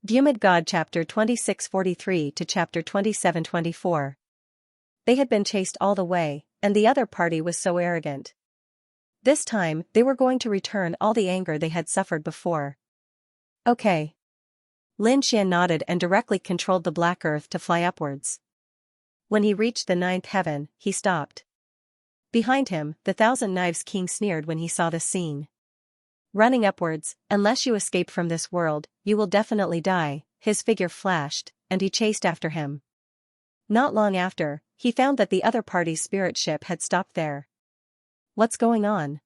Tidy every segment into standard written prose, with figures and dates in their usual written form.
Vhumad God chapter 26:43 to chapter 27:24. They had been chased all the way, and the other party was so arrogant. This time, they were going to return all the anger they had suffered before. Okay. Xianxia nodded and directly controlled the black earth to fly upwards. When he reached the 9th heaven, he stopped. Behind him, the Thousand Knives King sneered when he saw this scene. Running upwards, unless you escape from this world, you will definitely die, his figure flashed, and he chased after him. Not long after, he found that the other party's spirit ship had stopped there. What's going on?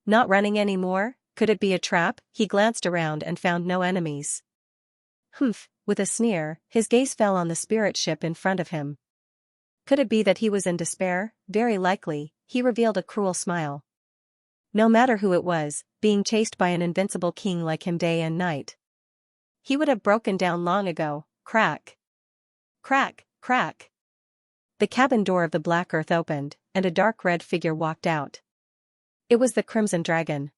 Not running anymore? Could it be a trap? He glanced around and found no enemies. Humph, with a sneer, his gaze fell on the spirit ship in front of him. Could it be that he was in despair? Very likely, he revealed a cruel smile. No matter who it was, being chased by an invincible king like him day and night. He would have broken down long ago. Crack. Crack, crack. The cabin door of the Black Earth opened, and a dark red figure walked out. It was the Crimson Dragon.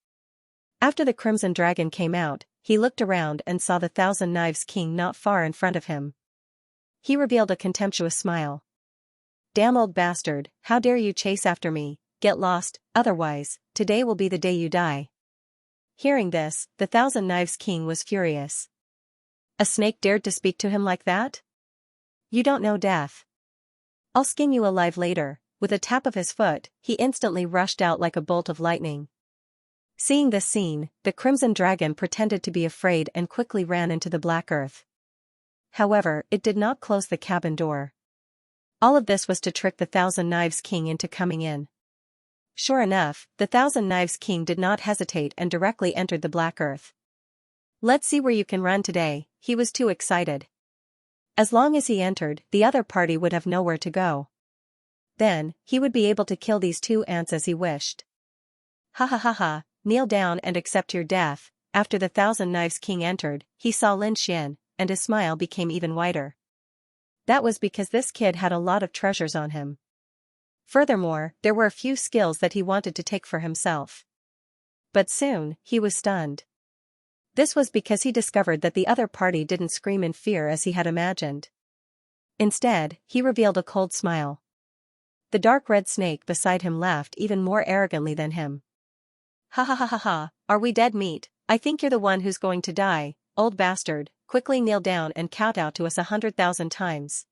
After the Crimson Dragon came out, he looked around and saw the Thousand Knives King not far in front of him. He revealed a contemptuous smile. Damn old bastard, how dare you chase after me? Get lost, otherwise, today will be the day you die. Hearing this, the Thousand Knives King was furious. A snake dared to speak to him like that? You don't know death. I'll skin you alive later. With a tap of his foot, he instantly rushed out like a bolt of lightning. Seeing this scene, the Crimson Dragon pretended to be afraid and quickly ran into the Black Earth. However, it did not close the cabin door. All of this was to trick the Thousand Knives King into coming in. Sure enough, the Thousand Knives King did not hesitate and directly entered the Black Earth. Let's see where you can run today, he was too excited. As long as he entered, the other party would have nowhere to go. Then, he would be able to kill these two ants as he wished. Ha ha ha ha, kneel down and accept your death. After the Thousand Knives King entered, he saw Xianxia, and his smile became even wider. That was because this kid had a lot of treasures on him. Furthermore, there were a few skills that he wanted to take for himself. But soon, he was stunned. This was because he discovered that the other party didn't scream in fear as he had imagined. Instead, he revealed a cold smile. The dark red snake beside him laughed even more arrogantly than him. Ha ha ha ha ha, are we dead meat? I think you're the one who's going to die, old bastard, quickly kneel down and kowtow to us 100,000 times.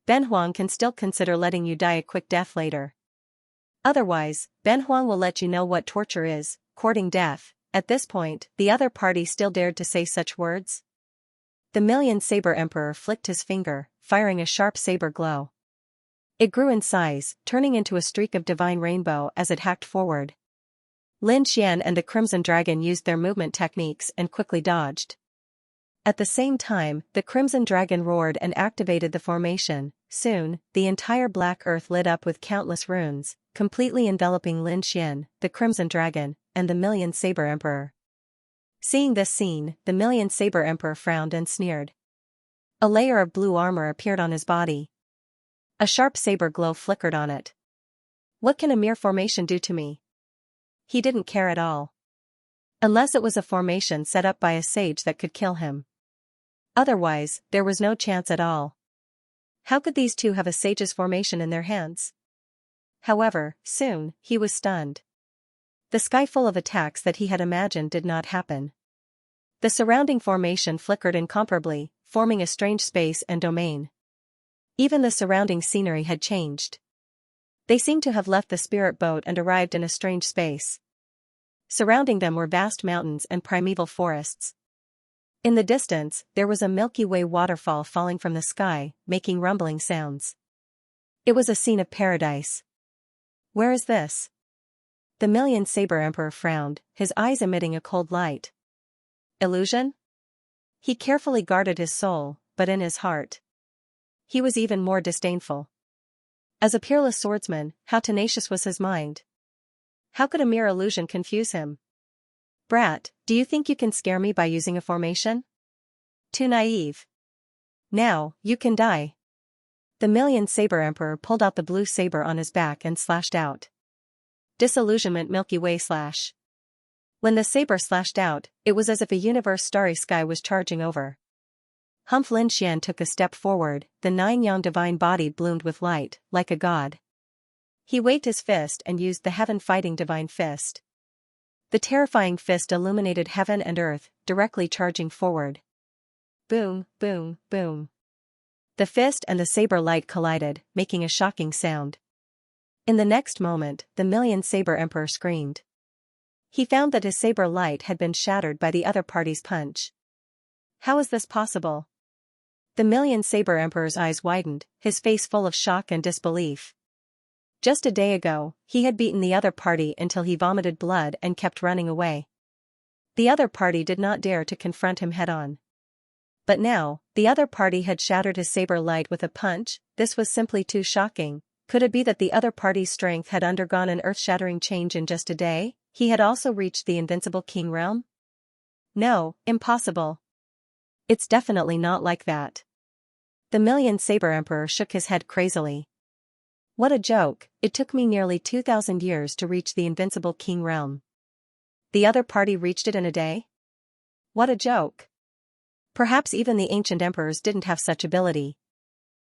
Ben Huang can still consider letting you die a quick death later. Otherwise, Ben Huang will let you know what torture is, courting death. At this point, the other party still dared to say such words. The Million Saber Emperor flicked his finger, firing a sharp saber glow. It grew in size, turning into a streak of divine rainbow as it hacked forward. Xianxia and the Crimson Dragon used their movement techniques and quickly dodged. At the same time, the Crimson Dragon roared and activated the formation. Soon, the entire Black Earth lit up with countless runes, completely enveloping Xianxia, the Crimson Dragon, and the Million Saber Emperor. Seeing this scene, the Million Saber Emperor frowned and sneered. A layer of blue armor appeared on his body. A sharp saber glow flickered on it. What can a mere formation do to me? He didn't care at all. Unless it was a formation set up by a sage that could kill him. Otherwise, there was no chance at all. How could these two have a sage's formation in their hands? However, soon, he was stunned. The sky full of attacks that he had imagined did not happen. The surrounding formation flickered incomparably, forming a strange space and domain. Even the surrounding scenery had changed. They seemed to have left the spirit boat and arrived in a strange space. Surrounding them were vast mountains and primeval forests. In the distance, there was a Milky Way waterfall falling from the sky, making rumbling sounds. It was a scene of paradise. Where is this? The Million Saber Emperor frowned, his eyes emitting a cold light. Illusion? He carefully guarded his soul, but in his heart, he was even more disdainful. As a peerless swordsman, how tenacious was his mind? How could a mere illusion confuse him? Brat, do you think you can scare me by using a formation? Too naive. Now, you can die. The Million Saber Emperor pulled out the blue saber on his back and slashed out. Disillusionment Milky Way slash. When the saber slashed out, it was as if a universe starry sky was charging over. Xianxian took a step forward, the 9-yang divine body bloomed with light, like a god. He waved his fist and used the heaven-fighting divine fist. The terrifying fist illuminated heaven and earth, directly charging forward. Boom, boom, boom. The fist and the saber light collided, making a shocking sound. In the next moment, the Million Saber Emperor screamed. He found that his saber light had been shattered by the other party's punch. How is this possible? The Million Saber Emperor's eyes widened, his face full of shock and disbelief. Just a day ago, he had beaten the other party until he vomited blood and kept running away. The other party did not dare to confront him head-on. But now, the other party had shattered his saber light with a punch. This was simply too shocking. Could it be that the other party's strength had undergone an earth-shattering change in just a day? He had also reached the invincible king realm? No, impossible. It's definitely not like that. The Million Saber Emperor shook his head crazily. What a joke, it took me nearly 2,000 years to reach the invincible king realm. The other party reached it in a day? What a joke. Perhaps even the ancient emperors didn't have such ability.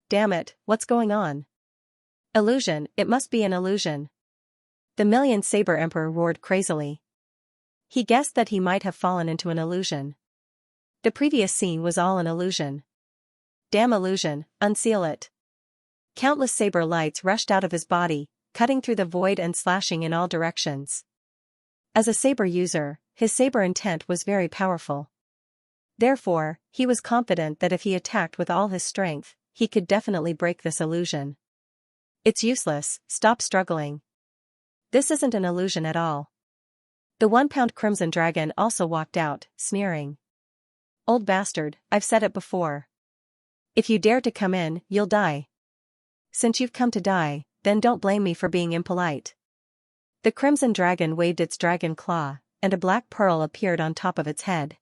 Damn it, what's going on? Illusion, it must be an illusion. The Million Saber Emperor roared crazily. He guessed that he might have fallen into an illusion. The previous scene was all an illusion. Damn illusion, unseal it. Countless saber lights rushed out of his body, cutting through the void and slashing in all directions. As a saber user, his saber intent was very powerful. Therefore, he was confident that if he attacked with all his strength, he could definitely break this illusion. It's useless, stop struggling. This isn't an illusion at all. The 1-pound crimson dragon also walked out, sneering. Old bastard, I've said it before. If you dare to come in, you'll die. Since you've come to die, then don't blame me for being impolite. The crimson dragon waved its dragon claw, and a black pearl appeared on top of its head.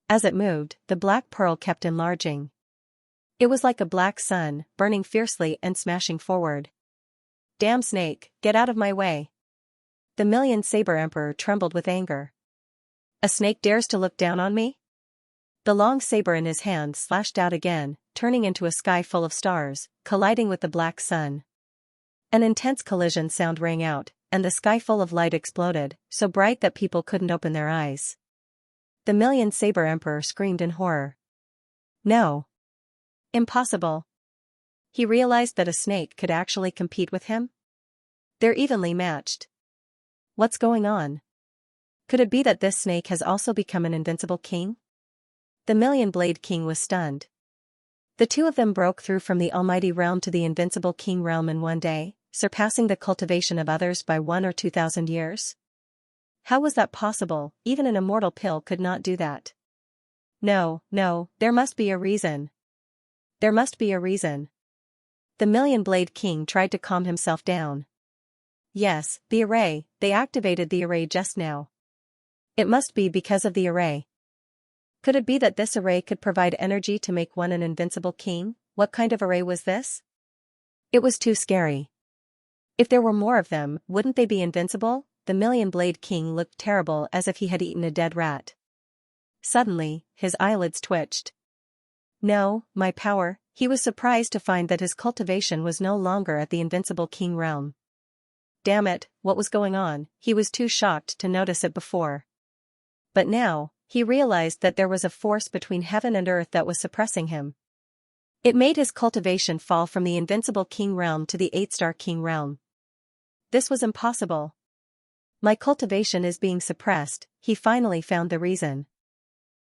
As it moved, the black pearl kept enlarging. It was like a black sun, burning fiercely and smashing forward. Damn snake, get out of my way. The Million Saber Emperor trembled with anger. A snake dares to look down on me? The long saber in his hand slashed out again, turning into a sky full of stars, colliding with the black sun. An intense collision sound rang out, and the sky full of light exploded, so bright that people couldn't open their eyes. The Million Saber Emperor screamed in horror. No. Impossible. He realized that a snake could actually compete with him? They're evenly matched. What's going on? Could it be that this snake has also become an invincible king? The Million Blade King was stunned. The two of them broke through from the Almighty Realm to the Invincible King Realm in one day, surpassing the cultivation of others by 1 or 2,000 years. How was that possible? Even an immortal pill could not do that. No, there must be a reason. There must be a reason. The Million Blade King tried to calm himself down. Yes, the array, they activated the array just now. It must be because of the array. Could it be that this array could provide energy to make one an invincible king? What kind of array was this? It was too scary. If there were more of them, wouldn't they be invincible? The Million Blade King looked terrible, as if he had eaten a dead rat. Suddenly, his eyelids twitched. No, my power. He was surprised to find that his cultivation was no longer at the Invincible King realm. Damn it, what was going on? He was too shocked to notice it before. But now, he realized that there was a force between heaven and earth that was suppressing him. It made his cultivation fall from the Invincible King realm to the 8-star King realm. This was impossible. My cultivation is being suppressed. He finally found the reason.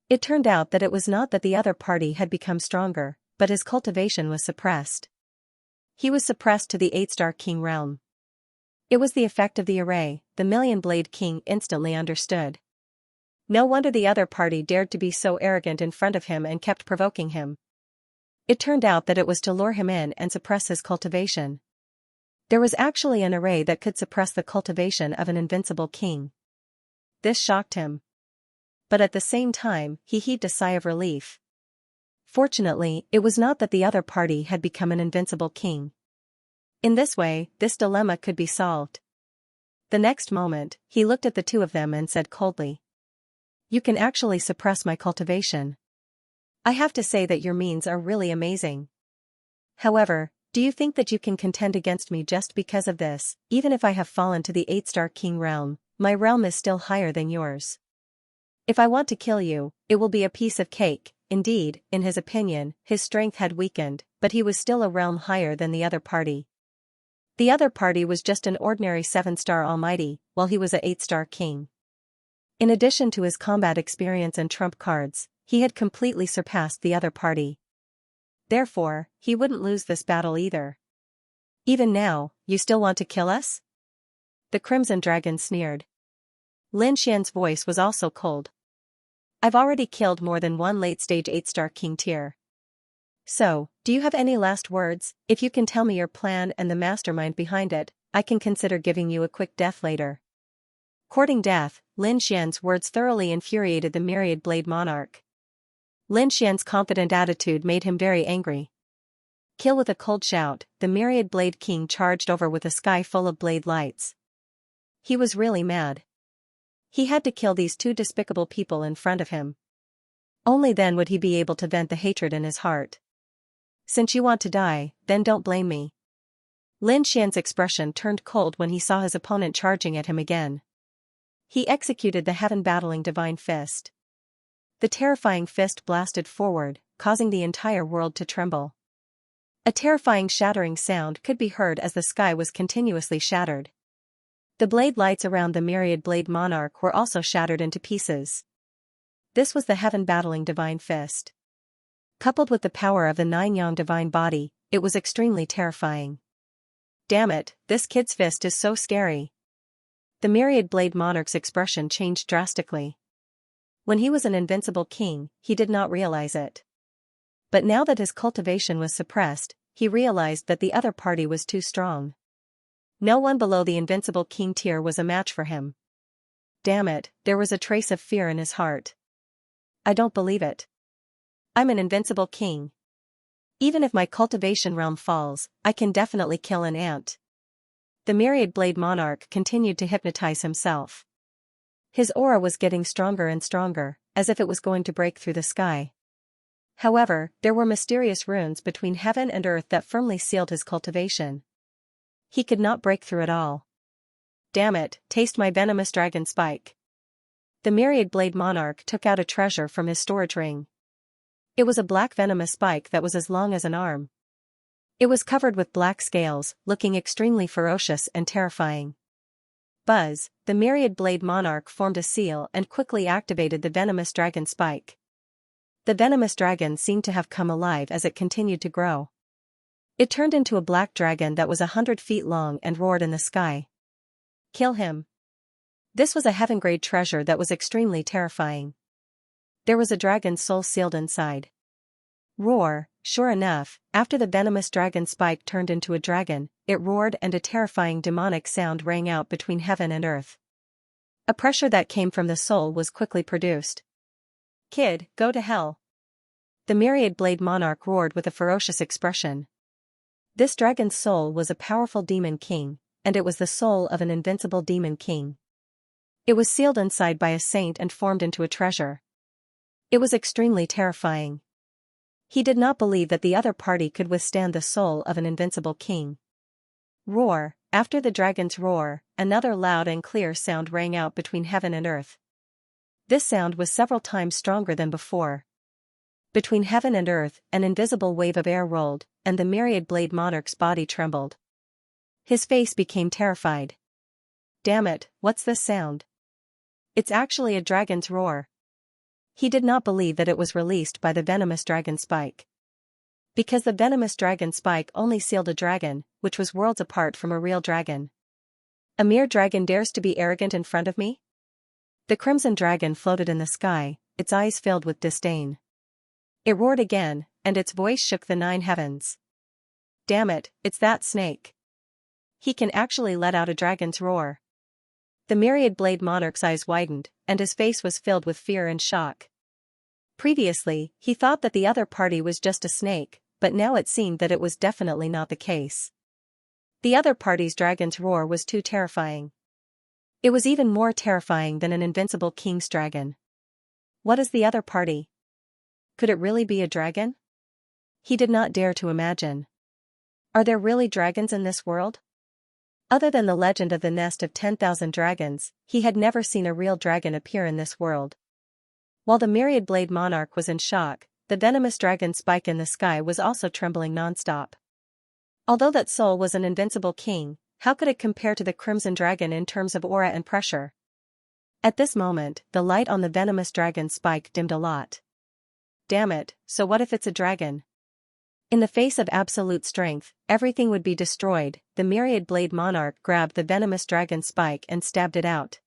It turned out that it was not that the other party had become stronger, but his cultivation was suppressed. He was suppressed to the 8-star King realm. It was the effect of the array. The Million Blade King instantly understood. No wonder the other party dared to be so arrogant in front of him and kept provoking him. It turned out that it was to lure him in and suppress his cultivation. There was actually an array that could suppress the cultivation of an invincible king. This shocked him. But at the same time, he heaved a sigh of relief. Fortunately, it was not that the other party had become an invincible king. In this way, this dilemma could be solved. The next moment, he looked at the two of them and said coldly, "You can actually suppress my cultivation." I have to say that your means are really amazing. However, do you think that you can contend against me just because of this? Even if I have fallen to the 8-star king realm, my realm is still higher than yours. If I want to kill you, it will be a piece of cake. Indeed, in his opinion, his strength had weakened, but he was still a realm higher than the other party. The other party was just an ordinary 7-star almighty, while he was a 8-star king. In addition to his combat experience and trump cards, he had completely surpassed the other party. Therefore, he wouldn't lose this battle either. Even now, you still want to kill us? The Crimson Dragon sneered. Lin Xian's voice was also cold. I've already killed more than one late-stage 8-star king tier. So, do you have any last words? If you can tell me your plan and the mastermind behind it, I can consider giving you a quick death later. Courting death, Lin Xian's words thoroughly infuriated the Myriad Blade Monarch. Lin Xian's confident attitude made him very angry. Kill with a cold shout, the Myriad Blade King charged over with a sky full of blade lights. He was really mad. He had to kill these two despicable people in front of him. Only then would he be able to vent the hatred in his heart. Since you want to die, then don't blame me. Lin Xian's expression turned cold when he saw his opponent charging at him again. He executed the heaven-battling divine fist. The terrifying fist blasted forward, causing the entire world to tremble. A terrifying shattering sound could be heard as the sky was continuously shattered. The blade lights around the Myriad Blade Monarch were also shattered into pieces. This was the heaven-battling divine fist. Coupled with the power of the 9-yang divine body, it was extremely terrifying. Damn it, this kid's fist is so scary. The Myriad Blade Monarch's expression changed drastically. When he was an invincible king, he did not realize it. But now that his cultivation was suppressed, he realized that the other party was too strong. No one below the invincible king tier was a match for him. Damn it, there was a trace of fear in his heart. I don't believe it. I'm an invincible king. Even if my cultivation realm falls, I can definitely kill an ant. The Myriad Blade Monarch continued to hypnotize himself. His aura was getting stronger and stronger, as if it was going to break through the sky. However, there were mysterious runes between heaven and earth that firmly sealed his cultivation. He could not break through it all. Damn it, taste my venomous dragon spike. The Myriad Blade Monarch took out a treasure from his storage ring. It was a black venomous spike that was as long as an arm. It was covered with black scales, looking extremely ferocious and terrifying. Buzz, the Myriad Blade Monarch formed a seal and quickly activated the venomous dragon spike. The venomous dragon seemed to have come alive as it continued to grow. It turned into a black dragon that was 100 feet long and roared in the sky. Kill him. This was a heaven-grade treasure that was extremely terrifying. There was a dragon's soul sealed inside. Roar, sure enough, after the venomous dragon spike turned into a dragon, it roared and a terrifying demonic sound rang out between heaven and earth. A pressure that came from the soul was quickly produced. Kid, go to hell. The Myriad Blade Monarch roared with a ferocious expression. This dragon's soul was a powerful demon king, and it was the soul of an invincible demon king. It was sealed inside by a saint and formed into a treasure. It was extremely terrifying. He did not believe that the other party could withstand the soul of an invincible king. Roar, after the dragon's roar, another loud and clear sound rang out between heaven and earth. This sound was several times stronger than before. Between heaven and earth, an invisible wave of air rolled, and the Myriad Blade Monarch's body trembled. His face became terrified. Damn it, what's this sound? It's actually a dragon's roar. He did not believe that it was released by the venomous dragon spike. Because the venomous dragon spike only sealed a dragon, which was worlds apart from a real dragon. A mere dragon dares to be arrogant in front of me? The crimson dragon floated in the sky, its eyes filled with disdain. It roared again, and its voice shook the 9 heavens. Damn it, it's that snake. He can actually let out a dragon's roar. The Myriad Blade Monarch's eyes widened, and his face was filled with fear and shock. Previously, he thought that the other party was just a snake, but now it seemed that it was definitely not the case. The other party's dragon's roar was too terrifying. It was even more terrifying than an invincible king's dragon. What is the other party? Could it really be a dragon? He did not dare to imagine. Are there really dragons in this world? Other than the legend of the nest of 10,000 dragons, he had never seen a real dragon appear in this world. While the myriad blade monarch was in shock, the venomous dragon spike in the sky was also trembling nonstop. Although that soul was an invincible king, how could it compare to the crimson dragon in terms of aura and pressure? At this moment, the light on the venomous dragon's spike dimmed a lot. Damn it, so what if it's a dragon? In the face of absolute strength, everything would be destroyed. The myriad blade monarch grabbed the venomous dragon's spike and stabbed it out.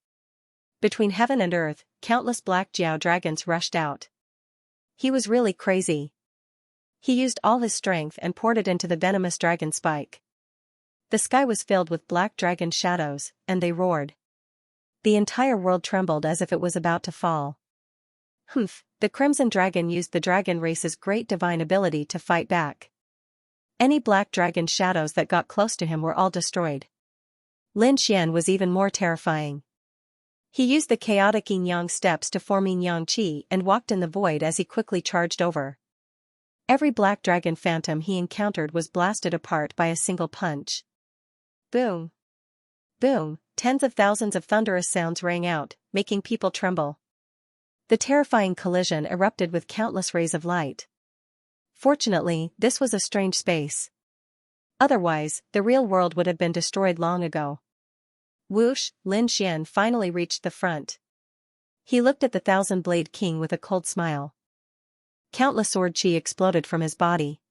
Between heaven and earth, countless black Jiao dragons rushed out. He was really crazy. He used all his strength and poured it into the venomous dragon spike. The sky was filled with black dragon shadows, and they roared. The entire world trembled as if it was about to fall. Humph, the crimson dragon used the dragon race's great divine ability to fight back. Any black dragon shadows that got close to him were all destroyed. Lin Xian was even more terrifying. He used the chaotic yin-yang steps to form yin-yang qi and walked in the void as he quickly charged over. Every black dragon phantom he encountered was blasted apart by a single punch. Boom! Boom! Tens of thousands of thunderous sounds rang out, making people tremble. The terrifying collision erupted with countless rays of light. Fortunately, this was a strange space. Otherwise, the real world would have been destroyed long ago. Whoosh, Lin Xian finally reached the front. He looked at the thousand-blade king with a cold smile. Countless sword chi exploded from his body.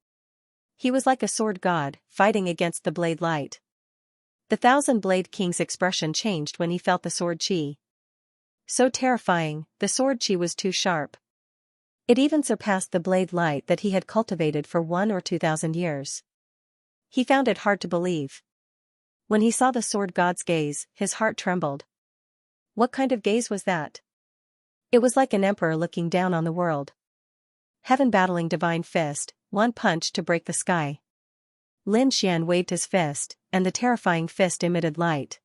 He was like a sword god, fighting against the blade light. The thousand-blade king's expression changed when he felt the sword chi. So terrifying, the sword chi was too sharp. It even surpassed the blade light that he had cultivated for 1,000 or 2,000 years. He found it hard to believe. When he saw the sword god's gaze, his heart trembled. What kind of gaze was that? It was like an emperor looking down on the world. Heaven battling divine fist, one punch to break the sky. Lin Xian waved his fist, and the terrifying fist emitted light.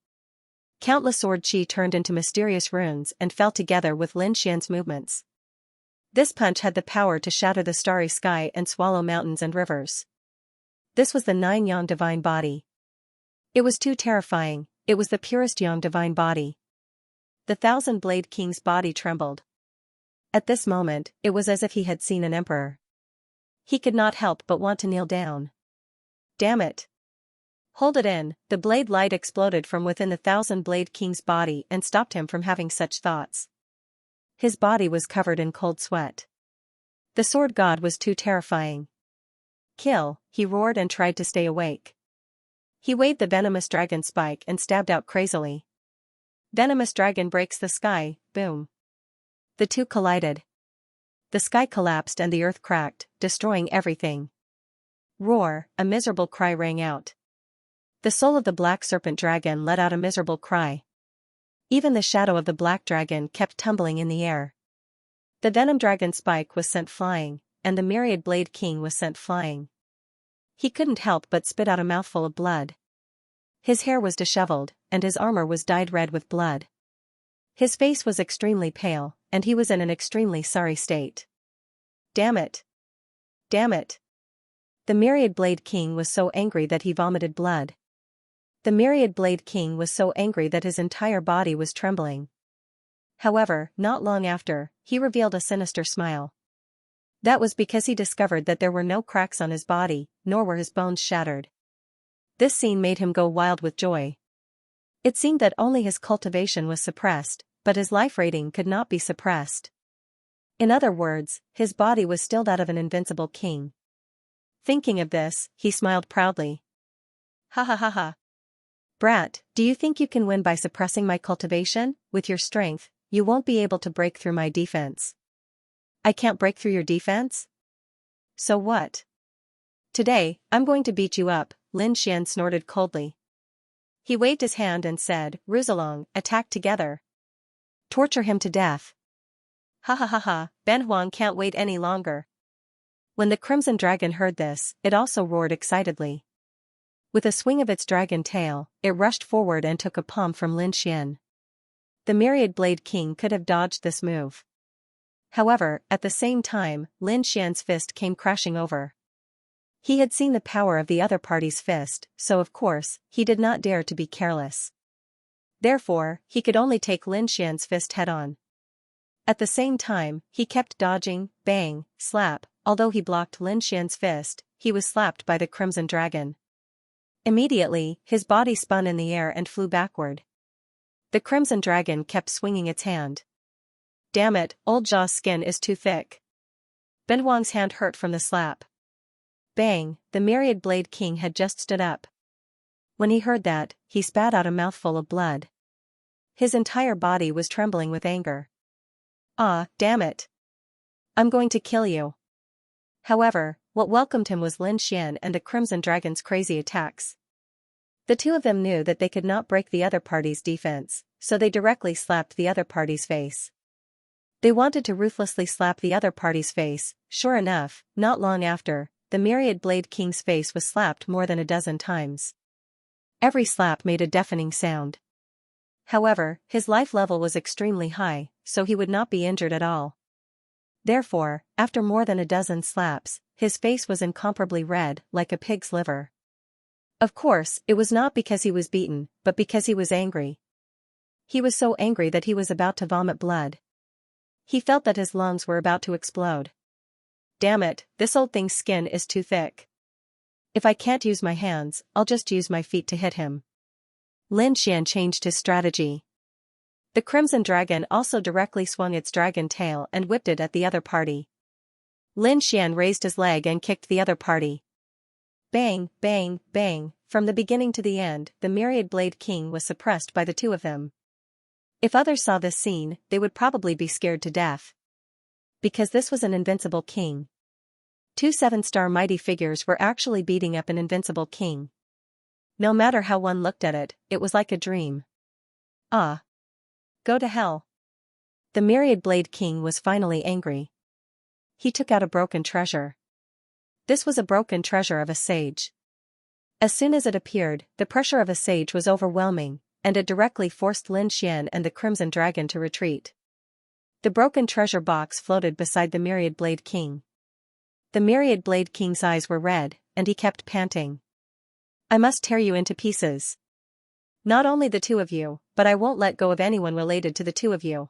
Countless sword chi turned into mysterious runes and fell together with Lin Xian's movements. This punch had the power to shatter the starry sky and swallow mountains and rivers. This was the 9-yang divine body. It was too terrifying, it was the purest yang divine body. The thousand-blade king's body trembled. At this moment, it was as if he had seen an emperor. He could not help but want to kneel down. Damn it! Hold it in, the blade light exploded from within the thousand-blade king's body and stopped him from having such thoughts. His body was covered in cold sweat. The sword god was too terrifying. Kill, he roared and tried to stay awake. He waved the venomous dragon spike and stabbed out crazily. Venomous dragon breaks the sky, boom. The two collided. The sky collapsed and the earth cracked, destroying everything. Roar, a miserable cry rang out. The soul of the black serpent dragon let out a miserable cry. Even the shadow of the black dragon kept tumbling in the air. The venom dragon spike was sent flying, and the myriad blade king was sent flying. He couldn't help but spit out a mouthful of blood. His hair was disheveled, and his armor was dyed red with blood. His face was extremely pale, and he was in an extremely sorry state. Damn it! Damn it! The myriad blade king was so angry that he vomited blood. The myriad blade king was so angry that his entire body was trembling. However, not long after, he revealed a sinister smile. That was because he discovered that there were no cracks on his body, nor were his bones shattered. This scene made him go wild with joy. It seemed that only his cultivation was suppressed, but his life rating could not be suppressed. In other words, his body was still that of an invincible king. Thinking of this, he smiled proudly. Ha ha ha ha. Brat, do you think you can win by suppressing my cultivation? With your strength, you won't be able to break through my defense. I can't break through your defense? So what? Today, I'm going to beat you up, Lin Xian snorted coldly. He waved his hand and said, Ruzalong, attack together. Torture him to death. Ha ha ha ha, Ben Huang can't wait any longer. When the Crimson Dragon heard this, it also roared excitedly. With a swing of its dragon tail, it rushed forward and took a palm from Lin Xian. The myriad blade king could have dodged this move. However, at the same time, Lin Xian's fist came crashing over. He had seen the power of the other party's fist, so of course, he did not dare to be careless. Therefore, he could only take Lin Xian's fist head-on. At the same time, he kept dodging, bang, slap. Although he blocked Lin Xian's fist, he was slapped by the Crimson Dragon. Immediately, his body spun in the air and flew backward. The Crimson Dragon kept swinging its hand. Damn it, old Jaw's skin is too thick. Benhuang's hand hurt from the slap. Bang, the Myriad Blade King had just stood up. When he heard that, he spat out a mouthful of blood. His entire body was trembling with anger. Ah, damn it. I'm going to kill you. However, what welcomed him was Lin Xian and the Crimson Dragon's crazy attacks. The two of them knew that they could not break the other party's defense, so they directly slapped the other party's face. They wanted to ruthlessly slap the other party's face. Sure enough, not long after, the Myriad Blade King's face was slapped more than a dozen times. Every slap made a deafening sound. However, his life level was extremely high, so he would not be injured at all. Therefore, after more than a dozen slaps, his face was incomparably red, like a pig's liver. Of course, it was not because he was beaten, but because he was angry. He was so angry that he was about to vomit blood. He felt that his lungs were about to explode. Damn it, this old thing's skin is too thick. If I can't use my hands, I'll just use my feet to hit him. Lin Xian changed his strategy. The Crimson Dragon also directly swung its dragon tail and whipped it at the other party. Lin Xian raised his leg and kicked the other party. Bang, bang, bang, from the beginning to the end, the Myriad Blade King was suppressed by the two of them. If others saw this scene, they would probably be scared to death. Because this was an invincible king. Two 7-star mighty figures were actually beating up an invincible king. No matter how one looked at it, it was like a dream. Ah. Go to hell. The Myriad Blade King was finally angry. He took out a broken treasure. This was a broken treasure of a sage. As soon as it appeared, the pressure of a sage was overwhelming, and it directly forced Lin Xian and the Crimson Dragon to retreat. The broken treasure box floated beside the Myriad Blade King. The Myriad Blade King's eyes were red, and he kept panting. I must tear you into pieces. Not only the two of you, but I won't let go of anyone related to the two of you.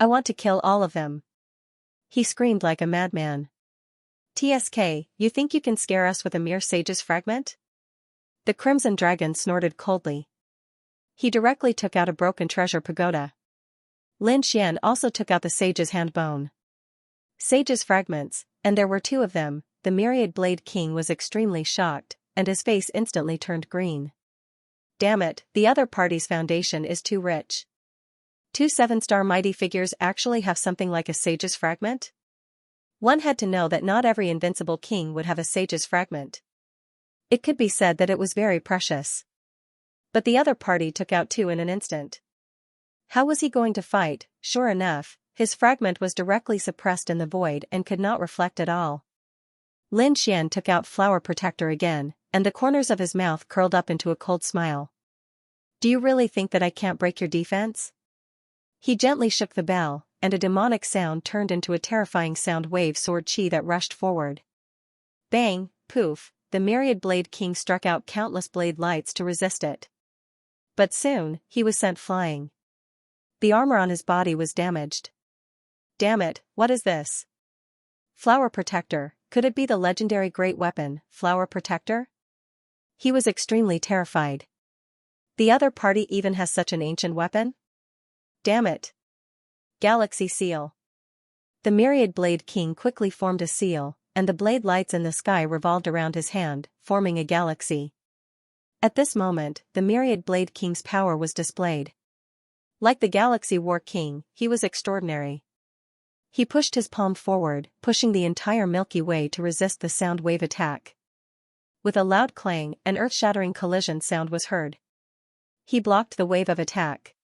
I want to kill all of them. He screamed like a madman. TSK, you think you can scare us with a mere sage's fragment? The Crimson Dragon snorted coldly. He directly took out a broken treasure pagoda. Lin Xian also took out the sage's hand bone. Sage's fragments, and there were two of them. The Myriad Blade King was extremely shocked, and his face instantly turned green. Damn it, the other party's foundation is too rich. Two 7-star mighty figures actually have something like a sage's fragment? One had to know that not every invincible king would have a sage's fragment. It could be said that it was very precious. But the other party took out two in an instant. How was he going to fight? Sure enough, his fragment was directly suppressed in the void and could not reflect at all. Lin Xian took out Flower Protector again, and the corners of his mouth curled up into a cold smile. Do you really think that I can't break your defense? He gently shook the bell, and a demonic sound turned into a terrifying sound wave sword chi that rushed forward. Bang, poof, the Myriad Blade King struck out countless blade lights to resist it. But soon, he was sent flying. The armor on his body was damaged. Damn it, what is this? Flower Protector, could it be the legendary great weapon, Flower Protector? He was extremely terrified. The other party even has such an ancient weapon? Damn it. Galaxy Seal. The Myriad Blade King quickly formed a seal, and the blade lights in the sky revolved around his hand, forming a galaxy. At this moment, the Myriad Blade King's power was displayed. Like the Galaxy War King, he was extraordinary. He pushed his palm forward, pushing the entire Milky Way to resist the sound wave attack. With a loud clang, an earth-shattering collision sound was heard. He blocked the wave of attack.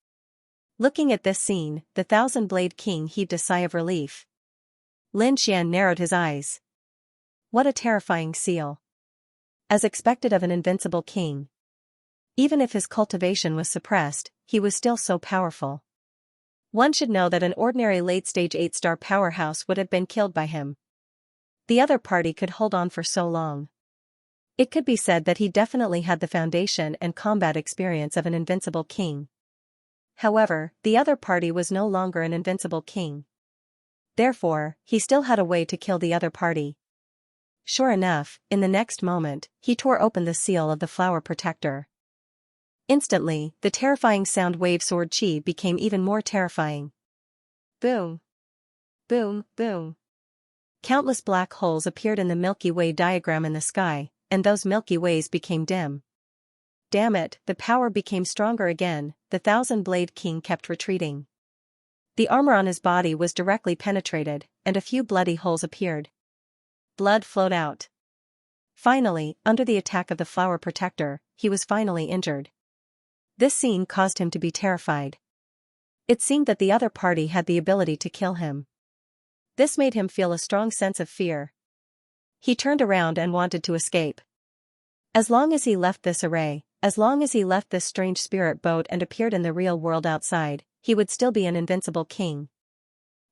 Looking at this scene, the Thousand-Blade King heaved a sigh of relief. Lin Xian narrowed his eyes. What a terrifying seal. As expected of an invincible king. Even if his cultivation was suppressed, he was still so powerful. One should know that an ordinary late-stage 8-star powerhouse would have been killed by him. The other party could hold on for so long. It could be said that he definitely had the foundation and combat experience of an invincible king. However, the other party was no longer an invincible king. Therefore, he still had a way to kill the other party. Sure enough, in the next moment, he tore open the seal of the flower protector. Instantly, the terrifying sound wave sword chi became even more terrifying. Boom! Boom! Boom! Countless black holes appeared in the Milky Way diagram in the sky, and those Milky Ways became dim. Damn it, the power became stronger again. The Thousand-Blade King kept retreating. The armor on his body was directly penetrated, and a few bloody holes appeared. Blood flowed out. Finally, under the attack of the flower protector, he was finally injured. This scene caused him to be terrified. It seemed that the other party had the ability to kill him. This made him feel a strong sense of fear. He turned around and wanted to escape. As long as he left this array, as long as he left this strange spirit boat and appeared in the real world outside, he would still be an invincible king.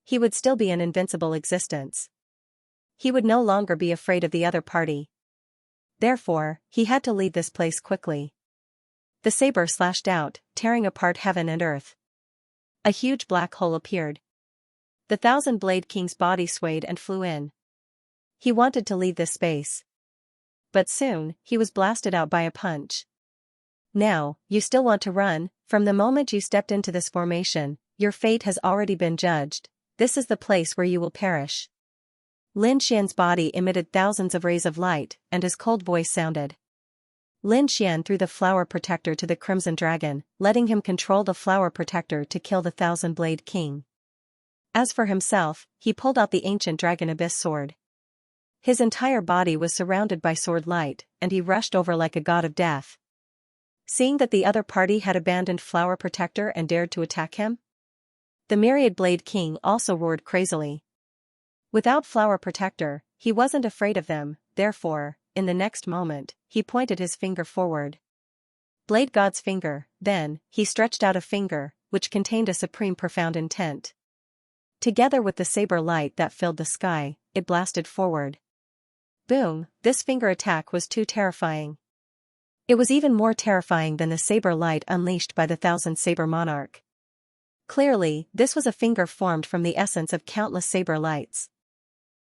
He would still be an invincible existence. He would no longer be afraid of the other party. Therefore, he had to leave this place quickly. The saber slashed out, tearing apart heaven and earth. A huge black hole appeared. The Thousand-Blade King's body swayed and flew in. He wanted to leave this space. But soon, he was blasted out by a punch. Now, you still want to run? From the moment you stepped into this formation, your fate has already been judged. This is the place where you will perish. Lin Xian's body emitted thousands of rays of light, and his cold voice sounded. Lin Xian threw the flower protector to the Crimson Dragon, letting him control the flower protector to kill the Thousand-Blade King. As for himself, he pulled out the ancient Dragon Abyss sword. His entire body was surrounded by sword light, and he rushed over like a god of death. Seeing that the other party had abandoned flower protector and dared to attack him, the Myriad Blade King also roared crazily. Without flower protector, he wasn't afraid of them, therefore, in the next moment, he pointed his finger forward. Blade God's finger, then, he stretched out a finger, which contained a supreme profound intent. Together with the saber light that filled the sky, it blasted forward. Boom, this finger attack was too terrifying. It was even more terrifying than the saber light unleashed by the Thousand Saber Monarch. Clearly, this was a finger formed from the essence of countless saber lights.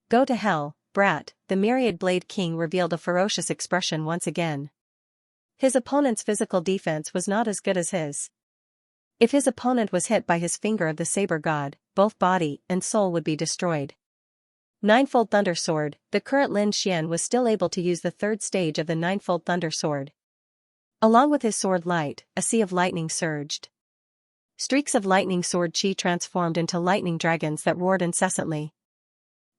Go to hell, brat, the Myriad Blade King revealed a ferocious expression once again. His opponent's physical defense was not as good as his. If his opponent was hit by his finger of the saber god, both body and soul would be destroyed. Ninefold Thunder Sword, the current Lin Xian was still able to use the third stage of the Ninefold Thunder Sword. Along with his sword light, a sea of lightning surged. Streaks of lightning sword chi transformed into lightning dragons that roared incessantly.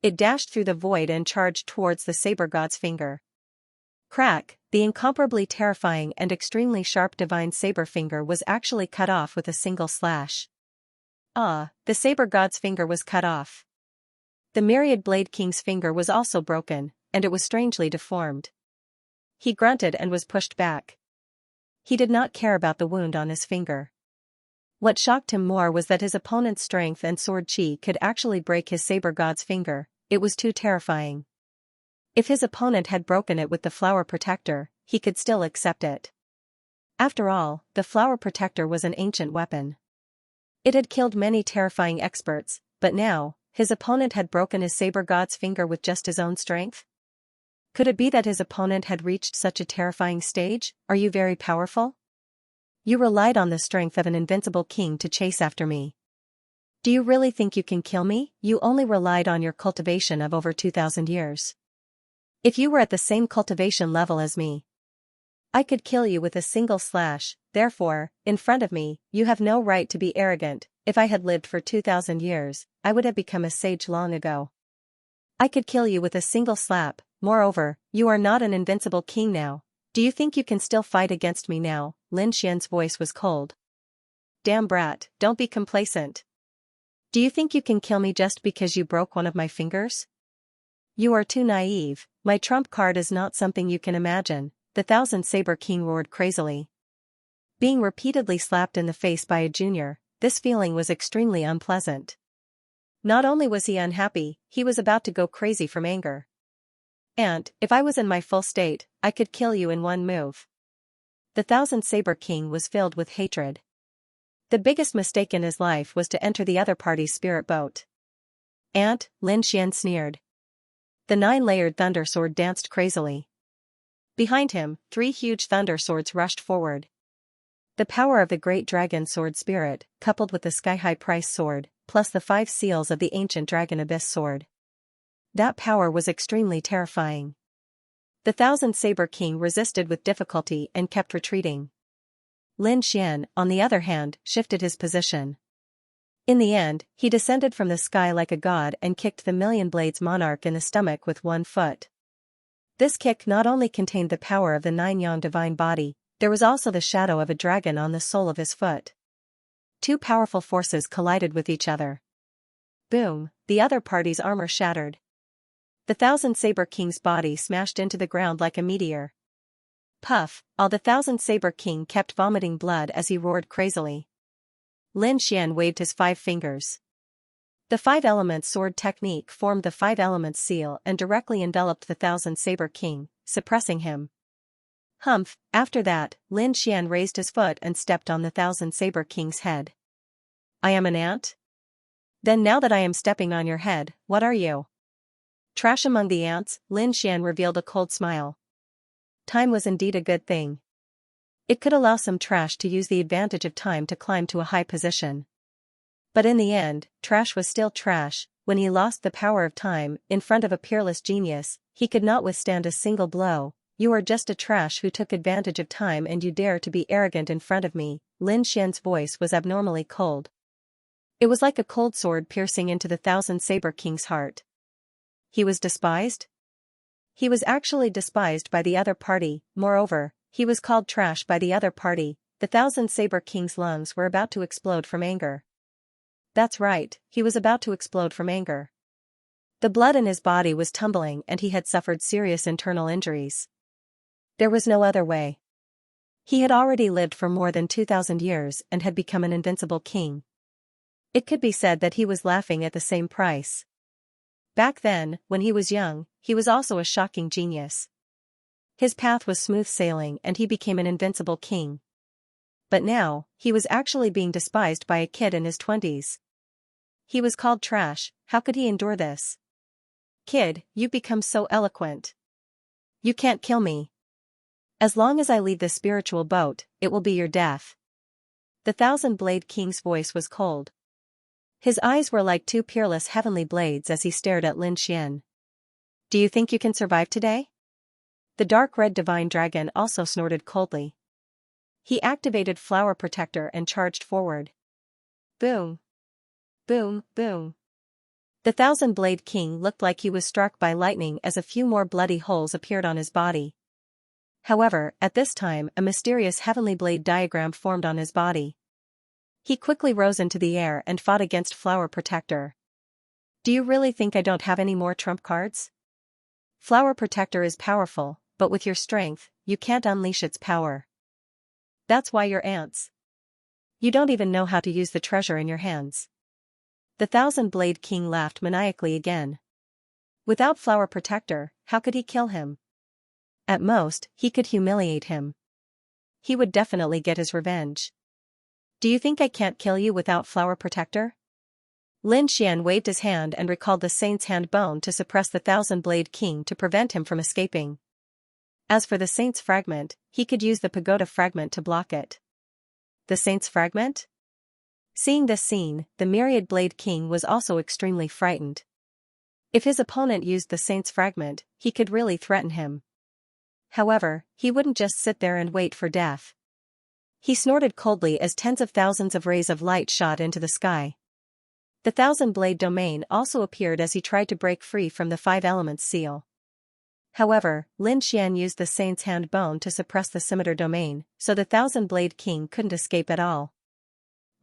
It dashed through the void and charged towards the saber god's finger. Crack, the incomparably terrifying and extremely sharp divine saber finger was actually cut off with a single slash. Ah, the saber god's finger was cut off. The Myriad Blade King's finger was also broken, and it was strangely deformed. He grunted and was pushed back. He did not care about the wound on his finger. What shocked him more was that his opponent's strength and sword chi could actually break his saber god's finger. It was too terrifying. If his opponent had broken it with the flower protector, he could still accept it. After all, the flower protector was an ancient weapon. It had killed many terrifying experts, but now, his opponent had broken his saber god's finger with just his own strength? Could it be that his opponent had reached such a terrifying stage? Are you very powerful? You relied on the strength of an invincible king to chase after me. Do you really think you can kill me? You only relied on your cultivation of over 2,000 years. If you were at the same cultivation level as me, I could kill you with a single slash. Therefore, in front of me, you have no right to be arrogant. If I had lived for 2,000 years, I would have become a sage long ago. I could kill you with a single slap. Moreover, you are not an invincible king now. Do you think you can still fight against me now? Lin Xian's voice was cold. Damn brat, don't be complacent. Do you think you can kill me just because you broke one of my fingers? You are too naive. My trump card is not something you can imagine. The Thousand Saber King roared crazily. Being repeatedly slapped in the face by a junior, this feeling was extremely unpleasant. Not only was he unhappy, he was about to go crazy from anger. "And, if I was in my full state, I could kill you in one move." The Thousand Saber King was filled with hatred. The biggest mistake in his life was to enter the other party's spirit boat. "Ant," Lin Xian sneered. The 9-layered thunder sword danced crazily. Behind him, 3 huge thunder swords rushed forward. The power of the great dragon sword spirit, coupled with the sky-high price sword, plus the 5 seals of the ancient dragon abyss sword. That power was extremely terrifying. The Thousand Saber King resisted with difficulty and kept retreating. Lin Xian, on the other hand, shifted his position. In the end, he descended from the sky like a god and kicked the Million Blades monarch in the stomach with 1 foot. This kick not only contained the power of the 9-yang divine body, there was also the shadow of a dragon on the sole of his foot. 2 powerful forces collided with each other. Boom, the other party's armor shattered. The Thousand Saber King's body smashed into the ground like a meteor. Puff, all the Thousand Saber King kept vomiting blood as he roared crazily. Lin Xian waved his 5 fingers. The 5 elements sword technique formed the 5 elements seal and directly enveloped the Thousand Saber King, suppressing him. Humph, after that, Lin Xian raised his foot and stepped on the Thousand Saber King's head. "I am an ant? Then now that I am stepping on your head, what are you?" Trash among the ants, Lin Xian revealed a cold smile. Time was indeed a good thing. It could allow some trash to use the advantage of time to climb to a high position. But in the end, trash was still trash. When he lost the power of time in front of a peerless genius, he could not withstand a single blow. "You are just a trash who took advantage of time and you dare to be arrogant in front of me." Lin Xian's voice was abnormally cold. It was like a cold sword piercing into the Thousand Saber King's heart. He was despised? He was actually despised by the other party. Moreover, he was called trash by the other party. The Thousand Saber King's lungs were about to explode from anger. That's right, he was about to explode from anger. The blood in his body was tumbling and he had suffered serious internal injuries. There was no other way. He had already lived for more than 2,000 years and had become an invincible king. It could be said that he was laughing at the same price. Back then, when he was young, he was also a shocking genius. His path was smooth sailing and he became an invincible king. But now, he was actually being despised by a kid in his 20s. He was called trash. How could he endure this? "Kid, you become so eloquent. You can't kill me. As long as I leave the spiritual boat, it will be your death." The Thousand Blade King's voice was cold. His eyes were like 2 peerless heavenly blades as he stared at Lin Xian. "Do you think you can survive today?" The dark red divine dragon also snorted coldly. He activated Flower Protector and charged forward. Boom. Boom, boom. The Thousand Blade King looked like he was struck by lightning as a few more bloody holes appeared on his body. However, at this time a mysterious heavenly blade diagram formed on his body. He quickly rose into the air and fought against Flower Protector. "Do you really think I don't have any more trump cards? Flower Protector is powerful, but with your strength, you can't unleash its power. That's why you're ants. You don't even know how to use the treasure in your hands." The Thousand Blade King laughed maniacally again. Without Flower Protector, how could he kill him? At most, he could humiliate him. He would definitely get his revenge. "Do you think I can't kill you without Flower Protector?" Lin Xian waved his hand and recalled the Saint's Hand Bone to suppress the Thousand Blade King to prevent him from escaping. As for the Saint's Fragment, he could use the Pagoda Fragment to block it. The Saint's Fragment? Seeing this scene, the Myriad Blade King was also extremely frightened. If his opponent used the Saint's Fragment, he could really threaten him. However, he wouldn't just sit there and wait for death. He snorted coldly as tens of thousands of rays of light shot into the sky. The Thousand Blade Domain also appeared as he tried to break free from the 5 elements seal. However, Lin Xian used the Saint's Hand Bone to suppress the Scimitar Domain, so the Thousand Blade King couldn't escape at all.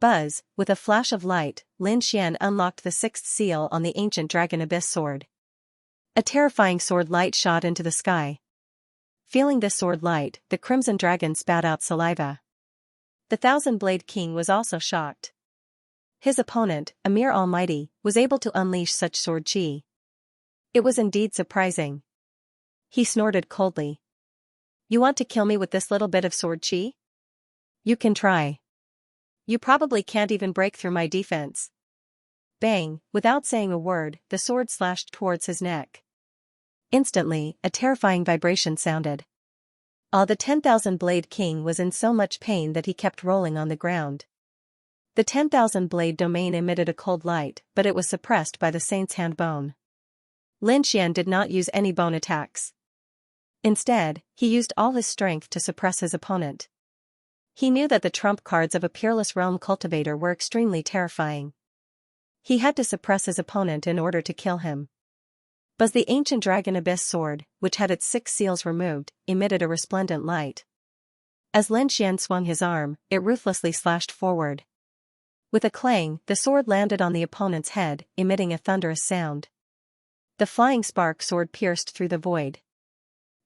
Buzz, with a flash of light, Lin Xian unlocked the 6th seal on the ancient Dragon Abyss sword. A terrifying sword light shot into the sky. Feeling this sword light, the Crimson Dragon spat out saliva. The Thousand Blade King was also shocked. His opponent, a mere almighty, was able to unleash such sword chi. It was indeed surprising. He snorted coldly. You want to kill me with this little bit of sword chi? You can try. You probably can't even break through my defense. Bang, without saying a word, the sword slashed towards his neck. Instantly, a terrifying vibration sounded. The 10,000 Blade King was in so much pain that he kept rolling on the ground. The 10,000 blade domain emitted a cold light, but it was suppressed by the saint's hand bone. Lin Xian did not use any bone attacks. Instead, he used all his strength to suppress his opponent. He knew that the trump cards of a peerless realm cultivator were extremely terrifying. He had to suppress his opponent in order to kill him. But the ancient dragon abyss sword, which had its 6 seals removed, emitted a resplendent light. As Lin Xian swung his arm, it ruthlessly slashed forward. With a clang, the sword landed on the opponent's head, emitting a thunderous sound. The flying spark sword pierced through the void.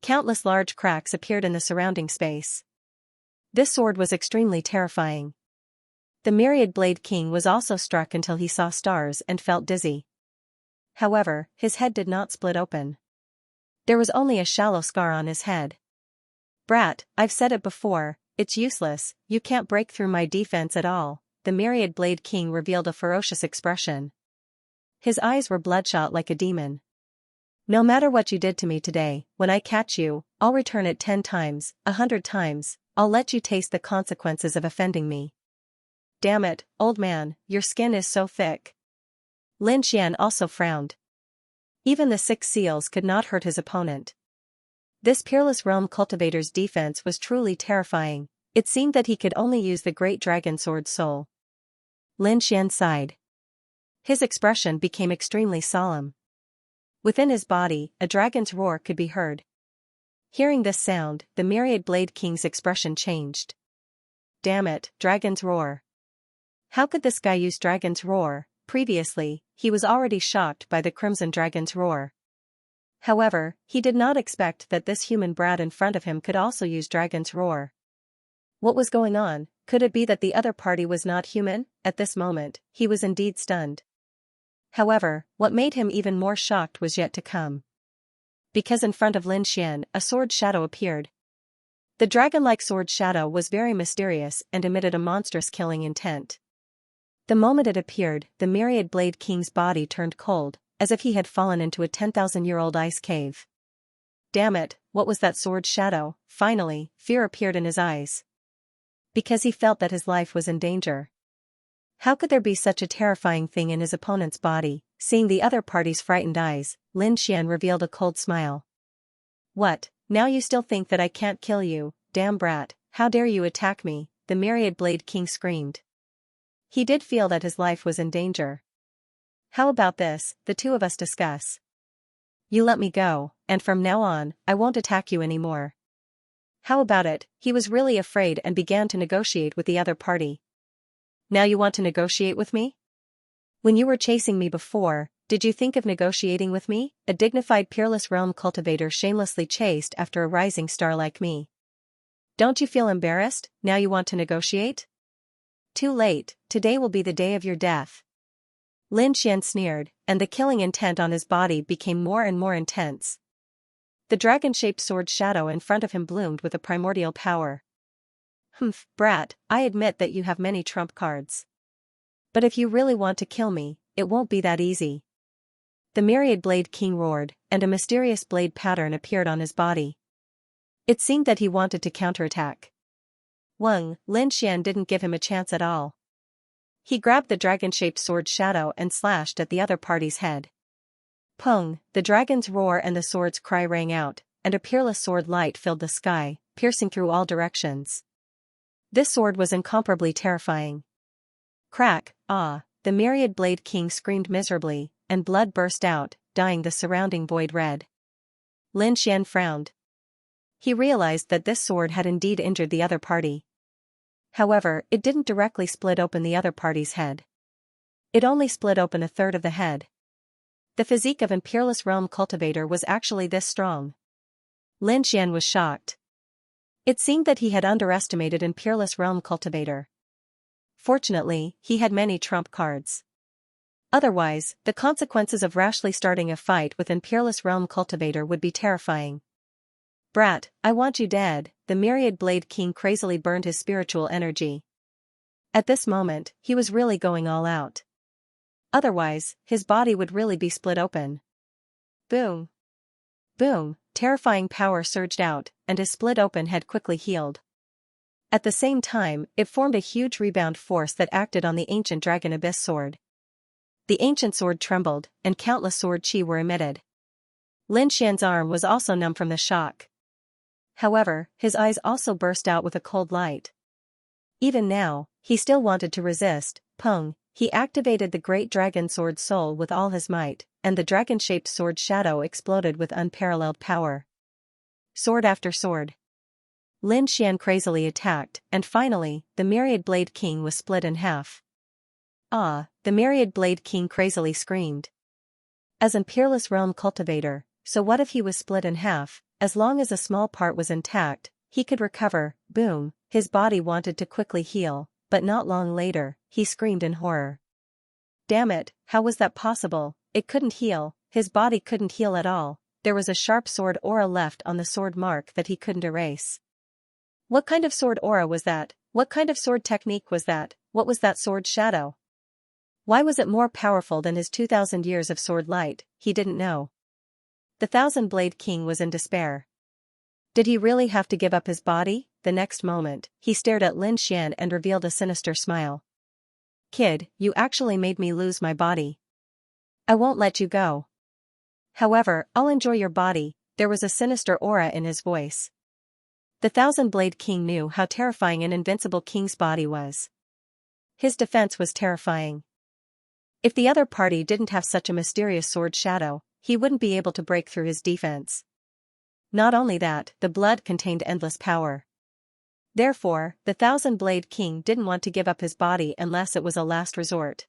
Countless large cracks appeared in the surrounding space. This sword was extremely terrifying. The myriad blade king was also struck until he saw stars and felt dizzy. However, his head did not split open. There was only a shallow scar on his head. Brat, I've said it before, it's useless, you can't break through my defense at all. The myriad blade king revealed a ferocious expression. His eyes were bloodshot like a demon. No matter what you did to me today, when I catch you, I'll return it 10 times, 100 times, I'll let you taste the consequences of offending me. Damn it, old man, your skin is so thick. Lin Xian also frowned. Even the 6 seals could not hurt his opponent. This peerless realm cultivator's defense was truly terrifying. It seemed that he could only use the great dragon sword soul. Lin Xian sighed. His expression became extremely solemn. Within his body, a dragon's roar could be heard. Hearing this sound, the myriad blade king's expression changed. Damn it, dragon's roar. How could this guy use dragon's roar? Previously, he was already shocked by the crimson dragon's roar. However, he did not expect that this human brat in front of him could also use dragon's roar. What was going on? Could it be that the other party was not human? At this moment, he was indeed stunned. However, what made him even more shocked was yet to come. Because in front of Lin Xian, a sword shadow appeared. The dragon-like sword shadow was very mysterious and emitted a monstrous killing intent. The moment it appeared, the myriad blade king's body turned cold, as if he had fallen into a 10,000-year-old ice cave. Damn it, what was that sword shadow? Finally, fear appeared in his eyes. Because he felt that his life was in danger. How could there be such a terrifying thing in his opponent's body? Seeing the other party's frightened eyes, Lin Xian revealed a cold smile. What, now you still think that I can't kill you? Damn brat, how dare you attack me? The myriad blade king screamed. He did feel that his life was in danger. How about this, the two of us discuss. You let me go, and from now on, I won't attack you anymore. How about it? He was really afraid and began to negotiate with the other party. Now you want to negotiate with me? When you were chasing me before, did you think of negotiating with me? A dignified peerless realm cultivator shamelessly chased after a rising star like me. Don't you feel embarrassed? Now you want to negotiate? Too late, today will be the day of your death. Lin Xian sneered, and the killing intent on his body became more and more intense. The dragon-shaped sword shadow in front of him bloomed with a primordial power. Humph, brat, I admit that you have many trump cards. But if you really want to kill me, it won't be that easy. The myriad blade king roared, and a mysterious blade pattern appeared on his body. It seemed that he wanted to counterattack. Lin Xian didn't give him a chance at all. He grabbed the dragon-shaped sword shadow and slashed at the other party's head. Pung, the dragon's roar and the sword's cry rang out, and a peerless sword light filled the sky, piercing through all directions. This sword was incomparably terrifying. Crack, the myriad blade king screamed miserably, and blood burst out, dyeing the surrounding void red. Lin Xian frowned. He realized that this sword had indeed injured the other party. However, it didn't directly split open the other party's head. It only split open a third of the head. The physique of an peerless realm cultivator was actually this strong. Lin Xian was shocked. It seemed that he had underestimated an peerless realm cultivator. fortunately, he had many trump cards. Otherwise, the consequences of rashly starting a fight with an peerless realm cultivator would be terrifying. Brat, I want you dead, the myriad blade king crazily burned his spiritual energy. At this moment, he was really going all out. Otherwise, his body would really be split open. Boom. Boom, terrifying power surged out, and his split open head quickly healed. At the same time, it formed a huge rebound force that acted on the ancient dragon abyss sword. The ancient sword trembled, and countless sword chi were emitted. Lin Xian's arm was also numb from the shock. However, his eyes also burst out with a cold light. Even now, he still wanted to resist. Pung, he activated the great dragon sword soul with all his might, and the dragon-shaped sword shadow exploded with unparalleled power. Sword after sword. Lin Xian crazily attacked, and finally, the myriad blade king was split in half. Ah, the myriad blade king crazily screamed. As an peerless realm cultivator, so what if he was split in half? As long as a small part was intact, he could recover. Boom, his body wanted to quickly heal, but not long later, he screamed in horror. Damn it, how was that possible? It couldn't heal, his body couldn't heal at all, there was a sharp sword aura left on the sword mark that he couldn't erase. What kind of sword aura was that? What kind of sword technique was that? What was that sword shadow? Why was it more powerful than his 2,000 years of sword light? He didn't know. The Thousand-Blade King was in despair. Did he really have to give up his body? The next moment, he stared at Lin Xian and revealed a sinister smile. Kid, you actually made me lose my body. I won't let you go. However, I'll enjoy your body. There was a sinister aura in his voice. The Thousand-Blade King knew how terrifying an invincible king's body was. His defense was terrifying. If the other party didn't have such a mysterious sword shadow, he wouldn't be able to break through his defense. Not only that, the blood contained endless power. Therefore, the Thousand-Blade King didn't want to give up his body unless it was a last resort.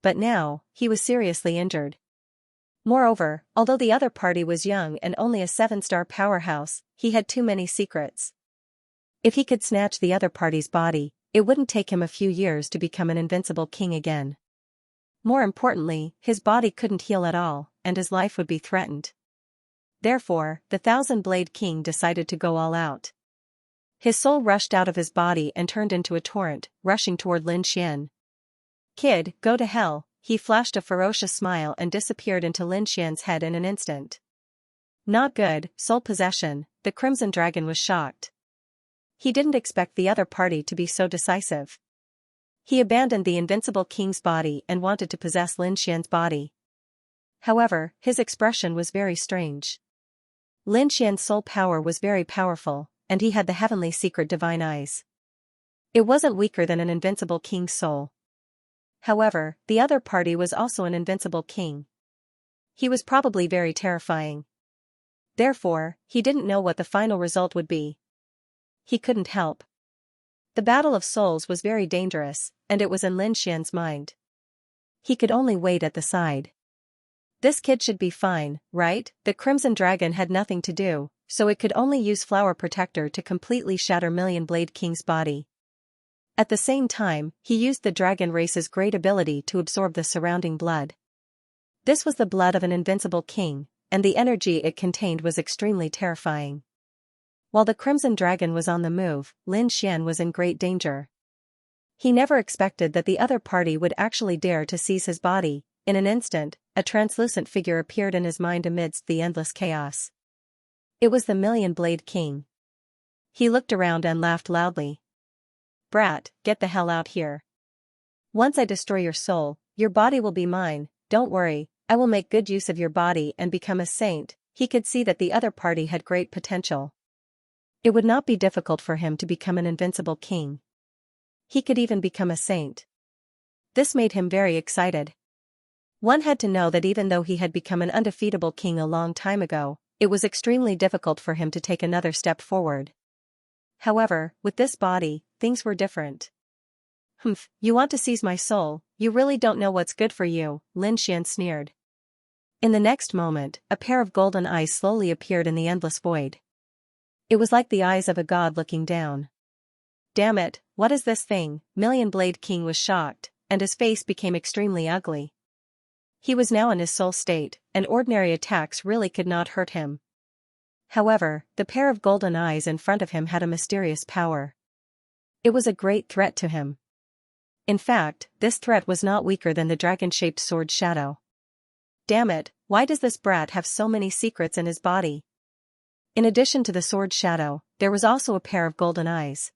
But now, he was seriously injured. Moreover, although the other party was young and only a 7-star powerhouse, he had too many secrets. If he could snatch the other party's body, it wouldn't take him a few years to become an invincible king again. More importantly, his body couldn't heal at all, and his life would be threatened. Therefore, the Thousand-Blade King decided to go all out. His soul rushed out of his body and turned into a torrent, rushing toward Lin Xian. Kid, go to hell, he flashed a ferocious smile and disappeared into Lin Xian's head in an instant. Not good, soul possession, the Crimson Dragon was shocked. He didn't expect the other party to be so decisive. He abandoned the invincible king's body and wanted to possess Lin Xian's body. However, his expression was very strange. Lin Xian's soul power was very powerful, and he had the heavenly secret divine eyes. It wasn't weaker than an invincible king's soul. However, the other party was also an invincible king. He was probably very terrifying. Therefore, he didn't know what the final result would be. He couldn't help. The battle of souls was very dangerous, and it was in Lin Xian's mind. He could only wait at the side. This kid should be fine, right? The Crimson Dragon had nothing to do, so it could only use Flower Protector to completely shatter Million Blade King's body. At the same time, he used the dragon race's great ability to absorb the surrounding blood. This was the blood of an invincible king, and the energy it contained was extremely terrifying. While the Crimson Dragon was on the move, Lin Xian was in great danger. He never expected that the other party would actually dare to seize his body. In an instant, a translucent figure appeared in his mind amidst the endless chaos. It was the Million Blade King. He looked around and laughed loudly. Brat, get the hell out here. Once I destroy your soul, your body will be mine, don't worry, I will make good use of your body and become a saint. He could see that the other party had great potential. It would not be difficult for him to become an invincible king. He could even become a saint. This made him very excited. One had to know that even though he had become an undefeatable king a long time ago, it was extremely difficult for him to take another step forward. However, with this body, things were different. Humph, you want to seize my soul, you really don't know what's good for you, Lin Xian sneered. In the next moment, a pair of golden eyes slowly appeared in the endless void. It was like the eyes of a god looking down. Damn it, what is this thing? Million Blade King was shocked, and his face became extremely ugly. He was now in his soul state, and ordinary attacks really could not hurt him. However, the pair of golden eyes in front of him had a mysterious power. It was a great threat to him. In fact, this threat was not weaker than the dragon-shaped sword shadow. Damn it, why does this brat have so many secrets in his body? In addition to the sword shadow, there was also a pair of golden eyes.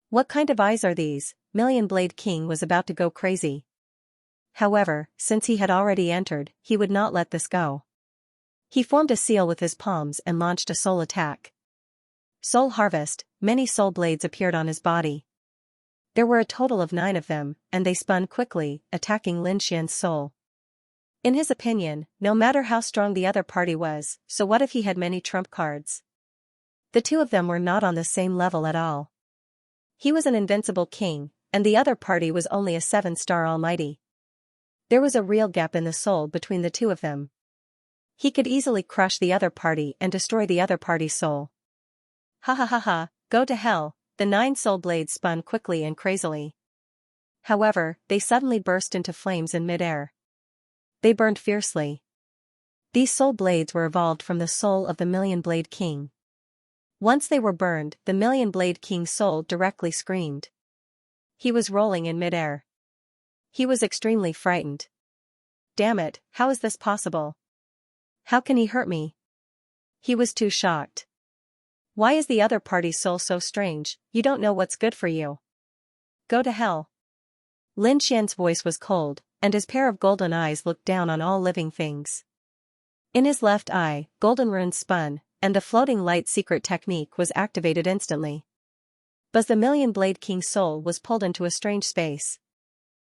What kind of eyes are these? Million Blade King was about to go crazy. However, since he had already entered, he would not let this go. He formed a seal with his palms and launched a soul attack. Soul Harvest, many soul blades appeared on his body. There were a total of 9 of them, and they spun quickly, attacking Lin Xian's soul. In his opinion, no matter how strong the other party was, so what if he had many trump cards? The two of them were not on the same level at all. He was an invincible king, and the other party was only a 7-star almighty. There was a real gap in the soul between the two of them. He could easily crush the other party and destroy the other party's soul. Ha ha ha ha, go to hell, the 9 soul blades spun quickly and crazily. However, they suddenly burst into flames in midair. They burned fiercely. These soul blades were evolved from the soul of the Million Blade King. Once they were burned, the Million Blade King's soul directly screamed. He was rolling in midair. He was extremely frightened. Damn it, how is this possible? How can he hurt me? He was too shocked. Why is the other party's soul so strange? You don't know what's good for you. Go to hell. Lin Xian's voice was cold, and his pair of golden eyes looked down on all living things. In his left eye, golden runes spun, and the floating light secret technique was activated instantly. But the Million Blade King's soul was pulled into a strange space.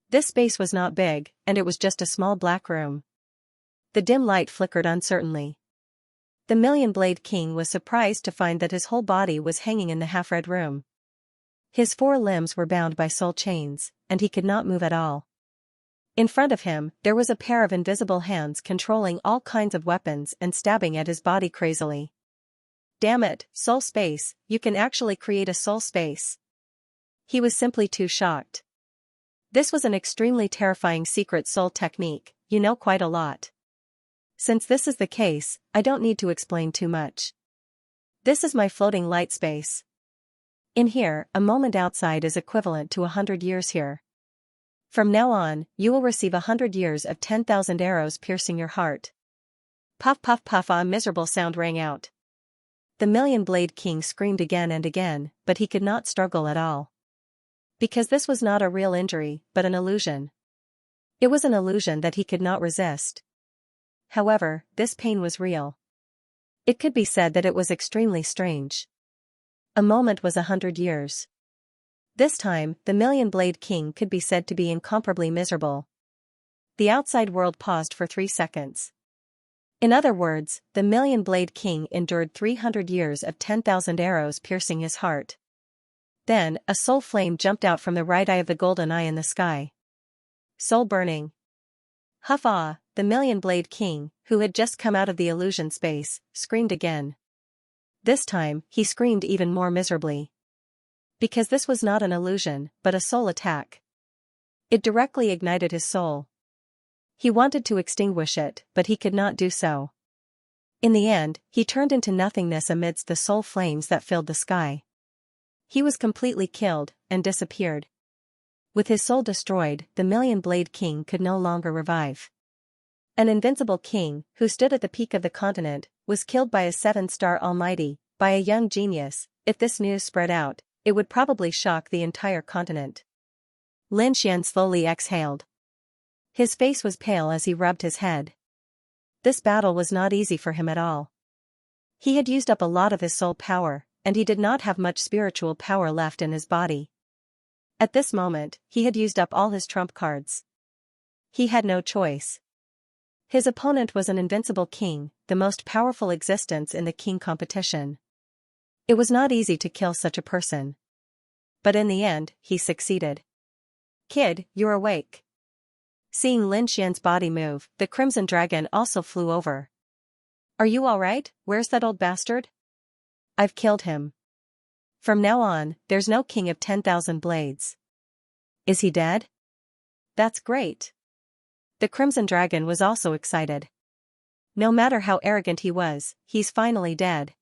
This space was not big, and it was just a small black room. The dim light flickered uncertainly. The Million Blade King was surprised to find that his whole body was hanging in the half-red room. His 4 limbs were bound by soul chains, and he could not move at all. In front of him, there was a pair of invisible hands controlling all kinds of weapons and stabbing at his body crazily. Damn it, soul space, you can actually create a soul space. He was simply too shocked. This was an extremely terrifying secret soul technique, you know quite a lot. Since this is the case, I don't need to explain too much. This is my floating light space. In here, a moment outside is equivalent to 100 years here. From now on, you will receive 100 years of 10,000 arrows piercing your heart. Puff puff puff, a miserable sound rang out. The Million Blade King screamed again and again, but he could not struggle at all. Because this was not a real injury, but an illusion. It was an illusion that he could not resist. However, this pain was real. It could be said that it was extremely strange. A moment was 100 years. This time, the Million Blade King could be said to be incomparably miserable. The outside world paused for 3 seconds. In other words, the Million Blade King endured 300 years of 10,000 arrows piercing his heart. Then, a soul flame jumped out from the right eye of the golden eye in the sky. Soul burning. Huffa, the Million Blade King, who had just come out of the illusion space, screamed again. This time, he screamed even more miserably. Because this was not an illusion, but a soul attack. It directly ignited his soul. He wanted to extinguish it, but he could not do so. In the end, he turned into nothingness amidst the soul flames that filled the sky. He was completely killed, and disappeared. With his soul destroyed, the Million Blade King could no longer revive. An invincible king, who stood at the peak of the continent, was killed by a 7-star almighty, by a young genius. If this news spread out, it would probably shock the entire continent. Lin Xian slowly exhaled. His face was pale as he rubbed his head. This battle was not easy for him at all. He had used up a lot of his soul power, and he did not have much spiritual power left in his body. At this moment, he had used up all his trump cards. He had no choice. His opponent was an invincible king, the most powerful existence in the king competition. It was not easy to kill such a person. But in the end, he succeeded. Kid, you're awake. Seeing Lin Xian's body move, the Crimson Dragon also flew over. Are you alright? Where's that old bastard? I've killed him. From now on, there's no king of 10,000 blades. Is he dead? That's great. The Crimson Dragon was also excited. No matter how arrogant he was, he's finally dead.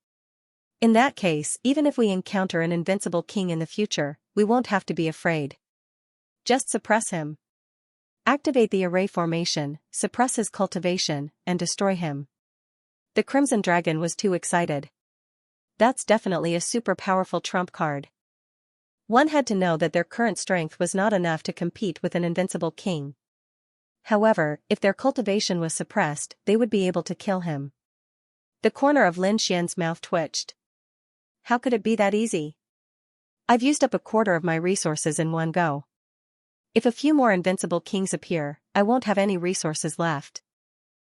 In that case, even if we encounter an invincible king in the future, we won't have to be afraid. Just suppress him. Activate the array formation, suppress his cultivation, and destroy him. The Crimson Dragon was too excited. That's definitely a super powerful trump card. One had to know that their current strength was not enough to compete with an invincible king. However, if their cultivation was suppressed, they would be able to kill him. The corner of Lin Xian's mouth twitched. How could it be that easy? I've used up a quarter of my resources in one go. If a few more invincible kings appear, I won't have any resources left.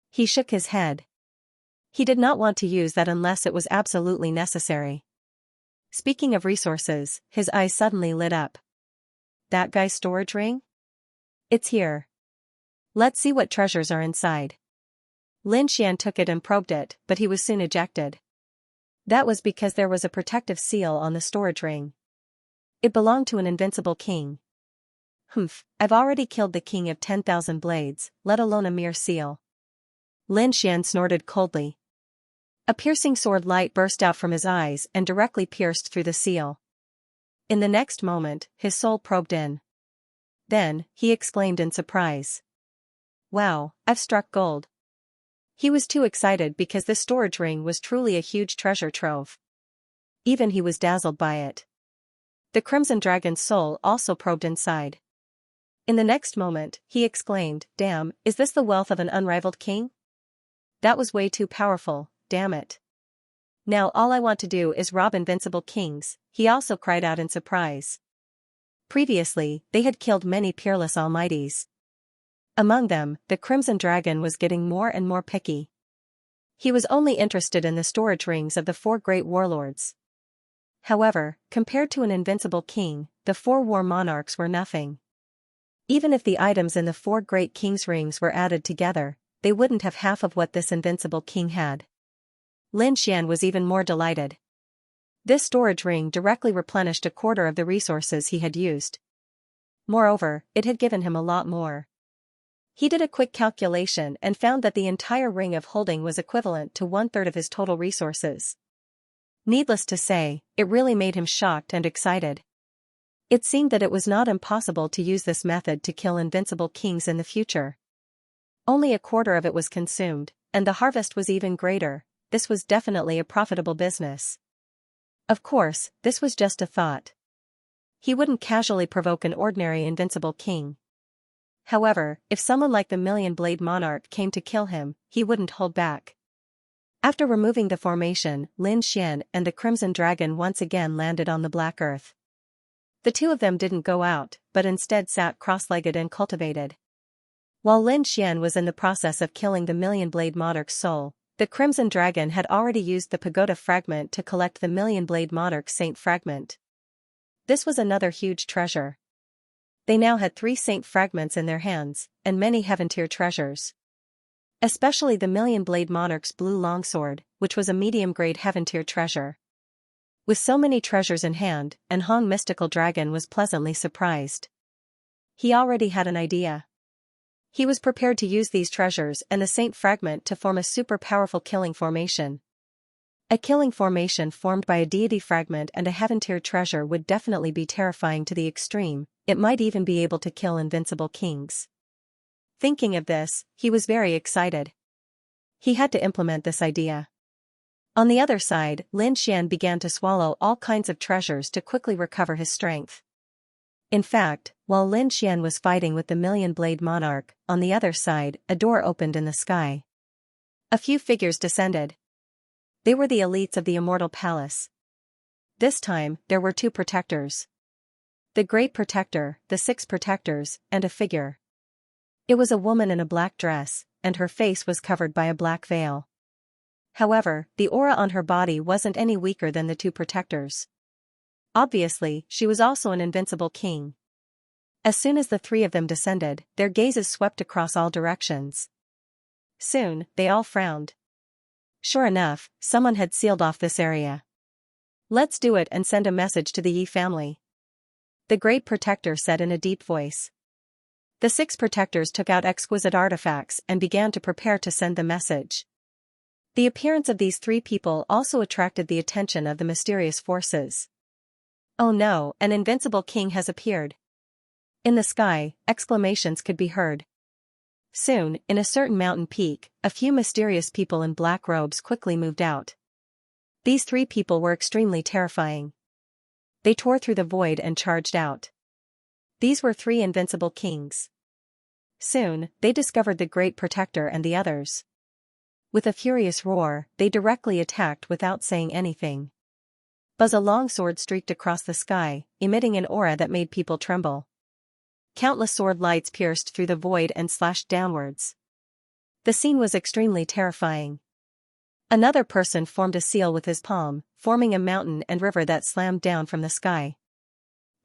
He shook his head. He did not want to use that unless it was absolutely necessary. Speaking of resources, his eyes suddenly lit up. That guy's storage ring? It's here. Let's see what treasures are inside. Lin Xian took it and probed it, but he was soon ejected. That was because there was a protective seal on the storage ring. It belonged to an invincible king. Humph, I've already killed the king of 10,000 blades, let alone a mere seal. Lin Xian snorted coldly. A piercing sword light burst out from his eyes and directly pierced through the seal. In the next moment, his soul probed in. Then, he exclaimed in surprise. Wow, I've struck gold. He was too excited because this storage ring was truly a huge treasure trove. Even he was dazzled by it. The Crimson Dragon's soul also probed inside. In the next moment, he exclaimed, "Damn, is this the wealth of an unrivaled king? That was way too powerful, damn it. Now all I want to do is rob invincible kings," he also cried out in surprise. Previously, they had killed many peerless almighties. Among them, the Crimson Dragon was getting more and more picky. He was only interested in the storage rings of the 4 great warlords. However, compared to an invincible king, the 4 war monarchs were nothing. Even if the items in the 4 great kings' rings were added together, they wouldn't have half of what this invincible king had. Lin Xian was even more delighted. This storage ring directly replenished a quarter of the resources he had used. Moreover, it had given him a lot more. He did a quick calculation and found that the entire ring of holding was equivalent to 1/3 of his total resources. Needless to say, it really made him shocked and excited. It seemed that it was not impossible to use this method to kill invincible kings in the future. Only a quarter of it was consumed, and the harvest was even greater. This was definitely a profitable business. Of course, this was just a thought. He wouldn't casually provoke an ordinary invincible king. However, if someone like the Million-Blade Monarch came to kill him, he wouldn't hold back. After removing the formation, Lin Xian and the Crimson Dragon once again landed on the black earth. The two of them didn't go out, but instead sat cross-legged and cultivated. While Lin Xian was in the process of killing the Million-Blade Monarch's soul, the Crimson Dragon had already used the pagoda fragment to collect the Million-Blade Monarch's saint fragment. This was another huge treasure. They now had 3 saint fragments in their hands, and many heaven-tier treasures. Especially the Million-Blade Monarch's blue longsword, which was a medium-grade heaven-tier treasure. With so many treasures in hand, an Hong mystical dragon was pleasantly surprised. He already had an idea. He was prepared to use these treasures and the saint fragment to form a super powerful killing formation. A killing formation formed by a deity fragment and a heaven-tier treasure would definitely be terrifying to the extreme. It might even be able to kill invincible kings. Thinking of this, he was very excited. He had to implement this idea. On the other side, Lin Xian began to swallow all kinds of treasures to quickly recover his strength. In fact, while Lin Xian was fighting with the Million-Blade Monarch, on the other side, a door opened in the sky. A few figures descended. They were the elites of the Immortal Palace. This time, there were 2 protectors. The Great Protector, the 6 protectors, and a figure. It was a woman in a black dress, and her face was covered by a black veil. However, the aura on her body wasn't any weaker than the 2 protectors. Obviously, she was also an invincible king. As soon as the 3 of them descended, their gazes swept across all directions. Soon, they all frowned. Sure enough, someone had sealed off this area. Let's do it and send a message to the Yi family. The Great Protector said in a deep voice. The 6 protectors took out exquisite artifacts and began to prepare to send the message. The appearance of these 3 people also attracted the attention of the mysterious forces. Oh no, an invincible king has appeared. In the sky, exclamations could be heard. Soon, in a certain mountain peak, a few mysterious people in black robes quickly moved out. These 3 people were extremely terrifying. They tore through the void and charged out. These were 3 invincible kings. Soon, they discovered the Great Protector and the others. With a furious roar, they directly attacked without saying anything. Buzz, a long sword streaked across the sky, emitting an aura that made people tremble. Countless sword lights pierced through the void and slashed downwards. The scene was extremely terrifying. Another person formed a seal with his palm, forming a mountain and river that slammed down from the sky.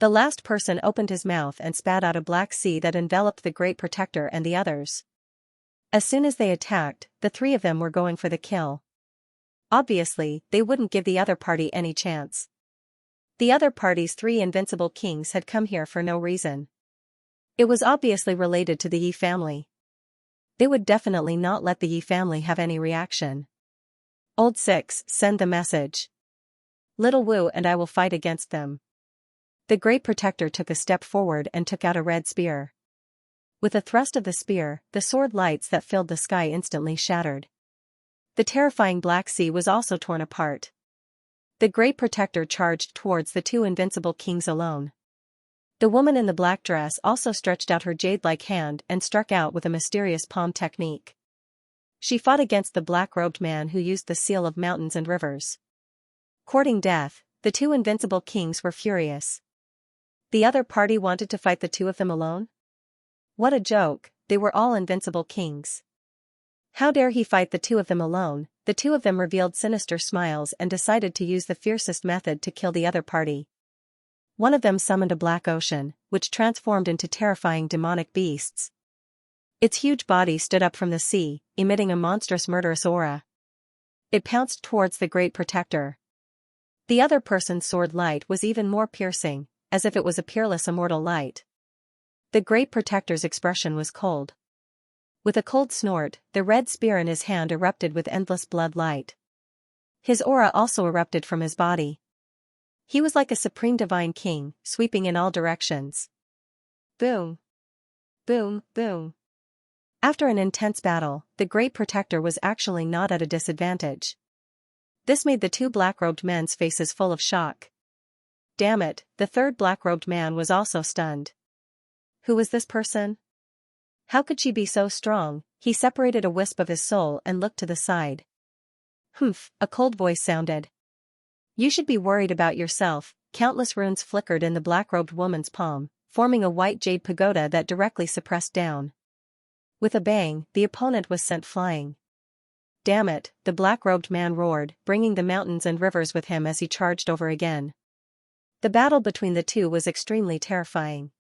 The last person opened his mouth and spat out a black sea that enveloped the Great Protector and the others. As soon as they attacked, the 3 of them were going for the kill. Obviously, they wouldn't give the other party any chance. The other party's 3 invincible kings had come here for no reason. It was obviously related to the Yi family. They would definitely not let the Yi family have any reaction. Old 6, send the message. Little Wu and I will fight against them. The Great Protector took a step forward and took out a red spear. With a thrust of the spear, the sword lights that filled the sky instantly shattered. The terrifying Black Sea was also torn apart. The Great Protector charged towards the 2 invincible kings alone. The woman in the black dress also stretched out her jade-like hand and struck out with a mysterious palm technique. She fought against the black-robed man who used the seal of mountains and rivers. Courting death, the 2 invincible kings were furious. The other party wanted to fight the 2 of them alone? What a joke, they were all invincible kings. How dare he fight the 2 of them alone? The 2 of them revealed sinister smiles and decided to use the fiercest method to kill the other party. One of them summoned a black ocean, which transformed into terrifying demonic beasts. Its huge body stood up from the sea, emitting a monstrous murderous aura. It pounced towards the Great Protector. The other person's sword light was even more piercing, as if it was a peerless immortal light. The Great Protector's expression was cold. With a cold snort, the red spear in his hand erupted with endless blood light. His aura also erupted from his body. He was like a supreme divine king, sweeping in all directions. Boom! Boom, boom. After an intense battle, the Great Protector was actually not at a disadvantage. This made the 2 black-robed men's faces full of shock. Damn it, the 3rd black-robed man was also stunned. Who was this person? How could she be so strong? He separated a wisp of his soul and looked to the side. Humph, a cold voice sounded. You should be worried about yourself. Countless runes flickered in the black-robed woman's palm, forming a white jade pagoda that directly suppressed down. With a bang, the opponent was sent flying. Damn it, the black-robed man roared, bringing the mountains and rivers with him as he charged over again. The battle between the 2 was extremely terrifying.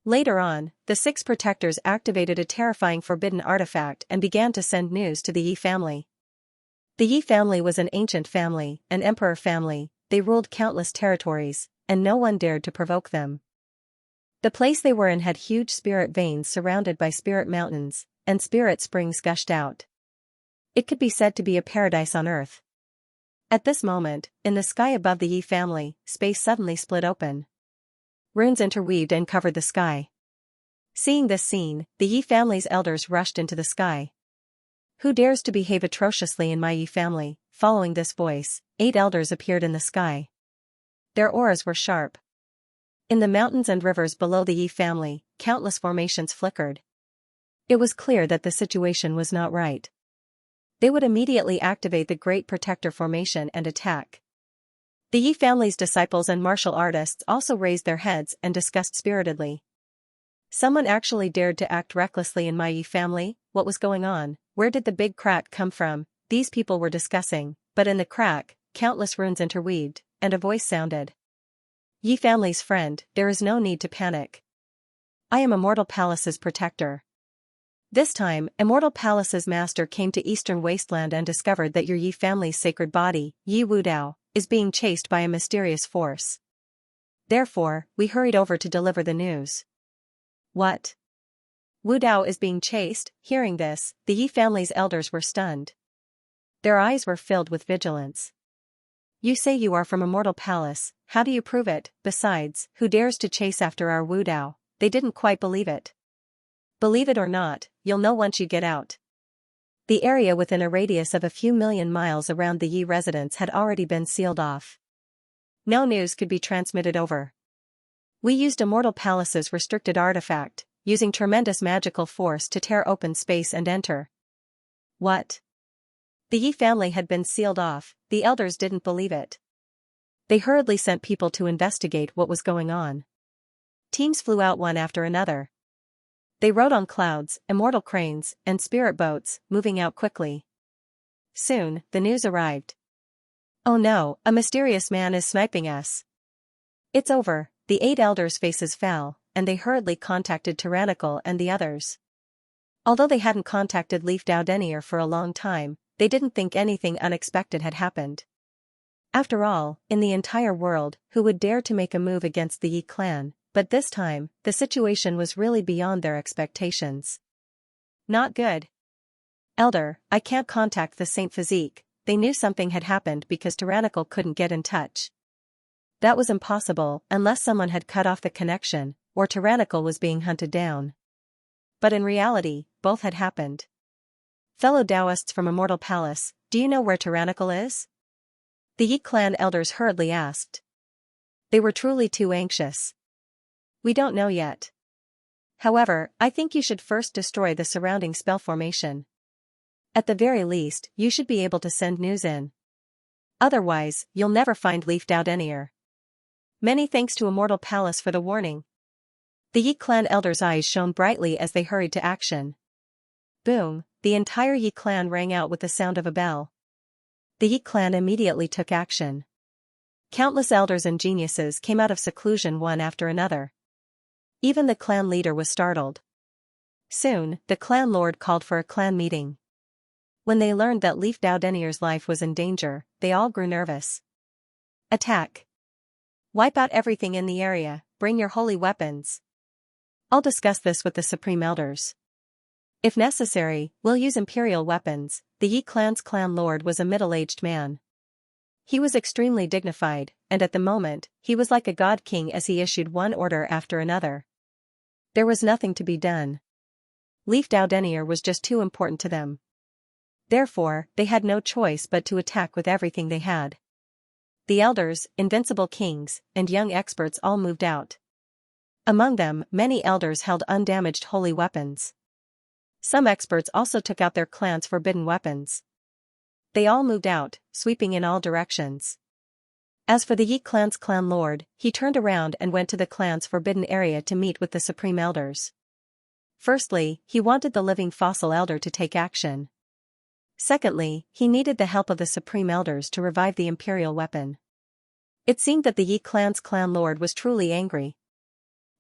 Later on, the 6 protectors activated a terrifying forbidden artifact and began to send news to the Yi family. The Yi family was an ancient family, an emperor family. They ruled countless territories, and no one dared to provoke them. The place they were in had huge spirit veins surrounded by spirit mountains, and spirit springs gushed out. It could be said to be a paradise on earth. At this moment, in the sky above the Yi family, space suddenly split open. Runes interweaved and covered the sky. Seeing this scene, the Yi family's elders rushed into the sky. Who dares to behave atrociously in my Yi family? Following this voice, 8 elders appeared in the sky. Their auras were sharp. In the mountains and rivers below the Yi family, countless formations flickered. It was clear that the situation was not right. They would immediately activate the Great Protector formation and attack. The Yi family's disciples and martial artists also raised their heads and discussed spiritedly. Someone actually dared to act recklessly in my Yi family? What was going on? Where did the big crack come from? These people were discussing, but in the crack, countless runes interweaved, and a voice sounded. Yi family's friend, there is no need to panic. I am Immortal Palace's protector. This time, Immortal Palace's master came to Eastern Wasteland and discovered that your Yi family's sacred body, Yi Wudao, is being chased by a mysterious force. Therefore, we hurried over to deliver the news. What? Wu Dao is being chased? Hearing this, the Yi family's elders were stunned. Their eyes were filled with vigilance. You say you are from Immortal Palace, how do you prove it? Besides, who dares to chase after our Wu Dao? They didn't quite believe it. Believe it or not, you'll know once you get out. The area within a radius of a few million miles around the Yi residence had already been sealed off. No news could be transmitted over. We used Immortal Palace's restricted artifact, using tremendous magical force to tear open space and enter. What? The Yi family had been sealed off, the elders didn't believe it. They hurriedly sent people to investigate what was going on. Teams flew out one after another. They rode on clouds, immortal cranes, and spirit boats, moving out quickly. Soon, the news arrived. Oh no, a mysterious man is sniping us. It's over, the 8 elders' faces fell, and they hurriedly contacted Tyrannical and the others. Although they hadn't contacted Leaf Dao Denier for a long time, they didn't think anything unexpected had happened. After all, in the entire world, who would dare to make a move against the Yi clan? But this time, the situation was really beyond their expectations. Not good. Elder, I can't contact the Saint Physique. They knew something had happened because Tyrannical couldn't get in touch. That was impossible unless someone had cut off the connection, or Tyrannical was being hunted down. But in reality, both had happened. Fellow Taoists from Immortal Palace, do you know where Tyrannical is? The Yi clan elders hurriedly asked. They were truly too anxious. We don't know yet. However, I think you should first destroy the surrounding spell formation. At the very least, you should be able to send news in. Otherwise, you'll never find Leaf Dao Denier. Many thanks to Immortal Palace for the warning. The Yi clan elders' eyes shone brightly as they hurried to action. Boom, the entire Yi clan rang out with the sound of a bell. The Yi clan immediately took action. Countless elders and geniuses came out of seclusion one after another. Even the clan leader was startled. Soon, the clan lord called for a clan meeting. When they learned that Leaf Dao Denier's life was in danger, they all grew nervous. Attack! Wipe out everything in the area, bring your holy weapons. I'll discuss this with the Supreme Elders. If necessary, we'll use Imperial weapons. The Yi clan's clan lord was a middle-aged man. He was extremely dignified, and at the moment, he was like a god king as he issued one order after another. There was nothing to be done. Leaf Dao Denier was just too important to them. Therefore, they had no choice but to attack with everything they had. The elders, invincible kings, and young experts all moved out. Among them, many elders held undamaged holy weapons. Some experts also took out their clan's forbidden weapons. They all moved out, sweeping in all directions. As for the Yi clan's clan lord, he turned around and went to the clan's forbidden area to meet with the Supreme Elders. Firstly, he wanted the living fossil elder to take action. Secondly, he needed the help of the Supreme Elders to revive the Imperial weapon. It seemed that the Yi clan's clan lord was truly angry.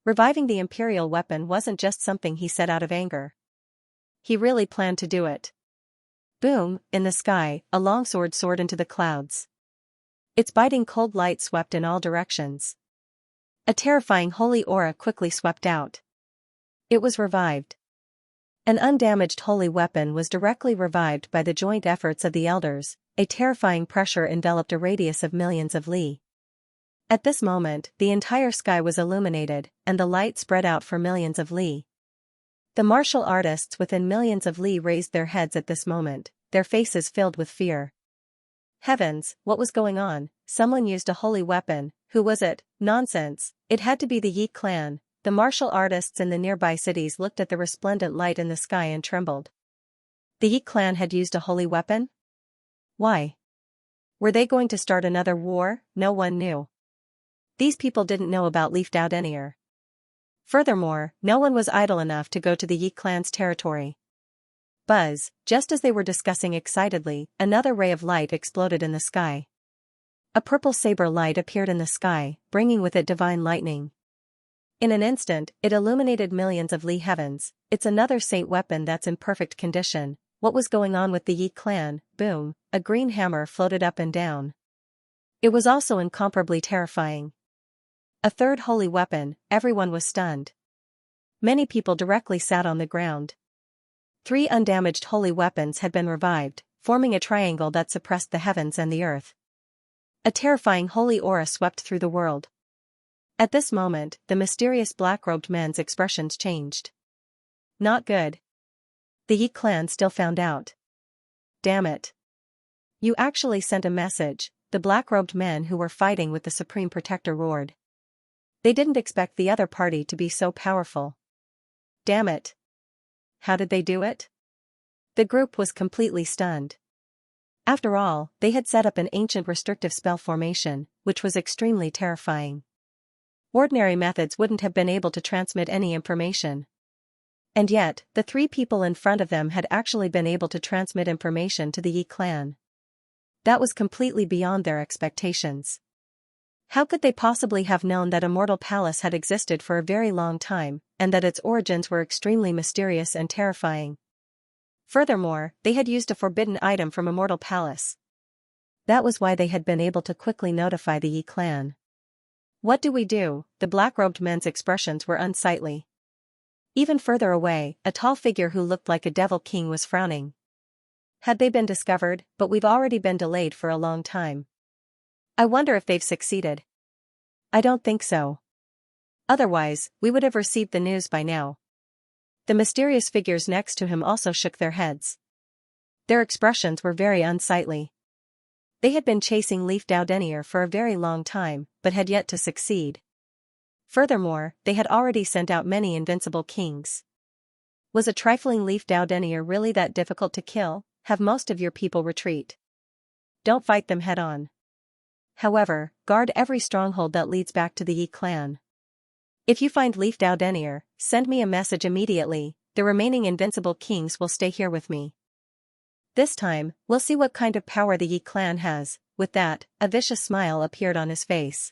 Reviving the Imperial weapon wasn't just something he said out of anger. He really planned to do it. Boom, in the sky, a longsword soared into the clouds. Its biting cold light swept in all directions. A terrifying holy aura quickly swept out. It was revived. An undamaged holy weapon was directly revived by the joint efforts of the elders. A terrifying pressure enveloped a radius of millions of li. At this moment, the entire sky was illuminated, and the light spread out for millions of li. The martial artists within millions of li raised their heads at this moment, their faces filled with fear. Heavens, what was going on? Someone used a holy weapon. Who was it? Nonsense, it had to be the Yi clan. The martial artists in the nearby cities looked at the resplendent light in the sky and trembled. The Yi clan had used a holy weapon? Why? Were they going to start another war? No one knew. These people didn't know about Leaf Dao Denier. Furthermore, no one was idle enough to go to the Yi clan's territory. Buzz, just as they were discussing excitedly, another ray of light exploded in the sky. A purple saber light appeared in the sky, bringing with it divine lightning. In an instant, it illuminated millions of li heavens. It's another saint weapon that's in perfect condition. What was going on with the Yi clan? Boom, a green hammer floated up and down. It was also incomparably terrifying. A third holy weapon, everyone was stunned. Many people directly sat on the ground. 3 undamaged holy weapons had been revived, forming a triangle that suppressed the heavens and the earth. A terrifying holy aura swept through the world. At this moment, the mysterious black-robed men's expressions changed. Not good. The Yi clan still found out. Damn it. You actually sent a message, the black-robed men who were fighting with the Supreme Protector roared. They didn't expect the other party to be so powerful. Damn it. How did they do it? The group was completely stunned. After all, they had set up an ancient restrictive spell formation, which was extremely terrifying. Ordinary methods wouldn't have been able to transmit any information. And yet, the 3 people in front of them had actually been able to transmit information to the Yi clan. That was completely beyond their expectations. How could they possibly have known that Immortal Palace had existed for a very long time, and that its origins were extremely mysterious and terrifying? Furthermore, they had used a forbidden item from Immortal Palace. That was why they had been able to quickly notify the Yi clan. What do we do? The black-robed men's expressions were unsightly. Even further away, a tall figure who looked like a devil king was frowning. Had they been discovered? But we've already been delayed for a long time. I wonder if they've succeeded. I don't think so. Otherwise, we would have received the news by now. The mysterious figures next to him also shook their heads. Their expressions were very unsightly. They had been chasing Leaf Doudenier for a very long time, but had yet to succeed. Furthermore, they had already sent out many invincible kings. Was a trifling Leaf Doudenier really that difficult to kill? Have most of your people retreat. Don't fight them head-on. However, guard every stronghold that leads back to the Yi clan. If you find Leaf Doudenier, send me a message immediately. The remaining invincible kings will stay here with me. This time, we'll see what kind of power the Yi clan has. With that, a vicious smile appeared on his face.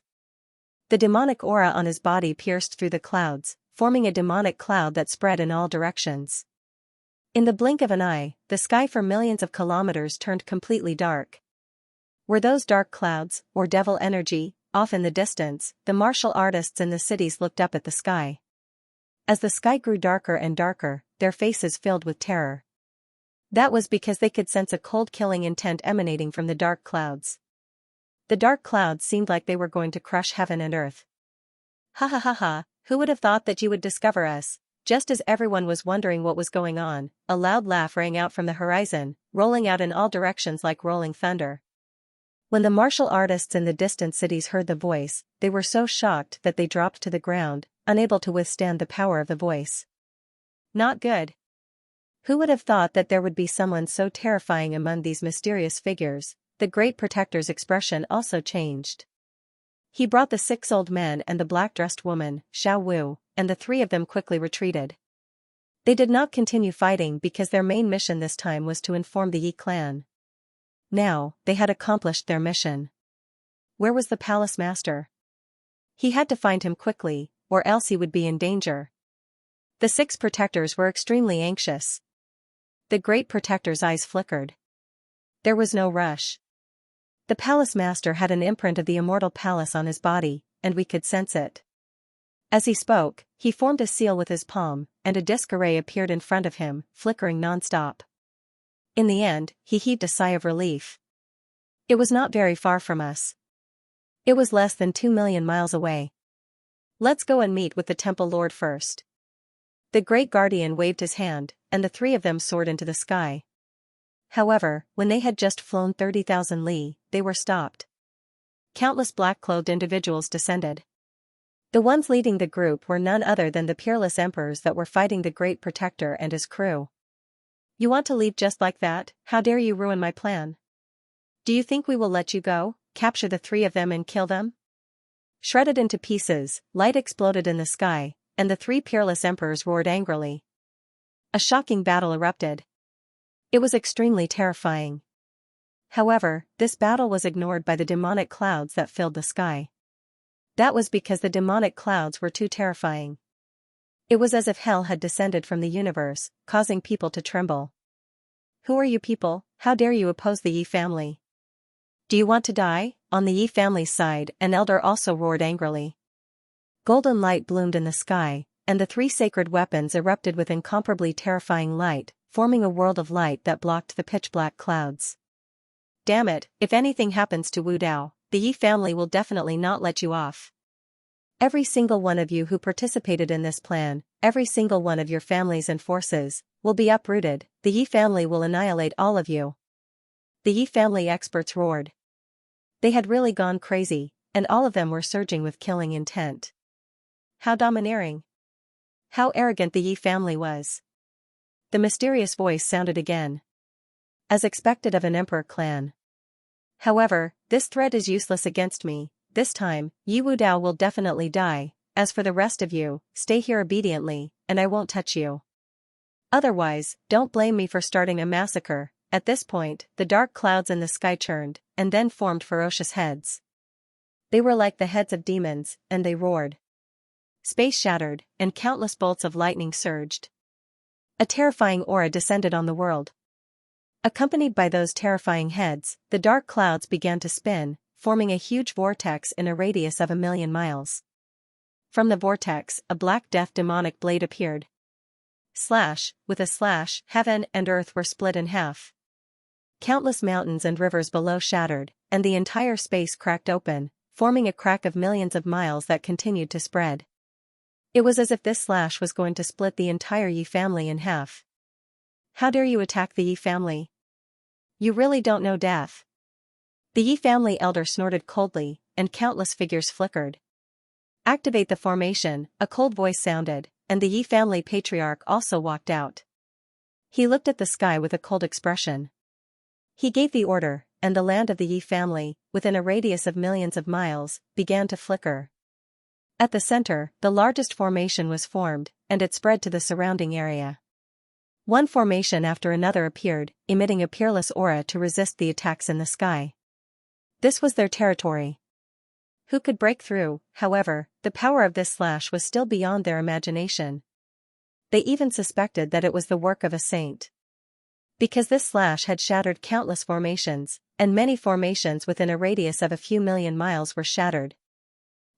The demonic aura on his body pierced through the clouds, forming a demonic cloud that spread in all directions. In the blink of an eye, the sky for millions of kilometers turned completely dark. Were those dark clouds, or devil energy? Off in the distance, the martial artists in the cities looked up at the sky. As the sky grew darker and darker, their faces filled with terror. That was because they could sense a cold killing intent emanating from the dark clouds. The dark clouds seemed like they were going to crush heaven and earth. Ha ha ha ha, who would have thought that you would discover us? Just as everyone was wondering what was going on, a loud laugh rang out from the horizon, rolling out in all directions like rolling thunder. When the martial artists in the distant cities heard the voice, they were so shocked that they dropped to the ground, unable to withstand the power of the voice. Not good. Who would have thought that there would be someone so terrifying among these mysterious figures? The Great Protector's expression also changed. He brought the 6 old men and the black-dressed woman, Xiao Wu, and the 3 of them quickly retreated. They did not continue fighting because their main mission this time was to inform the Yi clan. Now, they had accomplished their mission. Where was the palace master? He had to find him quickly, or else he would be in danger. The 6 protectors were extremely anxious. The Great Protector's eyes flickered. There was no rush. The palace master had an imprint of the Immortal Palace on his body, and we could sense it. As he spoke, he formed a seal with his palm, and a disc array appeared in front of him, flickering non-stop. In the end, he heaved a sigh of relief. It was not very far from us. It was less than 2 million miles away. Let's go and meet with the Temple Lord first. The Great Guardian waved his hand, and the 3 of them soared into the sky. However, when they had just flown 30,000 li, they were stopped. Countless black-clothed individuals descended. The ones leading the group were none other than the peerless emperors that were fighting the Great Protector and his crew. You want to leave just like that? How dare you ruin my plan? Do you think we will let you go, capture the 3 of them and kill them? Shredded into pieces, light exploded in the sky, and the 3 peerless emperors roared angrily. A shocking battle erupted. It was extremely terrifying. However, this battle was ignored by the demonic clouds that filled the sky. That was because the demonic clouds were too terrifying. It was as if hell had descended from the universe, causing people to tremble. Who are you people? How dare you oppose the Yi family? Do you want to die? on the Yi family's side, an elder also roared angrily. Golden light bloomed in the sky, and the three sacred weapons erupted with incomparably terrifying light, forming a world of light that blocked the pitch-black clouds. Damn it, if anything happens to Wu Dao, the Yi family will definitely not let you off. Every single one of you who participated in this plan, every single one of your families and forces, will be uprooted. The Yi family will annihilate all of you. The Yi family experts roared. They had really gone crazy, and all of them were surging with killing intent. How domineering. How arrogant the Yi family was. The mysterious voice sounded again. As expected of an emperor clan. However, this threat is useless against me. This time, Yi Wu Dao will definitely die. As for the rest of you, stay here obediently, and I won't touch you. Otherwise, don't blame me for starting a massacre. At this point, the dark clouds in the sky churned, and then formed ferocious heads. They were like the heads of demons, and they roared. Space shattered, and countless bolts of lightning surged. A terrifying aura descended on the world. Accompanied by those terrifying heads, the dark clouds began to spin, forming a huge vortex in a radius of 1,000,000 miles. From the vortex, a black death demonic blade appeared. Slash, with a slash, heaven and earth were split in half. Countless mountains and rivers below shattered, and the entire space cracked open, forming a crack of millions of miles that continued to spread. It was as if this slash was going to split the entire Yi family in half. How dare you attack the Yi family? You really don't know death. The Yi family elder snorted coldly, and countless figures flickered. Activate the formation, a cold voice sounded, and the Yi family patriarch also walked out. He looked at the sky with a cold expression. He gave the order, and the land of the Yi family, within a radius of millions of miles, began to flicker. At the center, the largest formation was formed, and it spread to the surrounding area. One formation after another appeared, emitting a peerless aura to resist the attacks in the sky. This was their territory. Who could break through? However, the power of this slash was still beyond their imagination. They even suspected that it was the work of a saint. Because this slash had shattered countless formations, and many formations within a radius of a few million miles were shattered.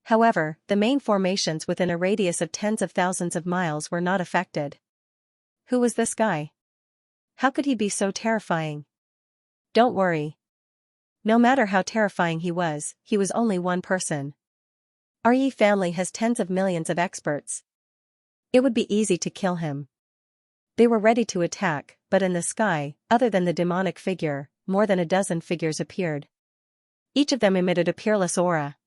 However, the main formations within a radius of tens of thousands of miles were not affected. Who was this guy? How could he be so terrifying? Don't worry. No matter how terrifying he was only one person. Our Yi family has tens of millions of experts. It would be easy to kill him. They were ready to attack, but in the sky, other than the demonic figure, more than a dozen figures appeared. Each of them emitted a peerless aura.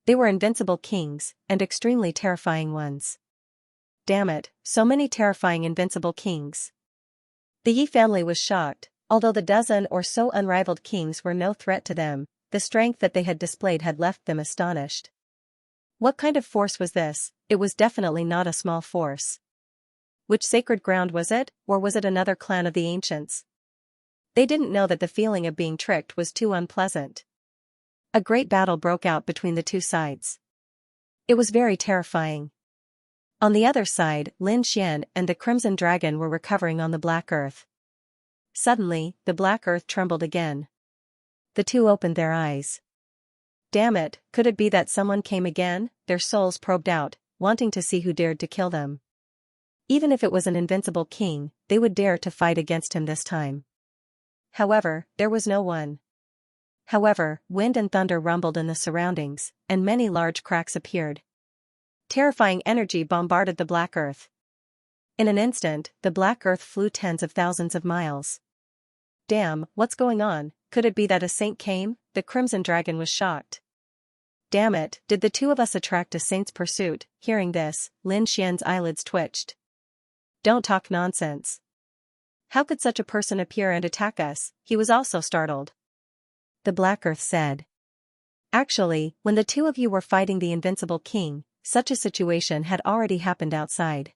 They were invincible kings, and extremely terrifying ones. Damn it, so many terrifying invincible kings. The Yi family was shocked. Although the dozen or so unrivaled kings were no threat to them, the strength that they had displayed had left them astonished. What kind of force was this? It was definitely not a small force. Which sacred ground was it, or was it another clan of the ancients? They didn't know that the feeling of being tricked was too unpleasant. A great battle broke out between the two sides. It was very terrifying. On the other side, Lin Xian and the Crimson Dragon were recovering on the Black Earth. Suddenly, the Black Earth trembled again. The two opened their eyes. Damn it, could it be that someone came again? Their souls probed out, wanting to see who dared to kill them. Even if it was an invincible king, they would dare to fight against him this time. However, there was no one. However, wind and thunder rumbled in the surroundings, and many large cracks appeared. Terrifying energy bombarded the Black Earth. In an instant, the Black Earth flew tens of thousands of miles. Damn, what's going on? Could it be that a saint came? The Crimson Dragon was shocked. Damn it, did the two of us attract a saint's pursuit? Hearing this, Lin Xian's eyelids twitched. Don't talk nonsense. How could such a person appear and attack us? He was also startled. The Black Earth said. Actually, when the two of you were fighting the invincible king, such a situation had already happened outside.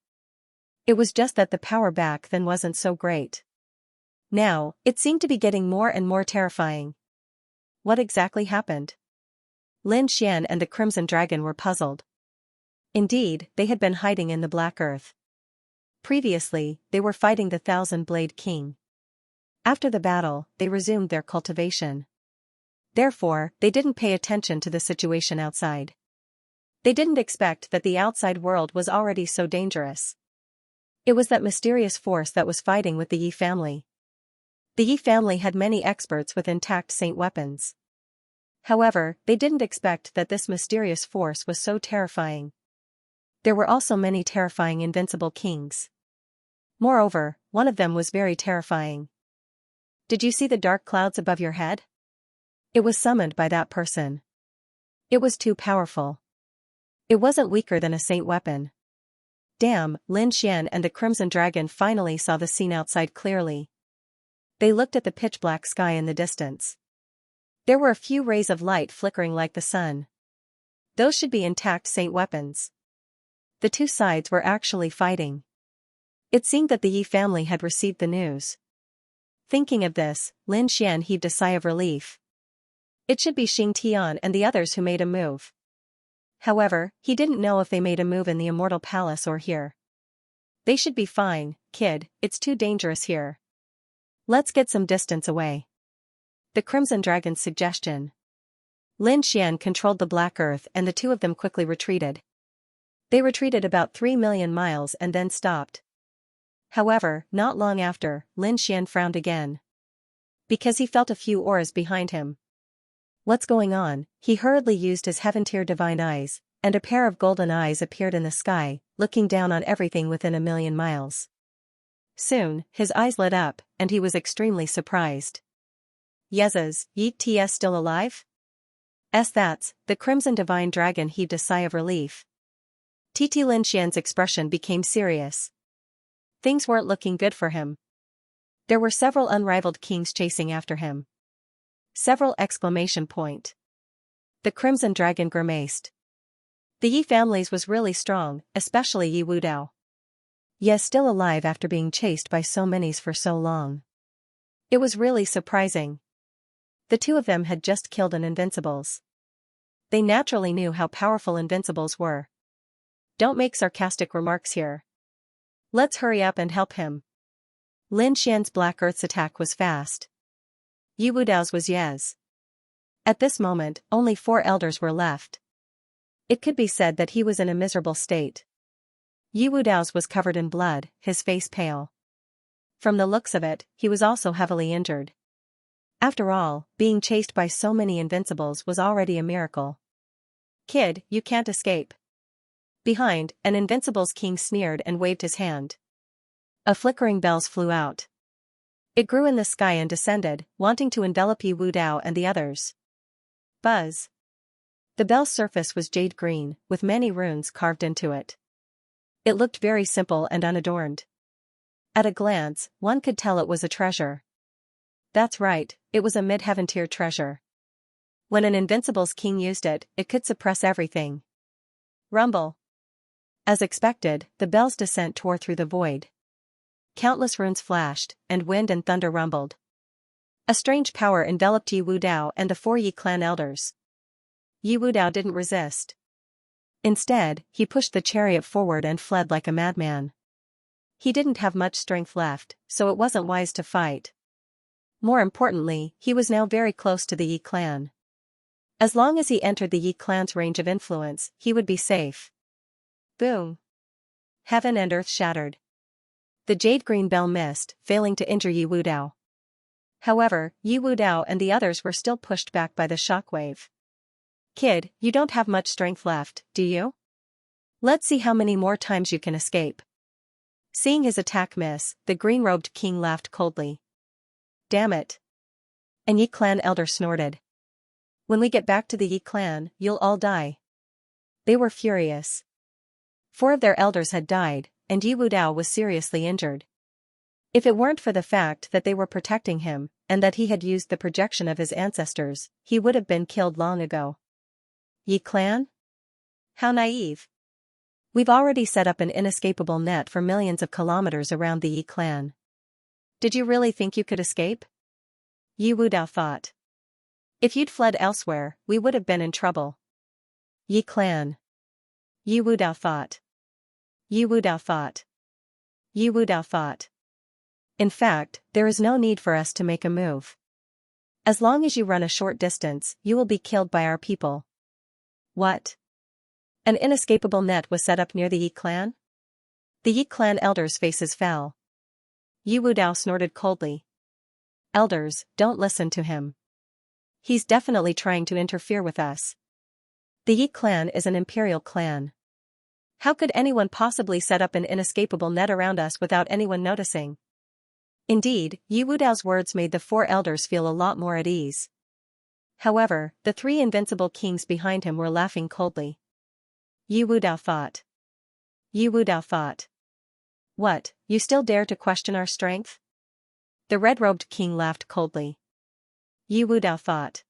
It was just that the power back then wasn't so great. Now, it seemed to be getting more and more terrifying. What exactly happened? Lin Xian and the Crimson Dragon were puzzled. Indeed, they had been hiding in the Black Earth. Previously, they were fighting the Thousand-Blade King. After the battle, they resumed their cultivation. Therefore, they didn't pay attention to the situation outside. They didn't expect that the outside world was already so dangerous. It was that mysterious force that was fighting with the Yi family. The Yi family had many experts with intact saint weapons. However, they didn't expect that this mysterious force was so terrifying. There were also many terrifying invincible kings. Moreover, one of them was very terrifying. Did you see the dark clouds above your head? It was summoned by that person. It was too powerful. It wasn't weaker than a saint weapon. Damn, Lin Xian and the Crimson Dragon finally saw the scene outside clearly. They looked at the pitch-black sky in the distance. There were a few rays of light flickering like the sun. Those should be intact saint weapons. The two sides were actually fighting. It seemed that the Yi family had received the news. Thinking of this, Lin Xian heaved a sigh of relief. It should be Xing Tian and the others who made a move. However, he didn't know if they made a move in the Immortal Palace or here. They should be fine, kid, it's too dangerous here. Let's get some distance away. The Crimson Dragon's suggestion. Lin Xian controlled the Black Earth and the two of them quickly retreated. They retreated about 3 million miles and then stopped. However, not long after, Lin Xian frowned again. Because he felt a few auras behind him. What's going on? He hurriedly used his Heaven-tier divine eyes, and a pair of golden eyes appeared in the sky, looking down on everything within 1,000,000 miles. Soon, his eyes lit up, and he was extremely surprised. Yezzas, Yeet TS still alive? That's, the Crimson Divine Dragon heaved a sigh of relief. TT Lin Xian's expression became serious. Things weren't looking good for him. There were several unrivaled kings chasing after him. Several exclamation point. The Crimson Dragon grimaced. The Yi families was really strong, especially Yi Wudao. Yes, still alive after being chased by so many for so long. It was really surprising. The two of them had just killed an Invincibles. They naturally knew how powerful Invincibles were. Don't make sarcastic remarks here. Let's hurry up and help him. Lin Xian's Black Earth's attack was fast. Yi Wudao's was yes. At this moment, only 4 elders were left. It could be said that he was in a miserable state. Yi Wudao's was covered in blood, his face pale. From the looks of it, he was also heavily injured. After all, being chased by so many Invincibles was already a miracle. Kid, you can't escape. Behind, an Invincibles king sneered and waved his hand. A flickering bells flew out. It grew in the sky and descended, wanting to envelop Yi Wudao and the others. Buzz. The bell's surface was jade green, with many runes carved into it. It looked very simple and unadorned. At a glance, one could tell it was a treasure. That's right, it was a mid-heaven tier treasure. When an Invincibles king used it, it could suppress everything. Rumble. As expected, the bell's descent tore through the void. Countless runes flashed, and wind and thunder rumbled. A strange power enveloped Yi Wudao and the 4 Yi clan elders. Yi Wudao didn't resist. Instead, he pushed the chariot forward and fled like a madman. He didn't have much strength left, so it wasn't wise to fight. More importantly, he was now very close to the Yi clan. As long as he entered the Yi clan's range of influence, he would be safe. Boom. Heaven and earth shattered. The jade-green bell missed, failing to injure Yi Wudao. However, Yi Wudao and the others were still pushed back by the shockwave. Kid, you don't have much strength left, do you? Let's see how many more times you can escape. Seeing his attack miss, the green-robed king laughed coldly. Damn it. An Yi clan elder snorted. When we get back to the Yi clan, you'll all die. They were furious. 4 of their elders had died, and Yi Wudao was seriously injured. If it weren't for the fact that they were protecting him, and that he had used the projection of his ancestors, he would have been killed long ago. Yi clan? How naive. We've already set up an inescapable net for millions of kilometers around the Yi clan. Did you really think you could escape? Yi Wudao thought. If you'd fled elsewhere, we would have been in trouble. Yi clan. Yi Wudao thought. Yi Wudao thought. Yi Wudao thought. In fact, there is no need for us to make a move. As long as you run a short distance, you will be killed by our people. What? An inescapable net was set up near the Yi clan? The Yi clan elders' faces fell. Yi Wudao snorted coldly. Elders, don't listen to him. He's definitely trying to interfere with us. The Yi clan is an imperial clan. How could anyone possibly set up an inescapable net around us without anyone noticing? Indeed, Yi Wudao's words made the four elders feel a lot more at ease. However, the three invincible kings behind him were laughing coldly. Yi Wudao thought. Yi Wudao thought. What, you still dare to question our strength? The red-robed king laughed coldly. Yi Wudao thought.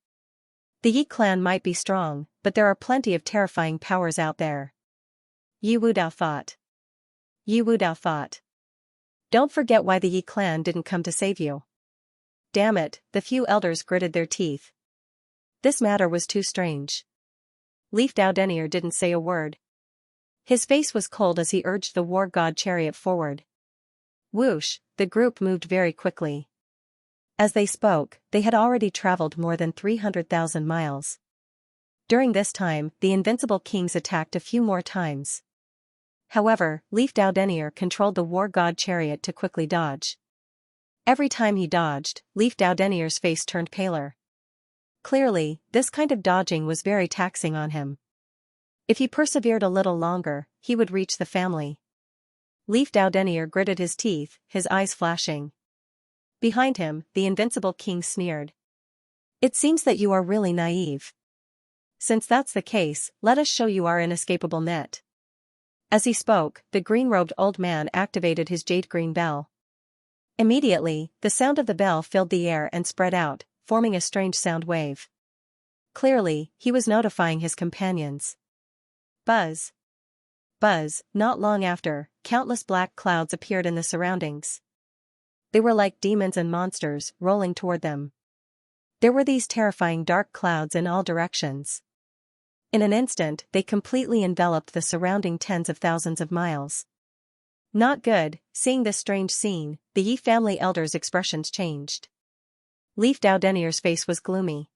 The Yi clan might be strong, but there are plenty of terrifying powers out there. Yi Wudao thought. Yi Wudao thought. Don't forget why the Yi clan didn't come to save you. Damn it, the few elders gritted their teeth. This matter was too strange. Leaf Dao Denier didn't say a word. His face was cold as he urged the war god chariot forward. Whoosh, the group moved very quickly. As they spoke, they had already traveled more than 300,000 miles. During this time, the invincible kings attacked a few more times. However, Leaf Dao Denier controlled the war god chariot to quickly dodge. Every time he dodged, Leaf Dao Denier's face turned paler. Clearly, this kind of dodging was very taxing on him. If he persevered a little longer, he would reach the family. Leaf Dao Denier gritted his teeth, his eyes flashing. Behind him, the invincible king sneered. It seems that you are really naive. Since that's the case, let us show you our inescapable net. As he spoke, the green-robed old man activated his jade-green bell. Immediately, the sound of the bell filled the air and spread out, forming a strange sound wave. Clearly, he was notifying his companions. Buzz. Buzz, not long after, countless black clouds appeared in the surroundings. They were like demons and monsters, rolling toward them. There were these terrifying dark clouds in all directions. In an instant, they completely enveloped the surrounding tens of thousands of miles. Not good. Seeing this strange scene, the Yi family elders' expressions changed. Leaf Dao Denier's face was gloomy.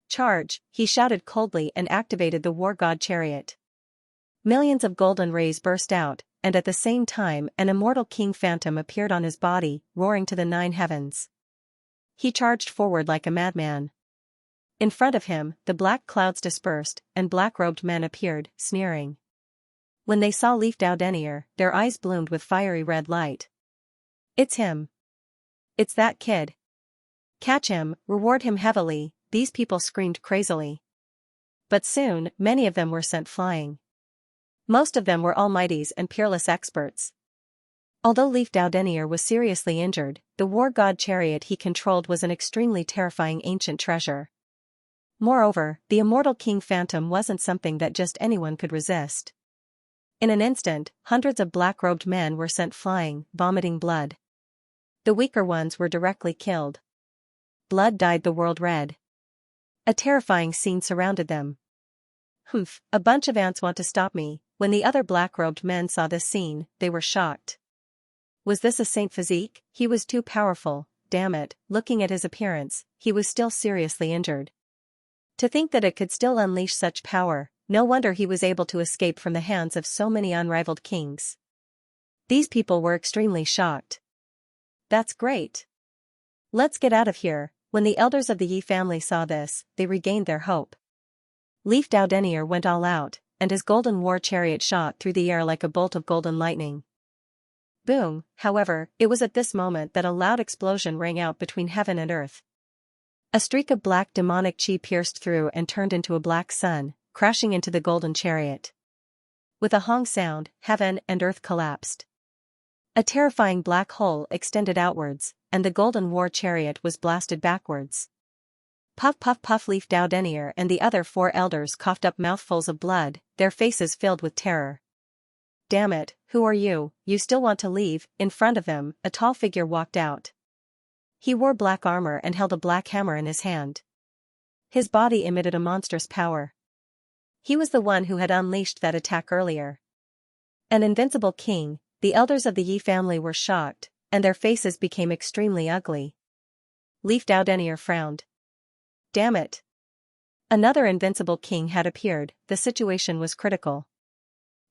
Charge, he shouted coldly and activated the war god chariot. Millions of golden rays burst out, and at the same time an immortal king phantom appeared on his body, roaring to the 9 heavens. He charged forward like a madman. In front of him, the black clouds dispersed, and black-robed men appeared, sneering. When they saw Leaf Dao Denier, their eyes bloomed with fiery red light. It's him. It's that kid. Catch him, reward him heavily, these people screamed crazily. But soon, many of them were sent flying. Most of them were almighties and peerless experts. Although Leaf Dao Denier was seriously injured, the war god chariot he controlled was an extremely terrifying ancient treasure. Moreover, the immortal king phantom wasn't something that just anyone could resist. In an instant, hundreds of black-robed men were sent flying, vomiting blood. The weaker ones were directly killed. Blood dyed the world red. A terrifying scene surrounded them. Humph, a bunch of ants want to stop me. When the other black-robed men saw this scene, they were shocked. Was this a saint physique? He was too powerful, damn it, looking at his appearance, he was still seriously injured. To think that it could still unleash such power, no wonder he was able to escape from the hands of so many unrivaled kings. These people were extremely shocked. That's great. Let's get out of here. When the elders of the Yi family saw this, they regained their hope. Leaf Dao Denier went all out, and his golden war chariot shot through the air like a bolt of golden lightning. Boom, however, it was at this moment that a loud explosion rang out between heaven and earth. A streak of black demonic chi pierced through and turned into a black sun, crashing into the golden chariot. With a hong sound, heaven and earth collapsed. A terrifying black hole extended outwards, and the golden war chariot was blasted backwards. Puff puff puff. Leaf Dao Denier and the other 4 elders coughed up mouthfuls of blood, their faces filled with terror. Damn it, who are you? You still want to leave? In front of them, a tall figure walked out. He wore black armor and held a black hammer in his hand. His body emitted a monstrous power. He was the one who had unleashed that attack earlier. An invincible king. The elders of the Yi family were shocked, and their faces became extremely ugly. Leaf Dao Denier frowned. Damn it. Another invincible king had appeared. The situation was critical.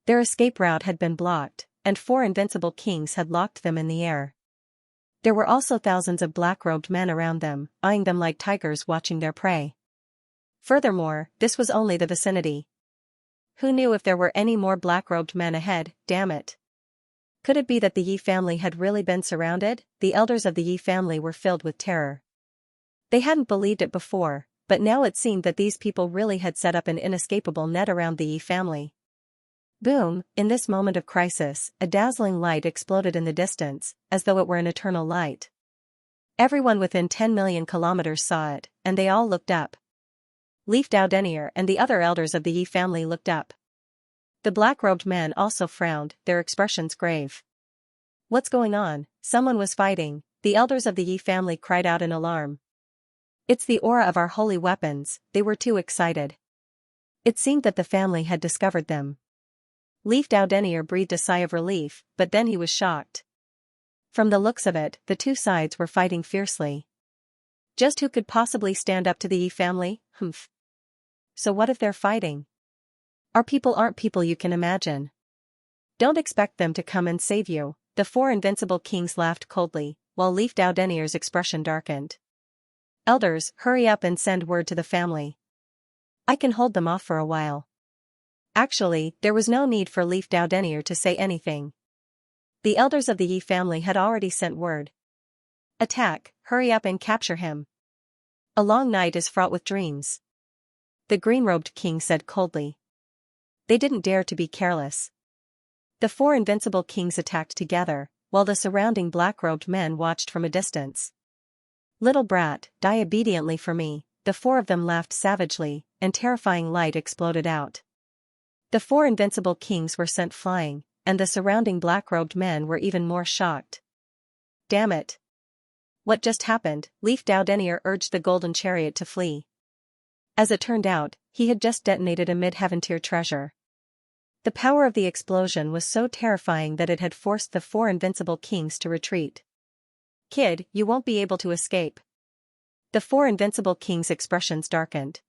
Their escape route had been blocked, and 4 invincible kings had locked them in the air. There were also thousands of black-robed men around them, eyeing them like tigers watching their prey. Furthermore, this was only the vicinity. Who knew if there were any more black-robed men ahead? Damn it. Could it be that the Yi family had really been surrounded? The elders of the Yi family were filled with terror. They hadn't believed it before, but now it seemed that these people really had set up an inescapable net around the Yi family. Boom! In this moment of crisis, a dazzling light exploded in the distance, as though it were an eternal light. Everyone within 10 million kilometers saw it, and they all looked up. Leaf Dao Denier and the other elders of the Yi family looked up. The black-robed men also frowned, their expressions grave. What's going on? Someone was fighting, the elders of the Yi family cried out in alarm. It's the aura of our holy weapons, they were too excited. It seemed that the family had discovered them. Leaf Dao Denier breathed a sigh of relief, but then he was shocked. From the looks of it, the two sides were fighting fiercely. Just who could possibly stand up to the Yi family? Humph. So what if they're fighting? Our people aren't people you can imagine. Don't expect them to come and save you. The 4 invincible kings laughed coldly, while Leaf Dao Denier's expression darkened. Elders, hurry up and send word to the family. I can hold them off for a while. Actually, there was no need for Leaf Dao Denier to say anything. The elders of the Yi family had already sent word. Attack, hurry up and capture him. A long night is fraught with dreams. The green-robed king said coldly. They didn't dare to be careless. The 4 invincible kings attacked together, while the surrounding black-robed men watched from a distance. Little brat, die obediently for me, the 4 of them laughed savagely, and terrifying light exploded out. The 4 invincible kings were sent flying, and the surrounding black-robed men were even more shocked. Damn it. What just happened? Leaf Dao Denier urged the golden chariot to flee. As it turned out, he had just detonated a mid-heaven tier treasure. The power of the explosion was so terrifying that it had forced the 4 invincible kings to retreat. Kid, you won't be able to escape. The 4 invincible kings' expressions darkened.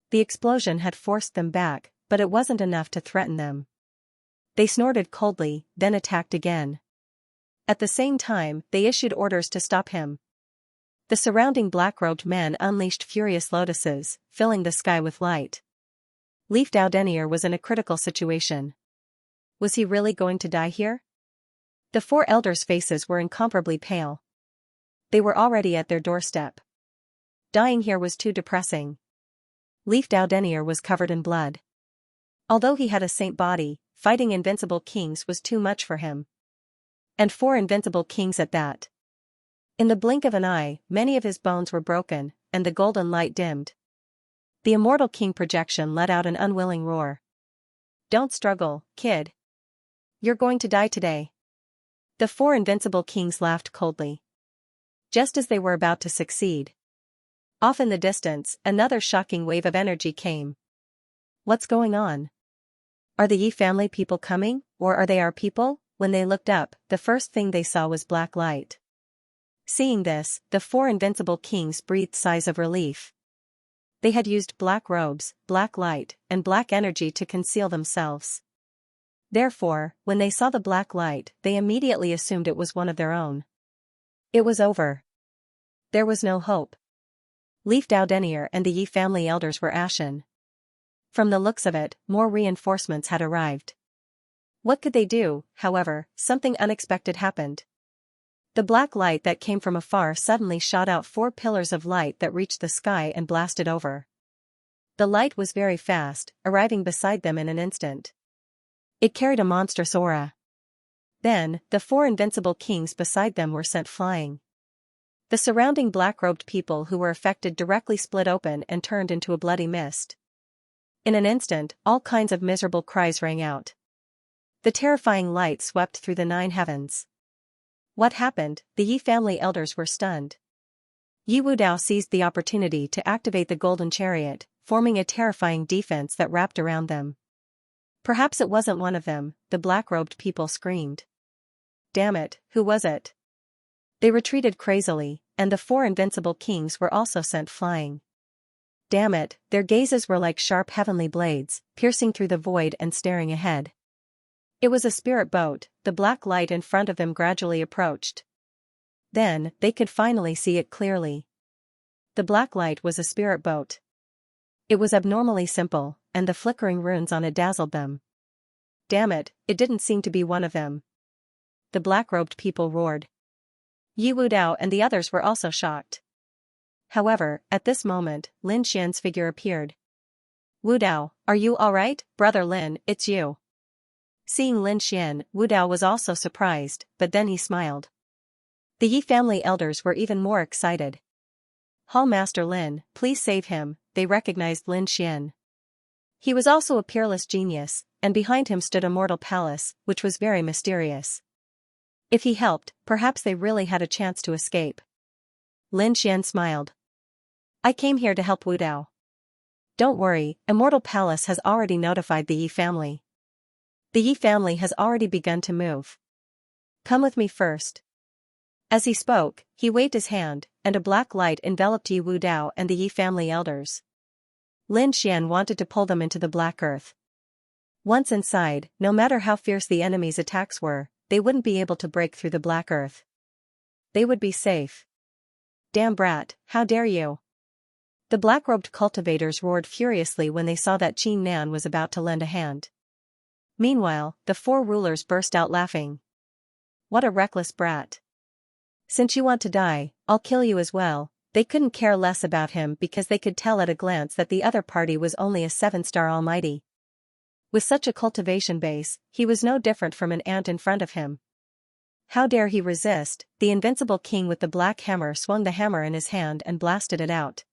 The explosion had forced them back, but it wasn't enough to threaten them. They snorted coldly, then attacked again. At the same time, they issued orders to stop him. The surrounding black-robed men unleashed furious lotuses, filling the sky with light. Leaf Dao Denier was in a critical situation. Was he really going to die here? The 4 elders' faces were incomparably pale. They were already at their doorstep. Dying here was too depressing. Leaf Dao Denier was covered in blood. Although he had a saint body, fighting invincible kings was too much for him. And 4 invincible kings at that. In the blink of an eye, many of his bones were broken, and the golden light dimmed. The immortal king projection let out an unwilling roar. Don't struggle, kid. You're going to die today. The 4 invincible kings laughed coldly. Just as they were about to succeed. Off in the distance, another shocking wave of energy came. What's going on? Are the Yi family people coming, or are they our people? When they looked up, the first thing they saw was black light. Seeing this, the 4 invincible kings breathed sighs of relief. They had used black robes, black light, and black energy to conceal themselves. Therefore, when they saw the black light, they immediately assumed it was one of their own. It was over. There was no hope. Leaf Dao Denier and the Yi family elders were ashen. From the looks of it, more reinforcements had arrived. What could they do? However, something unexpected happened. The black light that came from afar suddenly shot out 4 pillars of light that reached the sky and blasted over. The light was very fast, arriving beside them in an instant. It carried a monstrous aura. Then, the 4 invincible kings beside them were sent flying. The surrounding black-robed people who were affected directly split open and turned into a bloody mist. In an instant, all kinds of miserable cries rang out. The terrifying light swept through the 9 heavens. What happened? The Yi family elders were stunned. Yi Wudao seized the opportunity to activate the golden chariot, forming a terrifying defense that wrapped around them. Perhaps it wasn't one of them, the black-robed people screamed. Damn it, who was it? They retreated crazily, and the 4 invincible kings were also sent flying. Damn it, their gazes were like sharp heavenly blades, piercing through the void and staring ahead. It was a spirit boat, the black light in front of them gradually approached. Then, they could finally see it clearly. The black light was a spirit boat. It was abnormally simple, and the flickering runes on it dazzled them. Damn it, it didn't seem to be one of them. The black-robed people roared. Yi Wudao and the others were also shocked. However, at this moment, Lin Xian's figure appeared. Wudao, are you alright, brother Lin, it's you. Seeing Lin Xian, Wudao was also surprised, but then he smiled. The Yi family elders were even more excited. Hall Master Lin, please save him, they recognized Lin Xian. He was also a peerless genius, and behind him stood a mortal palace, which was very mysterious. If he helped, perhaps they really had a chance to escape. Lin Xian smiled. I came here to help Wudao. Don't worry, Immortal Palace has already notified the Yi family. The Yi family has already begun to move. Come with me first. As he spoke, he waved his hand, and a black light enveloped Yi Wudao and the Yi family elders. Lin Xian wanted to pull them into the black earth. Once inside, no matter how fierce the enemy's attacks were, they wouldn't be able to break through the black earth. They would be safe. Damn brat, how dare you! The black-robed cultivators roared furiously when they saw that Qin Nan was about to lend a hand. Meanwhile, the four rulers burst out laughing. What a reckless brat. Since you want to die, I'll kill you as well. They couldn't care less about him because they could tell at a glance that the other party was only a 7-star almighty. With such a cultivation base, he was no different from an ant in front of him. How dare he resist? The invincible king with the black hammer swung the hammer in his hand and blasted it out.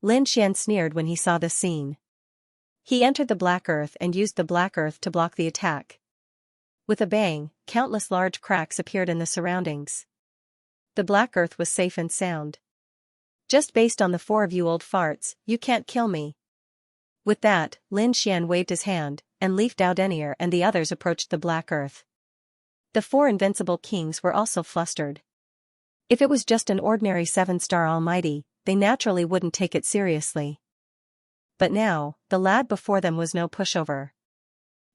Lin Xian sneered when he saw this scene. He entered the black earth and used the black earth to block the attack. With a bang, countless large cracks appeared in the surroundings. The black earth was safe and sound. Just based on the four of you old farts, you can't kill me. With that, Lin Xian waved his hand, and Leaf Dao Denier and the others approached the black earth. The four invincible kings were also flustered. If it was just an ordinary 7-star almighty, they naturally wouldn't take it seriously. But now, the lad before them was no pushover.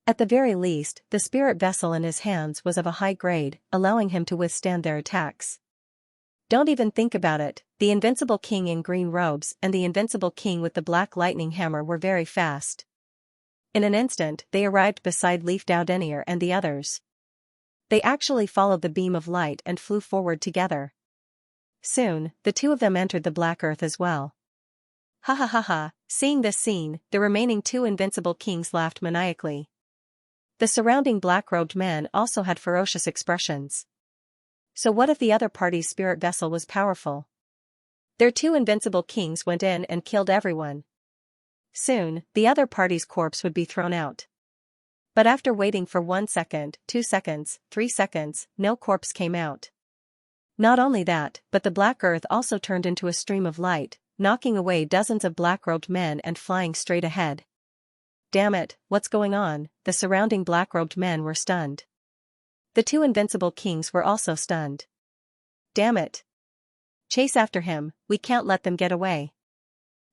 At the very least, the spirit vessel in his hands was of a high grade, allowing him to withstand their attacks. Don't even think about it, the invincible king in green robes and the invincible king with the black lightning hammer were very fast. In an instant, they arrived beside Leaf Dao Denier and the others. They actually followed the beam of light and flew forward together. Soon, the two of them entered the black earth as well. Ha ha ha ha, seeing this scene, the remaining two invincible kings laughed maniacally. The surrounding black-robed men also had ferocious expressions. So what if the other party's spirit vessel was powerful? Their two invincible kings went in and killed everyone. Soon, the other party's corpse would be thrown out. But after waiting for 1 second, 2 seconds, 3 seconds, no corpse came out. Not only that, but the black earth also turned into a stream of light, knocking away dozens of black-robed men and flying straight ahead. Damn it, what's going on? The surrounding black-robed men were stunned. The two invincible kings were also stunned. Damn it. Chase after him, we can't let them get away.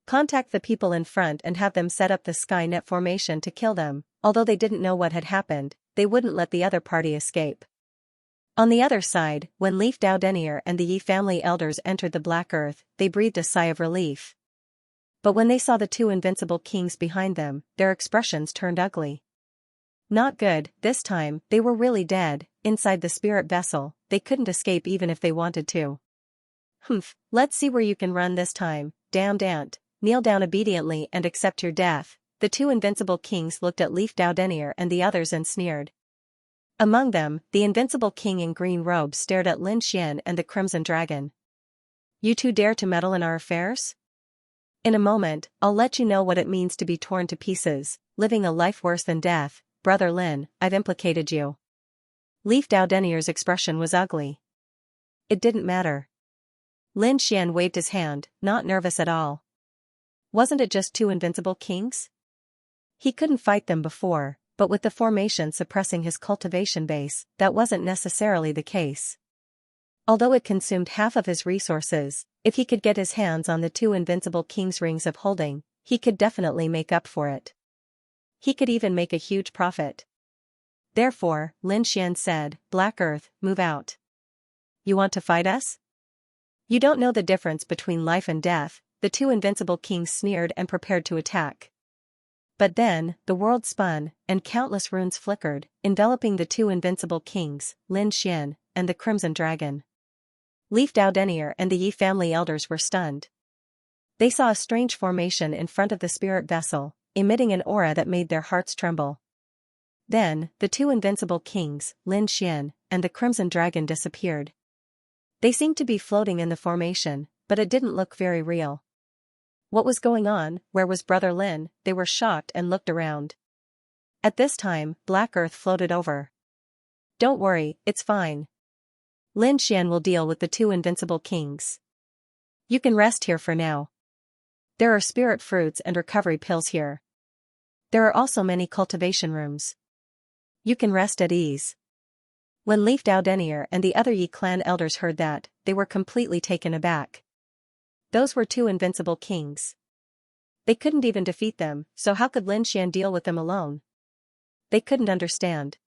Contact the people in front and have them set up the Skynet formation to kill them. Although they didn't know what had happened, they wouldn't let the other party escape. On the other side, when Leaf Dao Denier and the Yi family elders entered the black earth, they breathed a sigh of relief. But when they saw the two invincible kings behind them, their expressions turned ugly. Not good, this time, they were really dead, inside the spirit vessel, they couldn't escape even if they wanted to. Humph, let's see where you can run this time, damned ant, kneel down obediently and accept your death. The two invincible kings looked at Leaf Dao Denier and the others and sneered. Among them, the invincible king in green robes stared at Lin Xian and the Crimson Dragon. You two dare to meddle in our affairs? In a moment, I'll let you know what it means to be torn to pieces, living a life worse than death. Brother Lin, I've implicated you. Leaf Dao Denier's expression was ugly. It didn't matter. Lin Xian waved his hand, not nervous at all. Wasn't it just two invincible kings? He couldn't fight them before, but with the formation suppressing his cultivation base, that wasn't necessarily the case. Although it consumed half of his resources, If he could get his hands on the 2 invincible king's rings of holding, he could definitely make up for it. He could even make a huge profit. Therefore, Lin Xian said, "Black Earth, move out. You want to fight us? You don't know the difference between life and death." The 2 invincible kings sneered and prepared to attack. But then, the world spun, and countless runes flickered, enveloping the 2 invincible kings, Lin Xian, and the Crimson Dragon. Leaf Dao Denier and the Yi family elders were stunned. They saw a strange formation in front of the spirit vessel, emitting an aura that made their hearts tremble. Then, the 2 invincible kings, Lin Xian, and the Crimson Dragon disappeared. They seemed to be floating in the formation, but it didn't look very real. What was going on? Where was Brother Lin? They were shocked and looked around. At this time, Black Earth floated over. "Don't worry, it's fine. Lin Xian will deal with the 2 invincible kings. You can rest here for now. There are spirit fruits and recovery pills here. There are also many cultivation rooms. You can rest at ease." When Leaf Dao Denier and the other Yi clan elders heard that, they were completely taken aback. Those were 2 invincible kings. They couldn't even defeat them, so how could Lin Xian deal with them alone? They couldn't understand.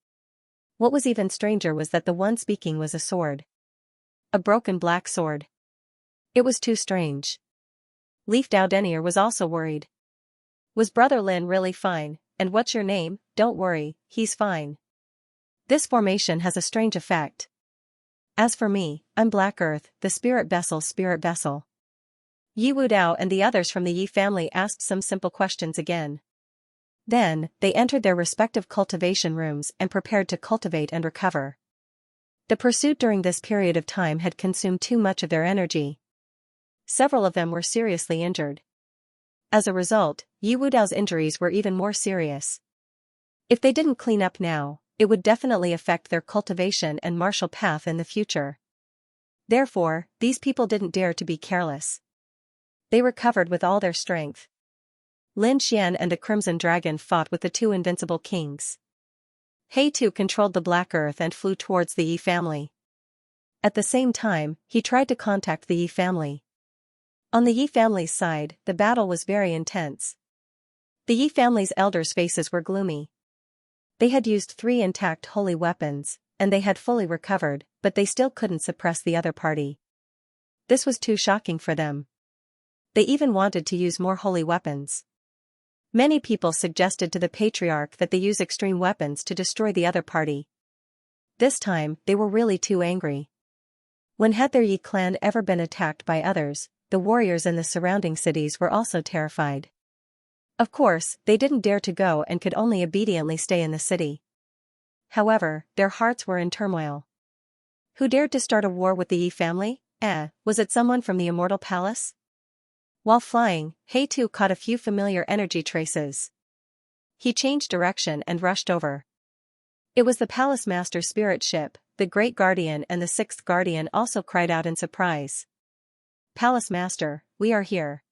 What was even stranger was that the one speaking was a sword. A broken black sword. It was too strange. Leaf Dao Denier was also worried. "Was Brother Lin really fine? And what's your name?" "Don't worry, he's fine. This formation has a strange effect. As for me, I'm Black Earth, the spirit vessel." Yi Wudao and the others from the Yi family asked some simple questions again. Then, they entered their respective cultivation rooms and prepared to cultivate and recover. The pursuit during this period of time had consumed too much of their energy. Several of them were seriously injured. As a result, Yi Wudao's injuries were even more serious. If they didn't clean up now, it would definitely affect their cultivation and martial path in the future. Therefore, these people didn't dare to be careless. They recovered with all their strength. Lin Xian and the Crimson Dragon fought with the 2 invincible kings. He too controlled the Black Earth and flew towards the Yi family. At the same time, he tried to contact the Yi family. On the Yi family's side, the battle was very intense. The Yi family's elders' faces were gloomy. They had used 3 intact holy weapons, and they had fully recovered, but they still couldn't suppress the other party. This was too shocking for them. They even wanted to use more holy weapons. Many people suggested to the patriarch that they use extreme weapons to destroy the other party. This time, they were really too angry. When had their Yi clan ever been attacked by others? The warriors in the surrounding cities were also terrified. Of course, they didn't dare to go and could only obediently stay in the city. However, their hearts were in turmoil. Who dared to start a war with the Yi family? Was it someone from the Immortal Palace? While flying, He too caught a few familiar energy traces. He changed direction and rushed over. It was the Palace Master's spirit ship. The Great Guardian and the 6th Guardian also cried out in surprise. "Palace Master, we are here."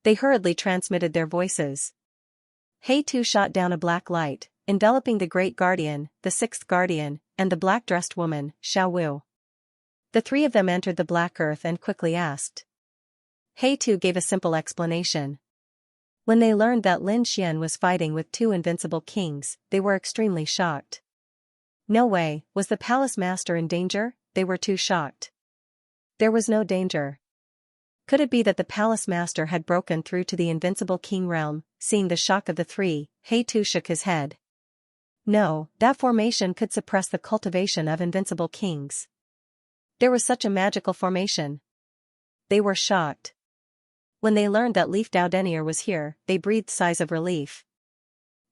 They hurriedly transmitted their voices. He too shot down a black light, enveloping the Great Guardian, the 6th Guardian, and the black-dressed woman, Xiao Wu. The 3 of them entered the Black Earth and quickly asked. He too gave a simple explanation. When they learned that Lin Xian was fighting with 2 invincible kings, they were extremely shocked. No way, was the Palace Master in danger? They were too shocked. There was no danger. Could it be that the Palace Master had broken through to the invincible king realm? Seeing the shock of the 3, He too shook his head. No, that formation could suppress the cultivation of invincible kings. There was such a magical formation. They were shocked. When they learned that Leaf Dao Denier was here, they breathed sighs of relief.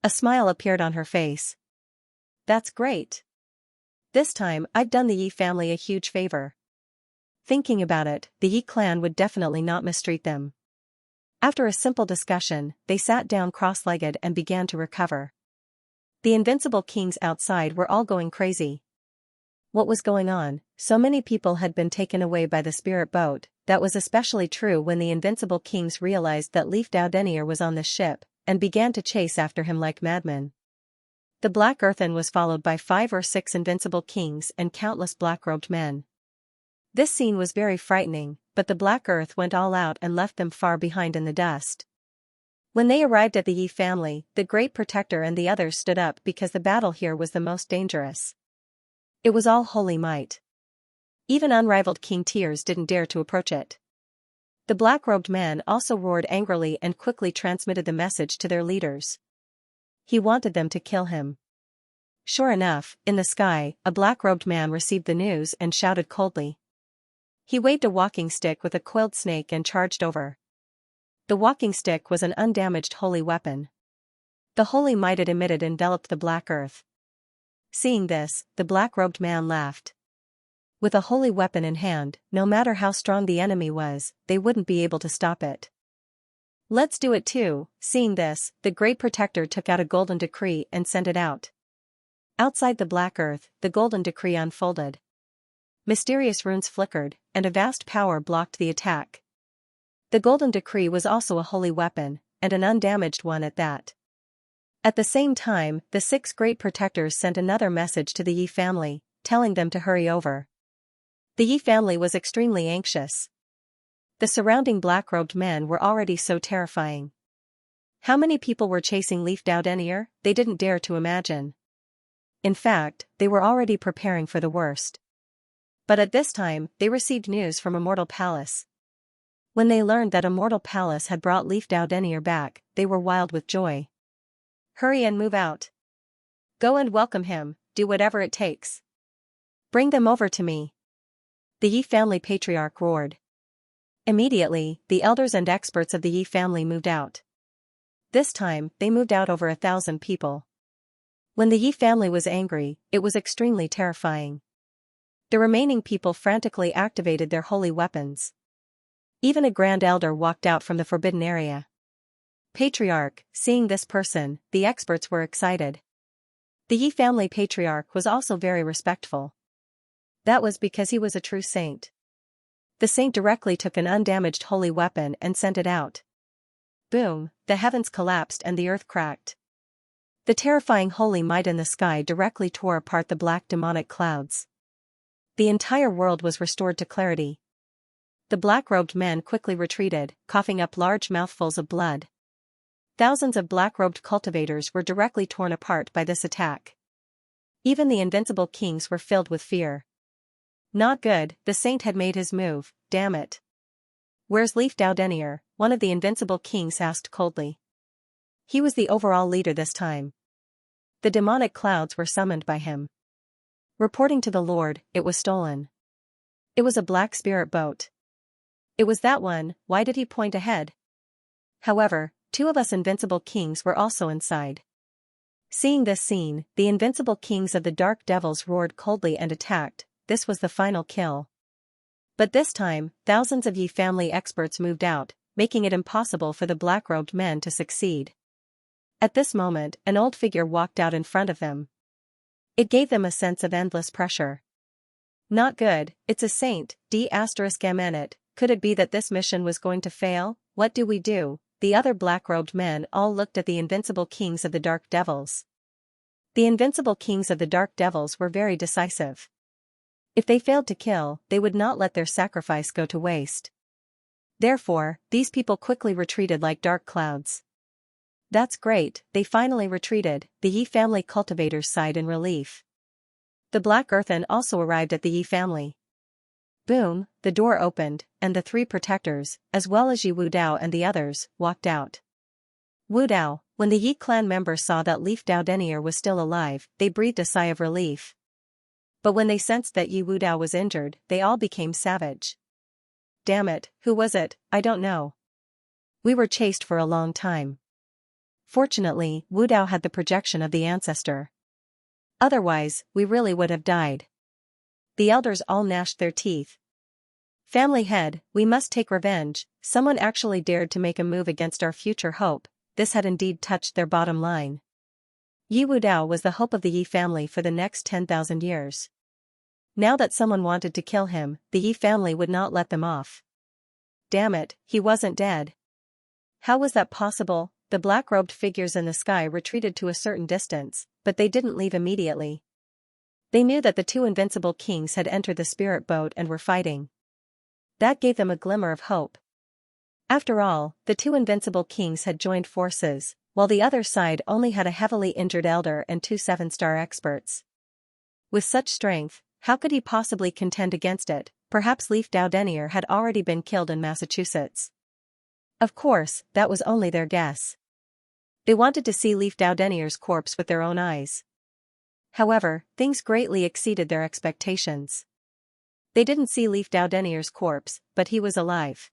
A smile appeared on her face. "That's great. This time, I've done the Yi family a huge favor." Thinking about it, the Yi clan would definitely not mistreat them. After a simple discussion, they sat down cross-legged and began to recover. The invincible kings outside were all going crazy. What was going on? So many people had been taken away by the spirit boat. That was especially true when the invincible kings realized that Leaf Dao Denier was on the ship, and began to chase after him like madmen. The Black Earthen was followed by 5 or 6 invincible kings and countless black-robed men. This scene was very frightening, but the Black Earth went all out and left them far behind in the dust. When they arrived at the Yi family, the Great Protector and the others stood up because the battle here was the most dangerous. It was all holy might. Even unrivaled King Tears didn't dare to approach it. The black-robed man also roared angrily and quickly transmitted the message to their leaders. He wanted them to kill him. Sure enough, in the sky, a black-robed man received the news and shouted coldly. He waved a walking stick with a coiled snake and charged over. The walking stick was an undamaged holy weapon. The holy might it emitted enveloped the black earth. Seeing this, the black-robed man laughed. With a holy weapon in hand, no matter how strong the enemy was, they wouldn't be able to stop it. Let's do it too. Seeing this, the Great Protector took out a golden decree and sent it out. Outside the black earth, the golden decree unfolded. Mysterious runes flickered, and a vast power blocked the attack. The golden decree was also a holy weapon, and an undamaged one at that. At the same time, the 6 Great Protectors sent another message to the Yi family, telling them to hurry over. The Yi family was extremely anxious. The surrounding black-robed men were already so terrifying. How many people were chasing Leaf Doudenier, they didn't dare to imagine. In fact, they were already preparing for the worst. But at this time, they received news from Immortal Palace. When they learned that Immortal Palace had brought Leaf Doudenier back, they were wild with joy. Hurry and move out. Go and welcome him, do whatever it takes. Bring them over to me. The Yi family patriarch roared. Immediately, the elders and experts of the Yi family moved out. This time, they moved out over 1,000 people. When the Yi family was angry, it was extremely terrifying. The remaining people frantically activated their holy weapons. Even a grand elder walked out from the forbidden area. Patriarch, seeing this person, the experts were excited. The Yi family patriarch was also very respectful. That was because he was a true saint. The saint directly took an undamaged holy weapon and sent it out. Boom, the heavens collapsed and the earth cracked. The terrifying holy might in the sky directly tore apart the black demonic clouds. The entire world was restored to clarity. The black-robed men quickly retreated, coughing up large mouthfuls of blood. Thousands of black-robed cultivators were directly torn apart by this attack. Even the invincible kings were filled with fear. Not good, the saint had made his move, damn it. Where's Leaf Doudenier? One of the invincible kings asked coldly. He was the overall leader this time. The demonic clouds were summoned by him. Reporting to the Lord, it was stolen. It was a black spirit boat. It was that one, why did he point ahead? However, 2 of us invincible kings were also inside. Seeing this scene, the invincible kings of the dark devils roared coldly and attacked. This was the final kill. But this time, thousands of Yi family experts moved out, making it impossible for the black-robed men to succeed. At this moment, an old figure walked out in front of them. It gave them a sense of endless pressure. Not good, it's a saint, d*it. Could it be that this mission was going to fail? What do we do? The other black-robed men all looked at the invincible kings of the dark devils. The invincible kings of the dark devils were very decisive. If they failed to kill, they would not let their sacrifice go to waste. Therefore, these people quickly retreated like dark clouds. That's great, they finally retreated, the Yi family cultivators sighed in relief. The Black Earthen also arrived at the Yi family. Boom, the door opened, and the 3 protectors, as well as Yi Wudao and the others, walked out. Wudao, when the Yi clan members saw that Leaf Doudenier was still alive, they breathed a sigh of relief. But when they sensed that Yi Wudao was injured, they all became savage. Damn it, who was it? I don't know. We were chased for a long time. Fortunately, Wudao had the projection of the ancestor. Otherwise, we really would have died. The elders all gnashed their teeth. Family head, we must take revenge. Someone actually dared to make a move against our future hope. This had indeed touched their bottom line. Yi Wudao was the hope of the Yi family for the next 10,000 years. Now that someone wanted to kill him, the Yi family would not let them off. Damn it, he wasn't dead. How was that possible? The black-robed figures in the sky retreated to a certain distance, but they didn't leave immediately. They knew that the 2 invincible kings had entered the spirit boat and were fighting. That gave them a glimmer of hope. After all, the two invincible kings had joined forces, while the other side only had a heavily injured elder and two 7-star experts. With such strength, how could he possibly contend against it? Perhaps Leaf Doudenier had already been killed in Massachusetts. Of course, that was only their guess. They wanted to see Leaf Doudenier's corpse with their own eyes. However, things greatly exceeded their expectations. They didn't see Leaf Doudenier's corpse, but he was alive.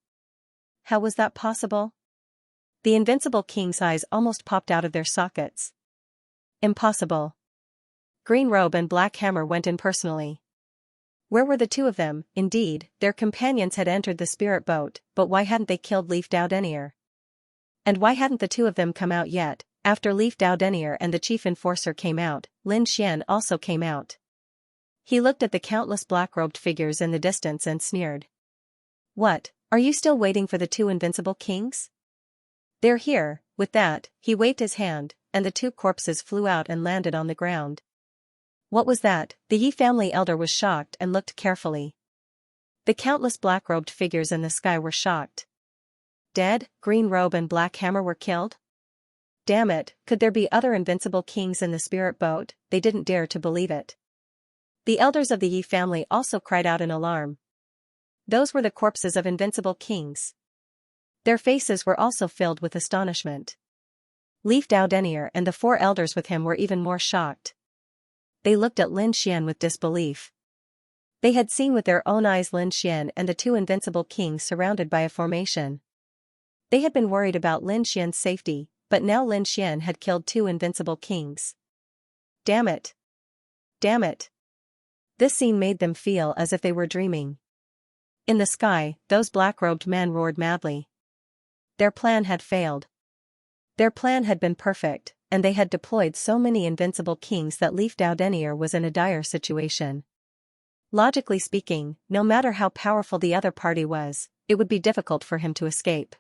How was that possible? The invincible king's eyes almost popped out of their sockets. Impossible. Green Robe and Black Hammer went in personally. Where were the two of them? Indeed, their companions had entered the spirit boat, but why hadn't they killed Leaf Doudenier? And why hadn't the two of them come out yet? After Leaf Doudenier and the chief enforcer came out, Lin Xian also came out. He looked at the countless black-robed figures in the distance and sneered. What, are you still waiting for the two invincible kings? They're here. With that, he waved his hand, and the two corpses flew out and landed on the ground. What was that? The Yi family elder was shocked and looked carefully. The countless black-robed figures in the sky were shocked. Dead, Green Robe and Black Hammer were killed? Damn it, could there be other invincible kings in the spirit boat? They didn't dare to believe it. The elders of the Yi family also cried out in alarm. Those were the corpses of invincible kings. Their faces were also filled with astonishment. Leaf Doudenier and the 4 elders with him were even more shocked. They looked at Lin Xian with disbelief. They had seen with their own eyes Lin Xian and the 2 invincible kings surrounded by a formation. They had been worried about Lin Xian's safety, but now Lin Xian had killed 2 invincible kings. Damn it! Damn it! This scene made them feel as if they were dreaming. In the sky, those black-robed men roared madly. Their plan had failed. Their plan had been perfect, and they had deployed so many invincible kings that Leaf Doudenier was in a dire situation. Logically speaking, no matter how powerful the other party was, it would be difficult for him to escape.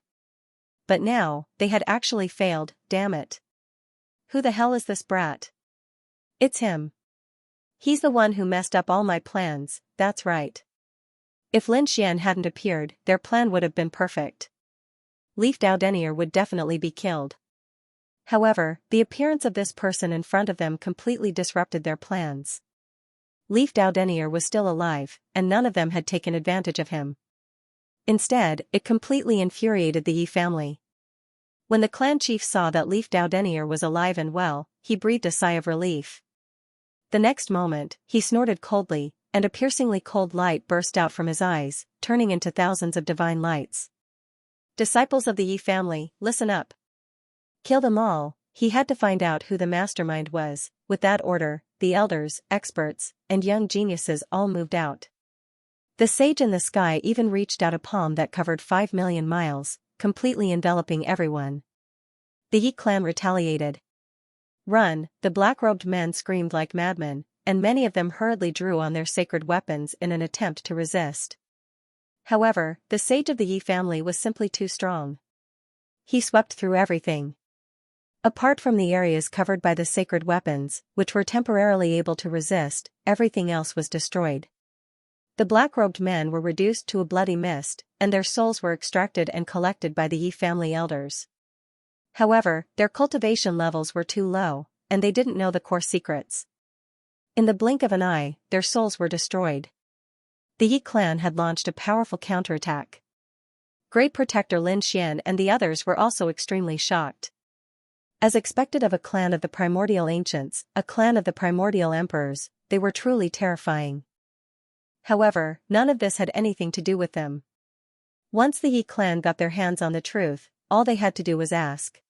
But now, they had actually failed, damn it. Who the hell is this brat? It's him. He's the one who messed up all my plans, that's right. If Lin Xian hadn't appeared, their plan would have been perfect. Leaf Doudenier would definitely be killed. However, the appearance of this person in front of them completely disrupted their plans. Leaf Doudenier was still alive, and none of them had taken advantage of him. Instead, it completely infuriated the Yi family. When the clan chief saw that Leaf Doudenier was alive and well, he breathed a sigh of relief. The next moment, he snorted coldly, and a piercingly cold light burst out from his eyes, turning into thousands of divine lights. Disciples of the Yi family, listen up. Kill them all. He had to find out who the mastermind was. With that order, the elders, experts, and young geniuses all moved out. The sage in the sky even reached out a palm that covered 5 million miles, completely enveloping everyone. The Yi clan retaliated. Run, the black-robed men screamed like madmen, and many of them hurriedly drew on their sacred weapons in an attempt to resist. However, the sage of the Yi family was simply too strong. He swept through everything. Apart from the areas covered by the sacred weapons, which were temporarily able to resist, everything else was destroyed. The black-robed men were reduced to a bloody mist, and their souls were extracted and collected by the Yi family elders. However, their cultivation levels were too low, and they didn't know the core secrets. In the blink of an eye, their souls were destroyed. The Yi clan had launched a powerful counterattack. Great Protector Lin Xian and the others were also extremely shocked. As expected of a clan of the primordial ancients, a clan of the primordial emperors, they were truly terrifying. However, none of this had anything to do with them. Once the Yi clan got their hands on the truth, all they had to do was ask.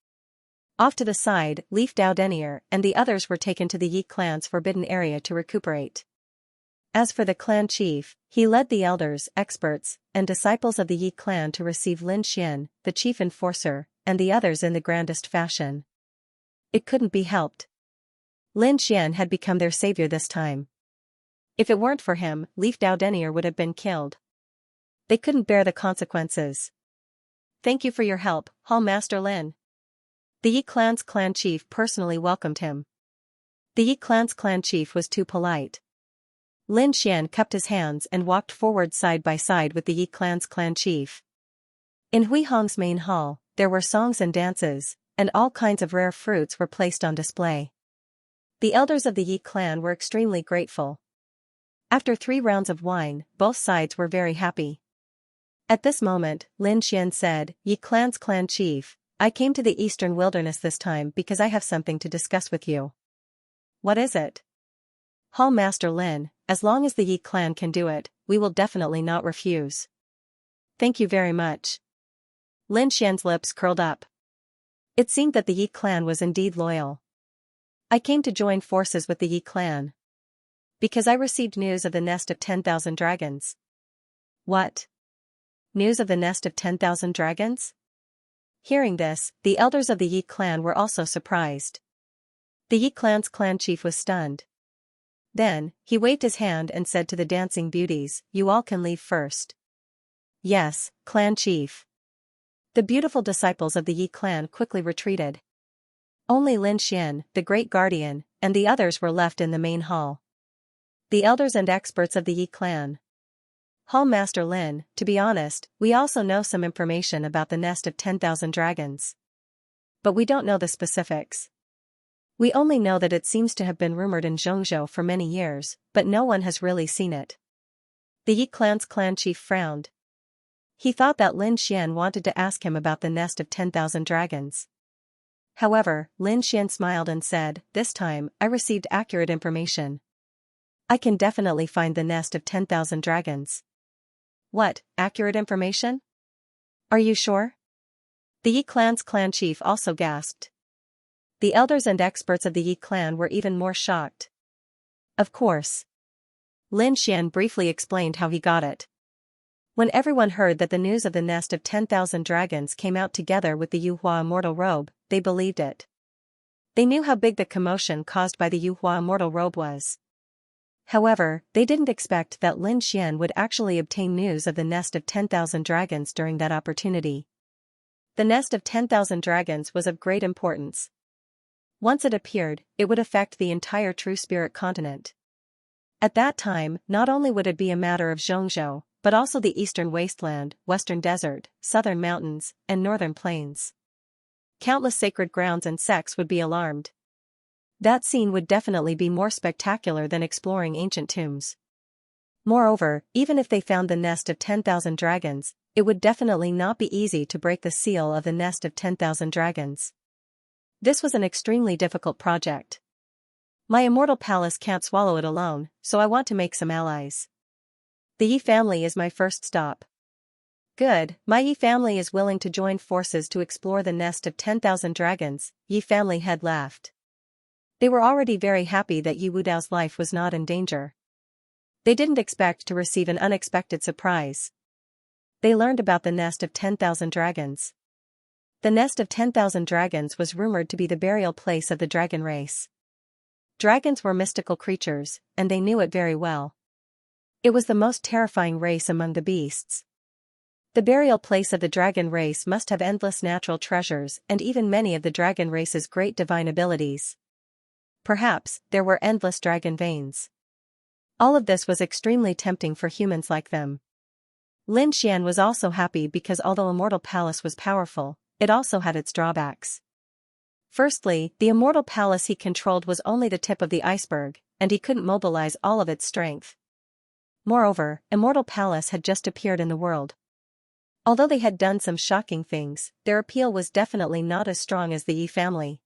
Off to the side, Leaf Doudenier and the others were taken to the Yi clan's forbidden area to recuperate. As for the clan chief, he led the elders, experts, and disciples of the Yi clan to receive Lin Xian, the chief enforcer, and the others in the grandest fashion. It couldn't be helped. Lin Xian had become their savior this time. If it weren't for him, Leaf Doudenier would have been killed. They couldn't bear the consequences. Thank you for your help, Hall Master Lin. The Yi clan's clan chief personally welcomed him. The Yi clan's clan chief was too polite. Lin Xian cupped his hands and walked forward side by side with the Yi clan's clan chief. In Hui Hong's main hall, there were songs and dances, and all kinds of rare fruits were placed on display. The elders of the Yi clan were extremely grateful. After 3 rounds of wine, both sides were very happy. At this moment, Lin Xian said, "Yi clan's clan chief, I came to the eastern wilderness this time because I have something to discuss with you." "What is it?" "Hall Master Lin, as long as the Yi clan can do it, we will definitely not refuse." "Thank you very much." Lin Xian's lips curled up. It seemed that the Yi clan was indeed loyal. "I came to join forces with the Yi clan because I received news of the nest of 10,000 dragons." "What? News of the nest of 10,000 dragons?" Hearing this, the elders of the Yi clan were also surprised. The Yi clan's clan chief was stunned. Then, he waved his hand and said to the dancing beauties, "You all can leave first." "Yes, clan chief." The beautiful disciples of the Yi clan quickly retreated. Only Lin Xian, the great guardian, and the others were left in the main hall. The elders and experts of the Yi clan. "Hall Master Lin, to be honest, we also know some information about the nest of 10,000 dragons. But we don't know the specifics. We only know that it seems to have been rumored in Xianxia for many years, but no one has really seen it." The Yi clan's clan chief frowned. He thought that Lin Xian wanted to ask him about the nest of 10,000 dragons. However, Lin Xian smiled and said, "This time, I received accurate information. I can definitely find the nest of 10,000 dragons." "What, accurate information? Are you sure?" The Yi clan's clan chief also gasped. The elders and experts of the Yi clan were even more shocked. "Of course." Lin Xian briefly explained how he got it. When everyone heard that the news of the nest of 10,000 dragons came out together with the Yuhua immortal robe, they believed it. They knew how big the commotion caused by the Yuhua immortal robe was. However, they didn't expect that Lin Xian would actually obtain news of the nest of 10,000 dragons during that opportunity. The nest of 10,000 dragons was of great importance. Once it appeared, it would affect the entire True Spirit continent. At that time, not only would it be a matter of Xianxia, but also the eastern wasteland, western desert, southern mountains, and northern plains. Countless sacred grounds and sects would be alarmed. That scene would definitely be more spectacular than exploring ancient tombs. Moreover, even if they found the nest of 10,000 dragons, it would definitely not be easy to break the seal of the nest of 10,000 dragons. This was an extremely difficult project. My immortal palace can't swallow it alone, so I want to make some allies. The Yi family is my first stop. Good, my Yi family is willing to join forces to explore the nest of 10,000 dragons, Yi family head laughed. They were already very happy that Yi Wudao's life was not in danger. They didn't expect to receive an unexpected surprise. They learned about the nest of 10,000 dragons. The nest of 10,000 dragons was rumored to be the burial place of the dragon race. Dragons were mystical creatures, and they knew it very well. It was the most terrifying race among the beasts. The burial place of the dragon race must have endless natural treasures and even many of the dragon race's great divine abilities. Perhaps, there were endless dragon veins. All of this was extremely tempting for humans like them. Lin Xian was also happy because although Immortal Palace was powerful, it also had its drawbacks. Firstly, the Immortal Palace he controlled was only the tip of the iceberg, and he couldn't mobilize all of its strength. Moreover, Immortal Palace had just appeared in the world. Although they had done some shocking things, their appeal was definitely not as strong as the Yi family.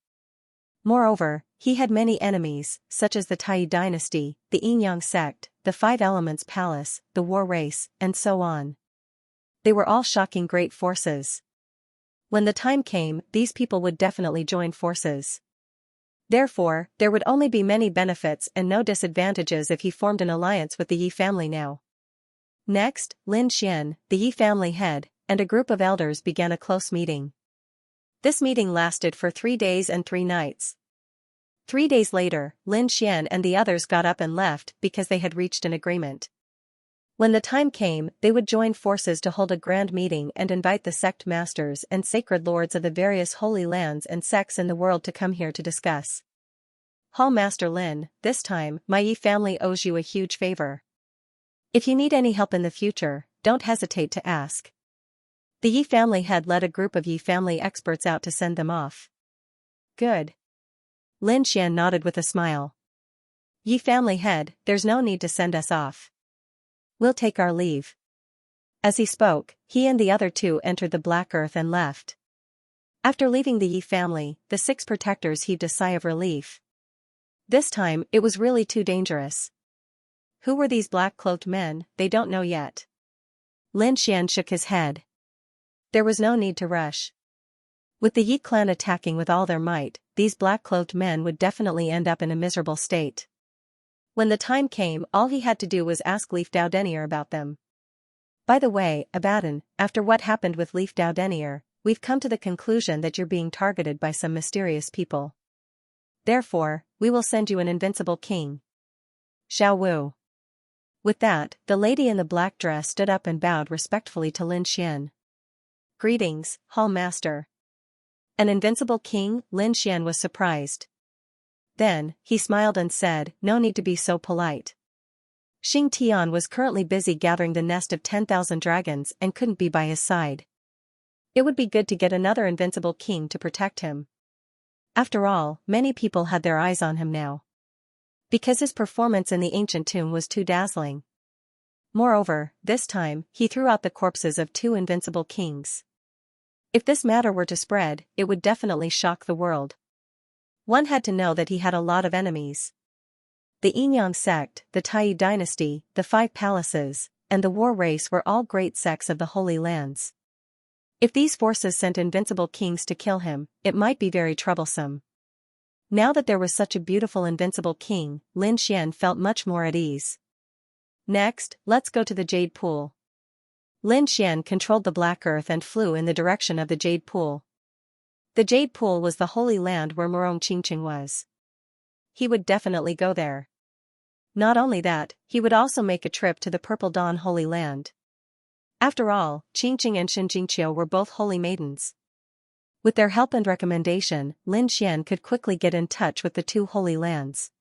Moreover, he had many enemies, such as the Tai dynasty, the Yin-Yang sect, the Five Elements Palace, the War Race, and so on. They were all shocking great forces. When the time came, these people would definitely join forces. Therefore, there would only be many benefits and no disadvantages if he formed an alliance with the Yi family now. Next, Lin Xian, the Yi family head, and a group of elders began a close meeting. This meeting lasted for 3 days and 3 nights. 3 days later, Lin Xian and the others got up and left because they had reached an agreement. When the time came, they would join forces to hold a grand meeting and invite the sect masters and sacred lords of the various holy lands and sects in the world to come here to discuss. Hall Master Lin, this time, my Yi family owes you a huge favor. If you need any help in the future, don't hesitate to ask. The Yi family had led a group of Yi family experts out to send them off. Good. Lin Xian nodded with a smile. Yi family head, there's no need to send us off. We'll take our leave. As he spoke, he and the other two entered the Black Earth and left. After leaving the Yi family, the 6 protectors heaved a sigh of relief. This time, it was really too dangerous. Who were these black-cloaked men? They don't know yet. Lin Xian shook his head. There was no need to rush. With the Yi clan attacking with all their might, these black-cloaked men would definitely end up in a miserable state. When the time came, all he had to do was ask Leaf Dao Denier about them. By the way, Abaddon, after what happened with Leaf Dao Denier, we've come to the conclusion that you're being targeted by some mysterious people. Therefore, we will send you an invincible king. Xiao Wu. With that, the lady in the black dress stood up and bowed respectfully to Lin Xian. Greetings, Hall Master. An invincible king? Lin Xian was surprised. Then, he smiled and said, no need to be so polite. Xing Tian was currently busy gathering the nest of 10,000 dragons and couldn't be by his side. It would be good to get another invincible king to protect him. After all, many people had their eyes on him now. Because his performance in the ancient tomb was too dazzling. Moreover, this time, he threw out the corpses of 2 invincible kings. If this matter were to spread, it would definitely shock the world. One had to know that he had a lot of enemies. The Yinyang sect, the Tai dynasty, the 5 palaces, and the war race were all great sects of the Holy Lands. If these forces sent invincible kings to kill him, it might be very troublesome. Now that there was such a beautiful invincible king, Lin Xian felt much more at ease. Next, let's go to the Jade Pool. Lin Xian controlled the Black Earth and flew in the direction of the Jade Pool. The Jade Pool was the holy land where Murong Qingqing was. He would definitely go there. Not only that, he would also make a trip to the Purple Dawn Holy Land. After all, Qingqing and Xianxia were both holy maidens. With their help and recommendation, Lin Xian could quickly get in touch with the 2 holy lands.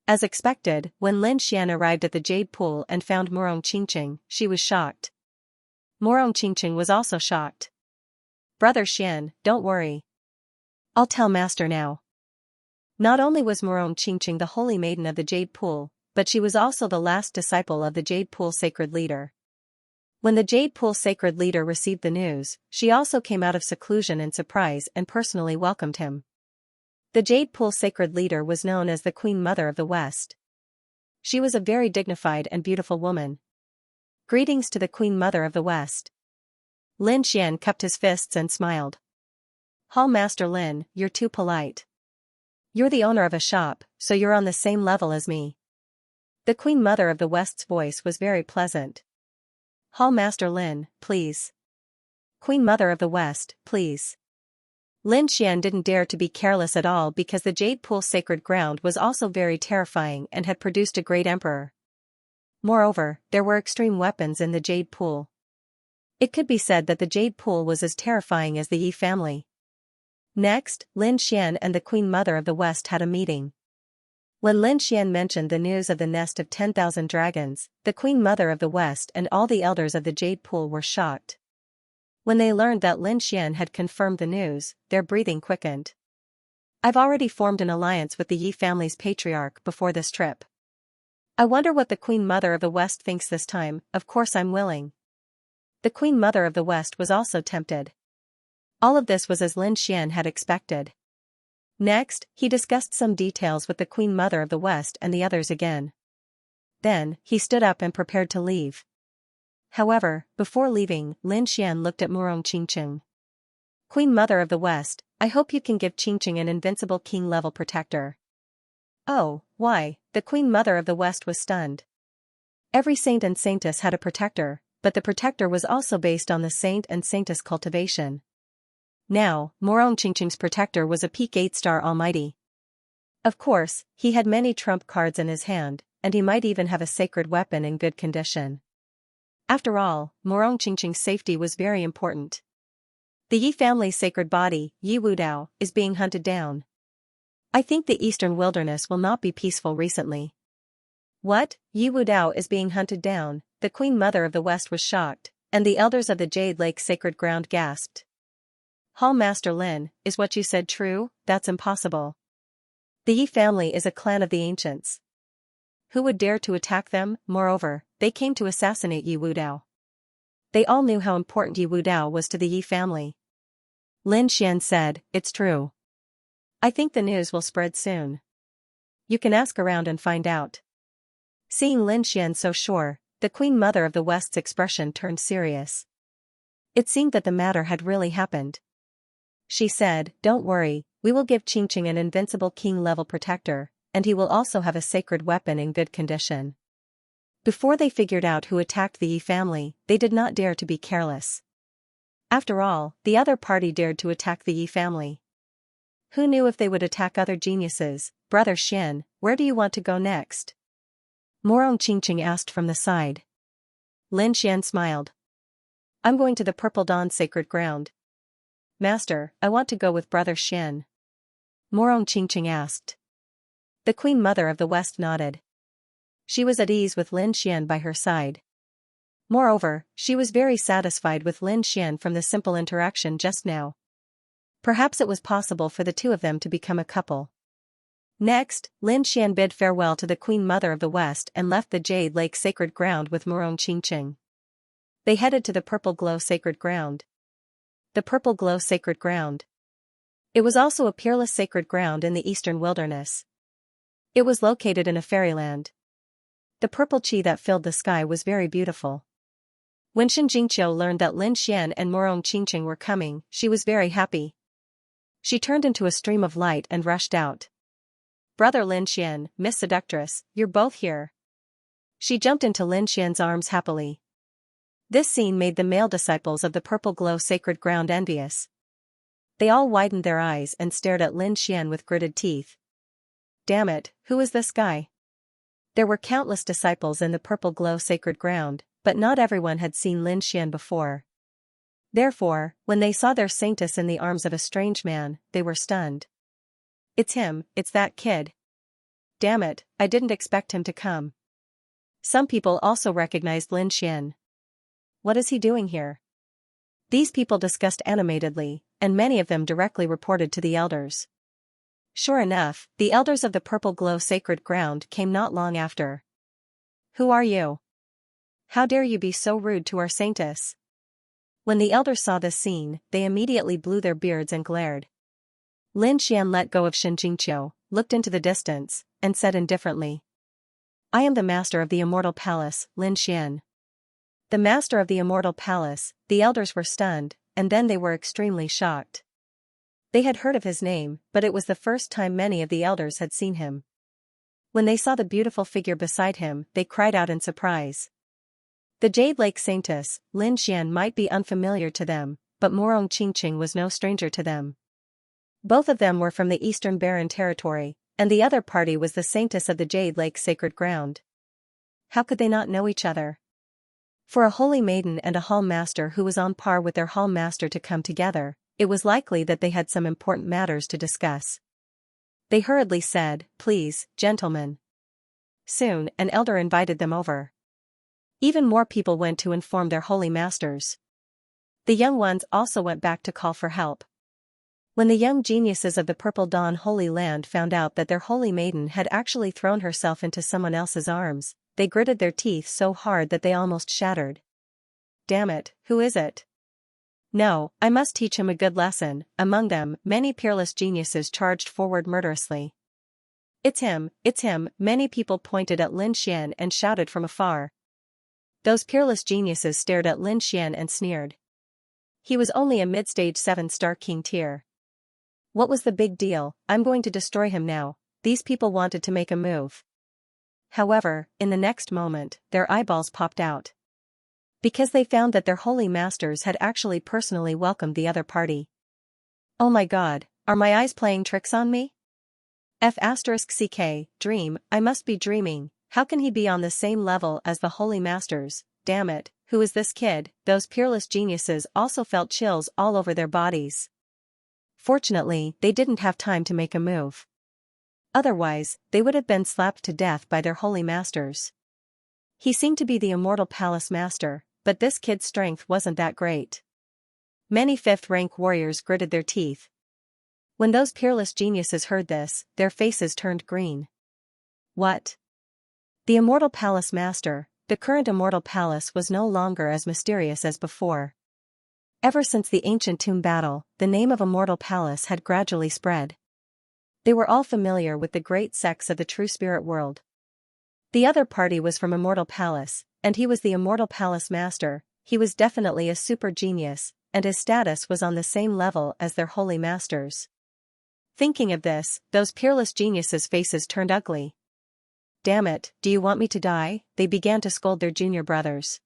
As expected, when Lin Xian arrived at the Jade Pool and found Murong Qingqing, she was shocked. Murong Qingqing was also shocked. Brother Xian, don't worry. I'll tell Master now. Not only was Murong Qingqing the holy maiden of the Jade Pool, but she was also the last disciple of the Jade Pool sacred leader. When the Jade Pool sacred leader received the news, she also came out of seclusion in surprise and personally welcomed him. The Jade Pool sacred leader was known as the Queen Mother of the West. She was a very dignified and beautiful woman. Greetings to the Queen Mother of the West. Lin Xian cupped his fists and smiled. Hall Master Lin, you're too polite. You're the owner of a shop, so you're on the same level as me. The Queen Mother of the West's voice was very pleasant. Hall Master Lin, please. Queen Mother of the West, please. Lin Xian didn't dare to be careless at all because the Jade Pool sacred ground was also very terrifying and had produced a great emperor. Moreover, there were extreme weapons in the Jade Pool. It could be said that the Jade Pool was as terrifying as the Yi family. Next, Lin Xian and the Queen Mother of the West had a meeting. When Lin Xian mentioned the news of the nest of 10,000 dragons, the Queen Mother of the West and all the elders of the Jade Pool were shocked. When they learned that Lin Xian had confirmed the news, their breathing quickened. I've already formed an alliance with the Yi family's patriarch before this trip. I wonder what the Queen Mother of the West thinks this time. Of course I'm willing. The Queen Mother of the West was also tempted. All of this was as Lin Xian had expected. Next, he discussed some details with the Queen Mother of the West and the others again. Then, he stood up and prepared to leave. However, before leaving, Lin Xian looked at Murong Qingqing. Queen Mother of the West, I hope you can give Qingqing an invincible king-level protector. Oh, why? The Queen Mother of the West was stunned. Every saint and saintess had a protector, but the protector was also based on the saint and saintess cultivation. Now, Murong Qingqing's protector was a peak 8-star almighty. Of course, he had many trump cards in his hand, and he might even have a sacred weapon in good condition. After all, Murong Qingqing's safety was very important. The Yi family's sacred body, Yi Wudao, is being hunted down. I think the eastern wilderness will not be peaceful recently. What? Yi Wudao is being hunted down, the Queen Mother of the West was shocked, and the elders of the Jade Lake Sacred Ground gasped. Hall Master Lin, is what you said true? That's impossible. The Yi family is a clan of the ancients. Who would dare to attack them? Moreover, they came to assassinate Yi Wudao. They all knew how important Yi Wudao was to the Yi family. Lin Xian said, it's true. I think the news will spread soon. You can ask around and find out. Seeing Lin Xian so sure, the Queen Mother of the West's expression turned serious. It seemed that the matter had really happened. She said, don't worry, we will give Qingqing an invincible king-level protector, and he will also have a sacred weapon in good condition. Before they figured out who attacked the Yi family, they did not dare to be careless. After all, the other party dared to attack the Yi family. Who knew if they would attack other geniuses? Brother Xian, where do you want to go next? Morong Qingqing asked from the side. Lin Xian smiled. I'm going to the Purple Dawn Sacred Ground. Master, I want to go with Brother Xian. Morong Qingqing asked. The Queen Mother of the West nodded. She was at ease with Lin Xian by her side. Moreover, she was very satisfied with Lin Xian from the simple interaction just now. Perhaps it was possible for the two of them to become a couple. Next, Lin Xian bid farewell to the Queen Mother of the West and left the Jade Lake Sacred Ground with Morong Qingqing. They headed to the Purple Glow Sacred Ground. The Purple Glow Sacred Ground. It was also a peerless sacred ground in the eastern wilderness. It was located in a fairyland. The purple qi that filled the sky was very beautiful. When Xianxia learned that Lin Xian and Morong Qingqing were coming, she was very happy. She turned into a stream of light and rushed out. Brother Lin Xian, Miss Seductress, you're both here. She jumped into Lin Xian's arms happily. This scene made the male disciples of the Purple Glow Sacred Ground envious. They all widened their eyes and stared at Lin Xian with gritted teeth. Damn it, who is this guy? There were countless disciples in the Purple Glow Sacred Ground, but not everyone had seen Lin Xian before. Therefore, when they saw their saintess in the arms of a strange man, they were stunned. It's him, it's that kid. Damn it, I didn't expect him to come. Some people also recognized Lin Xian. What is he doing here? These people discussed animatedly, and many of them directly reported to the elders. Sure enough, the elders of the Purple Glow Sacred Ground came not long after. Who are you? How dare you be so rude to our saintess? When the elders saw this scene, they immediately blew their beards and glared. Lin Xian let go of Xianxia, looked into the distance, and said indifferently. I am the master of the Immortal Palace, Lin Xian. The master of the Immortal Palace, the elders were stunned, and then they were extremely shocked. They had heard of his name, but it was the first time many of the elders had seen him. When they saw the beautiful figure beside him, they cried out in surprise. The Jade Lake Saintess, Lin Xian might be unfamiliar to them, but Morong Qingqing was no stranger to them. Both of them were from the Eastern Barren Territory, and the other party was the Saintess of the Jade Lake Sacred Ground. How could they not know each other? For a holy maiden and a hall master who was on par with their hall master to come together, it was likely that they had some important matters to discuss. They hurriedly said, please, gentlemen. Soon, an elder invited them over. Even more people went to inform their holy masters. The young ones also went back to call for help. When the young geniuses of the Purple Dawn Holy Land found out that their holy maiden had actually thrown herself into someone else's arms, they gritted their teeth so hard that they almost shattered. Damn it, who is it? No, I must teach him a good lesson. Among them, many peerless geniuses charged forward murderously. It's him, many people pointed at Lin Xian and shouted from afar. Those peerless geniuses stared at Lin Xian and sneered. He was only a mid-stage 7-star king tier. What was the big deal? I'm going to destroy him now. These people wanted to make a move. However, in the next moment, their eyeballs popped out. Because they found that their holy masters had actually personally welcomed the other party. Oh my god, are my eyes playing tricks on me? F***ck, dream, I must be dreaming. How can he be on the same level as the holy masters? Damn it, who is this kid? Those peerless geniuses also felt chills all over their bodies. Fortunately, they didn't have time to make a move. Otherwise, they would have been slapped to death by their holy masters. He seemed to be the immortal palace master, but this kid's strength wasn't that great. Many fifth-rank warriors gritted their teeth. When those peerless geniuses heard this, their faces turned green. What? The immortal palace master, the current immortal palace was no longer as mysterious as before. Ever since the ancient tomb battle, the name of immortal palace had gradually spread. They were all familiar with the great sects of the true spirit world. The other party was from Immortal Palace, and he was the Immortal Palace master. He was definitely a super genius, and his status was on the same level as their holy masters. Thinking of this, those peerless geniuses' faces turned ugly. "Damn it, do you want me to die?" they began to scold their junior brothers.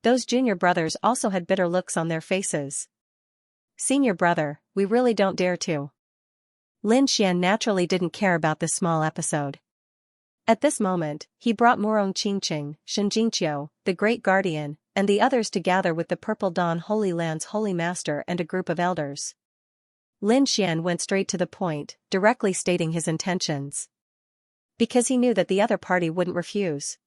Those junior brothers also had bitter looks on their faces. "Senior brother, we really don't dare to." Lin Xian naturally didn't care about this small episode. At this moment, he brought Morong Qingqing, Xianxia, the Great Guardian, and the others to gather with the Purple Dawn Holy Land's Holy Master and a group of elders. Lin Xian went straight to the point, directly stating his intentions. Because he knew that the other party wouldn't refuse.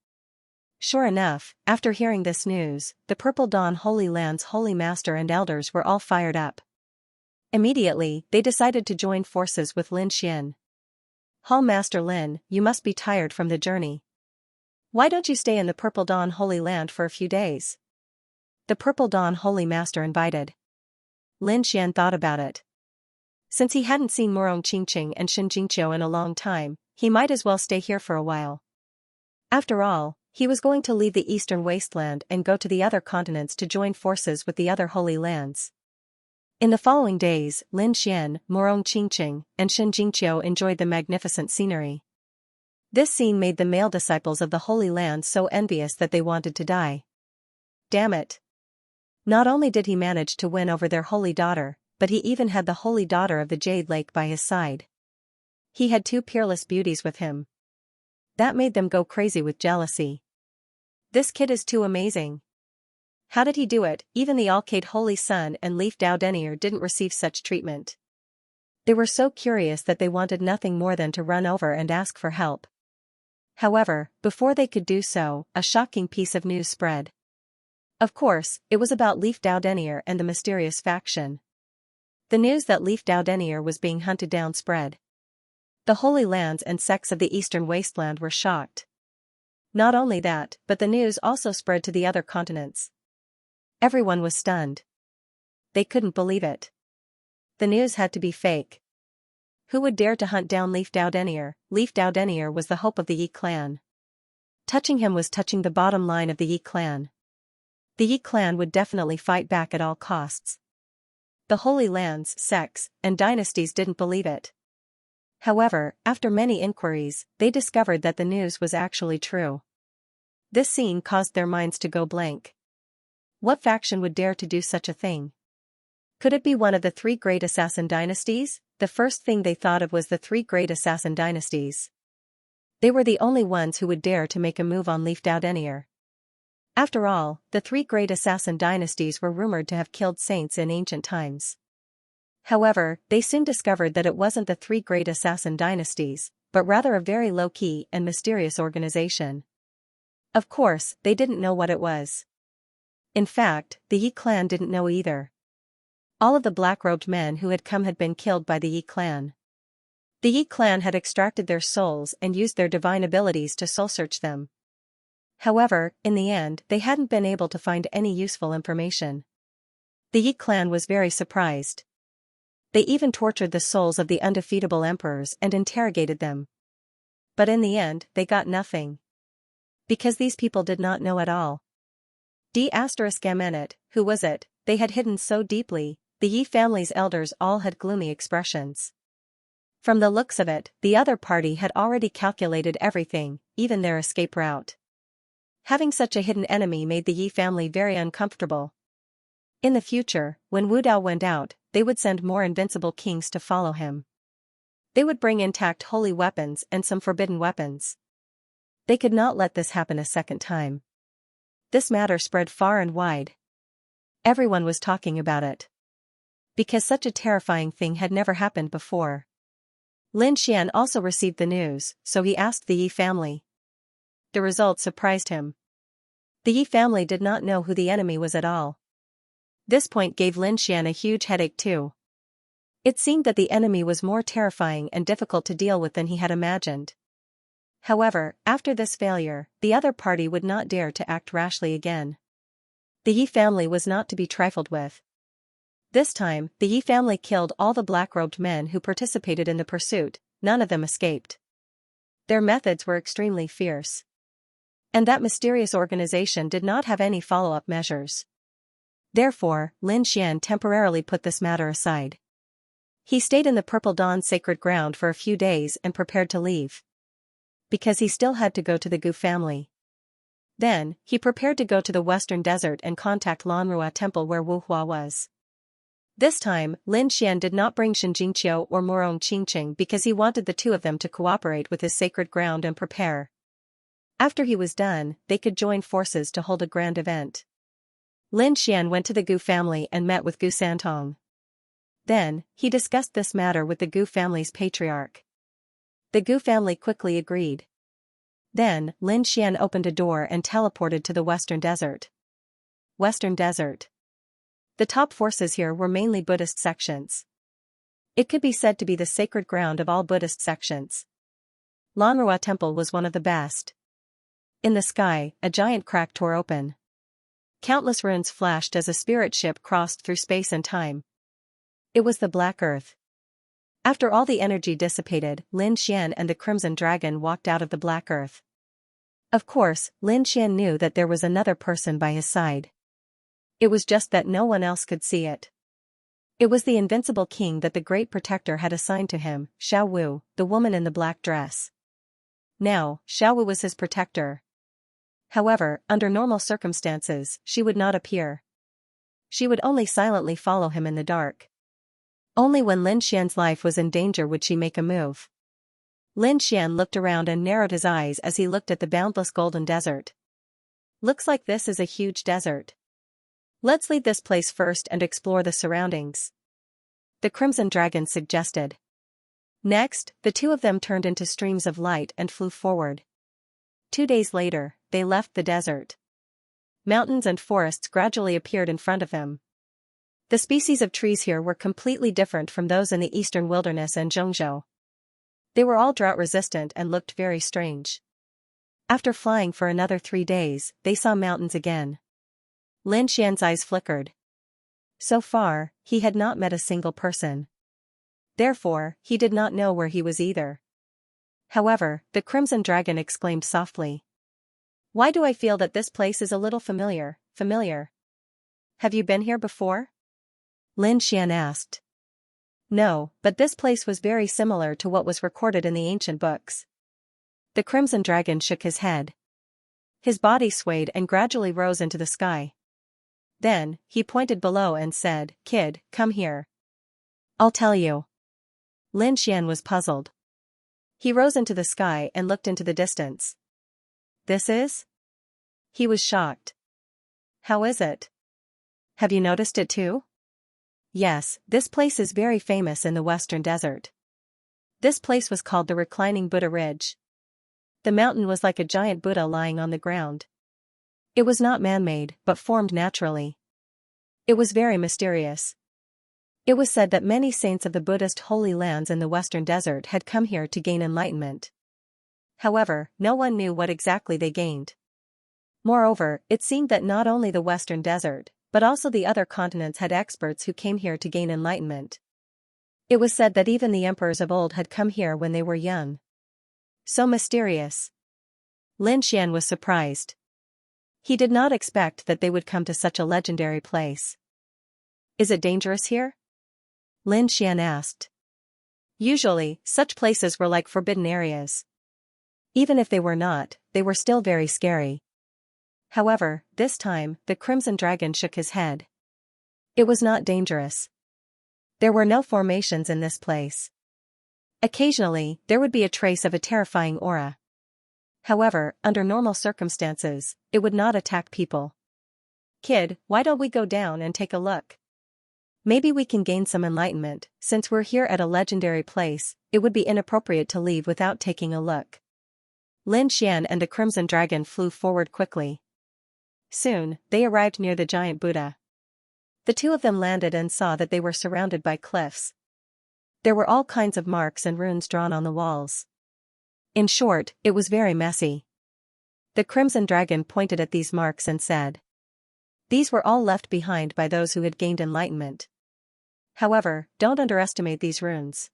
Sure enough, after hearing this news, the Purple Dawn Holy Land's Holy Master and elders were all fired up. Immediately, they decided to join forces with Lin Xian. "Hall Master Lin, you must be tired from the journey. Why don't you stay in the Purple Dawn Holy Land for a few days?" The Purple Dawn Holy Master invited. Lin Xian thought about it. Since he hadn't seen Morong Qingqing and Xianxia in a long time, he might as well stay here for a while. After all, he was going to leave the Eastern Wasteland and go to the other continents to join forces with the other Holy Lands. In the following days, Lin Xian, Morong Qingqing, and Xianxia enjoyed the magnificent scenery. This scene made the male disciples of the Holy Land so envious that they wanted to die. Damn it! Not only did he manage to win over their holy daughter, but he even had the holy daughter of the Jade Lake by his side. He had two peerless beauties with him. That made them go crazy with jealousy. This kid is too amazing. How did he do it? Even the Alcade Holy Sun and Leaf Dao Denier didn't receive such treatment. They were so curious that they wanted nothing more than to run over and ask for help. However, before they could do so, a shocking piece of news spread. Of course, it was about Leaf Dao Denier and the mysterious faction. The news that Leaf Dao Denier was being hunted down spread. The Holy Lands and sects of the Eastern Wasteland were shocked. Not only that, but the news also spread to the other continents. Everyone was stunned. They couldn't believe it. The news had to be fake. Who would dare to hunt down Leaf Dao Denier? Leaf Dao Denier was the hope of the Yi clan. Touching him was touching the bottom line of the Yi clan. The Yi clan would definitely fight back at all costs. The Holy Lands, sects, and dynasties didn't believe it. However, after many inquiries, they discovered that the news was actually true. This scene caused their minds to go blank. What faction would dare to do such a thing? Could it be one of the three great assassin dynasties? The first thing they thought of was the three great assassin dynasties. They were the only ones who would dare to make a move on Leaf Dao Denier. After all, the three great assassin dynasties were rumored to have killed saints in ancient times. However, they soon discovered that it wasn't the three great assassin dynasties, but rather a very low-key and mysterious organization. Of course, they didn't know what it was. In fact, the Yi clan didn't know either. All of the black-robed men who had come had been killed by the Yi clan. The Yi clan had extracted their souls and used their divine abilities to soul-search them. However, in the end, they hadn't been able to find any useful information. The Yi clan was very surprised. They even tortured the souls of the undefeatable emperors and interrogated them. But in the end, they got nothing. Because these people did not know at all. ***, who was it? They had hidden so deeply. The Yi family's elders all had gloomy expressions. From the looks of it, the other party had already calculated everything, even their escape route. Having such a hidden enemy made the Yi family very uncomfortable. In the future, when Wu Dao went out, they would send more invincible kings to follow him. They would bring intact holy weapons and some forbidden weapons. They could not let this happen a second time. This matter spread far and wide. Everyone was talking about it. Because such a terrifying thing had never happened before. Lin Xian also received the news, so he asked the Yi family. The results surprised him. The Yi family did not know who the enemy was at all. This point gave Lin Xian a huge headache too. It seemed that the enemy was more terrifying and difficult to deal with than he had imagined. However, after this failure, the other party would not dare to act rashly again. The Yi family was not to be trifled with. This time, the Yi family killed all the black-robed men who participated in the pursuit. None of them escaped. Their methods were extremely fierce. And that mysterious organization did not have any follow-up measures. Therefore, Lin Xian temporarily put this matter aside. He stayed in the Purple Dawn sacred ground for a few days and prepared to leave. Because he still had to go to the Gu family. Then, he prepared to go to the Western Desert and contact Lanrua Temple where Wuhua was. This time, Lin Xian did not bring Xianxia or Murong Qingqing because he wanted the two of them to cooperate with his sacred ground and prepare. After he was done, they could join forces to hold a grand event. Lin Xian went to the Gu family and met with Gu Santong. Then, he discussed this matter with the Gu family's patriarch. The Gu family quickly agreed. Then, Lin Xian opened a door and teleported to the Western Desert. Western Desert. The top forces here were mainly Buddhist sections. It could be said to be the sacred ground of all Buddhist sections. Lanrua Temple was one of the best. In the sky, a giant crack tore open. Countless runes flashed as a spirit ship crossed through space and time. It was the Black Earth. After all the energy dissipated, Lin Xian and the Crimson Dragon walked out of the Black Earth. Of course, Lin Xian knew that there was another person by his side. It was just that no one else could see it. It was the invincible king that the Great Protector had assigned to him, Xiao Wu, the woman in the black dress. Now, Xiao Wu was his protector. However, under normal circumstances, she would not appear. She would only silently follow him in the dark. Only when Lin Xian's life was in danger would she make a move. Lin Xian looked around and narrowed his eyes as he looked at the boundless golden desert. Looks like this is a huge desert. Let's leave this place first and explore the surroundings. The Crimson Dragon suggested. Next, the two of them turned into streams of light and flew forward. 2 days later, they left the desert. Mountains and forests gradually appeared in front of them. The species of trees here were completely different from those in the eastern wilderness and Zhongzhou. They were all drought-resistant and looked very strange. After flying for another 3 days, they saw mountains again. Lin Xian's eyes flickered. So far, he had not met a single person. Therefore, he did not know where he was either. However, the Crimson Dragon exclaimed softly. Why do I feel that this place is a little familiar? Have you been here before? Lin Xian asked. No, but this place was very similar to what was recorded in the ancient books. The Crimson Dragon shook his head. His body swayed and gradually rose into the sky. Then, he pointed below and said, Kid, come here. I'll tell you. Lin Xian was puzzled. He rose into the sky and looked into the distance. This is? He was shocked. How is it? Have you noticed it too? Yes, this place is very famous in the Western Desert. This place was called the Reclining Buddha Ridge. The mountain was like a giant Buddha lying on the ground. It was not man-made, but formed naturally. It was very mysterious. It was said that many saints of the Buddhist holy lands in the Western Desert had come here to gain enlightenment. However, no one knew what exactly they gained. Moreover, it seemed that not only the Western Desert, but also the other continents had experts who came here to gain enlightenment. It was said that even the emperors of old had come here when they were young. So mysterious. Lin Xian was surprised. He did not expect that they would come to such a legendary place. Is it dangerous here? Lin Xian asked. Usually, such places were like forbidden areas. Even if they were not, they were still very scary. However, this time, the Crimson Dragon shook his head. It was not dangerous. There were no formations in this place. Occasionally, there would be a trace of a terrifying aura. However, under normal circumstances, it would not attack people. Kid, why don't we go down and take a look? Maybe we can gain some enlightenment. Since we're here at a legendary place, it would be inappropriate to leave without taking a look. Lin Xian and the Crimson Dragon flew forward quickly. Soon, they arrived near the giant Buddha. The two of them landed and saw that they were surrounded by cliffs. There were all kinds of marks and runes drawn on the walls. In short, it was very messy. The Crimson Dragon pointed at these marks and said, "These were all left behind by those who had gained enlightenment. However, don't underestimate these runes.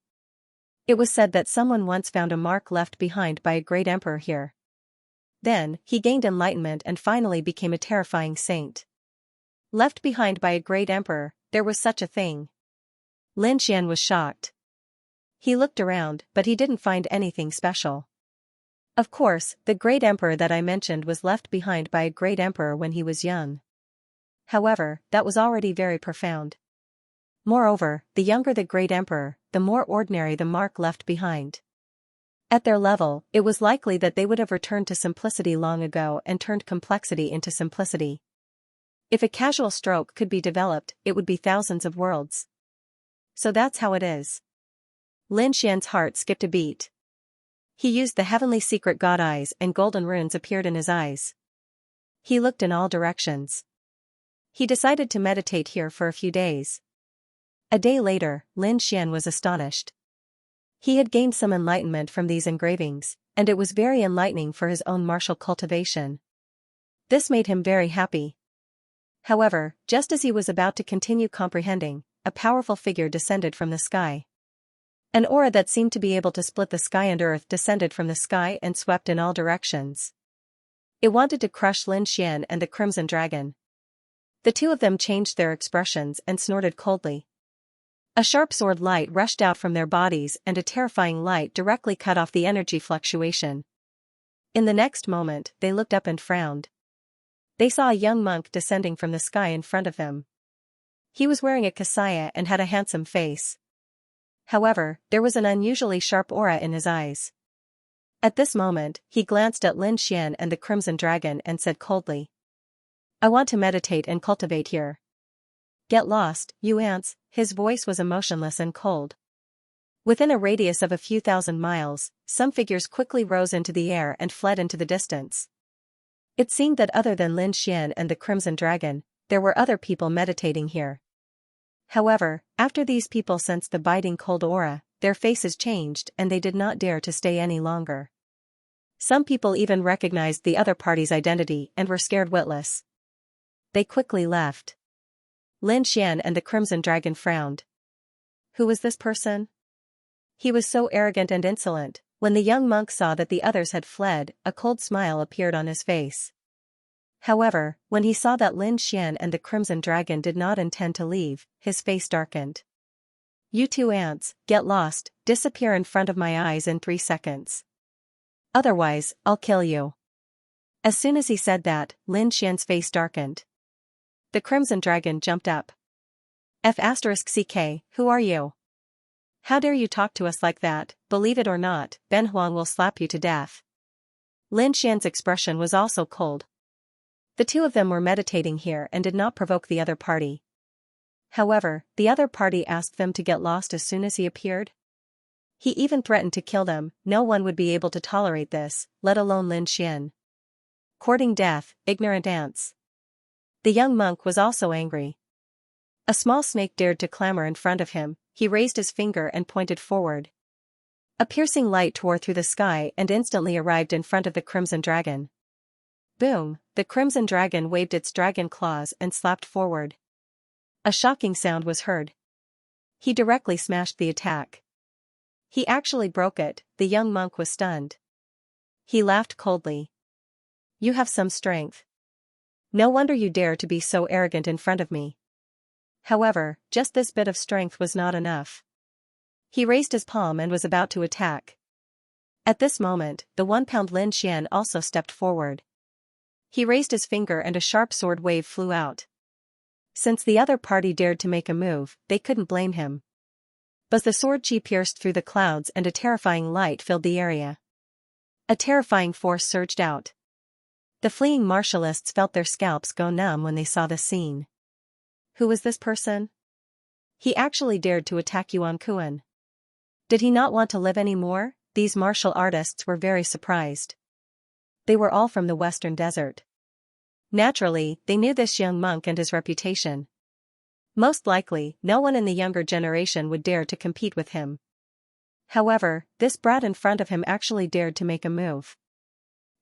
It was said that someone once found a mark left behind by a great emperor here. Then, he gained enlightenment and finally became a terrifying saint. Left behind by a great emperor, there was such a thing." Lin Xian was shocked. He looked around, but he didn't find anything special. Of course, the great emperor that I mentioned was left behind by a great emperor when he was young. However, that was already very profound. Moreover, the younger the great emperor, the more ordinary the mark left behind. At their level, it was likely that they would have returned to simplicity long ago and turned complexity into simplicity. If a casual stroke could be developed, it would be thousands of worlds. So that's how it is. Lin Xian's heart skipped a beat. He used the heavenly secret god eyes and golden runes appeared in his eyes. He looked in all directions. He decided to meditate here for a few days. A day later, Lin Xian was astonished. He had gained some enlightenment from these engravings, and it was very enlightening for his own martial cultivation. This made him very happy. However, just as he was about to continue comprehending, a powerful figure descended from the sky. An aura that seemed to be able to split the sky and earth descended from the sky and swept in all directions. It wanted to crush Lin Xian and the Crimson Dragon. The two of them changed their expressions and snorted coldly. A sharp sword light rushed out from their bodies and a terrifying light directly cut off the energy fluctuation. In the next moment, they looked up and frowned. They saw a young monk descending from the sky in front of them. He was wearing a Xianxia and had a handsome face. However, there was an unusually sharp aura in his eyes. At this moment, he glanced at Lin Xian and the Crimson Dragon and said coldly, "I want to meditate and cultivate here." "Get lost, you ants." His voice was emotionless and cold. Within a radius of a few thousand miles, some figures quickly rose into the air and fled into the distance. It seemed that other than Lin Xian and the Crimson Dragon, there were other people meditating here. However, after these people sensed the biting cold aura, their faces changed and they did not dare to stay any longer. Some people even recognized the other party's identity and were scared witless. They quickly left. Lin Xian and the Crimson Dragon frowned. Who was this person? He was so arrogant and insolent. When the young monk saw that the others had fled, a cold smile appeared on his face. However, when he saw that Lin Xian and the Crimson Dragon did not intend to leave, his face darkened. "You two ants, get lost, disappear in front of my eyes in 3 seconds. Otherwise, I'll kill you." As soon as he said that, Lin Xian's face darkened. The Crimson Dragon jumped up. "F***ck, who are you? How dare you talk to us like that? Believe it or not, Ben Huang will slap you to death." Lin Xian's expression was also cold. The two of them were meditating here and did not provoke the other party. However, the other party asked them to get lost as soon as he appeared. He even threatened to kill them. No one would be able to tolerate this, let alone Lin Xian. Courting death, ignorant ants. The young monk was also angry. A small snake dared to clamber in front of him. He raised his finger and pointed forward. A piercing light tore through the sky and instantly arrived in front of the Crimson Dragon. Boom! The Crimson Dragon waved its dragon claws and slapped forward. A shocking sound was heard. He directly smashed the attack. He actually broke it. The young monk was stunned. He laughed coldly. "You have some strength. No wonder you dare to be so arrogant in front of me." However, just this bit of strength was not enough. He raised his palm and was about to attack. At this moment, the 1-pound Lin Xian also stepped forward. He raised his finger and a sharp sword wave flew out. Since the other party dared to make a move, they couldn't blame him. But the sword chi pierced through the clouds and a terrifying light filled the area. A terrifying force surged out. The fleeing martialists felt their scalps go numb when they saw the scene. Who was this person? He actually dared to attack Yuan Kuan. Did he not want to live anymore? These martial artists were very surprised. They were all from the western desert. Naturally, they knew this young monk and his reputation. Most likely, no one in the younger generation would dare to compete with him. However, this brat in front of him actually dared to make a move.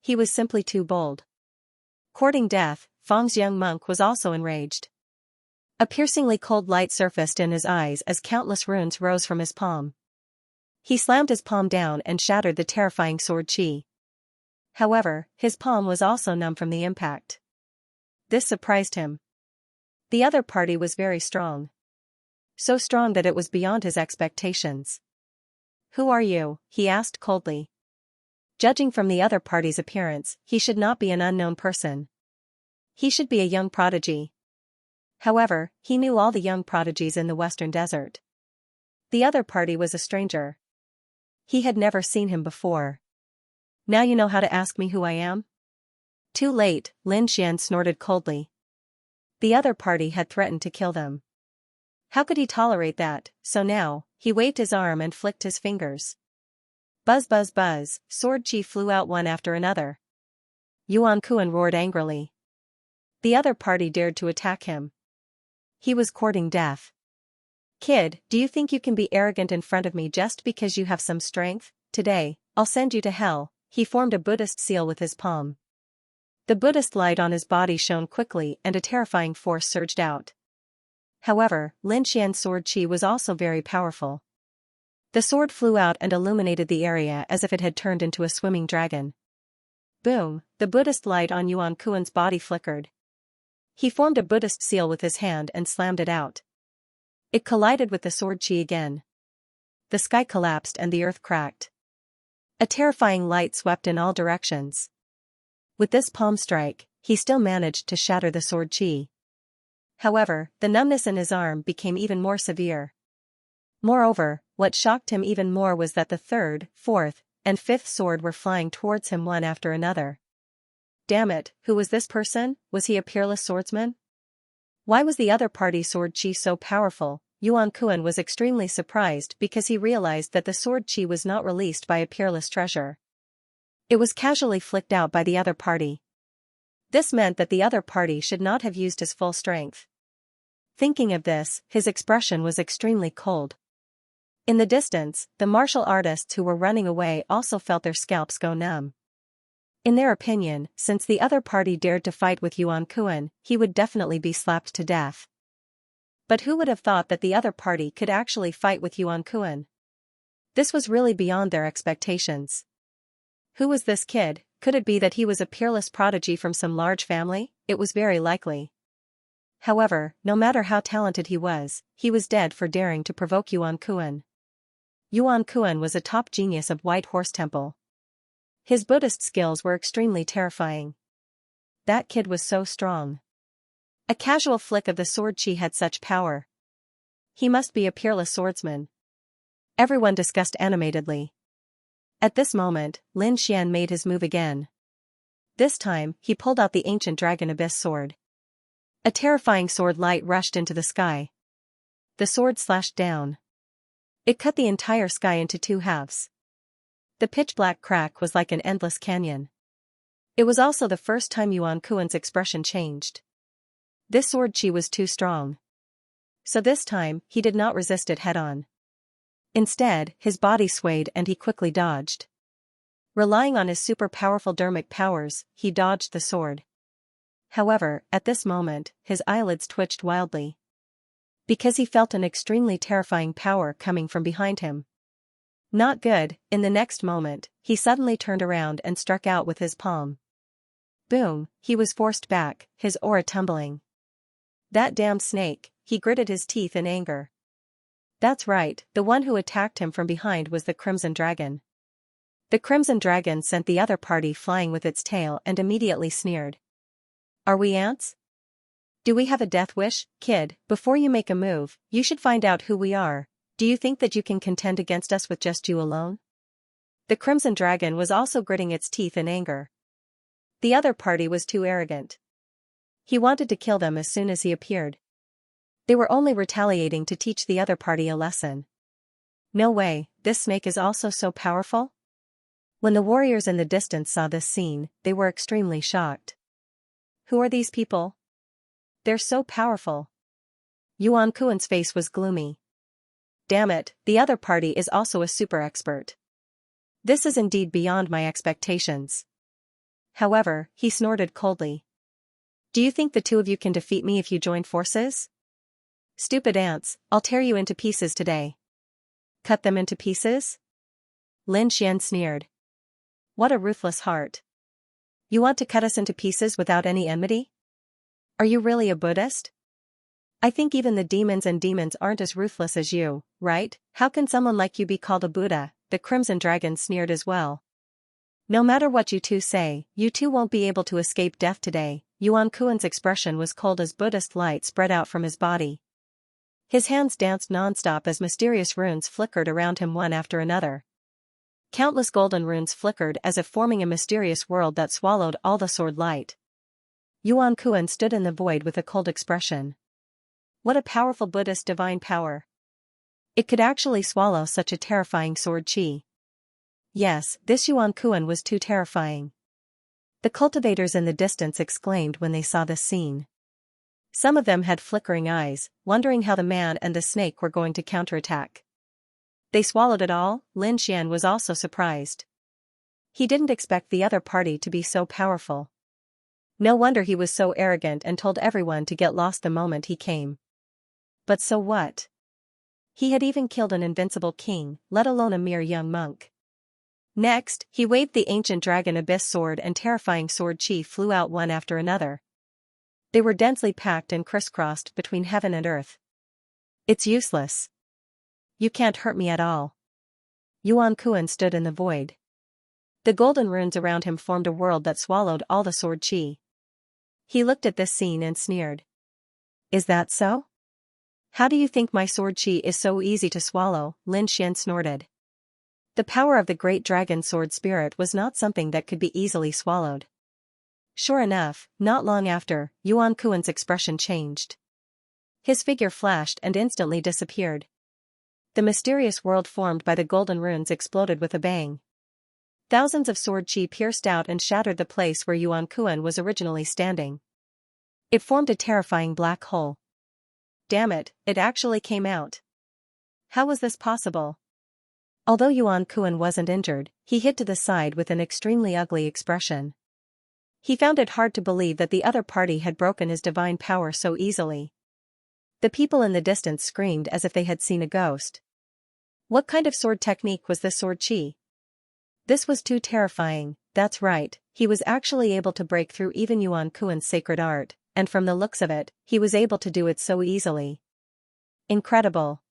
He was simply too bold. Courting death, Fang's young monk was also enraged. A piercingly cold light surfaced in his eyes as countless runes rose from his palm. He slammed his palm down and shattered the terrifying sword chi. However, his palm was also numb from the impact. This surprised him. The other party was very strong. So strong that it was beyond his expectations. "Who are you?" he asked coldly. Judging from the other party's appearance, he should not be an unknown person. He should be a young prodigy. However, he knew all the young prodigies in the western desert. The other party was a stranger. He had never seen him before. "Now you know how to ask me who I am?" "Too late," Lin Xian snorted coldly. The other party had threatened to kill them. How could he tolerate that? So now, he waved his arm and flicked his fingers. Buzz buzz buzz, sword chi flew out one after another. Yuan Kuan roared angrily. The other party dared to attack him. He was courting death. "Kid, do you think you can be arrogant in front of me just because you have some strength? Today, I'll send you to hell." He formed a Buddhist seal with his palm. The Buddhist light on his body shone quickly and a terrifying force surged out. However, Lin Xian's sword chi was also very powerful. The sword flew out and illuminated the area as if it had turned into a swimming dragon. Boom, the Buddhist light on Yuan Kuan's body flickered. He formed a Buddhist seal with his hand and slammed it out. It collided with the sword chi again. The sky collapsed and the earth cracked. A terrifying light swept in all directions. With this palm strike, he still managed to shatter the sword chi. However, the numbness in his arm became even more severe. Moreover, what shocked him even more was that the third, fourth, and fifth sword were flying towards him one after another. Damn it, who was this person? Was he a peerless swordsman? Why was the other party's sword chi so powerful? Yuan Kuan was extremely surprised because he realized that the sword chi was not released by a peerless treasure. It was casually flicked out by the other party. This meant that the other party should not have used his full strength. Thinking of this, his expression was extremely cold. In the distance, the martial artists who were running away also felt their scalps go numb. In their opinion, since the other party dared to fight with Yuan Kuan, he would definitely be slapped to death. But who would have thought that the other party could actually fight with Yuan Kuan? This was really beyond their expectations. Who was this kid? Could it be that he was a peerless prodigy from some large family? It was very likely. However, no matter how talented he was dead for daring to provoke Yuan Kuan. Yuan Kuan was a top genius of White Horse Temple. His Buddhist skills were extremely terrifying. That kid was so strong. A casual flick of the sword chi had such power. He must be a peerless swordsman. Everyone discussed animatedly. At this moment, Lin Xian made his move again. This time, he pulled out the ancient dragon abyss sword. A terrifying sword light rushed into the sky. The sword slashed down. It cut the entire sky into two halves. The pitch-black crack was like an endless canyon. It was also the first time Yuan Kuan's expression changed. This sword chi was too strong. So this time, he did not resist it head-on. Instead, his body swayed and he quickly dodged. Relying on his super-powerful dermic powers, he dodged the sword. However, at this moment, his eyelids twitched wildly. Because he felt an extremely terrifying power coming from behind him. Not good. In the next moment, he suddenly turned around and struck out with his palm. Boom, he was forced back, his aura tumbling. That damn snake, he gritted his teeth in anger. That's right, the one who attacked him from behind was the Crimson Dragon. The Crimson Dragon sent the other party flying with its tail and immediately sneered. "Are we ants? Do we have a death wish? Kid, before you make a move, you should find out who we are. Do you think that you can contend against us with just you alone?" The Crimson Dragon was also gritting its teeth in anger. The other party was too arrogant. He wanted to kill them as soon as he appeared. They were only retaliating to teach the other party a lesson. No way, this snake is also so powerful? When the warriors in the distance saw this scene, they were extremely shocked. Who are these people? They're so powerful. Yuan Kuan's face was gloomy. Damn it, the other party is also a super expert. This is indeed beyond my expectations. However, he snorted coldly. Do you think the two of you can defeat me if you join forces? Stupid ants, I'll tear you into pieces today. Cut them into pieces? Lin Xian sneered. What a ruthless heart. You want to cut us into pieces without any enmity? Are you really a Buddhist? I think even the demons aren't as ruthless as you, right? How can someone like you be called a Buddha? The Crimson Dragon sneered as well. No matter what you two say, you two won't be able to escape death today. Yuan Kuan's expression was cold as Buddhist light spread out from his body. His hands danced non-stop as mysterious runes flickered around him one after another. Countless golden runes flickered as if forming a mysterious world that swallowed all the sword light. Yuan Kuan stood in the void with a cold expression. What a powerful Buddhist divine power. It could actually swallow such a terrifying sword chi. Yes, this Yuan Kuan was too terrifying. The cultivators in the distance exclaimed when they saw this scene. Some of them had flickering eyes, wondering how the man and the snake were going to counterattack. They swallowed it all. Lin Xian was also surprised. He didn't expect the other party to be so powerful. No wonder he was so arrogant and told everyone to get lost the moment he came. But so what? He had even killed an invincible king, let alone a mere young monk. Next, he waved the ancient dragon abyss sword and terrifying sword chi flew out one after another. They were densely packed and crisscrossed between heaven and earth. It's useless. You can't hurt me at all. Yuan Kuan stood in the void. The golden runes around him formed a world that swallowed all the sword chi. He looked at this scene and sneered. Is that so? How do you think my sword chi is so easy to swallow? Lin Xian snorted. The power of the great dragon sword spirit was not something that could be easily swallowed. Sure enough, not long after, Yuan Kuan's expression changed. His figure flashed and instantly disappeared. The mysterious world formed by the golden runes exploded with a bang. Thousands of sword chi pierced out and shattered the place where Yuan Kuan was originally standing. It formed a terrifying black hole. Damn it, it actually came out. How was this possible? Although Yuan Kuan wasn't injured, he hit to the side with an extremely ugly expression. He found it hard to believe that the other party had broken his divine power so easily. The people in the distance screamed as if they had seen a ghost. What kind of sword technique was this sword chi? This was too terrifying. That's right, he was actually able to break through even Yuan Kuan's sacred art, and from the looks of it, he was able to do it so easily. Incredible.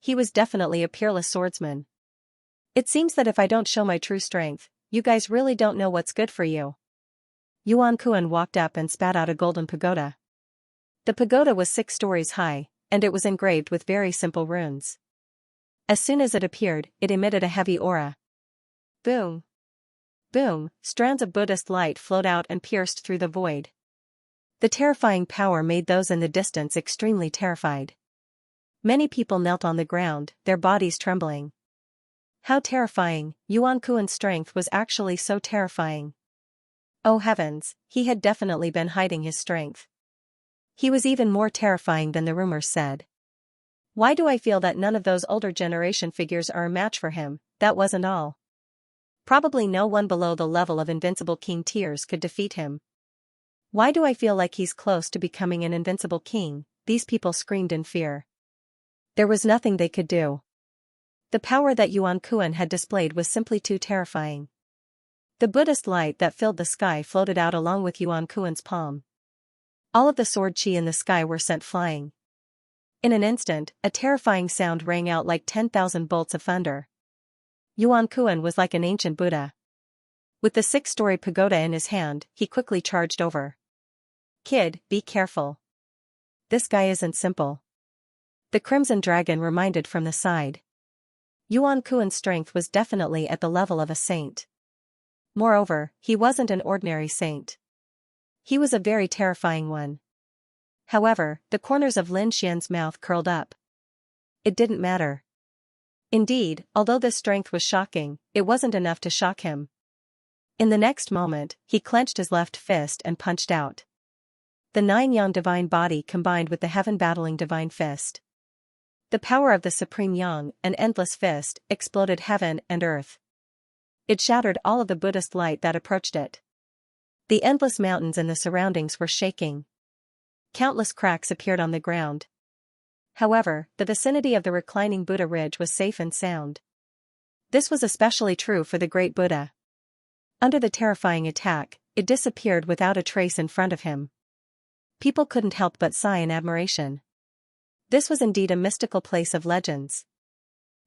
He was definitely a peerless swordsman. It seems that if I don't show my true strength, you guys really don't know what's good for you. Yuan Kuan walked up and spat out a golden pagoda. The pagoda was 6 stories high, and it was engraved with very simple runes. As soon as it appeared, it emitted a heavy aura. Boom! Boom! Strands of Buddhist light flowed out and pierced through the void. The terrifying power made those in the distance extremely terrified. Many people knelt on the ground, their bodies trembling. How terrifying! Yuan Kuan's strength was actually so terrifying. Oh heavens, he had definitely been hiding his strength. He was even more terrifying than the rumors said. Why do I feel that none of those older generation figures are a match for him? That wasn't all. Probably no one below the level of invincible King Tears could defeat him. Why do I feel like he's close to becoming an invincible king? These people screamed in fear. There was nothing they could do. The power that Yuan Kuan had displayed was simply too terrifying. The Buddhist light that filled the sky floated out along with Yuan Kuan's palm. All of the sword chi in the sky were sent flying. In an instant, a terrifying sound rang out like 10,000 bolts of thunder. Yuan Kuan was like an ancient Buddha. With the 6-story pagoda in his hand, he quickly charged over. Kid, be careful. This guy isn't simple. The Crimson Dragon reminded from the side. Yuan Kuan's strength was definitely at the level of a saint. Moreover, he wasn't an ordinary saint. He was a very terrifying one. However, the corners of Lin Xian's mouth curled up. It didn't matter. Indeed, although this strength was shocking, it wasn't enough to shock him. In the next moment, he clenched his left fist and punched out. The 9-yang divine body combined with the heaven-battling divine fist. The power of the supreme yang, an endless fist, exploded heaven and earth. It shattered all of the Buddhist light that approached it. The endless mountains and the surroundings were shaking. Countless cracks appeared on the ground. However, the vicinity of the reclining Buddha ridge was safe and sound. This was especially true for the great Buddha. Under the terrifying attack, it disappeared without a trace in front of him. People couldn't help but sigh in admiration. This was indeed a mystical place of legends.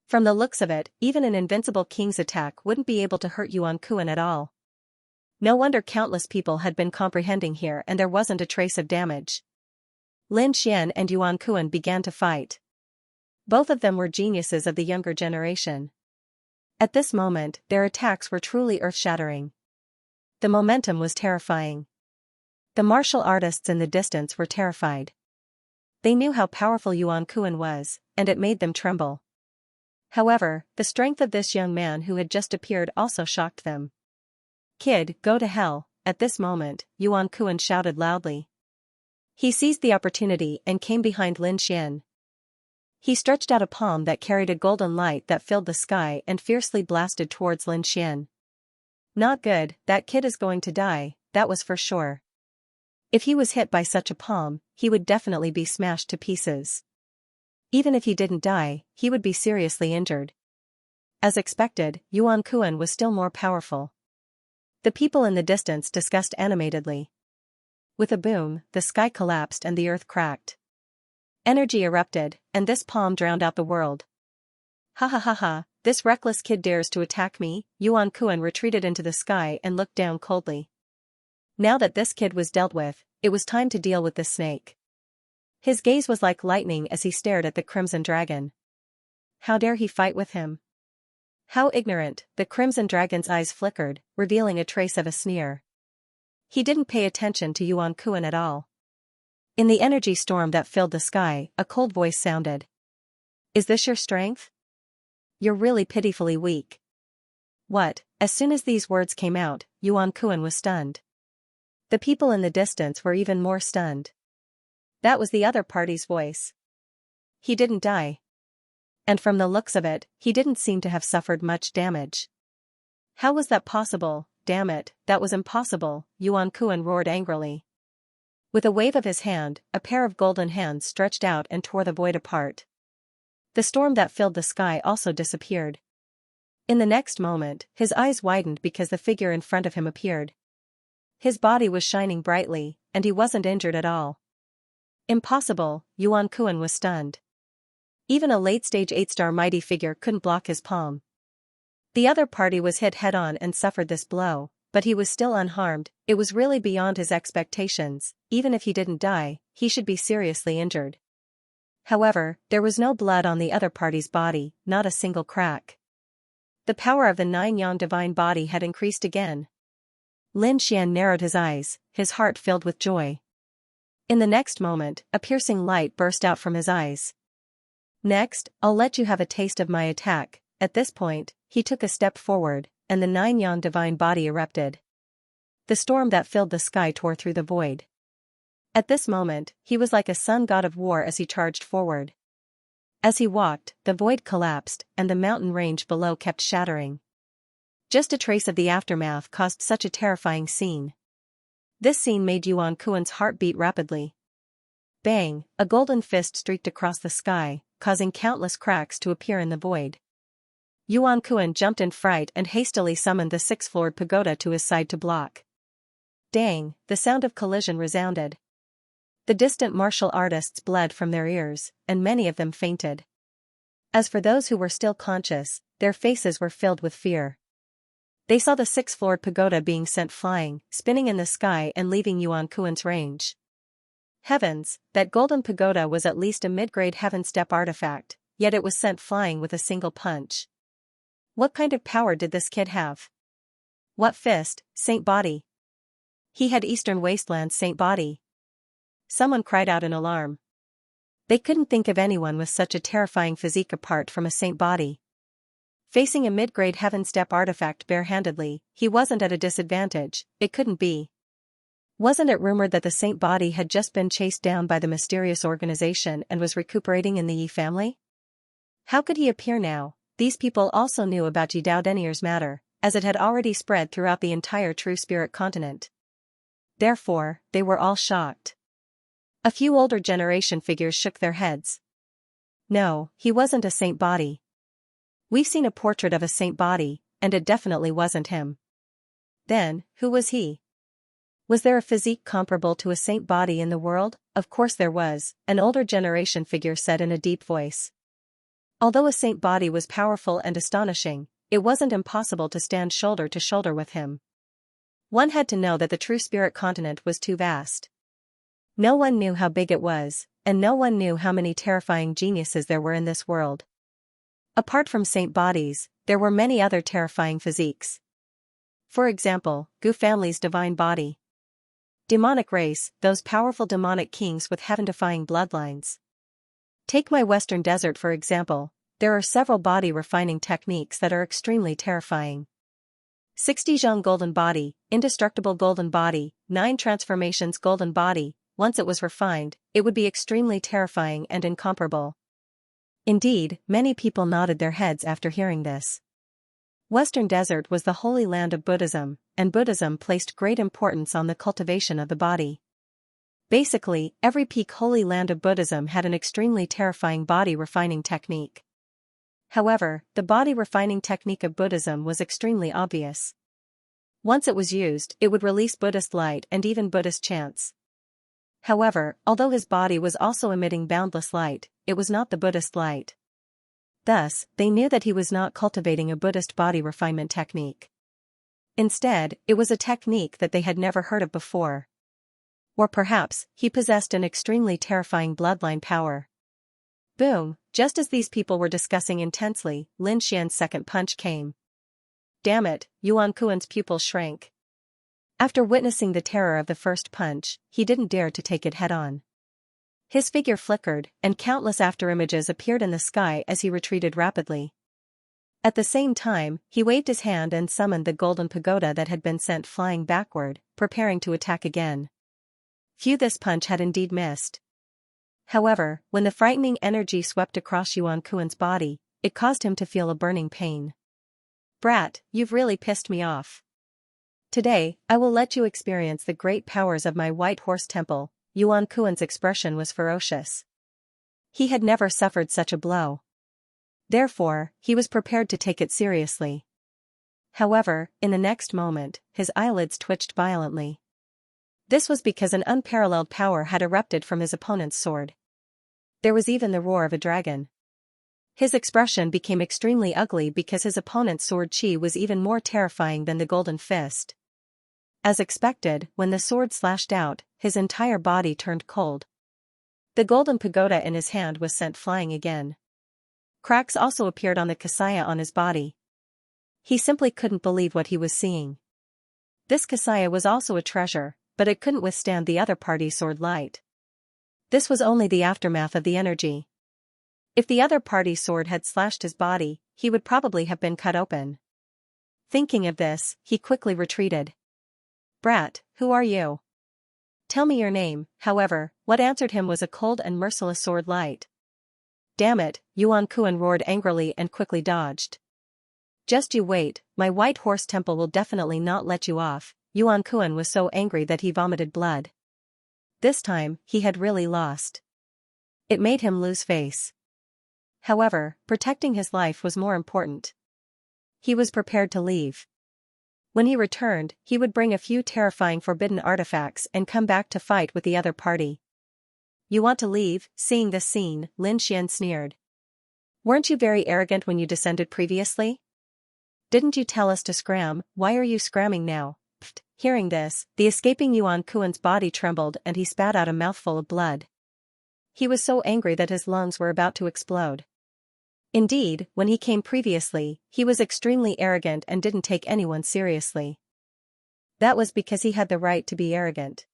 From the looks of it, even an invincible king's attack wouldn't be able to hurt Yuan Kuan at all. No wonder countless people had been comprehending here and there wasn't a trace of damage. Lin Xian and Yuan Kuan began to fight. Both of them were geniuses of the younger generation. At this moment, their attacks were truly earth-shattering. The momentum was terrifying. The martial artists in the distance were terrified. They knew how powerful Yuan Kuan was, and it made them tremble. However, the strength of this young man who had just appeared also shocked them. "Kid, go to hell," at this moment, Yuan Kuan shouted loudly. He seized the opportunity and came behind Lin Xian. He stretched out a palm that carried a golden light that filled the sky and fiercely blasted towards Lin Xian. Not good, that kid is going to die, that was for sure. If he was hit by such a palm, he would definitely be smashed to pieces. Even if he didn't die, he would be seriously injured. As expected, Yuan Kuan was still more powerful. The people in the distance discussed animatedly. With a boom, the sky collapsed and the earth cracked. Energy erupted, and this palm drowned out the world. "Ha ha ha ha, this reckless kid dares to attack me," Yuan Kuan retreated into the sky and looked down coldly. Now that this kid was dealt with, it was time to deal with this snake. His gaze was like lightning as he stared at the Crimson Dragon. How dare he fight with him? How ignorant, the Crimson Dragon's eyes flickered, revealing a trace of a sneer. He didn't pay attention to Yuan Kuan at all. In the energy storm that filled the sky, a cold voice sounded. "Is this your strength? You're really pitifully weak." What? As soon as these words came out, Yuan Kuan was stunned. The people in the distance were even more stunned. That was the other party's voice. He didn't die. And from the looks of it, he didn't seem to have suffered much damage. How was that possible? Damn it, that was impossible, Yuan Kuan roared angrily. With a wave of his hand, a pair of golden hands stretched out and tore the void apart. The storm that filled the sky also disappeared. In the next moment, his eyes widened because the figure in front of him appeared. His body was shining brightly, and he wasn't injured at all. Impossible, Yuan Kuan was stunned. Even a late-stage 8-star mighty figure couldn't block his palm. The other party was hit head-on and suffered this blow, but he was still unharmed. It was really beyond his expectations. Even if he didn't die, he should be seriously injured. However, there was no blood on the other party's body, not a single crack. The power of the 9-yang divine body had increased again. Lin Xian narrowed his eyes, his heart filled with joy. In the next moment, a piercing light burst out from his eyes. "Next, I'll let you have a taste of my attack." At this point, he took a step forward, and the 9-yang divine body erupted. The storm that filled the sky tore through the void. At this moment, he was like a sun god of war as he charged forward. As he walked, the void collapsed, and the mountain range below kept shattering. Just a trace of the aftermath caused such a terrifying scene. This scene made Yuan Kuan's heart beat rapidly. Bang, a golden fist streaked across the sky, causing countless cracks to appear in the void. Yuan Kuan jumped in fright and hastily summoned the 6-floored pagoda to his side to block. Dang, the sound of collision resounded. The distant martial artists bled from their ears, and many of them fainted. As for those who were still conscious, their faces were filled with fear. They saw the 6-floored pagoda being sent flying, spinning in the sky and leaving Yuan Kuan's range. Heavens, that golden pagoda was at least a mid-grade heaven step artifact, yet it was sent flying with a single punch. What kind of power did this kid have? What fist, saint body? He had Eastern Wasteland's saint body. Someone cried out in alarm. They couldn't think of anyone with such a terrifying physique apart from a saint body. Facing a mid-grade heaven step artifact barehandedly, he wasn't at a disadvantage. It couldn't be. Wasn't it rumored that the saint body had just been chased down by the mysterious organization and was recuperating in the Yi family? How could he appear now? These people also knew about Yi Dao Denier's matter, as it had already spread throughout the entire True Spirit continent. Therefore, they were all shocked. A few older generation figures shook their heads. No, he wasn't a saint body. We've seen a portrait of a saint body, and it definitely wasn't him. Then, who was he? Was there a physique comparable to a saint body in the world? Of course there was, an older generation figure said in a deep voice. Although a saint body was powerful and astonishing, it wasn't impossible to stand shoulder to shoulder with him. One had to know that the True Spirit continent was too vast. No one knew how big it was, and no one knew how many terrifying geniuses there were in this world. Apart from saint bodies, there were many other terrifying physiques. For example, Gu family's divine body. Demonic race, those powerful demonic kings with heaven-defying bloodlines. Take my Western Desert for example, there are several body refining techniques that are extremely terrifying. 60 Zhang golden body, indestructible golden body, 9 transformations golden body. Once it was refined, it would be extremely terrifying and incomparable. Indeed, many people nodded their heads after hearing this. Western Desert was the holy land of Buddhism, and Buddhism placed great importance on the cultivation of the body. Basically, every peak holy land of Buddhism had an extremely terrifying body refining technique. However, the body refining technique of Buddhism was extremely obvious. Once it was used, it would release Buddhist light and even Buddhist chants. However, although his body was also emitting boundless light, it was not the Buddhist light. Thus, they knew that he was not cultivating a Buddhist body refinement technique. Instead, it was a technique that they had never heard of before. Or perhaps, he possessed an extremely terrifying bloodline power. Boom! Just as these people were discussing intensely, Lin Xian's second punch came. Damn it, Yuan Kuan's pupil shrank. After witnessing the terror of the first punch, he didn't dare to take it head-on. His figure flickered, and countless afterimages appeared in the sky as he retreated rapidly. At the same time, he waved his hand and summoned the golden pagoda that had been sent flying backward, preparing to attack again. Phew, this punch had indeed missed. However, when the frightening energy swept across Yuan Kuan's body, it caused him to feel a burning pain. Brat, you've really pissed me off. Today, I will let you experience the great powers of my White Horse Temple. Yuan Kuan's expression was ferocious. He had never suffered such a blow. Therefore, he was prepared to take it seriously. However, in the next moment, his eyelids twitched violently. This was because an unparalleled power had erupted from his opponent's sword. There was even the roar of a dragon. His expression became extremely ugly because his opponent's sword chi was even more terrifying than the golden fist. As expected, when the sword slashed out, his entire body turned cold. The golden pagoda in his hand was sent flying again. Cracks also appeared on the Xianxia on his body. He simply couldn't believe what he was seeing. This Xianxia was also a treasure, but it couldn't withstand the other party's sword light. This was only the aftermath of the energy. If the other party's sword had slashed his body, he would probably have been cut open. Thinking of this, he quickly retreated. Brat, who are you? Tell me your name. However, what answered him was a cold and merciless sword light. Damn it, Yuan Kuan roared angrily and quickly dodged. Just you wait, my White Horse Temple will definitely not let you off. Yuan Kuan was so angry that he vomited blood. This time, he had really lost. It made him lose face. However, protecting his life was more important. He was prepared to leave. When he returned, he would bring a few terrifying forbidden artifacts and come back to fight with the other party. You want to leave? Seeing this scene, Lin Xian sneered. Weren't you very arrogant when you descended previously? Didn't you tell us to scram? Why are you scramming now? Pfft. Hearing this, the escaping Yuan Kuan's body trembled and he spat out a mouthful of blood. He was so angry that his lungs were about to explode. Indeed, when he came previously, he was extremely arrogant and didn't take anyone seriously. That was because he had the right to be arrogant.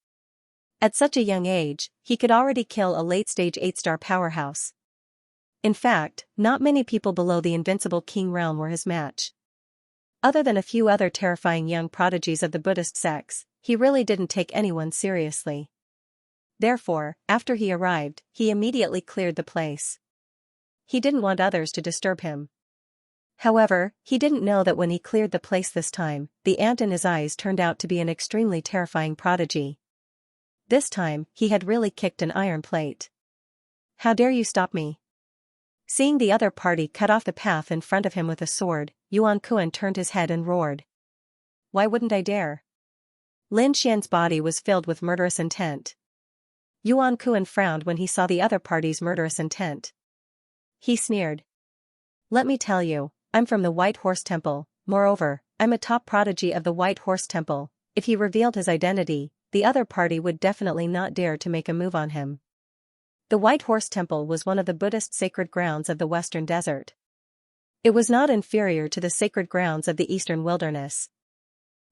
At such a young age, he could already kill a late-stage 8-star powerhouse. In fact, not many people below the invincible king realm were his match. Other than a few other terrifying young prodigies of the Buddhist sects, he really didn't take anyone seriously. Therefore, after he arrived, he immediately cleared the place. He didn't want others to disturb him. However, he didn't know that when he cleared the place this time, the ant in his eyes turned out to be an extremely terrifying prodigy. This time, he had really kicked an iron plate. "How dare you stop me?" Seeing the other party cut off the path in front of him with a sword, Yuan Kuan turned his head and roared. "Why wouldn't I dare?" Lin Xian's body was filled with murderous intent. Yuan Kuan frowned when he saw the other party's murderous intent. He sneered. "Let me tell you, I'm from the White Horse Temple, moreover, I'm a top prodigy of the White Horse Temple. If he revealed his identity, the other party would definitely not dare to make a move on him." The White Horse Temple was one of the Buddhist sacred grounds of the Western Desert. It was not inferior to the sacred grounds of the Eastern Wilderness.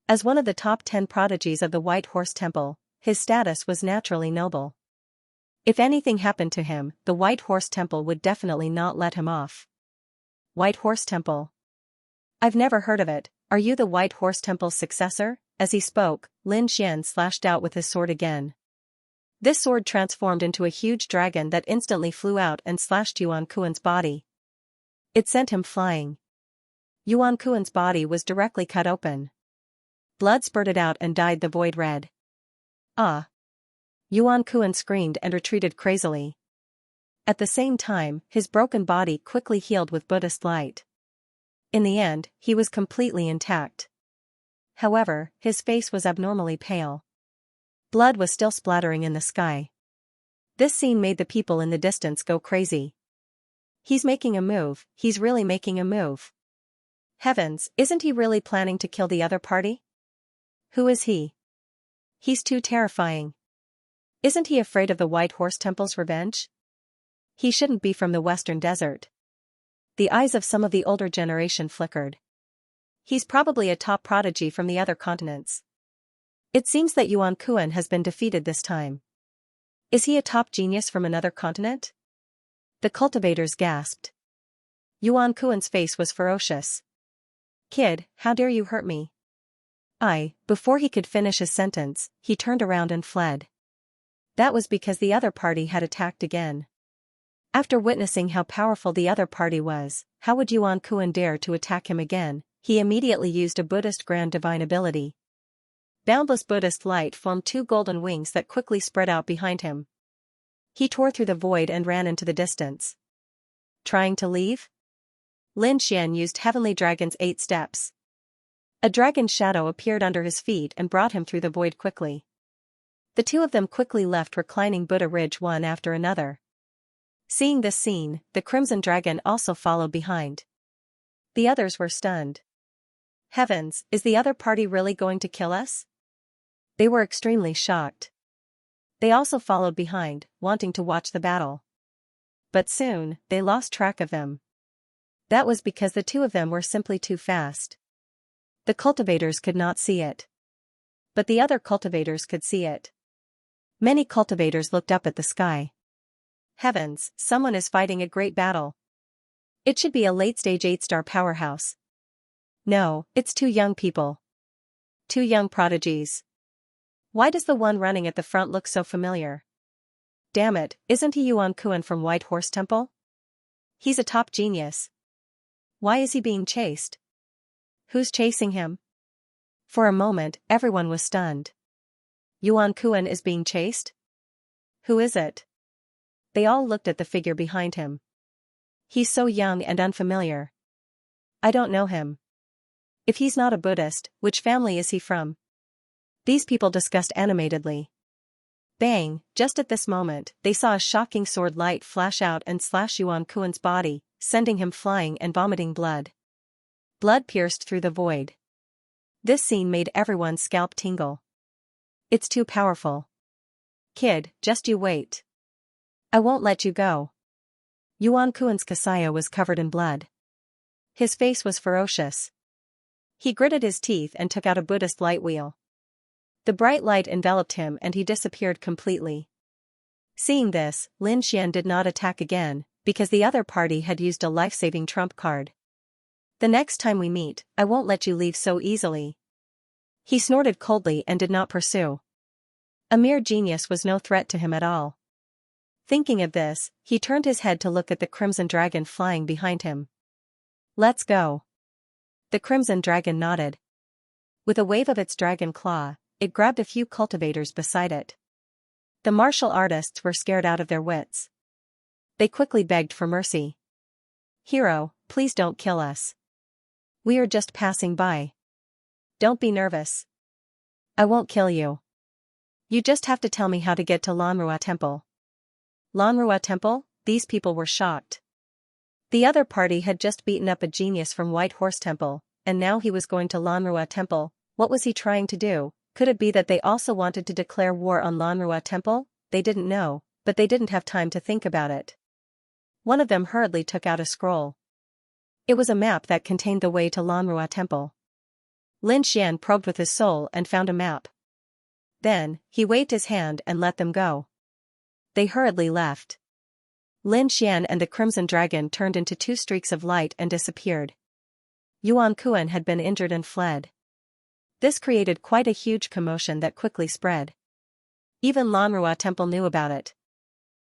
As one of the top 10 prodigies of the White Horse Temple, his status was naturally noble. If anything happened to him, the White Horse Temple would definitely not let him off. White Horse Temple. I've never heard of it. Are you the White Horse Temple's successor? As he spoke, Lin Xian slashed out with his sword again. This sword transformed into a huge dragon that instantly flew out and slashed Yuan Kuan's body. It sent him flying. Yuan Kuan's body was directly cut open. Blood spurted out and dyed the void red. "Ah!" Yuan Kuan screamed and retreated crazily. At the same time, his broken body quickly healed with Buddhist light. In the end, he was completely intact. However, his face was abnormally pale. Blood was still splattering in the sky. This scene made the people in the distance go crazy. He's making a move, he's really making a move. Heavens, isn't he really planning to kill the other party? Who is he? He's too terrifying. Isn't he afraid of the White Horse Temple's revenge? He shouldn't be from the Western Desert. The eyes of some of the older generation flickered. He's probably a top prodigy from the other continents. It seems that Yuan Kuan has been defeated this time. Is he a top genius from another continent? The cultivators gasped. Yuan Kuan's face was ferocious. "Kid, how dare you hurt me?" Before he could finish his sentence, he turned around and fled. That was because the other party had attacked again. After witnessing how powerful the other party was, how would Yuan Kuan dare to attack him again? He immediately used a Buddhist grand divine ability. Boundless Buddhist light formed 2 golden wings that quickly spread out behind him. He tore through the void and ran into the distance. Trying to leave? Lin Xian used Heavenly Dragon's 8 steps. A dragon's shadow appeared under his feet and brought him through the void quickly. The two of them quickly left reclining Buddha Ridge one after another. Seeing this scene, the Crimson Dragon also followed behind. The others were stunned. Heavens, is the other party really going to kill us? They were extremely shocked. They also followed behind, wanting to watch the battle. But soon, they lost track of them. That was because the two of them were simply too fast. The cultivators could not see it. But the other cultivators could see it. Many cultivators looked up at the sky. Heavens, someone is fighting a great battle. It should be a late-stage 8-star powerhouse. No, it's 2 young people. 2 young prodigies. Why does the one running at the front look so familiar? Damn it, isn't he Yuan Kuan from White Horse Temple? He's a top genius. Why is he being chased? Who's chasing him? For a moment, everyone was stunned. Yuan Kuan is being chased? Who is it? They all looked at the figure behind him. He's so young and unfamiliar. I don't know him. If he's not a Buddhist, which family is he from? These people discussed animatedly. Bang, just at this moment, they saw a shocking sword light flash out and slash Yuan Kuan's body, sending him flying and vomiting blood. Blood pierced through the void. This scene made everyone's scalp tingle. It's too powerful. Kid, just you wait. I won't let you go. Yuan Kuan's kasaya was covered in blood. His face was ferocious. He gritted his teeth and took out a Buddhist light wheel. The bright light enveloped him and he disappeared completely. Seeing this, Lin Xian did not attack again, because the other party had used a life-saving trump card. The next time we meet, I won't let you leave so easily. He snorted coldly and did not pursue. A mere genius was no threat to him at all. Thinking of this, he turned his head to look at the crimson dragon flying behind him. Let's go. The crimson dragon nodded. With a wave of its dragon claw, it grabbed a few cultivators beside it. The martial artists were scared out of their wits. They quickly begged for mercy. Hero, please don't kill us. We are just passing by. Don't be nervous. I won't kill you. You just have to tell me how to get to Lanrua Temple. Lanrua Temple? These people were shocked. The other party had just beaten up a genius from White Horse Temple, and now he was going to Lanrua Temple. What was he trying to do? Could it be that they also wanted to declare war on Lanrua Temple? They didn't know, but they didn't have time to think about it. One of them hurriedly took out a scroll. It was a map that contained the way to Lanrua Temple. Lin Xian probed with his soul and found a map. Then, he waved his hand and let them go. They hurriedly left. Lin Xian and the Crimson Dragon turned into two streaks of light and disappeared. Yuan Kuan had been injured and fled. This created quite a huge commotion that quickly spread. Even Lanrua Temple knew about it.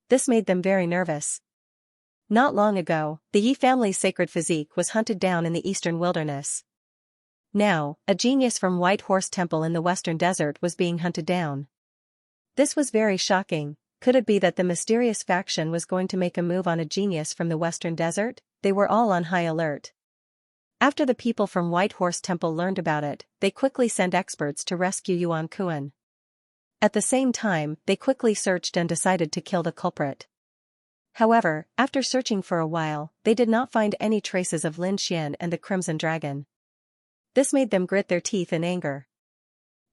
This made them very nervous. Not long ago, the Yi family's sacred physique was hunted down in the eastern wilderness. Now, a genius from White Horse Temple in the western desert was being hunted down. This was very shocking. Could it be that the mysterious faction was going to make a move on a genius from the western desert? They were all on high alert. After the people from White Horse Temple learned about it, they quickly sent experts to rescue Yuan Kuan. At the same time, they quickly searched and decided to kill the culprit. However, after searching for a while, they did not find any traces of Lin Xian and the Crimson Dragon. This made them grit their teeth in anger.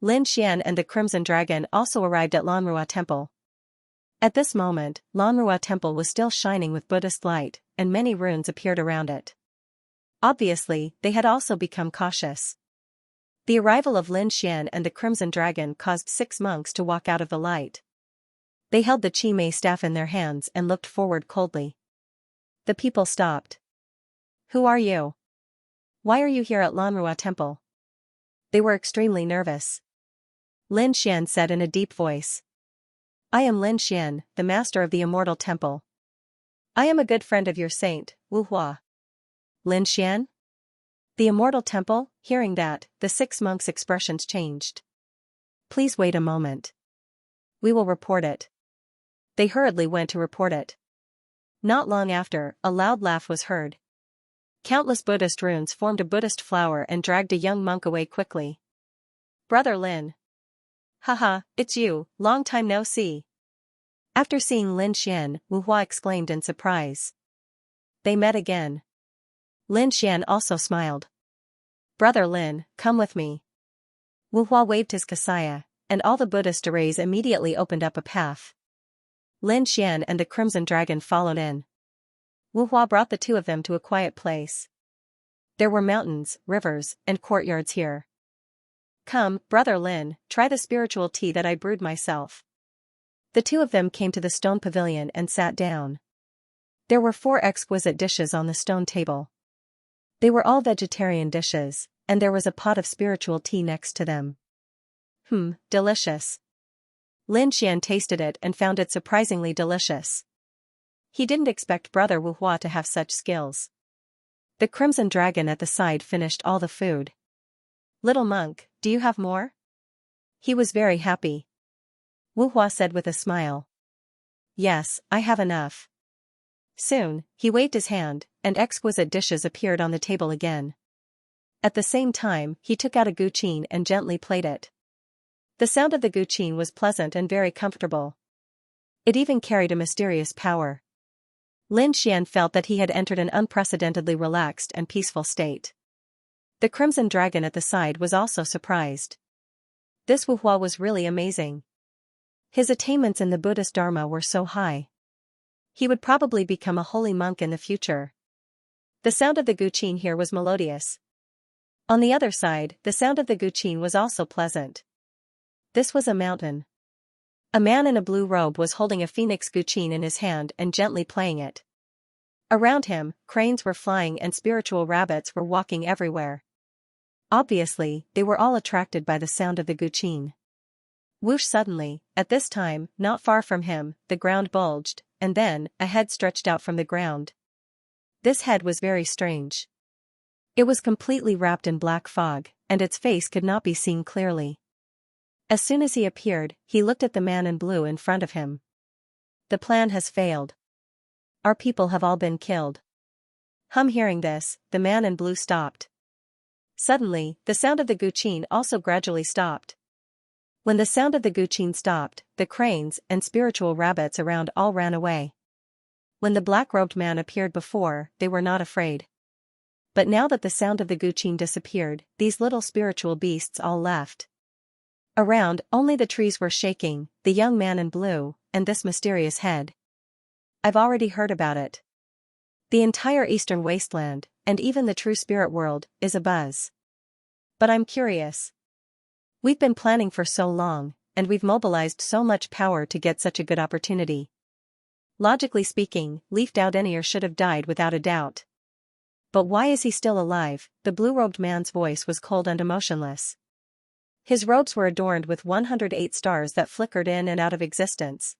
Lin Xian and the Crimson Dragon also arrived at Lanrua Temple. At this moment, Lanrua Temple was still shining with Buddhist light, and many runes appeared around it. Obviously, they had also become cautious. The arrival of Lin Xian and the Crimson Dragon caused 6 monks to walk out of the light. They held the Chi Mei staff in their hands and looked forward coldly. The people stopped. Who are you? Why are you here at Lanrua Temple? They were extremely nervous. Lin Xian said in a deep voice. I am Lin Xian, the master of the Immortal Temple. I am a good friend of your saint, Wu Hua. Lin Xian? The Immortal Temple? Hearing that, the 6 monks' expressions changed. Please wait a moment. We will report it. They hurriedly went to report it. Not long after, a loud laugh was heard. Countless Buddhist runes formed a Buddhist flower and dragged a young monk away quickly. Brother Lin. Haha, it's you, long time no see. After seeing Lin Xian, Wu Hua exclaimed in surprise. They met again. Lin Xian also smiled. Brother Lin, come with me. Wu Hua waved his kasaya, and all the Buddhist arrays immediately opened up a path. Lin Xian and the Crimson Dragon followed in. Wu Hua brought the two of them to a quiet place. There were mountains, rivers, and courtyards here. Come, Brother Lin, try the spiritual tea that I brewed myself. The two of them came to the stone pavilion and sat down. There were 4 exquisite dishes on the stone table. They were all vegetarian dishes, and there was a pot of spiritual tea next to them. Delicious. Lin Xian tasted it and found it surprisingly delicious. He didn't expect Brother Wu Hua to have such skills. The Crimson Dragon at the side finished all the food. Little monk, do you have more? He was very happy. Wu Hua said with a smile. Yes, I have enough. Soon, he waved his hand, and exquisite dishes appeared on the table again. At the same time, he took out a guqin and gently played it. The sound of the guqin was pleasant and very comfortable. It even carried a mysterious power. Lin Xian felt that he had entered an unprecedentedly relaxed and peaceful state. The Crimson Dragon at the side was also surprised. This Wu Hua was really amazing. His attainments in the Buddhist Dharma were so high. He would probably become a holy monk in the future. The sound of the guqin here was melodious. On the other side, the sound of the guqin was also pleasant. This was a mountain. A man in a blue robe was holding a phoenix guqin in his hand and gently playing it. Around him, cranes were flying and spiritual rabbits were walking everywhere. Obviously, they were all attracted by the sound of the guqin. Whoosh! Suddenly, at this time, not far from him, the ground bulged, and then, a head stretched out from the ground. This head was very strange. It was completely wrapped in black fog, and its face could not be seen clearly. As soon as he appeared, he looked at the man in blue in front of him. The plan has failed. Our people have all been killed. Hearing this, the man in blue stopped. Suddenly, the sound of the guqin also gradually stopped. When the sound of the guqin stopped, the cranes and spiritual rabbits around all ran away. When the black-robed man appeared before, they were not afraid. But now that the sound of the guqin disappeared, these little spiritual beasts all left. Around, only the trees were shaking, the young man in blue, and this mysterious head. I've already heard about it. The entire eastern wasteland, and even the true spirit world, is abuzz. But I'm curious. We've been planning for so long, and we've mobilized so much power to get such a good opportunity. Logically speaking, Leaf Doudenier should have died without a doubt. But why is he still alive? The blue-robed man's voice was cold and emotionless. His robes were adorned with 108 stars that flickered in and out of existence.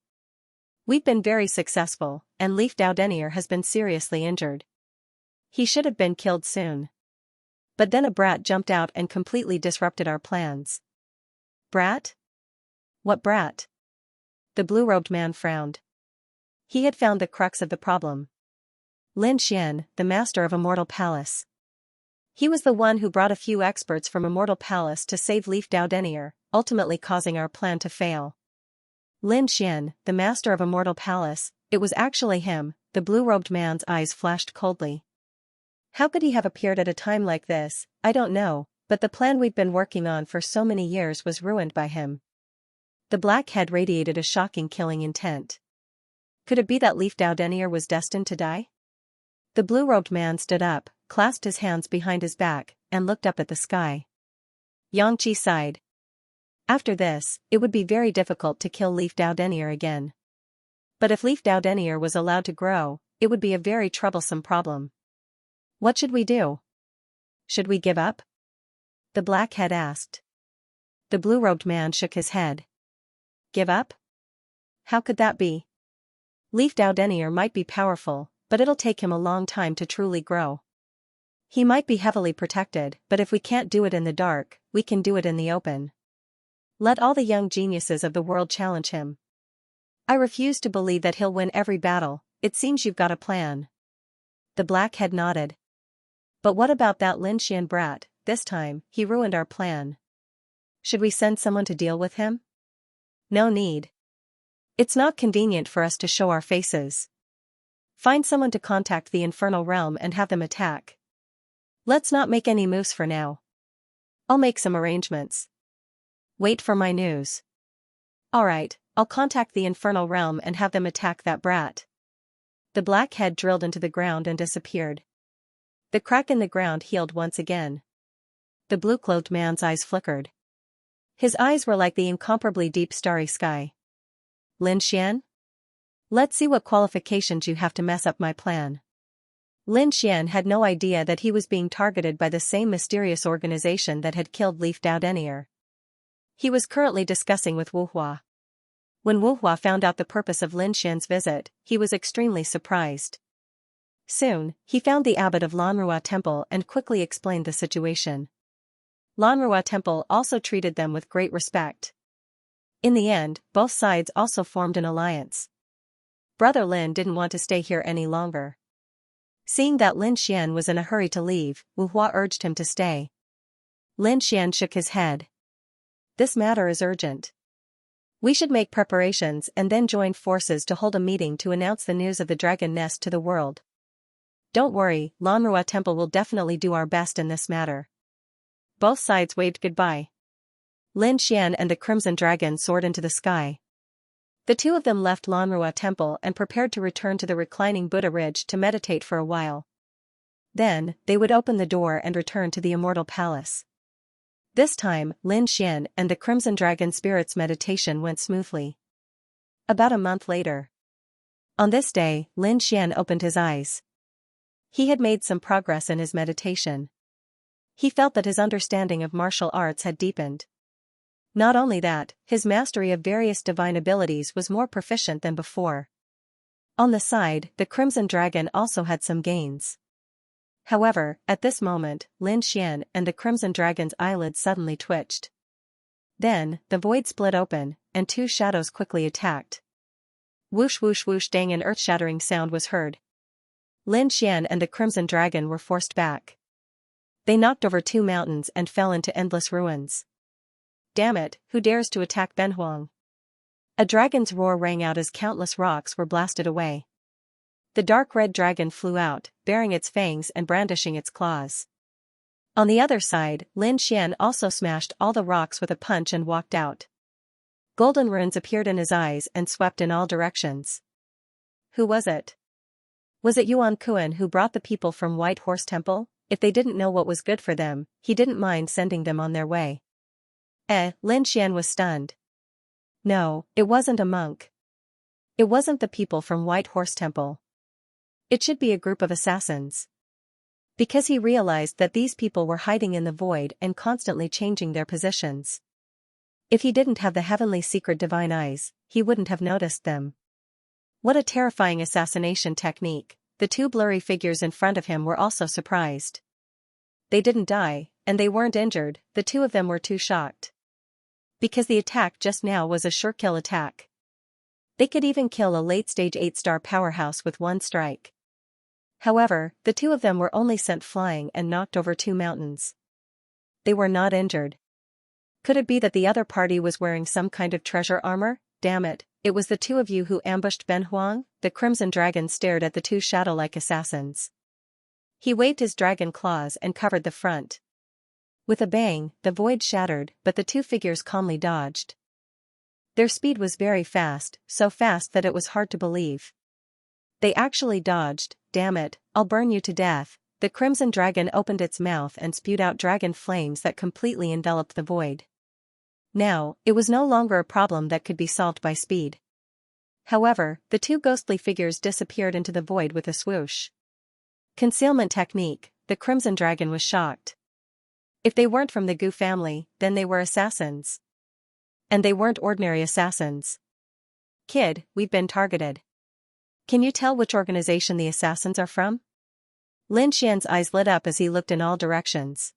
We've been very successful, and Leaf Doudenier has been seriously injured. He should have been killed soon. But then a brat jumped out and completely disrupted our plans. Brat? What brat? The blue-robed man frowned. He had found the crux of the problem. Lin Xian, the master of Immortal Palace. He was the one who brought a few experts from Immortal Palace to save Leaf Doudenier, ultimately causing our plan to fail. Lin Xian, the master of Immortal Palace, it was actually him. The blue-robed man's eyes flashed coldly. How could he have appeared at a time like this? I don't know, but the plan we've been working on for so many years was ruined by him. The black head radiated a shocking killing intent. Could it be that Leaf Doudenier was destined to die? The blue-robed man stood up, clasped his hands behind his back, and looked up at the sky. Xianxia sighed. After this, it would be very difficult to kill Leaf Doudenier again. But if Leaf Doudenier was allowed to grow, it would be a very troublesome problem. What should we do? Should we give up? The black head asked. The blue-robed man shook his head. Give up? How could that be? Leaf Doudenier might be powerful, but it'll take him a long time to truly grow. He might be heavily protected, but if we can't do it in the dark, we can do it in the open. Let all the young geniuses of the world challenge him. I refuse to believe that he'll win every battle. It seems you've got a plan. The black head nodded. But what about that Lin Xian brat? This time, he ruined our plan. Should we send someone to deal with him? No need. It's not convenient for us to show our faces. Find someone to contact the infernal realm and have them attack. Let's not make any moves for now. I'll make some arrangements. Wait for my news. Alright, I'll contact the infernal realm and have them attack that brat. The black head drilled into the ground and disappeared. The crack in the ground healed once again. The blue-clothed man's eyes flickered. His eyes were like the incomparably deep starry sky. Lin Xian? Let's see what qualifications you have to mess up my plan. Lin Xian had no idea that he was being targeted by the same mysterious organization that had killed Leaf Doudenier. He was currently discussing with Wuhua. When Wuhua found out the purpose of Lin Xian's visit, he was extremely surprised. Soon, he found the abbot of Lanrua Temple and quickly explained the situation. Lanrua Temple also treated them with great respect. In the end, both sides also formed an alliance. Brother Lin didn't want to stay here any longer. Seeing that Lin Xian was in a hurry to leave, Wuhua urged him to stay. Lin Xian shook his head. This matter is urgent. We should make preparations and then join forces to hold a meeting to announce the news of the dragon nest to the world. Don't worry, Lanrua Temple will definitely do our best in this matter. Both sides waved goodbye. Lin Xian and the Crimson Dragon soared into the sky. The two of them left Lanrua Temple and prepared to return to the reclining Buddha Ridge to meditate for a while. Then, they would open the door and return to the Immortal Palace. This time, Lin Xian and the Crimson Dragon Spirit's meditation went smoothly. About a month later. On this day, Lin Xian opened his eyes. He had made some progress in his meditation. He felt that his understanding of martial arts had deepened. Not only that, his mastery of various divine abilities was more proficient than before. On the side, the Crimson Dragon also had some gains. However, at this moment, Lin Xian and the Crimson Dragon's eyelids suddenly twitched. Then, the void split open, and two shadows quickly attacked. Whoosh whoosh whoosh dang, an earth-shattering sound was heard. Lin Xian and the Crimson Dragon were forced back. They knocked over two mountains and fell into endless ruins. Damn it, who dares to attack Benhuang? A dragon's roar rang out as countless rocks were blasted away. The dark red dragon flew out, baring its fangs and brandishing its claws. On the other side, Lin Xian also smashed all the rocks with a punch and walked out. Golden runes appeared in his eyes and swept in all directions. Who was it? Was it Yuan Kuan who brought the people from White Horse Temple? If they didn't know what was good for them, he didn't mind sending them on their way. Lin Xian was stunned. No, it wasn't a monk. It wasn't the people from White Horse Temple. It should be a group of assassins. Because he realized that these people were hiding in the void and constantly changing their positions. If he didn't have the heavenly secret divine eyes, he wouldn't have noticed them. What a terrifying assassination technique. The two blurry figures in front of him were also surprised. They didn't die, and they weren't injured, the two of them were too shocked. Because the attack just now was a sure kill attack. They could even kill a late-stage 8-star powerhouse with one strike. However, the two of them were only sent flying and knocked over two mountains. They were not injured. Could it be that the other party was wearing some kind of treasure armor? Damn it, it was the two of you who ambushed Benhuang? The Crimson Dragon stared at the two shadow-like assassins. He waved his dragon claws and covered the front. With a bang, the void shattered, but the two figures calmly dodged. Their speed was very fast, so fast that it was hard to believe. They actually dodged. Damn it, I'll burn you to death. The Crimson Dragon opened its mouth and spewed out dragon flames that completely enveloped the void. Now, it was no longer a problem that could be solved by speed. However, the two ghostly figures disappeared into the void with a swoosh. Concealment technique. The Crimson Dragon was shocked. If they weren't from the Gu family, then they were assassins. And they weren't ordinary assassins. Kid, we've been targeted. Can you tell which organization the assassins are from? Lin Xian's eyes lit up as he looked in all directions.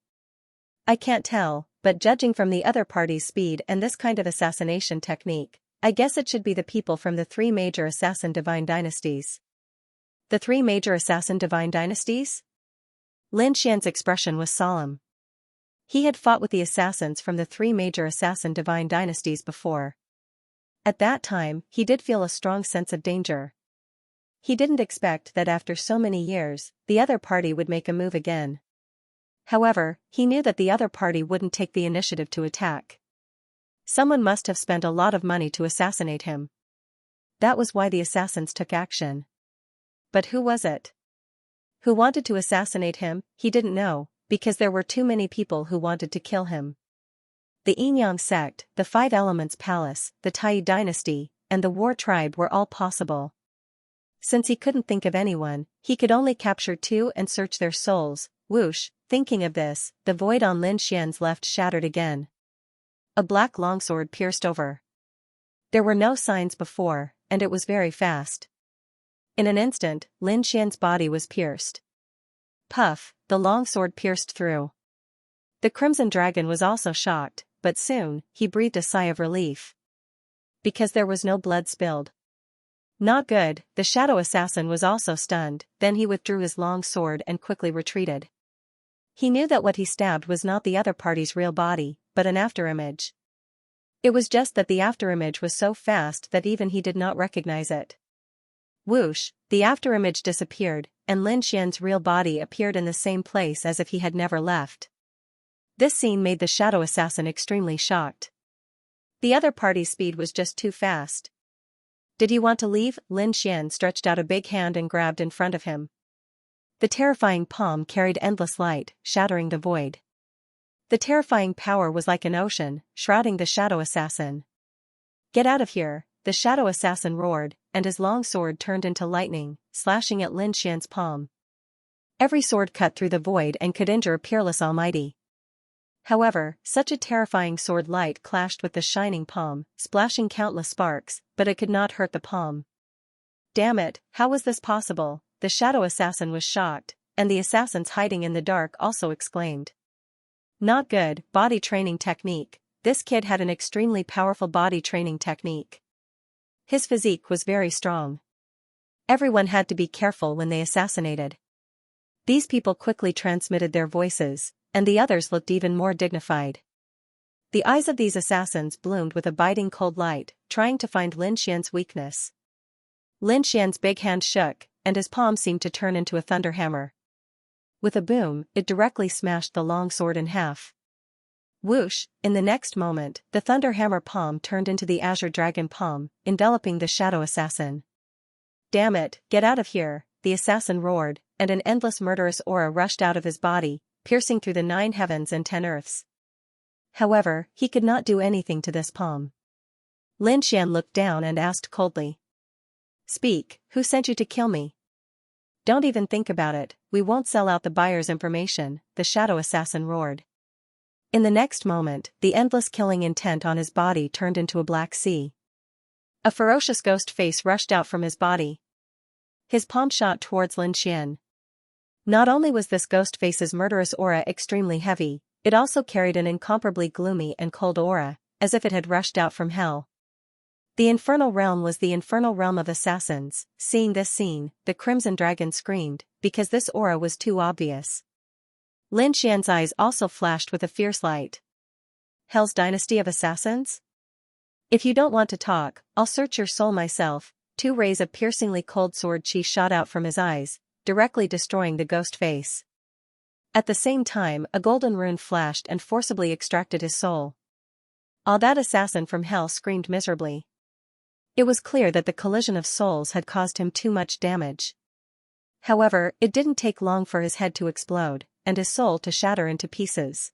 I can't tell, but judging from the other party's speed and this kind of assassination technique, I guess it should be the people from the three major assassin divine dynasties. The three major assassin divine dynasties? Lin Xian's expression was solemn. He had fought with the assassins from the three major assassin divine dynasties before. At that time, he did feel a strong sense of danger. He didn't expect that after so many years, the other party would make a move again. However, he knew that the other party wouldn't take the initiative to attack. Someone must have spent a lot of money to assassinate him. That was why the assassins took action. But who was it? Who wanted to assassinate him? He didn't know, because there were too many people who wanted to kill him. The Yinyang sect, the Five Elements Palace, the Tai dynasty, and the War tribe were all possible. Since he couldn't think of anyone, he could only capture two and search their souls. Whoosh, thinking of this, the void on Lin Xian's left shattered again. A black longsword pierced over. There were no signs before, and it was very fast. In an instant, Lin Xian's body was pierced. Puff, the longsword pierced through. The Crimson Dragon was also shocked, but soon, he breathed a sigh of relief. Because there was no blood spilled. Not good, the shadow assassin was also stunned, then he withdrew his long sword and quickly retreated. He knew that what he stabbed was not the other party's real body, but an afterimage. It was just that the afterimage was so fast that even he did not recognize it. Whoosh, the afterimage disappeared, and Lin Xian's real body appeared in the same place as if he had never left. This scene made the shadow assassin extremely shocked. The other party's speed was just too fast. Did you want to leave? Lin Xian stretched out a big hand and grabbed in front of him. The terrifying palm carried endless light, shattering the void. The terrifying power was like an ocean, shrouding the shadow assassin. "Get out of here," the shadow assassin roared, and his long sword turned into lightning, slashing at Lin Xian's palm. Every sword cut through the void and could injure a peerless almighty. However, such a terrifying sword light clashed with the shining palm, splashing countless sparks, but it could not hurt the palm. "Damn it, how was this possible?" The shadow assassin was shocked, and the assassins hiding in the dark also exclaimed. "Not good, body training technique." This kid had an extremely powerful body training technique. His physique was very strong. Everyone had to be careful when they assassinated. These people quickly transmitted their voices, and the others looked even more dignified. The eyes of these assassins bloomed with a biting cold light, trying to find Lin Xian's weakness. Lin Xian's big hand shook, and his palm seemed to turn into a thunder hammer. With a boom, it directly smashed the long sword in half. Whoosh! In the next moment, the thunder hammer palm turned into the azure dragon palm, enveloping the shadow assassin. "Damn it, get out of here," the assassin roared, and an endless murderous aura rushed out of his body, piercing through the 9 heavens and 10 earths. However, he could not do anything to this palm. Lin Xian looked down and asked coldly. "Speak, who sent you to kill me?" "Don't even think about it, we won't sell out the buyer's information," the shadow assassin roared. In the next moment, the endless killing intent on his body turned into a black sea. A ferocious ghost face rushed out from his body. His palm shot towards Lin Xian. Not only was this ghost face's murderous aura extremely heavy, it also carried an incomparably gloomy and cold aura, as if it had rushed out from hell. The infernal realm was the infernal realm of assassins. Seeing this scene, the Crimson Dragon screamed, because this aura was too obvious. Lin Xian's eyes also flashed with a fierce light. "Hell's dynasty of assassins? If you don't want to talk, I'll search your soul myself." 2 rays of piercingly cold sword chi shot out from his eyes, directly destroying the ghost face. At the same time, a golden rune flashed and forcibly extracted his soul. All that assassin from hell screamed miserably. It was clear that the collision of souls had caused him too much damage. However, it didn't take long for his head to explode, and his soul to shatter into pieces.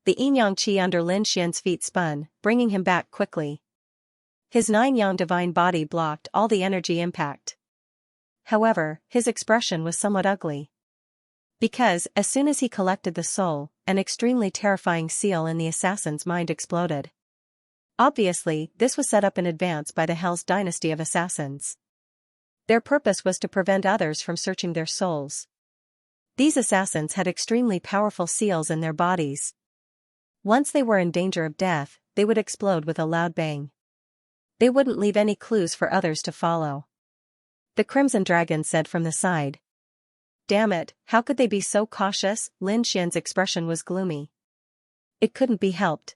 The yin-yang qi under Lin Xian's feet spun, bringing him back quickly. His 9-yang divine body blocked all the energy impact. However, his expression was somewhat ugly. Because, as soon as he collected the soul, an extremely terrifying seal in the assassin's mind exploded. Obviously, this was set up in advance by the Hell's dynasty of assassins. Their purpose was to prevent others from searching their souls. These assassins had extremely powerful seals in their bodies. Once they were in danger of death, they would explode with a loud bang. They wouldn't leave any clues for others to follow. The Crimson Dragon said from the side. "Damn it, how could they be so cautious?" Lin Xian's expression was gloomy. It couldn't be helped.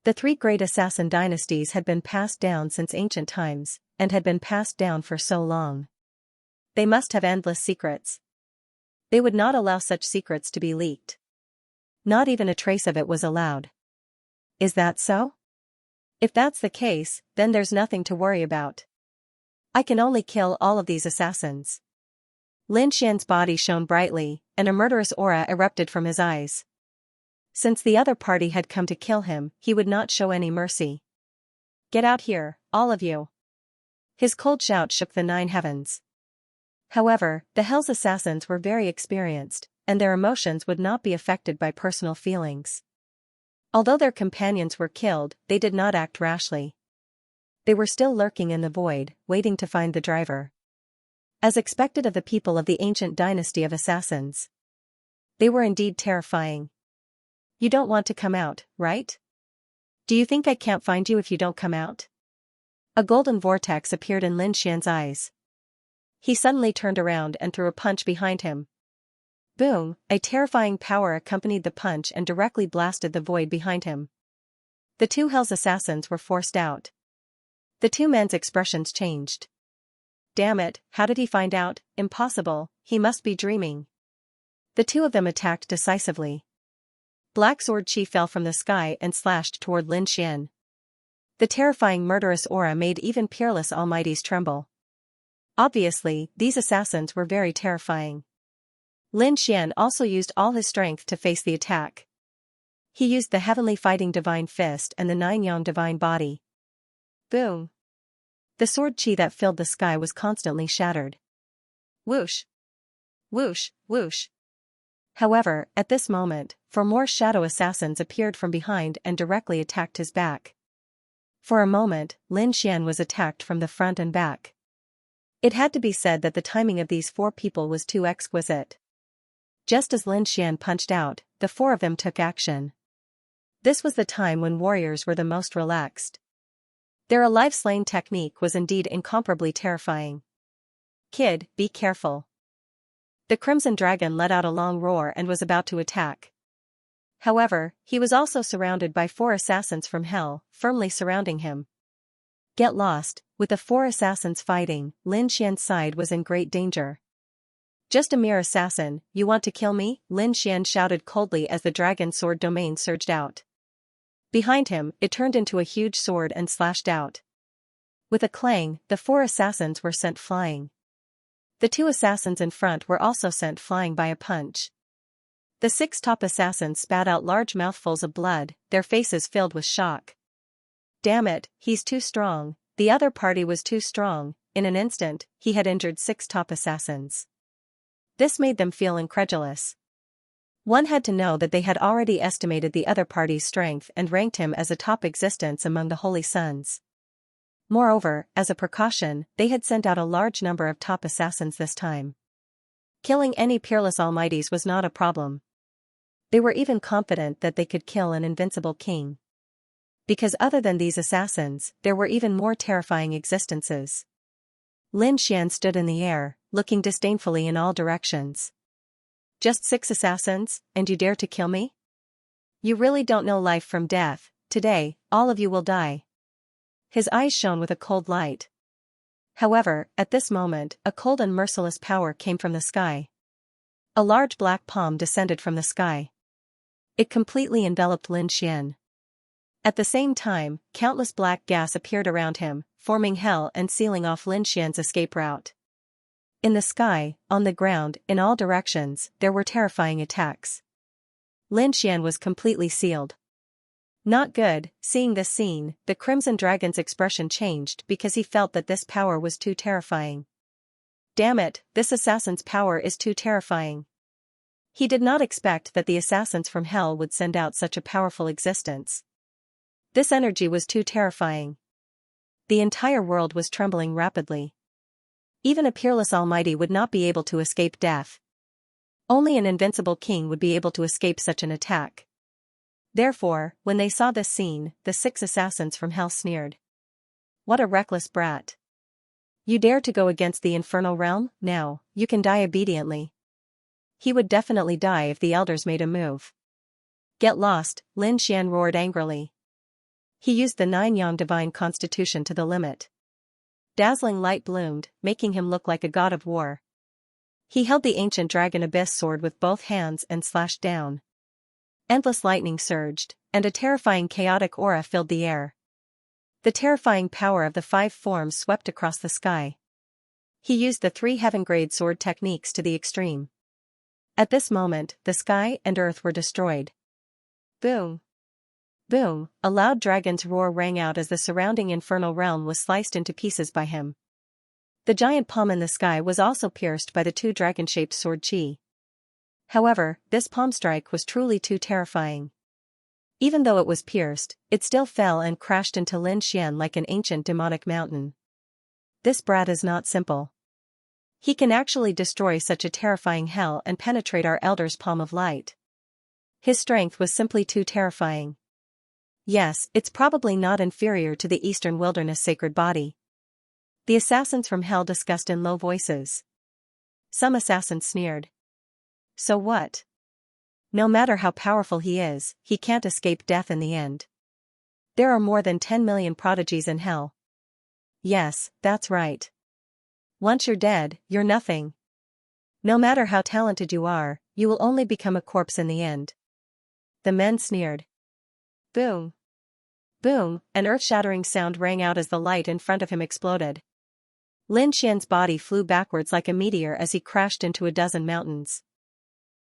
The 3 great assassin dynasties had been passed down since ancient times, and had been passed down for so long. They must have endless secrets. They would not allow such secrets to be leaked. Not even a trace of it was allowed. Is that so? If that's the case, then there's nothing to worry about. I can only kill all of these assassins. Lin Xian's body shone brightly, and a murderous aura erupted from his eyes. Since the other party had come to kill him, he would not show any mercy. "Get out here, all of you." His cold shout shook the 9 heavens. However, the Hell's assassins were very experienced, and their emotions would not be affected by personal feelings. Although their companions were killed, they did not act rashly. They were still lurking in the void, waiting to find the driver. As expected of the people of the ancient dynasty of assassins. They were indeed terrifying. "You don't want to come out, right? Do you think I can't find you if you don't come out?" A golden vortex appeared in Lin Xian's eyes. He suddenly turned around and threw a punch behind him. Boom! A terrifying power accompanied the punch and directly blasted the void behind him. The 2 Hell's assassins were forced out. The 2 men's expressions changed. "Damn it, how did he find out? Impossible, he must be dreaming." The 2 of them attacked decisively. Black sword chi fell from the sky and slashed toward Lin Xian. The terrifying murderous aura made even peerless almighties tremble. Obviously, these assassins were very terrifying. Lin Xian also used all his strength to face the attack. He used the heavenly fighting divine fist and the nine-yang divine body. Boom! The sword chi that filled the sky was constantly shattered. Whoosh! Whoosh! Whoosh! However, at this moment, 4 more shadow assassins appeared from behind and directly attacked his back. For a moment, Lin Xian was attacked from the front and back. It had to be said that the timing of these 4 people was too exquisite. Just as Lin Xian punched out, the 4 of them took action. This was the time when warriors were the most relaxed. Their alive slaying technique was indeed incomparably terrifying. Kid, be careful. The Crimson Dragon let out a long roar and was about to attack. However, he was also surrounded by 4 assassins from hell, firmly surrounding him. Get lost. With the 4 assassins fighting, Lin Xian's side was in great danger. Just a mere assassin, you want to kill me? Lin Xian shouted coldly as the dragon sword domain surged out. Behind him, it turned into a huge sword and slashed out. With a clang, the 4 assassins were sent flying. The 2 assassins in front were also sent flying by a punch. The 6 top assassins spat out large mouthfuls of blood, their faces filled with shock. Damn it, he's too strong. The other party was too strong. In an instant, he had injured 6 top assassins. This made them feel incredulous. One had to know that they had already estimated the other party's strength and ranked him as a top existence among the Holy Sons. Moreover, as a precaution, they had sent out a large number of top assassins this time. Killing any peerless almighties was not a problem. They were even confident that they could kill an invincible king. Because other than these assassins, there were even more terrifying existences. Lin Xian stood in the air, looking disdainfully in all directions. Just 6 assassins, and you dare to kill me? You really don't know life from death. Today, all of you will die. His eyes shone with a cold light. However, at this moment, a cold and merciless power came from the sky. A large black palm descended from the sky. It completely enveloped Lin Xian. At the same time, countless black gas appeared around him, forming hell and sealing off Lin Xian's escape route. In the sky, on the ground, in all directions, there were terrifying attacks. Lin Xian was completely sealed. Not good. Seeing this scene, the Crimson Dragon's expression changed because he felt that this power was too terrifying. Damn it, this assassin's power is too terrifying. He did not expect that the assassins from hell would send out such a powerful existence. This energy was too terrifying. The entire world was trembling rapidly. Even a peerless almighty would not be able to escape death. Only an invincible king would be able to escape such an attack. Therefore, when they saw this scene, the 6 assassins from hell sneered. What a reckless brat. You dare to go against the infernal realm? Now, you can die obediently. He would definitely die if the elders made a move. Get lost, Lin Xian roared angrily. He used the 9-yang divine constitution to the limit. Dazzling light bloomed, making him look like a god of war. He held the ancient dragon abyss sword with both hands and slashed down. Endless lightning surged, and a terrifying chaotic aura filled the air. The terrifying power of the 5 forms swept across the sky. He used the 3 heaven-grade sword techniques to the extreme. At this moment, the sky and earth were destroyed. Boom! Boom! A loud dragon's roar rang out as the surrounding infernal realm was sliced into pieces by him. The giant palm in the sky was also pierced by the 2 dragon-shaped sword chi. However, this palm strike was truly too terrifying. Even though it was pierced, it still fell and crashed into Lin Xian like an ancient demonic mountain. This brat is not simple. He can actually destroy such a terrifying hell and penetrate our elder's palm of light. His strength was simply too terrifying. Yes, it's probably not inferior to the Eastern Wilderness sacred body. The assassins from hell discussed in low voices. Some assassins sneered. So what? No matter how powerful he is, he can't escape death in the end. There are more than 10 million prodigies in hell. Yes, that's right. Once you're dead, you're nothing. No matter how talented you are, you will only become a corpse in the end. The men sneered. Boom! Boom! An earth-shattering sound rang out as the light in front of him exploded. Lin Xian's body flew backwards like a meteor as he crashed into a dozen mountains.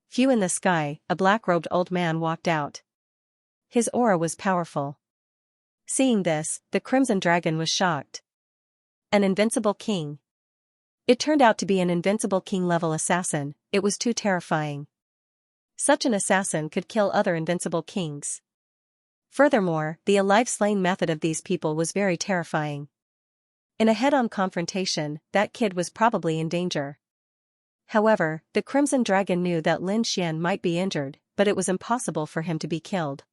Few in the sky, a black-robed old man walked out. His aura was powerful. Seeing this, the Crimson Dragon was shocked. An invincible king. It turned out to be an invincible king-level assassin. It was too terrifying. Such an assassin could kill other invincible kings. Furthermore, the alive-slaying method of these people was very terrifying. In a head-on confrontation, that kid was probably in danger. However, the Crimson Dragon knew that Lin Xian might be injured, but it was impossible for him to be killed.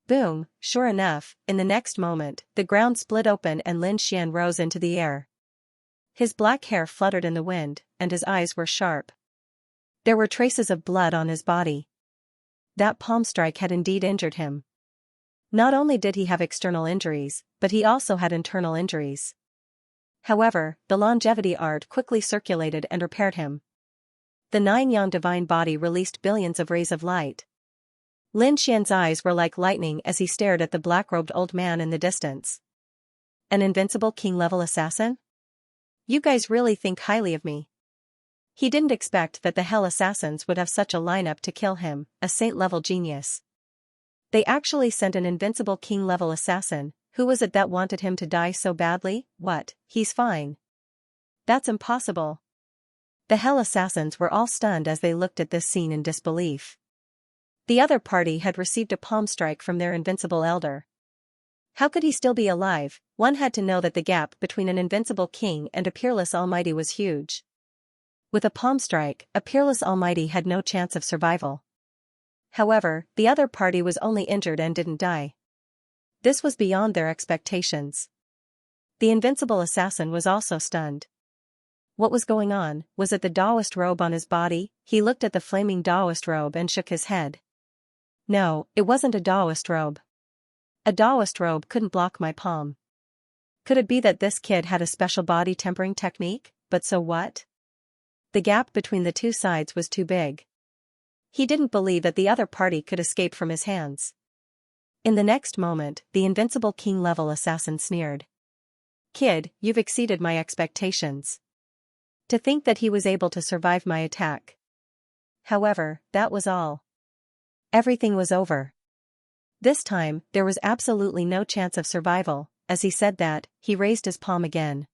Boom, sure enough, in the next moment, the ground split open and Lin Xian rose into the air. His black hair fluttered in the wind, and his eyes were sharp. There were traces of blood on his body. That palm strike had indeed injured him. Not only did he have external injuries, but he also had internal injuries. However, the longevity art quickly circulated and repaired him. The nine-yang divine body released billions of rays of light. Lin Xian's eyes were like lightning as he stared at the black-robed old man in the distance. An invincible king-level assassin? You guys really think highly of me. He didn't expect that the Hell Assassins would have such a lineup to kill him, a saint-level genius. They actually sent an invincible king-level assassin. Who was it that wanted him to die so badly? What, he's fine. That's impossible. The Hell Assassins were all stunned as they looked at this scene in disbelief. The other party had received a palm strike from their invincible elder. How could he still be alive? One had to know that the gap between an invincible king and a peerless almighty was huge. With a palm strike, a peerless almighty had no chance of survival. However, the other party was only injured and didn't die. This was beyond their expectations. The invincible assassin was also stunned. What was going on? Was it the Taoist robe on his body? He looked at the flaming Taoist robe and shook his head. No, it wasn't a Taoist robe. A Taoist robe couldn't block my palm. Could it be that this kid had a special body tempering technique? But so what? The gap between the two sides was too big. He didn't believe that the other party could escape from his hands. In the next moment, the invincible king-level assassin sneered. Kid, you've exceeded my expectations. To think that he was able to survive my attack. However, that was all. Everything was over. This time, there was absolutely no chance of survival. As he said that, he raised his palm again.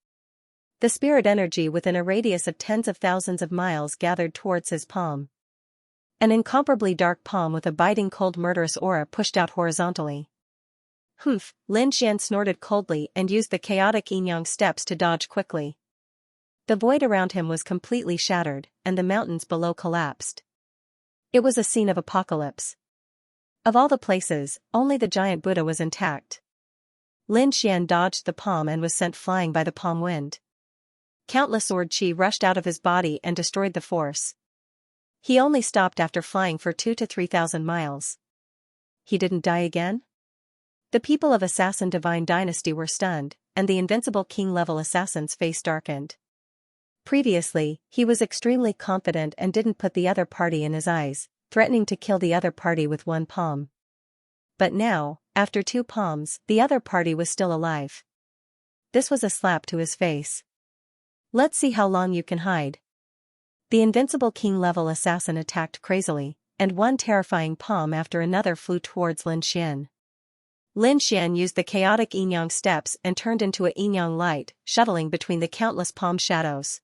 The spirit energy within a radius of tens of thousands of miles gathered towards his palm. An incomparably dark palm with a biting cold murderous aura pushed out horizontally. Humph, Lin Xian snorted coldly and used the chaotic yin-yang steps to dodge quickly. The void around him was completely shattered, and the mountains below collapsed. It was a scene of apocalypse. Of all the places, only the giant Buddha was intact. Lin Xian dodged the palm and was sent flying by the palm wind. Countless sword chi rushed out of his body and destroyed the force. He only stopped after flying for 2,000 to 3,000 miles. He didn't die again? The people of Assassin Divine Dynasty were stunned, and the invincible king-level assassin's face darkened. Previously, he was extremely confident and didn't put the other party in his eyes, threatening to kill the other party with one palm. But now, after 2 palms, the other party was still alive. This was a slap to his face. Let's see how long you can hide. The invincible king-level assassin attacked crazily, and one terrifying palm after another flew towards Lin Xian. Lin Xian used the chaotic yin-yang steps and turned into a yin-yang light, shuttling between the countless palm shadows.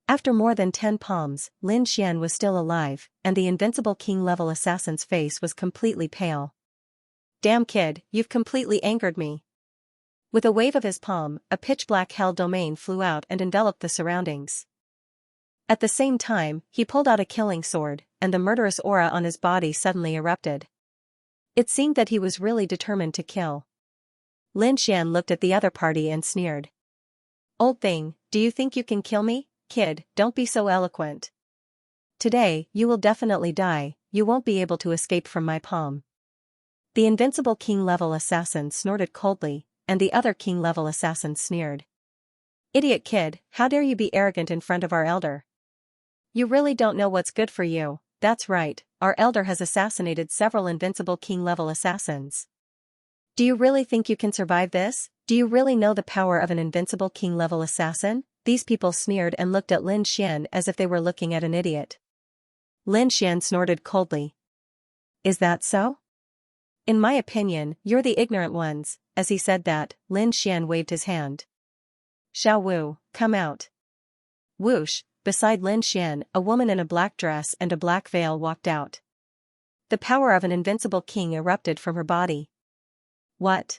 After more than 10 palms, Lin Xian was still alive, and the invincible king-level assassin's face was completely pale. Damn kid, you've completely angered me. With a wave of his palm, a pitch-black hell domain flew out and enveloped the surroundings. At the same time, he pulled out a killing sword, and the murderous aura on his body suddenly erupted. It seemed that he was really determined to kill. Lin Xian looked at the other party and sneered. Old thing, do you think you can kill me? Kid, don't be so eloquent. Today, you will definitely die, you won't be able to escape from my palm. The invincible king-level assassin snorted coldly, and the other king-level assassin sneered. Idiot kid, how dare you be arrogant in front of our elder? You really don't know what's good for you. That's right, our elder has assassinated several invincible king-level assassins. Do you really think you can survive this? Do you really know the power of an invincible king-level assassin? These people sneered and looked at Lin Xian as if they were looking at an idiot. Lin Xian snorted coldly. Is that so? In my opinion, you're the ignorant ones. As he said that, Lin Xian waved his hand. Xiao Wu, come out. Whoosh, beside Lin Xian, a woman in a black dress and a black veil walked out. The power of an invincible king erupted from her body. What?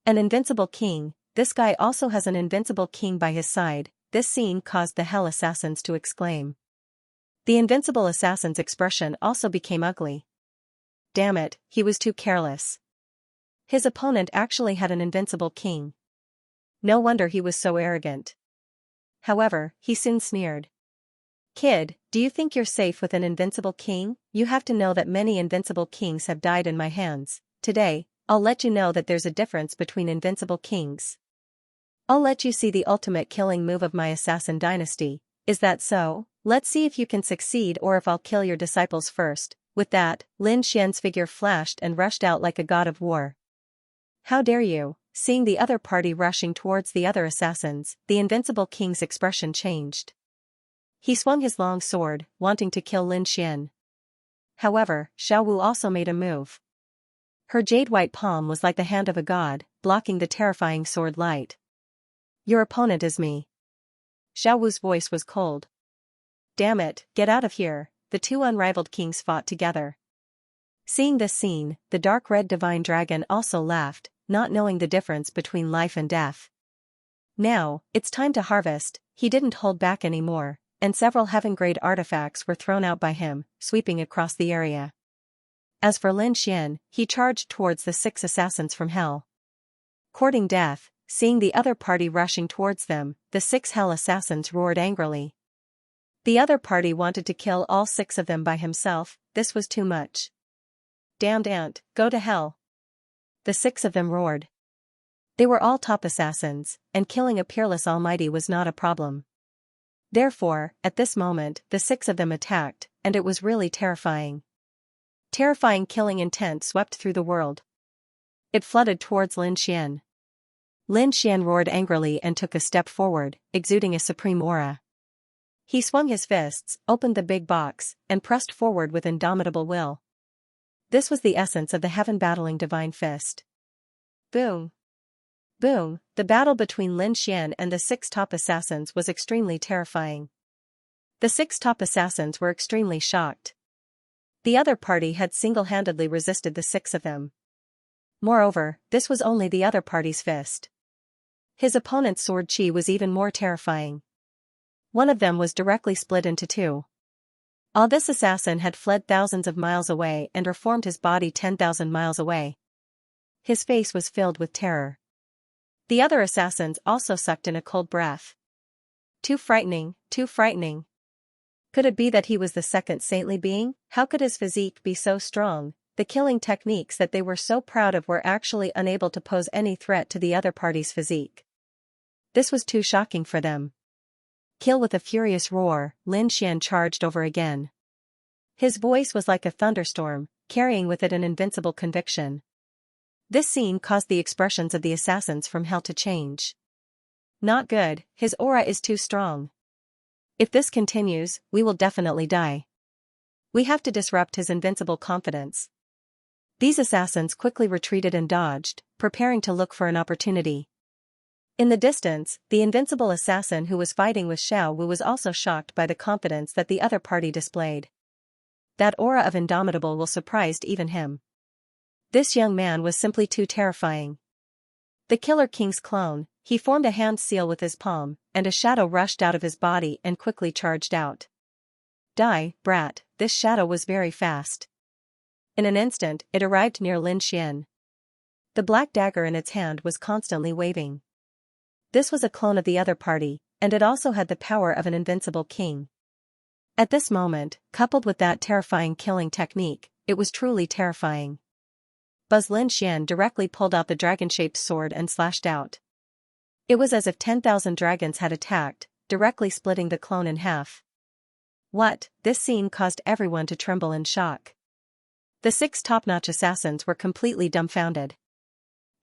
An invincible king? This guy also has an invincible king by his side. This scene caused the Hell Assassins to exclaim. The invincible assassin's expression also became ugly. Damn it, he was too careless. His opponent actually had an invincible king. No wonder he was so arrogant. However, he soon sneered. Kid, do you think you're safe with an invincible king? You have to know that many invincible kings have died in my hands. Today, I'll let you know that there's a difference between invincible kings. I'll let you see the ultimate killing move of my assassin dynasty. Is that so? Let's see if you can succeed or if I'll kill your disciples first. With that, Lin Xian's figure flashed and rushed out like a god of war. How dare you? Seeing the other party rushing towards the other assassins, the invincible king's expression changed. He swung his long sword, wanting to kill Lin Xian. However, Xiao Wu also made a move. Her jade-white palm was like the hand of a god, blocking the terrifying sword light. Your opponent is me. Xiao Wu's voice was cold. Damn it, get out of here. The two unrivaled kings fought together. Seeing this scene, the dark red divine dragon also laughed, not knowing the difference between life and death. Now, it's time to harvest. He didn't hold back anymore, and several heaven-grade artifacts were thrown out by him, sweeping across the area. As for Lin Xian, he charged towards the 6 assassins from hell. Courting death, seeing the other party rushing towards them, the 6 hell assassins roared angrily. The other party wanted to kill all 6 of them by himself. This was too much. Damned ant, go to hell. The 6 of them roared. They were all top assassins, and killing a peerless almighty was not a problem. Therefore, at this moment, the 6 of them attacked, and it was really terrifying. Terrifying killing intent swept through the world. It flooded towards Lin Xian. Lin Xian roared angrily and took a step forward, exuding a supreme aura. He swung his fists, opened the big box, and pressed forward with indomitable will. This was the essence of the heaven-battling divine fist. Boom! Boom! The battle between Lin Xian and the 6 top assassins was extremely terrifying. The 6 top assassins were extremely shocked. The other party had single-handedly resisted the 6 of them. Moreover, this was only the other party's fist. His opponent's sword chi was even more terrifying. One of them was directly split into 2. All this assassin had fled thousands of miles away and reformed his body 10,000 miles away. His face was filled with terror. The other assassins also sucked in a cold breath. Too frightening, too frightening. Could it be that he was the second saintly being? How could his physique be so strong? The killing techniques that they were so proud of were actually unable to pose any threat to the other party's physique. This was too shocking for them. Kill with a furious roar, Lin Xian charged over again. His voice was like a thunderstorm, carrying with it an invincible conviction. This scene caused the expressions of the assassins from hell to change. Not good, his aura is too strong. If this continues, we will definitely die. We have to disrupt his invincible confidence. These assassins quickly retreated and dodged, preparing to look for an opportunity. In the distance, the invincible assassin who was fighting with Xiao Wu was also shocked by the confidence that the other party displayed. That aura of indomitable will surprised even him. This young man was simply too terrifying. The Killer King's clone, he formed a hand seal with his palm, and a shadow rushed out of his body and quickly charged out. Die, brat, this shadow was very fast. In an instant, it arrived near Lin Xian. The black dagger in its hand was constantly waving. This was a clone of the other party, and it also had the power of an invincible king. At this moment, coupled with that terrifying killing technique, it was truly terrifying. Buzz Lin Xian directly pulled out the dragon-shaped sword and slashed out. It was as if 10,000 dragons had attacked, directly splitting the clone in half. What? This scene caused everyone to tremble in shock. The 6 top-notch assassins were completely dumbfounded.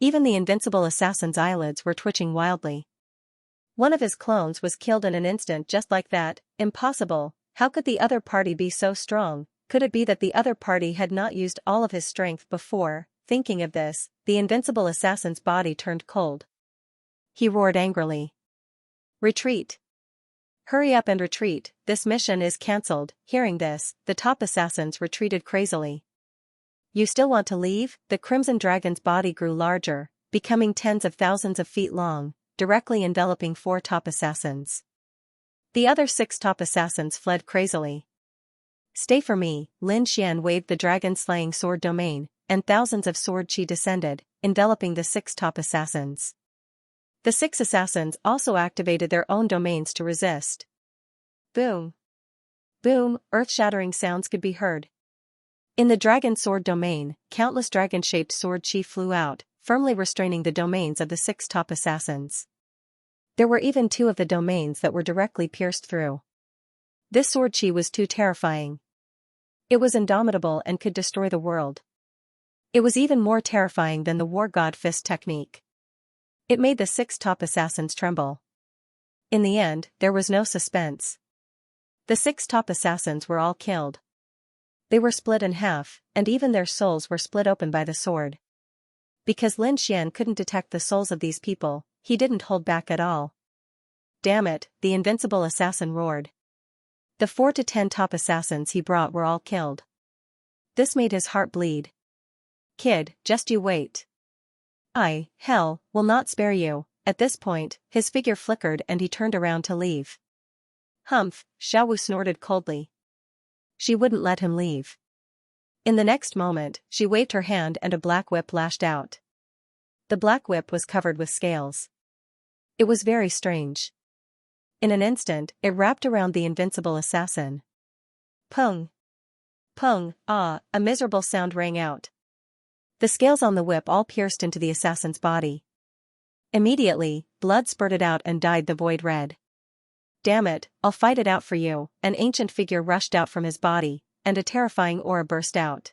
Even the invincible assassin's eyelids were twitching wildly. One of his clones was killed in an instant just like that. Impossible. How could the other party be so strong? Could it be that the other party had not used all of his strength before? Thinking of this, the invincible assassin's body turned cold. He roared angrily. Retreat! Hurry up and retreat, this mission is cancelled. Hearing this, the top assassins retreated crazily. You still want to leave? The Crimson Dragon's body grew larger, becoming tens of thousands of feet long, directly enveloping 4 top assassins. The other 6 top assassins fled crazily. Stay for me, Lin Xian waved the dragon-slaying sword domain, and thousands of sword chi descended, enveloping the 6 top assassins. The 6 assassins also activated their own domains to resist. Boom! Boom! Earth-shattering sounds could be heard. In the dragon sword domain, countless dragon-shaped sword chi flew out, firmly restraining the domains of the 6 top assassins. There were even 2 of the domains that were directly pierced through. This sword chi was too terrifying. It was indomitable and could destroy the world. It was even more terrifying than the War God Fist technique. It made the 6 top assassins tremble. In the end, there was no suspense. The 6 top assassins were all killed. They were split in half, and even their souls were split open by the sword. Because Lin Xian couldn't detect the souls of these people, he didn't hold back at all. Damn it, the invincible assassin roared. The 4 to 10 top assassins he brought were all killed. This made his heart bleed. Kid, just you wait. Hell, will not spare you. At this point, his figure flickered and he turned around to leave. Humph, Xiaowu snorted coldly. She wouldn't let him leave. In the next moment, she waved her hand and a black whip lashed out. The black whip was covered with scales. It was very strange. In an instant, it wrapped around the invincible assassin. Pung! Pung! Ah! A miserable sound rang out. The scales on the whip all pierced into the assassin's body. Immediately, blood spurted out and dyed the void red. Damn it, I'll fight it out for you. An ancient figure rushed out from his body, and a terrifying aura burst out.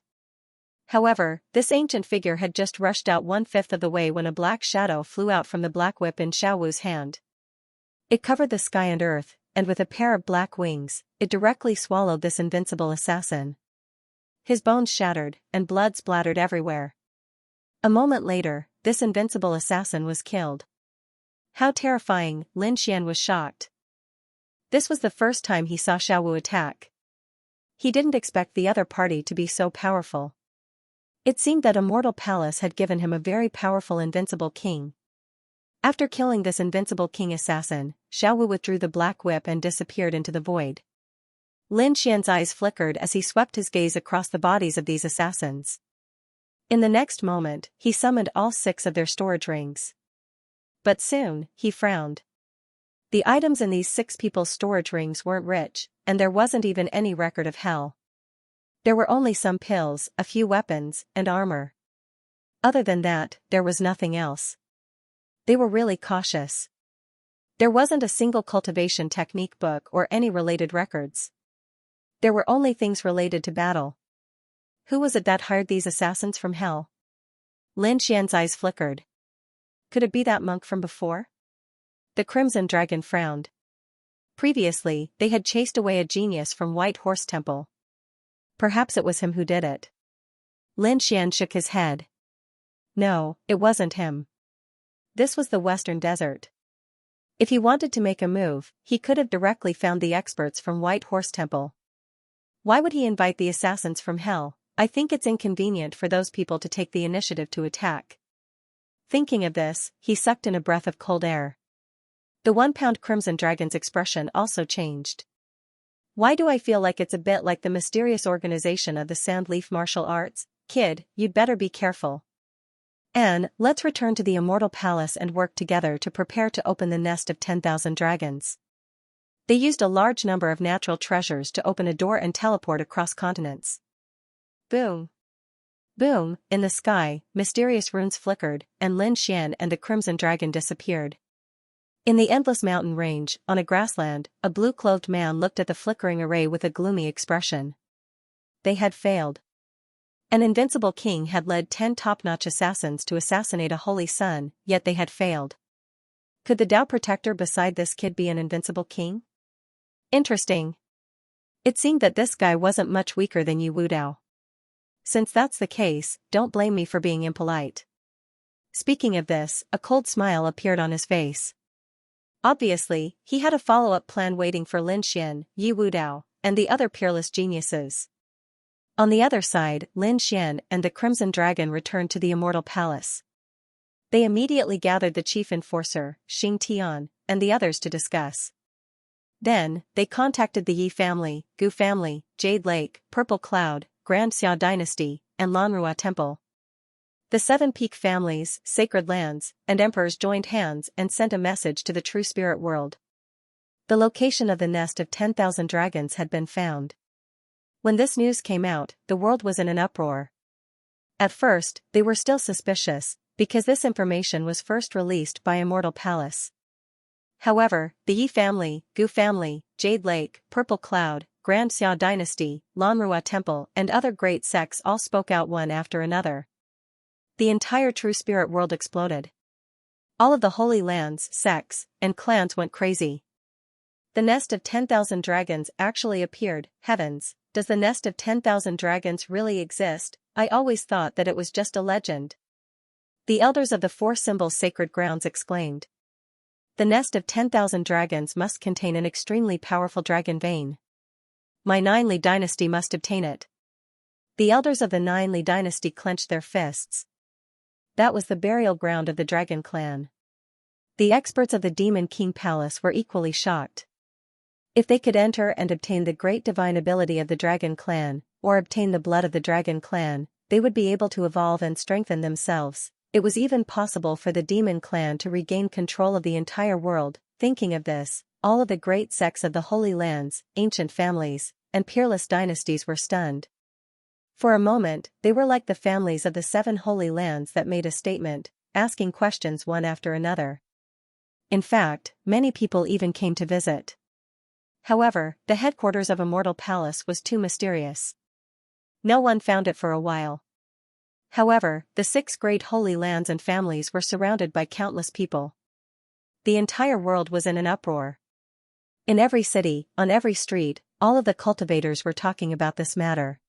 However, this ancient figure had just rushed out 1/5 of the way when a black shadow flew out from the black whip in Xiaowu's hand. It covered the sky and earth, and with a pair of black wings, it directly swallowed this invincible assassin. His bones shattered, and blood splattered everywhere. A moment later, this invincible assassin was killed. How terrifying, Lin Xian was shocked. This was the first time he saw Xiaowu attack. He didn't expect the other party to be so powerful. It seemed that Immortal Palace had given him a very powerful invincible king. After killing this invincible king assassin, Xiaowu withdrew the black whip and disappeared into the void. Lin Xian's eyes flickered as he swept his gaze across the bodies of these assassins. In the next moment, he summoned all 6 of their storage rings. But soon, he frowned. The items in these 6 people's storage rings weren't rich, and there wasn't even any record of hell. There were only some pills, a few weapons, and armor. Other than that, there was nothing else. They were really cautious. There wasn't a single cultivation technique book or any related records. There were only things related to battle. Who was it that hired these assassins from hell? Lin Xian's eyes flickered. Could it be that monk from before? The Crimson Dragon frowned. Previously, they had chased away a genius from White Horse Temple. Perhaps it was him who did it. Lin Xian shook his head. No, it wasn't him. This was the Western Desert. If he wanted to make a move, he could have directly found the experts from White Horse Temple. Why would he invite the assassins from hell? I think it's inconvenient for those people to take the initiative to attack. Thinking of this, he sucked in a breath of cold air. The 1-pound Crimson Dragon's expression also changed. Why do I feel like it's a bit like the mysterious organization of the Sandleaf Martial Arts? Kid, you'd better be careful. Anne, let's return to the Immortal Palace and work together to prepare to open the nest of 10,000 dragons. They used a large number of natural treasures to open a door and teleport across continents. Boom. Boom, in the sky, mysterious runes flickered, and Lin Xian and the Crimson Dragon disappeared. In the endless mountain range, on a grassland, a blue-clothed man looked at the flickering array with a gloomy expression. They had failed. An invincible king had led 10 top-notch assassins to assassinate a holy sun, yet they had failed. Could the Tao protector beside this kid be an invincible king? Interesting. It seemed that this guy wasn't much weaker than Yu Wudao. since that's the case, don't blame me for being impolite. Speaking of this, a cold smile appeared on his face. Obviously, he had a follow-up plan waiting for Lin Xian, Yi Wudao, and the other peerless geniuses. On the other side, Lin Xian and the Crimson Dragon returned to the Immortal Palace. They immediately gathered the chief enforcer, Xing Tian, and the others to discuss. Then, they contacted the Yi family, Gu family, Jade Lake, Purple Cloud, Grand Xia Dynasty, and Lanrua Temple. The 7 peak families, sacred lands, and emperors joined hands and sent a message to the true spirit world. The location of the nest of 10,000 dragons had been found. When this news came out, the world was in an uproar. At first, they were still suspicious, because this information was first released by Immortal Palace. However, the Yi family, Gu family, Jade Lake, Purple Cloud, Grand Xia Dynasty, Lanrua Temple, and other great sects all spoke out one after another. The entire true spirit world exploded. All of the holy lands, sects, and clans went crazy. The nest of 10,000 dragons actually appeared. Heavens, does the nest of 10,000 dragons really exist? I always thought that it was just a legend. The elders of the 4 symbols sacred grounds exclaimed. The nest of 10,000 dragons must contain an extremely powerful dragon vein. My 9 Li dynasty must obtain it. The elders of the 9 Li dynasty clenched their fists. That was the burial ground of the dragon clan. The experts of the Demon King Palace were equally shocked. If they could enter and obtain the great divine ability of the dragon clan, or obtain the blood of the dragon clan, they would be able to evolve and strengthen themselves. It was even possible for the demon clan to regain control of the entire world. Thinking of this, all of the great sects of the Holy Lands, ancient families, and peerless dynasties were stunned. For a moment, they were like the families of the 7 Holy Lands that made a statement, asking questions one after another. In fact, many people even came to visit. However, the headquarters of Immortal Palace was too mysterious. No one found it for a while. However, the 6 great holy lands and families were surrounded by countless people. The entire world was in an uproar. In every city, on every street, all of the cultivators were talking about this matter.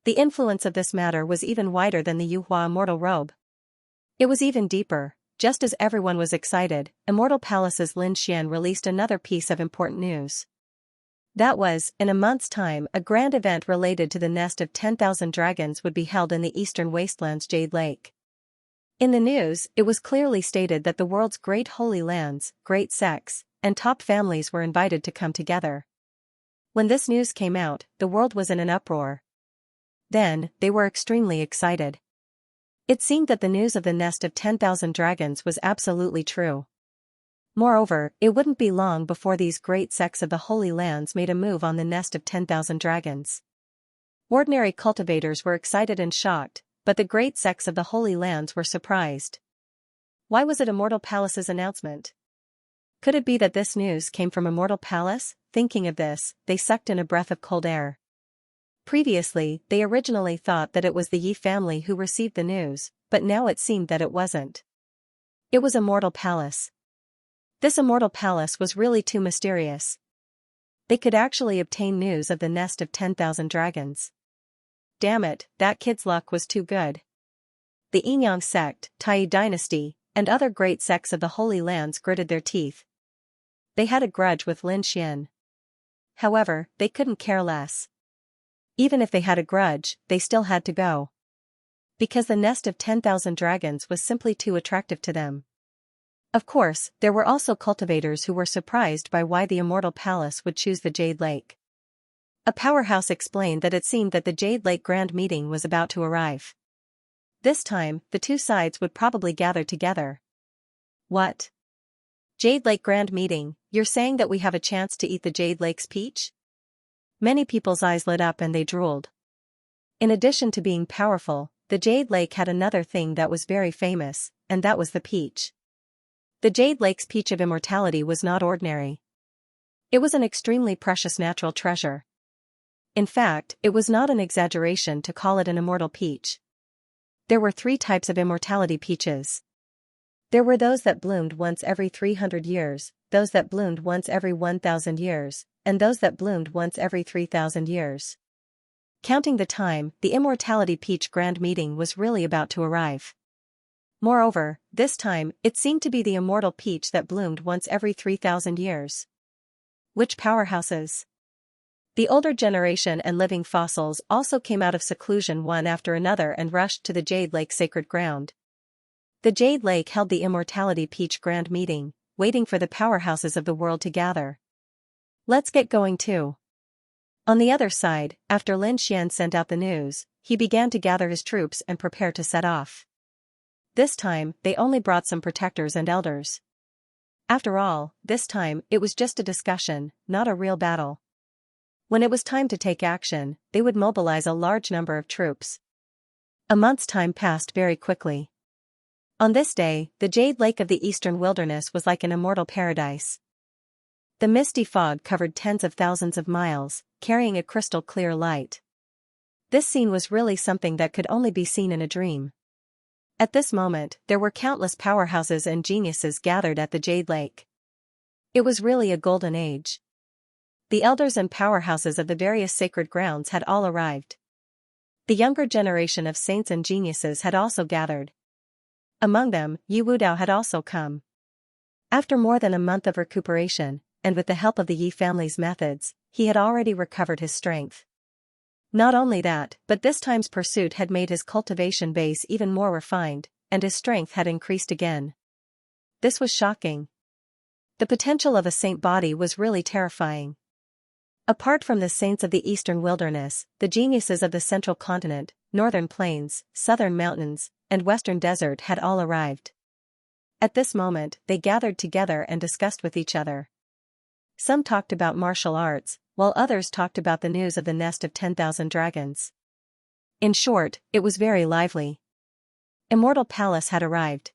The influence of this matter was even wider than the Yuhua Immortal Robe. It was even deeper. Just as everyone was excited, Immortal Palace's Lin Xian released another piece of important news. That was, in a month's time, a grand event related to the nest of 10,000 dragons would be held in the eastern wastelands Jade Lake. In the news, it was clearly stated that the world's great holy lands, great sects, and top families were invited to come together. When this news came out, the world was in an uproar. Then, they were extremely excited. It seemed that the news of the nest of 10,000 dragons was absolutely true. Moreover, it wouldn't be long before these great sects of the Holy Lands made a move on the nest of 10,000 dragons. Ordinary cultivators were excited and shocked, but the great sects of the Holy Lands were surprised. Why was it Immortal Palace's announcement? Could it be that this news came from Immortal Palace? Thinking of this, they sucked in a breath of cold air. Previously, they originally thought that it was the Yi family who received the news, but now it seemed that it wasn't. It was Immortal Palace. This Immortal Palace was really too mysterious. They could actually obtain news of the nest of 10,000 dragons. Damn it, that kid's luck was too good. The Yinyang sect, Tai dynasty, and other great sects of the Holy Lands gritted their teeth. They had a grudge with Lin Xian. However, they couldn't care less. Even if they had a grudge, they still had to go. Because the nest of 10,000 dragons was simply too attractive to them. Of course, there were also cultivators who were surprised by why the Immortal Palace would choose the Jade Lake. A powerhouse explained that it seemed that the Jade Lake Grand Meeting was about to arrive. This time, the 2 sides would probably gather together. What? Jade Lake Grand Meeting, you're saying that we have a chance to eat the Jade Lake's peach? Many people's eyes lit up and they drooled. In addition to being powerful, the Jade Lake had another thing that was very famous, and that was the peach. The Jade Lake's peach of immortality was not ordinary. It was an extremely precious natural treasure. In fact, it was not an exaggeration to call it an immortal peach. There were 3 types of immortality peaches. There were those that bloomed once every 300 years, those that bloomed once every 1,000 years, and those that bloomed once every 3,000 years. Counting the time, the Immortality Peach Grand Meeting was really about to arrive. Moreover, this time, it seemed to be the immortal peach that bloomed once every 3,000 years. Which powerhouses? The older generation and living fossils also came out of seclusion one after another and rushed to the Jade Lake sacred ground. The Jade Lake held the Immortality Peach Grand Meeting, waiting for the powerhouses of the world to gather. Let's get going too. On the other side, after Lin Xian sent out the news, he began to gather his troops and prepare to set off. This time, they only brought some protectors and elders. After all, this time, it was just a discussion, not a real battle. When it was time to take action, they would mobilize a large number of troops. A month's time passed very quickly. On this day, the Jade Lake of the Eastern Wilderness was like an immortal paradise. The misty fog covered tens of thousands of miles, carrying a crystal-clear light. This scene was really something that could only be seen in a dream. At this moment, there were countless powerhouses and geniuses gathered at the Jade Lake. It was really a golden age. The elders and powerhouses of the various sacred grounds had all arrived. The younger generation of saints and geniuses had also gathered. Among them, Yu Wudao had also come. After more than a month of recuperation, and with the help of the Yi family's methods, he had already recovered his strength. Not only that, but this time's pursuit had made his cultivation base even more refined, and his strength had increased again. This was shocking. The potential of a saint body was really terrifying. Apart from the saints of the Eastern Wilderness, the geniuses of the Central Continent, Northern Plains, Southern Mountains, and Western Desert had all arrived. At this moment, they gathered together and discussed with each other. Some talked about martial arts, while others talked about the news of the nest of 10,000 dragons. In short, it was very lively. Immortal Palace had arrived.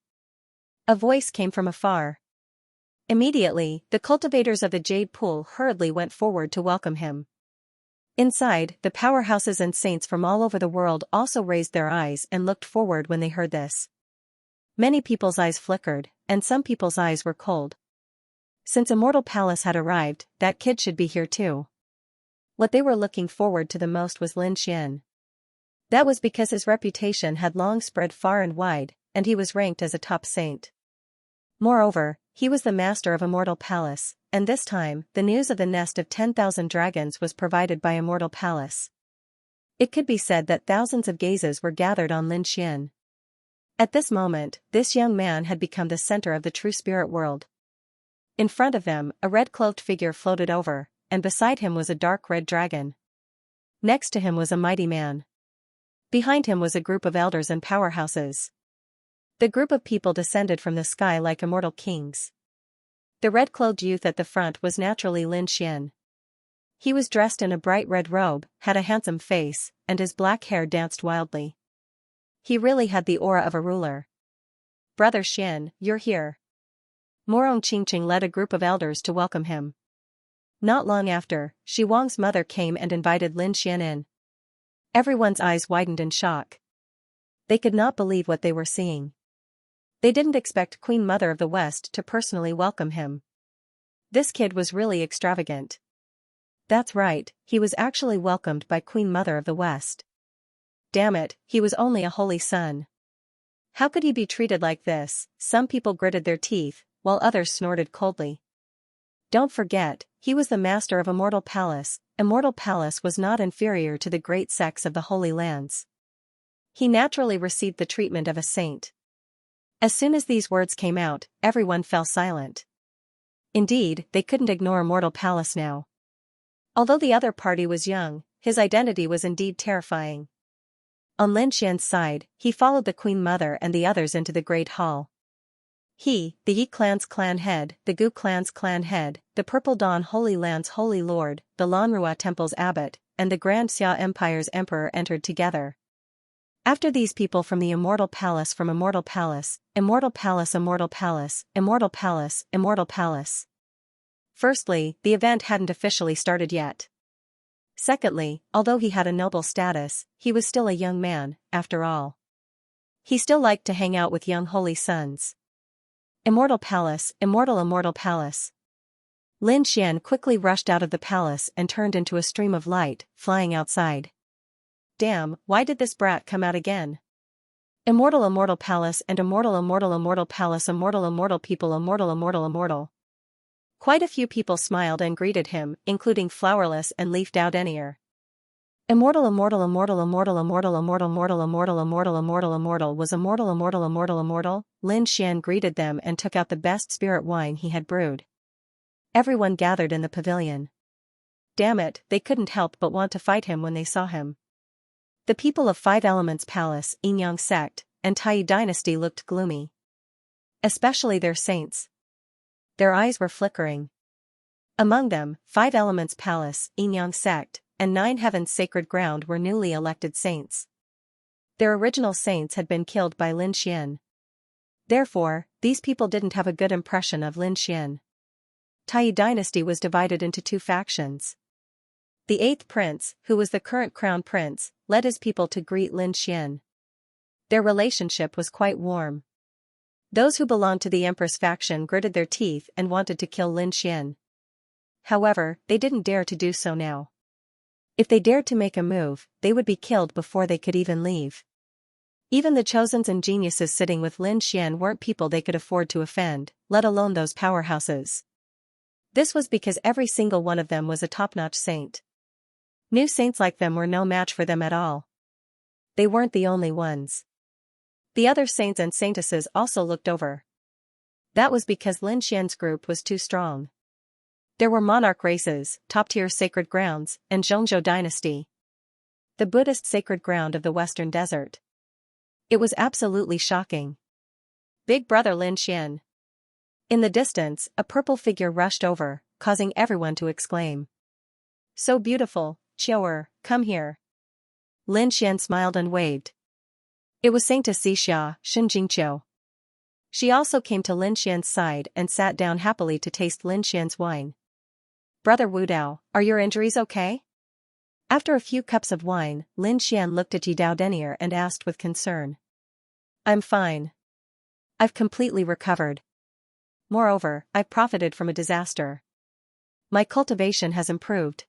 A voice came from afar. Immediately, the cultivators of the Jade Pool hurriedly went forward to welcome him. Inside, the powerhouses and saints from all over the world also raised their eyes and looked forward when they heard this. Many people's eyes flickered, and some people's eyes were cold. Since Immortal Palace had arrived, that kid should be here too. What they were looking forward to the most was Lin Xian. That was because his reputation had long spread far and wide, and he was ranked as a top saint. Moreover, he was the master of Immortal Palace, and this time, the news of the nest of 10,000 dragons was provided by Immortal Palace. It could be said that thousands of gazes were gathered on Lin Xian. At this moment, this young man had become the center of the true spirit world. In front of them, a red-cloaked figure floated over, and beside him was a dark red dragon. Next to him was a mighty man. Behind him was a group of elders and powerhouses. The group of people descended from the sky like immortal kings. The red-clothed youth at the front was naturally Lin Xian. He was dressed in a bright red robe, had a handsome face, and his black hair danced wildly. He really had the aura of a ruler. "Brother Xian, you're here." Morong Qingqing led a group of elders to welcome him. Not long after, Shi Wang's mother came and invited Lin Xian in. Everyone's eyes widened in shock. They could not believe what they were seeing. They didn't expect Queen Mother of the West to personally welcome him. This kid was really extravagant. That's right, he was actually welcomed by Queen Mother of the West. Damn it, he was only a holy son. How could he be treated like this? Some people gritted their teeth, while others snorted coldly. Don't forget, he was the master of Immortal Palace. Immortal Palace was not inferior to the great sects of the Holy Lands. He naturally received the treatment of a saint. As soon as these words came out, everyone fell silent. Indeed, they couldn't ignore Immortal Palace now. Although the other party was young, his identity was indeed terrifying. On Lin Xian's side, he followed the Queen Mother and the others into the Great Hall. He, the Yi clan's clan head, the Gu clan's clan head, the Purple Dawn Holy Land's Holy Lord, the Lanrua Temple's abbot, and the Grand Xia Empire's emperor entered together. After these people from the Immortal Palace, from Immortal Palace, Immortal Palace, Immortal Palace, Immortal Palace, Immortal Palace. Firstly, the event hadn't officially started yet. Secondly, although he had a noble status, he was still a young man, after all. He still liked to hang out with young holy sons. Immortal Palace, Immortal Palace. Lin Xian quickly rushed out of the palace and turned into a stream of light, flying outside. Damn, why did this brat come out again? Immortal palace and immortal palace immortal people immortal. Quite a few people smiled and greeted him, including Flowerless and Leaf Doudenier. Immortal was immortal. Lin Xian greeted them and took out the best spirit wine he had brewed. Everyone gathered in the pavilion. Damn it, they couldn't help but want to fight him when they saw him. The people of Five Elements Palace, Yinyang sect, and Tai dynasty looked gloomy. Especially their saints. Their eyes were flickering. Among them, Five Elements Palace, Yinyang sect, and Nine Heavens Sacred Ground were newly elected saints. Their original saints had been killed by Lin Xian. Therefore, these people didn't have a good impression of Lin Xian. Tai dynasty was divided into two factions. The eighth prince, who was the current crown prince, led his people to greet Lin Xian. Their relationship was quite warm. Those who belonged to the empress faction gritted their teeth and wanted to kill Lin Xian. However, they didn't dare to do so now. If they dared to make a move, they would be killed before they could even leave. Even the chosens and geniuses sitting with Lin Xian weren't people they could afford to offend, let alone those powerhouses. This was because every single one of them was a top-notch saint. New saints like them were no match for them at all. They weren't the only ones. The other saints and saintesses also looked over. That was because Lin Xian's group was too strong. There were monarch races, top-tier sacred grounds, and Zhongzhou dynasty. The Buddhist sacred ground of the Western Desert. It was absolutely shocking. Big brother Lin Xian. In the distance, a purple figure rushed over, causing everyone to exclaim. So beautiful, Qiu'er, come here. Lin Xian smiled and waved. It was Saintess Xianxia, Shenjingqiu. She also came to Lin Xian's side and sat down happily to taste Lin Xian's wine. Brother Wu Dao, are your injuries okay? After a few cups of wine, Lin Xian looked at Yi Doudenier and asked with concern. I'm fine. I've completely recovered. Moreover, I've profited from a disaster. My cultivation has improved.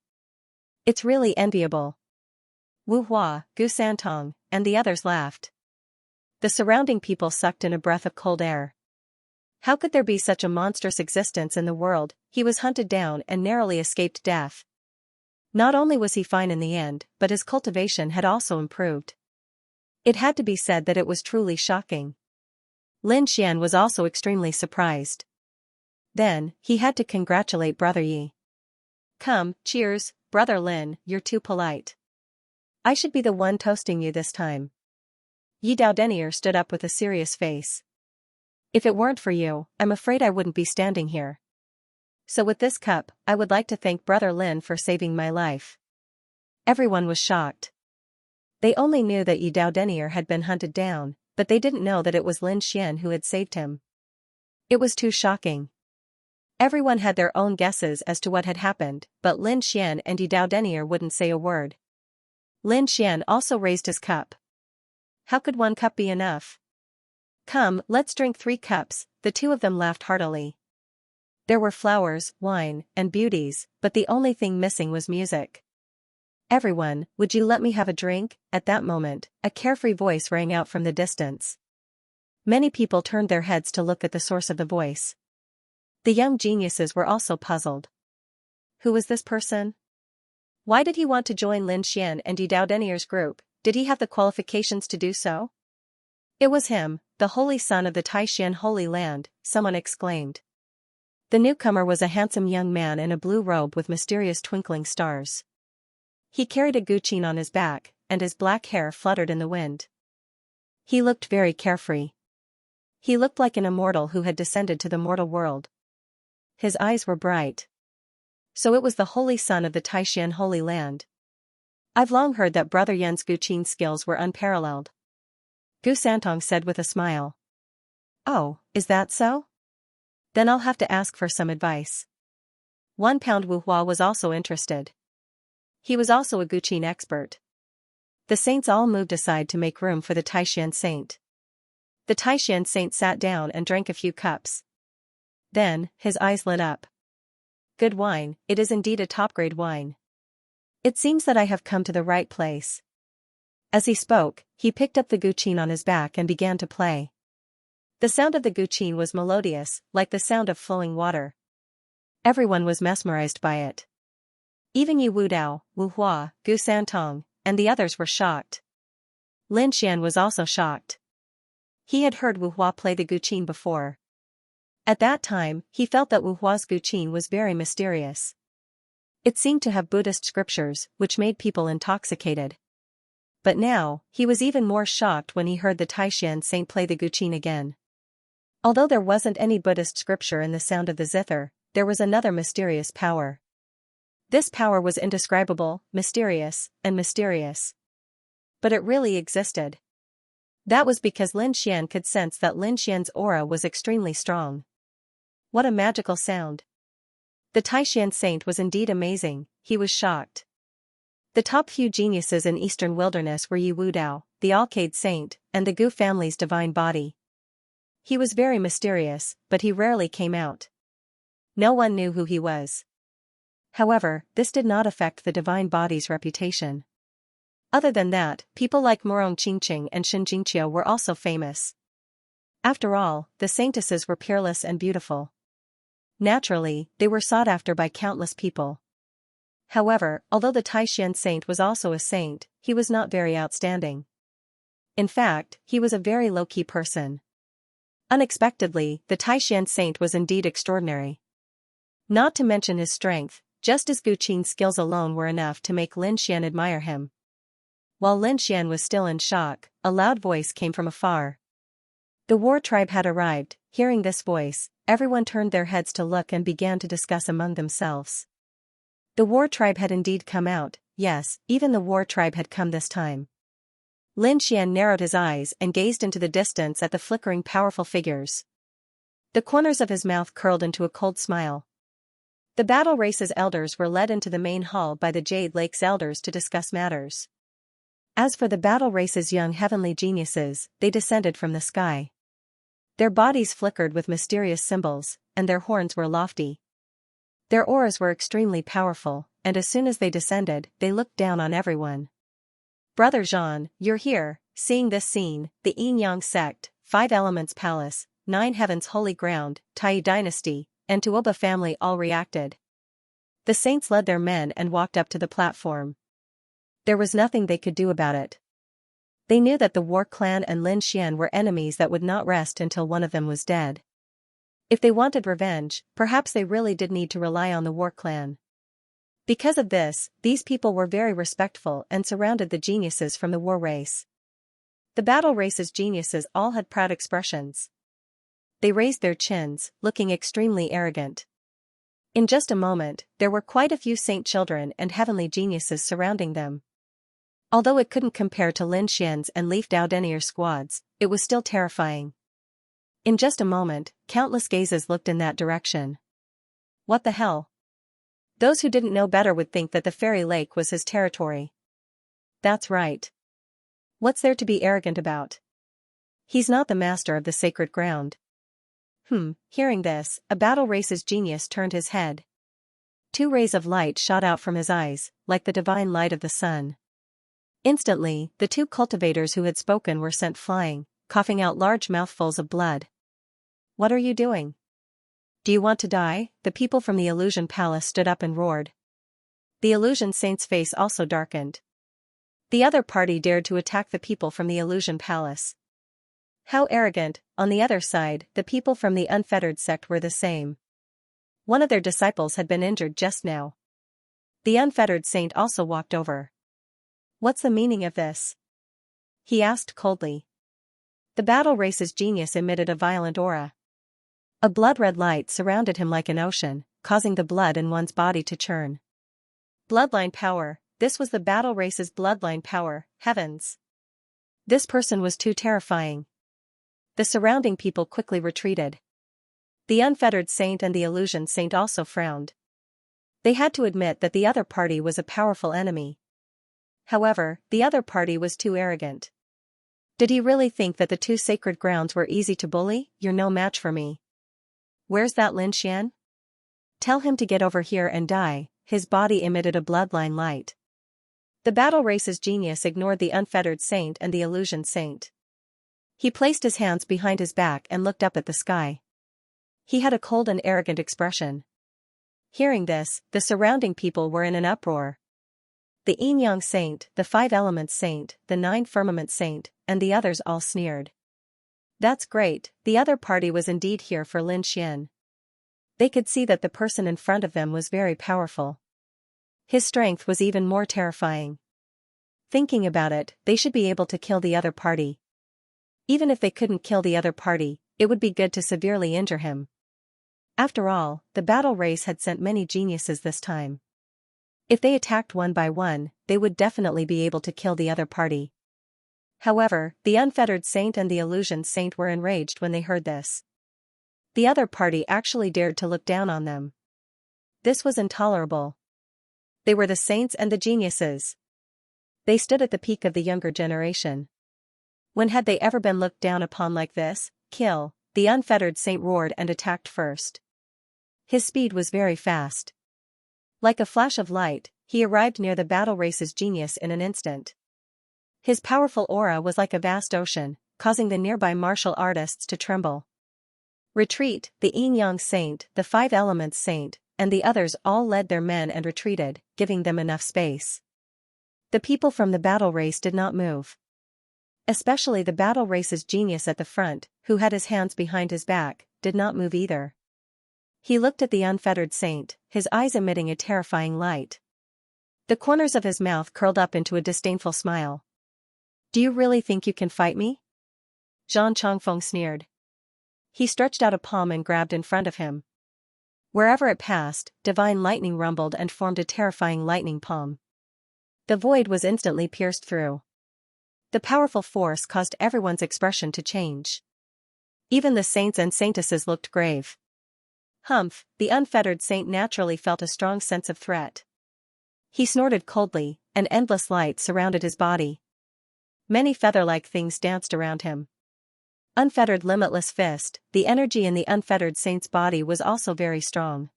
It's really enviable. Wu Hua, Gu Santong, and the others laughed. The surrounding people sucked in a breath of cold air. How could there be such a monstrous existence in the world? He was hunted down and narrowly escaped death. Not only was he fine in the end, but his cultivation had also improved. It had to be said that it was truly shocking. Lin Xian was also extremely surprised. Then, he had to congratulate Brother Yi. Come, cheers, Brother Lin, you're too polite. I should be the one toasting you this time. Yi Doudenier stood up with a serious face. If it weren't for you, I'm afraid I wouldn't be standing here. So with this cup, I would like to thank Brother Lin for saving my life. Everyone was shocked. They only knew that Yi Doudenier had been hunted down, but they didn't know that it was Lin Xian who had saved him. It was too shocking. Everyone had their own guesses as to what had happened, but Lin Xian and Yi Doudenier wouldn't say a word. Lin Xian also raised his cup. How could one cup be enough? Come, let's drink 3 cups, the two of them laughed heartily. There were flowers, wine, and beauties, but the only thing missing was music. Everyone, would you let me have a drink? At that moment, a carefree voice rang out from the distance. Many people turned their heads to look at the source of the voice. The young geniuses were also puzzled. Who was this person? Why did he want to join Lin Xian and Yi Doudenier's group? Did he have the qualifications to do so? It was him, the holy son of the Taishan Holy Land, someone exclaimed. The newcomer was a handsome young man in a blue robe with mysterious twinkling stars. He carried a guqin on his back, and his black hair fluttered in the wind. He looked very carefree. He looked like an immortal who had descended to the mortal world. His eyes were bright. So it was the holy son of the Taishan Holy Land. I've long heard that Brother Yan's guqin skills were unparalleled. Gu Santong said with a smile. Oh, is that so? Then I'll have to ask for some advice. 1 pound Wu Hua was also interested. He was also a guqin expert. The saints all moved aside to make room for the Taishan saint. The Taishan saint sat down and drank a few cups. Then, his eyes lit up. Good wine, it is indeed a top-grade wine. It seems that I have come to the right place. As he spoke, he picked up the guqin on his back and began to play. The sound of the guqin was melodious, like the sound of flowing water. Everyone was mesmerized by it. Even Yi Wudao, Wu Hua, Gu Santong, and the others were shocked. Lin Xian was also shocked. He had heard Wu Hua play the guqin before. At that time, he felt that Wu Hua's guqin was very mysterious. It seemed to have Buddhist scriptures, which made people intoxicated. But now, he was even more shocked when he heard the Taishan saint play the guqin again. Although there wasn't any Buddhist scripture in the sound of the zither, there was another mysterious power. This power was indescribable, mysterious, and mysterious. But it really existed. That was because Lin Xian could sense that Lin Xian's aura was extremely strong. What a magical sound. The Taishan saint was indeed amazing, he was shocked. The top few geniuses in Eastern Wilderness were Yi Wudao, the Alcade saint, and the Gu family's divine body. He was very mysterious, but he rarely came out. No one knew who he was. However, this did not affect the divine body's reputation. Other than that, people like Murong Qingqing and Xianxia were also famous. After all, the saintesses were peerless and beautiful. Naturally, they were sought after by countless people. However, although the Taishan saint was also a saint, he was not very outstanding. In fact, he was a very low-key person. Unexpectedly, the Taishan saint was indeed extraordinary. Not to mention his strength, just as guqin skills alone were enough to make Lin Xian admire him. While Lin Xian was still in shock, a loud voice came from afar. The war tribe had arrived. Hearing this voice, everyone turned their heads to look and began to discuss among themselves. The war tribe had indeed come out, yes, even the war tribe had come this time. Lin Xian narrowed his eyes and gazed into the distance at the flickering powerful figures. The corners of his mouth curled into a cold smile. The battle race's elders were led into the main hall by the Jade Lake's elders to discuss matters. As for the battle race's young heavenly geniuses, they descended from the sky. Their bodies flickered with mysterious symbols, and their horns were lofty. Their auras were extremely powerful, and as soon as they descended, they looked down on everyone. Brother Jean, you're here. Seeing this scene, the Yin-Yang sect, 5 Elements Palace, 9 Heavens Holy Ground, Tai Dynasty, and Tuoba family all reacted. The saints led their men and walked up to the platform. There was nothing they could do about it. They knew that the War Clan and Lin Xian were enemies that would not rest until one of them was dead. If they wanted revenge, perhaps they really did need to rely on the War Clan. Because of this, these people were very respectful and surrounded the geniuses from the war race. The battle race's geniuses all had proud expressions. They raised their chins, looking extremely arrogant. In just a moment, there were quite a few saint children and heavenly geniuses surrounding them. Although it couldn't compare to Lin Xian's and Leaf Dao Denier squads, it was still terrifying. In just a moment, countless gazes looked in that direction. What the hell? Those who didn't know better would think that the fairy lake was his territory. That's right. What's there to be arrogant about? He's not the master of the sacred ground. Hearing this, a battle race's genius turned his head. 2 rays of light shot out from his eyes, like the divine light of the sun. Instantly, the 2 cultivators who had spoken were sent flying, coughing out large mouthfuls of blood. What are you doing? Do you want to die? The people from the Illusion Palace stood up and roared. The Illusion Saint's face also darkened. The other party dared to attack the people from the Illusion Palace. How arrogant. On the other side, the people from the Unfettered sect were the same. One of their disciples had been injured just now. The Unfettered Saint also walked over. What's the meaning of this? He asked coldly. The battle race's genius emitted a violent aura. A blood-red light surrounded him like an ocean, causing the blood in one's body to churn. Bloodline power. This was the battle race's bloodline power. Heavens! This person was too terrifying. The surrounding people quickly retreated. The Unfettered Saint and the Illusion Saint also frowned. They had to admit that the other party was a powerful enemy. However, the other party was too arrogant. Did he really think that the 2 sacred grounds were easy to bully? You're no match for me. Where's that Lin Xian? Tell him to get over here and die. His body emitted a bloodline light. The battle race's genius ignored the unfettered saint and the illusion saint. He placed his hands behind his back and looked up at the sky. He had a cold and arrogant expression. Hearing this, the surrounding people were in an uproar. The yin-yang saint, the five elements saint, the nine firmament saint, and the others all sneered. That's great, the other party was indeed here for Lin Xian. They could see that the person in front of them was very powerful. His strength was even more terrifying. Thinking about it, they should be able to kill the other party. Even if they couldn't kill the other party, it would be good to severely injure him. After all, the battle race had sent many geniuses this time. If they attacked one by one, they would definitely be able to kill the other party. However, the unfettered saint and the illusion saint were enraged when they heard this. The other party actually dared to look down on them. This was intolerable. They were the saints and the geniuses. They stood at the peak of the younger generation. When had they ever been looked down upon like this? Kill! The unfettered saint roared and attacked first. His speed was very fast. Like a flash of light, he arrived near the battle race's genius in an instant. His powerful aura was like a vast ocean, causing the nearby martial artists to tremble. Retreat! The yin-yang saint, the five elements saint, and the others all led their men and retreated, giving them enough space. The people from the battle race did not move. Especially the battle race's genius at the front, who had his hands behind his back, did not move either. He looked at the unfettered saint, his eyes emitting a terrifying light. The corners of his mouth curled up into a disdainful smile. Do you really think you can fight me? Zhang Chongfeng sneered. He stretched out a palm and grabbed in front of him. Wherever it passed, divine lightning rumbled and formed a terrifying lightning palm. The void was instantly pierced through. The powerful force caused everyone's expression to change. Even the saints and saintesses looked grave. Humph! The unfettered saint naturally felt a strong sense of threat. He snorted coldly, and endless light surrounded his body. Many feather-like things danced around him. Unfettered limitless fist, the energy in the unfettered saint's body was also very strong.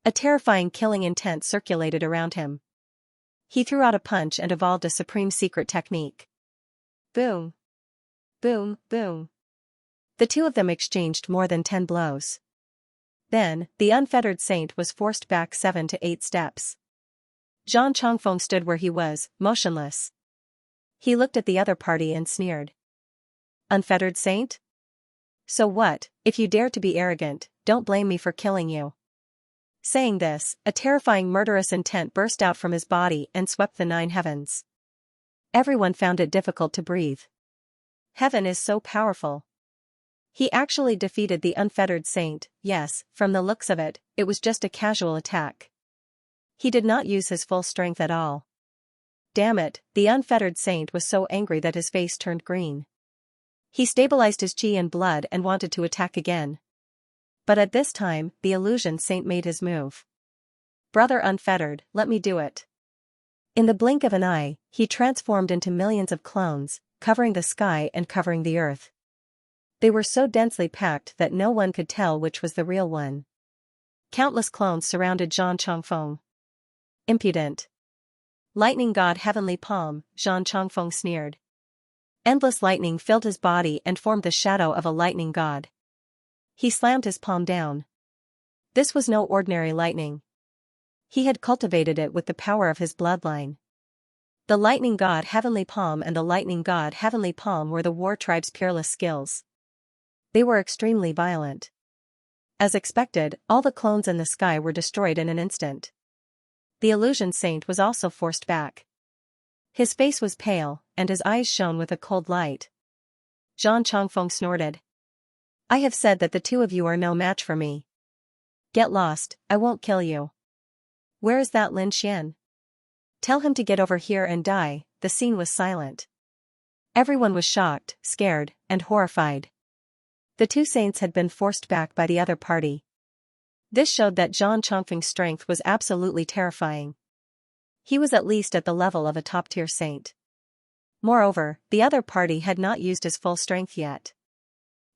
A terrifying killing intent circulated around him. He threw out a punch and evolved a supreme secret technique. Boom! Boom! Boom! The two of them exchanged more than 10 blows. Then, the unfettered saint was forced back 7 to 8 steps. Zhang Chongfeng stood where he was, motionless. He looked at the other party and sneered. Unfettered saint? So what, if you dare to be arrogant, don't blame me for killing you. Saying this, a terrifying murderous intent burst out from his body and swept the 9 heavens. Everyone found it difficult to breathe. Heaven is so powerful. He actually defeated the unfettered saint. Yes, from the looks of it, it was just a casual attack. He did not use his full strength at all. Damn it, the unfettered saint was so angry that his face turned green. He stabilized his chi and blood and wanted to attack again. But at this time, the illusion saint made his move. Brother unfettered, let me do it. In the blink of an eye, he transformed into millions of clones, covering the sky and covering the earth. They were so densely packed that no one could tell which was the real one. Countless clones surrounded Zhang Chongfeng. Impudent. Lightning god heavenly palm, Zhang Chongfeng sneered. Endless lightning filled his body and formed the shadow of a lightning god. He slammed his palm down. This was no ordinary lightning. He had cultivated it with the power of his bloodline. The lightning god heavenly palm and the lightning god heavenly palm were the war tribe's peerless skills. They were extremely violent. As expected, all the clones in the sky were destroyed in an instant. The illusion saint was also forced back. His face was pale, and his eyes shone with a cold light. Zhang Chongfeng snorted. I have said that the two of you are no match for me. Get lost, I won't kill you. Where is that Lin Xian? Tell him to get over here and die. The scene was silent. Everyone was shocked, scared, and horrified. The two saints had been forced back by the other party. This showed that Zhang Chongfeng's strength was absolutely terrifying. He was at least at the level of a top-tier saint. Moreover, the other party had not used his full strength yet.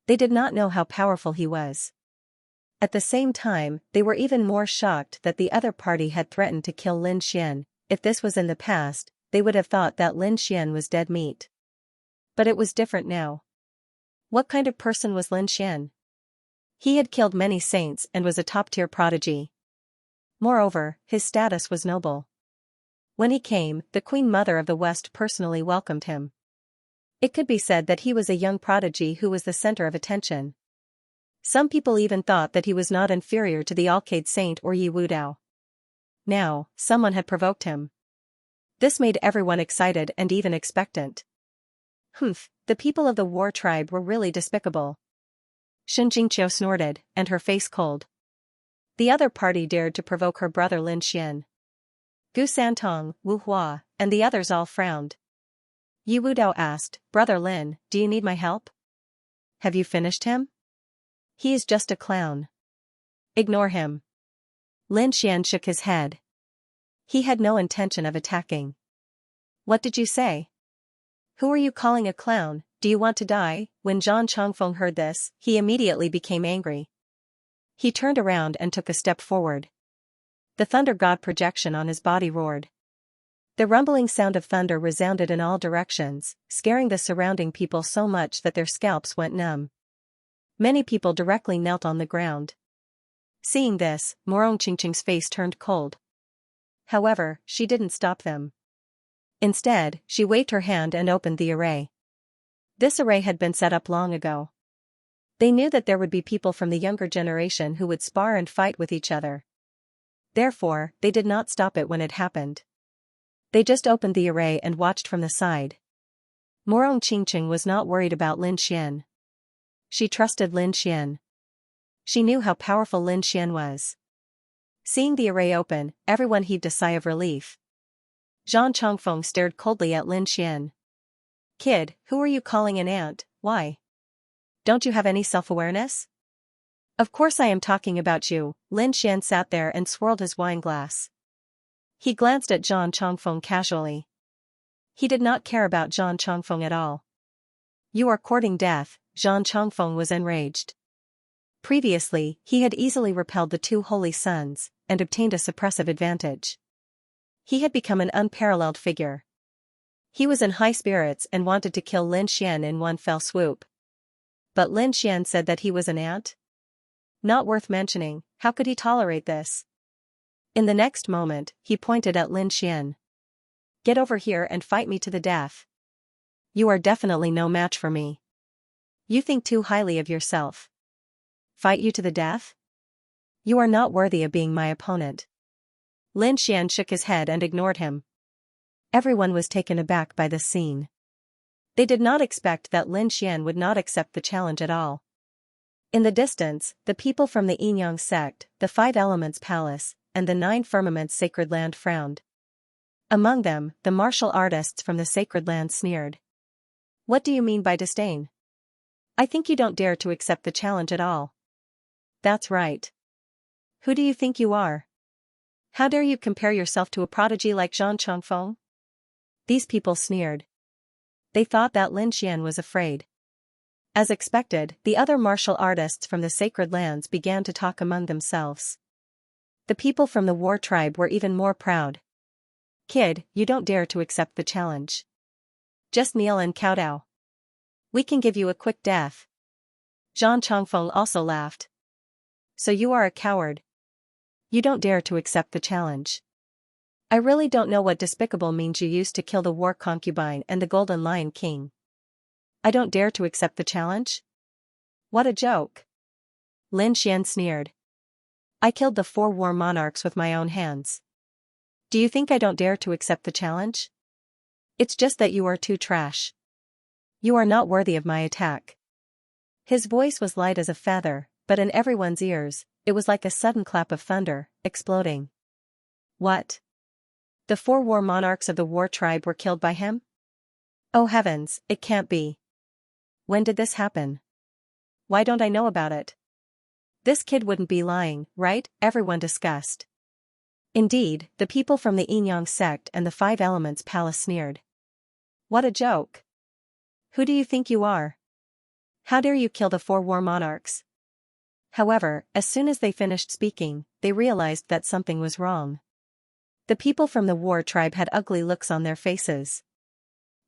They did not know how powerful he was. At the same time, they were even more shocked that the other party had threatened to kill Lin Xian. If this was in the past, they would have thought that Lin Xian was dead meat. But it was different now. What kind of person was Lin Xian? He had killed many saints and was a top-tier prodigy. Moreover, his status was noble. When he came, the Queen Mother of the West personally welcomed him. It could be said that he was a young prodigy who was the center of attention. Some people even thought that he was not inferior to the Alcade Saint or Yi Wudao. Now, someone had provoked him. This made everyone excited and even expectant. The people of the war tribe were really despicable. Xianxia snorted, and her face cold. The other party dared to provoke her brother Lin Xian. Gu Santong, Wu Hua, and the others all frowned. Yi Wudao asked, "Brother Lin, do you need my help? Have you finished him? He is just a clown. Ignore him." Lin Xian shook his head. He had no intention of attacking. "What did you say? Who are you calling a clown? Do you want to die?" When Zhang Chongfeng heard this, he immediately became angry. He turned around and took a step forward. The thunder god projection on his body roared. The rumbling sound of thunder resounded in all directions, scaring the surrounding people so much that their scalps went numb. Many people directly knelt on the ground. Seeing this, Morong Qingqing's face turned cold. However, she didn't stop them. Instead, she waved her hand and opened the array. This array had been set up long ago. They knew that there would be people from the younger generation who would spar and fight with each other. Therefore, they did not stop it when it happened. They just opened the array and watched from the side. Morong Qingqing was not worried about Lin Xian. She trusted Lin Xian. She knew how powerful Lin Xian was. Seeing the array open, everyone heaved a sigh of relief. Zhang Chongfeng stared coldly at Lin Xian. "Kid, who are you calling an ant? Why? Don't you have any self-awareness?" "Of course I am talking about you." Lin Xian sat there and swirled his wine glass. He glanced at Zhang Chongfeng casually. He did not care about Zhang Chongfeng at all. "You are courting death." Zhang Chongfeng was enraged. Previously, he had easily repelled the two holy sons, and obtained a suppressive advantage. He had become an unparalleled figure. He was in high spirits and wanted to kill Lin Xian in one fell swoop. But Lin Xian said that he was an ant? Not worth mentioning. How could he tolerate this? In the next moment, he pointed at Lin Xian. "Get over here and fight me to the death. You are definitely no match for me. You think too highly of yourself. Fight you to the death? You are not worthy of being my opponent." Lin Xian shook his head and ignored him. Everyone was taken aback by this scene. They did not expect that Lin Xian would not accept the challenge at all. In the distance, the people from the Yinyang sect, the Five Elements Palace, and the Nine Firmaments Sacred Land frowned. Among them, the martial artists from the Sacred Land sneered. "What do you mean by disdain? I think you don't dare to accept the challenge at all." "That's right. Who do you think you are? How dare you compare yourself to a prodigy like Zhang Chongfeng?" These people sneered. They thought that Lin Xian was afraid. As expected, the other martial artists from the Sacred Lands began to talk among themselves. The people from the war tribe were even more proud. "Kid, you don't dare to accept the challenge. Just kneel and kowtow. We can give you a quick death." Zhang Chongfeng also laughed. "So you are a coward. You don't dare to accept the challenge. I really don't know what despicable means you used to kill the war concubine and the Golden Lion King. I don't dare to accept the challenge? What a joke." Lin Xian sneered. "I killed the 4 war monarchs with my own hands. Do you think I don't dare to accept the challenge? It's just that you are too trash. You are not worthy of my attack." His voice was light as a feather, but in everyone's ears, it was like a sudden clap of thunder, exploding. "What? The 4 war monarchs of the war tribe were killed by him? Oh heavens, it can't be. When did this happen? Why don't I know about it? This kid wouldn't be lying, right?" Everyone discussed. Indeed, the people from the Yinyang sect and the Five Elements Palace sneered. "What a joke. Who do you think you are? How dare you kill the 4 war monarchs?" However, as soon as they finished speaking, they realized that something was wrong. The people from the war tribe had ugly looks on their faces.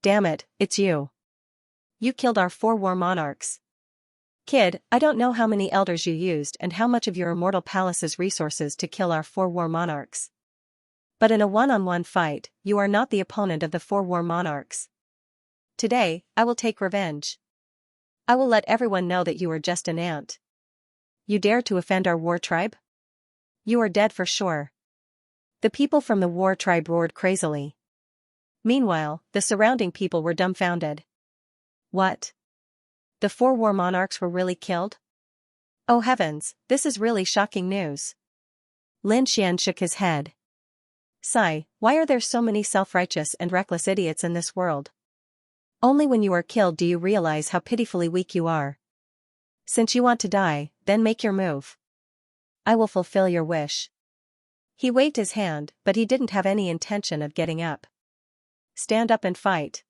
Damn it, it's you. You killed our 4 war monarchs. Kid, I don't know how many elders you used and how much of your immortal palace's resources to kill our 4 war monarchs. But in a one-on-one fight, you are not the opponent of the 4 war monarchs. Today, I will take revenge. I will let everyone know that you are just an ant. You dare to offend our war tribe? You are dead for sure. The people from the war tribe roared crazily. Meanwhile, the surrounding people were dumbfounded. What? The 4 war monarchs were really killed? Oh heavens, this is really shocking news. Lin Xian shook his head. Sigh, why are there so many self-righteous and reckless idiots in this world? Only when you are killed do you realize how pitifully weak you are. Since you want to die, then make your move. I will fulfill your wish. He waved his hand, but he didn't have any intention of getting up. Stand up and fight.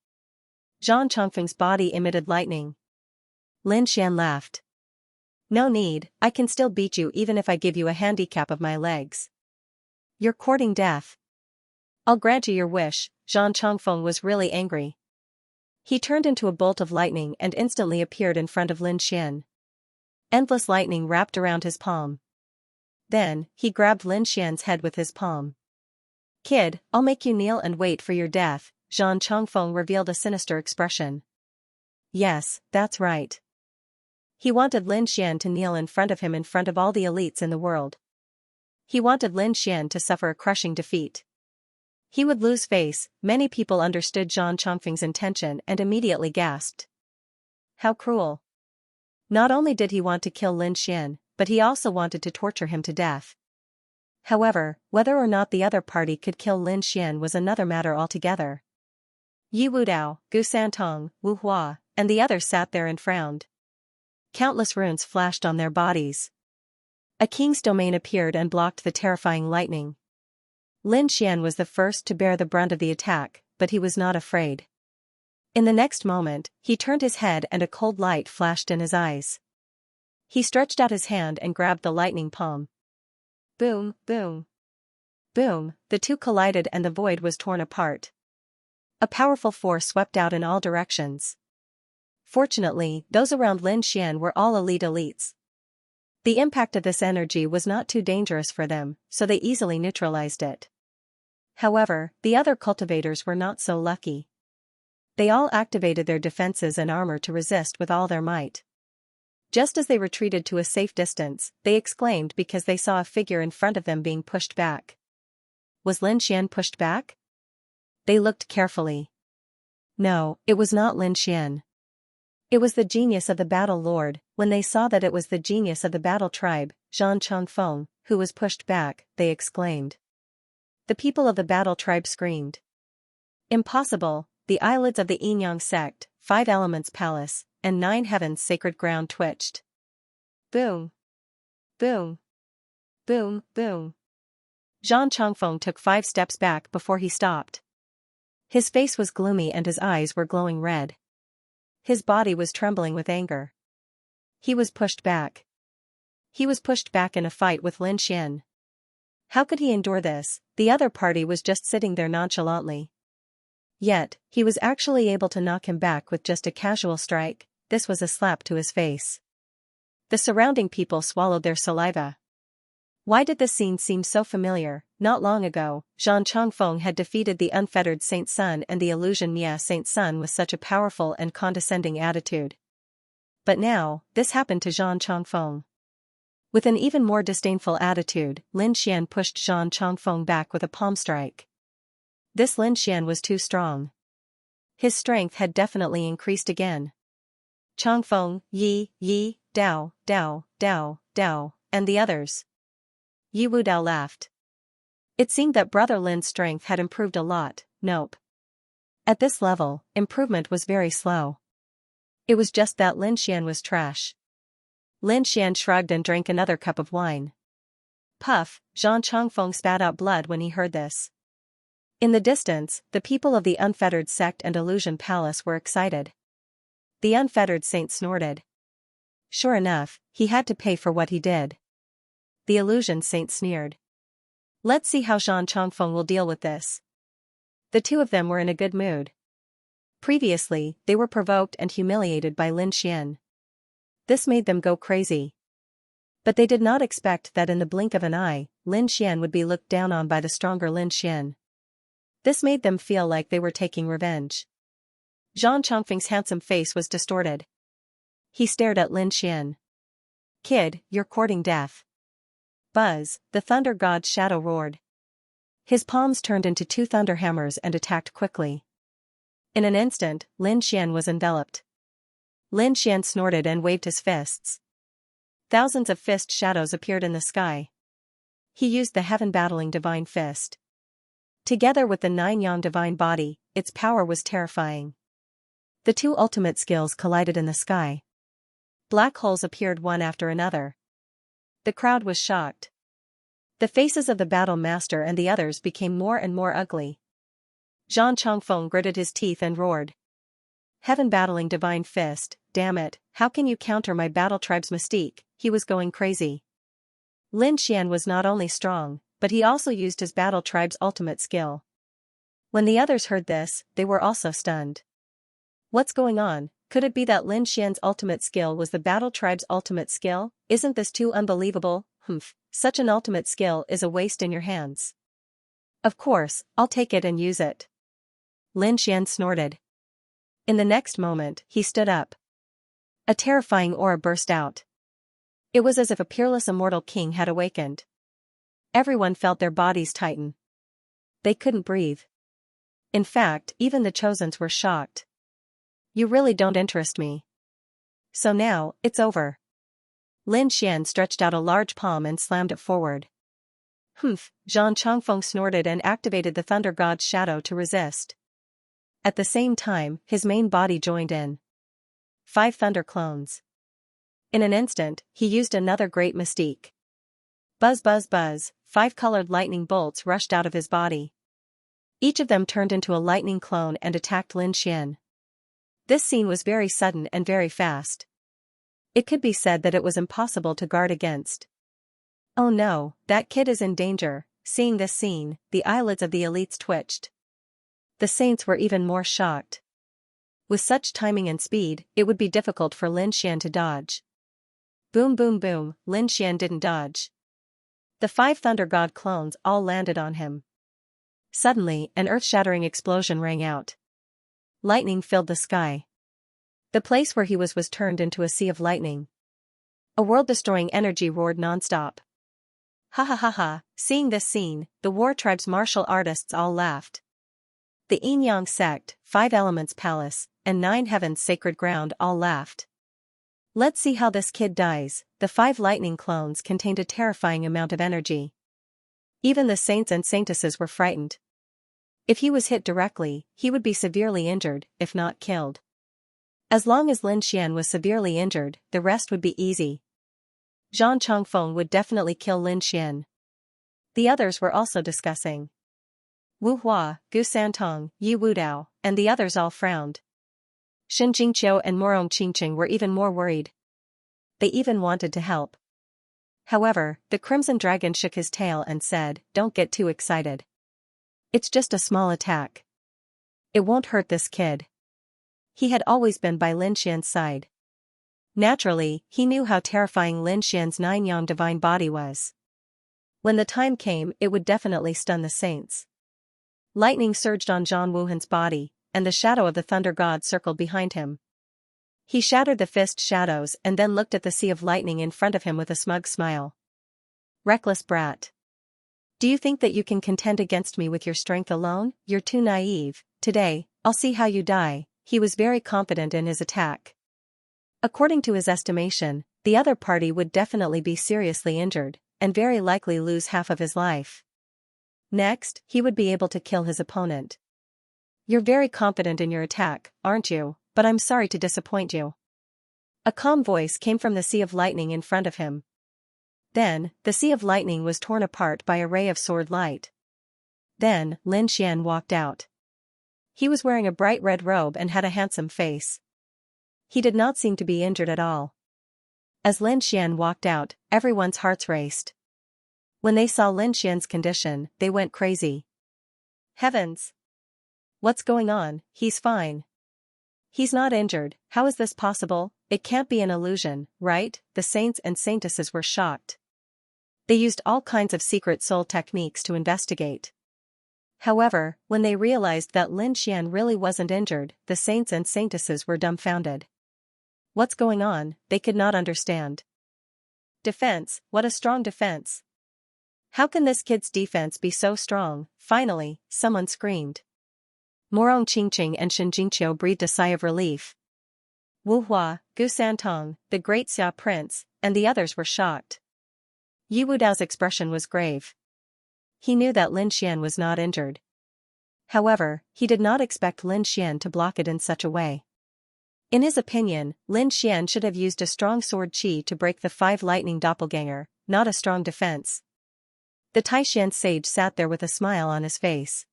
Zhang Chongfeng's body emitted lightning. Lin Xian laughed. No need, I can still beat you even if I give you a handicap of my legs. You're courting death. I'll grant you your wish. Zhang Chongfeng was really angry. He turned into a bolt of lightning and instantly appeared in front of Lin Xian. Endless lightning wrapped around his palm. Then, he grabbed Lin Xian's head with his palm. Kid, I'll make you kneel and wait for your death. Zhang Chongfeng revealed a sinister expression. Yes, that's right. He wanted Lin Xian to kneel in front of all the elites in the world. He wanted Lin Xian to suffer a crushing defeat. He would lose face. Many people understood Zhang Chongfeng's intention and immediately gasped. How cruel. Not only did he want to kill Lin Xian, but he also wanted to torture him to death. However, whether or not the other party could kill Lin Xian was another matter altogether. Yi Wudao, Gu Santong, Wu Hua, and the others sat there and frowned. Countless runes flashed on their bodies. A king's domain appeared and blocked the terrifying lightning. Lin Xian was the first to bear the brunt of the attack, but he was not afraid. In the next moment, he turned his head and a cold light flashed in his eyes. He stretched out his hand and grabbed the lightning palm. Boom, boom. Boom, the two collided and the void was torn apart. A powerful force swept out in all directions. Fortunately, those around Lin Xian were all elite elites. The impact of this energy was not too dangerous for them, so they easily neutralized it. However, the other cultivators were not so lucky. They all activated their defenses and armor to resist with all their might. Just as they retreated to a safe distance, they exclaimed because they saw a figure in front of them being pushed back. Was Lin Xian pushed back? They looked carefully. No, it was not Lin Xian. It was the genius of the Battle Lord. When they saw that it was the genius of the Battle Tribe, Zhang Chongfeng, who was pushed back, they exclaimed. The people of the Battle Tribe screamed. Impossible! The eyelids of the Yin-Yang sect, 5 Elements Palace, and 9 Heavens Sacred Ground twitched. Boom! Boom! Boom! Boom! Zhang Chongfeng took 5 steps back before he stopped. His face was gloomy and his eyes were glowing red. His body was trembling with anger. He was pushed back. He was pushed back in a fight with Lin Xian. How could he endure this? The other party was just sitting there nonchalantly. Yet, he was actually able to knock him back with just a casual strike. This was a slap to his face. The surrounding people swallowed their saliva. Why did this scene seem so familiar? Not long ago, Zhang Chongfeng had defeated the unfettered Saint Sun and the illusion Mia Saint Sun with such a powerful and condescending attitude. But now, this happened to Zhang Chongfeng. With an even more disdainful attitude, Lin Xian pushed Zhang Chongfeng back with a palm strike. This Lin Xian was too strong. His strength had definitely increased again. Chongfeng, Yi, Dao, and the others. Yi Wudao laughed. It seemed that Brother Lin's strength had improved a lot. Nope. At this level, improvement was very slow. It was just that Lin Xian was trash. Lin Xian shrugged and drank another cup of wine. Puff, Zhang Chongfeng spat out blood when he heard this. In the distance, the people of the Unfettered Sect and Illusion Palace were excited. The Unfettered Saint snorted. Sure enough, he had to pay for what he did. The Illusion Saint sneered. Let's see how Zhang Chongfeng will deal with this. The two of them were in a good mood. Previously, they were provoked and humiliated by Lin Xian. This made them go crazy. But they did not expect that in the blink of an eye, Lin Xian would be looked down on by the stronger Lin Xian. This made them feel like they were taking revenge. Zhang Chongfeng's handsome face was distorted. He stared at Lin Xian. "Kid, you're courting death." Buzz, the thunder god's shadow roared. His palms turned into two thunder hammers and attacked quickly. In an instant, Lin Xian was enveloped. Lin Xian snorted and waved his fists. Thousands of fist shadows appeared in the sky. He used the heaven-battling divine fist. Together with the nine-yang divine body, its power was terrifying. The two ultimate skills collided in the sky. Black holes appeared one after another. The crowd was shocked. The faces of the battle master and the others became more and more ugly. Zhang Chongfeng gritted his teeth and roared. "Heaven-battling divine fist, damn it, how can you counter my battle tribe's mystique?" He was going crazy. Lin Xian was not only strong, but he also used his battle tribe's ultimate skill. When the others heard this, they were also stunned. What's going on? Could it be that Lin Xian's ultimate skill was the battle tribe's ultimate skill? Isn't this too unbelievable? Such an ultimate skill is a waste in your hands. Of course, I'll take it and use it. Lin Xian snorted. In the next moment, he stood up. A terrifying aura burst out. It was as if a peerless immortal king had awakened. Everyone felt their bodies tighten. They couldn't breathe. In fact, even the Chosens were shocked. "You really don't interest me. So now, it's over." Lin Xian stretched out a large palm and slammed it forward. Zhang Chongfeng snorted and activated the Thunder God's shadow to resist. At the same time, his main body joined in. 5 thunder clones. In an instant, he used another great mystique. Buzz buzz buzz, 5 colored lightning bolts rushed out of his body. Each of them turned into a lightning clone and attacked Lin Xian. This scene was very sudden and very fast. It could be said that it was impossible to guard against. "Oh no, that kid is in danger." Seeing this scene, the eyelids of the elites twitched. The saints were even more shocked. With such timing and speed, it would be difficult for Lin Xian to dodge. Boom boom boom, Lin Xian didn't dodge. The 5 Thunder God clones all landed on him. Suddenly, an earth-shattering explosion rang out. Lightning filled the sky. The place where he was turned into a sea of lightning. A world-destroying energy roared non-stop. Ha ha ha ha, seeing this scene, the war tribe's martial artists all laughed. The Yin-Yang sect, 5 Elements Palace, and 9 Heavens Sacred Ground all laughed. Let's see how this kid dies. The 5 lightning clones contained a terrifying amount of energy. Even the saints and saintesses were frightened. If he was hit directly, he would be severely injured, if not killed. As long as Lin Xian was severely injured, the rest would be easy. Zhang Chongfeng would definitely kill Lin Xian. The others were also discussing. Wu Hua, Gu Santong, Yi Wudao, and the others all frowned. Shen Jingqiu and Morong Qingqing were even more worried. They even wanted to help. However, the Crimson Dragon shook his tail and said, "Don't get too excited. It's just a small attack. It won't hurt this kid." He had always been by Lin Xian's side. Naturally, he knew how terrifying Lin Xian's 9-yang divine body was. When the time came, it would definitely stun the saints. Lightning surged on Zhang Wuhan's body, and the shadow of the Thunder God circled behind him. He shattered the fist shadows and then looked at the sea of lightning in front of him with a smug smile. "Reckless brat. Do you think that you can contend against me with your strength alone? You're too naive. Today, I'll see how you die." He was very confident in his attack. According to his estimation, the other party would definitely be seriously injured, and very likely lose half of his life. Next, he would be able to kill his opponent. "You're very confident in your attack, aren't you? But I'm sorry to disappoint you." A calm voice came from the sea of lightning in front of him. Then, the sea of lightning was torn apart by a ray of sword light. Then, Lin Xian walked out. He was wearing a bright red robe and had a handsome face. He did not seem to be injured at all. As Lin Xian walked out, everyone's hearts raced. When they saw Lin Xian's condition, they went crazy. Heavens! What's going on? He's fine. He's not injured. How is this possible? It can't be an illusion, right? The saints and saintesses were shocked. They used all kinds of secret soul techniques to investigate. However, when they realized that Lin Xian really wasn't injured, the saints and saintesses were dumbfounded. What's going on? They could not understand. Defense, what a strong defense. How can this kid's defense be so strong? Finally, someone screamed. Morong Qingqing and Xianxia breathed a sigh of relief. Wuhua, Gu Santong, the great Xia prince, and the others were shocked. Yi Wudao's expression was grave. He knew that Lin Xian was not injured. However, he did not expect Lin Xian to block it in such a way. In his opinion, Lin Xian should have used a strong sword qi to break the 5 lightning doppelganger, not a strong defense. The Taishan sage sat there with a smile on his face.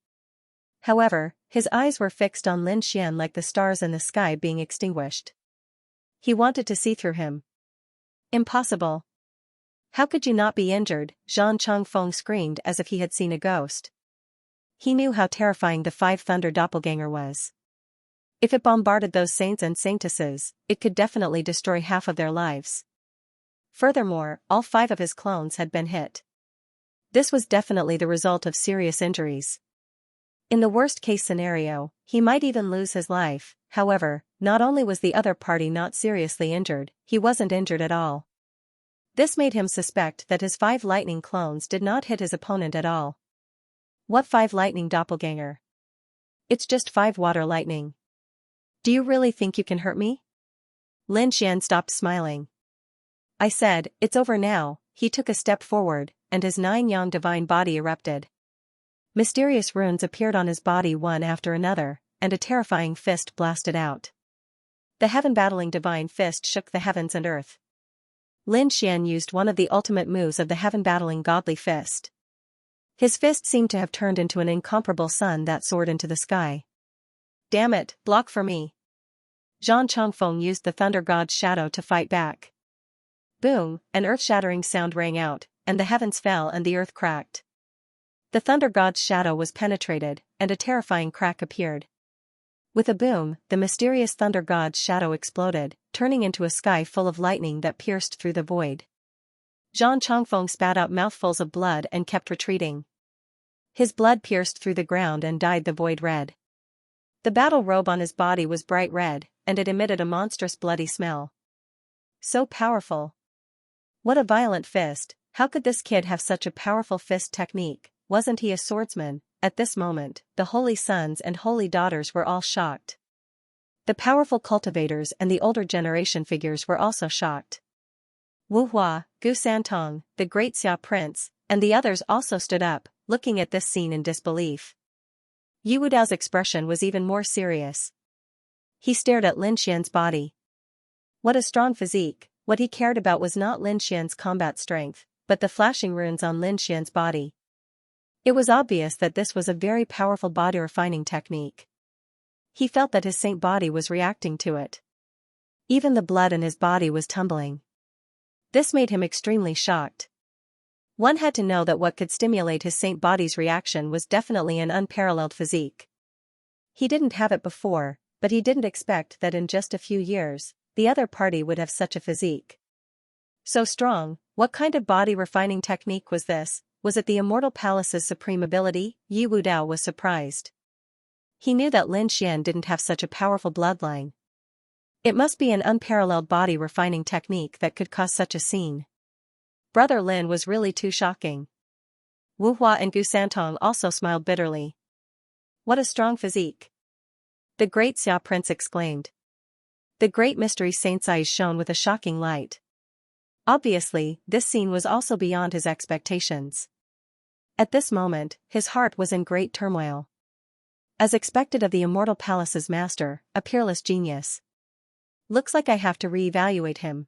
However, his eyes were fixed on Lin Xian like the stars in the sky being extinguished. He wanted to see through him. Impossible. How could you not be injured? Zhang Chongfeng screamed as if he had seen a ghost. He knew how terrifying the 5 thunder doppelganger was. If it bombarded those saints and saintesses, it could definitely destroy half of their lives. Furthermore, all 5 of his clones had been hit. This was definitely the result of serious injuries. In the worst-case scenario, he might even lose his life. However, not only was the other party not seriously injured, he wasn't injured at all. This made him suspect that his 5 lightning clones did not hit his opponent at all. What 5 lightning doppelganger? It's just 5 water lightning. Do you really think you can hurt me? Lin Xian stopped smiling. I said, it's over now. He took a step forward, and his 9 yang divine body erupted. Mysterious runes appeared on his body one after another, and a terrifying fist blasted out. The heaven-battling divine fist shook the heavens and earth. Lin Xian used one of the ultimate moves of the heaven-battling godly fist. His fist seemed to have turned into an incomparable sun that soared into the sky. Damn it, block for me. Zhang Chongfeng used the thunder god's shadow to fight back. Boom, an earth-shattering sound rang out, and the heavens fell and the earth cracked. The thunder god's shadow was penetrated, and a terrifying crack appeared. With a boom, the mysterious thunder god's shadow exploded, turning into a sky full of lightning that pierced through the void. Zhang Chongfeng spat out mouthfuls of blood and kept retreating. His blood pierced through the ground and dyed the void red. The battle robe on his body was bright red, and it emitted a monstrous bloody smell. So powerful. What a violent fist. How could this kid have such a powerful fist technique? Wasn't he a swordsman? At this moment, the holy sons and holy daughters were all shocked. The powerful cultivators and the older generation figures were also shocked. Wuhua, Gu Santong, the great Xia prince, and the others also stood up, looking at this scene in disbelief. Yi Wudao's expression was even more serious. He stared at Lin Xian's body. What a strong physique. What he cared about was not Lin Xian's combat strength, but the flashing runes on Lin Xian's body. It was obvious that this was a very powerful body refining technique. He felt that his saint body was reacting to it. Even the blood in his body was tumbling. This made him extremely shocked. One had to know that what could stimulate his saint body's reaction was definitely an unparalleled physique. He didn't have it before, but he didn't expect that in just a few years, the other party would have such a physique. So strong, what kind of body refining technique was this? Was it the Immortal Palace's supreme ability? Yi Wudao was surprised. He knew that Lin Xian didn't have such a powerful bloodline. It must be an unparalleled body refining technique that could cause such a scene. Brother Lin was really too shocking. Wuhua and Gu Santong also smiled bitterly. What a strong physique! The great Xia prince exclaimed. The great mystery saint's eyes shone with a shocking light. Obviously, this scene was also beyond his expectations. At this moment, his heart was in great turmoil. As expected of the Immortal Palace's master, a peerless genius. Looks like I have to re-evaluate him.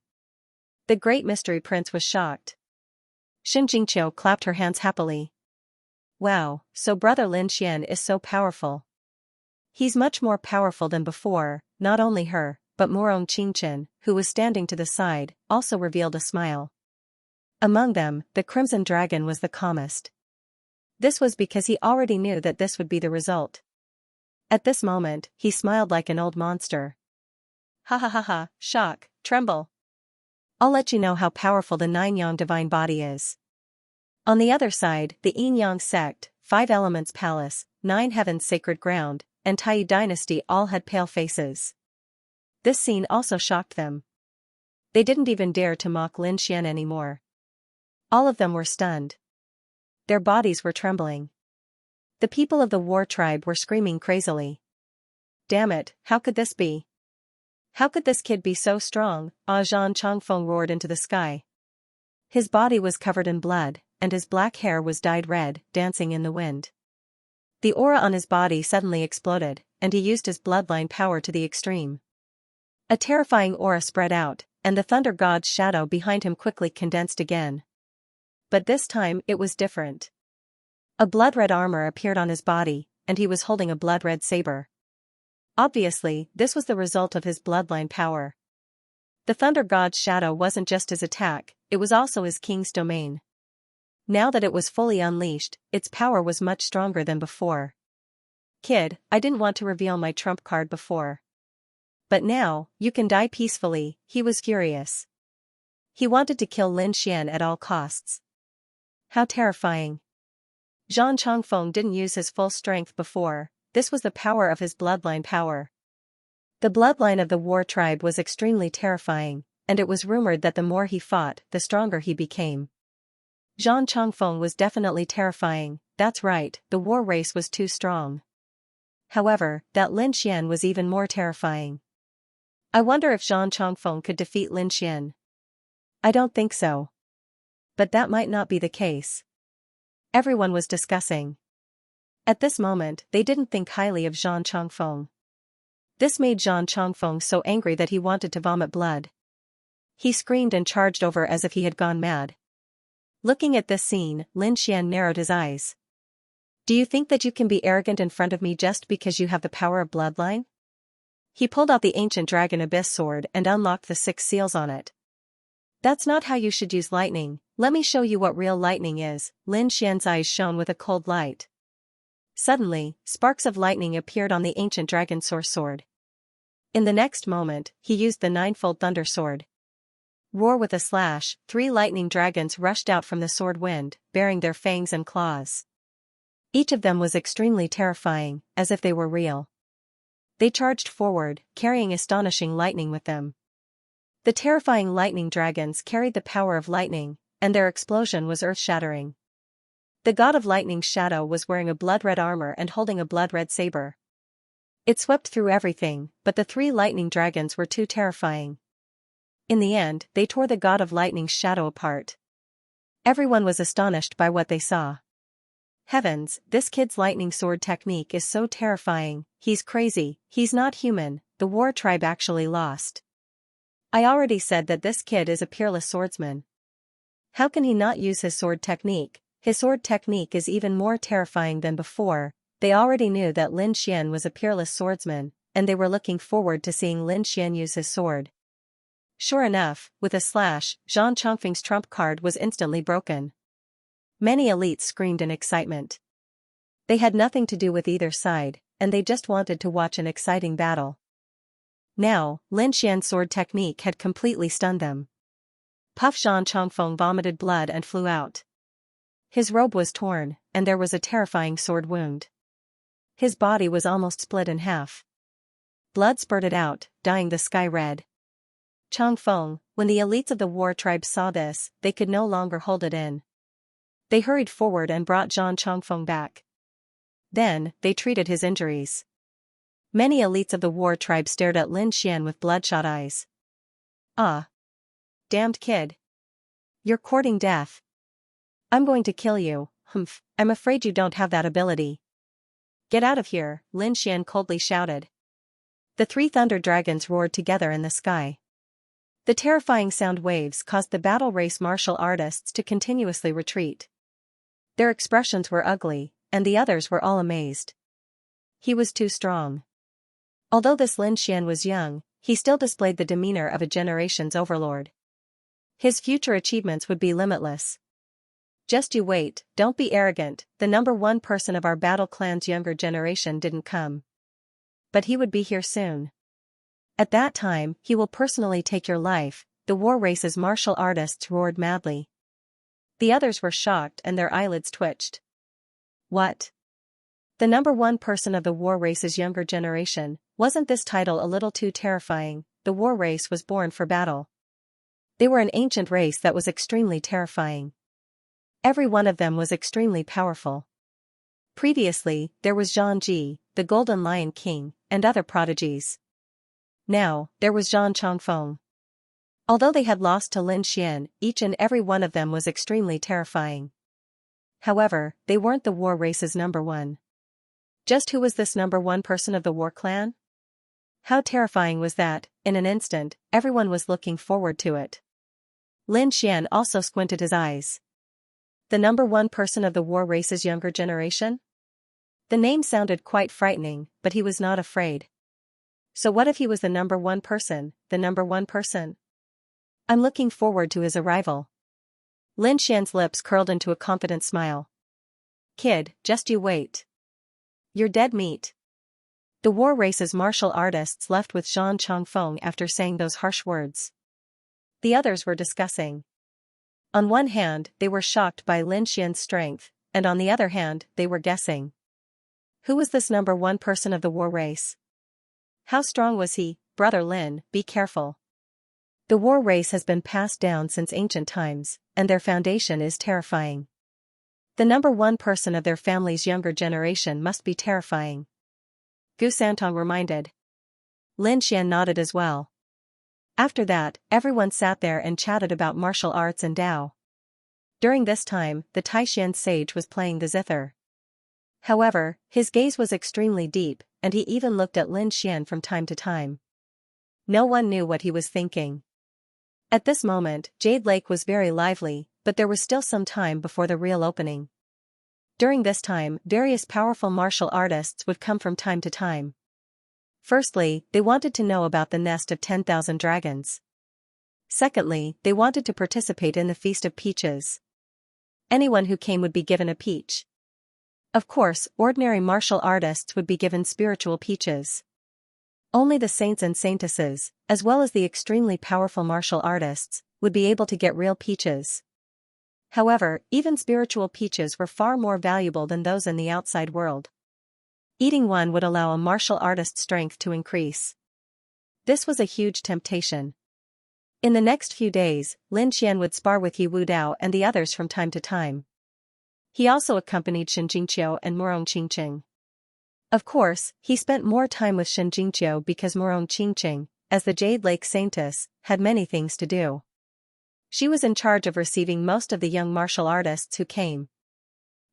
The great mystery prince was shocked. Xianxia clapped her hands happily. Wow, so brother Lin Xian is so powerful. He's much more powerful than before. Not only her, but Morong Qingqin, who was standing to the side, also revealed a smile. Among them, the Crimson Dragon was the calmest. This was because he already knew that this would be the result. At this moment, he smiled like an old monster. Ha ha ha ha, shock, tremble. I'll let you know how powerful the Nine-Yang divine body is. On the other side, the Yin-Yang sect, 5 Elements Palace, 9 Heavens Sacred Ground, and Tai Dynasty all had pale faces. This scene also shocked them. They didn't even dare to mock Lin Xian anymore. All of them were stunned. Their bodies were trembling. The people of the war tribe were screaming crazily. Damn it, how could this be? How could this kid be so strong? Zhang Changfeng roared into the sky. His body was covered in blood, and his black hair was dyed red, dancing in the wind. The aura on his body suddenly exploded, and he used his bloodline power to the extreme. A terrifying aura spread out, and the thunder god's shadow behind him quickly condensed again. But this time it was different. A blood-red armor appeared on his body, and he was holding a blood-red saber. Obviously, this was the result of his bloodline power. The thunder god's shadow wasn't just his attack, it was also his king's domain. Now that it was fully unleashed, its power was much stronger than before. Kid, I didn't want to reveal my trump card before. But now, you can die peacefully, he was furious. He wanted to kill Lin Xian at all costs. How terrifying. Zhang Changfeng didn't use his full strength before, this was the power of his bloodline power. The bloodline of the war tribe was extremely terrifying, and it was rumored that the more he fought, the stronger he became. Zhang Changfeng was definitely terrifying, that's right, the war race was too strong. However, that Lin Xian was even more terrifying. I wonder if Zhang Changfeng could defeat Lin Xian. I don't think so. But that might not be the case. Everyone was discussing. At this moment, they didn't think highly of Zhang Changfeng. This made Zhang Changfeng so angry that he wanted to vomit blood. He screamed and charged over as if he had gone mad. Looking at this scene, Lin Xian narrowed his eyes. Do you think that you can be arrogant in front of me just because you have the power of bloodline? He pulled out the ancient dragon abyss sword and unlocked the 6 seals on it. That's not how you should use lightning, let me show you what real lightning is. Lin Xian's eyes shone with a cold light. Suddenly, sparks of lightning appeared on the ancient dragon source sword. In the next moment, he used the 9-fold thunder sword. Roar with a slash, 3 lightning dragons rushed out from the sword wind, bearing their fangs and claws. Each of them was extremely terrifying, as if they were real. They charged forward, carrying astonishing lightning with them. The terrifying lightning dragons carried the power of lightning, and their explosion was earth-shattering. The god of lightning's shadow was wearing a blood-red armor and holding a blood-red saber. It swept through everything, but the 3 lightning dragons were too terrifying. In the end, they tore the god of lightning's shadow apart. Everyone was astonished by what they saw. Heavens, this kid's lightning sword technique is so terrifying, he's crazy, he's not human, the war tribe actually lost. I already said that this kid is a peerless swordsman. How can he not use his sword technique? His sword technique is even more terrifying than before. They already knew that Lin Xian was a peerless swordsman, and they were looking forward to seeing Lin Xian use his sword. Sure enough, with a slash, Zhang Changfeng's trump card was instantly broken. Many elites screamed in excitement. They had nothing to do with either side, and they just wanted to watch an exciting battle. Now, Lin Xian's sword technique had completely stunned them. Puff Zhang Changfeng vomited blood and flew out. His robe was torn, and there was a terrifying sword wound. His body was almost split in half. Blood spurted out, dyeing the sky red. Changfeng, when the elites of the war tribe saw this, they could no longer hold it in. They hurried forward and brought Zhang Changfeng back. Then, they treated his injuries. Many elites of the war tribe stared at Lin Xian with bloodshot eyes. Ah! Damned kid! You're courting death. I'm going to kill you, humph, I'm afraid you don't have that ability. Get out of here, Lin Xian coldly shouted. The 3 thunder dragons roared together in the sky. The terrifying sound waves caused the battle race martial artists to continuously retreat. Their expressions were ugly, and the others were all amazed. He was too strong. Although this Lin Xian was young, he still displayed the demeanor of a generation's overlord. His future achievements would be limitless. Just you wait, don't be arrogant, the number one person of our battle clan's younger generation didn't come. But he would be here soon. At that time, he will personally take your life, the war race's martial artists roared madly. The others were shocked and their eyelids twitched. What? The number one person of the war race's younger generation, wasn't this title a little too terrifying? The war race was born for battle. They were an ancient race that was extremely terrifying. Every one of them was extremely powerful. Previously, there was Xianxia, the Golden Lion King, and other prodigies. Now, there was Zhang Chongfeng. Although they had lost to Lin Xian, each and every one of them was extremely terrifying. However, they weren't the war race's number one. Just who was this number one person of the war clan? How terrifying was that? In an instant, everyone was looking forward to it. Lin Xian also squinted his eyes. The number one person of the war race's younger generation? The name sounded quite frightening, but he was not afraid. So what if he was the number one person, the number one person? I'm looking forward to his arrival. Lin Xian's lips curled into a confident smile. Kid, just you wait. You're dead meat. The war race's martial artists left with Zhang Chongfeng after saying those harsh words. The others were discussing. On one hand, they were shocked by Lin Xian's strength, and on the other hand, they were guessing. Who was this number one person of the war race? How strong was he? Brother Lin, be careful. The war race has been passed down since ancient times, and their foundation is terrifying. The number one person of their family's younger generation must be terrifying. Gu Santong reminded. Lin Xian nodded as well. After that, everyone sat there and chatted about martial arts and Dao. During this time, the Taishan sage was playing the zither. However, his gaze was extremely deep, and he even looked at Lin Xian from time to time. No one knew what he was thinking. At this moment, Jade Lake was very lively, but there was still some time before the real opening. During this time, various powerful martial artists would come from time to time. Firstly, they wanted to know about the nest of 10,000 dragons. Secondly, they wanted to participate in the Feast of Peaches. Anyone who came would be given a peach. Of course, ordinary martial artists would be given spiritual peaches. Only the saints and saintesses, as well as the extremely powerful martial artists, would be able to get real peaches. However, even spiritual peaches were far more valuable than those in the outside world. Eating one would allow a martial artist's strength to increase. This was a huge temptation. In the next few days, Lin Xian would spar with Yi Wu Dao and the others from time to time. He also accompanied Shen Jingqiu and Murong Qingqing. Of course, he spent more time with Shen Jingqiu because Murong Qingqing, as the Jade Lake Saintess, had many things to do. She was in charge of receiving most of the young martial artists who came.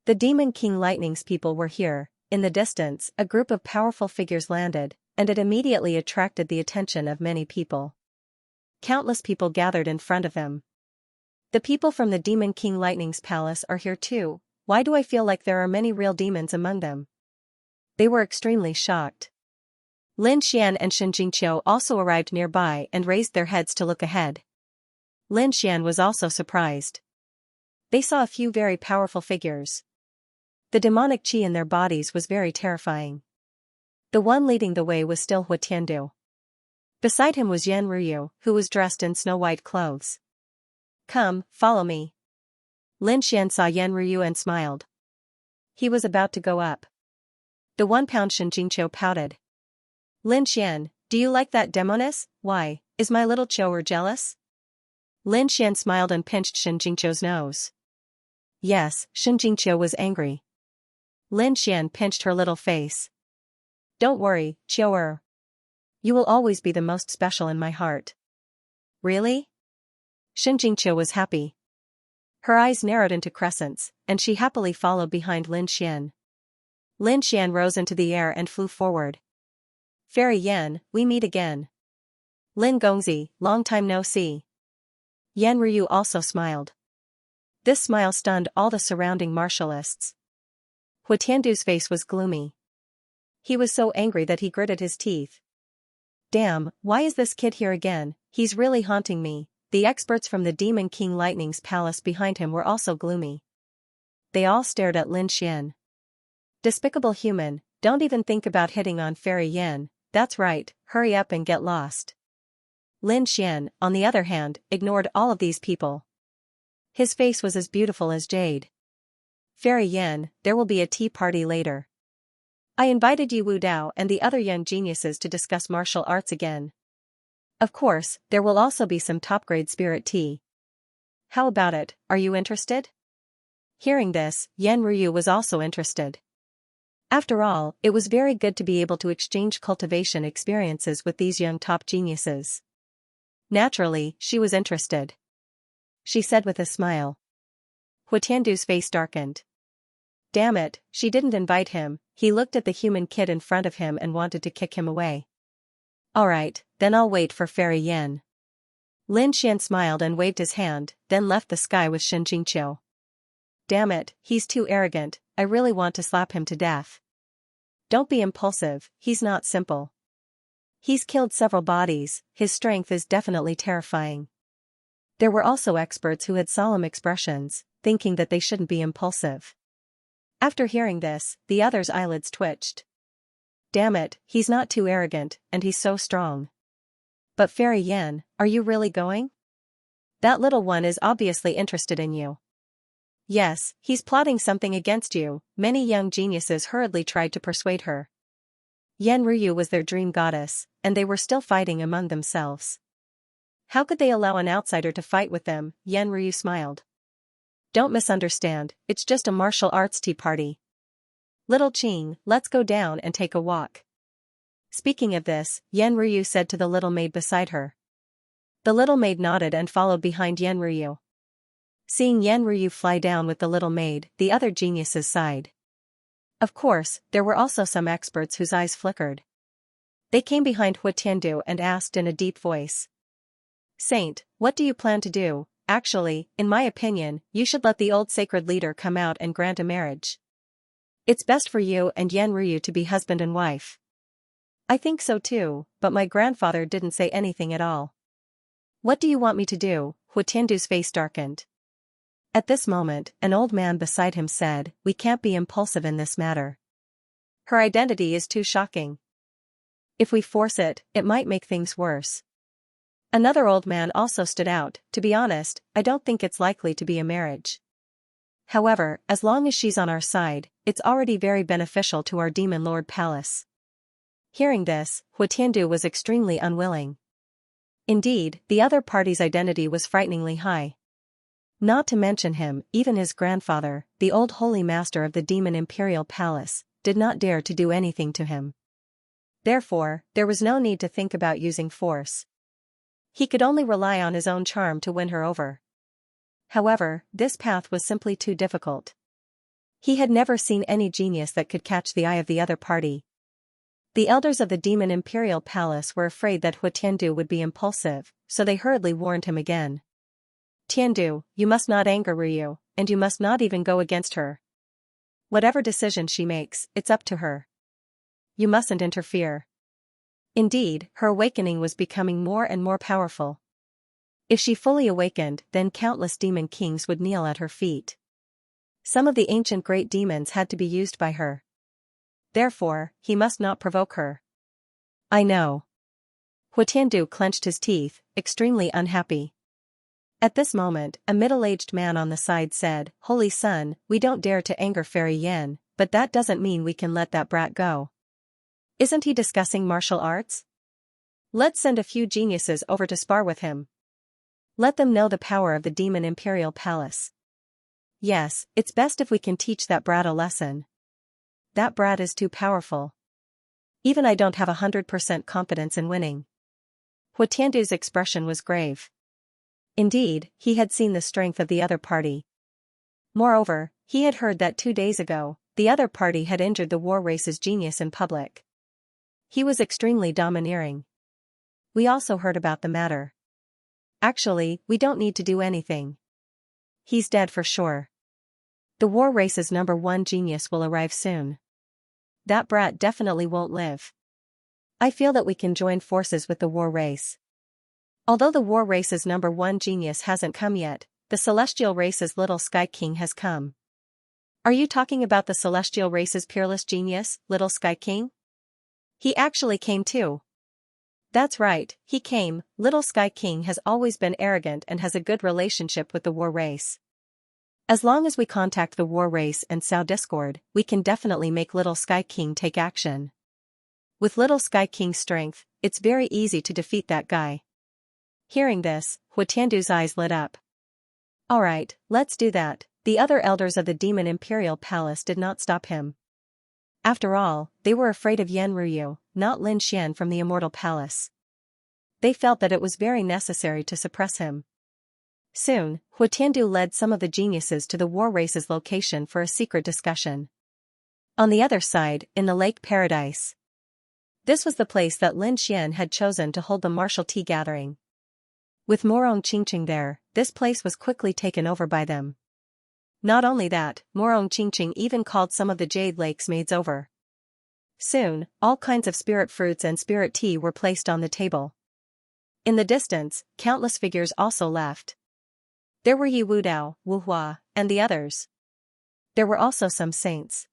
The Demon King Lightning's people were here. In the distance, a group of powerful figures landed, and it immediately attracted the attention of many people. Countless people gathered in front of them. The people from the Demon King Lightning's palace are here too. Why do I feel like there are many real demons among them? They were extremely shocked. Lin Xian and Shen Jingqiu also arrived nearby and raised their heads to look ahead. Lin Xian was also surprised. They saw a few very powerful figures. The demonic qi in their bodies was very terrifying. The one leading the way was still Hua Tiandu. Beside him was Yan Ruyu, who was dressed in snow-white clothes. Come, follow me. Lin Xian saw Yan Ruyu and smiled. He was about to go up. The 1-pound Shen Jingqiu pouted. Lin Xian, do you like that demoness? Why, is my little Chou'er jealous? Lin Xian smiled and pinched Shen Jingqiu's nose. Yes, Shen Jingqiu was angry. Lin Xian pinched her little face. Don't worry, Chou'er. You will always be the most special in my heart. Really? Shen Jingqiu was happy. Her eyes narrowed into crescents, and she happily followed behind Lin Xian. Lin Xian rose into the air and flew forward. Fairy Yan, we meet again. Lin Gongzi, long time no see. Yan Ryu also smiled. This smile stunned all the surrounding martialists. Hua Tiandu's face was gloomy. He was so angry that he gritted his teeth. Damn, why is this kid here again? He's really haunting me. the experts from the Demon King Lightning's palace behind him were also gloomy. They all stared at Lin Xian. Despicable human, don't even think about hitting on Fairy Yan, that's right, hurry up and get lost. Lin Xian, on the other hand, ignored all of these people. His face was as beautiful as jade. Fairy Yan, there will be a tea party later. I invited you Wu Dao and the other young geniuses to discuss martial arts again. Of course, there will also be some top-grade spirit tea. How about it, are you interested? Hearing this, Yan Ryu was also interested. After all, it was very good to be able to exchange cultivation experiences with these young top geniuses. Naturally, she was interested. She said with a smile. Hu Tiandu's face darkened. Damn it, she didn't invite him. He looked at the human kid in front of him and wanted to kick him away. Alright, then I'll wait for Fairy Yan. Lin Xian smiled and waved his hand, then left the sky with Xianxia. Damn it, he's too arrogant, I really want to slap him to death. Don't be impulsive, he's not simple. He's killed several bodies, his strength is definitely terrifying. There were also experts who had solemn expressions, thinking that they shouldn't be impulsive. After hearing this, the others' eyelids twitched. Damn it, he's not too arrogant, and he's so strong. But Fairy Yan, are you really going? That little one is obviously interested in you. Yes, he's plotting something against you, many young geniuses hurriedly tried to persuade her. Yan Ryu was their dream goddess, and they were still fighting among themselves. How could they allow an outsider to fight with them? Yan Ryu smiled. Don't misunderstand, it's just a martial arts tea party. Little Qing, let's go down and take a walk. Speaking of this, Yan Ryu said to the little maid beside her. The little maid nodded and followed behind Yan Ryu. Seeing Yan Ryu fly down with the little maid, the other geniuses sighed. Of course, there were also some experts whose eyes flickered. They came behind Hu Tiandu and asked in a deep voice. Saint, what do you plan to do? Actually, in my opinion, you should let the old sacred leader come out and grant a marriage. It's best for you and Yan Ryu to be husband and wife. I think so too, but my grandfather didn't say anything at all. What do you want me to do? Hu Tiandu's face darkened. At this moment, an old man beside him said, we can't be impulsive in this matter. Her identity is too shocking. If we force it, it might make things worse. Another old man also stood out, to be honest, I don't think it's likely to be a marriage. However, as long as she's on our side, it's already very beneficial to our Demon Lord Palace. Hearing this, Hu Tiandu was extremely unwilling. Indeed, the other party's identity was frighteningly high. Not to mention him, even his grandfather, the old holy master of the Demon Imperial Palace, did not dare to do anything to him. Therefore, there was no need to think about using force. He could only rely on his own charm to win her over. However, this path was simply too difficult. He had never seen any genius that could catch the eye of the other party. The elders of the Demon Imperial Palace were afraid that Hu Tiandu would be impulsive, so they hurriedly warned him again. Tiandu, you must not anger Ryu, and you must not even go against her. Whatever decision she makes, it's up to her. You mustn't interfere. Indeed, her awakening was becoming more and more powerful. If she fully awakened, then countless demon kings would kneel at her feet. Some of the ancient great demons had to be used by her. Therefore, he must not provoke her. I know. Hu Tiandu clenched his teeth, extremely unhappy. At this moment, a middle-aged man on the side said, Holy Son, we don't dare to anger Fairy Yan, but that doesn't mean we can let that brat go. Isn't he discussing martial arts? Let's send a few geniuses over to spar with him. Let them know the power of the Demon Imperial Palace. Yes, it's best if we can teach that brat a lesson. That brat is too powerful. Even I don't have 100% confidence in winning. Hu Tiandu's expression was grave. Indeed, he had seen the strength of the other party. Moreover, he had heard that 2 days ago, the other party had injured the war race's genius in public. He was extremely domineering. We also heard about the matter. Actually, we don't need to do anything. He's dead for sure. The war race's #1 genius will arrive soon. That brat definitely won't live. I feel that we can join forces with the war race. Although the war race's #1 genius hasn't come yet, the celestial race's little Sky King has come. Are you talking about the celestial race's peerless genius, little Sky King? He actually came too. That's right, he came. Little Sky King has always been arrogant and has a good relationship with the war race. As long as we contact the war race and sow discord, we can definitely make Little Sky King take action. With Little Sky King's strength, it's very easy to defeat that guy. Hearing this, Huatiandu's eyes lit up. Alright, let's do that. The other elders of the Demon Imperial Palace did not stop him. After all, they were afraid of Yanruyu, not Lin Xian from the Immortal Palace. They felt that it was very necessary to suppress him. Soon, Huatiandu led some of the geniuses to the war race's location for a secret discussion. On the other side, in the Lake Paradise. This was the place that Lin Xian had chosen to hold the martial tea gathering. With Morong Qingqing there, this place was quickly taken over by them. Not only that, Morong Qingqing even called some of the Jade Lake's maids over. Soon, all kinds of spirit fruits and spirit tea were placed on the table. In the distance, countless figures also left. There were Yi Wudao, Wu Hua, and the others. There were also some saints.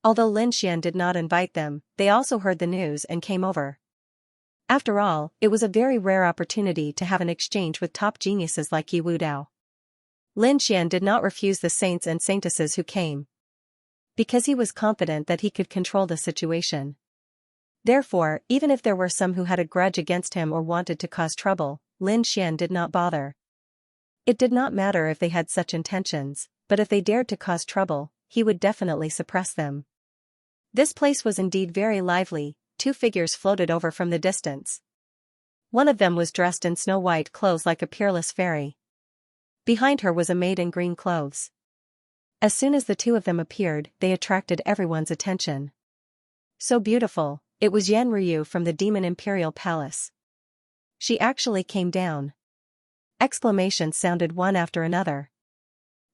Although Lin Xian did not invite them, they also heard the news and came over. After all, it was a very rare opportunity to have an exchange with top geniuses like Yi Wudao. Lin Xian did not refuse the saints and saintesses who came, because he was confident that he could control the situation. Therefore, even if there were some who had a grudge against him or wanted to cause trouble, Lin Xian did not bother. It did not matter if they had such intentions, but if they dared to cause trouble, he would definitely suppress them. This place was indeed very lively. Two figures floated over from the distance. One of them was dressed in snow-white clothes like a peerless fairy. Behind her was a maid in green clothes. As soon as the two of them appeared, they attracted everyone's attention. So beautiful, it was Yanruyu from the Demon Imperial Palace. She actually came down. Exclamations sounded one after another.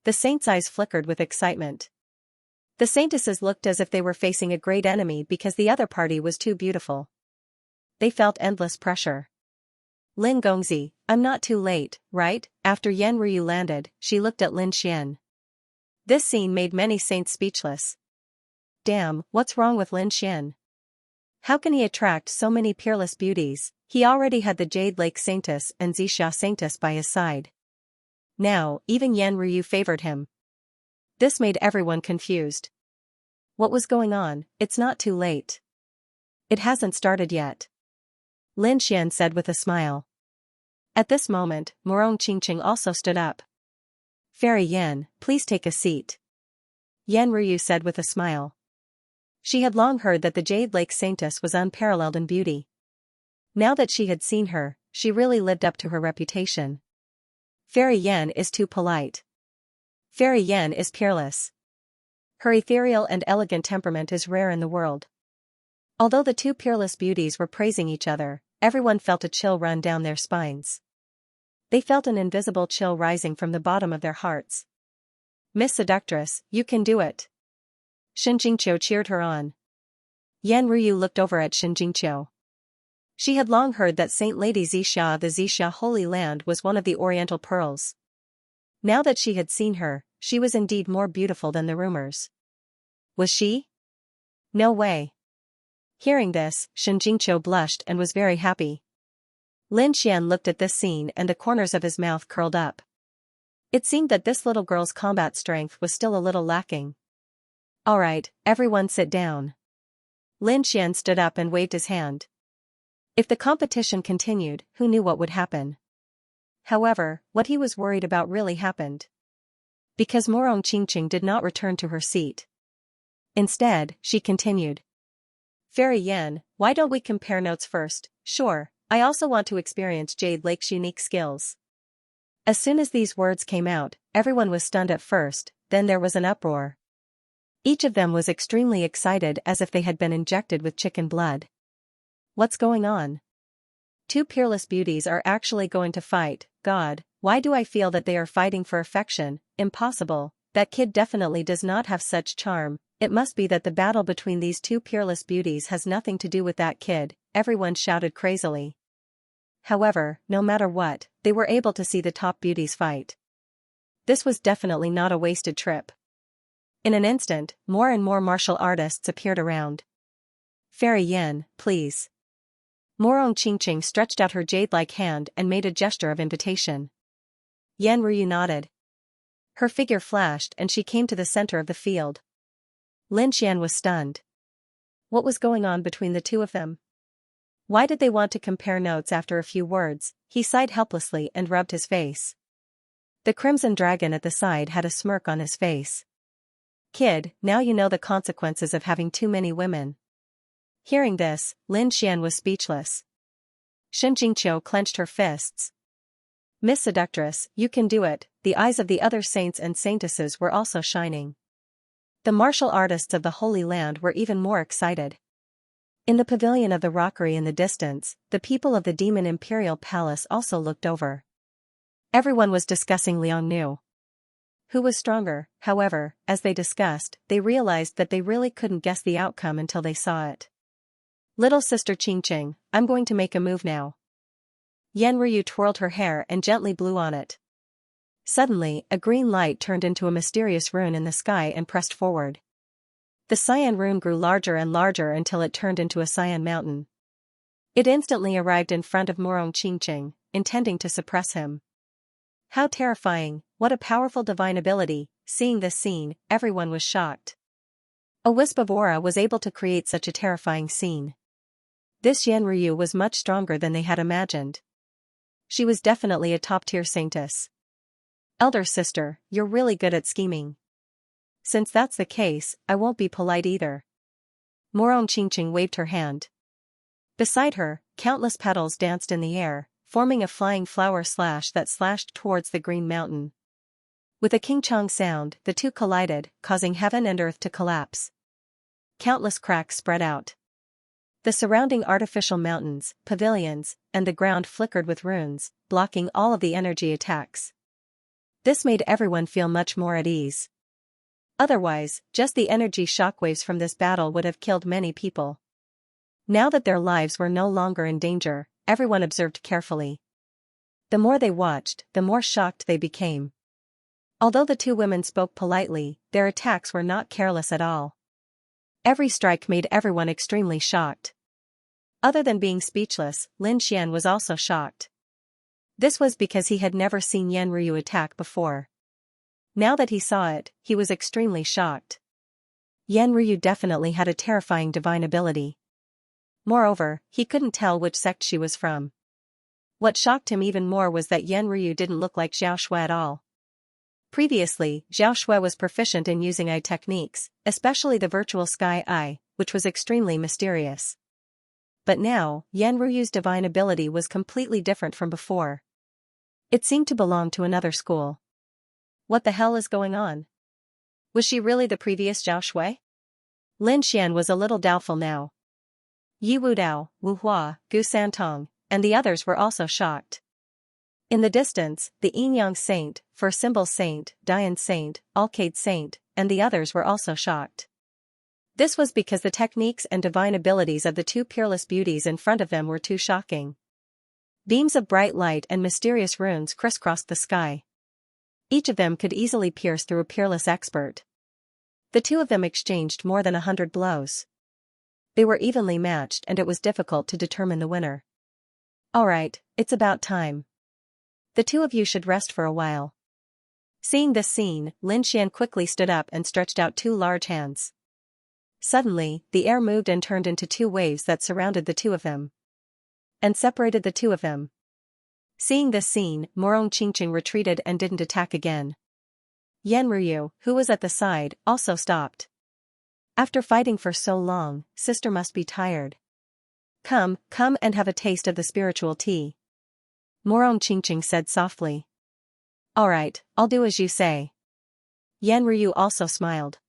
The saints' eyes flickered with excitement. The saintesses looked as if they were facing a great enemy because the other party was too beautiful. They felt endless pressure. Lin Gongzi, I'm not too late, right? After Yanruyu landed, she looked at Lin Xian. This scene made many saints speechless. Damn, what's wrong with Lin Xian? How can he attract so many peerless beauties? He already had the Jade Lake Saintess and Xianxia Saintess by his side. Now, even Yanruyu favored him. This made everyone confused. What was going on? It's not too late. It hasn't started yet. Lin Xian said with a smile. At this moment, Morong Qingqing also stood up. Fairy Yan, please take a seat. Yanruyu said with a smile. She had long heard that the Jade Lake Saintess was unparalleled in beauty. Now that she had seen her, she really lived up to her reputation. Fairy Yan is too polite. Fairy Yan is peerless. Her ethereal and elegant temperament is rare in the world. Although the two peerless beauties were praising each other, everyone felt a chill run down their spines. They felt an invisible chill rising from the bottom of their hearts. Miss Seductress, you can do it. Shen Jingqiu cheered her on. Yanruyu looked over at Shen Jingqiu. She had long heard that Saint Lady Xianxia of the Xianxia Holy Land was one of the Oriental Pearls. Now that she had seen her, she was indeed more beautiful than the rumors. Was she? No way. Hearing this, Shen Jingqiu blushed and was very happy. Lin Xian looked at this scene and the corners of his mouth curled up. It seemed that this little girl's combat strength was still a little lacking. Alright, everyone sit down. Lin Xian stood up and waved his hand. If the competition continued, who knew what would happen? However, what he was worried about really happened. Because Morong Qingqing did not return to her seat. Instead, she continued. Fairy Yan, why don't we compare notes first? Sure, I also want to experience Jade Lake's unique skills. As soon as these words came out, everyone was stunned at first, then there was an uproar. Each of them was extremely excited as if they had been injected with chicken blood. What's going on? Two peerless beauties are actually going to fight. God, why do I feel that they are fighting for affection? Impossible, that kid definitely does not have such charm. It must be that the battle between these two peerless beauties has nothing to do with that kid, everyone shouted crazily. however, no matter what, they were able to see the top beauties fight. This was definitely not a wasted trip. In an instant, more and more martial artists appeared around. Fairy Yen, please. Morong Qingqing stretched out her jade-like hand and made a gesture of invitation. Yen Ryu nodded. Her figure flashed and she came to the center of the field. Lin Xian was stunned. What was going on between the two of them? Why did they want to compare notes after a few words? He sighed helplessly and rubbed his face. The Crimson Dragon at the side had a smirk on his face. Kid, now you know the consequences of having too many women. Hearing this, Lin Xian was speechless. Shen Jingqiu clenched her fists. Miss Seductress, you can do it. The eyes of the other saints and saintesses were also shining. The martial artists of the Holy Land were even more excited. In the pavilion of the rockery in the distance, the people of the Demon Imperial Palace also looked over. Everyone was discussing Liangnu. Who was stronger? However, as they discussed, they realized that they really couldn't guess the outcome until they saw it. Little sister Qingqing, I'm going to make a move now. Yen Ryu twirled her hair and gently blew on it. Suddenly, a green light turned into a mysterious rune in the sky and pressed forward. The cyan rune grew larger and larger until it turned into a cyan mountain. It instantly arrived in front of Morong Qingqing, intending to suppress him. How terrifying, what a powerful divine ability. Seeing this scene, everyone was shocked. A wisp of aura was able to create such a terrifying scene. This Yen Ryu was much stronger than they had imagined. She was definitely a top-tier saintess. Elder sister, you're really good at scheming. Since that's the case, I won't be polite either. Morong Qingqing waved her hand. Beside her, countless petals danced in the air, forming a flying flower slash that slashed towards the green mountain. With a king-chong sound, the two collided, causing heaven and earth to collapse. Countless cracks spread out. The surrounding artificial mountains, pavilions, and the ground flickered with runes, blocking all of the energy attacks. This made everyone feel much more at ease. Otherwise, just the energy shockwaves from this battle would have killed many people. Now that their lives were no longer in danger, everyone observed carefully. The more they watched, the more shocked they became. Although the two women spoke politely, their attacks were not careless at all. Every strike made everyone extremely shocked. Other than being speechless, Lin Xian was also shocked. This was because he had never seen Yen Ryu attack before. Now that he saw it, he was extremely shocked. Yen Ryu definitely had a terrifying divine ability. Moreover, he couldn't tell which sect she was from. What shocked him even more was that Yen Ryu didn't look like Xiao Shui at all. Previously, Xiao Shui was proficient in using eye techniques, especially the virtual sky eye, which was extremely mysterious. But now, Yen Ryu's divine ability was completely different from before. It seemed to belong to another school. What the hell is going on? Was she really the previous Xiao Shui? Lin Xian was a little doubtful now. Yi Wudao, Wu Hua, Gu Santong, and the others were also shocked. In the distance, the Yin-Yang Saint, Fur Symbol Saint, Dian Saint, Alcade Saint, and the others were also shocked. This was because the techniques and divine abilities of the two peerless beauties in front of them were too shocking. Beams of bright light and mysterious runes crisscrossed the sky. Each of them could easily pierce through a peerless expert. The two of them exchanged more than 100 blows. They were evenly matched and it was difficult to determine the winner. Alright, it's about time. The two of you should rest for a while. Seeing this scene, Lin Xian quickly stood up and stretched out two large hands. Suddenly, the air moved and turned into two waves that surrounded the two of them. And separated the two of them. Seeing this scene, Morong Qingqing retreated and didn't attack again. Yen Ryu, who was at the side, also stopped. After fighting for so long, sister must be tired. Come and have a taste of the spiritual tea. Morong Qingqing said softly. Alright, I'll do as you say. Yen Ryu also smiled.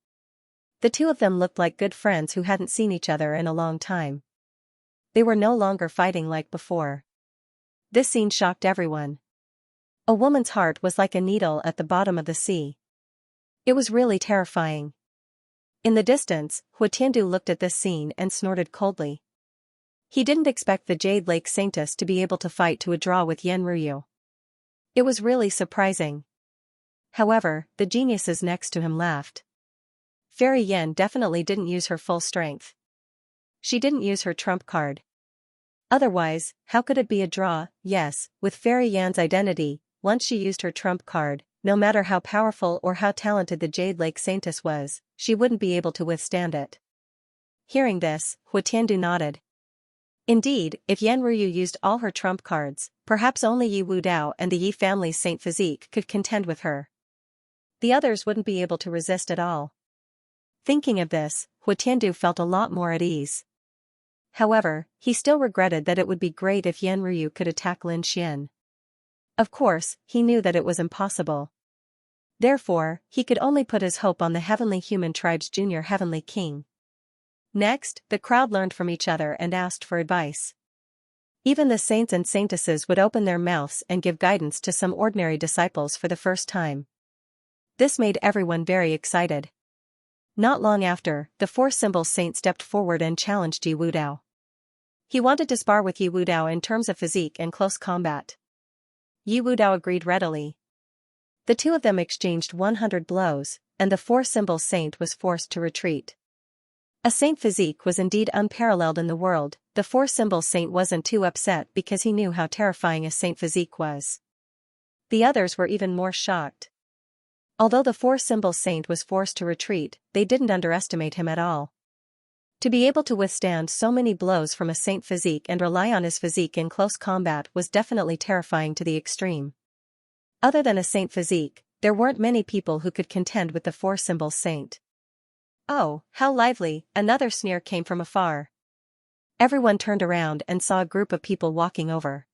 The two of them looked like good friends who hadn't seen each other in a long time. They were no longer fighting like before. This scene shocked everyone. A woman's heart was like a needle at the bottom of the sea. It was really terrifying. In the distance, Hua Tiandu looked at this scene and snorted coldly. He didn't expect the Jade Lake Saintess to be able to fight to a draw with Yenryu. It was really surprising. However, the geniuses next to him laughed. Fairy Yen definitely didn't use her full strength. She didn't use her trump card. Otherwise, how could it be a draw? Yes, with Fairy Yan's identity, once she used her trump card, no matter how powerful or how talented the Jade Lake Saintess was, she wouldn't be able to withstand it. Hearing this, Tiandu nodded. Indeed, if Yenryu used all her trump cards, perhaps only Yi Wudao and the Yi family's Saint Physique could contend with her. The others wouldn't be able to resist at all. Thinking of this, Tiandu felt a lot more at ease. However, he still regretted that it would be great if Yenryu could attack Lin Xian. Of course, he knew that it was impossible. Therefore, he could only put his hope on the Heavenly Human Tribe's Junior Heavenly King. Next, the crowd learned from each other and asked for advice. Even the saints and saintesses would open their mouths and give guidance to some ordinary disciples for the first time. This made everyone very excited. Not long after, the four symbol saint stepped forward and challenged Yi Wudao. He wanted to spar with Yi Wudao in terms of physique and close combat. Yi Wudao agreed readily. The two of them exchanged 100 blows, and the four symbol saint was forced to retreat. A saint physique was indeed unparalleled in the world. The four symbol saint wasn't too upset because he knew how terrifying a saint physique was. The others were even more shocked. Although the four symbol saint was forced to retreat, they didn't underestimate him at all. To be able to withstand so many blows from a saint physique and rely on his physique in close combat was definitely terrifying to the extreme. Other than a saint physique, there weren't many people who could contend with the four symbol saint. Oh, how lively, another sneer came from afar. Everyone turned around and saw a group of people walking over.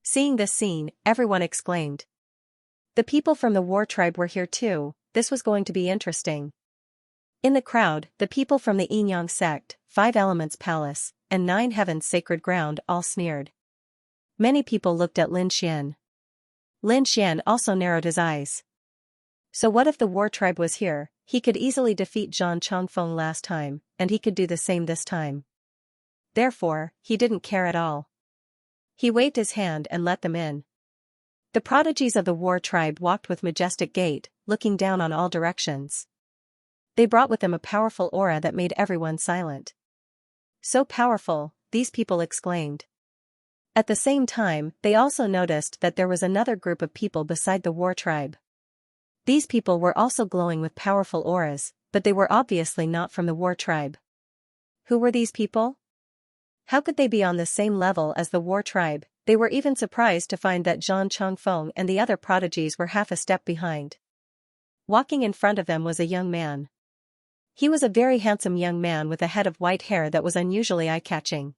Seeing this scene, everyone exclaimed. The people from the war tribe were here too. This was going to be interesting. In the crowd, the people from the Yinyang sect, 5 Elements Palace, and 9 Heavens Sacred Ground all sneered. Many people looked at Lin Xian. Lin Xian also narrowed his eyes. So what if the war tribe was here? He could easily defeat Zhang Chongfeng last time, and he could do the same this time. Therefore, he didn't care at all. He waved his hand and let them in. The prodigies of the war tribe walked with majestic gait, looking down on all directions. They brought with them a powerful aura that made everyone silent. So powerful, these people exclaimed. At the same time, they also noticed that there was another group of people beside the war tribe. These people were also glowing with powerful auras, but they were obviously not from the war tribe. Who were these people? How could they be on the same level as the war tribe? They were even surprised to find that Zhang Chongfeng and the other prodigies were half a step behind. Walking in front of them was a young man. He was a very handsome young man with a head of white hair that was unusually eye-catching.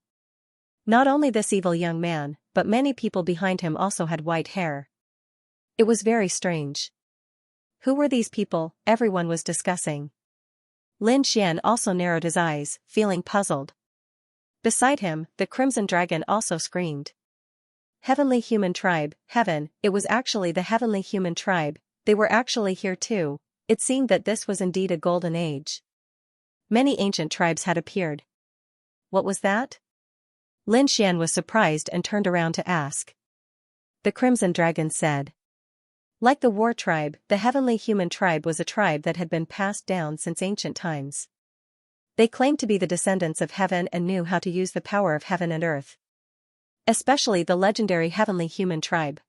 Not only this evil young man, but many people behind him also had white hair. It was very strange. Who were these people? Everyone was discussing. Lin Xian also narrowed his eyes, feeling puzzled. Beside him, the Crimson Dragon also screamed. Heavenly Human Tribe, Heaven, it was actually the Heavenly Human Tribe, they were actually here too. It seemed that this was indeed a golden age. Many ancient tribes had appeared. What was that? Lin Xian was surprised and turned around to ask. The Crimson Dragon said. Like the war tribe, the Heavenly Human Tribe was a tribe that had been passed down since ancient times. They claimed to be the descendants of heaven and knew how to use the power of heaven and earth. Especially the legendary Heavenly Human Tribe.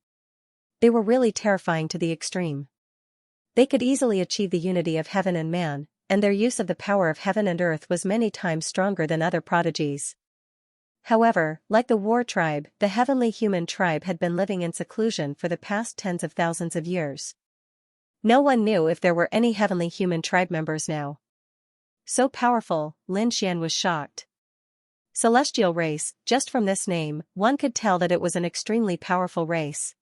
They were really terrifying to the extreme. They could easily achieve the unity of heaven and man, and their use of the power of heaven and earth was many times stronger than other prodigies. However, like the war tribe, the Heavenly Human Tribe had been living in seclusion for the past tens of thousands of years. No one knew if there were any Heavenly Human Tribe members now. So powerful, Lin Xian was shocked. Celestial race, just from this name, one could tell that it was an extremely powerful race.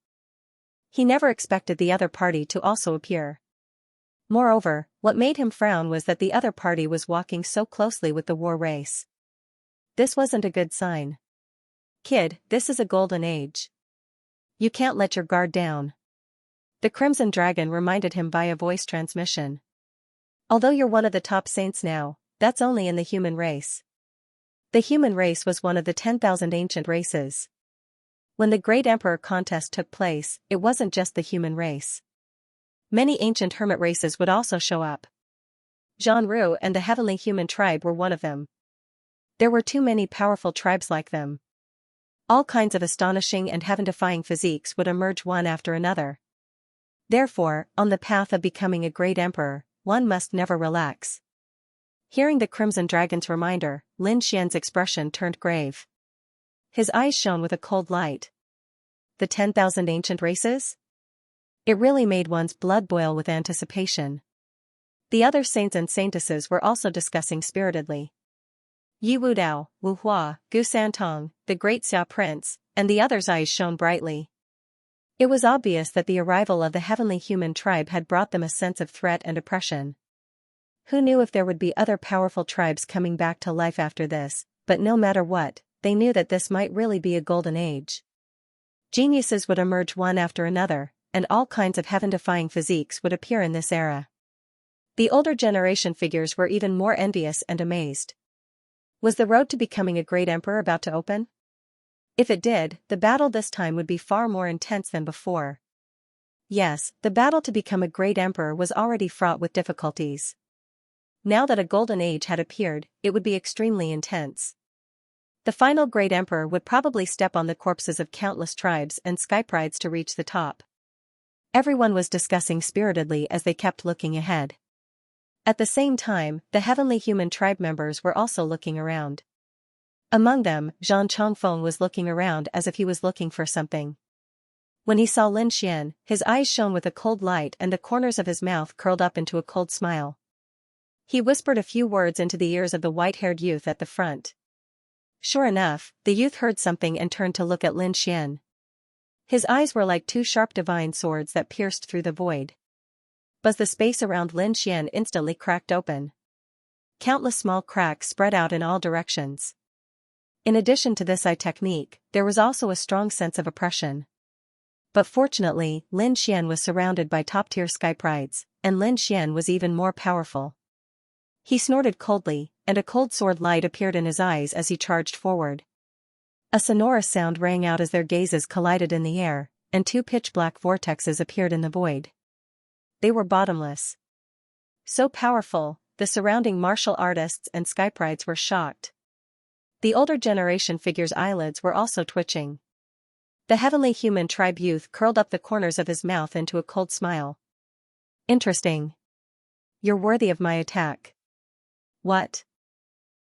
He never expected the other party to also appear. Moreover, what made him frown was that the other party was walking so closely with the war race. This wasn't a good sign. Kid, this is a golden age. You can't let your guard down. The Crimson Dragon reminded him via voice transmission. Although you're one of the top saints now, that's only in the human race. The human race was one of the 10,000 ancient races. When the Great Emperor contest took place, it wasn't just the human race. Many ancient hermit races would also show up. Zhanru and the heavenly human tribe were one of them. There were too many powerful tribes like them. All kinds of astonishing and heaven-defying physiques would emerge one after another. Therefore, on the path of becoming a great emperor, one must never relax. Hearing the Crimson Dragon's reminder, Lin Xian's expression turned grave. His eyes shone with a cold light. The 10,000 ancient races? It really made one's blood boil with anticipation. The other saints and saintesses were also discussing spiritedly. Yi Wudao, Wu Hua, Gu Santong, the great Xia prince, and the others' eyes shone brightly. It was obvious that the arrival of the heavenly human tribe had brought them a sense of threat and oppression. Who knew if there would be other powerful tribes coming back to life after this, but no matter what, they knew that this might really be a golden age. Geniuses would emerge one after another, and all kinds of heaven-defying physiques would appear in this era. The older generation figures were even more envious and amazed. Was the road to becoming a great emperor about to open? If it did, the battle this time would be far more intense than before. Yes, the battle to become a great emperor was already fraught with difficulties. Now that a golden age had appeared, it would be extremely intense. The final great emperor would probably step on the corpses of countless tribes and skyprides to reach the top. Everyone was discussing spiritedly as they kept looking ahead. At the same time, the heavenly human tribe members were also looking around. Among them, Zhang Chongfeng was looking around as if he was looking for something. When he saw Lin Xian, his eyes shone with a cold light and the corners of his mouth curled up into a cold smile. He whispered a few words into the ears of the white-haired youth at the front. Sure enough, the youth heard something and turned to look at Lin Xian. His eyes were like two sharp divine swords that pierced through the void. But the space around Lin Xian instantly cracked open. Countless small cracks spread out in all directions. In addition to this eye technique, there was also a strong sense of oppression. But fortunately, Lin Xian was surrounded by top-tier skyprides, and Lin Xian was even more powerful. He snorted coldly, and a cold sword light appeared in his eyes as he charged forward. A sonorous sound rang out as their gazes collided in the air, and two pitch-black vortexes appeared in the void. They were bottomless. So powerful, the surrounding martial artists and skyprides were shocked. The older generation figure's eyelids were also twitching. The heavenly human tribe youth curled up the corners of his mouth into a cold smile. Interesting. You're worthy of my attack. What?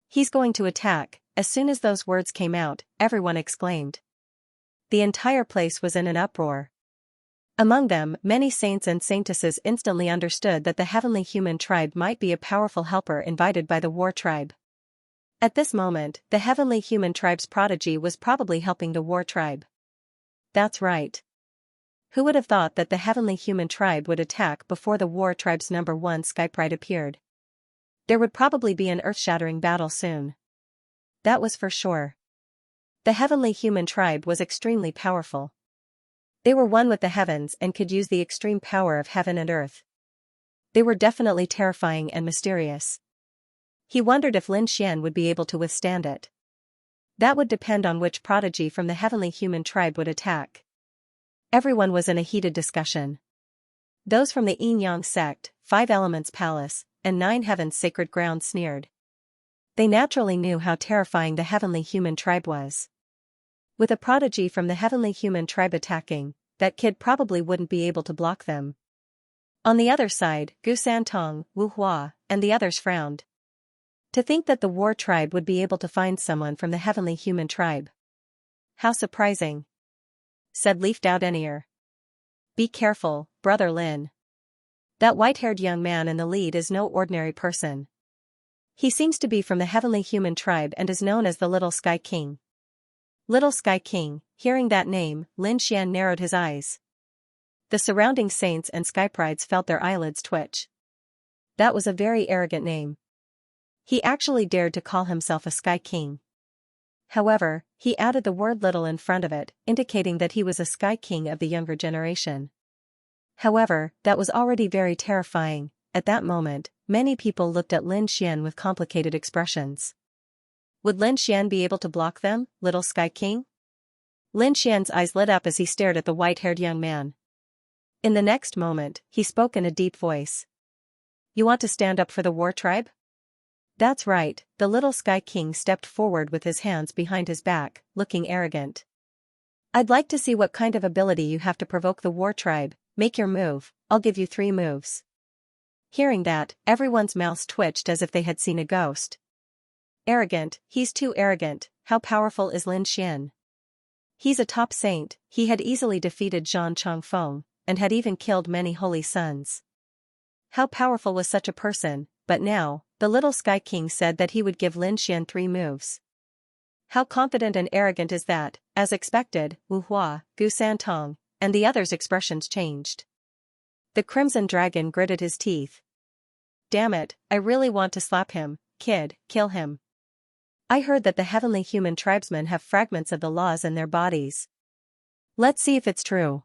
He's going to attack. As soon as those words came out, everyone exclaimed. The entire place was in an uproar. Among them, many saints and saintesses instantly understood that the heavenly human tribe might be a powerful helper invited by the war tribe. At this moment, the heavenly human tribe's prodigy was probably helping the war tribe. That's right. Who would have thought that the heavenly human tribe would attack before the war tribe's number one skypride appeared? There would probably be an earth-shattering battle soon. That was for sure. The heavenly human tribe was extremely powerful. They were one with the heavens and could use the extreme power of heaven and earth. They were definitely terrifying and mysterious. He wondered if Lin Xian would be able to withstand it. That would depend on which prodigy from the heavenly human tribe would attack. Everyone was in a heated discussion. Those from the Yin-Yang sect, Five Elements Palace, and Nine Heavens Sacred Ground sneered. They naturally knew how terrifying the heavenly human tribe was. With a prodigy from the heavenly human tribe attacking, that kid probably wouldn't be able to block them. On the other side, Gu Santong, Wu Hua, and the others frowned. To think that the war tribe would be able to find someone from the heavenly human tribe. How surprising, said Leaf Doudenier. Be careful, Brother Lin. That white-haired young man in the lead is no ordinary person. He seems to be from the heavenly human tribe and is known as the Little Sky King. Little Sky King, hearing that name, Lin Xian narrowed his eyes. The surrounding saints and skyprides felt their eyelids twitch. That was a very arrogant name. He actually dared to call himself a Sky King. However, he added the word little in front of it, indicating that he was a Sky King of the younger generation. However, that was already very terrifying. At that moment, many people looked at Lin Xian with complicated expressions. Would Lin Xian be able to block them, little Sky King? Lin Xian's eyes lit up as he stared at the white-haired young man. In the next moment, he spoke in a deep voice. You want to stand up for the war tribe? That's right, the little Sky King stepped forward with his hands behind his back, looking arrogant. I'd like to see what kind of ability you have to provoke the war tribe. Make your move, I'll give you 3 moves. Hearing that, everyone's mouths twitched as if they had seen a ghost. Arrogant, he's too arrogant. How powerful is Lin Xian? He's a top saint. He had easily defeated Zhang Changfeng, and had even killed many holy sons. How powerful was such a person? But now, the little Sky King said that he would give Lin Xian 3 moves. How confident and arrogant is that? As expected, Wu Hua, Gu Santong, and the others' expressions changed. The Crimson Dragon gritted his teeth. Damn it, I really want to slap him. Kid, kill him. I heard that the heavenly human tribesmen have fragments of the laws in their bodies. Let's see if it's true.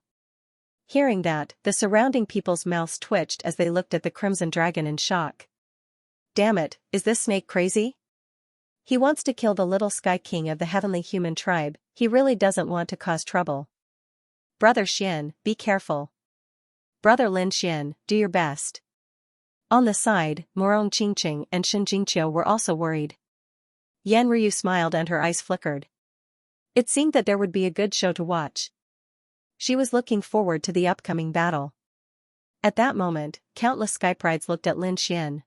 Hearing that, the surrounding people's mouths twitched as they looked at the Crimson Dragon in shock. Damn it, is this snake crazy? He wants to kill the little Sky King of the heavenly human tribe. He really doesn't want to cause trouble. Brother Xian, be careful. Brother Lin Xian, do your best. On the side, Morong Qingqing and Shen Jingqiu were also worried. Yan Ryu smiled and her eyes flickered. It seemed that there would be a good show to watch. She was looking forward to the upcoming battle. At that moment, countless Skyprides looked at Lin Xian.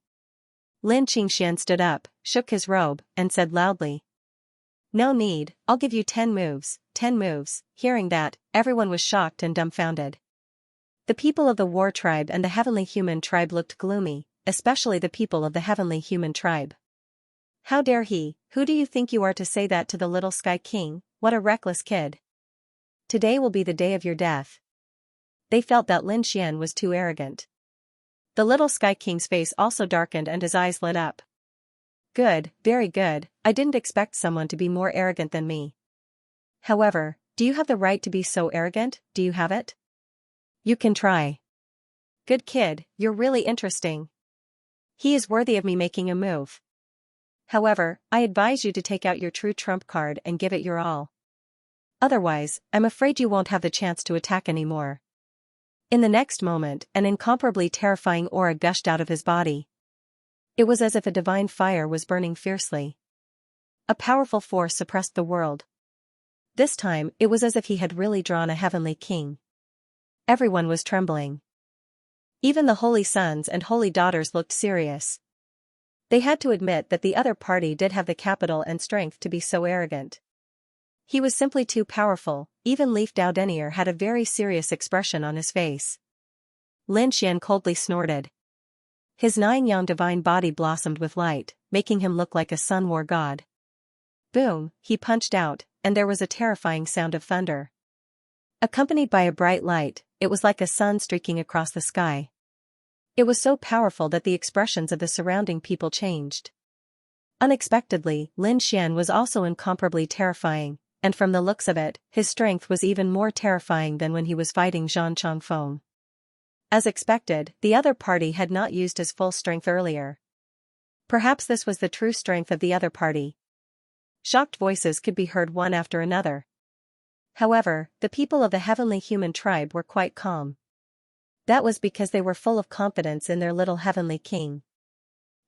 Lin Qingxian stood up, shook his robe, and said loudly. No need, I'll give you 10 moves, 10 moves. Hearing that, everyone was shocked and dumbfounded. The people of the war tribe and the heavenly human tribe looked gloomy, especially the people of the heavenly human tribe. How dare he? Who do you think you are to say that to the little Sky King? What a reckless kid. Today will be the day of your death. They felt that Lin Xian was too arrogant. The little Sky King's face also darkened and his eyes lit up. Good, very good, I didn't expect someone to be more arrogant than me. However, do you have the right to be so arrogant? Do you have it? You can try. Good kid, you're really interesting. He is worthy of me making a move. However, I advise you to take out your true trump card and give it your all. Otherwise, I'm afraid you won't have the chance to attack anymore. In the next moment, an incomparably terrifying aura gushed out of his body. It was as if a divine fire was burning fiercely. A powerful force suppressed the world. This time, it was as if he had really drawn a heavenly king. Everyone was trembling. Even the holy sons and holy daughters looked serious. They had to admit that the other party did have the capital and strength to be so arrogant. He was simply too powerful. Even Leaf Dao Denier had a very serious expression on his face. Lin Xian coldly snorted. His 9-yang divine body blossomed with light, making him look like a sun war god. Boom, he punched out, and there was a terrifying sound of thunder. Accompanied by a bright light, it was like a sun streaking across the sky. It was so powerful that the expressions of the surrounding people changed. Unexpectedly, Lin Xian was also incomparably terrifying, and from the looks of it, his strength was even more terrifying than when he was fighting Zhang Changfeng. As expected, the other party had not used his full strength earlier. Perhaps this was the true strength of the other party. Shocked voices could be heard one after another. However, the people of the heavenly human tribe were quite calm. That was because they were full of confidence in their little heavenly king.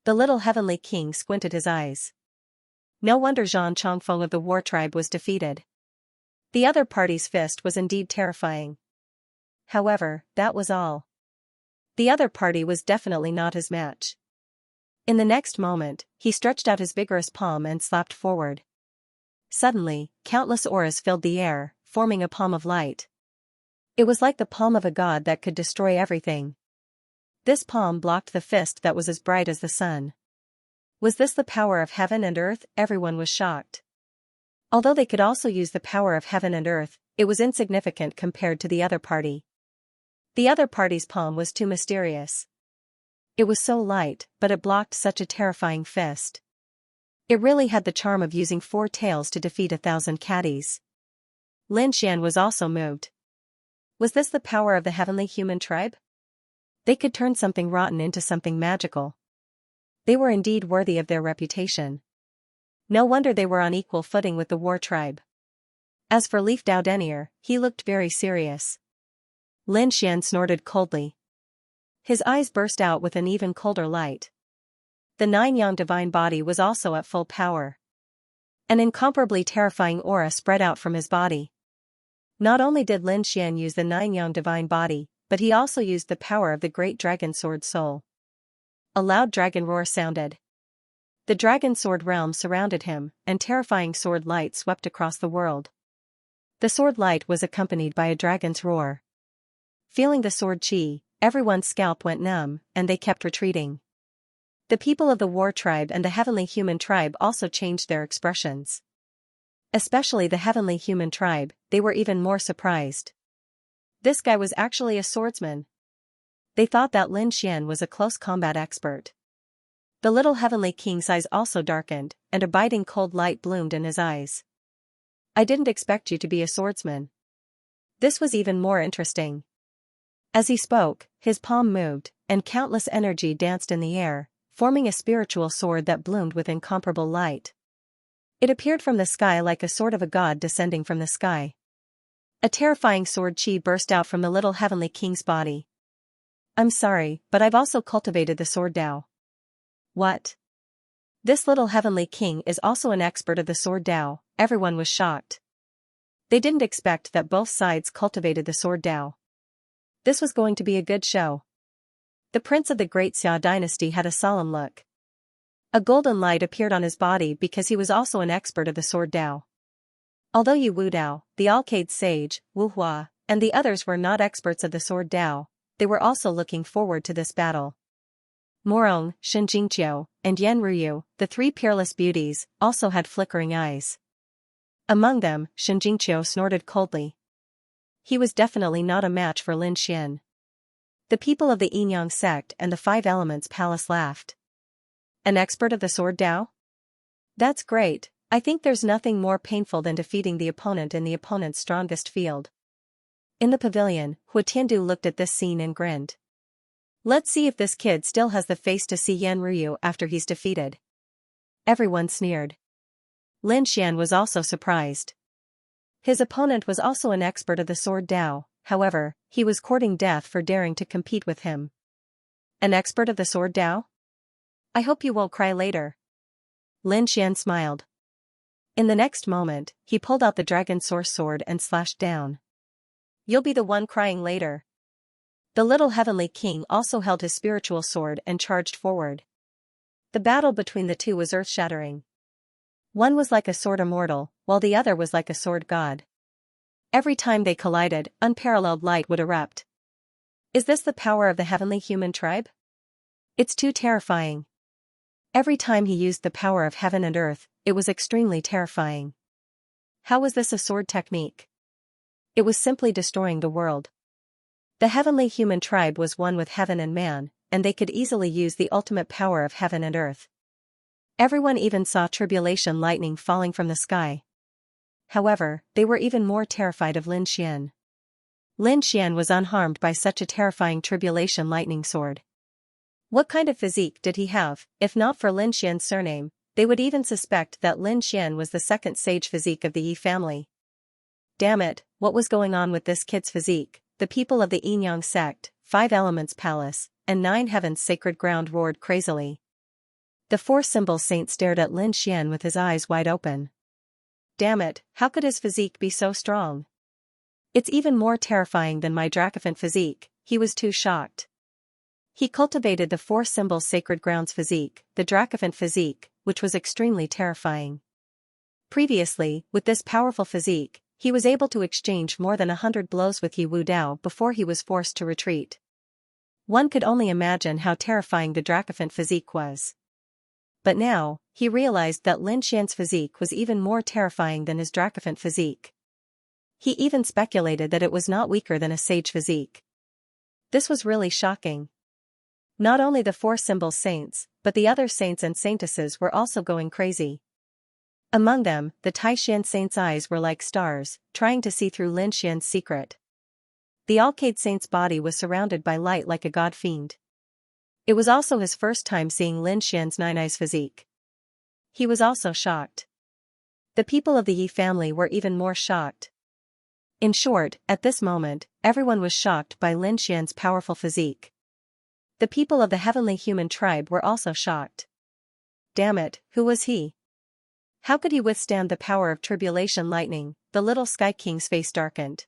The little heavenly king squinted his eyes. No wonder Zhang Changfeng of the war tribe was defeated. The other party's fist was indeed terrifying. However, that was all. The other party was definitely not his match. In the next moment, he stretched out his vigorous palm and slapped forward. Suddenly, countless auras filled the air, forming a palm of light. It was like the palm of a god that could destroy everything. This palm blocked the fist that was as bright as the sun. Was this the power of heaven and earth? Everyone was shocked. Although they could also use the power of heaven and earth, it was insignificant compared to the other party. The other party's palm was too mysterious. It was so light, but it blocked such a terrifying fist. It really had the charm of using 4 tails to defeat 1,000 caddies. Lin Xian was also moved. Was this the power of the heavenly human tribe? They could turn something rotten into something magical. They were indeed worthy of their reputation. No wonder they were on equal footing with the war tribe. As for Leaf Dao Denier, he looked very serious. Lin Xian snorted coldly. His eyes burst out with an even colder light. The nine-yang divine body was also at full power. An incomparably terrifying aura spread out from his body. Not only did Lin Xian use the nine-yang divine body, but he also used the power of the great dragon sword soul. A loud dragon roar sounded. The dragon sword realm surrounded him, and terrifying sword light swept across the world. The sword light was accompanied by a dragon's roar. Feeling the sword chi, everyone's scalp went numb, and they kept retreating. The people of the war tribe and the heavenly human tribe also changed their expressions. Especially the heavenly human tribe, they were even more surprised. This guy was actually a swordsman. They thought that Lin Xian was a close combat expert. The little heavenly king's eyes also darkened, and a biting cold light bloomed in his eyes. I didn't expect you to be a swordsman. This was even more interesting. As he spoke, his palm moved, and countless energy danced in the air, forming a spiritual sword that bloomed with incomparable light. It appeared from the sky like a sword of a god descending from the sky. A terrifying sword chi burst out from the little heavenly king's body. I'm sorry, but I've also cultivated the sword Dao. What? This little heavenly king is also an expert of the sword Dao. Everyone was shocked. They didn't expect that both sides cultivated the sword Dao. This was going to be a good show. The prince of the great Xia dynasty had a solemn look. A golden light appeared on his body because he was also an expert of the sword Dao. Although Yu Wu Dao, the Alcade sage, Wu Hua, and the others were not experts of the sword Dao, they were also looking forward to this battle. Morong, Xianxia, and Yan Ruyu, the three peerless beauties, also had flickering eyes. Among them, Xianxia snorted coldly. He was definitely not a match for Lin Xian. The people of the Yin-Yang sect and the Five Elements Palace laughed. An expert of the sword Dao? That's great. I think there's nothing more painful than defeating the opponent in the opponent's strongest field. In the pavilion, Hu Tiandu looked at this scene and grinned. Let's see if this kid still has the face to see Yan Ruyu after he's defeated. Everyone sneered. Lin Xian was also surprised. His opponent was also an expert of the sword Dao, however, he was courting death for daring to compete with him. An expert of the sword Dao? I hope you won't cry later. Lin Xian smiled. In the next moment, he pulled out the dragon source sword and slashed down. You'll be the one crying later. The little heavenly king also held his spiritual sword and charged forward. The battle between the two was earth-shattering. One was like a sword immortal, while the other was like a sword god. Every time they collided, unparalleled light would erupt. Is this the power of the heavenly human tribe? It's too terrifying. Every time he used the power of heaven and earth, it was extremely terrifying. How was this a sword technique? It was simply destroying the world. The heavenly human tribe was one with heaven and man, and they could easily use the ultimate power of heaven and earth. Everyone even saw tribulation lightning falling from the sky. However, they were even more terrified of Lin Xian. Lin Xian was unharmed by such a terrifying tribulation lightning sword. What kind of physique did he have? If not for Lin Xian's surname, they would even suspect that Lin Xian was the second sage physique of the Yi family. Damn it, what was going on with this kid's physique? The people of the Yin-Yang sect, Five Elements Palace, and Nine Heavens Sacred Ground roared crazily. The four symbol saint stared at Lin Xian with his eyes wide open. Damn it, how could his physique be so strong? It's even more terrifying than my Dracophant physique. He was too shocked. He cultivated the four symbol sacred grounds physique, the Dracophant physique, which was extremely terrifying. Previously, with this powerful physique, he was able to exchange more than 100 blows with Yi Wu Dao before he was forced to retreat. One could only imagine how terrifying the Dracophant physique was. But now, he realized that Lin Xian's physique was even more terrifying than his Dracophant physique. He even speculated that it was not weaker than a sage physique. This was really shocking. Not only the four symbol saints, but the other saints and saintesses were also going crazy. Among them, the Taishan saint's eyes were like stars, trying to see through Lin Xian's secret. The Alcade saint's body was surrounded by light like a god fiend. It was also his first time seeing Lin Xian's nine eyes physique. He was also shocked. The people of the Yi family were even more shocked. In short, at this moment, everyone was shocked by Lin Xian's powerful physique. The people of the heavenly human tribe were also shocked. Damn it, who was he? How could he withstand the power of tribulation lightning? The little Sky King's face darkened.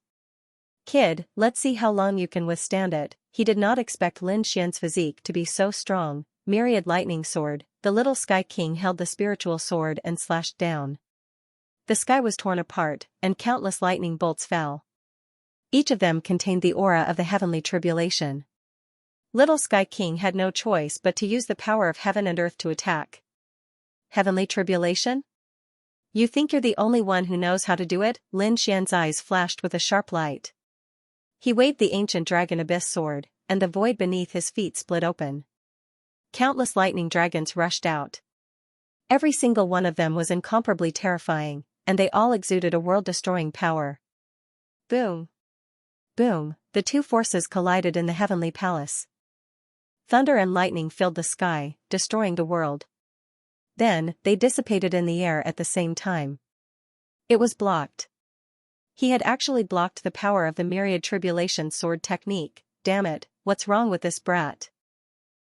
Kid, let's see how long you can withstand it. He did not expect Lin Xian's physique to be so strong. Myriad lightning sword. The little Sky King held the spiritual sword and slashed down. The sky was torn apart, and countless lightning bolts fell. Each of them contained the aura of the heavenly tribulation. Little Sky King had no choice but to use the power of heaven and earth to attack. Heavenly tribulation? You think you're the only one who knows how to do it? Lin Xian's eyes flashed with a sharp light. He waved the ancient dragon abyss sword, and the void beneath his feet split open. Countless lightning dragons rushed out. Every single one of them was incomparably terrifying, and they all exuded a world-destroying power. Boom! Boom! The two forces collided in the heavenly palace. Thunder and lightning filled the sky, destroying the world. Then, they dissipated in the air at the same time. It was blocked. He had actually blocked the power of the myriad tribulation sword technique. Damn it, what's wrong with this brat?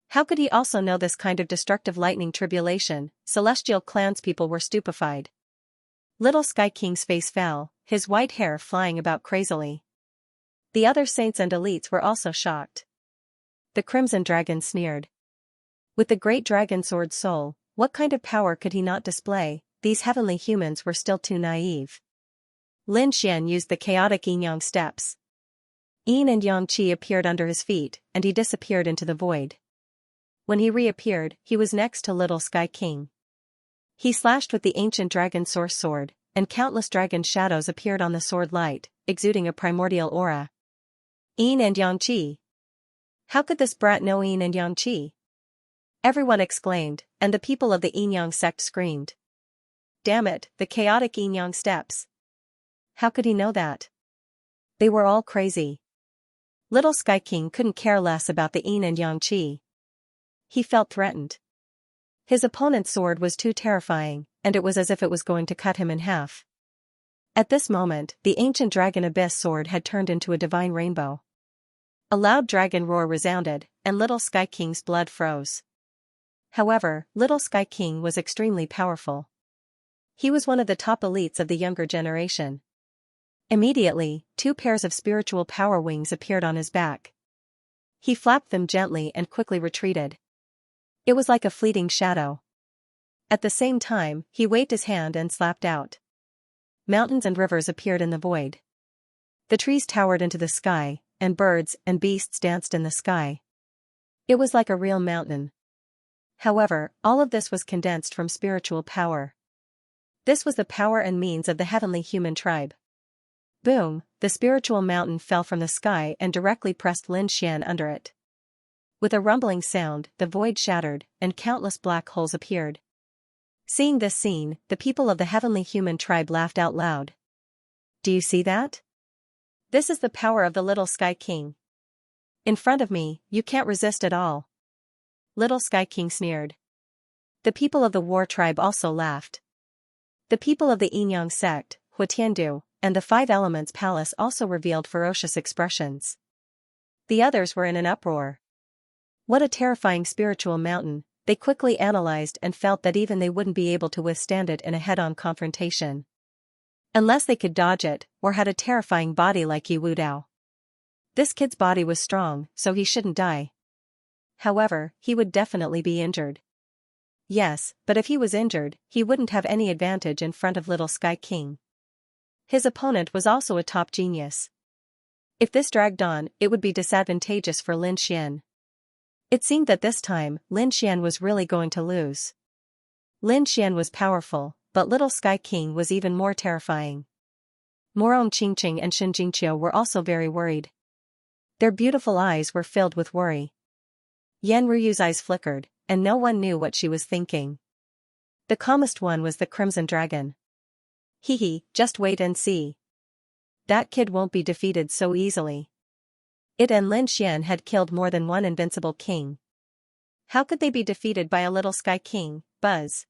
How could he also know this kind of destructive lightning tribulation? Celestial clanspeople were stupefied. Little Sky King's face fell, his white hair flying about crazily. The other saints and elites were also shocked. The Crimson Dragon sneered. With the great dragon sword soul, what kind of power could he not display? These heavenly humans were still too naive. Lin Xian used the chaotic yin-yang steps. Yin and yang qi appeared under his feet, and he disappeared into the void. When he reappeared, he was next to Little Sky King. He slashed with the ancient dragon source sword, and countless dragon shadows appeared on the sword light, exuding a primordial aura. Yin and yang qi. How could this brat know yin and yang qi? Everyone exclaimed, and the people of the yin-yang sect screamed. Damn it, the chaotic yin-yang steps. How could he know that? They were all crazy. Little Sky King couldn't care less about the yin and yang qi. He felt threatened. His opponent's sword was too terrifying, and it was as if it was going to cut him in half. At this moment, the ancient dragon abyss sword had turned into a divine rainbow. A loud dragon roar resounded, and Little Sky King's blood froze. However, Little Sky King was extremely powerful. He was one of the top elites of the younger generation. Immediately, two pairs of spiritual power wings appeared on his back. He flapped them gently and quickly retreated. It was like a fleeting shadow. At the same time, he waved his hand and slapped out. Mountains and rivers appeared in the void. The trees towered into the sky, and birds and beasts danced in the sky. It was like a real mountain. However, all of this was condensed from spiritual power. This was the power and means of the heavenly human tribe. Boom, the spiritual mountain fell from the sky and directly pressed Lin Xian under it. With a rumbling sound, the void shattered, and countless black holes appeared. Seeing this scene, the people of the heavenly human tribe laughed out loud. Do you see that? This is the power of the Little Sky King. In front of me, you can't resist at all. Little Sky King sneered. The people of the war tribe also laughed. The people of the Yin-Yang sect, Huatiandu, and the Five Elements Palace also revealed ferocious expressions. The others were in an uproar. What a terrifying spiritual mountain! They quickly analyzed and felt that even they wouldn't be able to withstand it in a head-on confrontation. Unless they could dodge it, or had a terrifying body like Yi Wudao. This kid's body was strong, so he shouldn't die. However, he would definitely be injured. Yes, but if he was injured, he wouldn't have any advantage in front of Little Sky King. His opponent was also a top genius. If this dragged on, it would be disadvantageous for Lin Xian. It seemed that this time, Lin Xian was really going to lose. Lin Xian was powerful, but Little Sky King was even more terrifying. Morong Qingqing and Shen Jingqiu were also very worried. Their beautiful eyes were filled with worry. Yan Ruyu's eyes flickered, and no one knew what she was thinking. The calmest one was the Crimson Dragon. Hee, just wait and see. That kid won't be defeated so easily. It and Lin Xian had killed more than one invincible king. How could they be defeated by a Little Sky King? Buzz.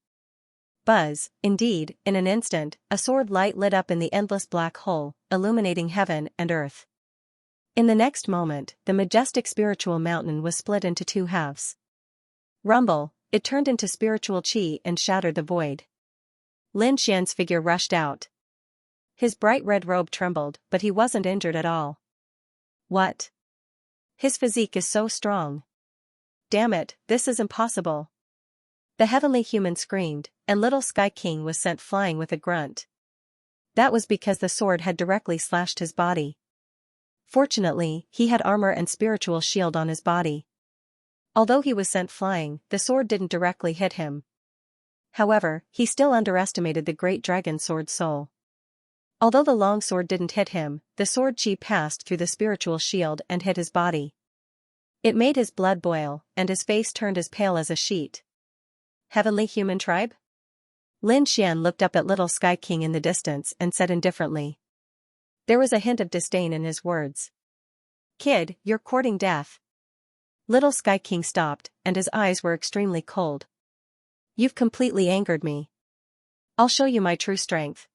Buzz, indeed, in an instant, a sword light lit up in the endless black hole, illuminating heaven and earth. In the next moment, the majestic spiritual mountain was split into two halves. Rumble, it turned into spiritual chi and shattered the void. Lin Xian's figure rushed out. His bright red robe trembled, but he wasn't injured at all. What? His physique is so strong. Damn it, this is impossible. The heavenly human screamed, and little Sky King was sent flying with a grunt. That was because the sword had directly slashed his body. Fortunately, he had armor and spiritual shield on his body. Although he was sent flying, the sword didn't directly hit him. However, he still underestimated the great dragon sword's soul. Although the long sword didn't hit him, the sword chi passed through the spiritual shield and hit his body. It made his blood boil, and his face turned as pale as a sheet. Heavenly human tribe? Lin Xian looked up at little Sky King in the distance and said indifferently. There was a hint of disdain in his words. Kid, you're courting death. Little Sky King stopped, and his eyes were extremely cold. You've completely angered me. I'll show you my true strength.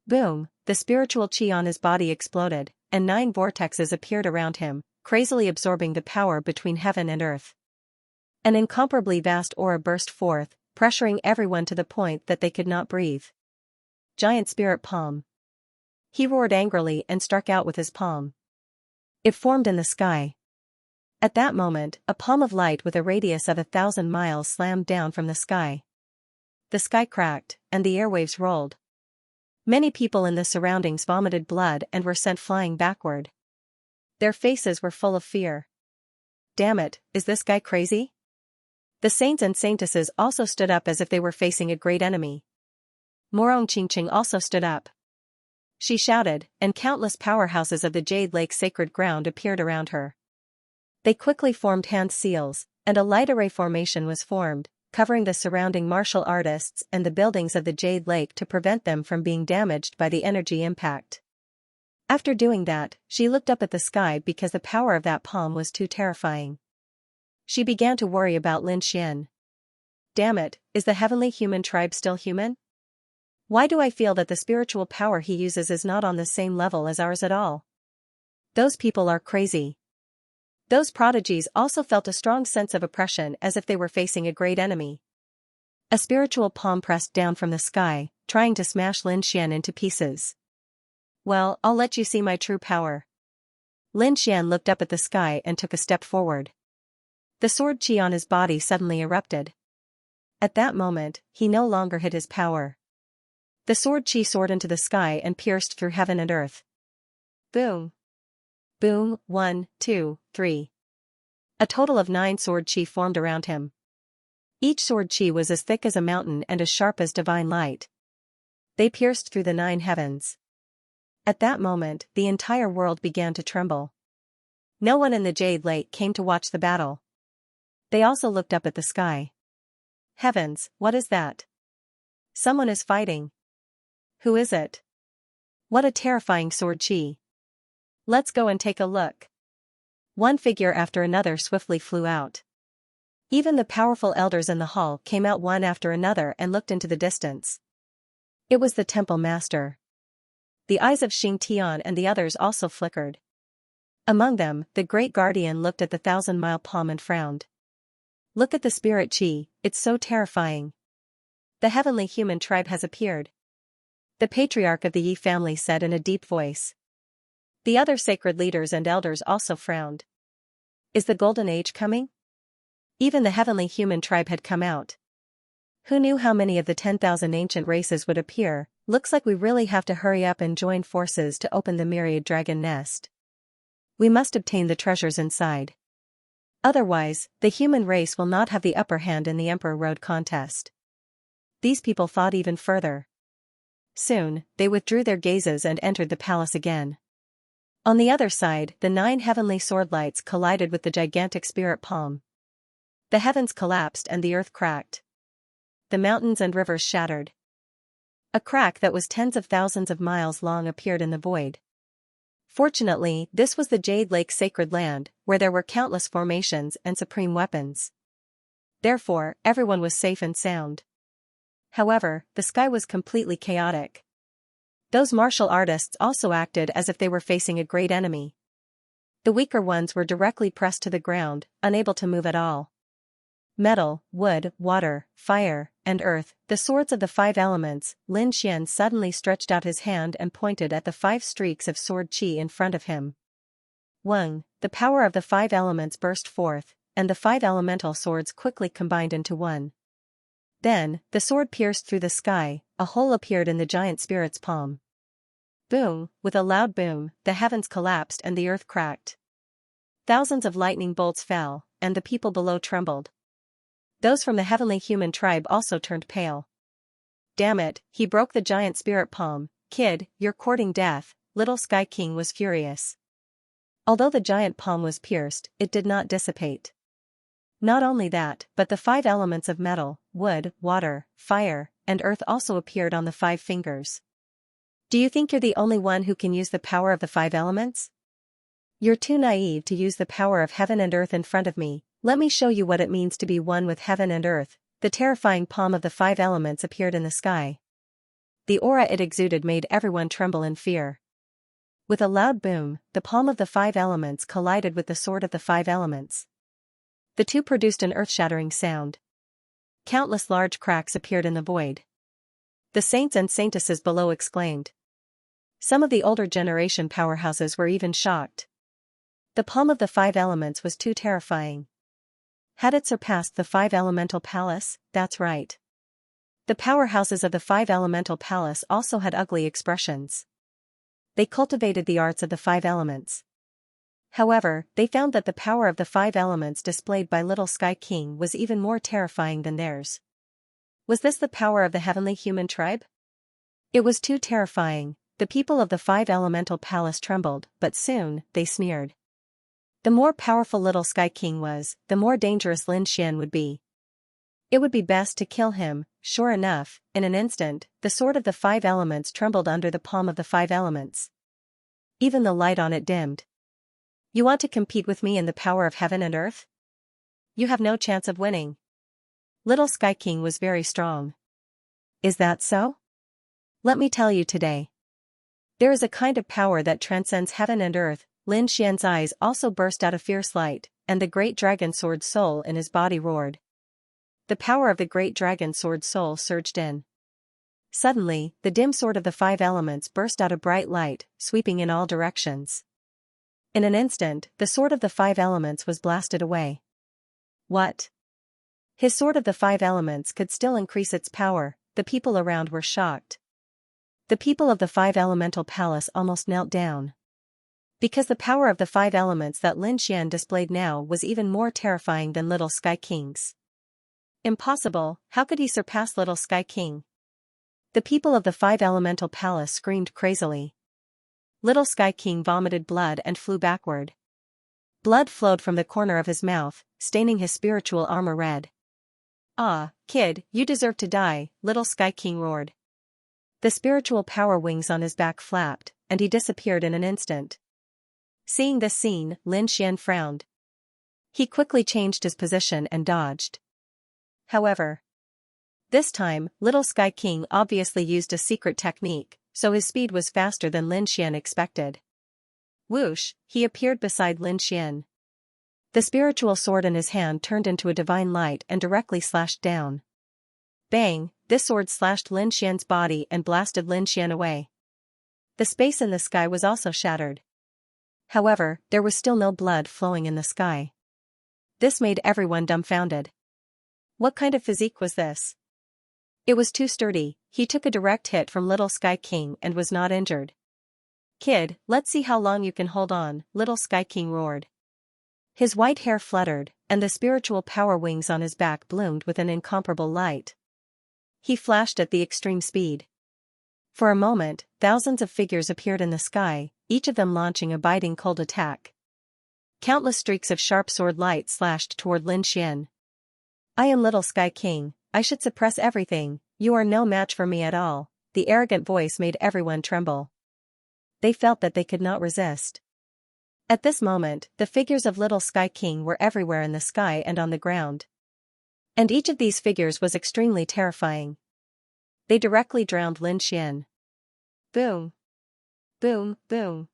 Boom, the spiritual chi on his body exploded, and 9 vortexes appeared around him, crazily absorbing the power between heaven and earth. An incomparably vast aura burst forth, pressuring everyone to the point that they could not breathe. Giant spirit palm. He roared angrily and struck out with his palm. It formed in the sky. At that moment, a palm of light with a radius of 1,000 miles slammed down from the sky. The sky cracked, and the airwaves rolled. Many people in the surroundings vomited blood and were sent flying backward. Their faces were full of fear. Damn it, is this guy crazy? The saints and saintesses also stood up as if they were facing a great enemy. Morong Qingqing also stood up. She shouted, and countless powerhouses of the Jade Lake sacred ground appeared around her. They quickly formed hand seals, and a light array formation was formed, covering the surrounding martial artists and the buildings of the Jade Lake to prevent them from being damaged by the energy impact. After doing that, she looked up at the sky because the power of that palm was too terrifying. She began to worry about Lin Xian. Damn it, is the heavenly human tribe still human? Why do I feel that the spiritual power he uses is not on the same level as ours at all? Those people are crazy. Those prodigies also felt a strong sense of oppression as if they were facing a great enemy. A spiritual palm pressed down from the sky, trying to smash Lin Xian into pieces. Well, I'll let you see my true power. Lin Xian looked up at the sky and took a step forward. The sword chi on his body suddenly erupted. At that moment, he no longer hid his power. The sword chi soared into the sky and pierced through heaven and earth. Boom. Boom, 1, 2, 3. A total of 9 sword chi formed around him. Each sword chi was as thick as a mountain and as sharp as divine light. They pierced through the 9 heavens. At that moment, the entire world began to tremble. No one in the Jade Lake came to watch the battle. They also looked up at the sky. Heavens, what is that? Someone is fighting. Who is it? What a terrifying sword chi. Let's go and take a look. One figure after another swiftly flew out. Even the powerful elders in the hall came out one after another and looked into the distance. It was the temple master. The eyes of Xing Tian and the others also flickered. Among them, the great guardian looked at the 1,000-mile palm and frowned. Look at the spirit chi, it's so terrifying. The heavenly human tribe has appeared. The patriarch of the Yi family said in a deep voice. The other sacred leaders and elders also frowned. Is the golden age coming? Even the heavenly human tribe had come out. Who knew how many of the 10,000 ancient races would appear? Looks like we really have to hurry up and join forces to open the myriad dragon nest. We must obtain the treasures inside. Otherwise, the human race will not have the upper hand in the Emperor Road contest. These people thought even further. Soon, they withdrew their gazes and entered the palace again. On the other side, the 9 heavenly sword lights collided with the gigantic spirit palm. The heavens collapsed and the earth cracked. The mountains and rivers shattered. A crack that was tens of thousands of miles long appeared in the void. Fortunately, this was the Jade Lake sacred land, where there were countless formations and supreme weapons. Therefore, everyone was safe and sound. However, the sky was completely chaotic. Those martial artists also acted as if they were facing a great enemy. The weaker ones were directly pressed to the ground, unable to move at all. Metal, wood, water, fire, and earth, the swords of the five elements. Lin Xian suddenly stretched out his hand and pointed at the 5 streaks of sword qi in front of him. Weng, the power of the 5 elements burst forth, and the 5 elemental swords quickly combined into one. Then, the sword pierced through the sky, a hole appeared in the giant spirit's palm. Boom, with a loud boom, the heavens collapsed and the earth cracked. Thousands of lightning bolts fell, and the people below trembled. Those from the heavenly human tribe also turned pale. Damn it, he broke the giant spirit palm. Kid, you're courting death. Little Sky King was furious. Although the giant palm was pierced, it did not dissipate. Not only that, but the 5 elements of metal, wood, water, fire, and earth also appeared on the 5 fingers. Do you think you're the only one who can use the power of the 5 elements? You're too naive to use the power of heaven and earth in front of me. Let me show you what it means to be one with heaven and earth. The terrifying palm of the 5 elements appeared in the sky. The aura it exuded made everyone tremble in fear. With a loud boom, the palm of the 5 elements collided with the sword of the 5 elements. The two produced an earth-shattering sound. Countless large cracks appeared in the void. The saints and saintesses below exclaimed. Some of the older generation powerhouses were even shocked. The palm of the 5 elements was too terrifying. Had it surpassed the 5 elemental palace? That's right. The powerhouses of the 5 elemental palace also had ugly expressions. They cultivated the arts of the 5 elements. However, they found that the power of the 5 elements displayed by Little Sky King was even more terrifying than theirs. Was this the power of the heavenly human tribe? It was too terrifying. The people of the 5 elemental palace trembled, but soon, they sneered. The more powerful Little Sky King was, the more dangerous Lin Xian would be. It would be best to kill him. Sure enough, in an instant, the sword of the 5 elements trembled under the palm of the 5 elements. Even the light on it dimmed. You want to compete with me in the power of heaven and earth? You have no chance of winning. Little Sky King was very strong. Is that so? Let me tell you today. There is a kind of power that transcends heaven and earth. Lin Xian's eyes also burst out a fierce light, and the great dragon sword soul in his body roared. The power of the great dragon sword soul surged in. Suddenly, the dim sword of the 5 elements burst out a bright light, sweeping in all directions. In an instant, the sword of the 5 elements was blasted away. What? His sword of the 5 elements could still increase its power. The people around were shocked. The people of the 5 elemental palace almost knelt down. Because the power of the 5 elements that Lin Xian displayed now was even more terrifying than Little Sky King's. Impossible, how could he surpass Little Sky King? The people of the 5 elemental palace screamed crazily. Little Sky King vomited blood and flew backward. Blood flowed from the corner of his mouth, staining his spiritual armor red. Ah, kid, you deserve to die, Little Sky King roared. The spiritual power wings on his back flapped, and he disappeared in an instant. Seeing this scene, Lin Xian frowned. He quickly changed his position and dodged. However, this time, Little Sky King obviously used a secret technique, so his speed was faster than Lin Xian expected. Whoosh, he appeared beside Lin Xian. The spiritual sword in his hand turned into a divine light and directly slashed down. Bang, this sword slashed Lin Xian's body and blasted Lin Xian away. The space in the sky was also shattered. However, there was still no blood flowing in the sky. This made everyone dumbfounded. What kind of physique was this? It was too sturdy. He took a direct hit from Little Sky King and was not injured. Kid, let's see how long you can hold on, Little Sky King roared. His white hair fluttered, and the spiritual power wings on his back bloomed with an incomparable light. He flashed at the extreme speed. For a moment, thousands of figures appeared in the sky, each of them launching a biting cold attack. Countless streaks of sharp sword light slashed toward Lin Xian. I am Little Sky King, I should suppress everything, you are no match for me at all. The arrogant voice made everyone tremble. They felt that they could not resist. At this moment, the figures of Little Sky King were everywhere in the sky and on the ground. And each of these figures was extremely terrifying. they directly drowned Lin Xian. Boom. Boom, boom.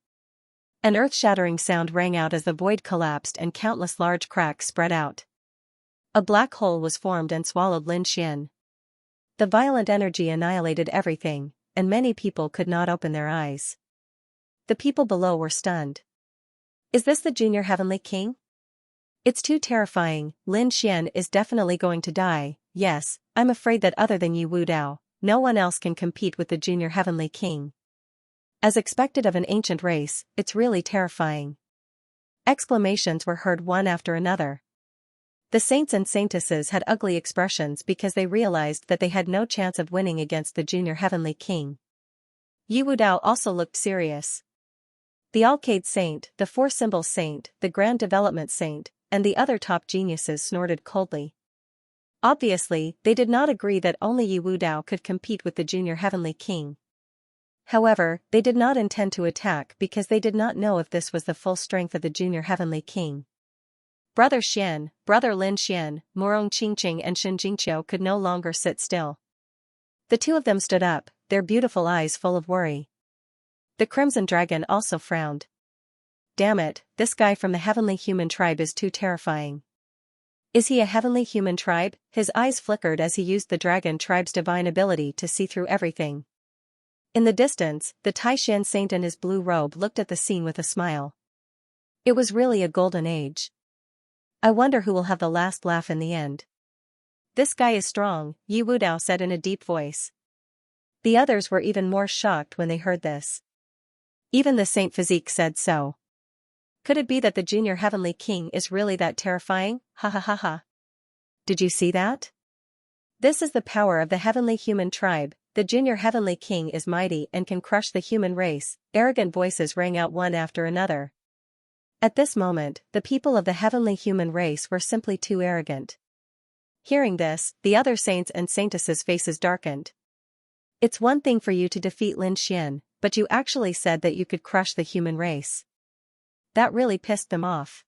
An earth-shattering sound rang out as the void collapsed and countless large cracks spread out. A black hole was formed and swallowed Lin Xian. The violent energy annihilated everything, and many people could not open their eyes. The people below were stunned. Is this the Junior Heavenly King? It's too terrifying. Lin Xian is definitely going to die. Yes, I'm afraid that other than Wu Dao, no one else can compete with the Junior Heavenly King. As expected of an ancient race, it's really terrifying. Exclamations were heard one after another. The saints and saintesses had ugly expressions because they realized that they had no chance of winning against the Junior Heavenly King. Wu Dao also looked serious. The Alcade Saint, the Four Symbols Saint, the Grand Development Saint, and the other top geniuses snorted coldly. Obviously, they did not agree that only Wu Dao could compete with the Junior Heavenly King. However, they did not intend to attack because they did not know if this was the full strength of the Junior Heavenly King. Brother Xian, Brother Lin Xian, Morong Qingqing and Xianxia could no longer sit still. The two of them stood up, their beautiful eyes full of worry. The Crimson Dragon also frowned. Damn it, this guy from the Heavenly Human Tribe is too terrifying. Is he a Heavenly Human Tribe? His eyes flickered as he used the Dragon Tribe's divine ability to see through everything. In the distance, the Taishan Saint in his blue robe looked at the scene with a smile. It was really a golden age. I wonder who will have the last laugh in the end. This guy is strong, Wu Dao said in a deep voice. The others were even more shocked when they heard this. Even the Saint Physique said so. Could it be that the Junior Heavenly King is really that terrifying? Ha ha ha ha. Did you see that? This is the power of the Heavenly Human Tribe. The Junior Heavenly King is mighty and can crush the human race. Arrogant voices rang out one after another. At this moment, the people of the Heavenly Human race were simply too arrogant. Hearing this, the other saints and saintesses' faces darkened. It's one thing for you to defeat Lin Xian, but you actually said that you could crush the human race. That really pissed them off.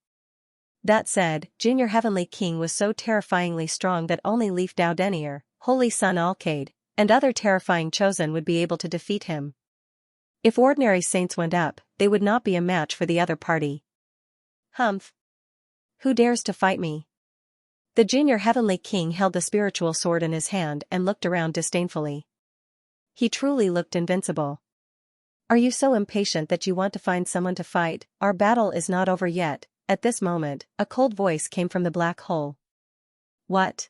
That said, Junior Heavenly King was so terrifyingly strong that only Leaf Dao Denier, Holy Sun Alcade, and other terrifying chosen would be able to defeat him. If ordinary saints went up, they would not be a match for the other party. Humph. Who dares to fight me? The Junior Heavenly King held the spiritual sword in his hand and looked around disdainfully. He truly looked invincible. Are you so impatient that you want to find someone to fight? Our battle is not over yet. At this moment, a cold voice came from the black hole. What?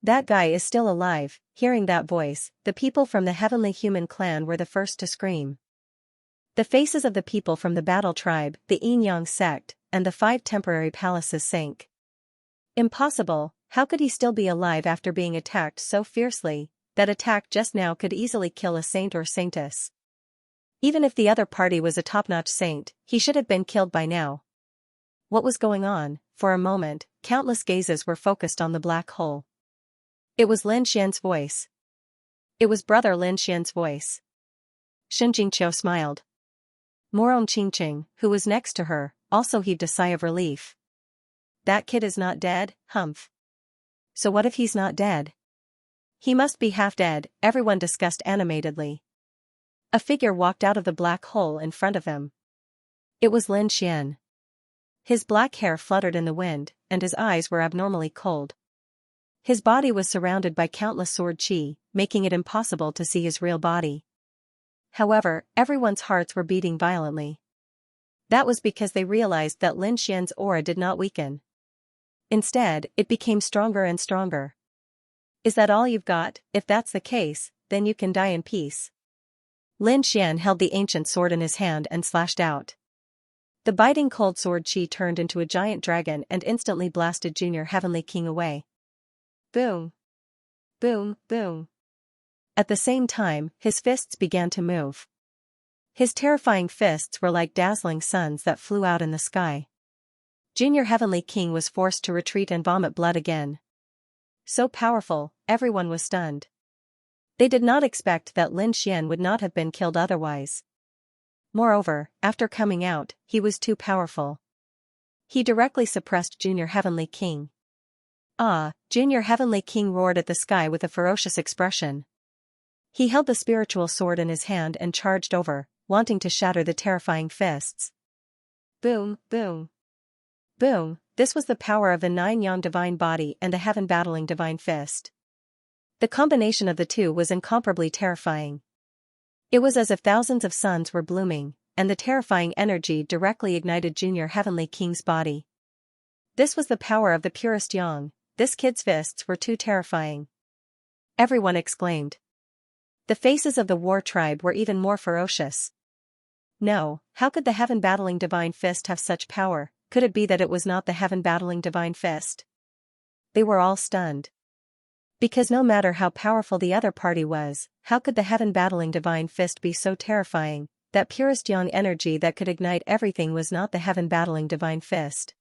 That guy is still alive. Hearing that voice, the people from the Heavenly Human Clan were the first to scream. The faces of the people from the Battle Tribe, the Yin Yang sect, and the 5 temporary palaces sank. Impossible, how could he still be alive after being attacked so fiercely? That attack just now could easily kill a saint or saintess. Even if the other party was a top-notch saint, he should have been killed by now. What was going on? For a moment, countless gazes were focused on the black hole. It was Lin Xian's voice. It was Brother Lin Xian's voice. Xianxia smiled. Morong Qingqing, who was next to her, also heaved a sigh of relief. That kid is not dead, humph. So what if he's not dead? He must be half dead, everyone discussed animatedly. A figure walked out of the black hole in front of him. It was Lin Xian. His black hair fluttered in the wind, and his eyes were abnormally cold. His body was surrounded by countless sword qi, making it impossible to see his real body. However, everyone's hearts were beating violently. That was because they realized that Lin Xian's aura did not weaken. Instead, it became stronger and stronger. Is that all you've got? If that's the case, then you can die in peace. Lin Xian held the ancient sword in his hand and slashed out. The biting cold sword qi turned into a giant dragon and instantly blasted Junior Heavenly King away. Boom. Boom, boom. At the same time, his fists began to move. His terrifying fists were like dazzling suns that flew out in the sky. Junior Heavenly King was forced to retreat and vomit blood again. So powerful, everyone was stunned. They did not expect that Lin Xian would not have been killed otherwise. Moreover, after coming out, he was too powerful. He directly suppressed Junior Heavenly King. Ah, Junior Heavenly King roared at the sky with a ferocious expression. He held the spiritual sword in his hand and charged over, wanting to shatter the terrifying fists. Boom, boom. Boom, this was the power of the 9-yang divine body and the heaven-battling divine fist. The combination of the two was incomparably terrifying. It was as if thousands of suns were blooming, and the terrifying energy directly ignited Junior Heavenly King's body. This was the power of the purest yang. This kid's fists were too terrifying. Everyone exclaimed. The faces of the war tribe were even more ferocious. No, how could the heaven-battling divine fist have such power? Could it be that it was not the heaven-battling divine fist? They were all stunned. Because no matter how powerful the other party was, how could the heaven-battling divine fist be so terrifying? That purest yang energy that could ignite everything was not the heaven-battling divine fist.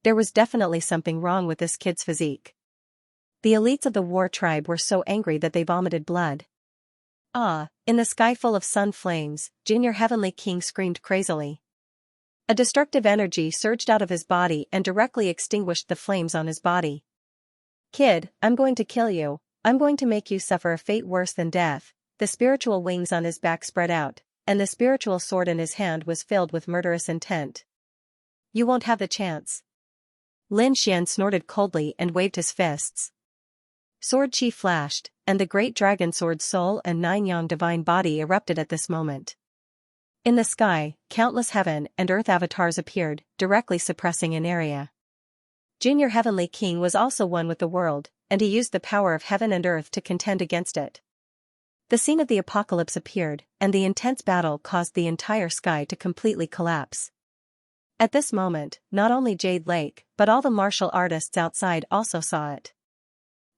There was definitely something wrong with this kid's physique. The elites of the war tribe were so angry that they vomited blood. In the sky full of sun flames, Junior Heavenly King screamed crazily. A destructive energy surged out of his body and directly extinguished the flames on his body. Kid, I'm going to kill you. I'm going to make you suffer a fate worse than death. The spiritual wings on his back spread out, and the spiritual sword in his hand was filled with murderous intent. You won't have the chance. Lin Xian snorted coldly and waved his fists. Sword chi flashed, and the great dragon sword's soul and 9-yang divine body erupted at this moment. In the sky, countless heaven and earth avatars appeared, directly suppressing an area. Junior Heavenly King was also one with the world, and he used the power of heaven and earth to contend against it. The scene of the apocalypse appeared, and the intense battle caused the entire sky to completely collapse. At this moment, not only Jade Lake, but all the martial artists outside also saw it.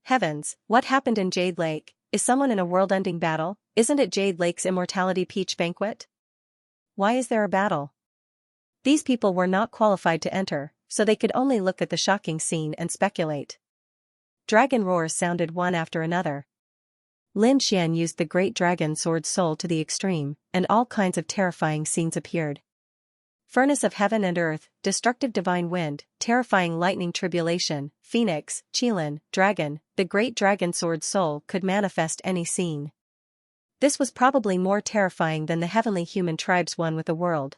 Heavens, what happened in Jade Lake? Is someone in a world-ending battle? Isn't it Jade Lake's Immortality Peach Banquet? Why is there a battle? These people were not qualified to enter, so they could only look at the shocking scene and speculate. Dragon roars sounded one after another. Lin Xian used the great dragon sword soul to the extreme, and all kinds of terrifying scenes appeared. Furnace of heaven and earth, destructive divine wind, terrifying lightning tribulation, phoenix, qilin, dragon, the great dragon sword soul could manifest any scene. This was probably more terrifying than the heavenly human tribes one with the world.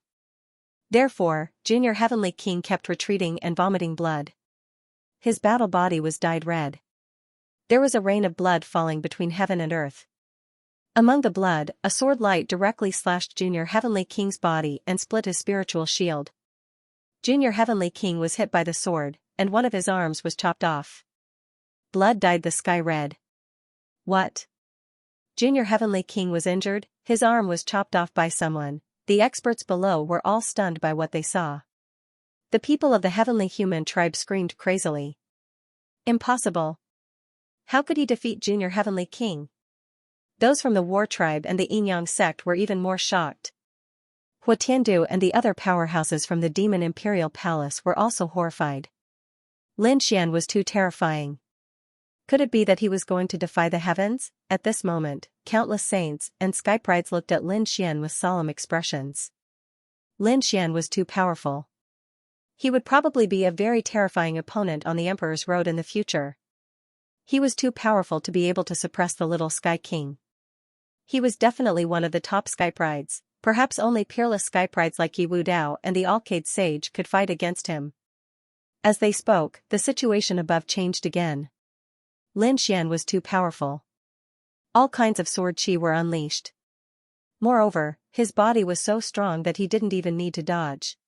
Therefore, Junior Heavenly King kept retreating and vomiting blood. His battle body was dyed red. There was a rain of blood falling between heaven and earth. Among the blood, a sword light directly slashed Junior Heavenly King's body and split his spiritual shield. Junior Heavenly King was hit by the sword, and one of his arms was chopped off. Blood dyed the sky red. What? Junior Heavenly King was injured, his arm was chopped off by someone. The experts below were all stunned by what they saw. The people of the heavenly human tribe screamed crazily. Impossible. How could he defeat Junior Heavenly King? Those from the war tribe and the Yin-Yang sect were even more shocked. Hua Tiandu and the other powerhouses from the Demon Imperial Palace were also horrified. Lin Xian was too terrifying. Could it be that he was going to defy the heavens? At this moment, countless saints and sky prides looked at Lin Xian with solemn expressions. Lin Xian was too powerful. He would probably be a very terrifying opponent on the Emperor's road in the future. He was too powerful to be able to suppress the little Sky King. He was definitely one of the top sky prides. Perhaps only peerless sky prides like Yi Wu Dao and the Alcade Sage could fight against him. As they spoke, the situation above changed again. Lin Xian was too powerful. All kinds of sword chi were unleashed. Moreover, his body was so strong that he didn't even need to dodge.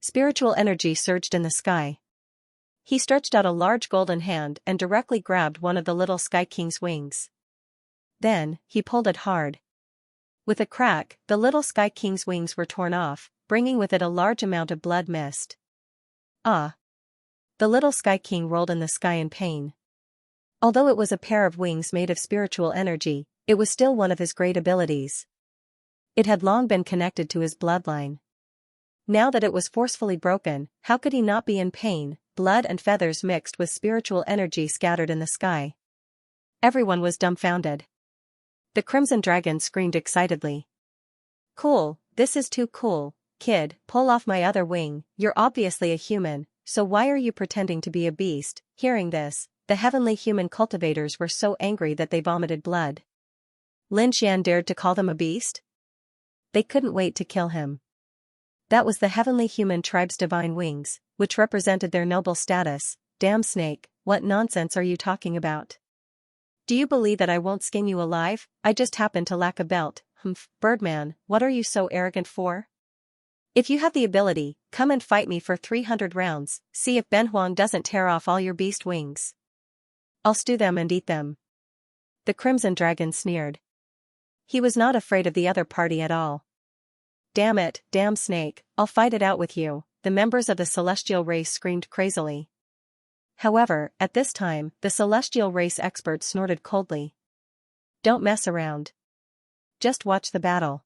Spiritual energy surged in the sky. He stretched out a large golden hand and directly grabbed one of the little Sky King's wings. Then, he pulled it hard. With a crack, the little Sky King's wings were torn off, bringing with it a large amount of blood mist. Ah! The little Sky King rolled in the sky in pain. Although it was a pair of wings made of spiritual energy, it was still one of his great abilities. It had long been connected to his bloodline. Now that it was forcefully broken, how could he not be in pain? Blood and feathers mixed with spiritual energy scattered in the sky. Everyone was dumbfounded. The Crimson Dragon screamed excitedly. Cool, this is too cool, kid, pull off my other wing, you're obviously a human, so why are you pretending to be a beast? Hearing this, the heavenly human cultivators were so angry that they vomited blood. Lin Xian dared to call them a beast? They couldn't wait to kill him. That was the heavenly human tribe's divine wings, which represented their noble status. Damn snake, what nonsense are you talking about? Do you believe that I won't skin you alive? I just happen to lack a belt. Humph, Birdman, what are you so arrogant for? If you have the ability, come and fight me for 300 rounds, see if Ben Huang doesn't tear off all your beast wings. I'll stew them and eat them. The Crimson Dragon sneered. He was not afraid of the other party at all. Damn it, damn snake, I'll fight it out with you, the members of the celestial race screamed crazily. However, at this time, the celestial race expert snorted coldly. Don't mess around. Just watch the battle.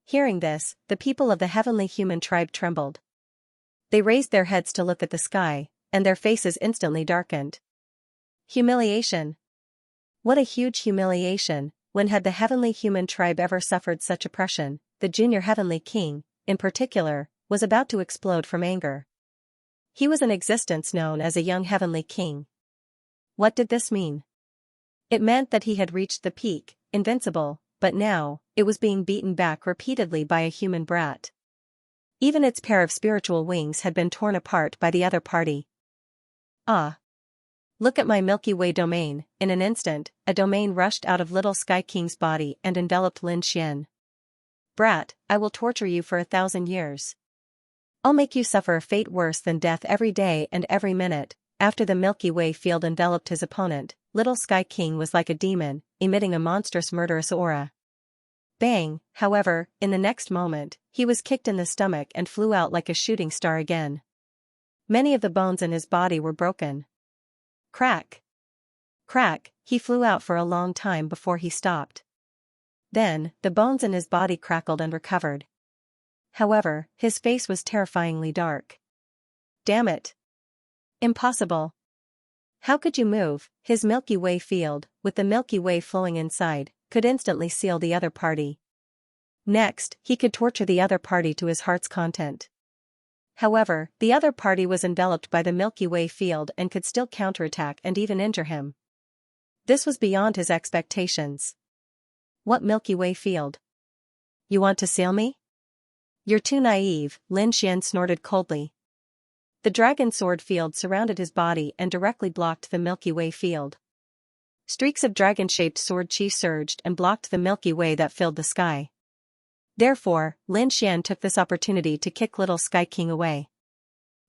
Hearing this, the people of the heavenly human tribe trembled. They raised their heads to look at the sky, and their faces instantly darkened. Humiliation. What a huge humiliation. When had the heavenly human tribe ever suffered such oppression? The junior heavenly king, in particular, was about to explode from anger. He was in existence known as a young heavenly king. What did this mean? It meant that he had reached the peak, invincible, but now, it was being beaten back repeatedly by a human brat. Even its pair of spiritual wings had been torn apart by the other party. Ah! Look at my Milky Way domain. In an instant, a domain rushed out of Little Sky King's body and enveloped Lin Xian. Brat, I will torture you for 1,000 years. I'll make you suffer a fate worse than death every day and every minute. After the Milky Way field enveloped his opponent, Little Sky King was like a demon, emitting a monstrous murderous aura. Bang, however, in the next moment, he was kicked in the stomach and flew out like a shooting star again. Many of the bones in his body were broken. Crack! Crack, he flew out for a long time before he stopped. Then, the bones in his body crackled and recovered. However, his face was terrifyingly dark. Damn it! Impossible! How could you move? His Milky Way field, with the Milky Way flowing inside, could instantly seal the other party. Next, he could torture the other party to his heart's content. However, the other party was enveloped by the Milky Way field and could still counterattack and even injure him. This was beyond his expectations. What Milky Way field? You want to seal me? You're too naive, Lin Xian snorted coldly. The dragon sword field surrounded his body and directly blocked the Milky Way field. Streaks of dragon-shaped sword chi surged and blocked the Milky Way that filled the sky. Therefore, Lin Xian took this opportunity to kick Little Sky King away.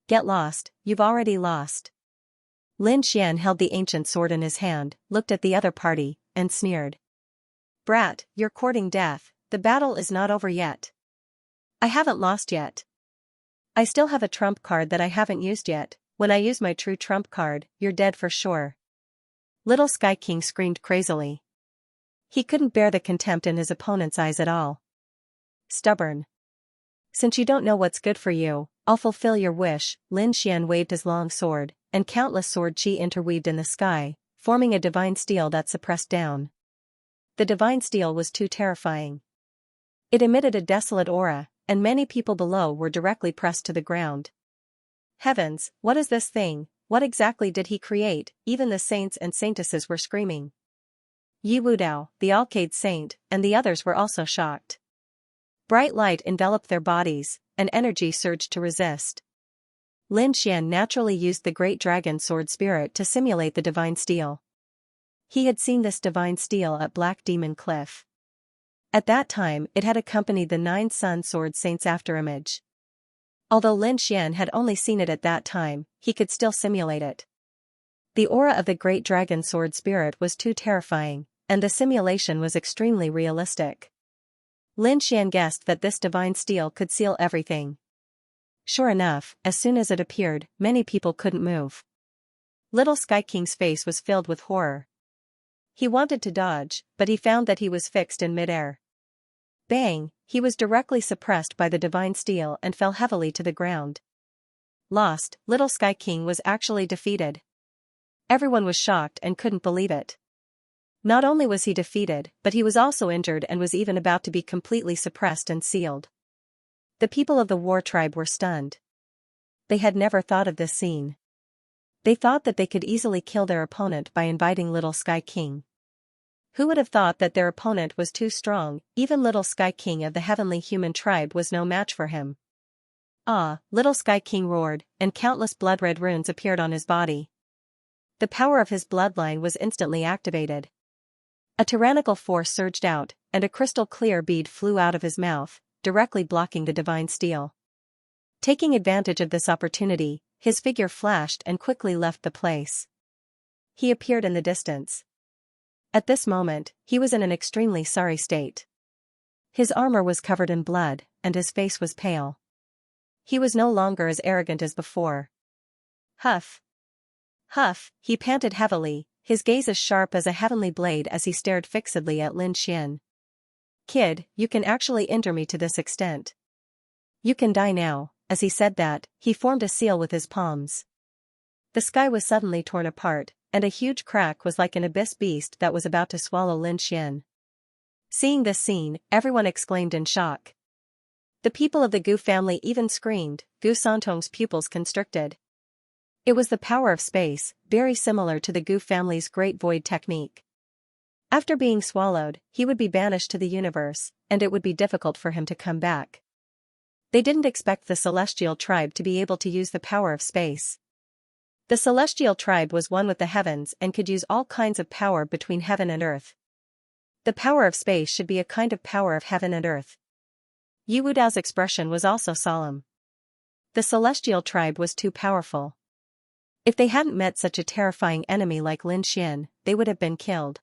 Get lost, you've already lost. Lin Xian held the ancient sword in his hand, looked at the other party, and sneered. Brat, you're courting death, the battle is not over yet. I haven't lost yet. I still have a trump card that I haven't used yet. When I use my true trump card, you're dead for sure. Little Sky King screamed crazily. He couldn't bear the contempt in his opponent's eyes at all. Stubborn. Since you don't know what's good for you, I'll fulfill your wish. Lin Xian waved his long sword, and countless sword chi interweaved in the sky, forming a divine steel that suppressed down. The divine steel was too terrifying. It emitted a desolate aura, and many people below were directly pressed to the ground. Heavens, what is this thing? What exactly did he create? Even the saints and saintesses were screaming. Yi Wudao, the Alcade Saint, and the others were also shocked. Bright light enveloped their bodies, and energy surged to resist. Lin Xian naturally used the great dragon sword spirit to simulate the divine steel. He had seen this divine steel at Black Demon Cliff. At that time, it had accompanied the 9 Sun Sword Saints' afterimage. Although Lin Xian had only seen it at that time, he could still simulate it. The aura of the great dragon sword spirit was too terrifying, and the simulation was extremely realistic. Lin Xian guessed that this divine steel could seal everything. Sure enough, as soon as it appeared, many people couldn't move. Little Sky King's face was filled with horror. He wanted to dodge, but he found that he was fixed in midair. Bang, he was directly suppressed by the divine steel and fell heavily to the ground. Lost, Little Sky King was actually defeated. Everyone was shocked and couldn't believe it. Not only was he defeated, but he was also injured and was even about to be completely suppressed and sealed. The people of the war tribe were stunned. They had never thought of this scene. They thought that they could easily kill their opponent by inviting Little Sky King. Who would have thought that their opponent was too strong? Even little Sky King of the heavenly human tribe was no match for him. Ah, little Sky King roared, and countless blood-red runes appeared on his body. The power of his bloodline was instantly activated. A tyrannical force surged out, and a crystal-clear bead flew out of his mouth, directly blocking the divine steel. Taking advantage of this opportunity, his figure flashed and quickly left the place. He appeared in the distance. At this moment, he was in an extremely sorry state. His armor was covered in blood, and his face was pale. He was no longer as arrogant as before. Huff! Huff! He panted heavily, his gaze as sharp as a heavenly blade as he stared fixedly at Lin Xian. Kid, you can actually injure me to this extent. You can die now. As he said that, he formed a seal with his palms. The sky was suddenly torn apart, and a huge crack was like an abyss beast that was about to swallow Lin Xian. Seeing this scene, everyone exclaimed in shock. The people of the Gu family even screamed. Gu Santong's pupils constricted. It was the power of space, very similar to the Gu family's Great Void technique. After being swallowed, he would be banished to the universe, and it would be difficult for him to come back. They didn't expect the Celestial tribe to be able to use the power of space. The Celestial tribe was one with the heavens and could use all kinds of power between heaven and earth. The power of space should be a kind of power of heaven and earth. Yu Wudao's expression was also solemn. The Celestial tribe was too powerful. If they hadn't met such a terrifying enemy like Lin Xian, they would have been killed.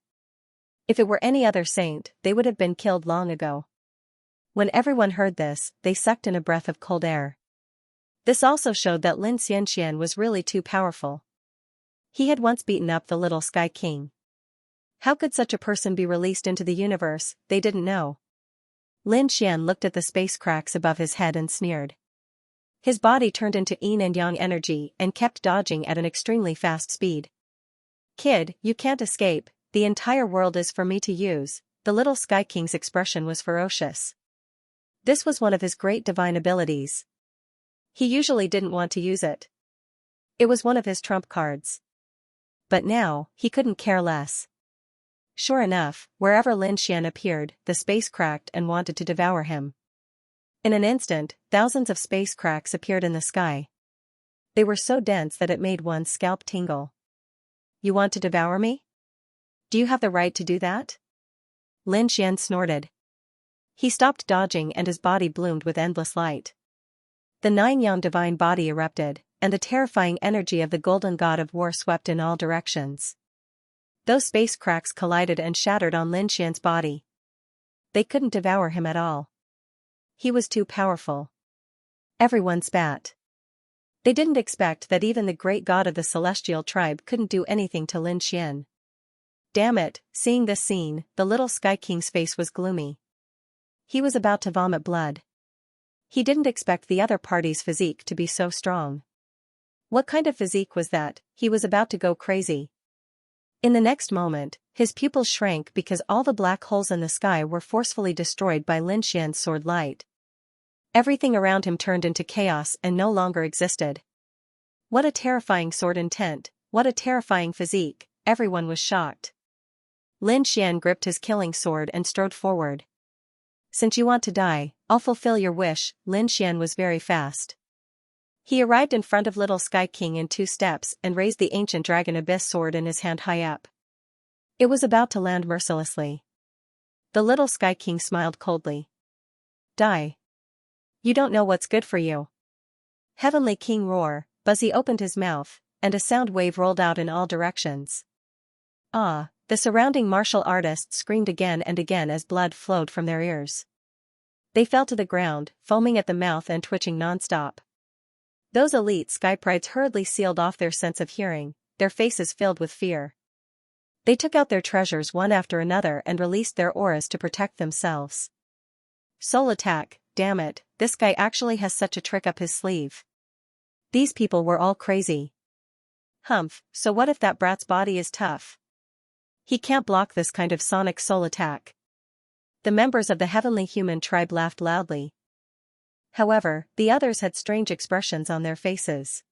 If it were any other saint, they would have been killed long ago. When everyone heard this, they sucked in a breath of cold air. This also showed that Lin Xianxian was really too powerful. He had once beaten up the little Sky King. How could such a person be released into the universe? They didn't know. Lin Xian looked at the space cracks above his head and sneered. His body turned into yin and yang energy and kept dodging at an extremely fast speed. Kid, you can't escape, the entire world is for me to use. The little Sky King's expression was ferocious. This was one of his great divine abilities. He usually didn't want to use it. It was one of his trump cards. But now, he couldn't care less. Sure enough, wherever Lin Xian appeared, the space cracked and wanted to devour him. In an instant, thousands of space cracks appeared in the sky. They were so dense that it made one's scalp tingle. You want to devour me? Do you have the right to do that? Lin Xian snorted. He stopped dodging and his body bloomed with endless light. The nine-yang divine body erupted, and the terrifying energy of the golden god of war swept in all directions. Those space cracks collided and shattered on Lin Xian's body. They couldn't devour him at all. He was too powerful. Everyone spat. They didn't expect that even the great god of the Celestial tribe couldn't do anything to Lin Xian. Damn it, seeing this scene, the little Sky King's face was gloomy. He was about to vomit blood. He didn't expect the other party's physique to be so strong. What kind of physique was that? He was about to go crazy. In the next moment, his pupils shrank because all the black holes in the sky were forcefully destroyed by Lin Xian's sword light. Everything around him turned into chaos and no longer existed. What a terrifying sword intent, what a terrifying physique, everyone was shocked. Lin Xian gripped his killing sword and strode forward. Since you want to die, I'll fulfill your wish. Lin Xian was very fast. He arrived in front of little Sky King in 2 steps and raised the ancient dragon abyss sword in his hand high up. It was about to land mercilessly. The little Sky King smiled coldly. Die. You don't know what's good for you. Heavenly King roar, Buzzy opened his mouth, and a sound wave rolled out in all directions. Ah, the surrounding martial artists screamed again and again as blood flowed from their ears. They fell to the ground, foaming at the mouth and twitching non-stop. Those elite sky prides hurriedly sealed off their sense of hearing, their faces filled with fear. They took out their treasures one after another and released their auras to protect themselves. Soul attack, damn it, this guy actually has such a trick up his sleeve. These people were all crazy. Humph, so what if that brat's body is tough? He can't block this kind of sonic soul attack. The members of the heavenly human tribe laughed loudly. However, the others had strange expressions on their faces.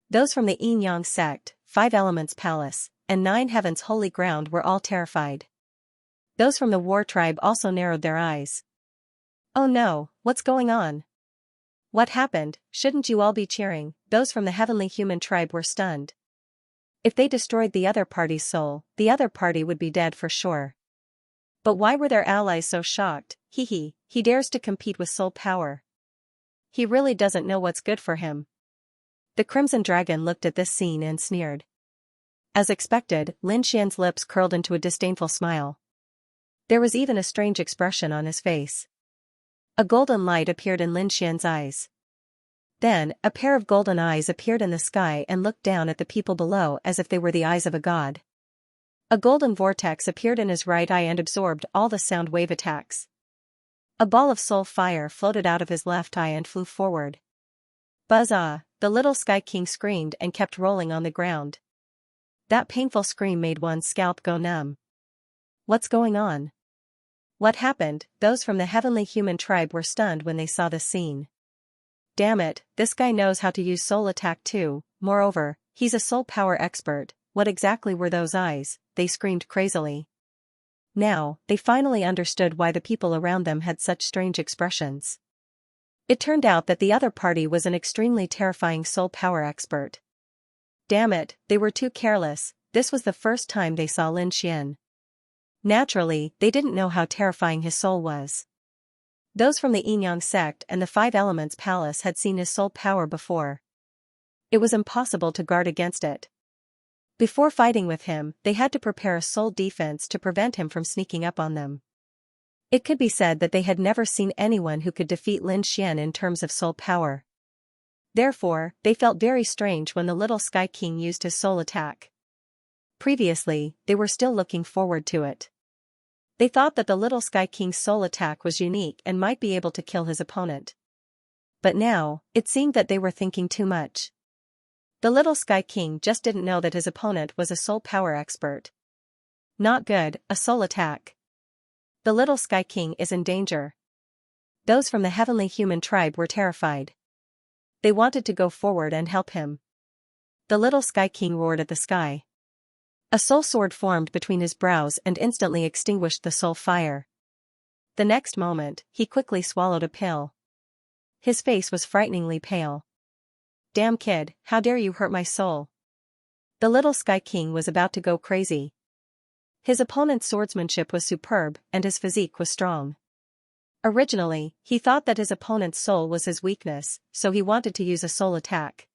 Those from the Yin Yang sect, 5 Elements Palace, and 9 Heavens Holy Ground were all terrified. Those from the war tribe also narrowed their eyes. Oh no, what's going on? What happened? Shouldn't you all be cheering? Those from the heavenly human tribe were stunned. If they destroyed the other party's soul, the other party would be dead for sure. But why were their allies so shocked? He dares to compete with soul power. He really doesn't know what's good for him. The Crimson Dragon looked at this scene and sneered. As expected, Lin Xian's lips curled into a disdainful smile. There was even a strange expression on his face. A golden light appeared in Lin Xian's eyes. Then, a pair of golden eyes appeared in the sky and looked down at the people below as if they were the eyes of a god. A golden vortex appeared in his right eye and absorbed all the sound wave attacks. A ball of soul fire floated out of his left eye and flew forward. Buzz-ah, the little Sky King screamed and kept rolling on the ground. That painful scream made one's scalp go numb. What's going on? What happened? Those from the heavenly human tribe were stunned when they saw this scene. Damn it, this guy knows how to use soul attack too, moreover, he's a soul power expert. What exactly were those eyes? They screamed crazily. Now, they finally understood why the people around them had such strange expressions. It turned out that the other party was an extremely terrifying soul power expert. Damn it, they were too careless. This was the first time they saw Lin Xian. Naturally, they didn't know how terrifying his soul was. Those from the Yin-Yang sect and the Five Elements Palace had seen his soul power before. It was impossible to guard against it. Before fighting with him, they had to prepare a soul defense to prevent him from sneaking up on them. It could be said that they had never seen anyone who could defeat Lin Xian in terms of soul power. Therefore, they felt very strange when the little Sky King used his soul attack. Previously, they were still looking forward to it. They thought that the little Sky King's soul attack was unique and might be able to kill his opponent. But now, it seemed that they were thinking too much. The little Sky King just didn't know that his opponent was a soul power expert. Not good, a soul attack. The little Sky King is in danger. Those from the heavenly human tribe were terrified. They wanted to go forward and help him. The little Sky King roared at the sky. A soul sword formed between his brows and instantly extinguished the soul fire. The next moment, he quickly swallowed a pill. His face was frighteningly pale. Damn kid, how dare you hurt my soul? The little Sky King was about to go crazy. His opponent's swordsmanship was superb and his physique was strong. Originally, he thought that his opponent's soul was his weakness, so he wanted to use a soul attack.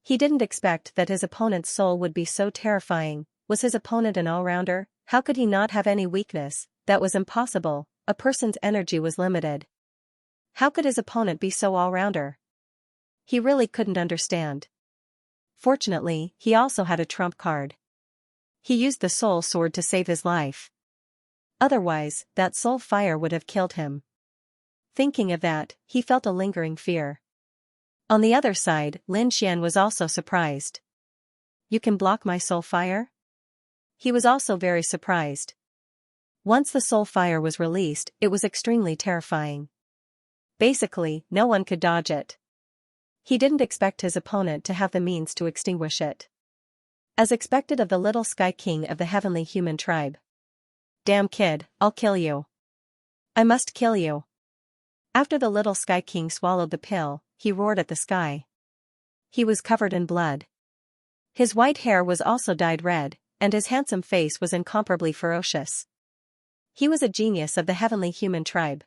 He didn't expect that his opponent's soul would be so terrifying. Was his opponent an all-rounder? How could he not have any weakness? That was impossible. A person's energy was limited. How could his opponent be so all-rounder? He really couldn't understand. Fortunately, he also had a trump card. He used the soul sword to save his life. Otherwise, that soul fire would have killed him. Thinking of that, he felt a lingering fear. On the other side, Lin Xian was also surprised. You can block my soul fire? He was also very surprised. Once the soul fire was released, it was extremely terrifying. Basically, no one could dodge it. He didn't expect his opponent to have the means to extinguish it. As expected of the little Sky King of the heavenly human tribe. Damn kid, I'll kill you. I must kill you. After the little Sky King swallowed the pill, he roared at the sky. He was covered in blood. His white hair was also dyed red, and his handsome face was incomparably ferocious. He was a genius of the heavenly human tribe.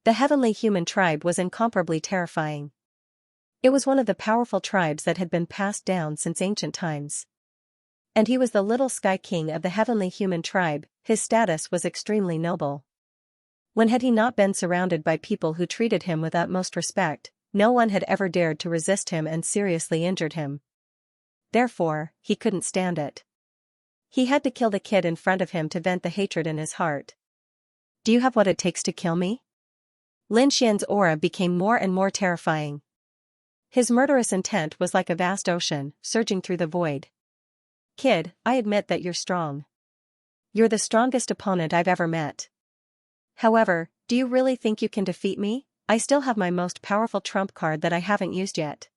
The heavenly human tribe was incomparably terrifying. It was one of the powerful tribes that had been passed down since ancient times. And he was the little Sky King of the heavenly human tribe. His status was extremely noble. When had he not been surrounded by people who treated him with utmost respect, no one had ever dared to resist him and seriously injured him. Therefore, he couldn't stand it. He had to kill the kid in front of him to vent the hatred in his heart. Do you have what it takes to kill me? Lin Xian's aura became more and more terrifying. His murderous intent was like a vast ocean, surging through the void. Kid, I admit that you're strong. You're the strongest opponent I've ever met. However, do you really think you can defeat me? I still have my most powerful trump card that I haven't used yet.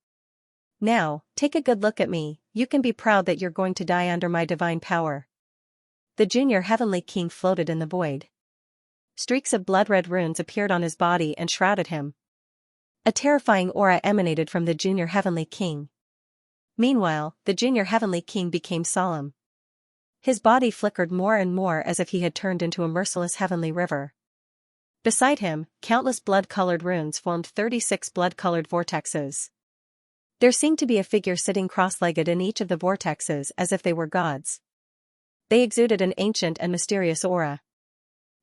Now, take a good look at me. You can be proud that you're going to die under my divine power. the junior heavenly king floated in the void. Streaks of blood-red runes appeared on his body and shrouded him. A terrifying aura emanated from the junior heavenly king. Meanwhile, the junior heavenly king became solemn. His body flickered more and more as if he had turned into a merciless heavenly river. Beside him, countless blood-colored runes formed 36 blood-colored vortexes. There seemed to be a figure sitting cross-legged in each of the vortexes as if they were gods. They exuded an ancient and mysterious aura.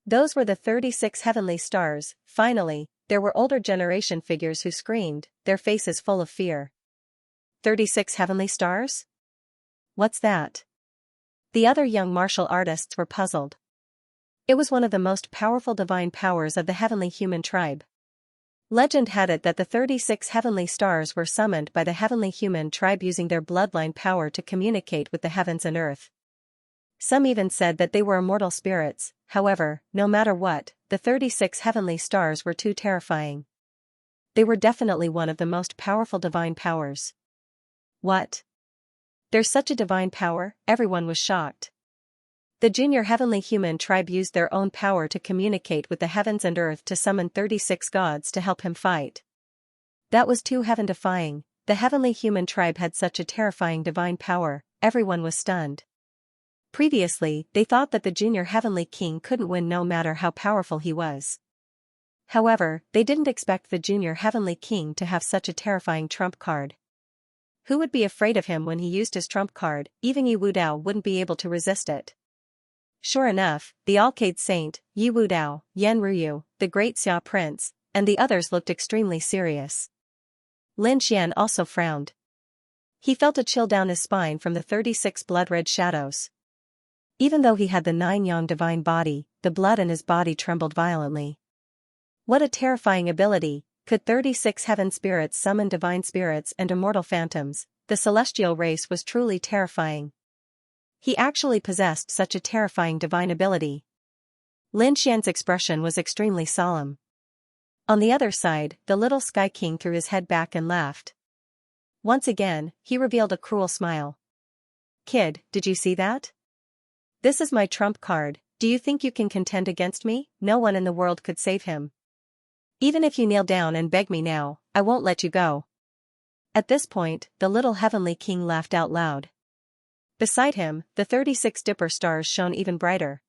Those were the 36 heavenly stars. Finally, there were older generation figures who screamed, their faces full of fear. 36 heavenly stars? What's that? The other young martial artists were puzzled. It was one of the most powerful divine powers of the heavenly human tribe. Legend had it that the 36 heavenly stars were summoned by the heavenly human tribe using their bloodline power to communicate with the heavens and earth. Some even said that they were immortal spirits. However, no matter what, the 36 heavenly stars were too terrifying. They were definitely one of the most powerful divine powers. What? There's such a divine power? Everyone was shocked. The junior heavenly human tribe used their own power to communicate with the heavens and earth to summon 36 gods to help him fight. That was too heaven-defying. The heavenly human tribe had such a terrifying divine power, everyone was stunned. Previously, they thought that the junior heavenly king couldn't win no matter how powerful he was. However, they didn't expect the junior heavenly king to have such a terrifying trump card. Who would be afraid of him when he used his trump card? Even Yi Wudao wouldn't be able to resist it. Sure enough, the Alcade Saint, Yi Wudao, Yan Ruyu, the great Xia prince, and the others looked extremely serious. Lin Xian also frowned. He felt a chill down his spine from the 36 blood-red shadows. Even though he had the 9 yang divine body, the blood in his body trembled violently. What a terrifying ability! Could 36 heaven spirits summon divine spirits and immortal phantoms? The celestial race was truly terrifying. He actually possessed such a terrifying divine ability. Lin Xian's expression was extremely solemn. On the other side, the little Sky King threw his head back and laughed. Once again, he revealed a cruel smile. Kid, did you see that? This is my trump card. Do you think you can contend against me? No one in the world could save him. Even if you kneel down and beg me now, I won't let you go. At this point, the little heavenly king laughed out loud. Beside him, the 36 dipper stars shone even brighter.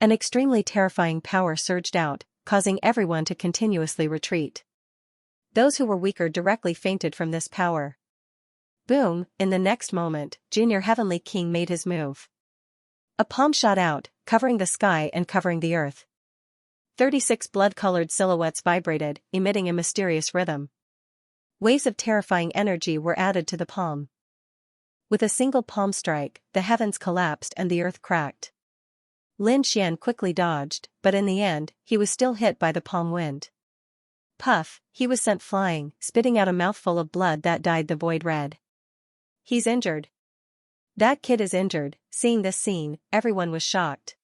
An extremely terrifying power surged out, causing everyone to continuously retreat. Those who were weaker directly fainted from this power. Boom! In the next moment, Junior Heavenly King made his move. A palm shot out, covering the sky and covering the earth. 36 blood-colored silhouettes vibrated, emitting a mysterious rhythm. Waves of terrifying energy were added to the palm. With a single palm strike, the heavens collapsed and the earth cracked. Lin Xian quickly dodged, but in the end, he was still hit by the palm wind. Puff, he was sent flying, spitting out a mouthful of blood that dyed the void red. He's injured. That kid is injured. Seeing this scene, everyone was shocked.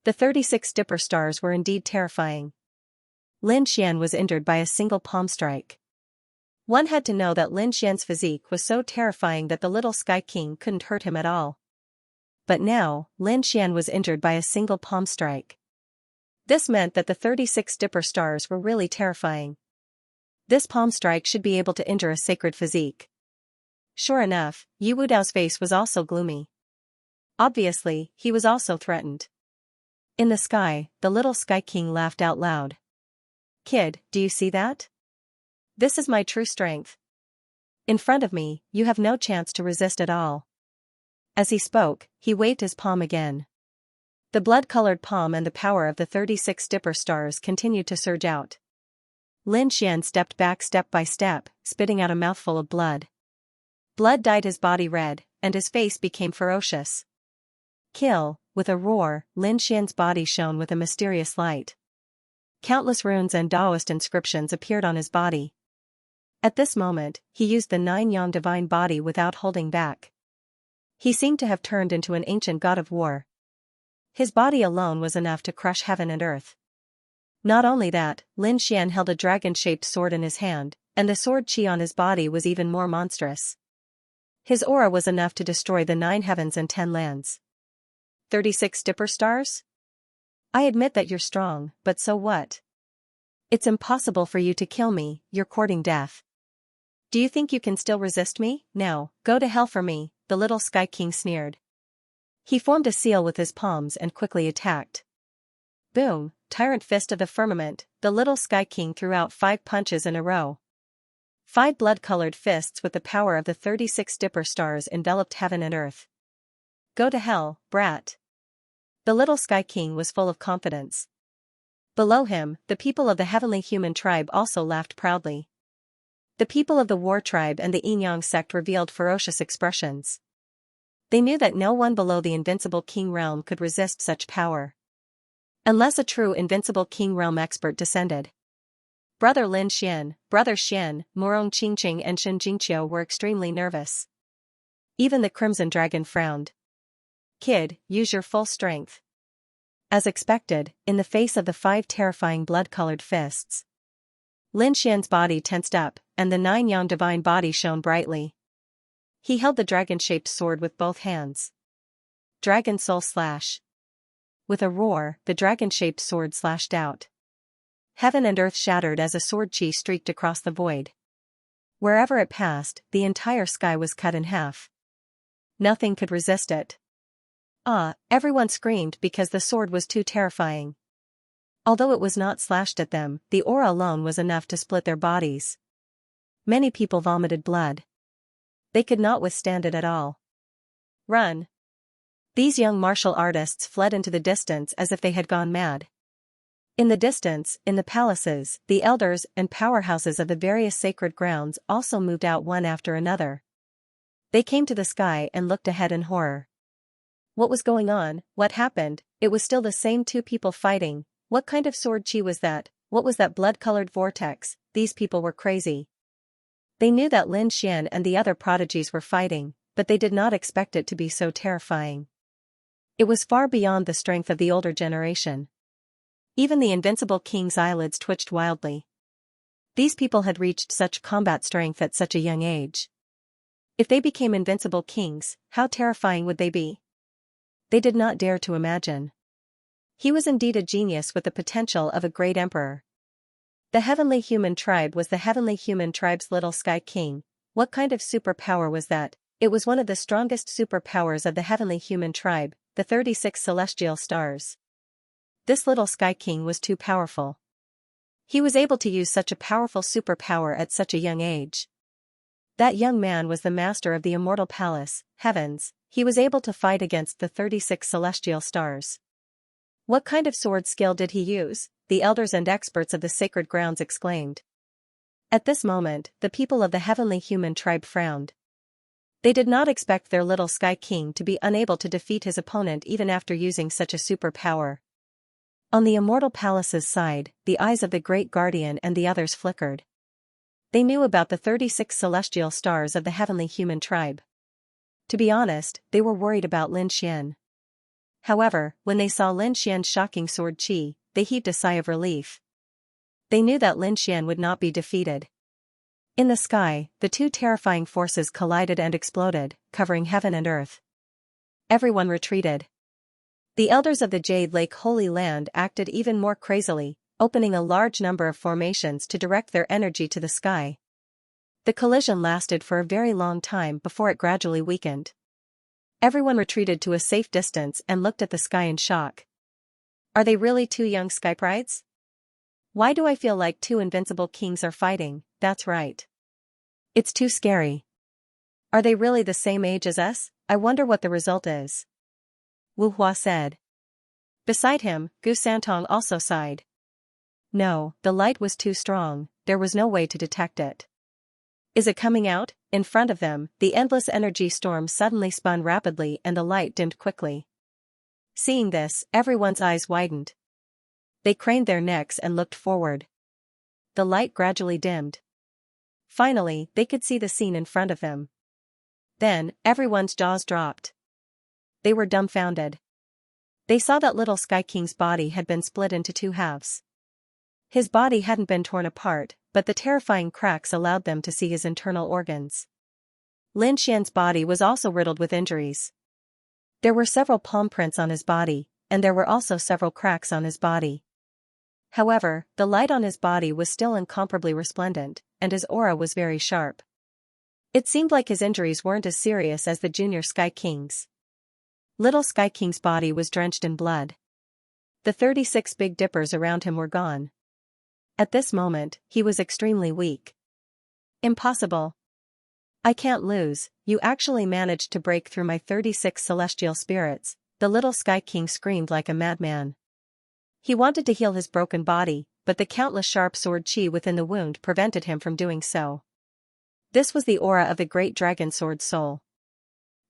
The 36 dipper stars were indeed terrifying. Lin Xian was injured by a single palm strike. One had to know that Lin Xian's physique was so terrifying that the little Sky King couldn't hurt him at all. But now, Lin Xian was injured by a single palm strike. This meant that the 36 dipper stars were really terrifying. This palm strike should be able to injure a sacred physique. Sure enough, Yi Wudao's face was also gloomy. Obviously, he was also threatened. In the sky, the little Sky King laughed out loud. Kid, do you see that? This is my true strength. In front of me, you have no chance to resist at all. As he spoke, he waved his palm again. The blood-colored palm and the power of the 36 dipper stars continued to surge out. Lin Xian stepped back step by step, spitting out a mouthful of blood. Blood dyed his body red, and his face became ferocious. Kill! With a roar, Lin Xian's body shone with a mysterious light. Countless runes and Taoist inscriptions appeared on his body. At this moment, he used the 9 yang divine body without holding back. He seemed to have turned into an ancient god of war. His body alone was enough to crush heaven and earth. Not only that, Lin Xian held a dragon-shaped sword in his hand, and the sword chi on his body was even more monstrous. His aura was enough to destroy the 9 heavens and 10 lands. 36 dipper stars? I admit that you're strong, but so what? It's impossible for you to kill me, you're courting death. Do you think you can still resist me? No, go to hell for me, the little Sky King sneered. He formed a seal with his palms and quickly attacked. Boom, tyrant fist of the firmament, the little Sky King threw out 5 punches in a row. 5 blood-colored fists with the power of the 36 dipper stars enveloped heaven and earth. Go to hell, brat. The little Sky King was full of confidence. Below him, the people of the heavenly human tribe also laughed proudly. The people of the war tribe and the Yin-Yang sect revealed ferocious expressions. They knew that no one below the invincible king realm could resist such power. Unless a true invincible king realm expert descended. Brother Lin Xian, Brother Xian, Morong Qingqing and Shen Jingqiu were extremely nervous. Even the Crimson Dragon frowned. Kid, use your full strength. As expected, in the face of the 5 terrifying blood-colored fists, Lin Xian's body tensed up, and the 9 yang divine body shone brightly. He held the dragon-shaped sword with both hands. Dragon Soul Slash. With a roar, the dragon-shaped sword slashed out. Heaven and earth shattered as a sword chi streaked across the void. Wherever it passed, the entire sky was cut in half. Nothing could resist it. Everyone screamed because the sword was too terrifying. Although it was not slashed at them, the aura alone was enough to split their bodies. Many people vomited blood. They could not withstand it at all. Run! These young martial artists fled into the distance as if they had gone mad. In the distance, in the palaces, the elders and powerhouses of the various sacred grounds also moved out one after another. They came to the sky and looked ahead in horror. What was going on? What happened? It was still the same 2 people fighting. What kind of sword chi was that? What was that blood-colored vortex? These people were crazy. They knew that Lin Xian and the other prodigies were fighting, but they did not expect it to be so terrifying. It was far beyond the strength of the older generation. Even the invincible king's eyelids twitched wildly. These people had reached such combat strength at such a young age. If they became invincible kings, how terrifying would they be? They did not dare to imagine. He was indeed a genius with the potential of a great emperor. The heavenly human tribe was the heavenly human tribe's little Sky King. What kind of superpower was that? It was one of the strongest superpowers of the heavenly human tribe, the 36 celestial stars. This little Sky King was too powerful. He was able to use such a powerful superpower at such a young age. That young man was the master of the immortal palace, heavens. He was able to fight against the 36 celestial stars. What kind of sword skill did he use? The elders and experts of the sacred grounds exclaimed. At this moment, the people of the heavenly human tribe frowned. They did not expect their little Sky King to be unable to defeat his opponent even after using such a superpower. On the immortal palace's side, the eyes of the great guardian and the others flickered. They knew about the 36 celestial stars of the heavenly human tribe. To be honest, they were worried about Lin Xian. However, when they saw Lin Xian's shocking sword chi, they heaved a sigh of relief. They knew that Lin Xian would not be defeated. In the sky, the 2 terrifying forces collided and exploded, covering heaven and earth. Everyone retreated. The elders of the Jade Lake Holy Land acted even more crazily, opening a large number of formations to direct their energy to the sky. The collision lasted for a very long time before it gradually weakened. Everyone retreated to a safe distance and looked at the sky in shock. Are they really 2 young sky brides? Why do I feel like 2 invincible kings are fighting? That's right. It's too scary. Are they really the same age as us? I wonder what the result is. Wu Hua said. Beside him, Gu Santong also sighed. No, the light was too strong, there was no way to detect it. Is it coming out? In front of them, the endless energy storm suddenly spun rapidly and the light dimmed quickly. Seeing this, everyone's eyes widened. They craned their necks and looked forward. The light gradually dimmed. Finally, they could see the scene in front of them. Then, everyone's jaws dropped. They were dumbfounded. They saw that little Sky King's body had been split into 2 halves. His body hadn't been torn apart, but the terrifying cracks allowed them to see his internal organs. Lin Xian's body was also riddled with injuries. There were several palm prints on his body, and there were also several cracks on his body. However, the light on his body was still incomparably resplendent, and his aura was very sharp. It seemed like his injuries weren't as serious as the junior Sky King's. Little Sky King's body was drenched in blood. The 36 Big Dippers around him were gone. At this moment, he was extremely weak. Impossible. I can't lose. You actually managed to break through my 36 celestial spirits, the little Sky King screamed like a madman. He wanted to heal his broken body, but the countless sharp sword chi within the wound prevented him from doing so. This was the aura of the great dragon sword soul.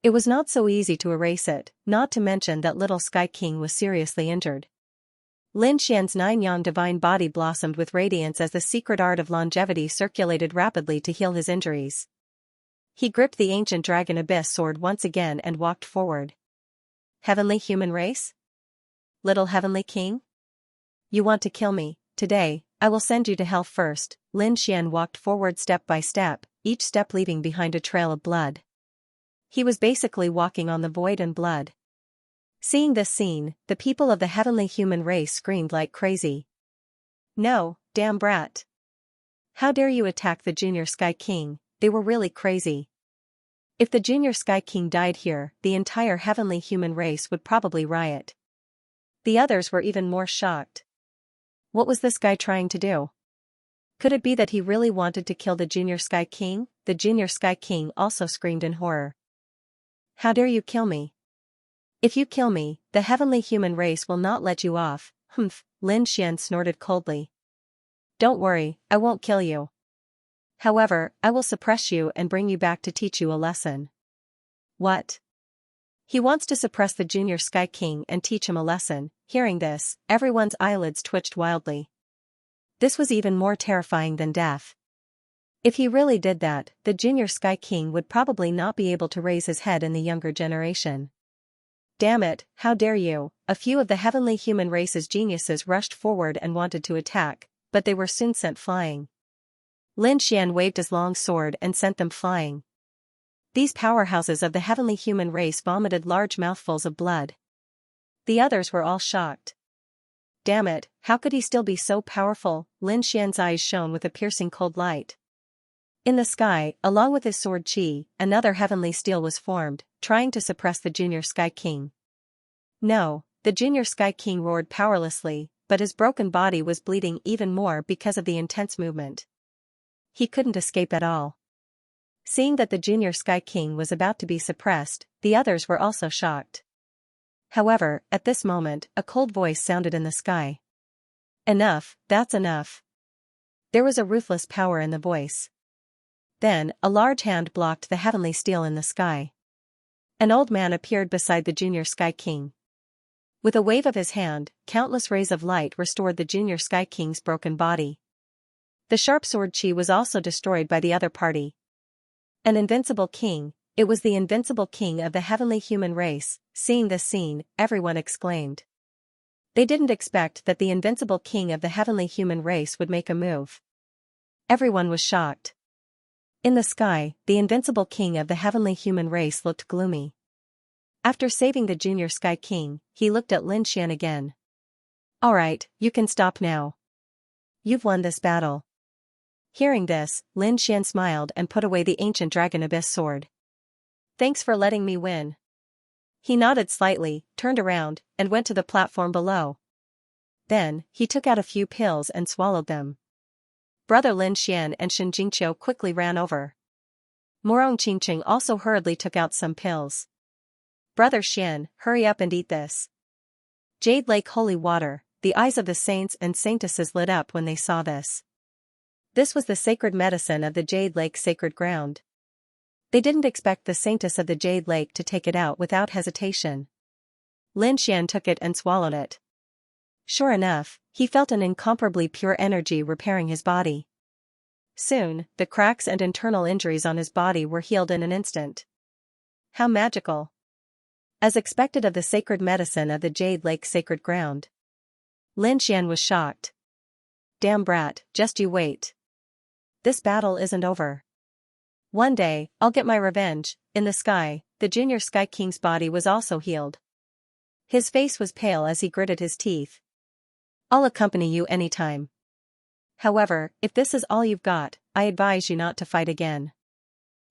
It was not so easy to erase it, not to mention that little Sky King was seriously injured. Lin Xian's 9-yang divine body blossomed with radiance as the secret art of longevity circulated rapidly to heal his injuries. He gripped the ancient dragon abyss sword once again and walked forward. Heavenly human race? Little Heavenly King? You want to kill me? Today, I will send you to hell first. Lin Xian walked forward step by step, each step leaving behind a trail of blood. He was basically walking on the void and blood. Seeing this scene, the people of the heavenly human race screamed like crazy. No, damn brat. How dare you attack the junior Sky King? They were really crazy. If the junior Sky King died here, the entire heavenly human race would probably riot. The others were even more shocked. What was this guy trying to do? Could it be that he really wanted to kill the junior Sky King? The junior Sky King also screamed in horror. How dare you kill me? If you kill me, the heavenly human race will not let you off. Humph, Lin Xian snorted coldly. Don't worry, I won't kill you. However, I will suppress you and bring you back to teach you a lesson. What? He wants to suppress the junior Sky King and teach him a lesson. Hearing this, everyone's eyelids twitched wildly. This was even more terrifying than death. If he really did that, the junior Sky King would probably not be able to raise his head in the younger generation. Damn it, how dare you! A few of the heavenly human race's geniuses rushed forward and wanted to attack, but they were soon sent flying. Lin Xian waved his long sword and sent them flying. These powerhouses of the heavenly human race vomited large mouthfuls of blood. The others were all shocked. Damn it, how could he still be so powerful? Lin Xian's eyes shone with a piercing cold light. In the sky, along with his sword chi, another heavenly steel was formed, trying to suppress the junior Sky King. No, the junior Sky King roared powerlessly, but his broken body was bleeding even more because of the intense movement. He couldn't escape at all. Seeing that the junior Sky King was about to be suppressed, the others were also shocked. However, at this moment, a cold voice sounded in the sky. Enough, that's enough. There was a ruthless power in the voice. Then, a large hand blocked the heavenly steel in the sky. An old man appeared beside the junior Sky King. With a wave of his hand, countless rays of light restored the junior Sky King's broken body. The sharp sword chi was also destroyed by the other party. An invincible king, it was the invincible king of the heavenly human race. Seeing this scene, everyone exclaimed. They didn't expect that the invincible king of the heavenly human race would make a move. Everyone was shocked. In the sky, the invincible king of the heavenly human race looked gloomy. After saving the junior Sky King, he looked at Lin Xian again. Alright, you can stop now. You've won this battle. Hearing this, Lin Xian smiled and put away the ancient dragon abyss sword. Thanks for letting me win. He nodded slightly, turned around, and went to the platform below. Then, he took out a few pills and swallowed them. Brother Lin Xian and Shen Jingqiu quickly ran over. Morong Qingqing also hurriedly took out some pills. Brother Xian, hurry up and eat this. Jade Lake Holy Water. The eyes of the saints and saintesses lit up when they saw this. This was the sacred medicine of the Jade Lake sacred ground. They didn't expect the saintess of the Jade Lake to take it out without hesitation. Lin Xian took it and swallowed it. Sure enough, he felt an incomparably pure energy repairing his body. Soon, the cracks and internal injuries on his body were healed in an instant. How magical! As expected of the sacred medicine of the Jade Lake sacred ground. Lin Xian was shocked. Damn brat, just you wait. This battle isn't over. One day, I'll get my revenge. In the sky, the Junior Sky King's body was also healed. His face was pale as he gritted his teeth. I'll accompany you anytime. However, if this is all you've got, I advise you not to fight again.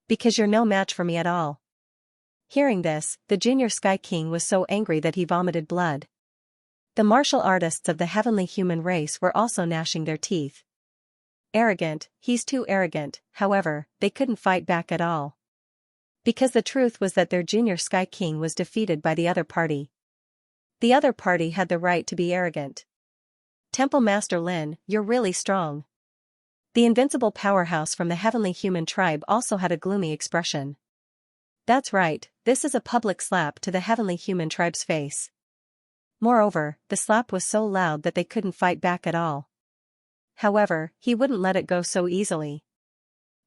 Because you're no match for me at all. Hearing this, the Junior Sky King was so angry that he vomited blood. The martial artists of the heavenly human race were also gnashing their teeth. Arrogant, he's too arrogant. However, they couldn't fight back at all. Because the truth was that their Junior Sky King was defeated by the other party. The other party had the right to be arrogant. Temple Master Lin, you're really strong. The invincible powerhouse from the heavenly human tribe also had a gloomy expression. That's right, this is a public slap to the heavenly human tribe's face. Moreover, the slap was so loud that they couldn't fight back at all. However, he wouldn't let it go so easily.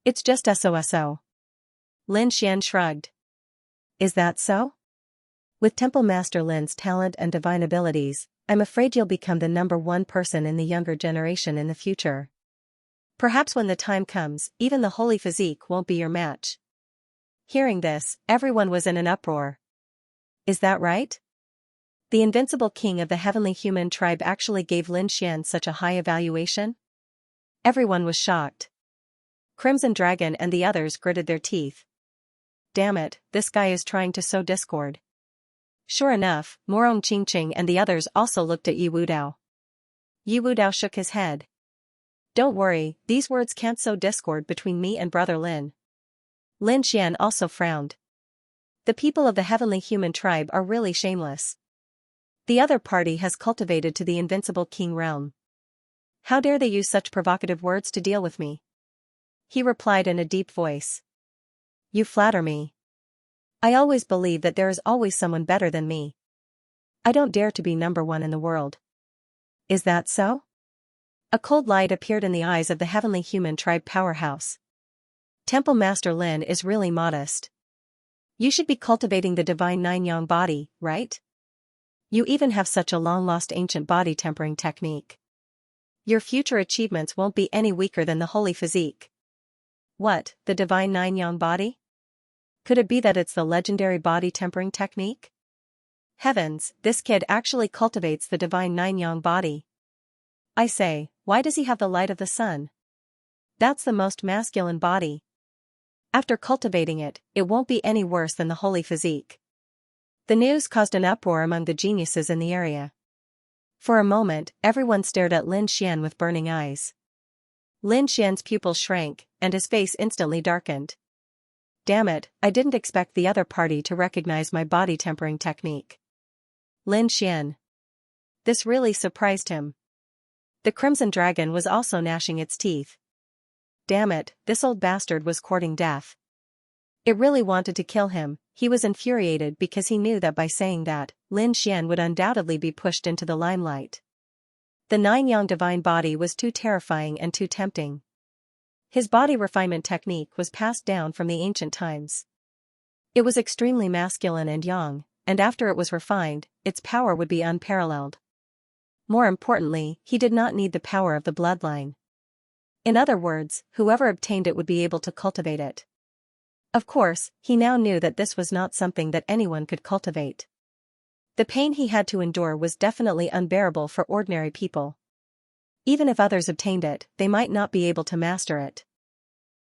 It's just SOSO. Lin Xian shrugged. Is that so? With Temple Master Lin's talent and divine abilities, I'm afraid you'll become the #1 person in the younger generation in the future. Perhaps when the time comes, even the holy physique won't be your match. Hearing this, everyone was in an uproar. Is that right? The invincible king of the heavenly human tribe actually gave Lin Xian such a high evaluation? Everyone was shocked. Crimson Dragon and the others gritted their teeth. Damn it, this guy is trying to sow discord. Sure enough, Morong Qingqing and the others also looked at Yi Wudao. Yi Wudao shook his head. Don't worry, these words can't sow discord between me and Brother Lin. Lin Xian also frowned. The people of the heavenly human tribe are really shameless. The other party has cultivated to the invincible king realm. How dare they use such provocative words to deal with me? He replied in a deep voice. You flatter me. I always believe that there is always someone better than me. I don't dare to be #1 in the world. Is that so? A cold light appeared in the eyes of the heavenly human tribe powerhouse. Temple Master Lin is really modest. You should be cultivating the divine nine-yang body, right? You even have such a long-lost ancient body tempering technique. Your future achievements won't be any weaker than the holy physique. What, the divine nine-yang body? Could it be that it's the legendary body tempering technique? Heavens, this kid actually cultivates the divine nine-yang body. I say, why does he have the light of the sun? That's the most masculine body. After cultivating it, it won't be any worse than the holy physique. The news caused an uproar among the geniuses in the area. For a moment, everyone stared at Lin Xian with burning eyes. Lin Xian's pupils shrank, and his face instantly darkened. Damn it, I didn't expect the other party to recognize my body tempering technique. Lin Xian. This really surprised him. The Crimson Dragon was also gnashing its teeth. Damn it, this old bastard was courting death. It really wanted to kill him. He was infuriated because he knew that by saying that, Lin Xian would undoubtedly be pushed into the limelight. The nine-yang divine body was too terrifying and too tempting. His body refinement technique was passed down from the ancient times. It was extremely masculine and yang, and after it was refined, its power would be unparalleled. More importantly, he did not need the power of the bloodline. In other words, whoever obtained it would be able to cultivate it. Of course, he now knew that this was not something that anyone could cultivate. The pain he had to endure was definitely unbearable for ordinary people. Even if others obtained it, they might not be able to master it.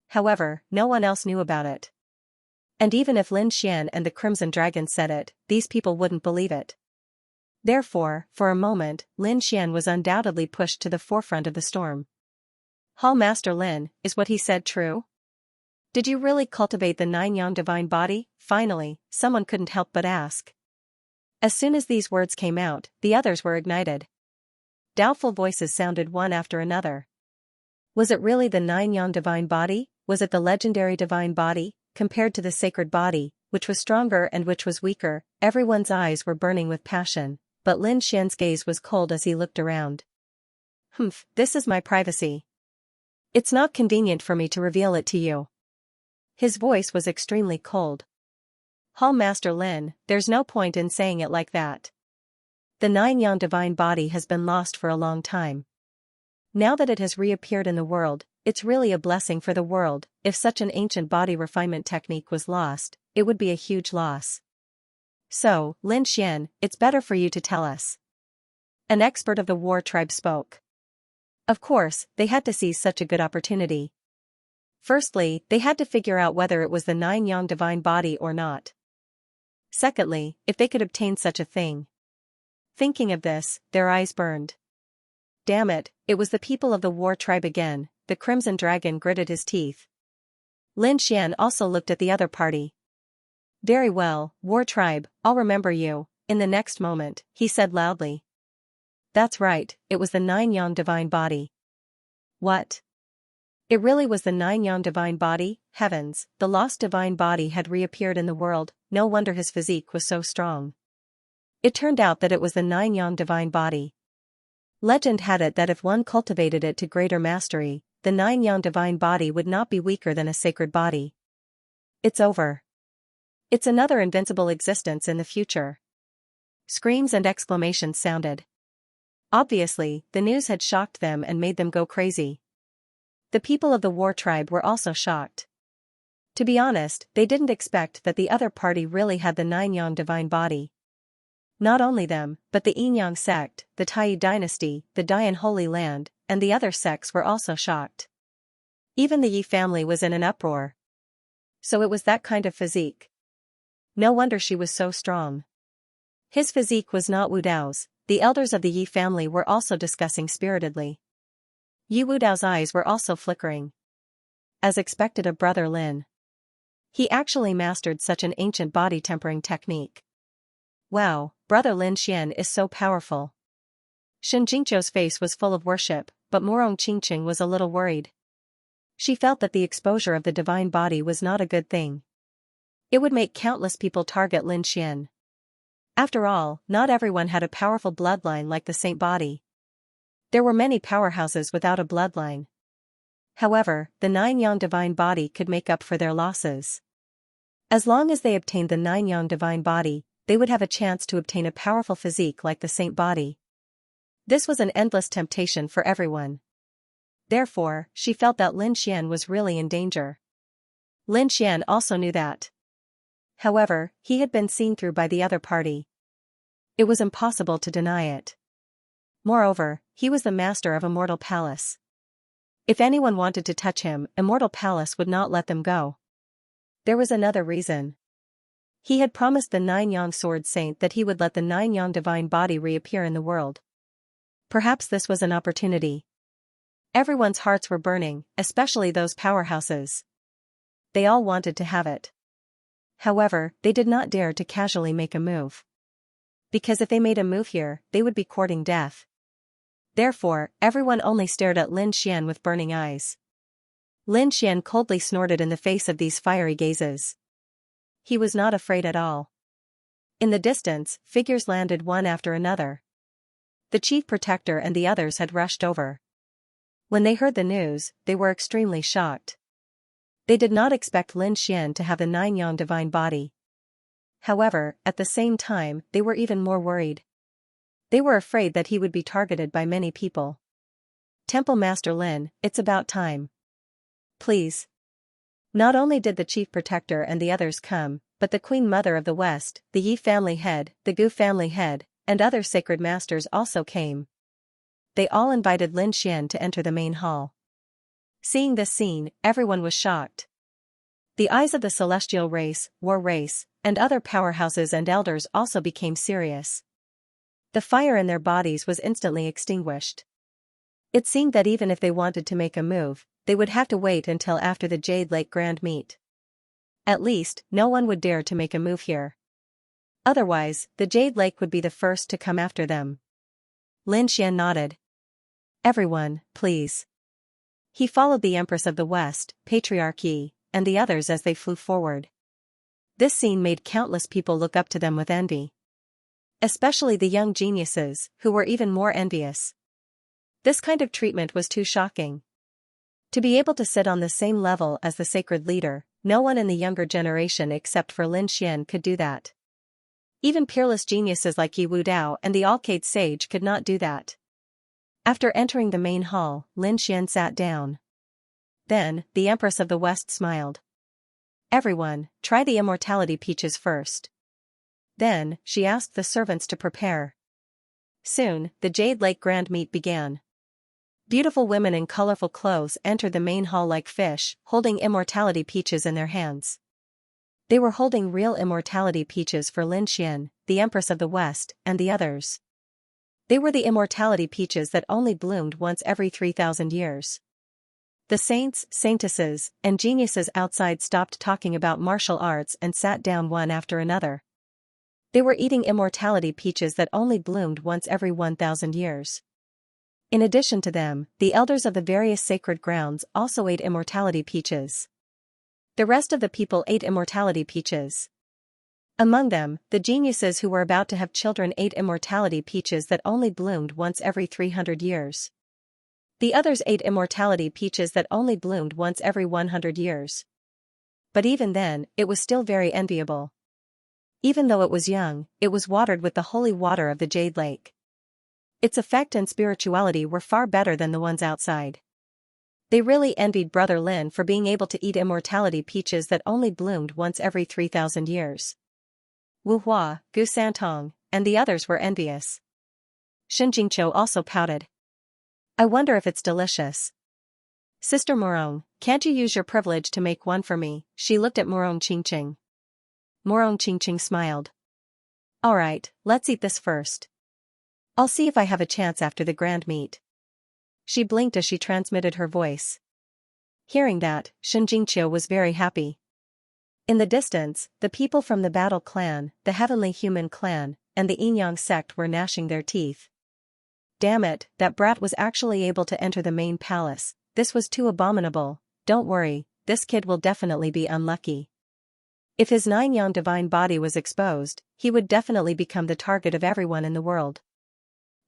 However, no one else knew about it. And even if Lin Xian and the Crimson Dragon said it, these people wouldn't believe it. Therefore, for a moment, Lin Xian was undoubtedly pushed to the forefront of the storm. Hall Master Lin, is what he said true? Did you really cultivate the nine-yang divine body? Finally, someone couldn't help but ask. As soon as these words came out, the others were ignited. Doubtful voices sounded one after another. Was it really the nine-yang divine body? Was it the legendary divine body, compared to the sacred body, which was stronger and which was weaker? Everyone's eyes were burning with passion, but Lin Xian's gaze was cold as he looked around. This is my privacy. It's not convenient for me to reveal it to you. His voice was extremely cold. Hall Master Lin, there's no point in saying it like that. The nine-yang divine body has been lost for a long time. Now that it has reappeared in the world, it's really a blessing for the world. If such an ancient body refinement technique was lost, it would be a huge loss. So, Lin Xian, it's better for you to tell us. An expert of the war tribe spoke. Of course, they had to seize such a good opportunity. Firstly, they had to figure out whether it was the 9-yang divine body or not. Secondly, if they could obtain such a thing. Thinking of this, their eyes burned. Damn it, it was the people of the war tribe again. The crimson dragon gritted his teeth. Lin Xian also looked at the other party. Very well, war tribe, I'll remember you. In the next moment, he said loudly. That's right, it was the 9-yang divine body. What? It really was the 9-yang divine body? Heavens, the lost divine body had reappeared in the world. No wonder his physique was so strong. It turned out that it was the 9-yang divine body. Legend had it that if one cultivated it to greater mastery, the 9-yang divine body would not be weaker than a sacred body. It's over. It's another invincible existence in the future. Screams and exclamations sounded. Obviously, the news had shocked them and made them go crazy. The people of the war tribe were also shocked. To be honest, they didn't expect that the other party really had the 9-yang divine body. Not only them, but the Yin-yang sect, the Tai dynasty, the Dian Holy Land, and the other sects were also shocked. Even the Yi family was in an uproar. So it was that kind of physique. No wonder she was so strong. His physique was not Wu Dao's. The elders of the Yi family were also discussing spiritedly. Yi Wu Dao's eyes were also flickering. As expected of Brother Lin. He actually mastered such an ancient body tempering technique. Wow, Brother Lin Xian is so powerful. Shen Jingzhou's face was full of worship, but Morong Qingqing was a little worried. She felt that the exposure of the divine body was not a good thing. It would make countless people target Lin Xian. After all, not everyone had a powerful bloodline like the saint body. There were many powerhouses without a bloodline. However, the 9-yang divine body could make up for their losses. As long as they obtained the 9-yang divine body, they would have a chance to obtain a powerful physique like the saint body. This was an endless temptation for everyone. Therefore, she felt that Lin Xian was really in danger. Lin Xian also knew that. However, he had been seen through by the other party. It was impossible to deny it. Moreover, he was the master of Immortal Palace. If anyone wanted to touch him, Immortal Palace would not let them go. There was another reason. He had promised the 9-yang sword saint that he would let the 9-yang divine body reappear in the world. Perhaps this was an opportunity. Everyone's hearts were burning, especially those powerhouses. They all wanted to have it. However, they did not dare to casually make a move. Because if they made a move here, they would be courting death. Therefore, everyone only stared at Lin Xian with burning eyes. Lin Xian coldly snorted in the face of these fiery gazes. He was not afraid at all. In the distance, figures landed one after another. The chief protector and the others had rushed over. When they heard the news, they were extremely shocked. They did not expect Lin Xian to have the 9-yang divine body. However, at the same time, they were even more worried. They were afraid that he would be targeted by many people. Temple Master Lin, it's about time. Please. Not only did the chief protector and the others come, but the Queen Mother of the West, the Yi family head, the Gu family head, and other sacred masters also came. They all invited Lin Xian to enter the main hall. Seeing this scene, everyone was shocked. The eyes of the celestial race, war race, and other powerhouses and elders also became serious. The fire in their bodies was instantly extinguished. It seemed that even if they wanted to make a move, they would have to wait until after the Jade Lake Grand Meet. At least, no one would dare to make a move here. Otherwise, the Jade Lake would be the first to come after them. Lin Xian nodded. Everyone, please. He followed the Empress of the West, Patriarch Yi, and the others as they flew forward. This scene made countless people look up to them with envy. Especially the young geniuses, who were even more envious. This kind of treatment was too shocking. To be able to sit on the same level as the sacred leader, no one in the younger generation except for Lin Xian could do that. Even peerless geniuses like Yi Wu Dao and the Alcade Sage could not do that. After entering the main hall, Lin Xian sat down. Then, the Empress of the West smiled. Everyone, try the immortality peaches first. Then, she asked the servants to prepare. Soon, the Jade Lake Grand Meet began. Beautiful women in colorful clothes entered the main hall like fish, holding immortality peaches in their hands. They were holding real immortality peaches for Lin Xian, the Empress of the West, and the others. They were the immortality peaches that only bloomed once every 3,000 years. The saints, saintesses, and geniuses outside stopped talking about martial arts and sat down one after another. They were eating immortality peaches that only bloomed once every 1,000 years. In addition to them, the elders of the various sacred grounds also ate immortality peaches. The rest of the people ate immortality peaches. Among them, the geniuses who were about to have children ate immortality peaches that only bloomed once every 300 years. The others ate immortality peaches that only bloomed once every 100 years. But even then, it was still very enviable. Even though it was young, it was watered with the holy water of the Jade Lake. Its effect and spirituality were far better than the ones outside. They really envied Brother Lin for being able to eat immortality peaches that only bloomed once every 3,000 years. Wu Hua, Gu Santong, and the others were envious. Shen Jingqiu also pouted. I wonder if it's delicious. Sister Morong, can't you use your privilege to make one for me? She looked at Morong Qingqing. Morong Qingqing smiled. Alright, let's eat this first. I'll see if I have a chance after the grand meet. She blinked as she transmitted her voice. Hearing that, Shen Jingqiu was very happy. In the distance, the people from the Battle Clan, the Heavenly Human Clan, and the Yin-Yang sect were gnashing their teeth. Damn it, that brat was actually able to enter the main palace. This was too abominable. Don't worry, this kid will definitely be unlucky. If his 9-yang divine body was exposed, he would definitely become the target of everyone in the world.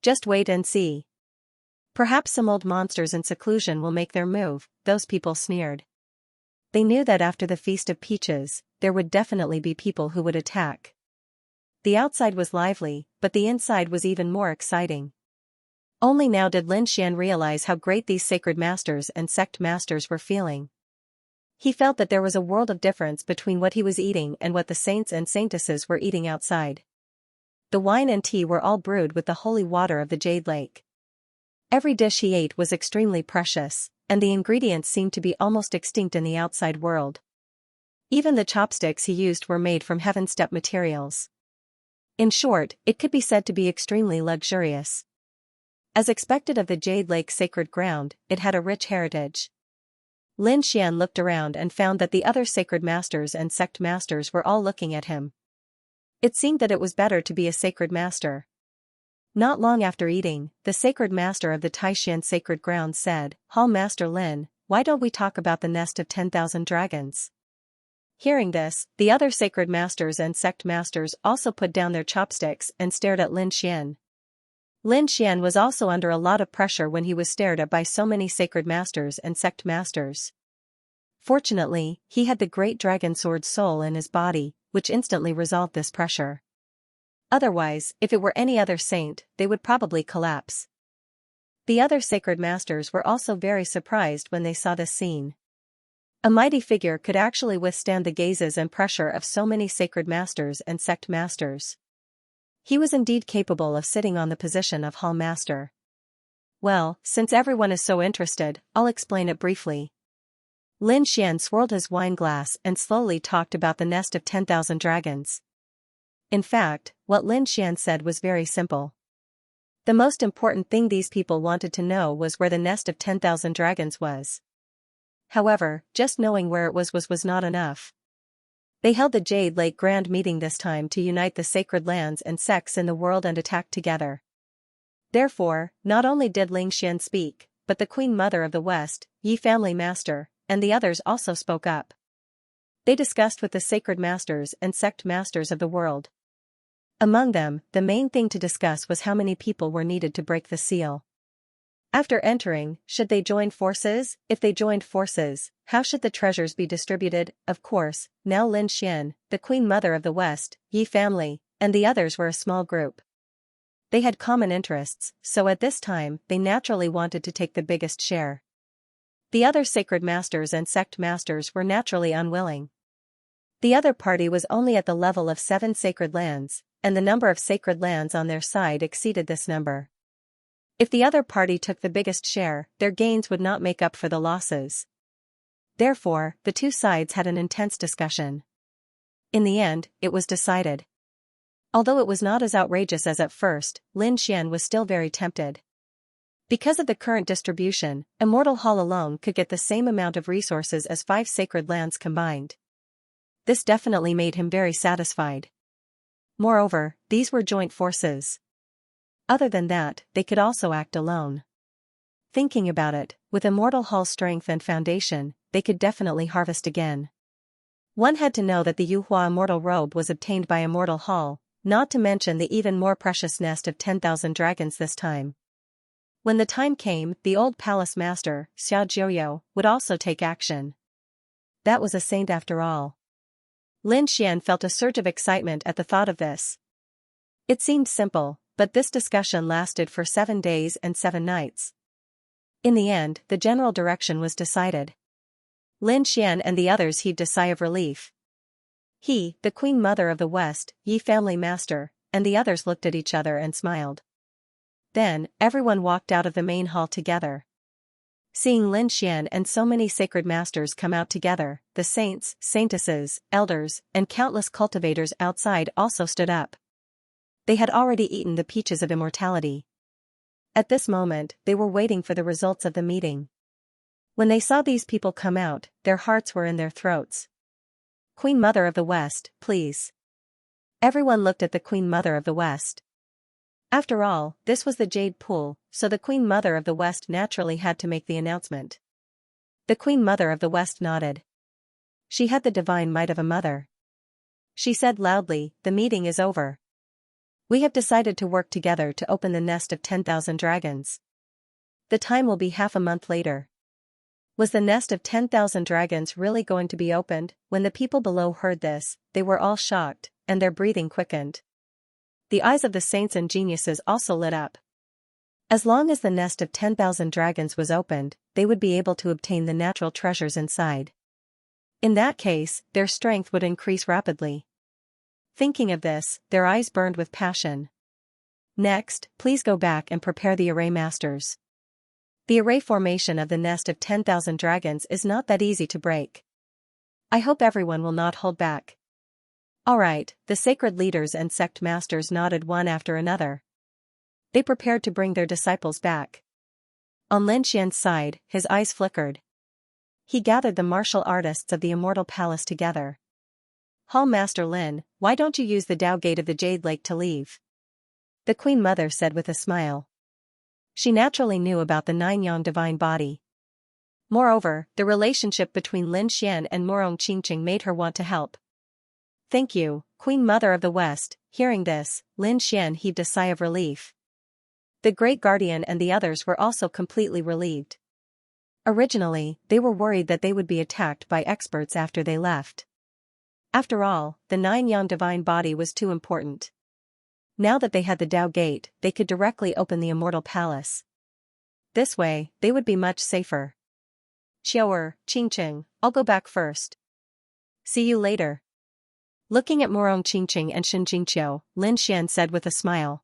Just wait and see. Perhaps some old monsters in seclusion will make their move, those people sneered. They knew that after the Feast of Peaches, there would definitely be people who would attack. The outside was lively, but the inside was even more exciting. Only now did Lin Xian realize how great these sacred masters and sect masters were feeling. He felt that there was a world of difference between what he was eating and what the saints and saintesses were eating outside. The wine and tea were all brewed with the holy water of the Jade Lake. Every dish he ate was extremely precious, and the ingredients seemed to be almost extinct in the outside world. Even the chopsticks he used were made from heaven-step materials. In short, it could be said to be extremely luxurious. As expected of the Jade Lake sacred ground, it had a rich heritage. Lin Xian looked around and found that the other sacred masters and sect masters were all looking at him. It seemed that it was better to be a sacred master. Not long after eating, the sacred master of the Taishan sacred grounds said, Hall Master Lin, why don't we talk about the nest of 10,000 dragons? Hearing this, the other sacred masters and sect masters also put down their chopsticks and stared at Lin Xian. Lin Xian was also under a lot of pressure when he was stared at by so many sacred masters and sect masters. Fortunately, he had the great dragon sword soul in his body, which instantly resolved this pressure. Otherwise, if it were any other saint, they would probably collapse. The other sacred masters were also very surprised when they saw this scene. A mighty figure could actually withstand the gazes and pressure of so many sacred masters and sect masters. He was indeed capable of sitting on the position of Hall Master. Well, since everyone is so interested, I'll explain it briefly. Lin Xian swirled his wine glass and slowly talked about the nest of 10,000 dragons. In fact, what Lin Xian said was very simple. The most important thing these people wanted to know was where the nest of 10,000 dragons was. However, just knowing where it was not enough. They held the Jade Lake Grand Meeting this time to unite the sacred lands and sects in the world and attack together. Therefore, not only did Ling Xian speak, but the Queen Mother of the West, Yi Family Master, and the others also spoke up. They discussed with the sacred masters and sect masters of the world. Among them, the main thing to discuss was how many people were needed to break the seal. After entering, should they join forces? If they joined forces, how should the treasures be distributed? Of course, now Lin Xian, the Queen Mother of the West, Yi Family, and the others were a small group. They had common interests, so at this time, they naturally wanted to take the biggest share. The other sacred masters and sect masters were naturally unwilling. The other party was only at the level of 7 sacred lands, and the number of sacred lands on their side exceeded this number. If the other party took the biggest share, their gains would not make up for the losses. Therefore, the two sides had an intense discussion. In the end, it was decided. Although it was not as outrageous as at first, Lin Xian was still very tempted. Because of the current distribution, Immortal Hall alone could get the same amount of resources as 5 sacred lands combined. This definitely made him very satisfied. Moreover, these were joint forces. Other than that, they could also act alone. Thinking about it, with Immortal Hall's strength and foundation, they could definitely harvest again. One had to know that the Yuhua Immortal Robe was obtained by Immortal Hall, not to mention the even more precious nest of 10,000 dragons this time. When the time came, the old palace master, Xiaojiu, would also take action. That was a saint after all. Lin Xian felt a surge of excitement at the thought of this. It seemed simple, but this discussion lasted for 7 days and 7 nights. In the end, the general direction was decided. Lin Xian and the others heaved a sigh of relief. He, the Queen Mother of the West, Yi family master, and the others looked at each other and smiled. Then, everyone walked out of the main hall together. Seeing Lin Xian and so many sacred masters come out together, the saints, saintesses, elders, and countless cultivators outside also stood up. They had already eaten the peaches of immortality. At this moment, they were waiting for the results of the meeting. When they saw these people come out, their hearts were in their throats. Queen Mother of the West, please. Everyone looked at the Queen Mother of the West. After all, this was the Jade Pool, so the Queen Mother of the West naturally had to make the announcement. The Queen Mother of the West nodded. She had the divine might of a mother. She said loudly, "The meeting is over. We have decided to work together to open the nest of 10,000 dragons. The time will be half a month later." Was the nest of 10,000 dragons really going to be opened? When the people below heard this, they were all shocked, and their breathing quickened. The eyes of the saints and geniuses also lit up. As long as the nest of 10,000 dragons was opened, they would be able to obtain the natural treasures inside. In that case, their strength would increase rapidly. Thinking of this, their eyes burned with passion. Next, please go back and prepare the array masters. The array formation of the nest of 10,000 dragons is not that easy to break. I hope everyone will not hold back. Alright, the sacred leaders and sect masters nodded one after another. They prepared to bring their disciples back. On Lin Xian's side, his eyes flickered. He gathered the martial artists of the Immortal Palace together. Hall Master Lin, why don't you use the Dao Gate of the Jade Lake to leave? The Queen Mother said with a smile. She naturally knew about the 9-yang divine body. Moreover, the relationship between Lin Xian and Morong Qingqing made her want to help. Thank you, Queen Mother of the West. Hearing this, Lin Xian heaved a sigh of relief. The Great Guardian and the others were also completely relieved. Originally, they were worried that they would be attacked by experts after they left. After all, the 9-yang divine body was too important. Now that they had the Dao Gate, they could directly open the Immortal Palace. This way, they would be much safer. Xiaoer, Qingqing, I'll go back first. See you later. Looking at Morong Qingqing and Xianxia, Lin Xian said with a smile.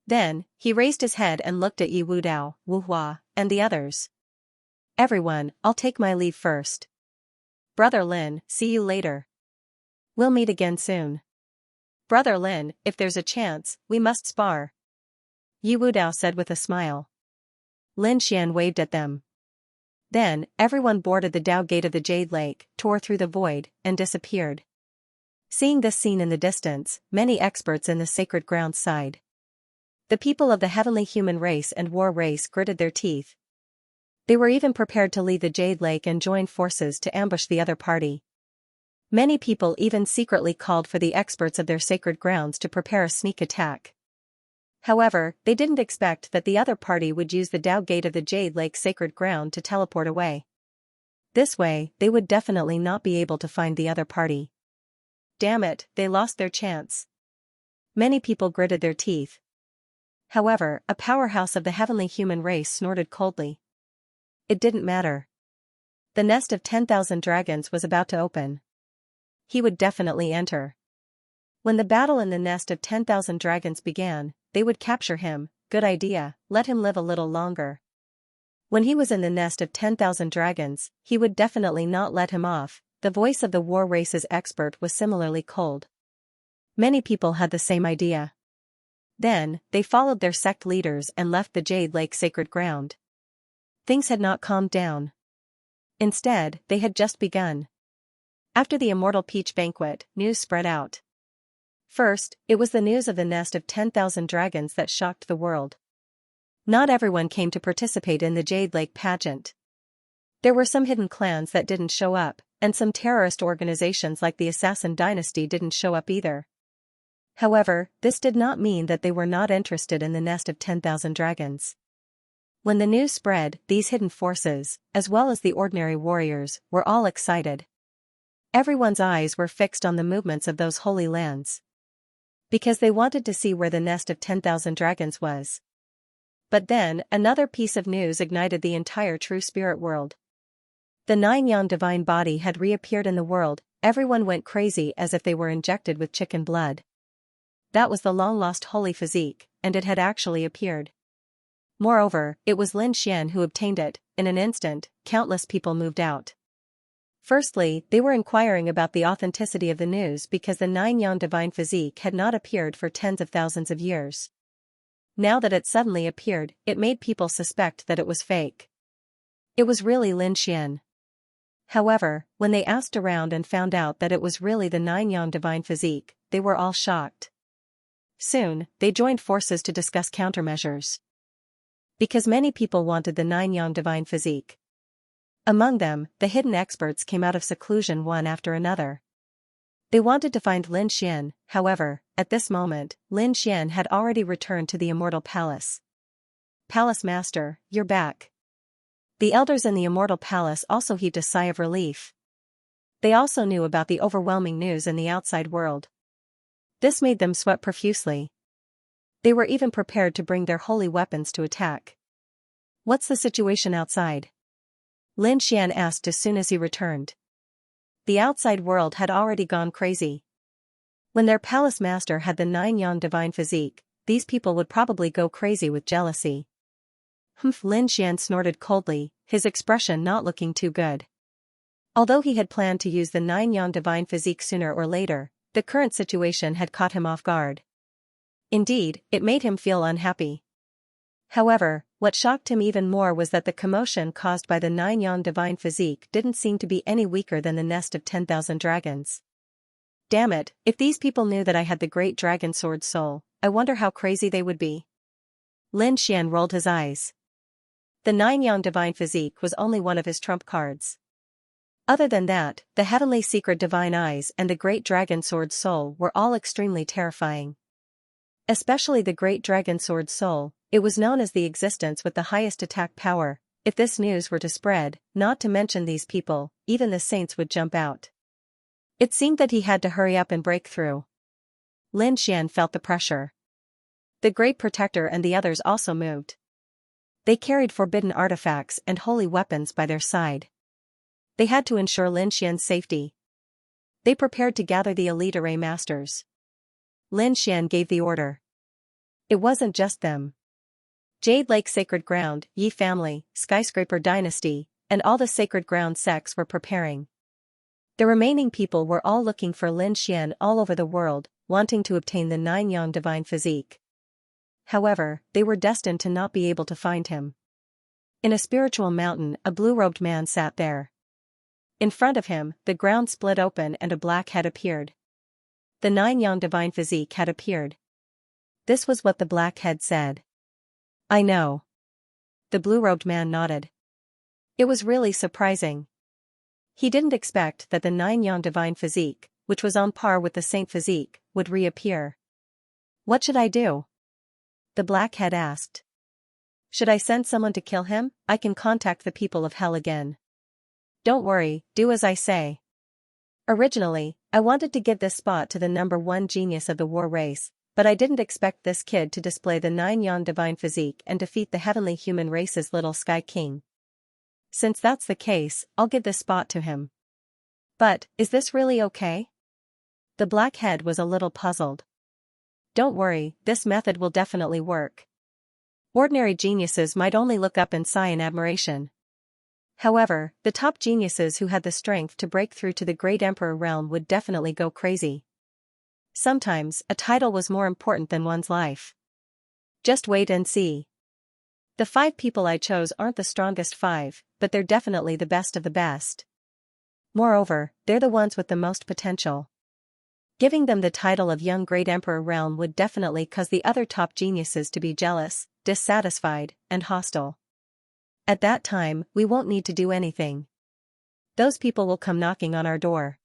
Then, he raised his head and looked at Yi Wudao, Wu Hua, and the others. Everyone, I'll take my leave first. Brother Lin, see you later. We'll meet again soon. Brother Lin, if there's a chance, we must spar. Yi Wudao said with a smile. Lin Xian waved at them. Then, everyone boarded the Dao Gate of the Jade Lake, tore through the void, and disappeared. Seeing this scene in the distance, many experts in the sacred grounds sighed. The people of the heavenly human race and war race gritted their teeth. They were even prepared to leave the Jade Lake and join forces to ambush the other party. Many people even secretly called for the experts of their sacred grounds to prepare a sneak attack. However, they didn't expect that the other party would use the Dao Gate of the Jade Lake sacred ground to teleport away. This way, they would definitely not be able to find the other party. Damn it, they lost their chance. Many people gritted their teeth. However, a powerhouse of the heavenly human race snorted coldly. It didn't matter. The nest of 10,000 dragons was about to open. He would definitely enter. When the battle in the nest of 10,000 dragons began, they would capture him. Good idea, let him live a little longer. When he was in the nest of 10,000 dragons, he would definitely not let him off. The voice of the war race's expert was similarly cold. Many people had the same idea. Then, they followed their sect leaders and left the Jade Lake sacred ground. Things had not calmed down. Instead, they had just begun. After the Immortal Peach banquet, news spread out. First, it was the news of the nest of 10,000 dragons that shocked the world. Not everyone came to participate in the Jade Lake pageant. There were some hidden clans that didn't show up, and some terrorist organizations like the Assassin Dynasty didn't show up either. However, this did not mean that they were not interested in the nest of 10,000 dragons. When the news spread, these hidden forces, as well as the ordinary warriors, were all excited. Everyone's eyes were fixed on the movements of those holy lands. Because they wanted to see where the nest of 10,000 dragons was. But then, another piece of news ignited the entire true spirit world. The 9-yang divine body had reappeared in the world. Everyone went crazy as if they were injected with chicken blood. That was the long-lost holy physique, and it had actually appeared. Moreover, it was Lin Xian who obtained it. In an instant, countless people moved out. Firstly, they were inquiring about the authenticity of the news because the 9-yang divine physique had not appeared for tens of thousands of years. Now that it suddenly appeared, it made people suspect that it was fake. It was really Lin Xian. However, when they asked around and found out that it was really the 9-yang divine physique, they were all shocked. Soon, they joined forces to discuss countermeasures. Because many people wanted the 9-yang divine physique. Among them, the hidden experts came out of seclusion one after another. They wanted to find Lin Xian. However, at this moment, Lin Xian had already returned to the Immortal Palace. Palace Master, you're back. The elders in the Immortal Palace also heaved a sigh of relief. They also knew about the overwhelming news in the outside world. This made them sweat profusely. They were even prepared to bring their holy weapons to attack. What's the situation outside? Lin Xian asked as soon as he returned. The outside world had already gone crazy. When their palace master had the 9-yang divine physique, these people would probably go crazy with jealousy. Lin Xian snorted coldly, his expression not looking too good. Although he had planned to use the 9-yang divine physique sooner or later, the current situation had caught him off guard. Indeed, it made him feel unhappy. However, what shocked him even more was that the commotion caused by the 9-yang divine physique didn't seem to be any weaker than the nest of 10,000 dragons. Damn it, if these people knew that I had the great dragon sword soul, I wonder how crazy they would be. Lin Xian rolled his eyes. The 9-yang divine physique was only one of his trump cards. Other than that, the heavenly secret divine eyes and the great dragon sword soul were all extremely terrifying. Especially the great dragon sword soul, it was known as the existence with the highest attack power. If this news were to spread, not to mention these people, even the saints would jump out. It seemed that he had to hurry up and break through. Lin Xian felt the pressure. The Great Protector and the others also moved. They carried forbidden artifacts and holy weapons by their side. They had to ensure Lin Xian's safety. They prepared to gather the elite array masters. Lin Xian gave the order. It wasn't just them. Jade Lake Sacred Ground, Yi Family, Skyscraper Dynasty, and all the Sacred Ground sects were preparing. The remaining people were all looking for Lin Xian all over the world, wanting to obtain the 9-yang divine physique. However, they were destined to not be able to find him. In a spiritual mountain, a blue-robed man sat there. In front of him, the ground split open and a black head appeared. The 9-yang divine physique had appeared. This was what the black head said. I know. The blue-robed man nodded. It was really surprising. He didn't expect that the 9-yang divine physique, which was on par with the saint physique, would reappear. What should I do? The black head asked. Should I send someone to kill him? I can contact the people of hell again. Don't worry, do as I say. Originally, I wanted to give this spot to the #1 genius of the war race, but I didn't expect this kid to display the 9-yang divine physique and defeat the heavenly human race's little sky king. Since that's the case, I'll give this spot to him. But, is this really okay? The black head was a little puzzled. Don't worry, this method will definitely work. Ordinary geniuses might only look up and sigh in admiration. However, the top geniuses who had the strength to break through to the great emperor realm would definitely go crazy. Sometimes, a title was more important than one's life. Just wait and see. The 5 people I chose aren't the strongest 5, but they're definitely the best of the best. Moreover, they're the ones with the most potential. Giving them the title of young great emperor realm would definitely cause the other top geniuses to be jealous, dissatisfied, and hostile. At that time, we won't need to do anything. Those people will come knocking on our door.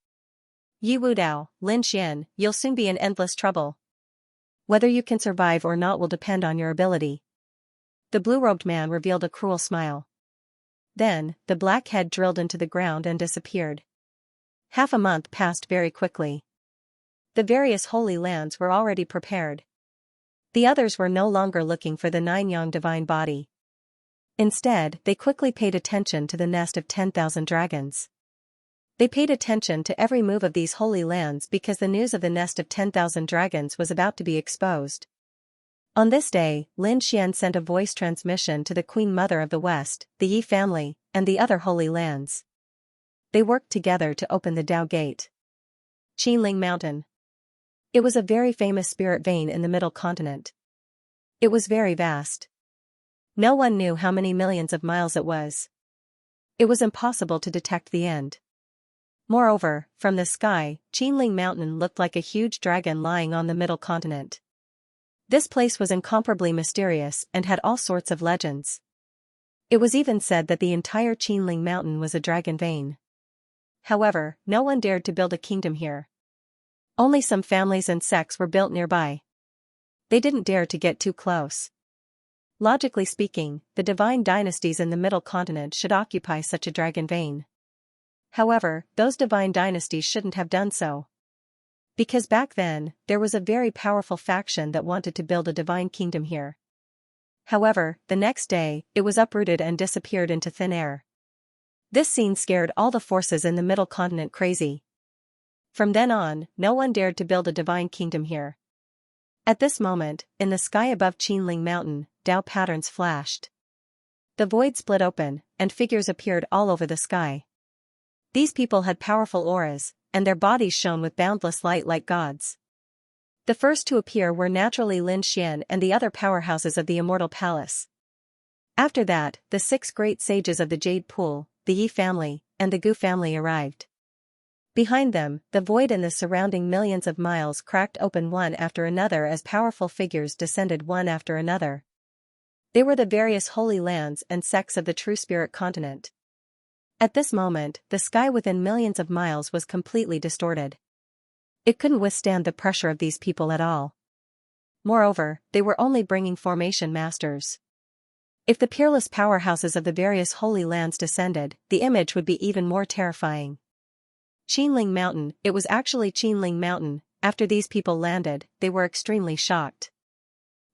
Yi Wudao, Lin Xian, you'll soon be in endless trouble. Whether you can survive or not will depend on your ability. The blue-robed man revealed a cruel smile. Then, the black head drilled into the ground and disappeared. Half a month passed very quickly. The various holy lands were already prepared. The others were no longer looking for the 9-yang divine body. Instead, they quickly paid attention to the nest of 10,000 dragons. They paid attention to every move of these holy lands because the news of the nest of 10,000 dragons was about to be exposed. On this day, Lin Xian sent a voice transmission to the Queen Mother of the West, the Yi family, and the other holy lands. They worked together to open the Dao Gate. Qinling Mountain. It was a very famous spirit vein in the Middle Continent. It was very vast. No one knew how many millions of miles it was. It was impossible to detect the end. Moreover, from the sky, Qinling Mountain looked like a huge dragon lying on the Middle Continent. This place was incomparably mysterious and had all sorts of legends. It was even said that the entire Qinling Mountain was a dragon vein. However, no one dared to build a kingdom here. Only some families and sects were built nearby. They didn't dare to get too close. Logically speaking, the divine dynasties in the Middle Continent should occupy such a dragon vein. However, those divine dynasties shouldn't have done so. Because back then, there was a very powerful faction that wanted to build a divine kingdom here. However, the next day, it was uprooted and disappeared into thin air. This scene scared all the forces in the Middle Continent crazy. From then on, no one dared to build a divine kingdom here. At this moment, in the sky above Qinling Mountain, Dao patterns flashed. The void split open, and figures appeared all over the sky. These people had powerful auras, and their bodies shone with boundless light like gods. The first to appear were naturally Lin Xian and the other powerhouses of the Immortal Palace. After that, the 6 great sages of the Jade Pool, the Yi family, and the Gu family arrived. Behind them, the void and the surrounding millions of miles cracked open one after another as powerful figures descended one after another. They were the various holy lands and sects of the true spirit continent. At this moment, the sky within millions of miles was completely distorted. It couldn't withstand the pressure of these people at all. Moreover, they were only bringing formation masters. If the peerless powerhouses of the various holy lands descended, the image would be even more terrifying. Qinling Mountain, it was actually Qinling Mountain. After these people landed, they were extremely shocked.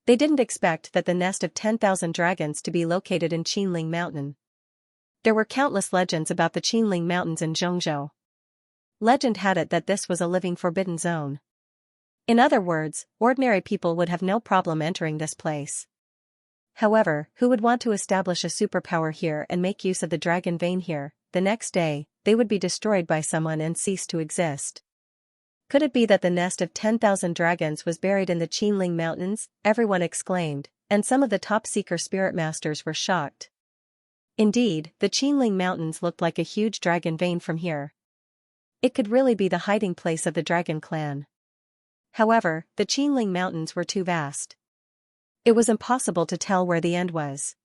They didn't expect that the nest of 10,000 dragons to be located in Qinling Mountain. There were countless legends about the Qinling Mountains in Zhongzhou. Legend had it that this was a living forbidden zone. In other words, ordinary people would have no problem entering this place. However, who would want to establish a superpower here and make use of the dragon vein here? The next day, they would be destroyed by someone and cease to exist. Could it be that the nest of 10,000 dragons was buried in the Qinling Mountains? Everyone exclaimed, and some of the top seeker spirit masters were shocked. Indeed, the Qinling Mountains looked like a huge dragon vein from here. It could really be the hiding place of the dragon clan. However, the Qinling Mountains were too vast. It was impossible to tell where the end was.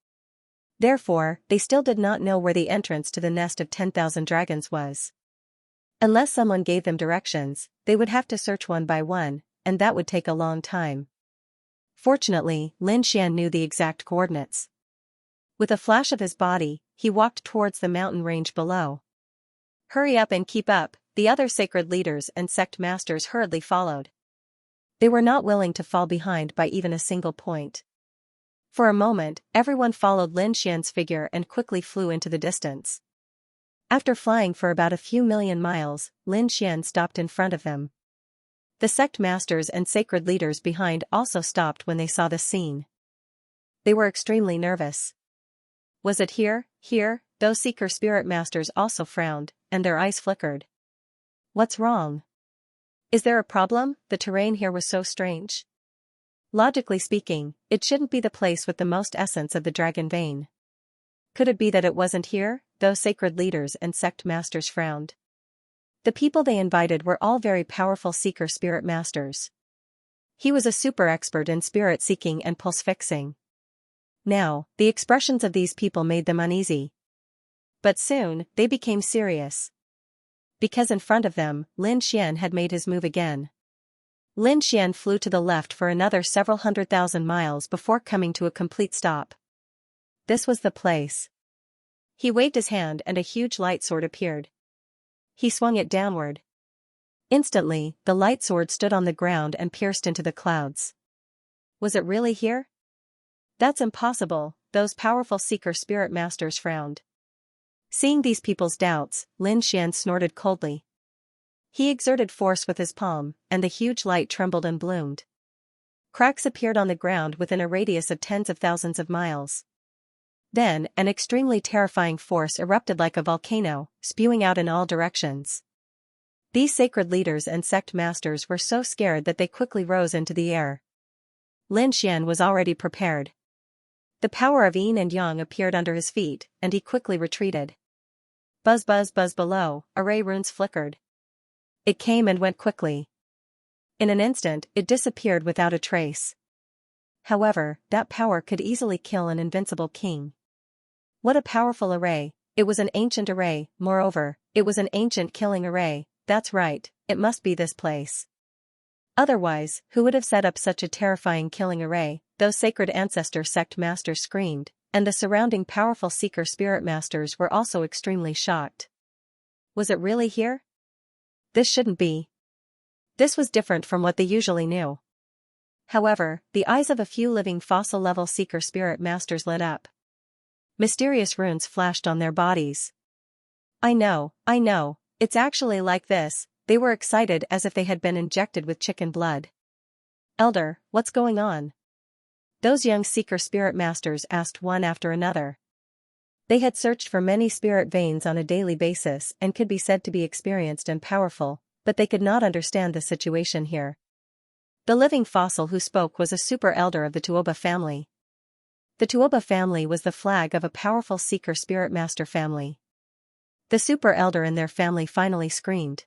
Therefore, they still did not know where the entrance to the nest of 10,000 dragons was. Unless someone gave them directions, they would have to search one by one, and that would take a long time. Fortunately, Lin Xian knew the exact coordinates. With a flash of his body, he walked towards the mountain range below. Hurry up and keep up, the other sacred leaders and sect masters hurriedly followed. They were not willing to fall behind by even a single point. For a moment, everyone followed Lin Xian's figure and quickly flew into the distance. After flying for about a few million miles, Lin Xian stopped in front of them. The sect masters and sacred leaders behind also stopped when they saw the scene. They were extremely nervous. Was it here? Those seeker spirit masters also frowned, and their eyes flickered. What's wrong? Is there a problem? The terrain here was so strange. Logically speaking, it shouldn't be the place with the most essence of the dragon vein. Could it be that it wasn't here? Those sacred leaders and sect masters frowned. The people they invited were all very powerful seeker spirit masters. He was a super expert in spirit seeking and pulse fixing. Now, the expressions of these people made them uneasy. But soon, they became serious. Because in front of them, Lin Xian had made his move again. Lin Xian flew to the left for another several 100,000 miles before coming to a complete stop. This was the place. He waved his hand and a huge light sword appeared. He swung it downward. Instantly, the light sword stood on the ground and pierced into the clouds. Was it really here? That's impossible, those powerful seeker spirit masters frowned. Seeing these people's doubts, Lin Xian snorted coldly. He exerted force with his palm, and the huge light trembled and bloomed. Cracks appeared on the ground within a radius of tens of thousands of miles. Then, an extremely terrifying force erupted like a volcano, spewing out in all directions. These sacred leaders and sect masters were so scared that they quickly rose into the air. Lin Xian was already prepared. The power of yin and yang appeared under his feet, and he quickly retreated. Buzz buzz buzz below, array runes flickered. It came and went quickly. In an instant, it disappeared without a trace. However, that power could easily kill an invincible king. What a powerful array! It was an ancient array, moreover, it was an ancient killing array. That's right, it must be this place. Otherwise, who would have set up such a terrifying killing array? Those sacred ancestor sect masters screamed, and the surrounding powerful seeker spirit masters were also extremely shocked. Was it really here? This shouldn't be. This was different from what they usually knew. However, the eyes of a few living fossil-level seeker spirit masters lit up. Mysterious runes flashed on their bodies. I know, it's actually like this. They were excited as if they had been injected with chicken blood. Elder, what's going on? Those young seeker spirit masters asked one after another. They had searched for many spirit veins on a daily basis and could be said to be experienced and powerful, but they could not understand the situation here. The living fossil who spoke was a super elder of the Tuoba family. The Tuoba family was the flag of a powerful seeker spirit master family. The super elder in their family finally screamed.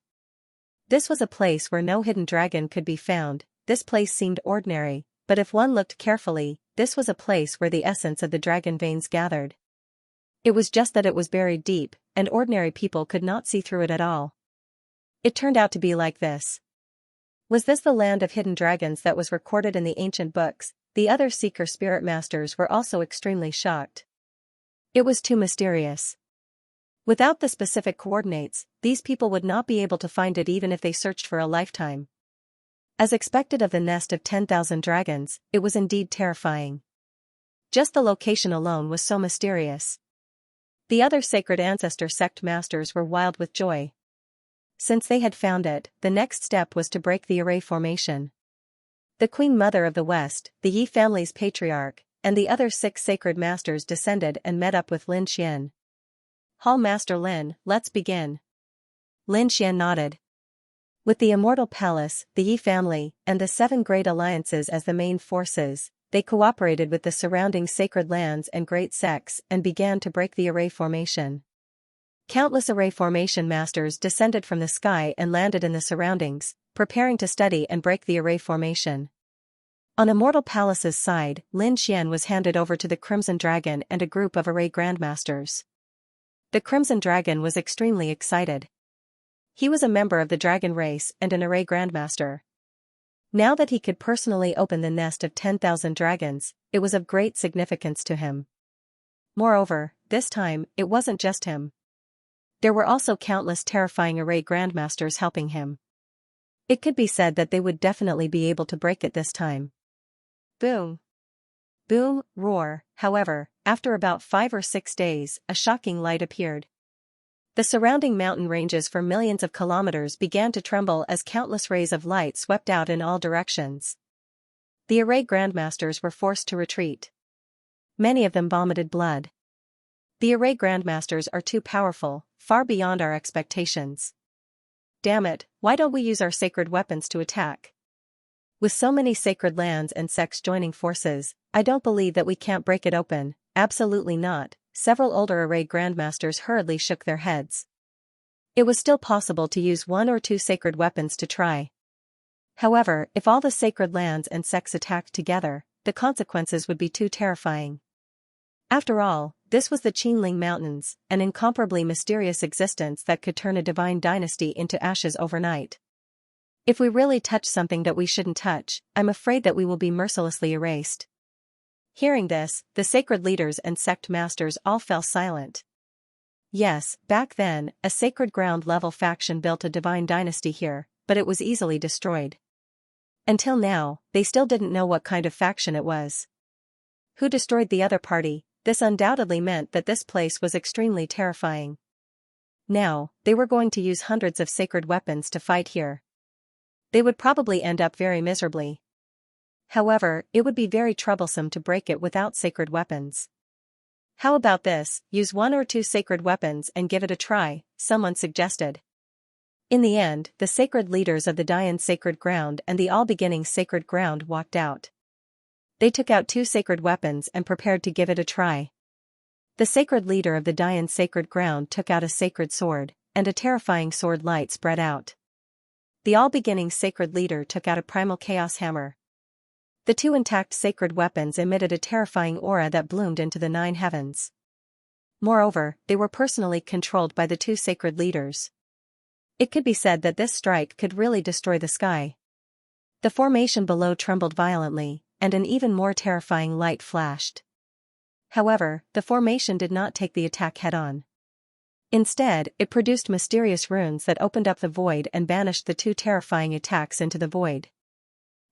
This was a place where no hidden dragon could be found. This place seemed ordinary, but if one looked carefully, this was a place where the essence of the dragon veins gathered. It was just that it was buried deep, and ordinary people could not see through it at all. It turned out to be like this. Was this the land of hidden dragons that was recorded in the ancient books? The other seeker spirit masters were also extremely shocked. It was too mysterious. Without the specific coordinates, these people would not be able to find it even if they searched for a lifetime. As expected of the nest of 10,000 dragons, it was indeed terrifying. Just the location alone was so mysterious. The other sacred ancestor sect masters were wild with joy. Since they had found it, the next step was to break the array formation. The Queen Mother of the West, the Yi family's patriarch, and the other 6 sacred masters descended and met up with Lin Xian. Hall Master Lin, let's begin. Lin Xian nodded. With the Immortal Palace, the Yi family, and the 7 great alliances as the main forces, they cooperated with the surrounding sacred lands and great sects and began to break the array formation. Countless array formation masters descended from the sky and landed in the surroundings, preparing to study and break the array formation. On Immortal Palace's side, Lin Xian was handed over to the Crimson Dragon and a group of array grandmasters. The Crimson Dragon was extremely excited. He was a member of the dragon race and an array grandmaster. Now that he could personally open the nest of 10,000 dragons, it was of great significance to him. Moreover, this time, it wasn't just him. There were also countless terrifying array grandmasters helping him. It could be said that they would definitely be able to break it this time. Boom! boom, roar. However, after about 5 or 6 days, a shocking light appeared. The surrounding mountain ranges for millions of kilometers began to tremble as countless rays of light swept out in all directions. The array grandmasters were forced to retreat. Many of them vomited blood. The array grandmasters are too powerful, far beyond our expectations. Damn it, why don't we use our sacred weapons to attack? With so many sacred lands and sects joining forces, I don't believe that we can't break it open. Absolutely not. Several older array grandmasters hurriedly shook their heads. It was still possible to use 1 or 2 sacred weapons to try. However, if all the sacred lands and sects attacked together, the consequences would be too terrifying. After all, this was the Qinling Mountains, an incomparably mysterious existence that could turn a divine dynasty into ashes overnight. If we really touch something that we shouldn't touch, I'm afraid that we will be mercilessly erased. Hearing this, the sacred leaders and sect masters all fell silent. Yes, back then, a sacred ground-level faction built a divine dynasty here, but it was easily destroyed. Until now, they still didn't know what kind of faction it was. Who destroyed the other party? This undoubtedly meant that this place was extremely terrifying. Now, they were going to use hundreds of sacred weapons to fight here. They would probably end up very miserably. However, it would be very troublesome to break it without sacred weapons. How about this, use 1 or 2 sacred weapons and give it a try, someone suggested. In the end, the sacred leaders of the Dian Sacred Ground and the All-Beginning Sacred Ground walked out. They took out 2 sacred weapons and prepared to give it a try. The sacred leader of the Dian Sacred Ground took out a sacred sword, and a terrifying sword light spread out. The All-Beginning Sacred Leader took out a primal chaos hammer. The 2 intact sacred weapons emitted a terrifying aura that bloomed into the 9 heavens. Moreover, they were personally controlled by the 2 sacred leaders. It could be said that this strike could really destroy the sky. The formation below trembled violently, and an even more terrifying light flashed. However, the formation did not take the attack head-on. Instead, it produced mysterious runes that opened up the void and banished the 2 terrifying attacks into the void.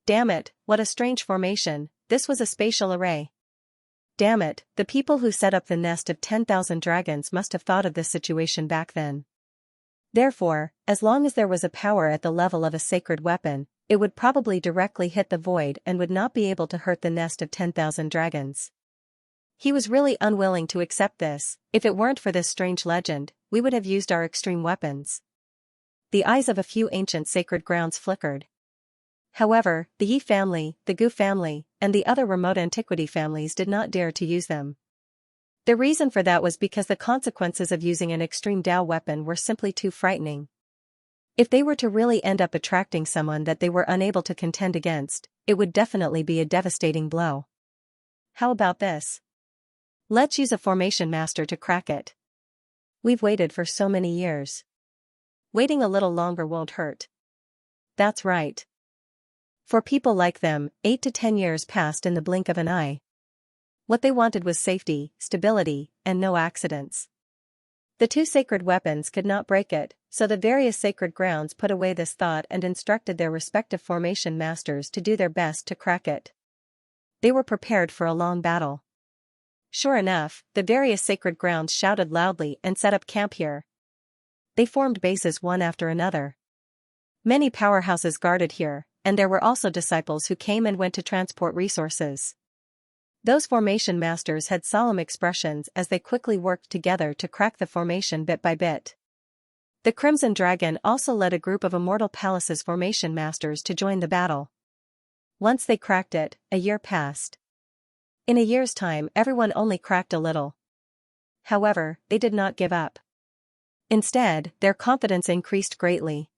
Damn it, what a strange formation, this was a spatial array. Damn it, the people who set up the nest of 10,000 dragons must have thought of this situation back then. Therefore, as long as there was a power at the level of a sacred weapon, it would probably directly hit the void and would not be able to hurt the nest of 10,000 dragons. He was really unwilling to accept this. If it weren't for this strange legend, we would have used our extreme weapons. The eyes of a few ancient sacred grounds flickered. However, the Yi family, the Gu family, and the other remote antiquity families did not dare to use them. The reason for that was because the consequences of using an extreme Dao weapon were simply too frightening. If they were to really end up attracting someone that they were unable to contend against, it would definitely be a devastating blow. How about this? Let's use a formation master to crack it. We've waited for so many years. Waiting a little longer won't hurt. That's right. For people like them, 8 to 10 years passed in the blink of an eye. What they wanted was safety, stability, and no accidents. The 2 sacred weapons could not break it, so the various sacred grounds put away this thought and instructed their respective formation masters to do their best to crack it. They were prepared for a long battle. Sure enough, the various sacred grounds shouted loudly and set up camp here. They formed bases one after another. Many powerhouses guarded here, and there were also disciples who came and went to transport resources. Those formation masters had solemn expressions as they quickly worked together to crack the formation bit by bit. The Crimson Dragon also led a group of Immortal Palace's formation masters to join the battle. Once they cracked it, a year passed. In a year's time, everyone only cracked a little. However, they did not give up. Instead, their confidence increased greatly.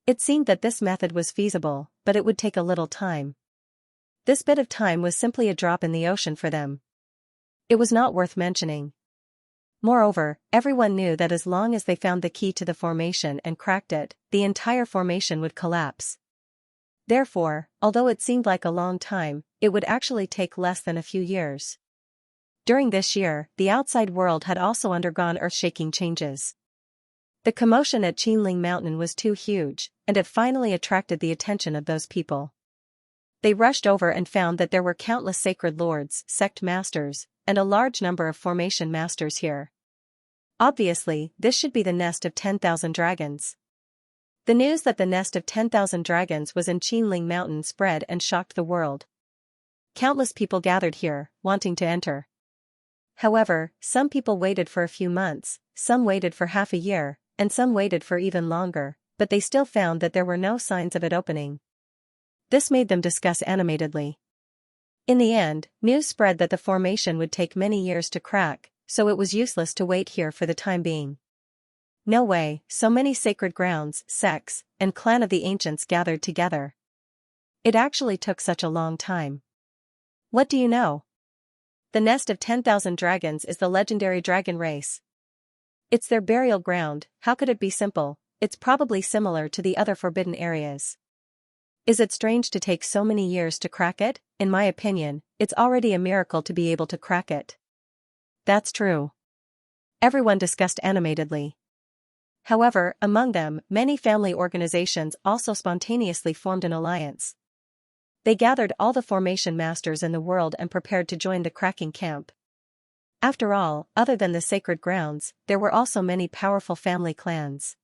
It seemed that this method was feasible, but it would take a little time. This bit of time was simply a drop in the ocean for them. It was not worth mentioning. Moreover, everyone knew that as long as they found the key to the formation and cracked it, the entire formation would collapse. Therefore, although it seemed like a long time, it would actually take less than a few years. During this year, the outside world had also undergone earth-shaking changes. The commotion at Qinling Mountain was too huge, and it finally attracted the attention of those people. They rushed over and found that there were countless sacred lords, sect masters, and a large number of formation masters here. Obviously, this should be the nest of 10,000 dragons. The news that the nest of 10,000 dragons was in Qinling Mountain spread and shocked the world. Countless people gathered here, wanting to enter. However, some people waited for a few months, some waited for half a year, and some waited for even longer, but they still found that there were no signs of it opening. This made them discuss animatedly. In the end, news spread that the formation would take many years to crack, so it was useless to wait here for the time being. No way, so many sacred grounds, sects, and clan of the ancients gathered together. It actually took such a long time. What do you know? The nest of 10,000 dragons is the legendary dragon race. It's their burial ground. How could it be simple? It's probably similar to the other forbidden areas. Is it strange to take so many years to crack it? In my opinion, it's already a miracle to be able to crack it. That's true. Everyone discussed animatedly. However, among them, many family organizations also spontaneously formed an alliance. They gathered all the formation masters in the world and prepared to join the cracking camp. After all, other than the sacred grounds, there were also many powerful family clans.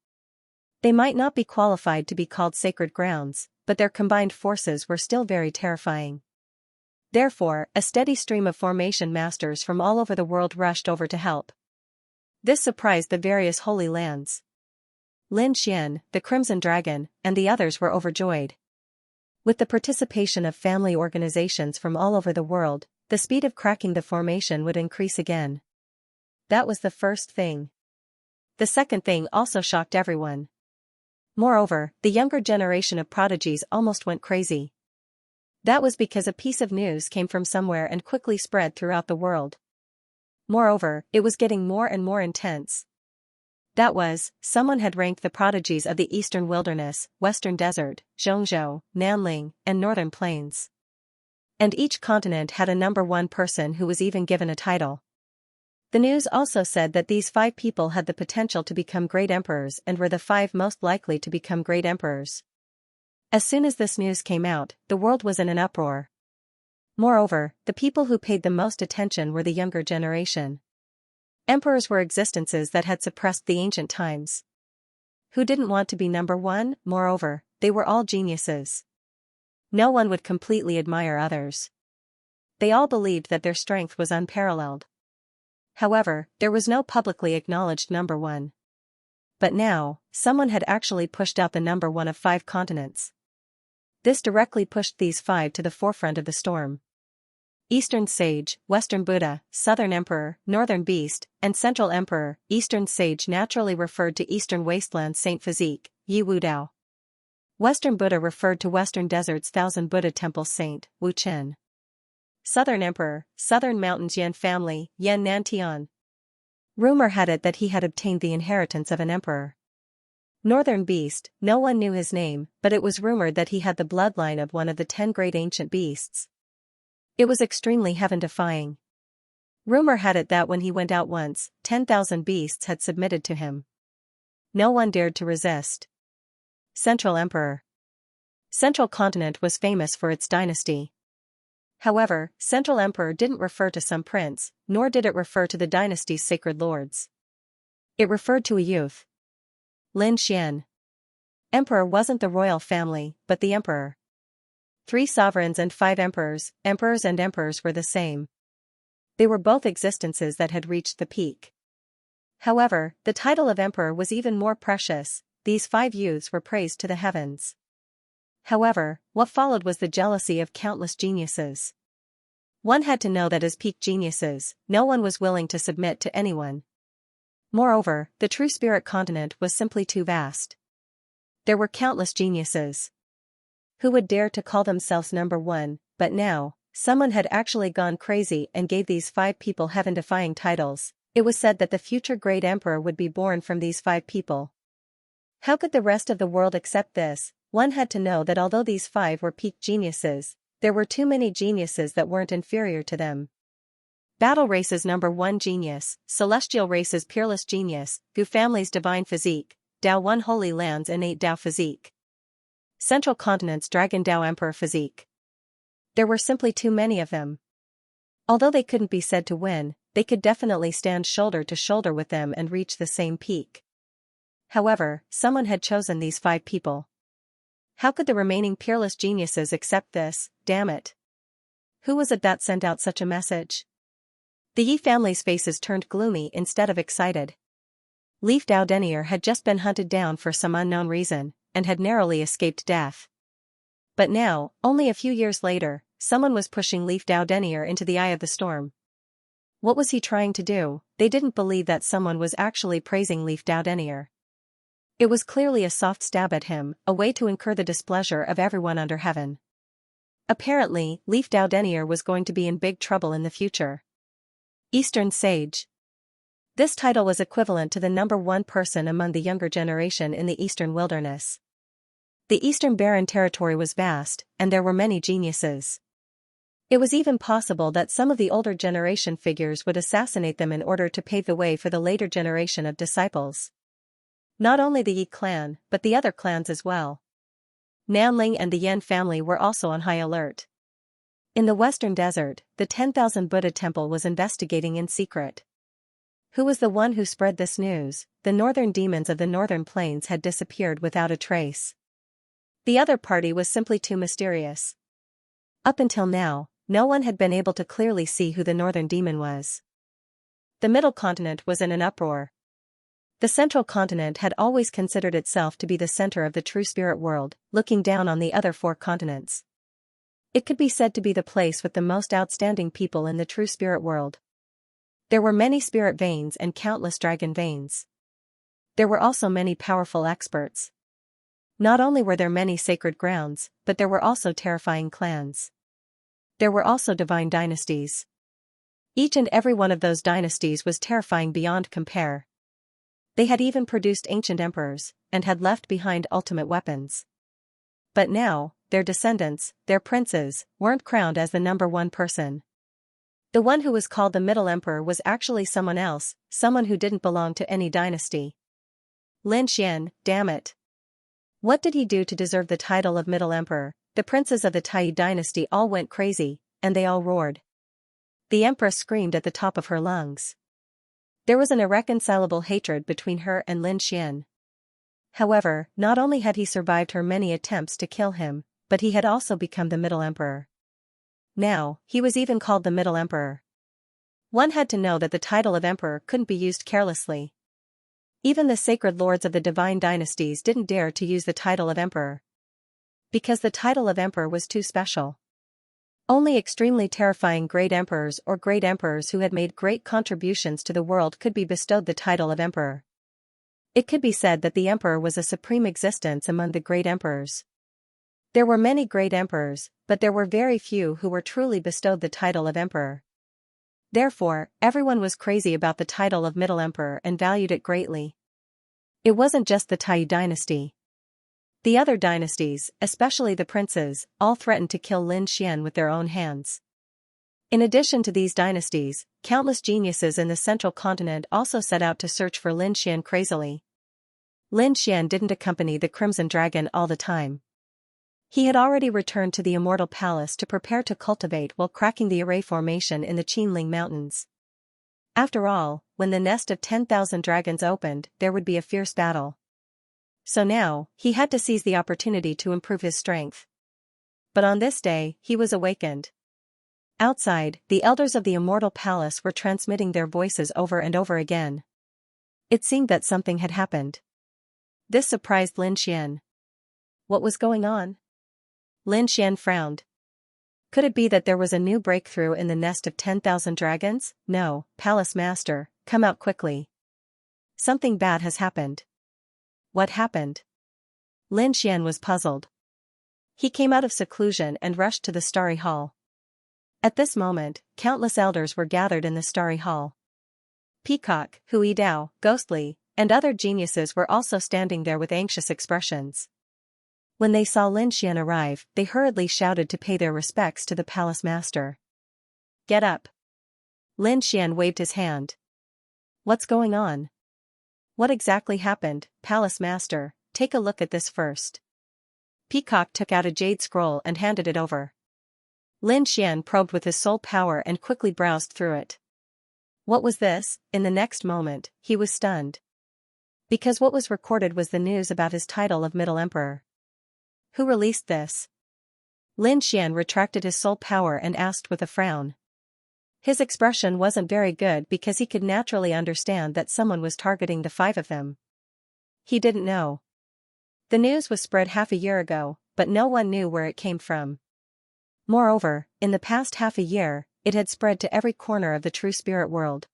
They might not be qualified to be called sacred grounds, but their combined forces were still very terrifying. Therefore, a steady stream of formation masters from all over the world rushed over to help. This surprised the various holy lands. Lin Xian, the Crimson Dragon, and the others were overjoyed. With the participation of family organizations from all over the world, the speed of cracking the formation would increase again. That was the first thing. The second thing also shocked everyone. Moreover, the younger generation of prodigies almost went crazy. That was because a piece of news came from somewhere and quickly spread throughout the world. Moreover, it was getting more and more intense. That was, someone had ranked the prodigies of the Eastern Wilderness, Western Desert, Zhongzhou, Nanling, and Northern Plains. And each continent had a number one person who was even given a title. The news also said that these 5 people had the potential to become great emperors and were the 5 most likely to become great emperors. As soon as this news came out, the world was in an uproar. Moreover, the people who paid the most attention were the younger generation. Emperors were existences that had suppressed the ancient times. Who didn't want to be number one? Moreover, they were all geniuses. No one would completely admire others. They all believed that their strength was unparalleled. However, there was no publicly acknowledged number one. But now, someone had actually pushed out the number one of 5 continents. This directly pushed these 5 to the forefront of the storm. Eastern Sage, Western Buddha, Southern Emperor, Northern Beast, and Central Emperor. Eastern Sage naturally referred to Eastern Wasteland Saint Physique, Yi Wudao. Western Buddha referred to Western Desert's Thousand Buddha Temple Saint, Wu Chen. Southern Emperor, Southern Mountains Yan family, Yan Nantian. Rumor had it that he had obtained the inheritance of an emperor. Northern Beast, no one knew his name, but it was rumored that he had the bloodline of one of the 10 great ancient beasts. It was extremely heaven-defying. Rumor had it that when he went out once, 10,000 beasts had submitted to him. No one dared to resist. Central Emperor. Central Continent was famous for its dynasty. However, Central Emperor didn't refer to some prince, nor did it refer to the dynasty's sacred lords. It referred to a youth. Lin Xian. Emperor wasn't the royal family, but the emperor. 3 sovereigns and 5 emperors and emperors were the same. They were both existences that had reached the peak. However, the title of emperor was even more precious. These 5 youths were praised to the heavens. However, what followed was the jealousy of countless geniuses. One had to know that as peak geniuses, no one was willing to submit to anyone. Moreover, the true spirit continent was simply too vast. There were countless geniuses who would dare to call themselves number one, but now, someone had actually gone crazy and gave these 5 people heaven-defying titles. It was said that the future great emperor would be born from these 5 people. How could the rest of the world accept this? One had to know that although these 5 were peak geniuses, there were too many geniuses that weren't inferior to them. Battle Race's number 1 genius, Celestial Race's peerless genius, Gu family's divine physique, Dao 1 Holy Land's innate Dao physique. Central Continent's Dragon Dao Emperor physique. There were simply too many of them. Although they couldn't be said to win, they could definitely stand shoulder to shoulder with them and reach the same peak. However, someone had chosen these 5 people. How could the remaining peerless geniuses accept this, damn it? Who was it that sent out such a message? The Yi family's faces turned gloomy instead of excited. Leaf Dao Denier had just been hunted down for some unknown reason, and had narrowly escaped death. But now, only a few years later, someone was pushing Leaf Dao Denier into the eye of the storm. What was he trying to do? They didn't believe that someone was actually praising Leaf Dao Denier. It was clearly a soft stab at him, a way to incur the displeasure of everyone under heaven. Apparently, Leaf Dao Denier was going to be in big trouble in the future. Eastern Sage. This title was equivalent to the number 1 person among the younger generation in the Eastern Wilderness. The Eastern Barren territory was vast, and there were many geniuses. It was even possible that some of the older generation figures would assassinate them in order to pave the way for the later generation of disciples. Not only the Yi clan, but the other clans as well. Nanling and the Yan family were also on high alert. In the Western Desert, the 10,000 Buddha temple was investigating in secret. Who was the one who spread this news? The northern demons of the northern plains had disappeared without a trace. The other party was simply too mysterious. Up until now, no one had been able to clearly see who the northern demon was. The middle continent was in an uproar. The central continent had always considered itself to be the center of the true spirit world, looking down on the other 4 continents. It could be said to be the place with the most outstanding people in the true spirit world. There were many spirit veins and countless dragon veins. There were also many powerful experts. Not only were there many sacred grounds, but there were also terrifying clans. There were also divine dynasties. Each and every one of those dynasties was terrifying beyond compare. They had even produced ancient emperors, and had left behind ultimate weapons. But now, their descendants, their princes, weren't crowned as the number 1 person. The one who was called the Middle Emperor was actually someone else, someone who didn't belong to any dynasty. Lin Xian, damn it. What did he do to deserve the title of Middle Emperor? The princes of the Tai dynasty all went crazy, and they all roared. The empress screamed at the top of her lungs. There was an irreconcilable hatred between her and Lin Xian. However, not only had he survived her many attempts to kill him, but he had also become the Middle Emperor. Now, he was even called the Middle Emperor. One had to know that the title of emperor couldn't be used carelessly. Even the sacred lords of the divine dynasties didn't dare to use the title of emperor. Because the title of emperor was too special. Only extremely terrifying great emperors or great emperors who had made great contributions to the world could be bestowed the title of emperor. It could be said that the emperor was a supreme existence among the great emperors. There were many great emperors, but there were very few who were truly bestowed the title of emperor. Therefore, everyone was crazy about the title of Middle Emperor and valued it greatly. It wasn't just the Tai dynasty. The other dynasties, especially the princes, all threatened to kill Lin Xian with their own hands. In addition to these dynasties, countless geniuses in the central continent also set out to search for Lin Xian crazily. Lin Xian didn't accompany the Crimson Dragon all the time. He had already returned to the Immortal Palace to prepare to cultivate while cracking the array formation in the Qinling Mountains. After all, when the nest of 10,000 dragons opened, there would be a fierce battle. So now, he had to seize the opportunity to improve his strength. But on this day, he was awakened. Outside, the elders of the Immortal Palace were transmitting their voices over and over again. It seemed that something had happened. This surprised Lin Xian. What was going on? Lin Xian frowned. Could it be that there was a new breakthrough in the nest of 10,000 dragons? No, Palace Master, come out quickly. Something bad has happened. What happened? Lin Xian was puzzled. He came out of seclusion and rushed to the Starry Hall. At this moment, countless elders were gathered in the Starry Hall. Peacock, Hui Dao, Ghostly, and other geniuses were also standing there with anxious expressions. When they saw Lin Xian arrive, they hurriedly shouted to pay their respects to the Palace Master. Get up. Lin Xian waved his hand. What's going on? What exactly happened, Palace Master? Take a look at this first. Peacock took out a jade scroll and handed it over. Lin Xian probed with his soul power and quickly browsed through it. What was this? In the next moment, he was stunned. Because what was recorded was the news about his title of Middle Emperor. Who released this? Lin Xian retracted his soul power and asked with a frown. His expression wasn't very good because he could naturally understand that someone was targeting the five of them. He didn't know. The news was spread half a year ago, but no one knew where it came from. Moreover, in the past half a year, it had spread to every corner of the true spirit world.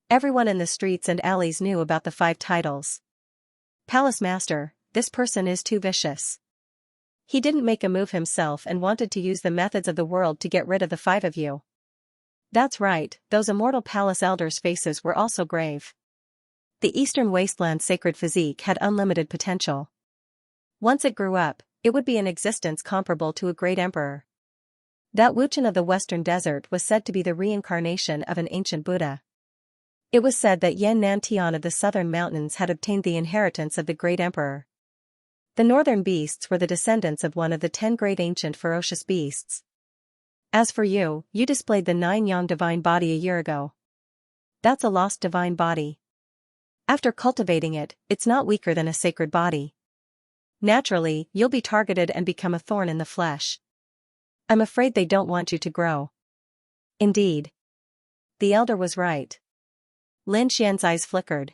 Everyone in the streets and alleys knew about the 5 titles. Palace Master, this person is too vicious. He didn't make a move himself and wanted to use the methods of the world to get rid of the 5 of you. That's right, those immortal palace elders' faces were also grave. The Eastern Wasteland's sacred physique had unlimited potential. Once it grew up, it would be an existence comparable to a great emperor. That Wuchen of the Western Desert was said to be the reincarnation of an ancient Buddha. It was said that Yan Nantian of the southern mountains had obtained the inheritance of the great emperor. The northern beasts were the descendants of one of the 10 great ancient ferocious beasts. As for you, you displayed the 9 yang divine body a year ago. That's a lost divine body. After cultivating it, it's not weaker than a sacred body. Naturally, you'll be targeted and become a thorn in the flesh. I'm afraid they don't want you to grow. Indeed. The elder was right. Lin Xian's eyes flickered.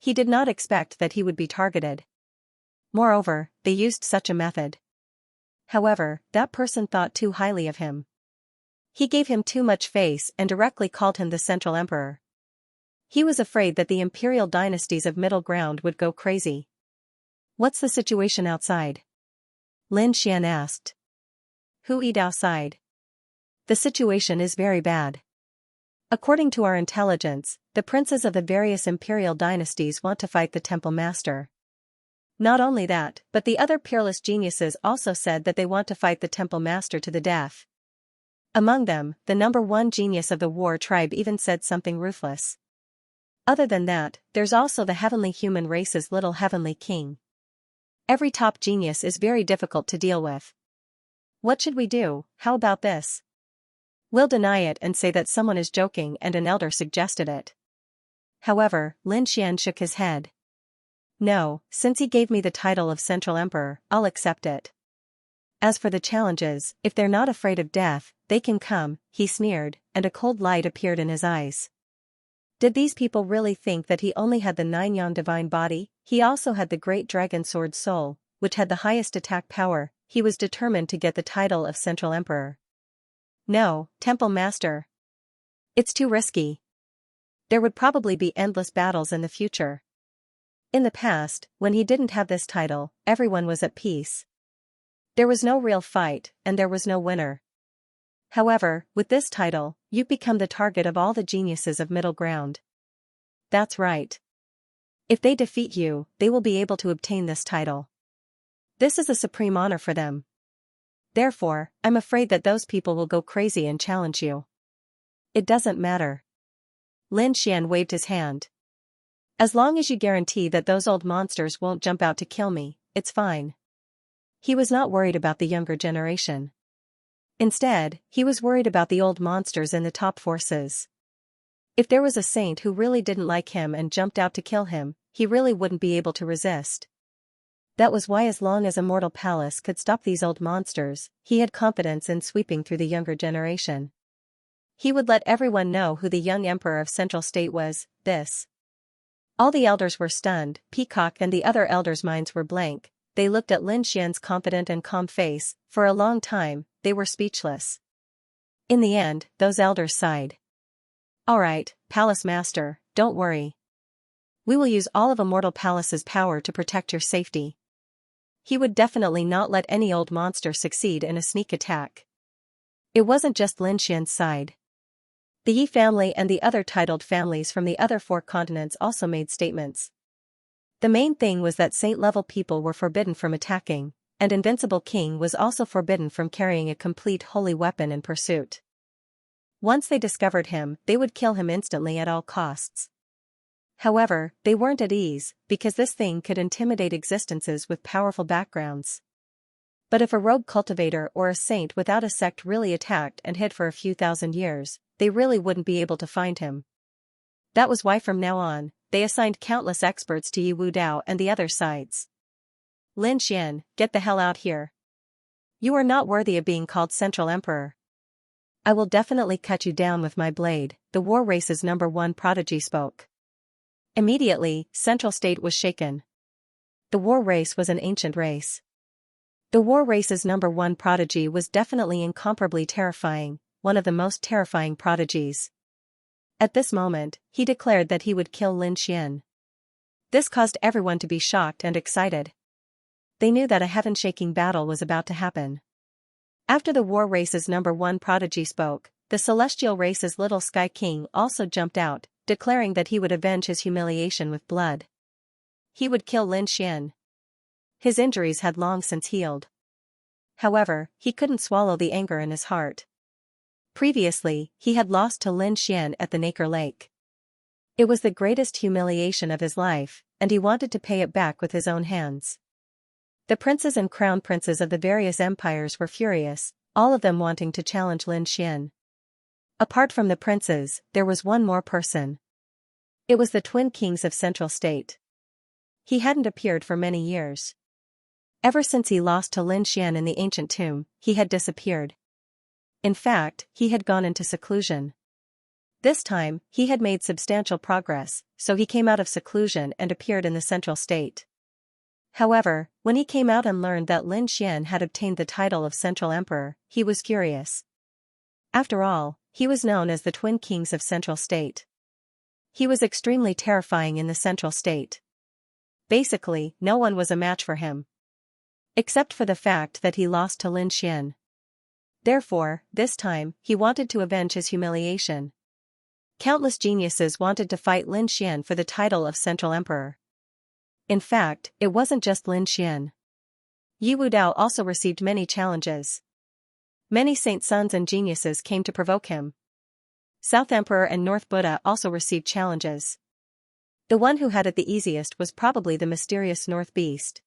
He did not expect that he would be targeted. Moreover, they used such a method. However, that person thought too highly of him. He gave him too much face and directly called him the Central Emperor. He was afraid that the imperial dynasties of Middle Ground would go crazy. What's the situation outside? Lin Xian asked. Who eat outside? The situation is very bad. According to our intelligence, the princes of the various imperial dynasties want to fight the temple master. Not only that, but the other peerless geniuses also said that they want to fight the temple master to the death. Among them, the number 1 genius of the war tribe even said something ruthless. Other than that, there's also the heavenly human race's little heavenly king. Every top genius is very difficult to deal with. What should we do? How about this? We'll deny it and say that someone is joking and an elder suggested it. However, Lin Xian shook his head. No, since he gave me the title of Central Emperor, I'll accept it. As for the challenges, if they're not afraid of death, they can come, he sneered, and a cold light appeared in his eyes. Did these people really think that he only had the 9 yang divine body? He also had the great dragon sword soul, which had the highest attack power. He was determined to get the title of Central Emperor. No, Temple Master. It's too risky. There would probably be endless battles in the future. In the past, when he didn't have this title, everyone was at peace. There was no real fight, and there was no winner. However, with this title, you become the target of all the geniuses of Middle Ground. That's right. If they defeat you, they will be able to obtain this title. This is a supreme honor for them. Therefore, I'm afraid that those people will go crazy and challenge you. It doesn't matter. Lin Xian waved his hand. As long as you guarantee that those old monsters won't jump out to kill me, it's fine. He was not worried about the younger generation. Instead, he was worried about the old monsters in the top forces. If there was a saint who really didn't like him and jumped out to kill him, he really wouldn't be able to resist. That was why, as long as Immortal Palace could stop these old monsters, he had confidence in sweeping through the younger generation. He would let everyone know who the young emperor of Central State was. All the elders were stunned. Peacock and the other elders' minds were blank. They looked at Lin Xian's confident and calm face. For a long time, they were speechless. In the end, those elders sighed. All right, Palace Master, don't worry. We will use all of Immortal Palace's power to protect your safety. He would definitely not let any old monster succeed in a sneak attack. It wasn't just Lin Xian's side. The Yi family and the other titled families from the other 4 continents also made statements. The main thing was that saint-level people were forbidden from attacking, and Invincible King was also forbidden from carrying a complete holy weapon in pursuit. Once they discovered him, they would kill him instantly at all costs. However, they weren't at ease, because this thing could intimidate existences with powerful backgrounds. But if a rogue cultivator or a saint without a sect really attacked and hid for a few thousand years, they really wouldn't be able to find him. That was why from now on, they assigned countless experts to Yi Wu Dao and the other sides. Lin Xian, get the hell out here. You are not worthy of being called Central Emperor. I will definitely cut you down with my blade, the war race's #1 prodigy spoke. Immediately, Central State was shaken. The war race was an ancient race. The war race's #1 prodigy was definitely incomparably terrifying, one of the most terrifying prodigies. At this moment, he declared that he would kill Lin Xian. This caused everyone to be shocked and excited. They knew that a heaven-shaking battle was about to happen. After the war race's #1 prodigy spoke, the celestial race's little Sky King also jumped out, declaring that he would avenge his humiliation with blood. He would kill Lin Xian. His injuries had long since healed. However, he couldn't swallow the anger in his heart. Previously, he had lost to Lin Xian at the Nacre Lake. It was the greatest humiliation of his life, and he wanted to pay it back with his own hands. The princes and crown princes of the various empires were furious, all of them wanting to challenge Lin Xian. Apart from the princes, there was one more person. It was the twin kings of Central State. He hadn't appeared for many years. Ever since he lost to Lin Xian in the ancient tomb, he had disappeared. In fact, he had gone into seclusion. This time, he had made substantial progress, so he came out of seclusion and appeared in the Central State. However, when he came out and learned that Lin Xian had obtained the title of Central Emperor, he was furious. After all, he was known as the Twin Kings of Central State. He was extremely terrifying in the Central State. Basically, no one was a match for him. Except for the fact that he lost to Lin Xian. Therefore, this time, he wanted to avenge his humiliation. Countless geniuses wanted to fight Lin Xian for the title of Central Emperor. In fact, it wasn't just Lin Xian. Yi Wu Dao also received many challenges. Many saint sons and geniuses came to provoke him. South Emperor and North Buddha also received challenges. The one who had it the easiest was probably the mysterious North Beast.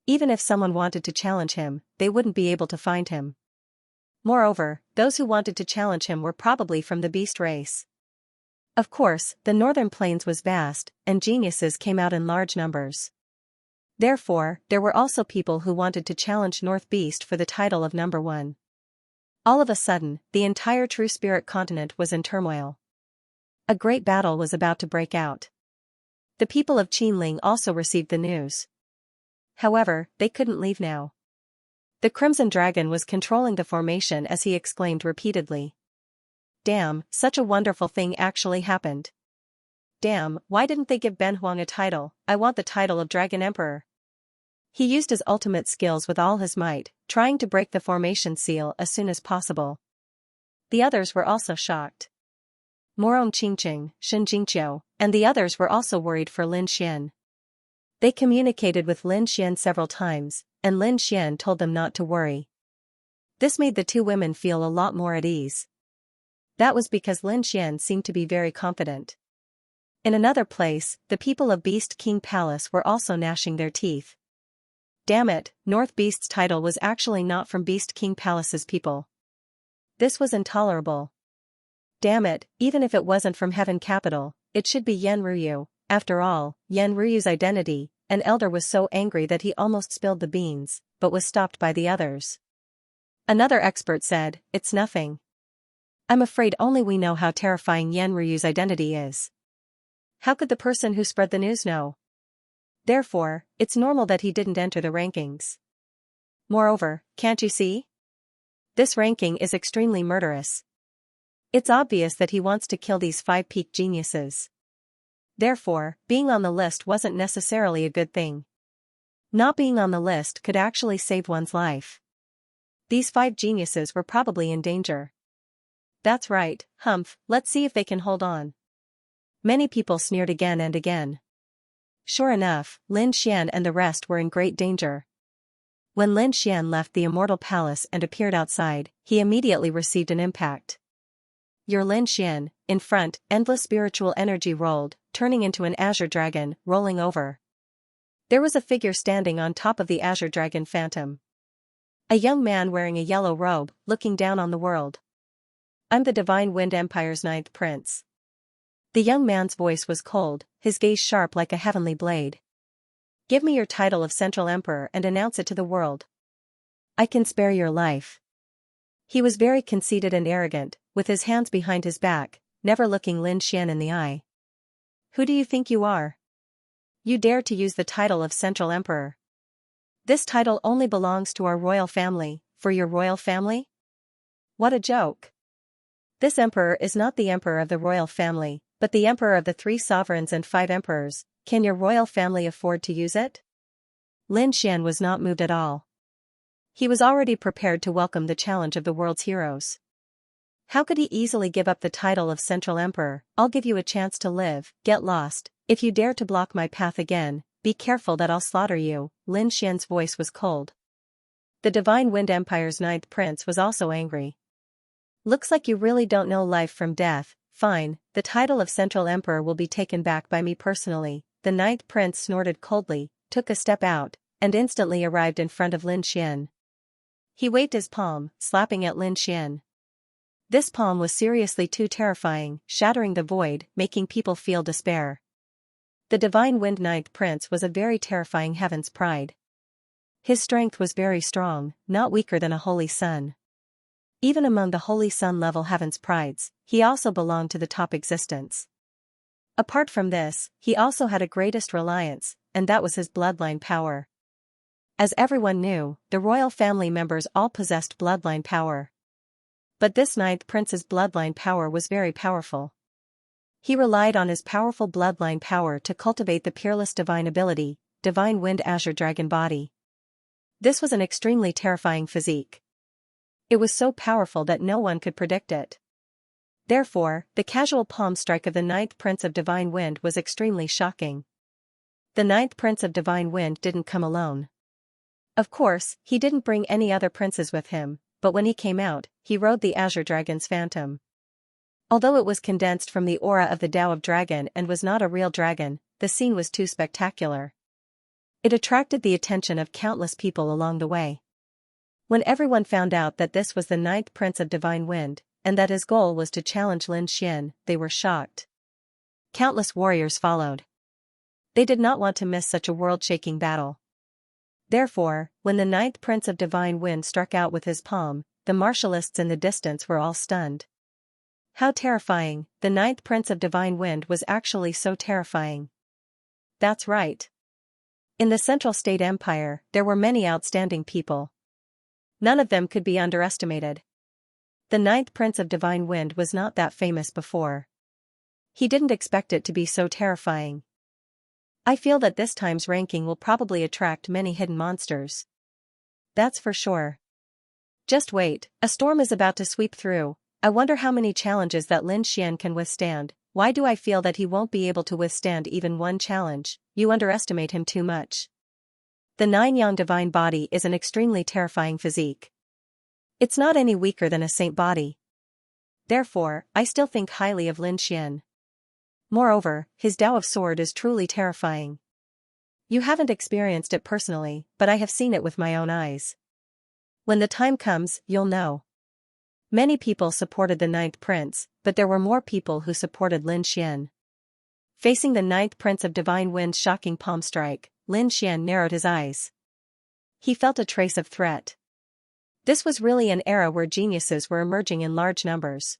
Even if someone wanted to challenge him, they wouldn't be able to find him. Moreover, those who wanted to challenge him were probably from the beast race. Of course, the northern plains was vast, and geniuses came out in large numbers. Therefore, there were also people who wanted to challenge North Beast for the title of #1. All of a sudden, the entire True Spirit continent was in turmoil. A great battle was about to break out. The people of Qinling also received the news. However, they couldn't leave now. The Crimson Dragon was controlling the formation as he exclaimed repeatedly. Damn, such a wonderful thing actually happened. Damn, why didn't they give Ben Huang a title? I want the title of Dragon Emperor. He used his ultimate skills with all his might, trying to break the formation seal as soon as possible. The others were also shocked. Morong Qingqing, Shen Jingqiu, and the others were also worried for Lin Xian. They communicated with Lin Xian several times, and Lin Xian told them not to worry. This made the two women feel a lot more at ease. That was because Lin Xian seemed to be very confident. In another place, the people of Beast King Palace were also gnashing their teeth. Damn it, North Beast's title was actually not from Beast King Palace's people. This was intolerable. Damn it, even if it wasn't from Heaven Capital, it should be Yan Ruyu. After all, Yan Ruyu's identity. An elder was so angry that he almost spilled the beans, but was stopped by the others. Another expert said, "It's nothing. I'm afraid only we know how terrifying Yan Ruyu's identity is. How could the person who spread the news know? Therefore, it's normal that he didn't enter the rankings. Moreover, can't you see? This ranking is extremely murderous. It's obvious that he wants to kill these 5 peak geniuses. Therefore, being on the list wasn't necessarily a good thing. Not being on the list could actually save one's life. These 5 geniuses were probably in danger. That's right, humph, let's see if they can hold on." Many people sneered again and again. Sure enough, Lin Xian and the rest were in great danger. When Lin Xian left the Immortal Palace and appeared outside, he immediately received an impact. Your Lin Xian, in front, endless spiritual energy rolled, turning into an azure dragon, rolling over. There was a figure standing on top of the azure dragon phantom. A young man wearing a yellow robe, looking down on the world. I'm the Divine Wind Empire's 9th prince. The young man's voice was cold, his gaze sharp like a heavenly blade. Give me your title of Central Emperor and announce it to the world. I can spare your life. He was very conceited and arrogant, with his hands behind his back, never looking Lin Xian in the eye. Who do you think you are? You dare to use the title of Central Emperor. This title only belongs to our royal family, for your royal family? What a joke. This emperor is not the emperor of the royal family, but the emperor of the 3 sovereigns and 5 emperors. Can your royal family afford to use it? Lin Xian was not moved at all. He was already prepared to welcome the challenge of the world's heroes. How could he easily give up the title of Central Emperor? I'll give you a chance to live, get lost. If you dare to block my path again, be careful that I'll slaughter you. Lin Xian's voice was cold. The Divine Wind Empire's 9th prince was also angry. Looks like you really don't know life from death. Fine, the title of Central Emperor will be taken back by me personally. The 9th prince snorted coldly, took a step out, and instantly arrived in front of Lin Xian. He waved his palm, slapping at Lin Xian. This palm was seriously too terrifying, shattering the void, making people feel despair. The Divine Wind 9th prince was a very terrifying heaven's pride. His strength was very strong, not weaker than a holy sun. Even among the holy sun level heaven's prides, he also belonged to the top existence. Apart from this, he also had a greatest reliance, and that was his bloodline power. As everyone knew, the royal family members all possessed bloodline power. But this 9th prince's bloodline power was very powerful. He relied on his powerful bloodline power to cultivate the peerless divine ability, Divine Wind Azure Dragon Body. This was an extremely terrifying physique. It was so powerful that no one could predict it. Therefore, the casual palm strike of the 9th prince of Divine Wind was extremely shocking. The 9th prince of Divine Wind didn't come alone. Of course, he didn't bring any other princes with him, but when he came out, he rode the Azure Dragon's phantom. Although it was condensed from the aura of the Tao of Dragon and was not a real dragon, the scene was too spectacular. It attracted the attention of countless people along the way. When everyone found out that this was the 9th prince of Divine Wind, and that his goal was to challenge Lin Xian, they were shocked. Countless warriors followed. They did not want to miss such a world-shaking battle. Therefore, when the 9th prince of Divine Wind struck out with his palm, the martialists in the distance were all stunned. How terrifying! The 9th prince of Divine Wind was actually so terrifying. That's right. In the Central State Empire, there were many outstanding people. None of them could be underestimated. The 9th prince of Divine Wind was not that famous before. He didn't expect it to be so terrifying. I feel that this time's ranking will probably attract many hidden monsters. That's for sure. Just wait, a storm is about to sweep through. I wonder how many challenges that Lin Xian can withstand. Why do I feel that he won't be able to withstand even one challenge? You underestimate him too much. The 9 Yang Divine Body is an extremely terrifying physique. It's not any weaker than a saint body. Therefore, I still think highly of Lin Xian. Moreover, his Tao of Sword is truly terrifying. You haven't experienced it personally, but I have seen it with my own eyes. When the time comes, you'll know. Many people supported the 9th prince, but there were more people who supported Lin Xian. Facing the 9th prince of Divine Wind's shocking palm strike, Lin Xian narrowed his eyes. He felt a trace of threat. This was really an era where geniuses were emerging in large numbers.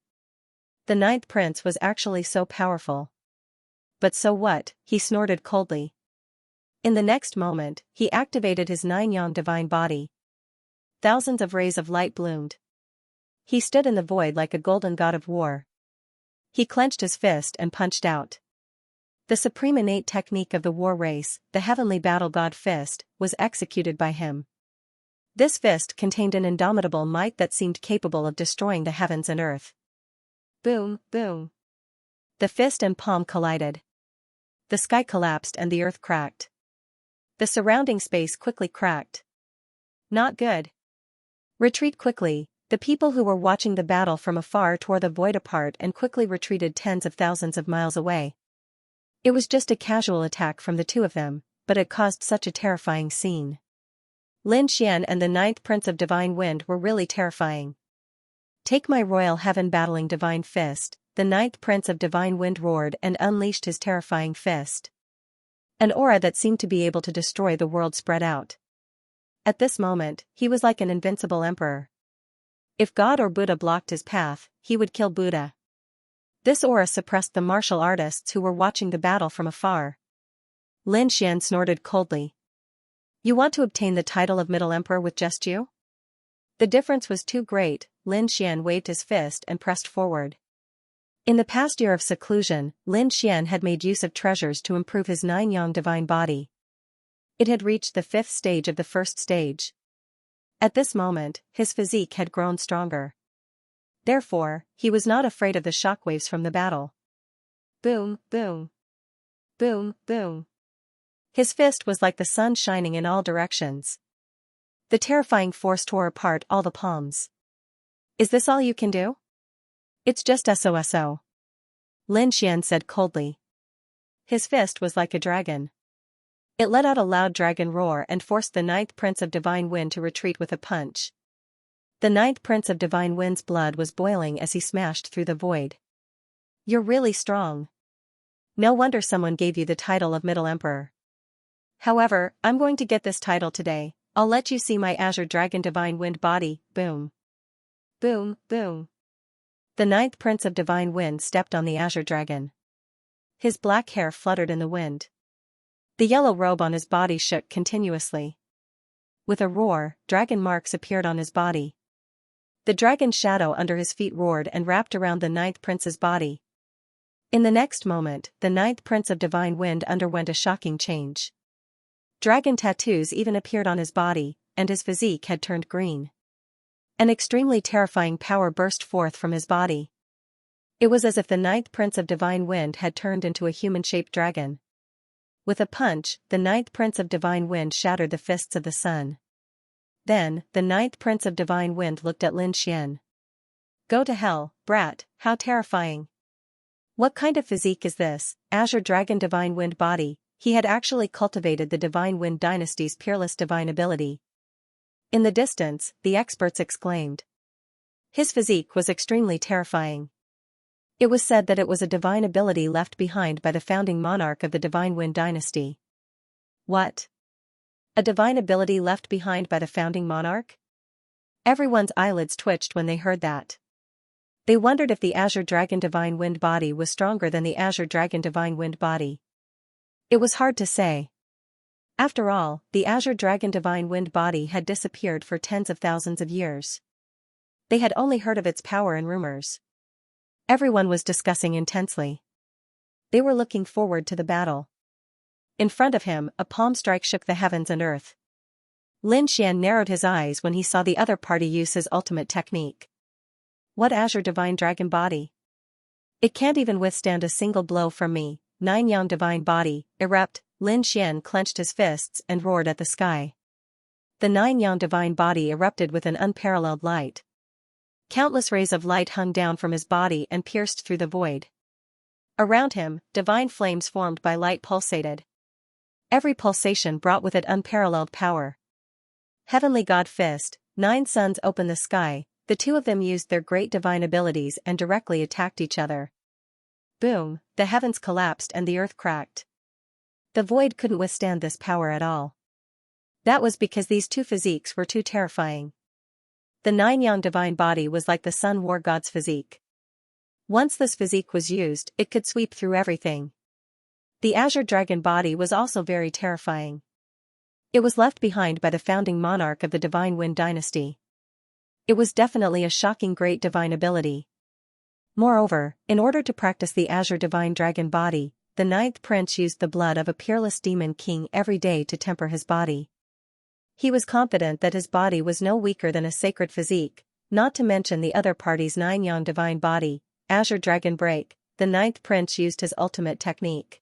The 9th prince was actually so powerful. But so what? He snorted coldly. In the next moment, he activated his 9 Yang Divine Body. Thousands of rays of light bloomed. He stood in the void like a golden god of war. He clenched his fist and punched out. The supreme innate technique of the war race, the heavenly battle god fist, was executed by him. This fist contained an indomitable might that seemed capable of destroying the heavens and earth. Boom, boom. The fist and palm collided. The sky collapsed and the earth cracked. The surrounding space quickly cracked. Not good. Retreat quickly. The people who were watching the battle from afar tore the void apart and quickly retreated tens of thousands of miles away. It was just a casual attack from the two of them, but it caused such a terrifying scene. Lin Xian and the ninth prince of divine wind were really terrifying. Take my royal heaven battling divine fist, the ninth prince of divine wind roared and unleashed his terrifying fist. An aura that seemed to be able to destroy the world spread out. At this moment, he was like an invincible emperor. If God or Buddha blocked his path, he would kill Buddha. This aura suppressed the martial artists who were watching the battle from afar. Lin Xian snorted coldly. You want to obtain the title of Middle Emperor with just you? The difference was too great. Lin Xian waved his fist and pressed forward. In the past year of seclusion, Lin Xian had made use of treasures to improve his 9-yang divine body. It had reached the 5th stage of the 1st stage. At this moment, his physique had grown stronger. Therefore, he was not afraid of the shockwaves from the battle. Boom, boom. Boom, boom. His fist was like the sun shining in all directions. The terrifying force tore apart all the palms. Is this all you can do? It's just SOSO. Lin Xian said coldly. His fist was like a dragon. It let out a loud dragon roar and forced the ninth prince of divine wind to retreat with a punch. The ninth prince of divine wind's blood was boiling as he smashed through the void. You're really strong. No wonder someone gave you the title of Middle Emperor. However, I'm going to get this title today. I'll let you see my Azure Dragon Divine Wind body. Boom. Boom, boom. The ninth prince of divine wind stepped on the Azure Dragon. His black hair fluttered in the wind. The yellow robe on his body shook continuously. With a roar, dragon marks appeared on his body. The dragon shadow under his feet roared and wrapped around the ninth prince's body. In the next moment, the ninth prince of divine wind underwent a shocking change. Dragon tattoos even appeared on his body, and his physique had turned green. An extremely terrifying power burst forth from his body. It was as if the ninth prince of divine wind had turned into a human-shaped dragon. With a punch, the ninth prince of divine wind shattered the fists of the sun. Then, the ninth prince of divine wind looked at Lin Xian. Go to hell, brat, how terrifying. What kind of physique is this? Azure Dragon Divine Wind body. He had actually cultivated the Divine Wind dynasty's peerless divine ability. In the distance, the experts exclaimed. His physique was extremely terrifying. It was said that it was a divine ability left behind by the founding monarch of the Divine Wind dynasty. What? A divine ability left behind by the founding monarch? Everyone's eyelids twitched when they heard that. They wondered if the Azure Dragon Divine Wind body was stronger than the Azure Dragon Divine Wind body. It was hard to say. After all, the Azure Dragon Divine Wind body had disappeared for tens of thousands of years. They had only heard of its power in rumors. Everyone was discussing intensely. They were looking forward to the battle. In front of him, a palm strike shook the heavens and earth. Lin Xian narrowed his eyes when he saw the other party use his ultimate technique. What Azure Divine Dragon body? It can't even withstand a single blow from me. 9-yang divine body, erupt. Lin Xian clenched his fists and roared at the sky. The 9-yang divine body erupted with an unparalleled light. Countless rays of light hung down from his body and pierced through the void. Around him, divine flames formed by light pulsated. Every pulsation brought with it unparalleled power. Heavenly God Fist, 9 suns opened the sky. The two of them used their great divine abilities and directly attacked each other. Boom, the heavens collapsed and the earth cracked. The void couldn't withstand this power at all. That was because these two physiques were too terrifying. The 9-yang divine body was like the sun war god's physique. Once this physique was used, it could sweep through everything. The Azure Dragon body was also very terrifying. It was left behind by the founding monarch of the Divine Wind dynasty. It was definitely a shocking great divine ability. Moreover, in order to practice the Azure Divine Dragon body, the ninth prince used the blood of a peerless demon king every day to temper his body. He was confident that his body was no weaker than a sacred physique, not to mention the other party's 9-yang divine body, Azure Dragon Break. The ninth prince used his ultimate technique.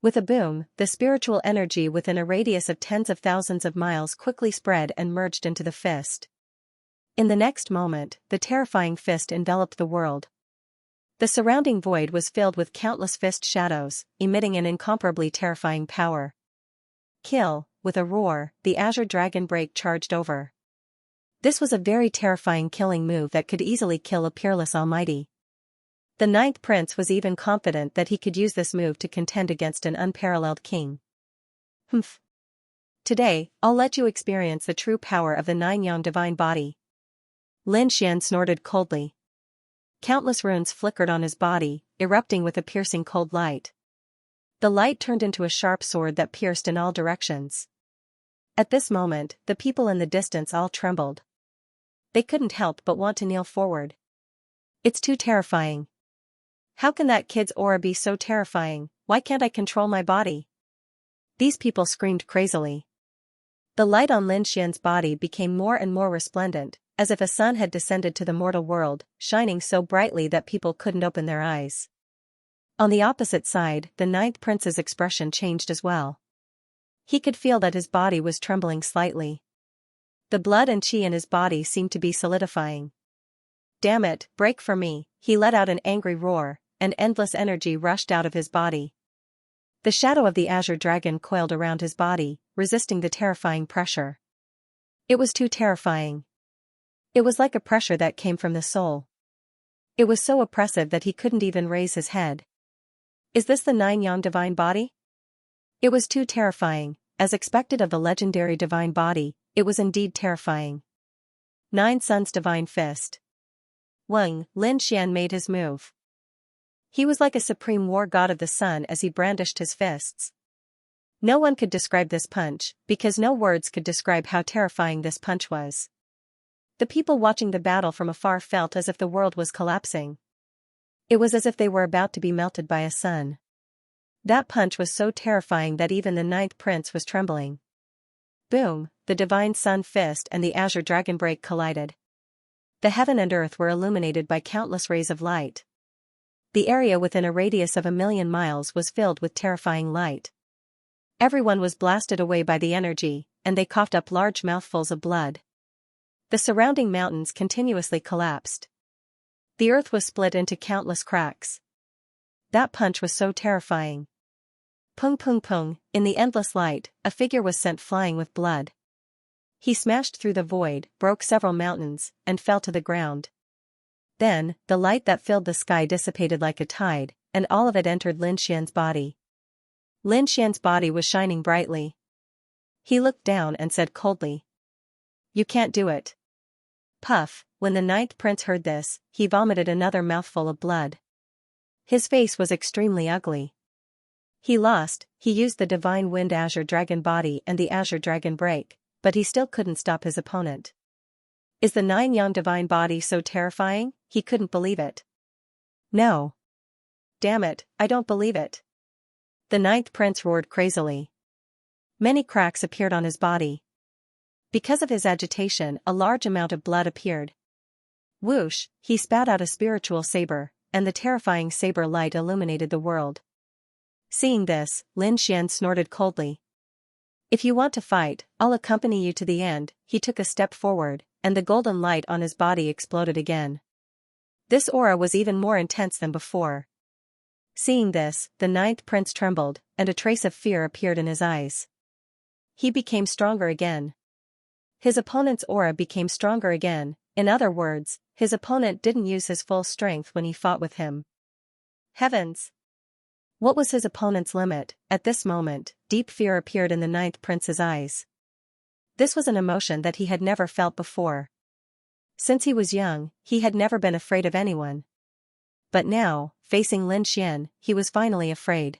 With a boom, the spiritual energy within a radius of tens of thousands of miles quickly spread and merged into the fist. In the next moment, the terrifying fist enveloped the world. The surrounding void was filled with countless fist shadows, emitting an incomparably terrifying power. Kill. with a roar, the Azure Dragon Break charged over. This was a very terrifying killing move that could easily kill a peerless almighty. The ninth prince was even confident that he could use this move to contend against an unparalleled king. Humph. Today, I'll let you experience the true power of the nine-yang divine body. Lin Xian snorted coldly. Countless runes flickered on his body, erupting with a piercing cold light. The light turned into a sharp sword that pierced in all directions. At this moment, the people in the distance all trembled. They couldn't help but want to kneel forward. It's too terrifying. How can that kid's aura be so terrifying? Why can't I control my body? These people screamed crazily. The light on Lin Xian's body became more and more resplendent, as if a sun had descended to the mortal world, shining so brightly that people couldn't open their eyes. On the opposite side, the ninth prince's expression changed as well. He could feel that his body was trembling slightly. The blood and qi in his body seemed to be solidifying. Damn it, break for me, he let out an angry roar, and endless energy rushed out of his body. The shadow of the Azure Dragon coiled around his body, resisting the terrifying pressure. It was too terrifying. It was like a pressure that came from the soul. It was so oppressive that he couldn't even raise his head. Is this the nine-yang divine body? It was too terrifying, as expected of the legendary divine body, it was indeed terrifying. Nine Suns Divine Fist. Lin Xian made his move. He was like a supreme war god of the sun as he brandished his fists. No one could describe this punch, because no words could describe how terrifying this punch was. The people watching the battle from afar felt as if the world was collapsing. It was as if they were about to be melted by a sun. That punch was so terrifying that even the ninth prince was trembling. Boom, the divine sun fist and the Azure Dragon Break collided. The heaven and earth were illuminated by countless rays of light. The area within a radius of 1,000,000 miles was filled with terrifying light. Everyone was blasted away by the energy, and they coughed up large mouthfuls of blood. The surrounding mountains continuously collapsed. The earth was split into countless cracks. That punch was so terrifying. Pung pung pung, in the endless light, a figure was sent flying with blood. He smashed through the void, broke several mountains, and fell to the ground. Then, the light that filled the sky dissipated like a tide, and all of it entered Lin Xian's body. Lin Xian's body was shining brightly. He looked down and said coldly, "You can't do it." Puff, when the ninth prince heard this, he vomited another mouthful of blood. His face was extremely ugly. He used the divine wind Azure Dragon body and the Azure Dragon Break, but he still couldn't stop his opponent. Is the nine-yang divine body so terrifying? He couldn't believe it. No. Damn it, I don't believe it. The ninth prince roared crazily. Many cracks appeared on his body. Because of his agitation, a large amount of blood appeared. Whoosh, he spat out a spiritual saber, and the terrifying saber light illuminated the world. Seeing this, Lin Xian snorted coldly. If you want to fight, I'll accompany you to the end. He took a step forward, and the golden light on his body exploded again. This aura was even more intense than before. Seeing this, the ninth prince trembled, and a trace of fear appeared in his eyes. He became stronger again. His opponent's aura became stronger again, in other words, his opponent didn't use his full strength when he fought with him. Heavens! What was his opponent's limit? At this moment, deep fear appeared in the ninth prince's eyes. This was an emotion that he had never felt before. Since he was young, he had never been afraid of anyone. But now, facing Lin Xian, he was finally afraid.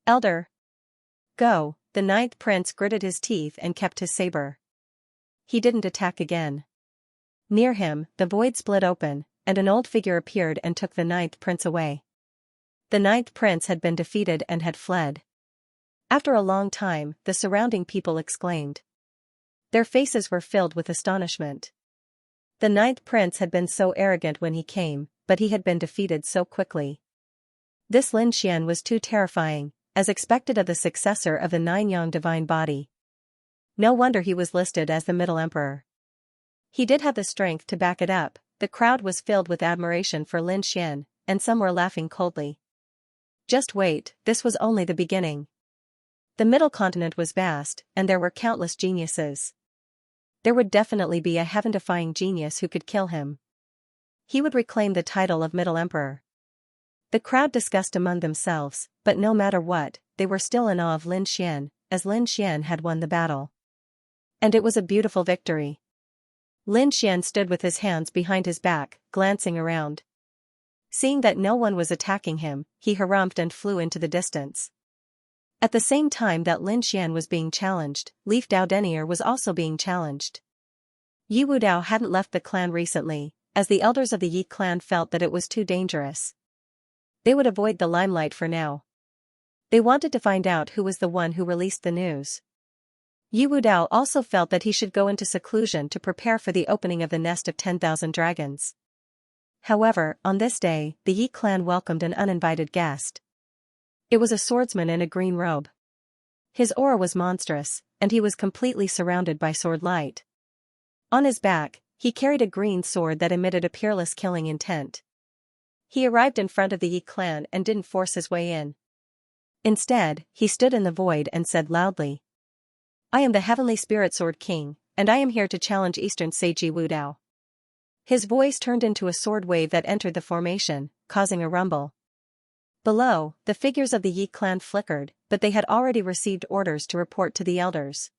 Elder! Go! The ninth prince gritted his teeth and kept his saber. He didn't attack again. Near him, the void split open, and an old figure appeared and took the ninth prince away. The ninth prince had been defeated and had fled. After a long time, the surrounding people exclaimed. Their faces were filled with astonishment. The ninth prince had been so arrogant when he came, but he had been defeated so quickly. This Lin Xian was too terrifying, as expected of the successor of the nine-yang divine body. No wonder he was listed as the Middle Emperor. He did have the strength to back it up. The crowd was filled with admiration for Lin Xian, and some were laughing coldly. Just wait, this was only the beginning. The middle continent was vast, and there were countless geniuses. There would definitely be a heaven-defying genius who could kill him. He would reclaim the title of Middle Emperor. The crowd discussed among themselves, but no matter what, they were still in awe of Lin Xian, as Lin Xian had won the battle. And it was a beautiful victory. Lin Xian stood with his hands behind his back, glancing around. Seeing that no one was attacking him, he harumphed and flew into the distance. At the same time that Lin Xian was being challenged, Leaf Dao Denier was also being challenged. Yi Wudao hadn't left the clan recently, as the elders of the Yi clan felt that it was too dangerous. They would avoid the limelight for now. They wanted to find out who was the one who released the news. Yi Wudao also felt that he should go into seclusion to prepare for the opening of the nest of 10,000 dragons. However, on this day, the Yi clan welcomed an uninvited guest. It was a swordsman in a green robe. His aura was monstrous, and he was completely surrounded by sword light. On his back, he carried a green sword that emitted a peerless killing intent. He arrived in front of the Yi clan and didn't force his way in. Instead, he stood in the void and said loudly, "I am the Heavenly Spirit Sword King, and I am here to challenge Eastern Sage Yi Wudao." His voice turned into a sword wave that entered the formation, causing a rumble. Below, the figures of the Yi clan flickered, but they had already received orders to report to the elders.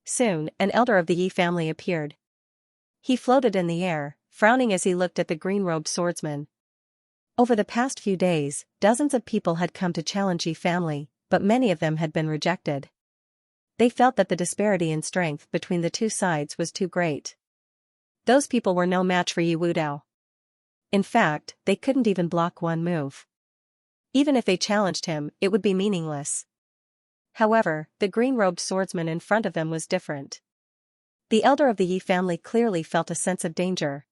Soon, an elder of the Yi family appeared. He floated in the air, frowning as he looked at the green-robed swordsman. Over the past few days, dozens of people had come to challenge Yi family, but many of them had been rejected. They felt that the disparity in strength between the two sides was too great. Those people were no match for Yi Wudao. In fact, they couldn't even block one move. Even if they challenged him, it would be meaningless. However, the green-robed swordsman in front of them was different. The elder of the Yi family clearly felt a sense of danger.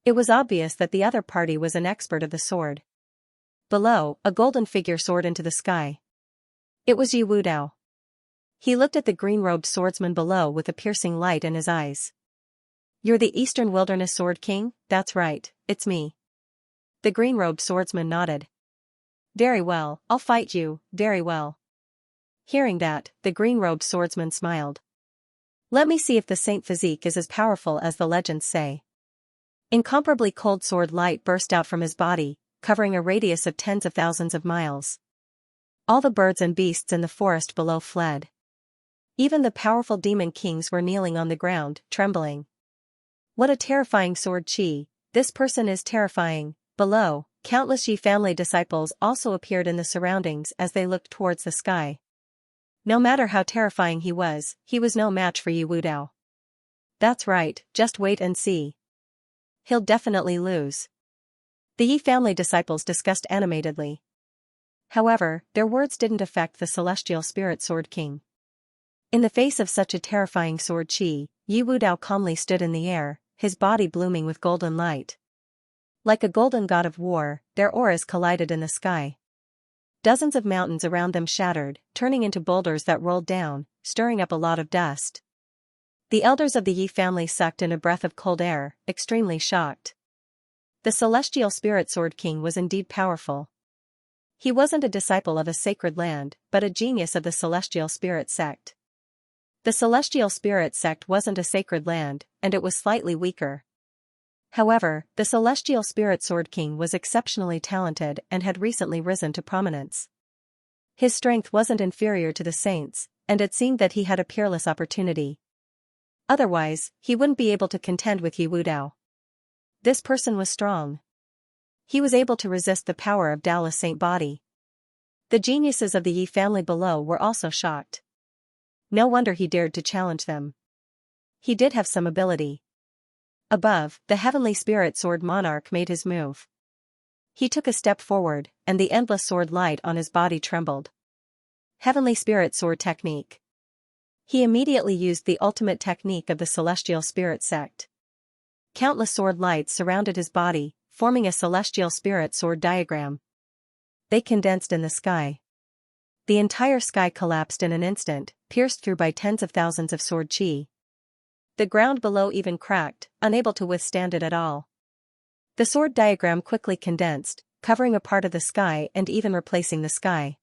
It was obvious that the other party was an expert of the sword. Below, a golden figure soared into the sky. It was Yi Wudao. He looked at the green-robed swordsman below with a piercing light in his eyes. "You're the Eastern Wilderness Sword King? That's right, it's me." The green-robed swordsman nodded. "Very well, I'll fight you, very well." Hearing that, the green-robed swordsman smiled. "Let me see if the Saint physique is as powerful as the legends say." Incomparably cold sword light burst out from his body, covering a radius of tens of thousands of miles. All the birds and beasts in the forest below fled. Even the powerful demon kings were kneeling on the ground, trembling. What a terrifying sword chi, this person is terrifying. Below, countless Yi family disciples also appeared in the surroundings as they looked towards the sky. No matter how terrifying he was no match for Yi Wudao. "That's right, just wait and see. He'll definitely lose." The Yi family disciples discussed animatedly. However, their words didn't affect the celestial spirit sword king. In the face of such a terrifying sword chi, Yi Wudao calmly stood in the air, his body blooming with golden light. Like a golden god of war, their auras collided in the sky. Dozens of mountains around them shattered, turning into boulders that rolled down, stirring up a lot of dust. The elders of the Yi family sucked in a breath of cold air, extremely shocked. The celestial spirit sword king was indeed powerful. He wasn't a disciple of a sacred land, but a genius of the celestial spirit sect. The celestial spirit sect wasn't a sacred land, and it was slightly weaker. However, the celestial spirit sword king was exceptionally talented and had recently risen to prominence. His strength wasn't inferior to the saints, and it seemed that he had a peerless opportunity. Otherwise, he wouldn't be able to contend with Yi Wudao. This person was strong. He was able to resist the power of Dao's saint body. The geniuses of the Yi family below were also shocked. No wonder he dared to challenge them. He did have some ability. Above, the heavenly spirit sword monarch made his move. He took a step forward, and the endless sword light on his body trembled. Heavenly spirit sword technique. He immediately used the ultimate technique of the celestial spirit sect. Countless sword lights surrounded his body, forming a celestial spirit sword diagram. They condensed in the sky. The entire sky collapsed in an instant, pierced through by tens of thousands of sword chi. The ground below even cracked, unable to withstand it at all. The sword diagram quickly condensed, covering a part of the sky and even replacing the sky.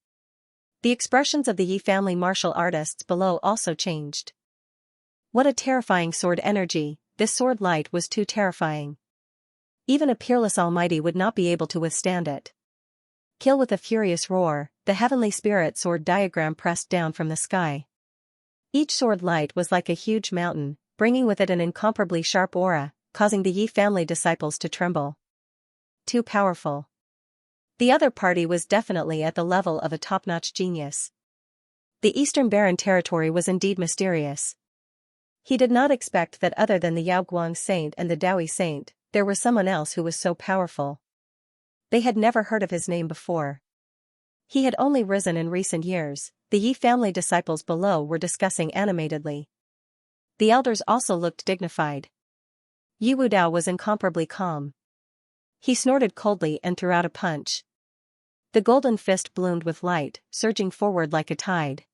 The expressions of the Yi family martial artists below also changed. What a terrifying sword energy, this sword light was too terrifying. Even a peerless almighty would not be able to withstand it. Kill with a furious roar, the heavenly spirit sword diagram pressed down from the sky. Each sword light was like a huge mountain, bringing with it an incomparably sharp aura, causing the Yi family disciples to tremble. Too powerful. The other party was definitely at the level of a top-notch genius. The Eastern Barren territory was indeed mysterious. He did not expect that other than the Yaoguang saint and the Daoi saint, there was someone else who was so powerful. They had never heard of his name before. He had only risen in recent years. The Yi family disciples below were discussing animatedly. The elders also looked dignified. Yi Wudao was incomparably calm. He snorted coldly and threw out a punch. The golden fist bloomed with light, surging forward like a tide.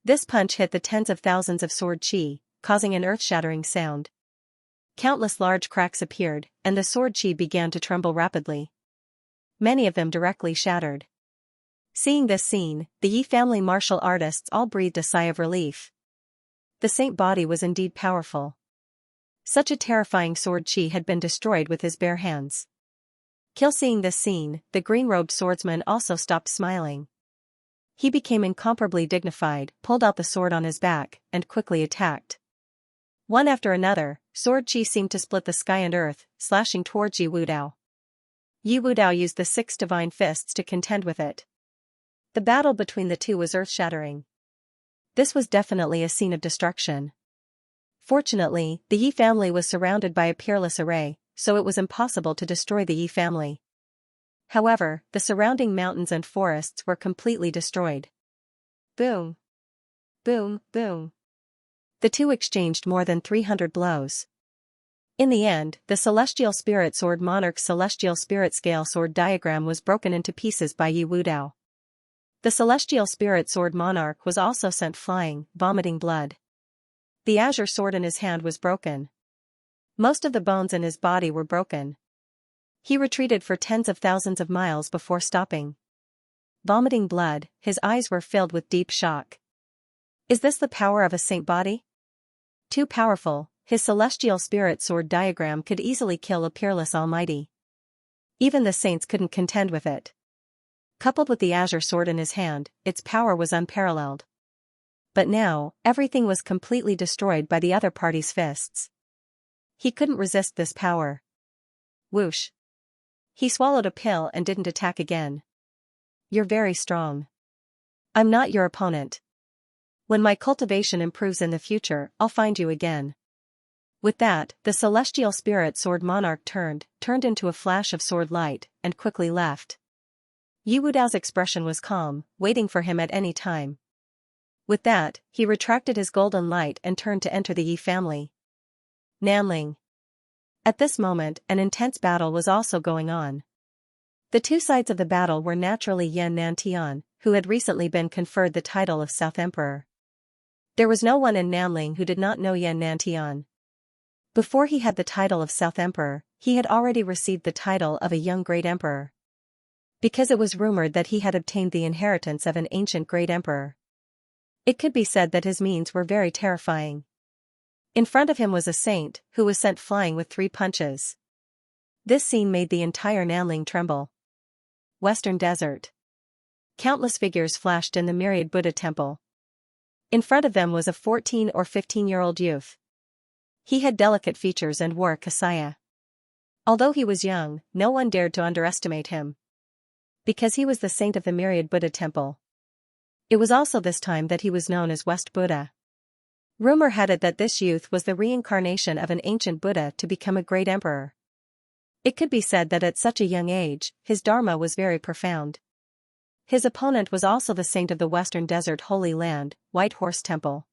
This punch hit the tens of thousands of sword chi, causing an earth-shattering sound. Countless large cracks appeared, and the sword chi began to tremble rapidly. Many of them directly shattered. Seeing this scene, the Yi family martial artists all breathed a sigh of relief. The saint body was indeed powerful. Such a terrifying sword chi had been destroyed with his bare hands. Seeing this scene, the green-robed swordsman also stopped smiling. He became incomparably dignified, pulled out the sword on his back, and quickly attacked. One after another, sword chi seemed to split the sky and earth, slashing towards Yi Wudao. Yi Wudao used the 6 divine fists to contend with it. The battle between the two was earth-shattering. This was definitely a scene of destruction. Fortunately, the Yi family was surrounded by a peerless array, so it was impossible to destroy the Yi family. However, the surrounding mountains and forests were completely destroyed. Boom! Boom! Boom! The two exchanged more than 300 blows. In the end, the Celestial Spirit Sword Monarch's Celestial Spirit Scale Sword diagram was broken into pieces by Yi Wudao. The Celestial Spirit Sword Monarch was also sent flying, vomiting blood. The azure sword in his hand was broken. Most of the bones in his body were broken. He retreated for tens of thousands of miles before stopping. Vomiting blood, his eyes were filled with deep shock. Is this the power of a saint body? Too powerful, his celestial spirit sword diagram could easily kill a peerless almighty. Even the saints couldn't contend with it. Coupled with the azure sword in his hand, its power was unparalleled. But now, everything was completely destroyed by the other party's fists. He couldn't resist this power. Whoosh. He swallowed a pill and didn't attack again. You're very strong. I'm not your opponent. When my cultivation improves in the future, I'll find you again. With that, the celestial spirit sword monarch turned into a flash of sword light, and quickly left. Yi Wudao's expression was calm, waiting for him at any time. With that, he retracted his golden light and turned to enter the Yi family. Nanling. At this moment, an intense battle was also going on. The two sides of the battle were naturally Yan Nantian, who had recently been conferred the title of South Emperor. There was no one in Nanling who did not know Yan Nantian. Before he had the title of South Emperor, he had already received the title of a young great emperor. Because it was rumored that he had obtained the inheritance of an ancient great emperor. It could be said that his means were very terrifying. In front of him was a saint, who was sent flying with 3 punches. This scene made the entire Nanling tremble. Western Desert. Countless figures flashed in the myriad Buddha temple. In front of them was a 14 or 15-year-old youth. He had delicate features and wore a kasaya. Although he was young, no one dared to underestimate him. Because he was the saint of the myriad Buddha temple. It was also this time that he was known as West Buddha. Rumor had it that this youth was the reincarnation of an ancient Buddha to become a great emperor. It could be said that at such a young age, his dharma was very profound. His opponent was also the saint of the Western Desert Holy Land, White Horse Temple.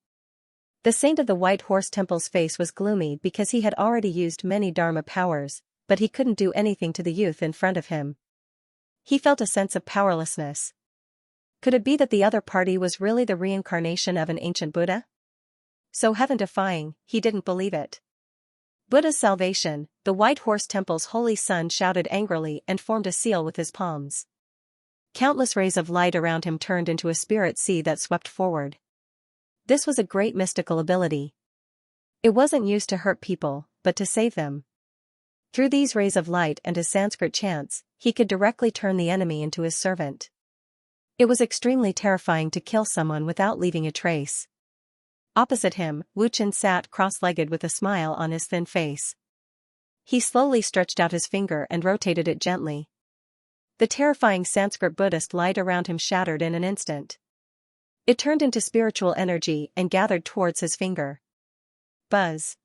The saint of the White Horse Temple's face was gloomy because he had already used many dharma powers, but he couldn't do anything to the youth in front of him. He felt a sense of powerlessness. Could it be that the other party was really the reincarnation of an ancient Buddha? So heaven-defying, he didn't believe it. Buddha's salvation, the White Horse Temple's holy son shouted angrily and formed a seal with his palms. Countless rays of light around him turned into a spirit sea that swept forward. This was a great mystical ability. It wasn't used to hurt people, but to save them. Through these rays of light and his Sanskrit chants, he could directly turn the enemy into his servant. It was extremely terrifying to kill someone without leaving a trace. Opposite him, Wuchen sat cross-legged with a smile on his thin face. He slowly stretched out his finger and rotated it gently. The terrifying Sanskrit Buddhist light around him shattered in an instant. It turned into spiritual energy and gathered towards his finger. Buzz.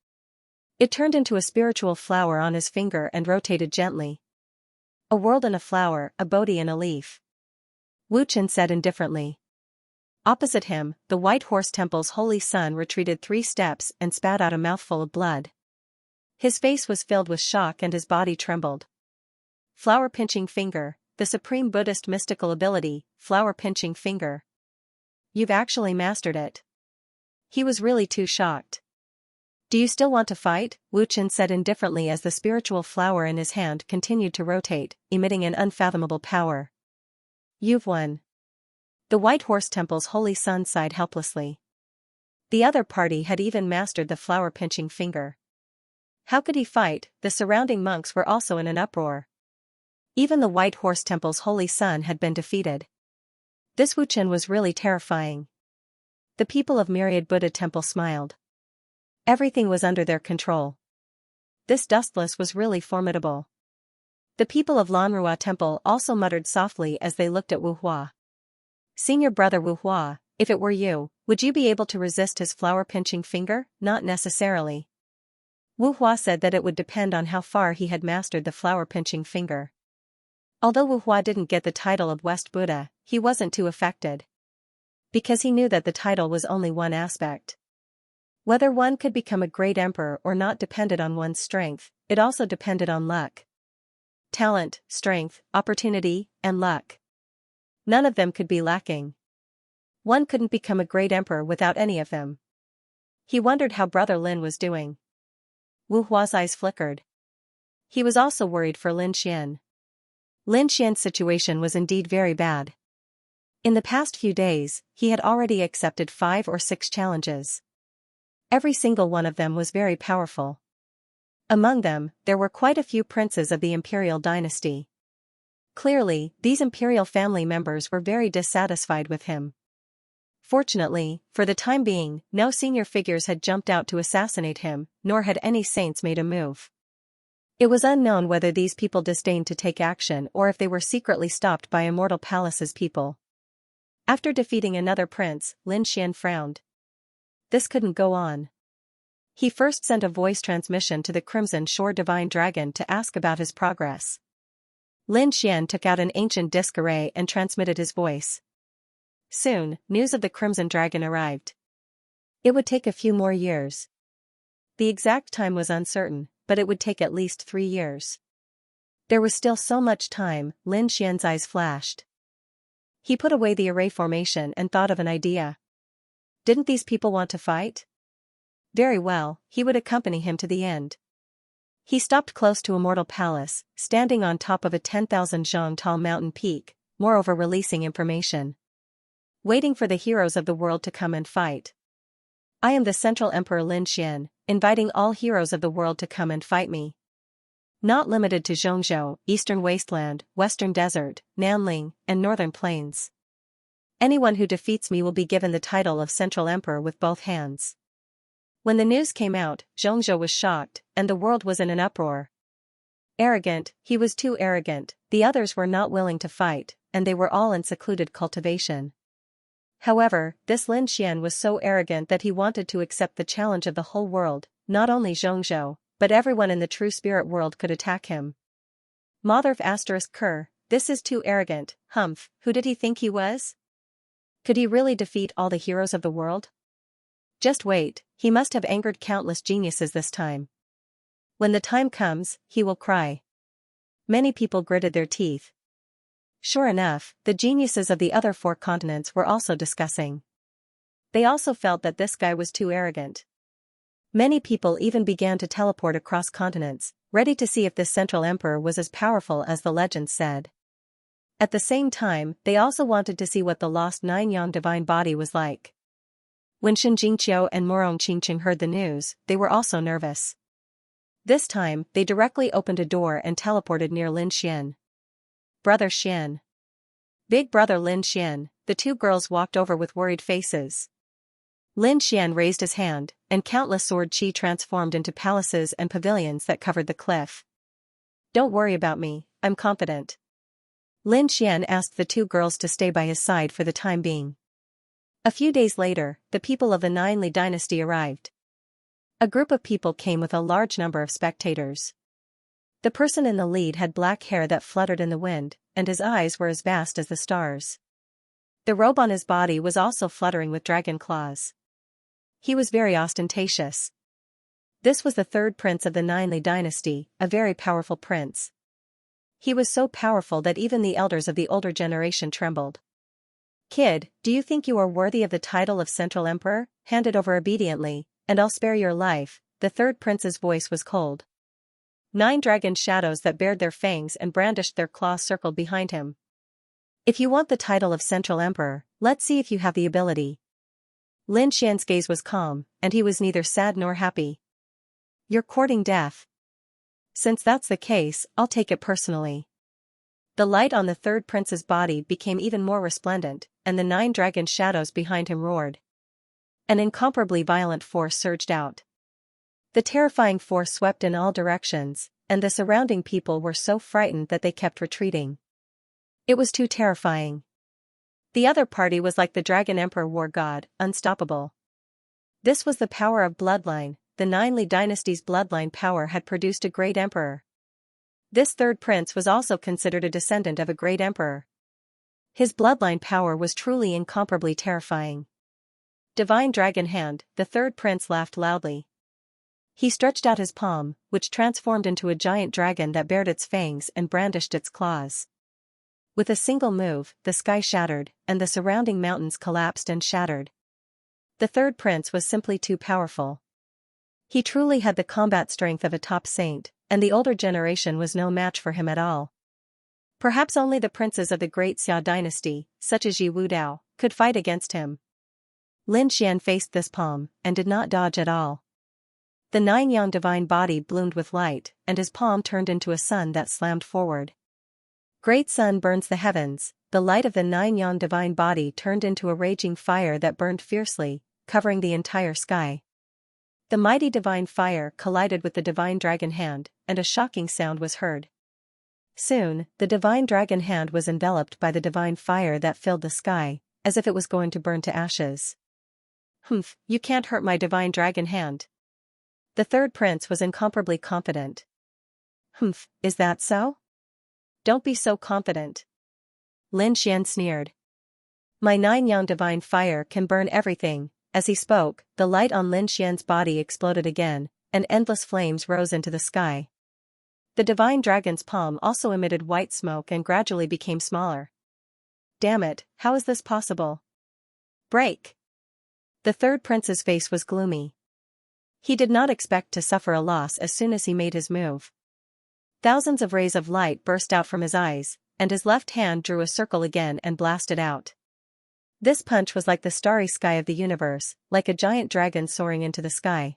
It turned into a spiritual flower on his finger and rotated gently. A world in a flower, a Bodhi in a leaf. Wuchen said indifferently. Opposite him, the White Horse Temple's holy son retreated 3 steps and spat out a mouthful of blood. His face was filled with shock and his body trembled. Flower-pinching finger, the supreme Buddhist mystical ability, flower-pinching finger. You've actually mastered it. He was really too shocked. Do you still want to fight? Wuchen said indifferently as the spiritual flower in his hand continued to rotate, emitting an unfathomable power. You've won. The White Horse Temple's holy son sighed helplessly. The other party had even mastered the flower-pinching finger. How could he fight? The surrounding monks were also in an uproar. Even the White Horse Temple's holy son had been defeated. This Wuchen was really terrifying. The people of Myriad Buddha Temple smiled. Everything was under their control. This Dustless was really formidable. The people of Lanrua Temple also muttered softly as they looked at Wu Hua. Senior brother Wu Hua, if it were you, would you be able to resist his flower-pinching finger? Not necessarily. Wu Hua said that it would depend on how far he had mastered the flower-pinching finger. Although Wu Hua didn't get the title of West Buddha, he wasn't too affected. Because he knew that the title was only one aspect. Whether one could become a great emperor or not depended on one's strength, it also depended on luck. Talent, strength, opportunity, and luck. None of them could be lacking. One couldn't become a great emperor without any of them. He wondered how Brother Lin was doing. Wu Hua's eyes flickered. He was also worried for Lin Xian. Lin Xian's situation was indeed very bad. In the past few days, he had already accepted 5 or 6 challenges. Every single one of them was very powerful. Among them, there were quite a few princes of the imperial dynasty. Clearly, these imperial family members were very dissatisfied with him. Fortunately, for the time being, no senior figures had jumped out to assassinate him, nor had any saints made a move. It was unknown whether these people disdained to take action or if they were secretly stopped by Immortal Palace's people. After defeating another prince, Lin Xian frowned. This couldn't go on. He first sent a voice transmission to the Crimson Shore Divine Dragon to ask about his progress. Lin Xian took out an ancient disc array and transmitted his voice. Soon, news of the Crimson Dragon arrived. It would take a few more years. The exact time was uncertain, but it would take at least 3 years. There was still so much time. Lin Xian's eyes flashed. He put away the array formation and thought of an idea. Didn't these people want to fight? Very well, he would accompany him to the end. He stopped close to Immortal Palace, standing on top of a 10,000 zhang tall mountain peak, moreover releasing information. Waiting for the heroes of the world to come and fight. I am the Central Emperor Lin Xian, inviting all heroes of the world to come and fight me. Not limited to Zhongzhou, Eastern Wasteland, Western Desert, Nanling, and Northern Plains. Anyone who defeats me will be given the title of Central Emperor with both hands. When the news came out, Zhongzhou was shocked, and the world was in an uproar. Arrogant, he was too arrogant, the others were not willing to fight, and they were all in secluded cultivation. However, this Lin Xian was so arrogant that he wanted to accept the challenge of the whole world, not only Zhongzhou, but everyone in the true spirit world could attack him. Motherf *Ker, this is too arrogant. Humph, who did he think he was? Could he really defeat all the heroes of the world? Just wait, he must have angered countless geniuses this time. When the time comes, he will cry. Many people gritted their teeth. Sure enough, the geniuses of the other 4 continents were also discussing. They also felt that this guy was too arrogant. Many people even began to teleport across continents, ready to see if this Central Emperor was as powerful as the legends said. At the same time, they also wanted to see what the lost nine-yang divine body was like. When Xianxia and Murong Qingqing heard the news, they were also nervous. This time, they directly opened a door and teleported near Lin Xian. Brother Xian. Big brother Lin Xian, the two girls walked over with worried faces. Lin Xian raised his hand, and countless sword qi transformed into palaces and pavilions that covered the cliff. Don't worry about me, I'm confident. Lin Xian asked the two girls to stay by his side for the time being. A few days later, the people of the Nine Li dynasty arrived. A group of people came with a large number of spectators. The person in the lead had black hair that fluttered in the wind, and his eyes were as vast as the stars. The robe on his body was also fluttering with dragon claws. He was very ostentatious. This was the third prince of the Nine Li dynasty, a very powerful prince. He was so powerful that even the elders of the older generation trembled. Kid, do you think you are worthy of the title of Central Emperor? Hand it over obediently, and I'll spare your life. The third prince's voice was cold. 9 dragon shadows that bared their fangs and brandished their claws circled behind him. If you want the title of Central Emperor, let's see if you have the ability. Lin Xian's gaze was calm, and he was neither sad nor happy. You're courting death. Since that's the case, I'll take it personally. The light on the third prince's body became even more resplendent, and the 9 dragon shadows behind him roared. An incomparably violent force surged out. The terrifying force swept in all directions, and the surrounding people were so frightened that they kept retreating. It was too terrifying. The other party was like the Dragon Emperor War God, unstoppable. This was the power of bloodline. The Nine Li dynasty's bloodline power had produced a great emperor. This third prince was also considered a descendant of a great emperor. His bloodline power was truly incomparably terrifying. Divine Dragon Hand, the third prince laughed loudly. He stretched out his palm, which transformed into a giant dragon that bared its fangs and brandished its claws. With a single move, the sky shattered, and the surrounding mountains collapsed and shattered. The third prince was simply too powerful. He truly had the combat strength of a top saint, and the older generation was no match for him at all. Perhaps only the princes of the great Xia dynasty, such as Yi Wudao, could fight against him. Lin Xian faced this palm, and did not dodge at all. The 9-yang divine body bloomed with light, and his palm turned into a sun that slammed forward. Great sun burns the heavens. The light of the 9-yang divine body turned into a raging fire that burned fiercely, covering the entire sky. The mighty divine fire collided with the divine dragon hand, and a shocking sound was heard. Soon, the divine dragon hand was enveloped by the divine fire that filled the sky, as if it was going to burn to ashes. Humph, you can't hurt my divine dragon hand. The third prince was incomparably confident. Humph, is that so? Don't be so confident. Lin Xian sneered. My 9-yang divine fire can burn everything. As he spoke, the light on Lin Xian's body exploded again, and endless flames rose into the sky. The divine dragon's palm also emitted white smoke and gradually became smaller. Damn it, how is this possible? Break! The third prince's face was gloomy. He did not expect to suffer a loss as soon as he made his move. Thousands of rays of light burst out from his eyes, and his left hand drew a circle again and blasted out. This punch was like the starry sky of the universe, like a giant dragon soaring into the sky.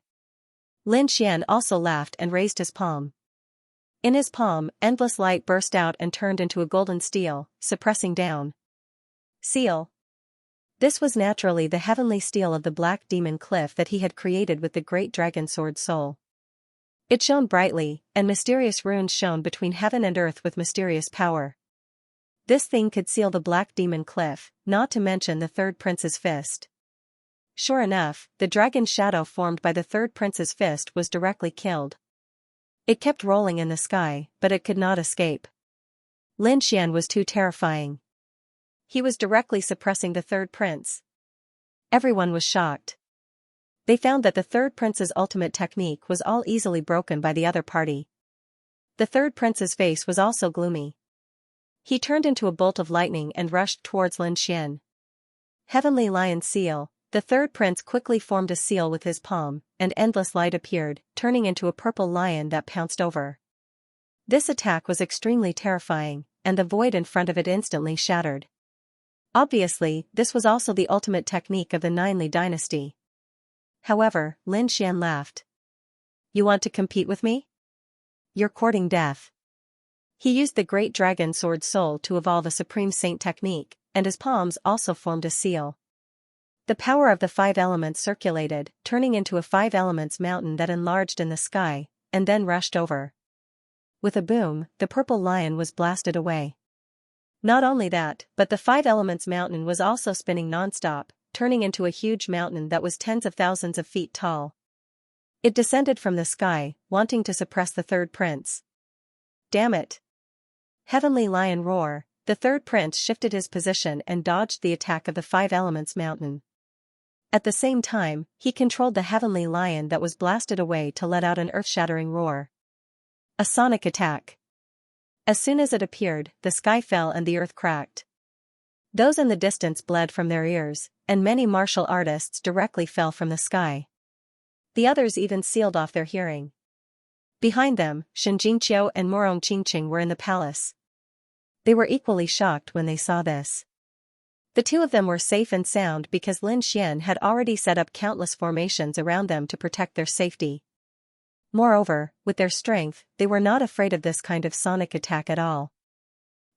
Lin Xian also laughed and raised his palm. In his palm, endless light burst out and turned into a golden steel, suppressing down. Seal. This was naturally the heavenly steel of the black demon cliff that he had created with the great dragon sword soul. It shone brightly, and mysterious runes shone between heaven and earth with mysterious power. This thing could seal the black demon cliff, not to mention the third prince's fist. Sure enough, the dragon shadow formed by the third prince's fist was directly killed. It kept rolling in the sky, but it could not escape. Lin Xian was too terrifying. He was directly suppressing the third prince. Everyone was shocked. They found that the third prince's ultimate technique was all easily broken by the other party. The third prince's face was also gloomy. He turned into a bolt of lightning and rushed towards Lin Xian. Heavenly Lion Seal. The third prince quickly formed a seal with his palm, and endless light appeared, turning into a purple lion that pounced over. This attack was extremely terrifying, and the void in front of it instantly shattered. Obviously, this was also the ultimate technique of the Ninely dynasty. However, Lin Xian laughed. You want to compete with me? You're courting death. He used the great dragon sword soul to evolve a supreme saint technique, and his palms also formed a seal. The power of the five elements circulated, turning into a five elements mountain that enlarged in the sky, and then rushed over. With a boom, the purple lion was blasted away. Not only that, but the five elements mountain was also spinning non-stop, turning into a huge mountain that was tens of thousands of feet tall. It descended from the sky, wanting to suppress the third prince. Damn it! Heavenly Lion roar, the third prince shifted his position and dodged the attack of the five elements mountain. At the same time, he controlled the Heavenly Lion that was blasted away to let out an earth-shattering roar. A sonic attack. As soon as it appeared, the sky fell and the earth cracked. Those in the distance bled from their ears, and many martial artists directly fell from the sky. The others even sealed off their hearing. Behind them, Xianxia and Qingqing were in the palace. They were equally shocked when they saw this. The two of them were safe and sound because Lin Xian had already set up countless formations around them to protect their safety. Moreover, with their strength, they were not afraid of this kind of sonic attack at all.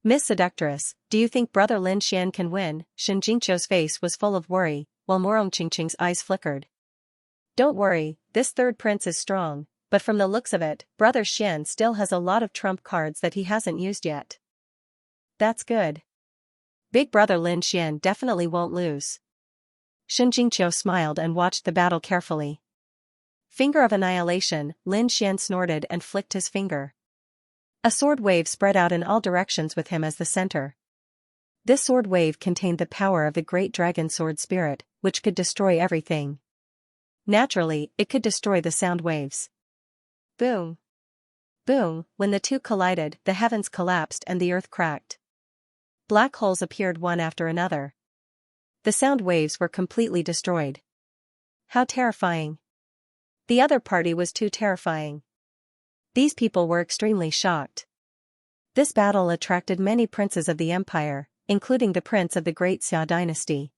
Miss Seductress, do you think Brother Lin Xian can win? Xianxia's face was full of worry, while Qingqing's eyes flickered. Don't worry, this third prince is strong, but from the looks of it, Brother Xian still has a lot of trump cards that he hasn't used yet. That's good. Big Brother Lin Xian definitely won't lose. Xianxia smiled and watched the battle carefully. Finger of annihilation, Lin Xian snorted and flicked his finger. A sword wave spread out in all directions with him as the center. This sword wave contained the power of the great dragon sword spirit, which could destroy everything. Naturally, it could destroy the sound waves. Boom! Boom! When the two collided, the heavens collapsed and the earth cracked. Black holes appeared one after another. The sound waves were completely destroyed. How terrifying! The other party was too terrifying. These people were extremely shocked. This battle attracted many princes of the empire, including the prince of the great Xia dynasty.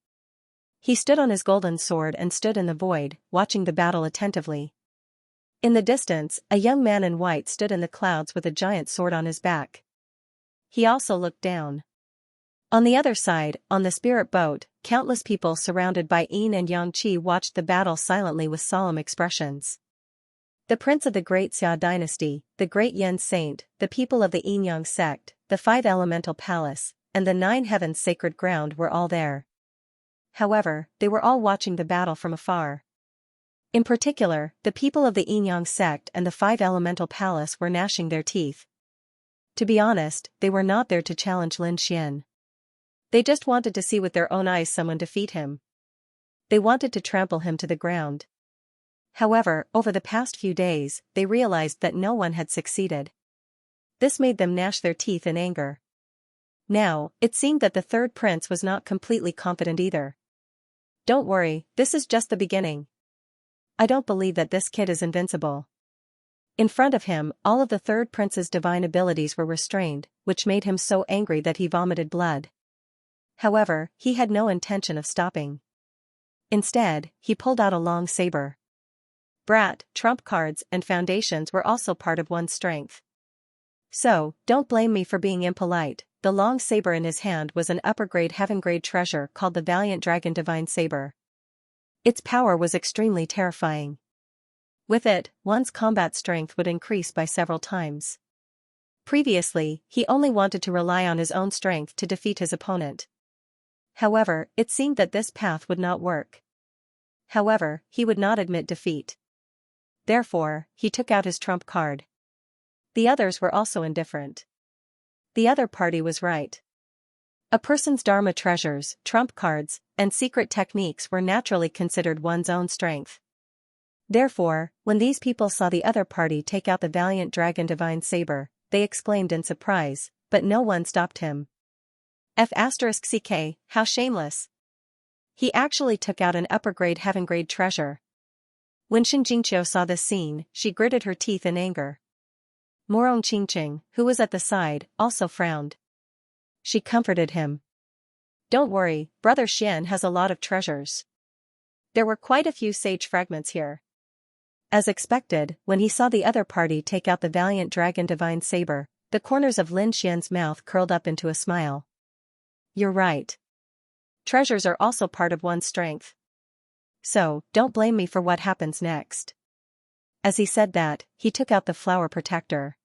He stood on his golden sword and stood in the void, watching the battle attentively. In the distance, a young man in white stood in the clouds with a giant sword on his back. He also looked down. On the other side, on the spirit boat, countless people surrounded by Yin and Yang Qi watched the battle silently with solemn expressions. The prince of the great Xia dynasty, the great Yen saint, the people of the Yin Yang sect, the five elemental palace, and the nine heavens sacred ground were all there. However, they were all watching the battle from afar. In particular, the people of the Yin Yang sect and the five elemental palace were gnashing their teeth. To be honest, they were not there to challenge Lin Xian. They just wanted to see with their own eyes someone defeat him. They wanted to trample him to the ground. However, over the past few days, they realized that no one had succeeded. This made them gnash their teeth in anger. Now, it seemed that the third prince was not completely confident either. Don't worry, this is just the beginning. I don't believe that this kid is invincible. In front of him, all of the third prince's divine abilities were restrained, which made him so angry that he vomited blood. However, he had no intention of stopping. Instead, he pulled out a long saber. Brat, trump cards, and foundations were also part of one's strength. So, don't blame me for being impolite. The long saber in his hand was an upper-grade heaven-grade treasure called the Valiant Dragon Divine Saber. Its power was extremely terrifying. With it, one's combat strength would increase by several times. Previously, he only wanted to rely on his own strength to defeat his opponent. However, it seemed that this path would not work. However, he would not admit defeat. Therefore, he took out his trump card. The others were also indifferent. The other party was right. A person's dharma treasures, trump cards, and secret techniques were naturally considered one's own strength. Therefore, when these people saw the other party take out the Valiant Dragon Divine Saber, they exclaimed in surprise, but no one stopped him. F***ck, how shameless. He actually took out an upper-grade heaven-grade treasure. When Xianxia saw this scene, she gritted her teeth in anger. Qingqing, who was at the side, also frowned. she comforted him. Don't worry, Brother Xian has a lot of treasures. There were quite a few sage fragments here. As expected, when he saw the other party take out the valiant dragon divine saber, the corners of Lin Xian's mouth curled up into a smile. You're right. Treasures are also part of one's strength. So, don't blame me for what happens next. As he said that, he took out the flower protector.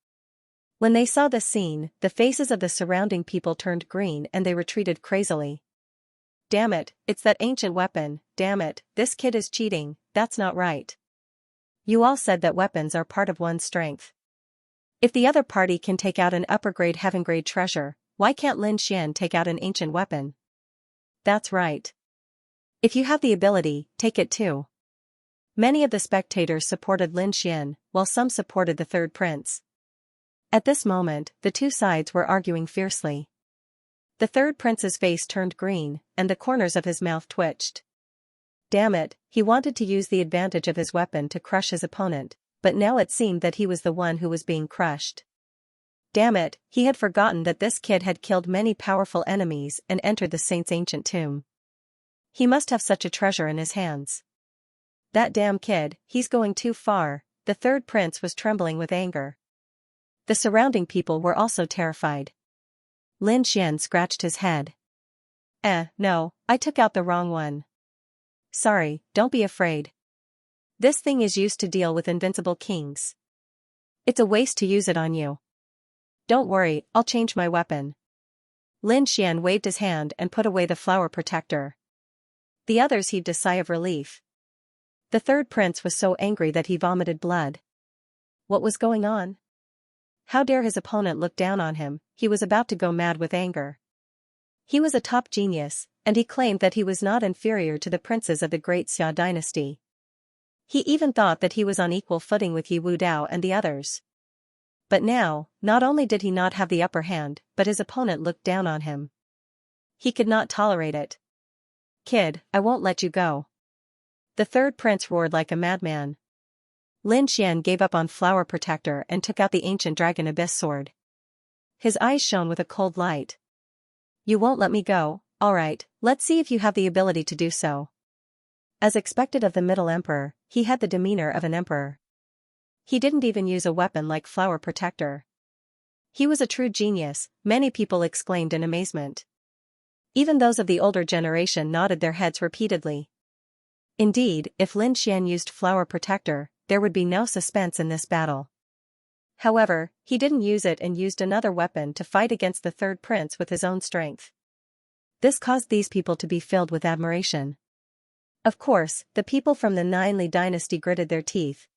When they saw the scene, the faces of the surrounding people turned green and they retreated crazily. Damn it, it's that ancient weapon, damn it, this kid is cheating, that's not right. You all said that weapons are part of one's strength. If the other party can take out an upper-grade heaven-grade treasure, why can't Lin Xian take out an ancient weapon? That's right. If you have the ability, take it too. Many of the spectators supported Lin Xian, while some supported the third prince. At this moment, the two sides were arguing fiercely. The third prince's face turned green, and the corners of his mouth twitched. Damn it, he wanted to use the advantage of his weapon to crush his opponent, but now it seemed that he was the one who was being crushed. Damn it, he had forgotten that this kid had killed many powerful enemies and entered the saint's ancient tomb. He must have such a treasure in his hands. That damn kid, he's going too far, the third prince was trembling with anger. The surrounding people were also terrified. Lin Xian scratched his head. No, I took out the wrong one. Sorry, don't be afraid. This thing is used to deal with invincible kings. It's a waste to use it on you. Don't worry, I'll change my weapon. Lin Xian waved his hand and put away the flower protector. The others heaved a sigh of relief. The third prince was so angry that he vomited blood. What was going on? How dare his opponent look down on him? He was about to go mad with anger. He was a top genius, and he claimed that he was not inferior to the princes of the great Xia dynasty. He even thought that he was on equal footing with Yi Wudao and the others. But now, not only did he not have the upper hand, but his opponent looked down on him. He could not tolerate it. Kid, I won't let you go. The third prince roared like a madman. Lin Xian gave up on flower protector and took out the ancient dragon abyss sword. His eyes shone with a cold light. You won't let me go, alright, let's see if you have the ability to do so. As expected of the Middle Emperor, he had the demeanor of an emperor. He didn't even use a weapon like flower protector. He was a true genius, many people exclaimed in amazement. Even those of the older generation nodded their heads repeatedly. Indeed, if Lin Xian used flower protector, there would be no suspense in this battle. However, he didn't use it and used another weapon to fight against the third prince with his own strength. This caused these people to be filled with admiration. Of course, the people from the Ninli dynasty gritted their teeth.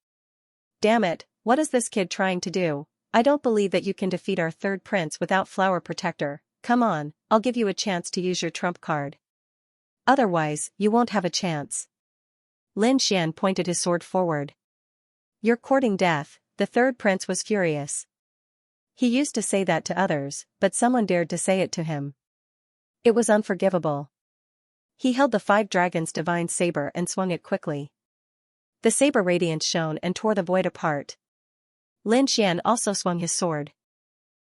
Damn it, what is this kid trying to do? I don't believe that you can defeat our third prince without flower protector. Come on, I'll give you a chance to use your trump card. Otherwise, you won't have a chance. Lin Xian pointed his sword forward. You're courting death. The third prince was furious. He used to say that to others, but someone dared to say it to him. It was unforgivable. He held the five dragons' divine saber and swung it quickly. The saber radiance shone and tore the void apart. Lin Xian also swung his sword.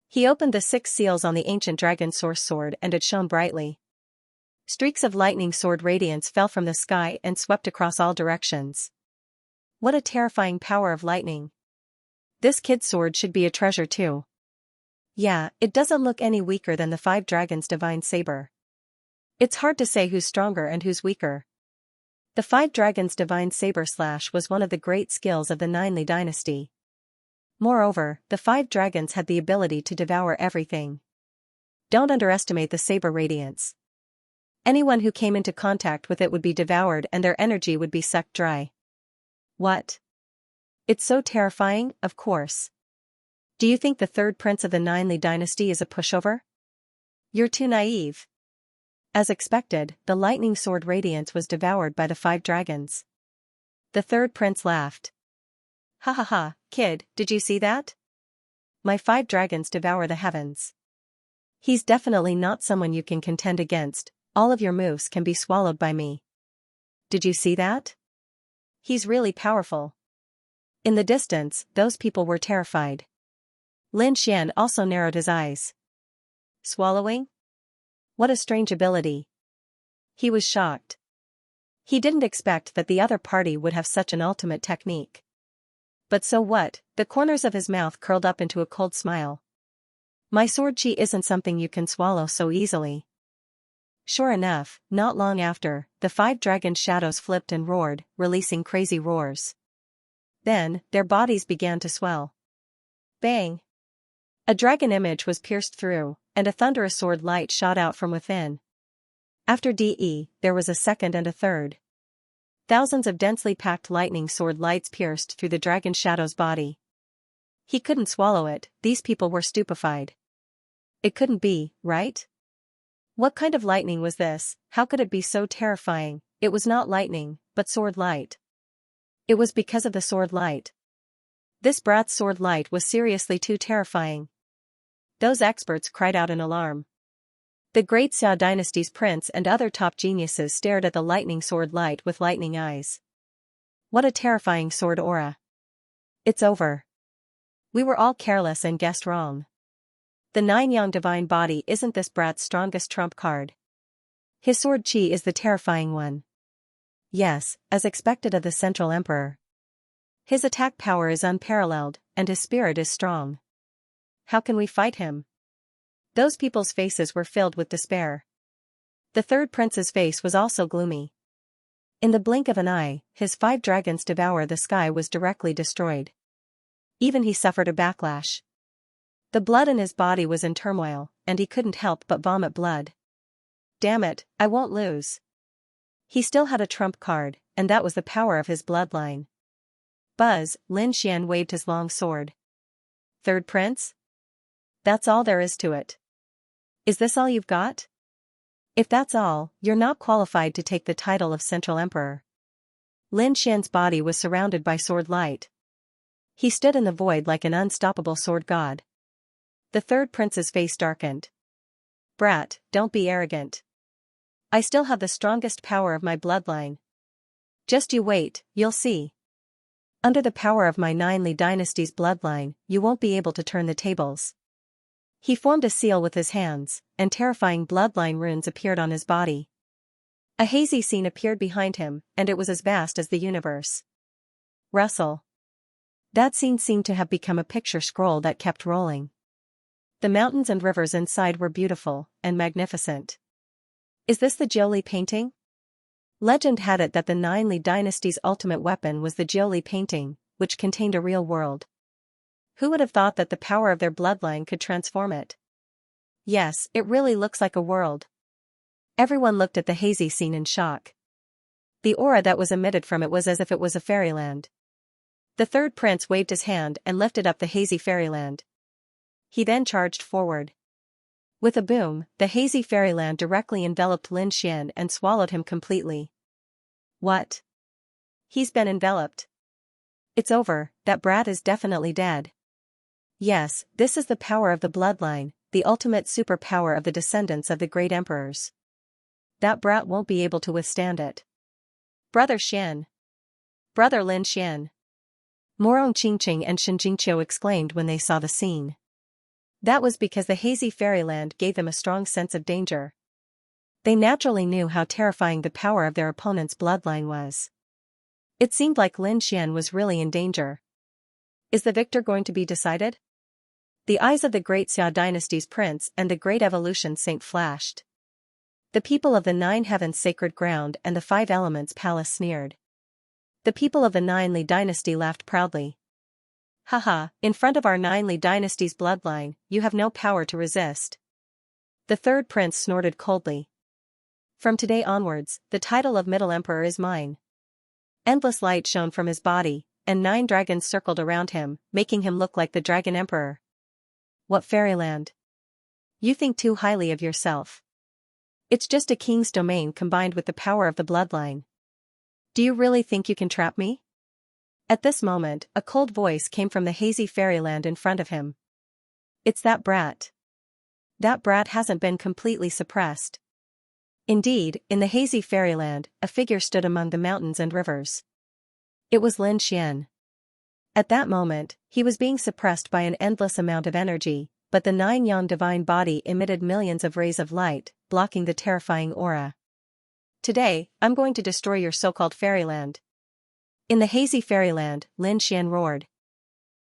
He opened the 6 seals on the ancient dragon source sword and it shone brightly. Streaks of lightning sword radiance fell from the sky and swept across all directions. What a terrifying power of lightning. This kid's sword should be a treasure too. Yeah, it doesn't look any weaker than the 5 dragons' divine saber. It's hard to say who's stronger and who's weaker. The 5 dragons' divine saber slash was one of the great skills of the Ninli dynasty. Moreover, the 5 dragons had the ability to devour everything. Don't underestimate the saber radiance. Anyone who came into contact with it would be devoured and their energy would be sucked dry. What? It's so terrifying, of course. Do you think the third prince of the Ninli dynasty is a pushover? You're too naive. As expected, the lightning sword radiance was devoured by the 5 dragons. The third prince laughed. Ha ha ha, kid, did you see that? My 5 dragons devour the heavens. He's definitely not someone you can contend against, all of your moves can be swallowed by me. Did you see that? He's really powerful. In the distance, those people were terrified. Lin Xian also narrowed his eyes. Swallowing? What a strange ability. He was shocked. He didn't expect that the other party would have such an ultimate technique. But so what? The corners of his mouth curled up into a cold smile. My sword chi isn't something you can swallow so easily. Sure enough, not long after, the 5 dragon shadows flipped and roared, releasing crazy roars. Then, their bodies began to swell. Bang! A dragon image was pierced through, and a thunderous sword light shot out from within. After DE, there was a second and a third. Thousands of densely packed lightning sword lights pierced through the dragon shadow's body. He couldn't swallow it, these people were stupefied. It couldn't be, right? What kind of lightning was this? How could it be so terrifying? It was not lightning, but sword light. It was because of the sword light. This brat's sword light was seriously too terrifying. Those experts cried out in alarm. The great Xia dynasty's prince and other top geniuses stared at the lightning sword light with lightning eyes. What a terrifying sword aura. It's over. We were all careless and guessed wrong. The 9-yang divine body isn't this brat's strongest trump card. His sword chi is the terrifying one. Yes, as expected of the Central Emperor. His attack power is unparalleled, and his spirit is strong. How can we fight him? Those people's faces were filled with despair. The third prince's face was also gloomy. In the blink of an eye, his 5 dragons devour the sky was directly destroyed. Even he suffered a backlash. The blood in his body was in turmoil, and he couldn't help but vomit blood. Damn it, I won't lose. He still had a trump card, and that was the power of his bloodline. Buzz, Lin Xian waved his long sword. Third prince? That's all there is to it. Is this all you've got? If that's all, you're not qualified to take the title of Central Emperor. Lin Xian's body was surrounded by sword light. He stood in the void like an unstoppable sword god. The third prince's face darkened. Brat, don't be arrogant. I still have the strongest power of my bloodline. Just you wait, you'll see. Under the power of my 9 Li dynasty's bloodline, you won't be able to turn the tables. He formed a seal with his hands, and terrifying bloodline runes appeared on his body. A hazy scene appeared behind him, and it was as vast as the universe. Russell. That scene seemed to have become a picture scroll that kept rolling. The mountains and rivers inside were beautiful and magnificent. Is this the Jiuli painting? Legend had it that the 9 Li dynasty's ultimate weapon was the Jiuli painting, which contained a real world. Who would have thought that the power of their bloodline could transform it? Yes, it really looks like a world. Everyone looked at the hazy scene in shock. The aura that was emitted from it was as if it was a fairyland. The third prince waved his hand and lifted up the hazy fairyland. He then charged forward. With a boom, the hazy fairyland directly enveloped Lin Xian and swallowed him completely. What? He's been enveloped. It's over, that brat is definitely dead. Yes, this is the power of the bloodline, the ultimate superpower of the descendants of the great emperors. That brat won't be able to withstand it. Brother Xian. Brother Lin Xian. Morong Qingqing and Shen Jingqiu exclaimed when they saw the scene. That was because the hazy fairyland gave them a strong sense of danger. They naturally knew how terrifying the power of their opponent's bloodline was. It seemed like Lin Xian was really in danger. Is the victor going to be decided? The eyes of the great Xia dynasty's prince and the great evolution saint flashed. The people of the 9 heavens sacred ground and the 5 elements palace sneered. The people of the 9 Li dynasty laughed proudly. Haha, in front of our 9 Li dynasty's bloodline, you have no power to resist. The third prince snorted coldly. From today onwards, the title of Middle Emperor is mine. Endless light shone from his body, and 9 dragons circled around him, making him look like the Dragon Emperor. What fairyland? You think too highly of yourself. It's just a king's domain combined with the power of the bloodline. Do you really think you can trap me? At this moment, a cold voice came from the hazy fairyland in front of him. It's that brat. That brat hasn't been completely suppressed. Indeed, in the hazy fairyland, a figure stood among the mountains and rivers. It was Lin Xian. At that moment, he was being suppressed by an endless amount of energy, but the 9 yang divine body emitted millions of rays of light, blocking the terrifying aura. Today, I'm going to destroy your so-called fairyland. In the hazy fairyland, Lin Xian roared.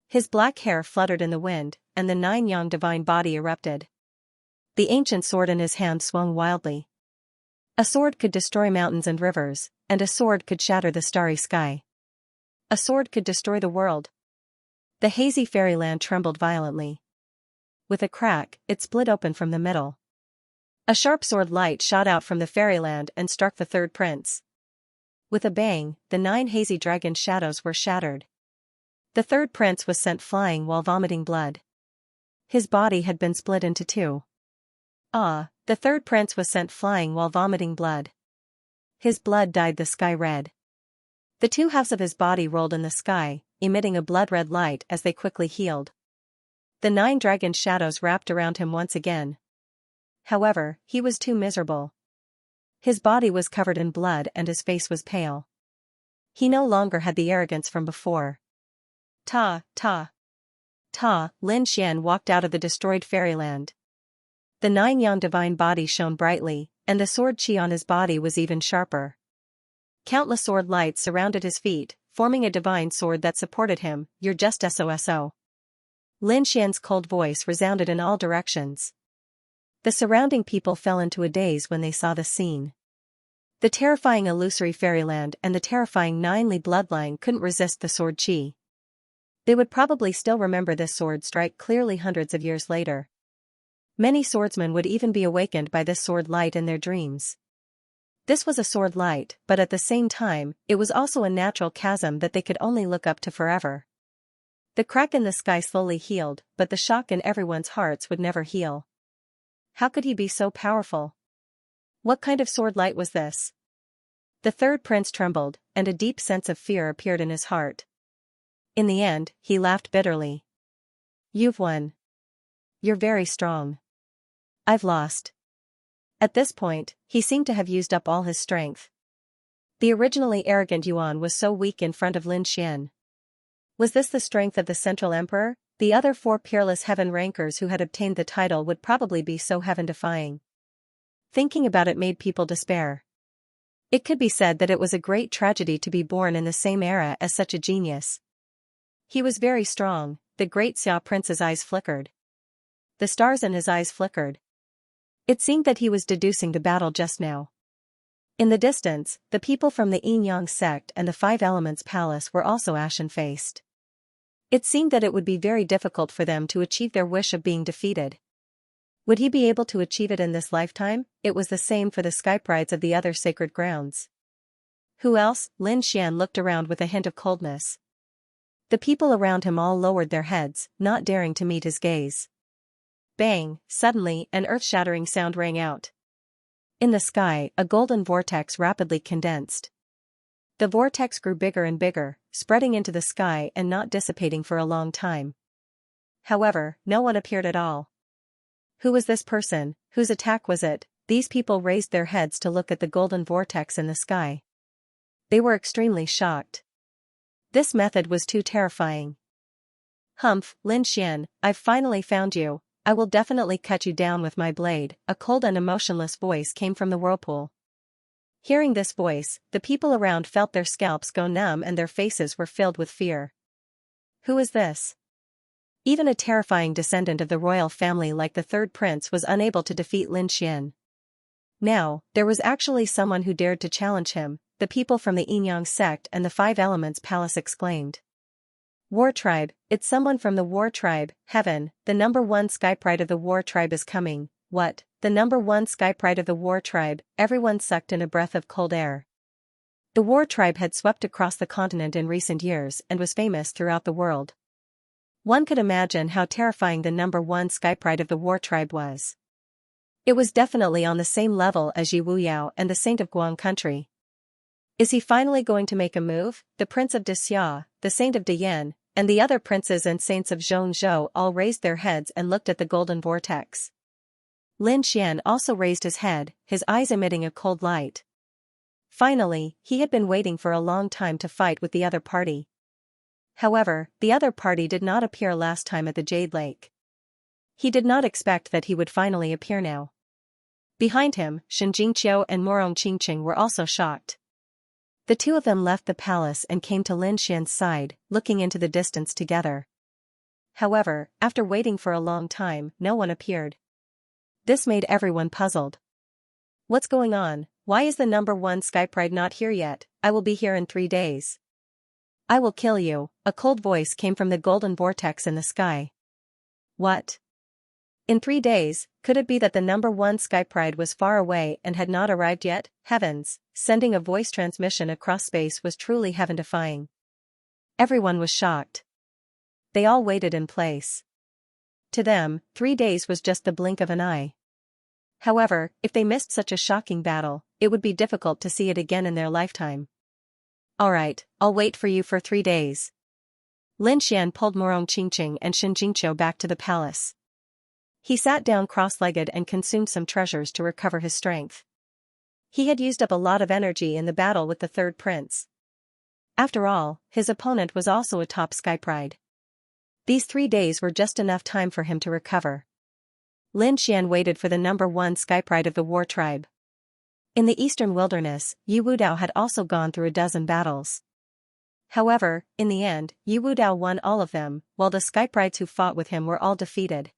His black hair fluttered in the wind, and the nine-yang divine body erupted. The ancient sword in his hand swung wildly. A sword could destroy mountains and rivers, and a sword could shatter the starry sky. A sword could destroy the world. The hazy fairyland trembled violently. With a crack, it split open from the middle. A sharp sword light shot out from the fairyland and struck the third prince. With a bang, the 9 hazy dragon shadows were shattered. The third prince was sent flying while vomiting blood. His body had been split into 2. The third prince was sent flying while vomiting blood. His blood dyed the sky red. The 2 halves of his body rolled in the sky, emitting a blood-red light as they quickly healed. The 9 dragon shadows wrapped around him once again. However, he was too miserable. His body was covered in blood and his face was pale. He no longer had the arrogance from before. Ta, Lin Xian walked out of the destroyed fairyland. The 9 yang divine body shone brightly, and the sword chi on his body was even sharper. Countless sword lights surrounded his feet, forming a divine sword that supported him. You're just SOSO. Lin Xian's cold voice resounded in all directions. The surrounding people fell into a daze when they saw the scene. The terrifying illusory fairyland and the terrifying 9 Li bloodline couldn't resist the sword chi. They would probably still remember this sword strike clearly hundreds of years later. Many swordsmen would even be awakened by this sword light in their dreams. This was a sword light, but at the same time, it was also a natural chasm that they could only look up to forever. The crack in the sky slowly healed, but the shock in everyone's hearts would never heal. How could he be so powerful? What kind of sword light was this? The third prince trembled, and a deep sense of fear appeared in his heart. In the end, he laughed bitterly. You've won. You're very strong. I've lost. At this point, he seemed to have used up all his strength. The originally arrogant Yuan was so weak in front of Lin Xian. Was this the strength of the Central Emperor? The other 4 peerless heaven rankers who had obtained the title would probably be so heaven-defying. Thinking about it made people despair. It could be said that it was a great tragedy to be born in the same era as such a genius. He was very strong. The great Xia prince's eyes flickered. The stars in his eyes flickered. It seemed that he was deducing the battle just now. In the distance, the people from the Yin-Yang sect and the 5 Elements Palace were also ashen-faced. It seemed that it would be very difficult for them to achieve their wish of being defeated. Would he be able to achieve it in this lifetime? It was the same for the sky brides of the other sacred grounds. Who else? Lin Xian looked around with a hint of coldness. The people around him all lowered their heads, not daring to meet his gaze. Bang! Suddenly, an earth-shattering sound rang out. In the sky, a golden vortex rapidly condensed. The vortex grew bigger and bigger, spreading into the sky and not dissipating for a long time. However, no one appeared at all. Who was this person? Whose attack was it? These people raised their heads to look at the golden vortex in the sky. They were extremely shocked. This method was too terrifying. Humph, Lin Xian, I've finally found you. I will definitely cut you down with my blade. A cold and emotionless voice came from the whirlpool. Hearing this voice, the people around felt their scalps go numb and their faces were filled with fear. Who is this? Even a terrifying descendant of the royal family like the third prince was unable to defeat Lin Xian. Now, there was actually someone who dared to challenge him, the people from the Yin-Yang sect and the 5 Elements Palace exclaimed. War Tribe, it's someone from the War Tribe. Heaven, the number 1 sky pride of the War Tribe is coming. What? The number 1 sky pride of the War Tribe? Everyone sucked in a breath of cold air. The War Tribe had swept across the continent in recent years and was famous throughout the world. One could imagine how terrifying the number 1 sky pride of the War Tribe was. It was definitely on the same level as Yi Wuyao and the Saint of Guang country. Is he finally going to make a move? The Prince of Xia, the Saint of Dian, and the other princes and saints of Zhongzhou all raised their heads and looked at the golden vortex. Lin Xian also raised his head, his eyes emitting a cold light. Finally, he had been waiting for a long time to fight with the other party. However, the other party did not appear last time at the Jade Lake. He did not expect that he would finally appear now. Behind him, Xianxia and Qingqing were also shocked. The two of them left the palace and came to Lin Xian's side, looking into the distance together. However, after waiting for a long time, no one appeared. This made everyone puzzled. What's going on? Why is the number one Sky Pride not here yet? I will be here in 3 days. I will kill you, a cold voice came from the golden vortex in the sky. What? In 3 days, could it be that the number one Sky Pride was far away and had not arrived yet? Heavens, sending a voice transmission across space was truly heaven-defying. Everyone was shocked. They all waited in place. To them, 3 days was just the blink of an eye. However, if they missed such a shocking battle, it would be difficult to see it again in their lifetime. Alright, I'll wait for you for 3 days. Lin Xian pulled Qingqing and Xianxia back to the palace. He sat down cross-legged and consumed some treasures to recover his strength. He had used up a lot of energy in the battle with the third prince. After all, his opponent was also a top Sky Pride. These 3 days were just enough time for him to recover. Lin Xian waited for the number one Sky Pride of the war tribe. In the eastern wilderness, Yu Wudao had also gone through a dozen battles. However, in the end, Yu Wudao won all of them, while the Sky Prides who fought with him were all defeated.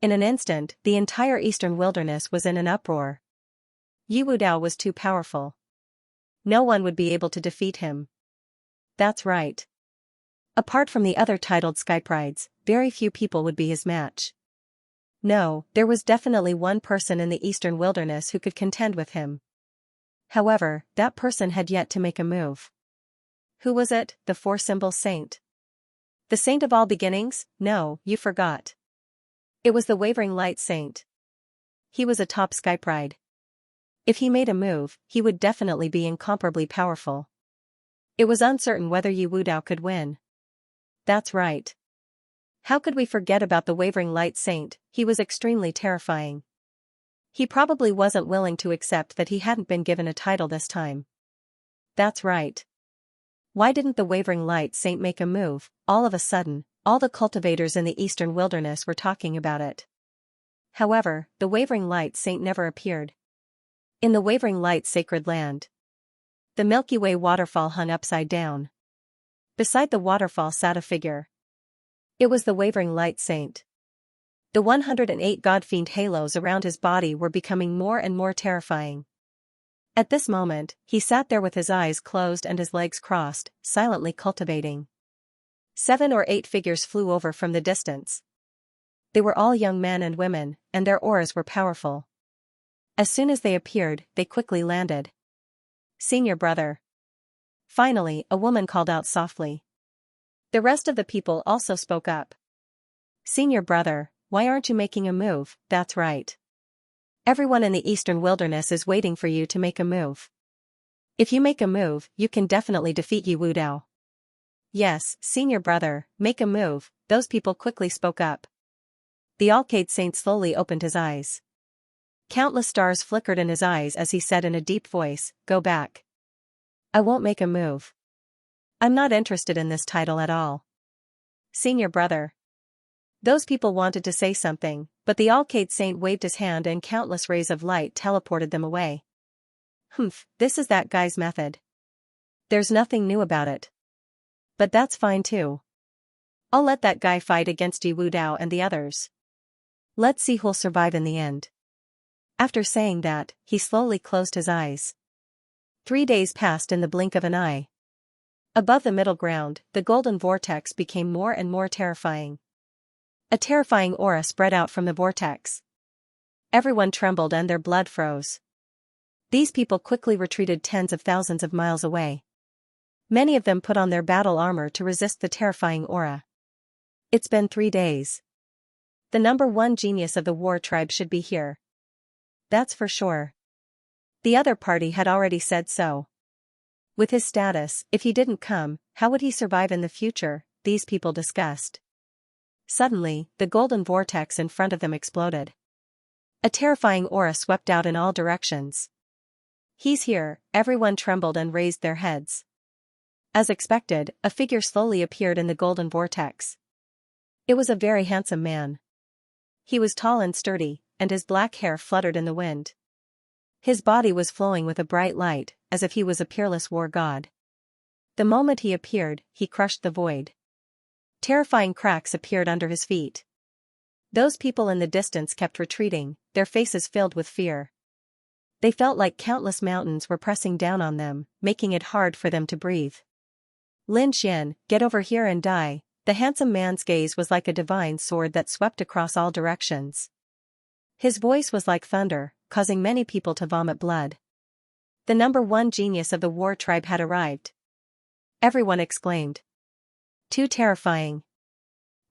In an instant, the entire eastern wilderness was in an uproar. Yu Wudao was too powerful. No one would be able to defeat him. That's right. Apart from the other titled Sky Prides, very few people would be his match. No, there was definitely one person in the eastern wilderness who could contend with him. However, that person had yet to make a move. Who was it? The four-symbol saint. The saint of all beginnings? No, you forgot. It was the Wavering Light Saint. He was a top Sky Pride. If he made a move, he would definitely be incomparably powerful. It was uncertain whether Yu Wudao could win. That's right. How could we forget about the Wavering Light Saint? He was extremely terrifying. He probably wasn't willing to accept that he hadn't been given a title this time. That's right. Why didn't the Wavering Light Saint make a move? All of a sudden, all the cultivators in the eastern wilderness were talking about it. However, the Wavering Light Saint never appeared. In the Wavering Light Sacred Land, the Milky Way waterfall hung upside down. Beside the waterfall sat a figure. It was the Wavering Light Saint. The 108 God-fiend halos around his body were becoming more and more terrifying. At this moment, he sat there with his eyes closed and his legs crossed, silently cultivating. 7 or 8 figures flew over from the distance. They were all young men and women, and their auras were powerful. As soon as they appeared, they quickly landed. Senior brother. Finally, a woman called out softly. The rest of the people also spoke up. Senior brother, why aren't you making a move? That's right. Everyone in the eastern wilderness is waiting for you to make a move. If you make a move, you can definitely defeat Yu Wudao. Yes, senior brother, make a move, those people quickly spoke up. The Alcade Saint slowly opened his eyes. Countless stars flickered in his eyes as he said in a deep voice, go back. I won't make a move. I'm not interested in this title at all. Senior brother. Those people wanted to say something, but the Alcade Saint waved his hand and countless rays of light teleported them away. This is that guy's method. There's nothing new about it. But that's fine too. I'll let that guy fight against Yu Wudao and the others. Let's see who'll survive in the end. After saying that, he slowly closed his eyes. 3 days passed in the blink of an eye. Above the middle ground, the golden vortex became more and more terrifying. A terrifying aura spread out from the vortex. Everyone trembled and their blood froze. These people quickly retreated tens of thousands of miles away. Many of them put on their battle armor to resist the terrifying aura. It's been 3 days. The number one genius of the war tribe should be here. That's for sure. The other party had already said so. With his status, if he didn't come, how would he survive in the future? These people discussed. Suddenly, the golden vortex in front of them exploded. A terrifying aura swept out in all directions. He's here, everyone trembled and raised their heads. As expected, a figure slowly appeared in the golden vortex. It was a very handsome man. He was tall and sturdy, and his black hair fluttered in the wind. His body was flowing with a bright light, as if he was a peerless war god. The moment he appeared, he crushed the void. Terrifying cracks appeared under his feet. Those people in the distance kept retreating, their faces filled with fear. They felt like countless mountains were pressing down on them, making it hard for them to breathe. Lin Xian, get over here and die. The handsome man's gaze was like a divine sword that swept across all directions. His voice was like thunder, causing many people to vomit blood. The number one genius of the war tribe had arrived. Everyone exclaimed. Too terrifying.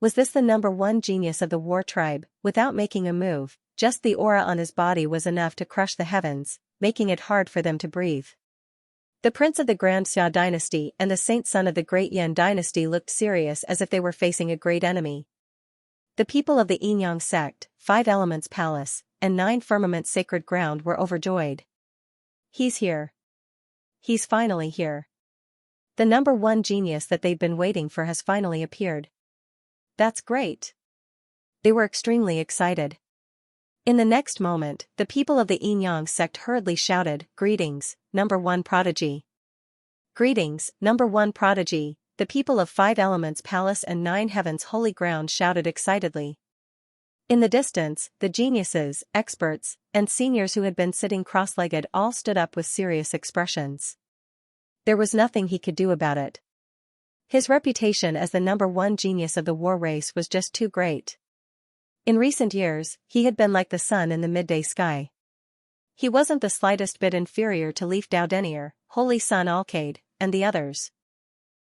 Was this the number one genius of the war tribe? Without making a move, just the aura on his body was enough to crush the heavens, making it hard for them to breathe. The prince of the Grand Xia dynasty and the saint son of the Great Yan dynasty looked serious as if they were facing a great enemy. The people of the Yinyang sect, 5 Elements Palace, and 9 Firmaments Sacred Ground were overjoyed. He's here. He's finally here. The number one genius that they'd been waiting for has finally appeared. That's great. They were extremely excited. In the next moment, the people of the Yinyang sect hurriedly shouted, "Greetings, number one prodigy." "Greetings, number one prodigy," the people of 5 Elements Palace and 9 Heavens Holy Ground shouted excitedly. In the distance, the geniuses, experts, and seniors who had been sitting cross-legged all stood up with serious expressions. There was nothing he could do about it. His reputation as the number one genius of the war race was just too great. In recent years, he had been like the sun in the midday sky. He wasn't the slightest bit inferior to Leaf Dao Denier, Holy Sun Alcade, and the others.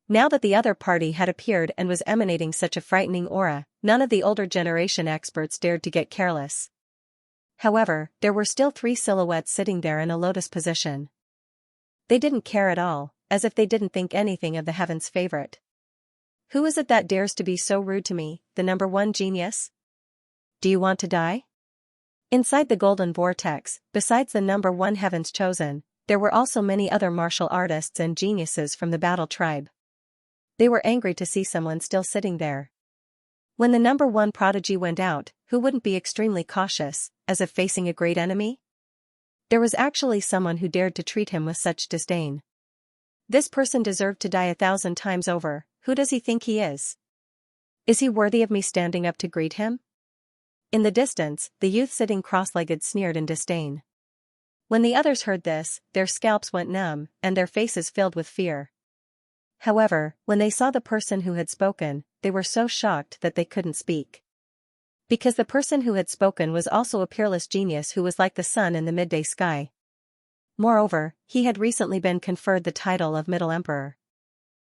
Now that the other party had appeared and was emanating such a frightening aura, none of the older generation experts dared to get careless. However, there were still 3 silhouettes sitting there in a lotus position. They didn't care at all, as if they didn't think anything of the heaven's favorite. "Who is it that dares to be so rude to me, the number one genius? Do you want to die?" Inside the golden vortex, besides the number one heaven's chosen, there were also many other martial artists and geniuses from the battle tribe. They were angry to see someone still sitting there. When the number one prodigy went out, who wouldn't be extremely cautious, as if facing a great enemy? There was actually someone who dared to treat him with such disdain. This person deserved to die 1,000 times over. Who does he think he is? Is he worthy of me standing up to greet him? In the distance, the youth sitting cross-legged sneered in disdain. When the others heard this, their scalps went numb, and their faces filled with fear. However, when they saw the person who had spoken, they were so shocked that they couldn't speak. Because the person who had spoken was also a peerless genius who was like the sun in the midday sky. Moreover, he had recently been conferred the title of Middle Emperor.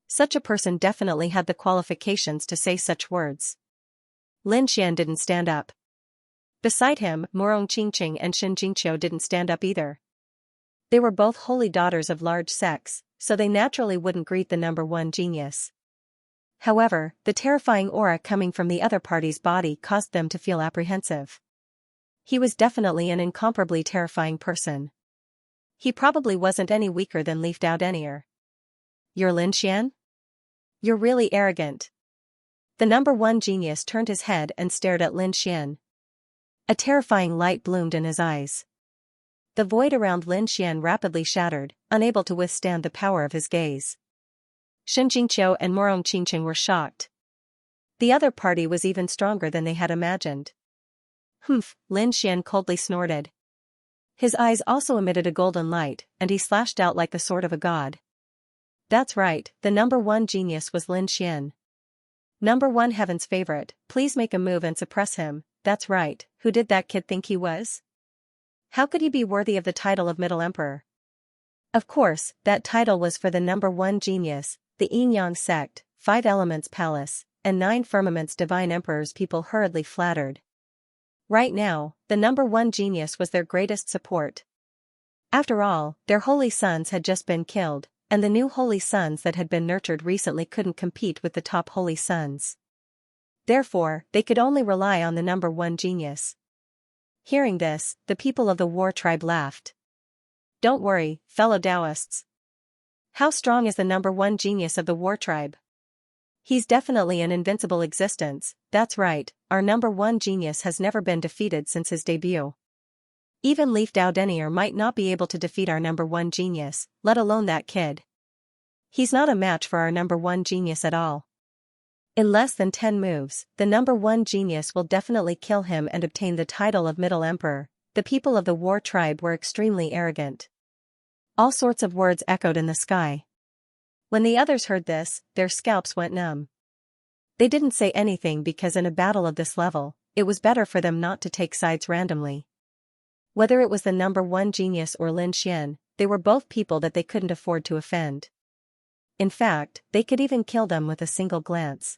Such a person definitely had the qualifications to say such words. Lin Xian didn't stand up. Beside him, Morong Qingqing and Shen Jingqiu didn't stand up either. They were both holy daughters of large sects, so they naturally wouldn't greet the number one genius. However, the terrifying aura coming from the other party's body caused them to feel apprehensive. He was definitely an incomparably terrifying person. He probably wasn't any weaker than Leaf Dao Denier. "You're Lin Xian? You're really arrogant." The number one genius turned his head and stared at Lin Xian. A terrifying light bloomed in his eyes. The void around Lin Xian rapidly shattered, unable to withstand the power of his gaze. Shen Jingqiu and Morong Qingqing were shocked. The other party was even stronger than they had imagined. "Humph," Lin Xian coldly snorted. His eyes also emitted a golden light, and he slashed out like the sword of a god. That's right, the number one genius was Lin Xian. Number one heaven's favorite, please make a move and suppress him. That's right, who did that kid think he was? How could he be worthy of the title of Middle Emperor? Of course, that title was for the number one genius, the Yinyang sect, 5 Elements Palace, and 9 Firmaments Divine Emperors. People hurriedly flattered. Right now, the number one genius was their greatest support. After all, their holy sons had just been killed, and the new holy sons that had been nurtured recently couldn't compete with the top holy sons. Therefore, they could only rely on the number one genius. Hearing this, the people of the war tribe laughed. "Don't worry, fellow Taoists. How strong is the number one genius of the war tribe?" He's definitely an invincible existence, that's right, our number one genius has never been defeated since his debut. Even Leaf Dao Denier might not be able to defeat our number one genius, let alone that kid. He's not a match for our number one genius at all. In less than 10 moves, the number one genius will definitely kill him and obtain the title of Middle Emperor. The people of the war tribe were extremely arrogant. All sorts of words echoed in the sky. When the others heard this, their scalps went numb. They didn't say anything because in a battle of this level, it was better for them not to take sides randomly. Whether it was the number one genius or Lin Xian, they were both people that they couldn't afford to offend. In fact, they could even kill them with a single glance.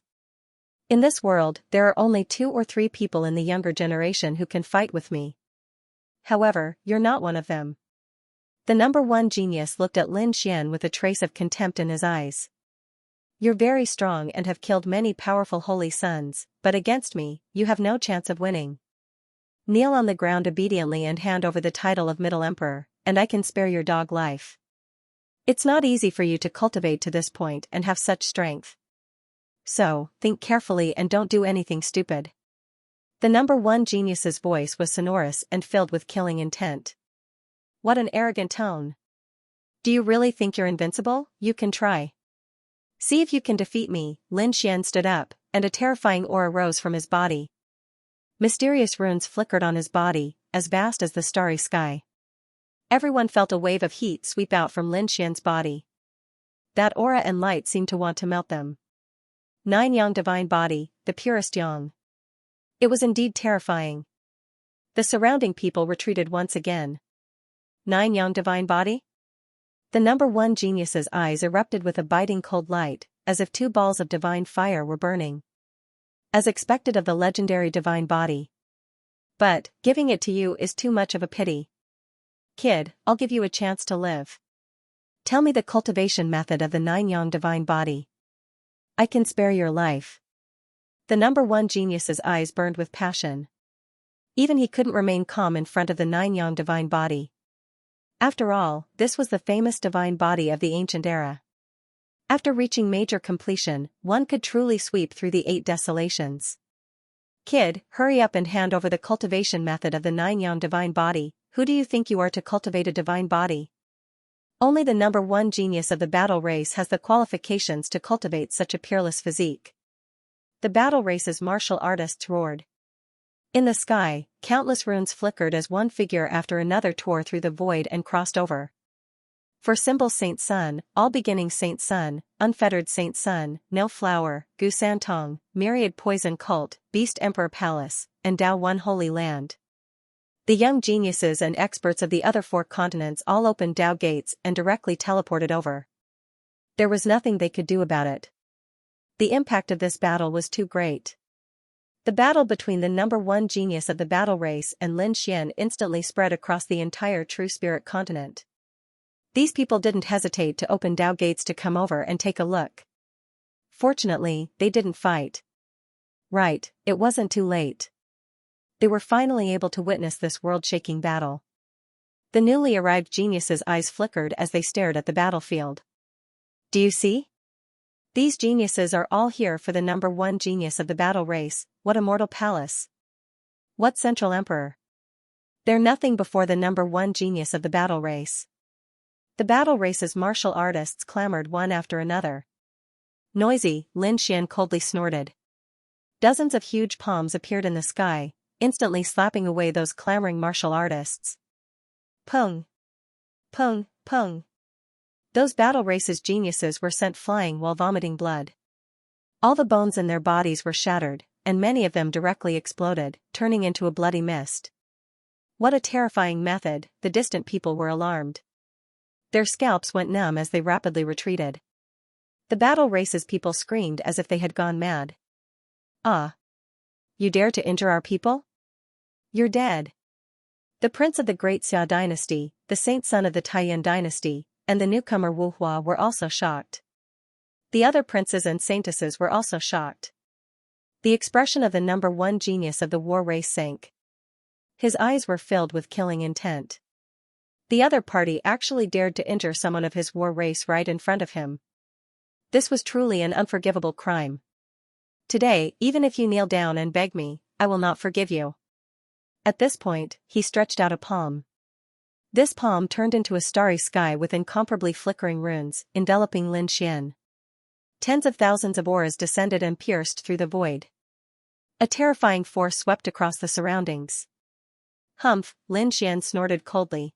In this world, there are only 2 or 3 people in the younger generation who can fight with me. However, you're not one of them. The number one genius looked at Lin Xian with a trace of contempt in his eyes. You're very strong and have killed many powerful holy sons, but against me, you have no chance of winning. Kneel on the ground obediently and hand over the title of Middle Emperor, and I can spare your dog life. It's not easy for you to cultivate to this point and have such strength. So, think carefully and don't do anything stupid. The number one genius's voice was sonorous and filled with killing intent. What an arrogant tone. Do you really think you're invincible? You can try. See if you can defeat me. Lin Xian stood up, and a terrifying aura rose from his body. Mysterious runes flickered on his body, as vast as the starry sky. Everyone felt a wave of heat sweep out from Lin Xian's body. That aura and light seemed to want to melt them. 9 Yang divine body, the purest Yang. It was indeed terrifying. The surrounding people retreated once again. 9 Yang divine body? The number one genius's eyes erupted with a biting cold light, as if 2 balls of divine fire were burning. As expected of the legendary divine body. But, giving it to you is too much of a pity. Kid, I'll give you a chance to live. Tell me the cultivation method of the 9 Yang divine body. I can spare your life. The number one genius's eyes burned with passion. Even he couldn't remain calm in front of the 9 Yang divine body. After all, this was the famous divine body of the ancient era. After reaching major completion, one could truly sweep through the 8 desolations. Kid, hurry up and hand over the cultivation method of the 9 Yang divine body. Who do you think you are to cultivate a divine body? Only the number one genius of the battle race has the qualifications to cultivate such a peerless physique. The battle race's martial artists roared. In the sky, countless runes flickered as one figure after another tore through the void and crossed over. For symbol Saint Sun, all beginning Saint Sun, unfettered Saint Sun, no flower, Gu Santong, myriad poison cult, beast emperor palace, and Tao one holy land. The young geniuses and experts of the other 4 continents all opened Tao gates and directly teleported over. There was nothing they could do about it. The impact of this battle was too great. The battle between the number one genius of the battle race and Lin Xian instantly spread across the entire True Spirit continent. These people didn't hesitate to open Tao gates to come over and take a look. Fortunately, they didn't fight. Right, it wasn't too late. They were finally able to witness this world-shaking battle. The newly arrived geniuses' eyes flickered as they stared at the battlefield. Do you see? These geniuses are all here for the number one genius of the battle race. What immortal palace? What central emperor? They're nothing before the number one genius of the battle race. The battle race's martial artists clamored one after another. Noisy, Lin Xian coldly snorted. Dozens of huge palms appeared in the sky, instantly slapping away those clamoring martial artists. Pung! Pung! Pung! Those battle race's geniuses were sent flying while vomiting blood. All the bones in their bodies were shattered, and many of them directly exploded, turning into a bloody mist. What a terrifying method, the distant people were alarmed. Their scalps went numb as they rapidly retreated. The battle race's people screamed as if they had gone mad. Ah! You dare to injure our people? You're dead. The prince of the great Xia dynasty, the saint son of the Taiyan dynasty, and the newcomer Wu Hua were also shocked. The other princes and saintesses were also shocked. The expression of the number one genius of the war race sank. His eyes were filled with killing intent. The other party actually dared to injure someone of his war race right in front of him. This was truly an unforgivable crime. Today, even if you kneel down and beg me, I will not forgive you. At this point, he stretched out a palm. This palm turned into a starry sky with incomparably flickering runes, enveloping Lin Xian. Tens of thousands of auras descended and pierced through the void. A terrifying force swept across the surroundings. Humph, Lin Xian snorted coldly.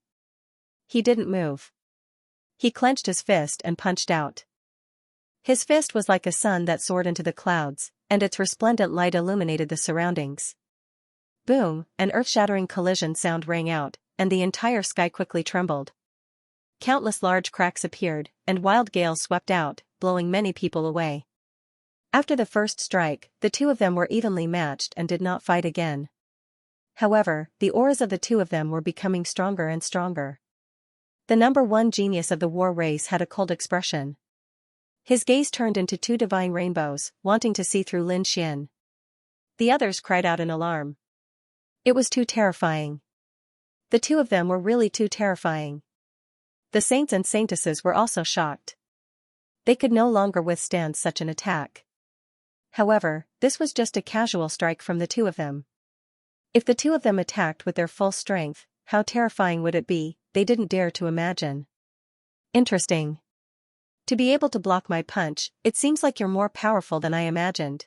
He didn't move. He clenched his fist and punched out. His fist was like a sun that soared into the clouds, and its resplendent light illuminated the surroundings. Boom, an earth-shattering collision sound rang out, and the entire sky quickly trembled. Countless large cracks appeared, and wild gales swept out, blowing many people away. After the first strike, the two of them were evenly matched and did not fight again. However, the auras of the two of them were becoming stronger and stronger. The number one genius of the war race had a cold expression. His gaze turned into two divine rainbows, wanting to see through Lin Xian. The others cried out in alarm. It was too terrifying. The two of them were really too terrifying. The saints and saintesses were also shocked. They could no longer withstand such an attack. However, this was just a casual strike from the two of them. If the two of them attacked with their full strength, how terrifying would it be? They didn't dare to imagine. Interesting. To be able to block my punch, it seems like you're more powerful than I imagined.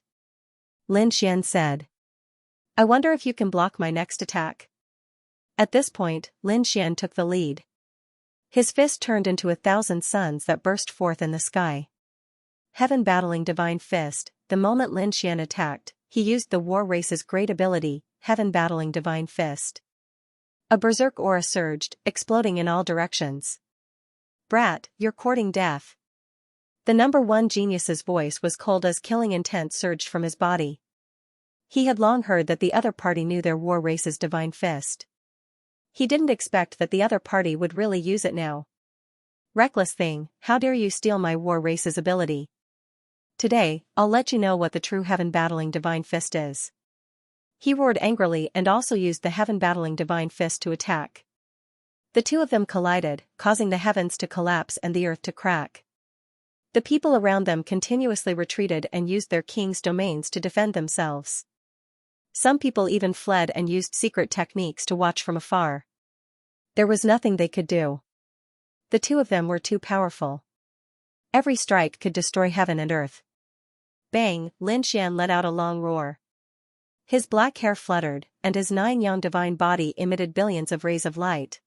Lin Xian said. I wonder if you can block my next attack. At this point, Lin Xian took the lead. His fist turned into 1,000 suns that burst forth in the sky. Heaven battling divine fist. The moment Lin Xian attacked, he used the war race's great ability, Heaven battling divine fist. A berserk aura surged, exploding in all directions. Brat, you're courting death. The number one genius's voice was cold as killing intent surged from his body. He had long heard that the other party knew their war race's divine fist. He didn't expect that the other party would really use it now. Reckless thing, how dare you steal my war race's ability? Today, I'll let you know what the true heaven battling divine fist is. He roared angrily and also used the heaven battling divine fist to attack. The two of them collided, causing the heavens to collapse and the earth to crack. The people around them continuously retreated and used their king's domains to defend themselves. Some people even fled and used secret techniques to watch from afar. There was nothing they could do. The two of them were too powerful. Every strike could destroy heaven and earth. Bang, Lin Xian let out a long roar. His black hair fluttered, and his 9-yang divine body emitted billions of rays of light.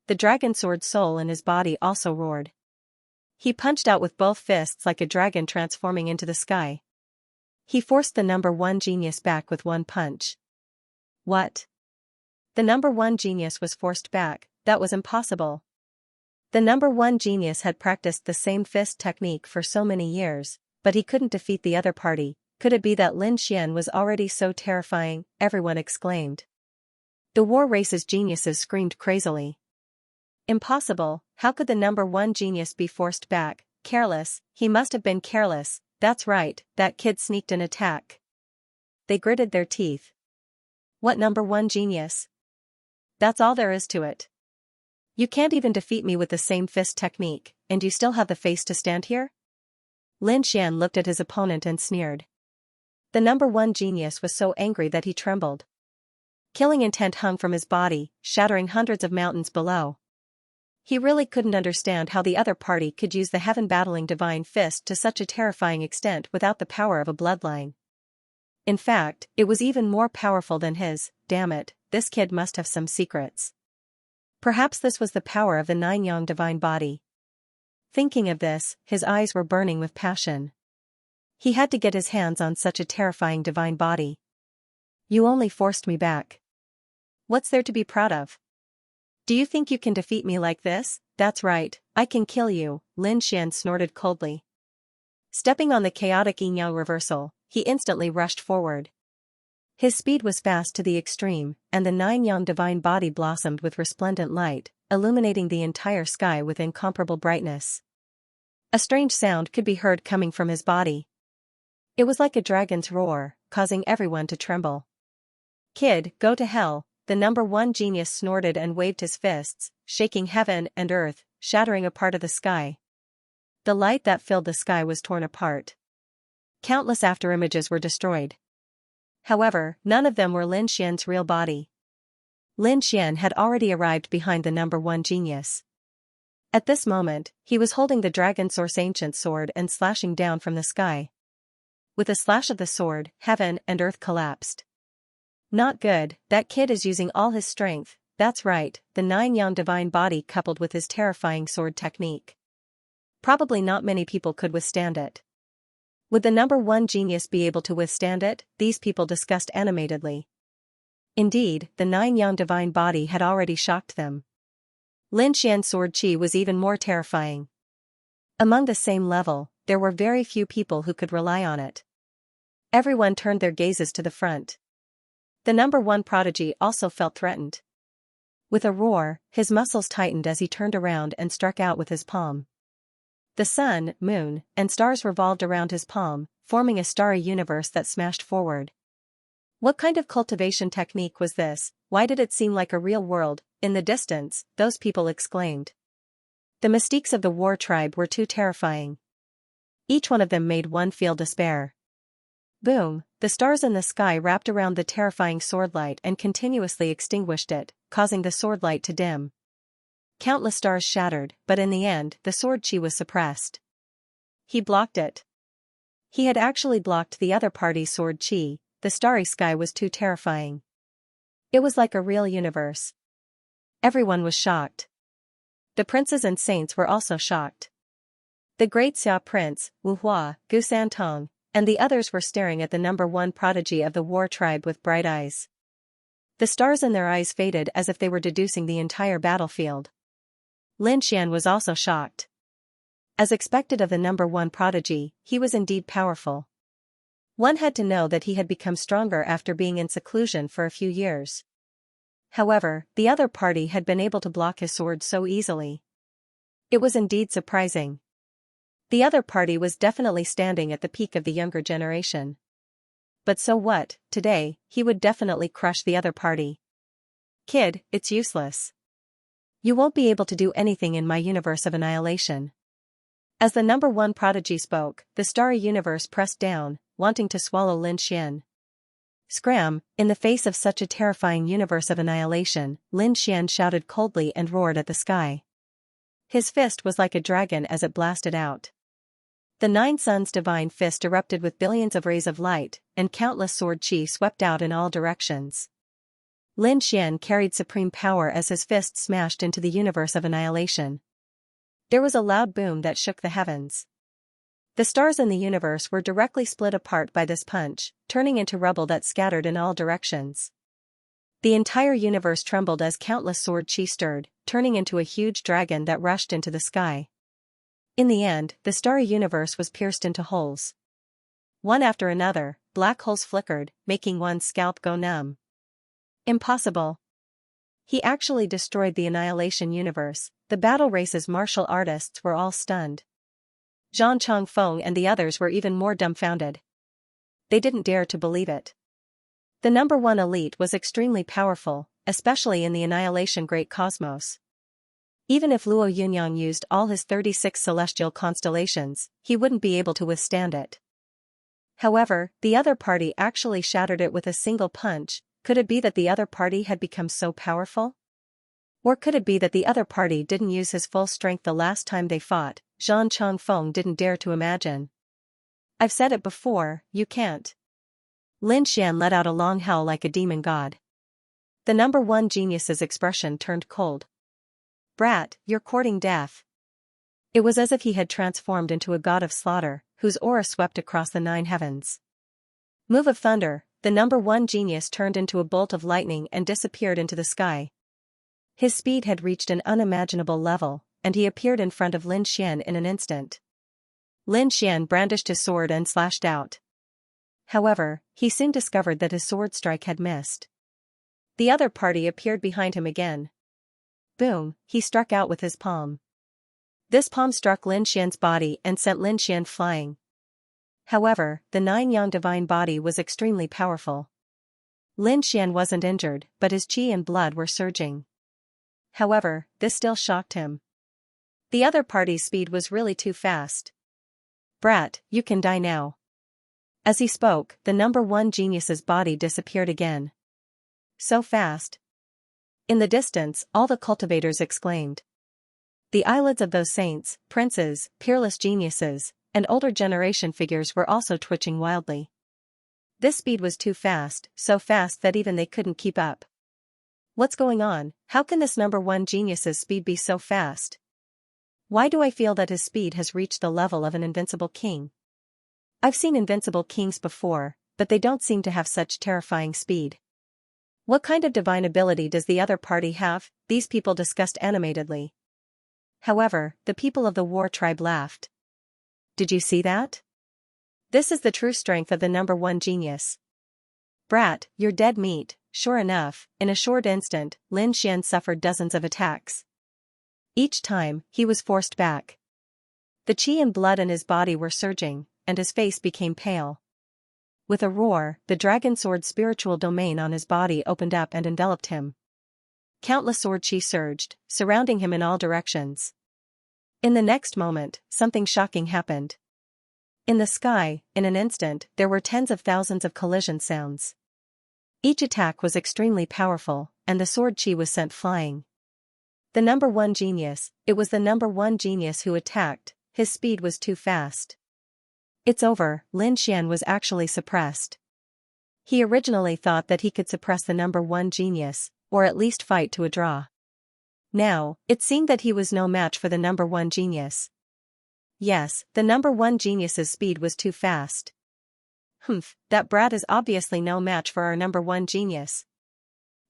The dragon sword soul in his body also roared. He punched out with both fists like a dragon transforming into the sky. He forced the number one genius back with one punch. What? The number one genius was forced back. That was impossible. The number one genius had practiced the same fist technique for so many years, but he couldn't defeat the other party. Could it be that Lin Xian was already so terrifying? Everyone exclaimed. The war race's geniuses screamed crazily. Impossible, how could the number one genius be forced back? Careless, he must have been careless, that's right, that kid sneaked an attack. They gritted their teeth. What number one genius? That's all there is to it. You can't even defeat me with the same fist technique, and you still have the face to stand here? Lin Xian looked at his opponent and sneered. The number one genius was so angry that he trembled. Killing intent hung from his body, shattering hundreds of mountains below. He really couldn't understand how the other party could use the heaven-battling divine fist to such a terrifying extent without the power of a bloodline. In fact, it was even more powerful than his. Damn it, this kid must have some secrets. Perhaps this was the power of the 9-yang divine body. Thinking of this, his eyes were burning with passion. He had to get his hands on such a terrifying divine body. You only forced me back. What's there to be proud of? Do you think you can defeat me like this? That's right, I can kill you, Lin Xian snorted coldly. Stepping on the chaotic yin-yang reversal, he instantly rushed forward. His speed was fast to the extreme, and the 9-yang divine body blossomed with resplendent light, illuminating the entire sky with incomparable brightness. A strange sound could be heard coming from his body. It was like a dragon's roar, causing everyone to tremble. Kid, go to hell, the number one genius snorted and waved his fists, shaking heaven and earth, shattering a part of the sky. The light that filled the sky was torn apart. Countless afterimages were destroyed. However, none of them were Lin Xian's real body. Lin Xian had already arrived behind the number one genius. At this moment, he was holding the Dragon Source Ancient sword and slashing down from the sky. With a slash of the sword, heaven and earth collapsed. Not good, that kid is using all his strength, that's right, the 9-yang divine body coupled with his terrifying sword technique. Probably not many people could withstand it. Would the number one genius be able to withstand it? These people discussed animatedly. Indeed, the 9-yang divine body had already shocked them. Lin Xian's sword chi was even more terrifying. Among the same level, there were very few people who could rely on it. Everyone turned their gazes to the front. The number one prodigy also felt threatened. With a roar, his muscles tightened as he turned around and struck out with his palm. The sun, moon, and stars revolved around his palm, forming a starry universe that smashed forward. What kind of cultivation technique was this? Why did it seem like a real world? In the distance, those people exclaimed. The mystiques of the war tribe were too terrifying. Each one of them made one feel despair. Boom, the stars in the sky wrapped around the terrifying swordlight and continuously extinguished it, causing the swordlight to dim. Countless stars shattered, but in the end, the sword chi was suppressed. He blocked it. He had actually blocked the other party's sword chi. The starry sky was too terrifying. It was like a real universe. Everyone was shocked. The princes and saints were also shocked. The great Xia prince, Wu Hua, Gu Santong, and the others were staring at the number one prodigy of the war tribe with bright eyes. The stars in their eyes faded as if they were deducing the entire battlefield. Lin Xian was also shocked. As expected of the number one prodigy, he was indeed powerful. One had to know that he had become stronger after being in seclusion for a few years. However, the other party had been able to block his sword so easily. It was indeed surprising. The other party was definitely standing at the peak of the younger generation. But so what, today, he would definitely crush the other party. Kid, it's useless. You won't be able to do anything in my universe of annihilation. As the number one prodigy spoke, the starry universe pressed down, wanting to swallow Lin Xian. Scram, in the face of such a terrifying universe of annihilation, Lin Xian shouted coldly and roared at the sky. His fist was like a dragon as it blasted out. The Nine Suns' divine fist erupted with billions of rays of light, and countless sword chi swept out in all directions. Lin Xian carried supreme power as his fist smashed into the universe of annihilation. There was a loud boom that shook the heavens. The stars in the universe were directly split apart by this punch, turning into rubble that scattered in all directions. The entire universe trembled as countless sword chi stirred, turning into a huge dragon that rushed into the sky. In the end, the starry universe was pierced into holes. One after another, black holes flickered, making one's scalp go numb. Impossible. He actually destroyed the annihilation universe. The battle race's martial artists were all stunned. Zhang Chongfeng and the others were even more dumbfounded. They didn't dare to believe it. The number one elite was extremely powerful, especially in the annihilation great cosmos. Even if Luo Yunyang used all his 36 celestial constellations, he wouldn't be able to withstand it. However, the other party actually shattered it with a single punch. Could it be that the other party had become so powerful? Or could it be that the other party didn't use his full strength the last time they fought? Zhang Chongfeng didn't dare to imagine. I've said it before, you can't. Lin Xian let out a long howl like a demon god. The number one genius's expression turned cold. Brat, you're courting death. It was as if he had transformed into a god of slaughter, whose aura swept across the 9 heavens. Move of thunder, the number one genius turned into a bolt of lightning and disappeared into the sky. His speed had reached an unimaginable level, and he appeared in front of Lin Xian in an instant. Lin Xian brandished his sword and slashed out. However, he soon discovered that his sword strike had missed. The other party appeared behind him again. Boom, he struck out with his palm. This palm struck Lin Xian's body and sent Lin Xian flying. However, the 9-yang divine body was extremely powerful. Lin Xian wasn't injured, but his chi and blood were surging. However, this still shocked him. The other party's speed was really too fast. "Brat, you can die now." As he spoke, the number one genius's body disappeared again. "So fast." In the distance, all the cultivators exclaimed. The eyelids of those saints, princes, peerless geniuses, and older generation figures were also twitching wildly. This speed was too fast, so fast that even they couldn't keep up. What's going on? How can this number one genius's speed be so fast? Why do I feel that his speed has reached the level of an invincible king? I've seen invincible kings before, but they don't seem to have such terrifying speed. What kind of divine ability does the other party have? These people discussed animatedly. However, the people of the war tribe laughed. Did you see that? This is the true strength of the number one genius. Brat, you're dead meat. Sure enough, in a short instant, Lin Xian suffered dozens of attacks. Each time, he was forced back. The qi and blood in his body were surging, and his face became pale. With a roar, the dragon sword spiritual domain on his body opened up and enveloped him. Countless sword qi surged, surrounding him in all directions. In the next moment, something shocking happened. In the sky, in an instant, there were tens of thousands of collision sounds. Each attack was extremely powerful, and the sword qi was sent flying. The number one genius, it was the number one genius who attacked, his speed was too fast. It's over, Lin Xian was actually suppressed. He originally thought that he could suppress the number one genius, or at least fight to a draw. Now, it seemed that he was no match for the number one genius. Yes, the number one genius's speed was too fast. That brat is obviously no match for our number one genius.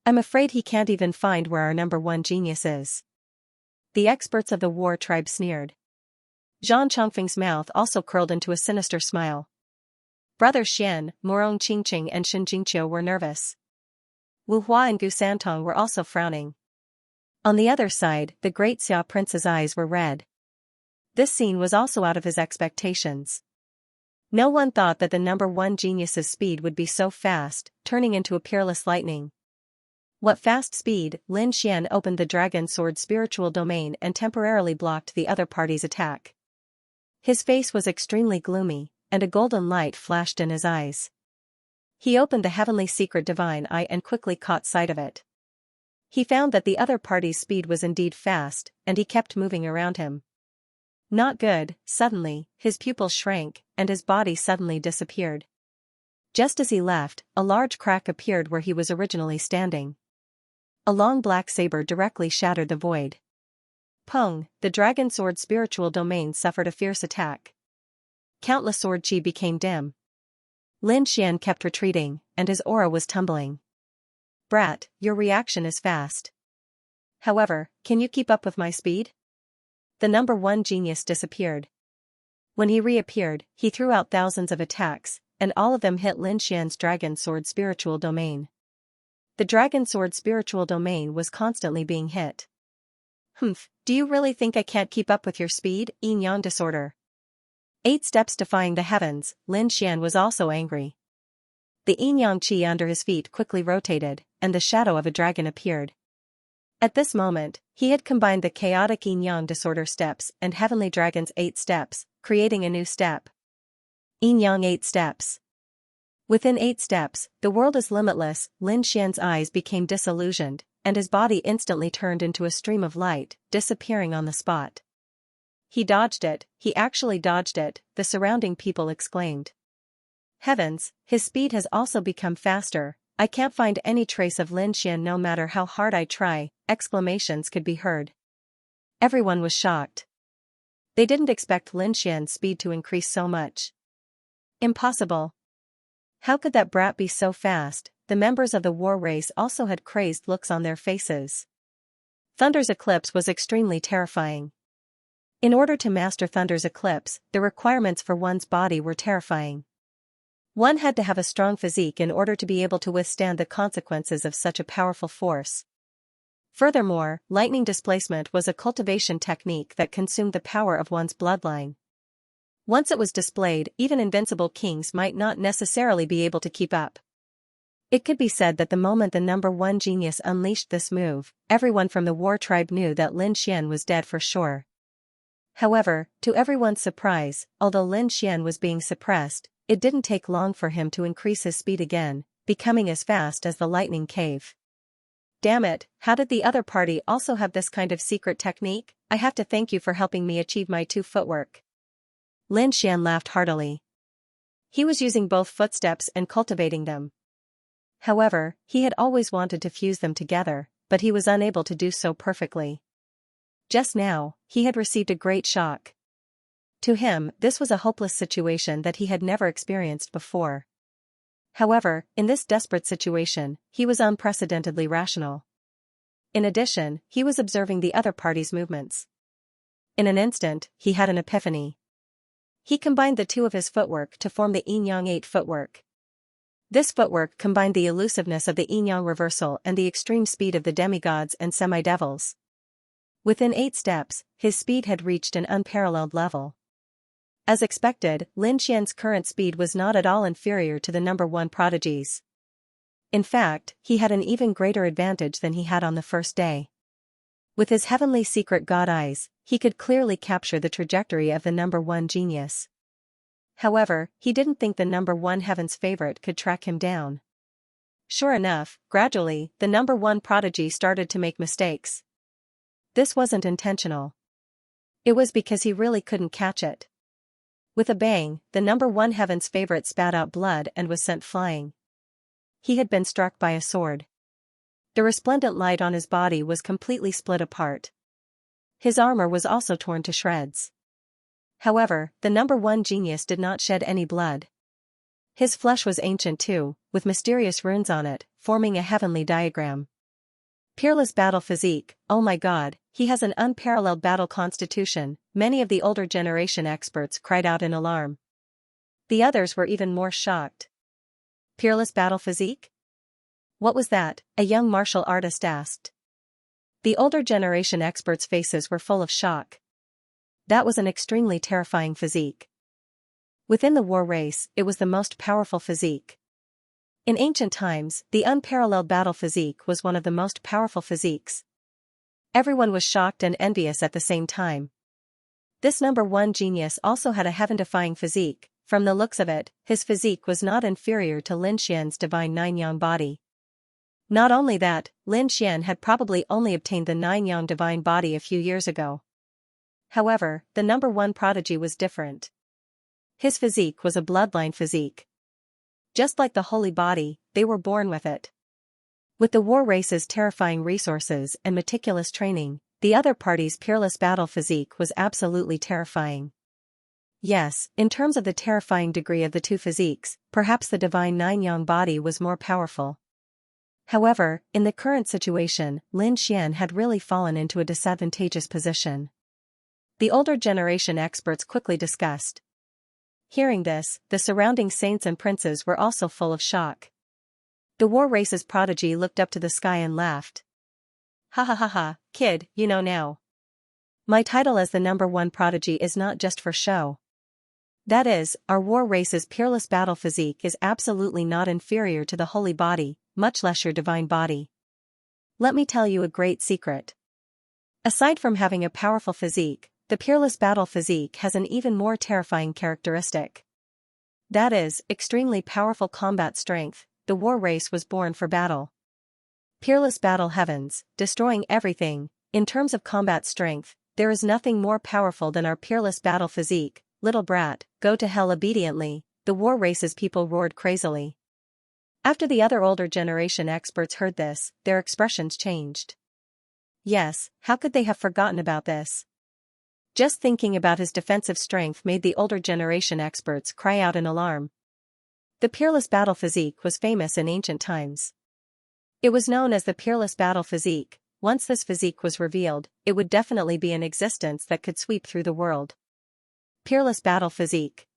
I'm afraid he can't even find where our number one genius is. The experts of the war tribe sneered. Zhang Chongfeng's mouth also curled into a sinister smile. Brother Xian, Morong Qingqing and Shen Jingqiu were nervous. Wu Hua and Gu Santong were also frowning. On the other side, the great Xia prince's eyes were red. This scene was also out of his expectations. No one thought that the number one genius's speed would be so fast, turning into a peerless lightning. What fast speed! Lin Xian opened the dragon sword spiritual domain and temporarily blocked the other party's attack. His face was extremely gloomy, and a golden light flashed in his eyes. He opened the heavenly secret divine eye and quickly caught sight of it. He found that the other party's speed was indeed fast, and he kept moving around him. Not good. Suddenly, his pupils shrank, and his body suddenly disappeared. Just as he left, a large crack appeared where he was originally standing. A long black saber directly shattered the void. Pung, the dragon sword spiritual domain suffered a fierce attack. Countless sword qi became dim. Lin Xian kept retreating, and his aura was tumbling. Brat, your reaction is fast. However, can you keep up with my speed? The number one genius disappeared. When he reappeared, he threw out thousands of attacks, and all of them hit Lin Xian's dragon sword spiritual domain. The dragon sword spiritual domain was constantly being hit. Do you really think I can't keep up with your speed? Yin Yang disorder. 8 steps defying the heavens, Lin Xian was also angry. The yin yang qi under his feet quickly rotated, and the shadow of a dragon appeared. At this moment, he had combined the chaotic yin-yang disorder steps and heavenly dragon's 8 steps, creating a new step. Yin-yang 8 steps. Within 8 steps, the world is limitless. Lin Xian's eyes became disillusioned, and his body instantly turned into a stream of light, disappearing on the spot. He dodged it, he actually dodged it, the surrounding people exclaimed. Heavens, his speed has also become faster. I can't find any trace of Lin Xian no matter how hard I try, exclamations could be heard. Everyone was shocked. They didn't expect Lin Xian's speed to increase so much. Impossible. How could that brat be so fast? The members of the war race also had crazed looks on their faces. Thunder's eclipse was extremely terrifying. In order to master Thunder's eclipse, the requirements for one's body were terrifying. One had to have a strong physique in order to be able to withstand the consequences of such a powerful force. Furthermore, lightning displacement was a cultivation technique that consumed the power of one's bloodline. Once it was displayed, even invincible kings might not necessarily be able to keep up. It could be said that the moment the number one genius unleashed this move, everyone from the war tribe knew that Lin Xian was dead for sure. However, to everyone's surprise, although Lin Xian was being suppressed, it didn't take long for him to increase his speed again, becoming as fast as the lightning cave. Damn it, how did the other party also have this kind of secret technique? I have to thank you for helping me achieve my 2 footwork. Lin Xian laughed heartily. He was using both footsteps and cultivating them. However, he had always wanted to fuse them together, but he was unable to do so perfectly. Just now, he had received a great shock. To him, this was a hopeless situation that he had never experienced before. However, in this desperate situation, he was unprecedentedly rational. In addition, he was observing the other party's movements. In an instant, he had an epiphany. He combined the 2 of his footwork to form the Yin-Yang 8 footwork. This footwork combined the elusiveness of the Yin-Yang reversal and the extreme speed of the demigods and semi-devils. Within 8 steps, his speed had reached an unparalleled level. As expected, Lin Xian's current speed was not at all inferior to the number 1 prodigy's. In fact, he had an even greater advantage than he had on the first day. With his heavenly secret god eyes, he could clearly capture the trajectory of the number 1 genius. However, he didn't think the number 1 heaven's favorite could track him down. Sure enough, gradually, the number 1 prodigy started to make mistakes. This wasn't intentional. It was because he really couldn't catch it. With a bang, the number 1 heaven's favorite spat out blood and was sent flying. He had been struck by a sword. The resplendent light on his body was completely split apart. His armor was also torn to shreds. However, the number 1 genius did not shed any blood. His flesh was ancient too, with mysterious runes on it, forming a heavenly diagram. Peerless battle physique, oh my god, he has an unparalleled battle constitution, many of the older generation experts cried out in alarm. The others were even more shocked. Peerless battle physique? What was that? A young martial artist asked. The older generation experts' faces were full of shock. That was an extremely terrifying physique. Within the war race, it was the most powerful physique. In ancient times, the unparalleled battle physique was one of the most powerful physiques. Everyone was shocked and envious at the same time. This number 1 genius also had a heaven-defying physique. From the looks of it, his physique was not inferior to Lin Xian's divine 9-yang body. Not only that, Lin Xian had probably only obtained the 9-yang divine body a few years ago. However, the number 1 prodigy was different. His physique was a bloodline physique. Just like the holy body, they were born with it. With the war race's terrifying resources and meticulous training, the other party's peerless battle physique was absolutely terrifying. Yes, in terms of the terrifying degree of the 2 physiques, perhaps the divine 9-yang body was more powerful. However, in the current situation, Lin Xian had really fallen into a disadvantageous position. The older generation experts quickly discussed. Hearing this, the surrounding saints and princes were also full of shock. The war race's prodigy looked up to the sky and laughed. Ha ha ha ha, kid, you know now. My title as the number 1 prodigy is not just for show. That is, our war race's peerless battle physique is absolutely not inferior to the holy body, much less your divine body. Let me tell you a great secret. Aside from having a powerful physique, the peerless battle physique has an even more terrifying characteristic. That is, extremely powerful combat strength. The war race was born for battle. Peerless battle heavens, destroying everything. In terms of combat strength, there is nothing more powerful than our peerless battle physique. Little brat, go to hell obediently, the war race's people roared crazily. After the other older generation experts heard this, their expressions changed. Yes, how could they have forgotten about this? Just thinking about his defensive strength made the older generation experts cry out in alarm. The peerless battle physique was famous in ancient times. It was known as the peerless battle physique. Once this physique was revealed, it would definitely be an existence that could sweep through the world. Peerless battle physique.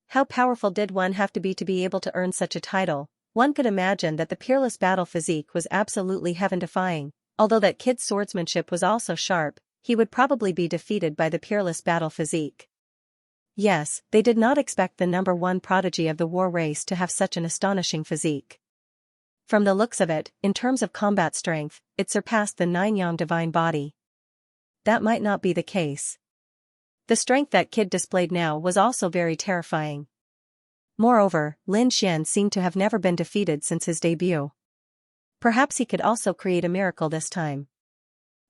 How powerful did one have to be able to earn such a title? One could imagine that the peerless battle physique was absolutely heaven-defying. Although that kid's swordsmanship was also sharp, he would probably be defeated by the peerless battle physique. Yes, they did not expect the number 1 prodigy of the war race to have such an astonishing physique. From the looks of it, in terms of combat strength, it surpassed the 9-yang divine body. That might not be the case. The strength that kid displayed now was also very terrifying. Moreover, Lin Xian seemed to have never been defeated since his debut. Perhaps he could also create a miracle this time.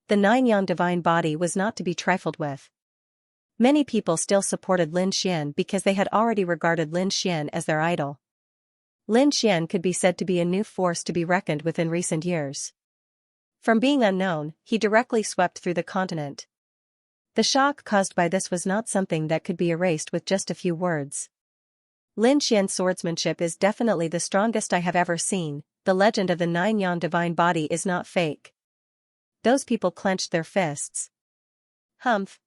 The nine-yang divine body was not to be trifled with. Many people still supported Lin Xian because they had already regarded Lin Xian as their idol. Lin Xian could be said to be a new force to be reckoned with in recent years. From being unknown, he directly swept through the continent. The shock caused by this was not something that could be erased with just a few words. Lin Xian's swordsmanship is definitely the strongest I have ever seen. The legend of the nine-yang divine body is not fake. Those people clenched their fists. Humph.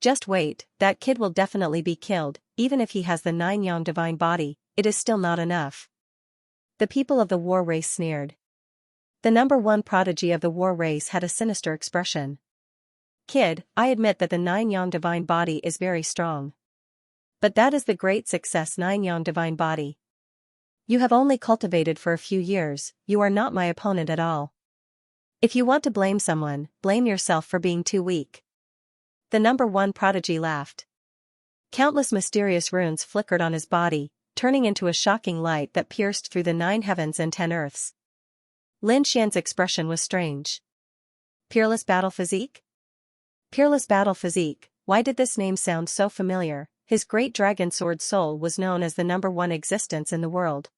Just wait, that kid will definitely be killed, even if he has the nine-yang divine body, it is still not enough. The people of the war race sneered. The number one prodigy of the war race had a sinister expression. Kid, I admit that the nine-yang divine body is very strong. But that is the great success nine-yang divine body. You have only cultivated for a few years, you are not my opponent at all. If you want to blame someone, blame yourself for being too weak. The number one prodigy laughed. Countless mysterious runes flickered on his body, turning into a shocking light that pierced through the 9 heavens and 10 earths. Lin Xian's expression was strange. Peerless battle physique? Peerless battle physique, why did this name sound so familiar? His great dragon sword soul was known as the number one existence in the world.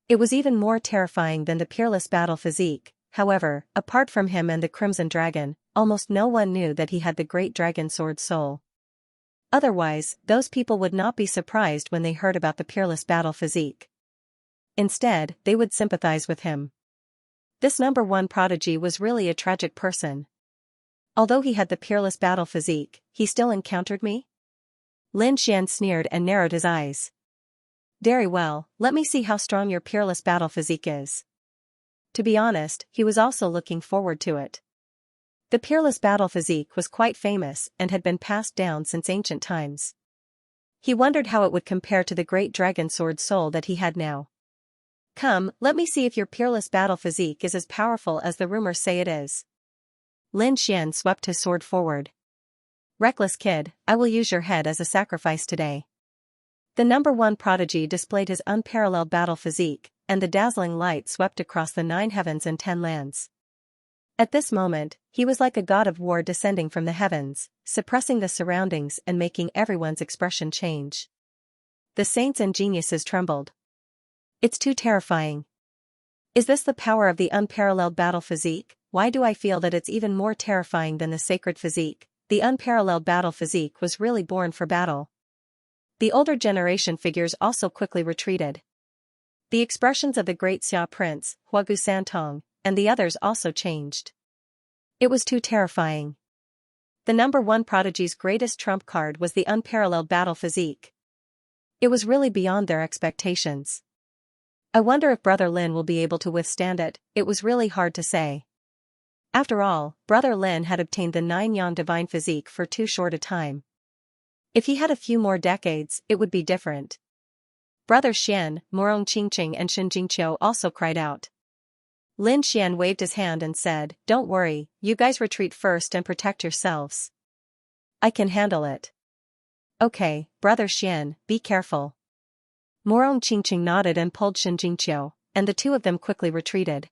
It was even more terrifying than the peerless battle physique. However, apart from him and the Crimson Dragon, almost no one knew that he had the great dragon sword soul. Otherwise, those people would not be surprised when they heard about the peerless battle physique. Instead, they would sympathize with him. This number one prodigy was really a tragic person. Although he had the peerless battle physique, he still encountered me? Lin Xian sneered and narrowed his eyes. Very well, let me see how strong your peerless battle physique is. To be honest, he was also looking forward to it. The peerless battle physique was quite famous and had been passed down since ancient times. He wondered how it would compare to the great dragon sword soul that he had now. Come, let me see if your peerless battle physique is as powerful as the rumors say it is. Lin Xian swept his sword forward. Reckless kid, I will use your head as a sacrifice today. The number one prodigy displayed his unparalleled battle physique, and the dazzling light swept across the 9 heavens and 10 lands. At this moment, he was like a god of war descending from the heavens, suppressing the surroundings and making everyone's expression change. The saints and geniuses trembled. It's too terrifying. Is this the power of the unparalleled battle physique? Why do I feel that it's even more terrifying than the sacred physique? The unparalleled battle physique was really born for battle. The older generation figures also quickly retreated. The expressions of the great Xia prince, Huagu Santong, and the others also changed. It was too terrifying. The number one prodigy's greatest trump card was the unparalleled battle physique. It was really beyond their expectations. I wonder if Brother Lin will be able to withstand it. It was really hard to say. After all, Brother Lin had obtained the 9-yang divine physique for too short a time. If he had a few more decades, it would be different. Brother Xian, Morong Qingqing and Shen Jingqiu also cried out. Lin Xian waved his hand and said, Don't worry, you guys retreat first and protect yourselves. I can handle it. Okay, Brother Xian, be careful. Morong Qingqing nodded and pulled Shen Jingqiu, and the two of them quickly retreated.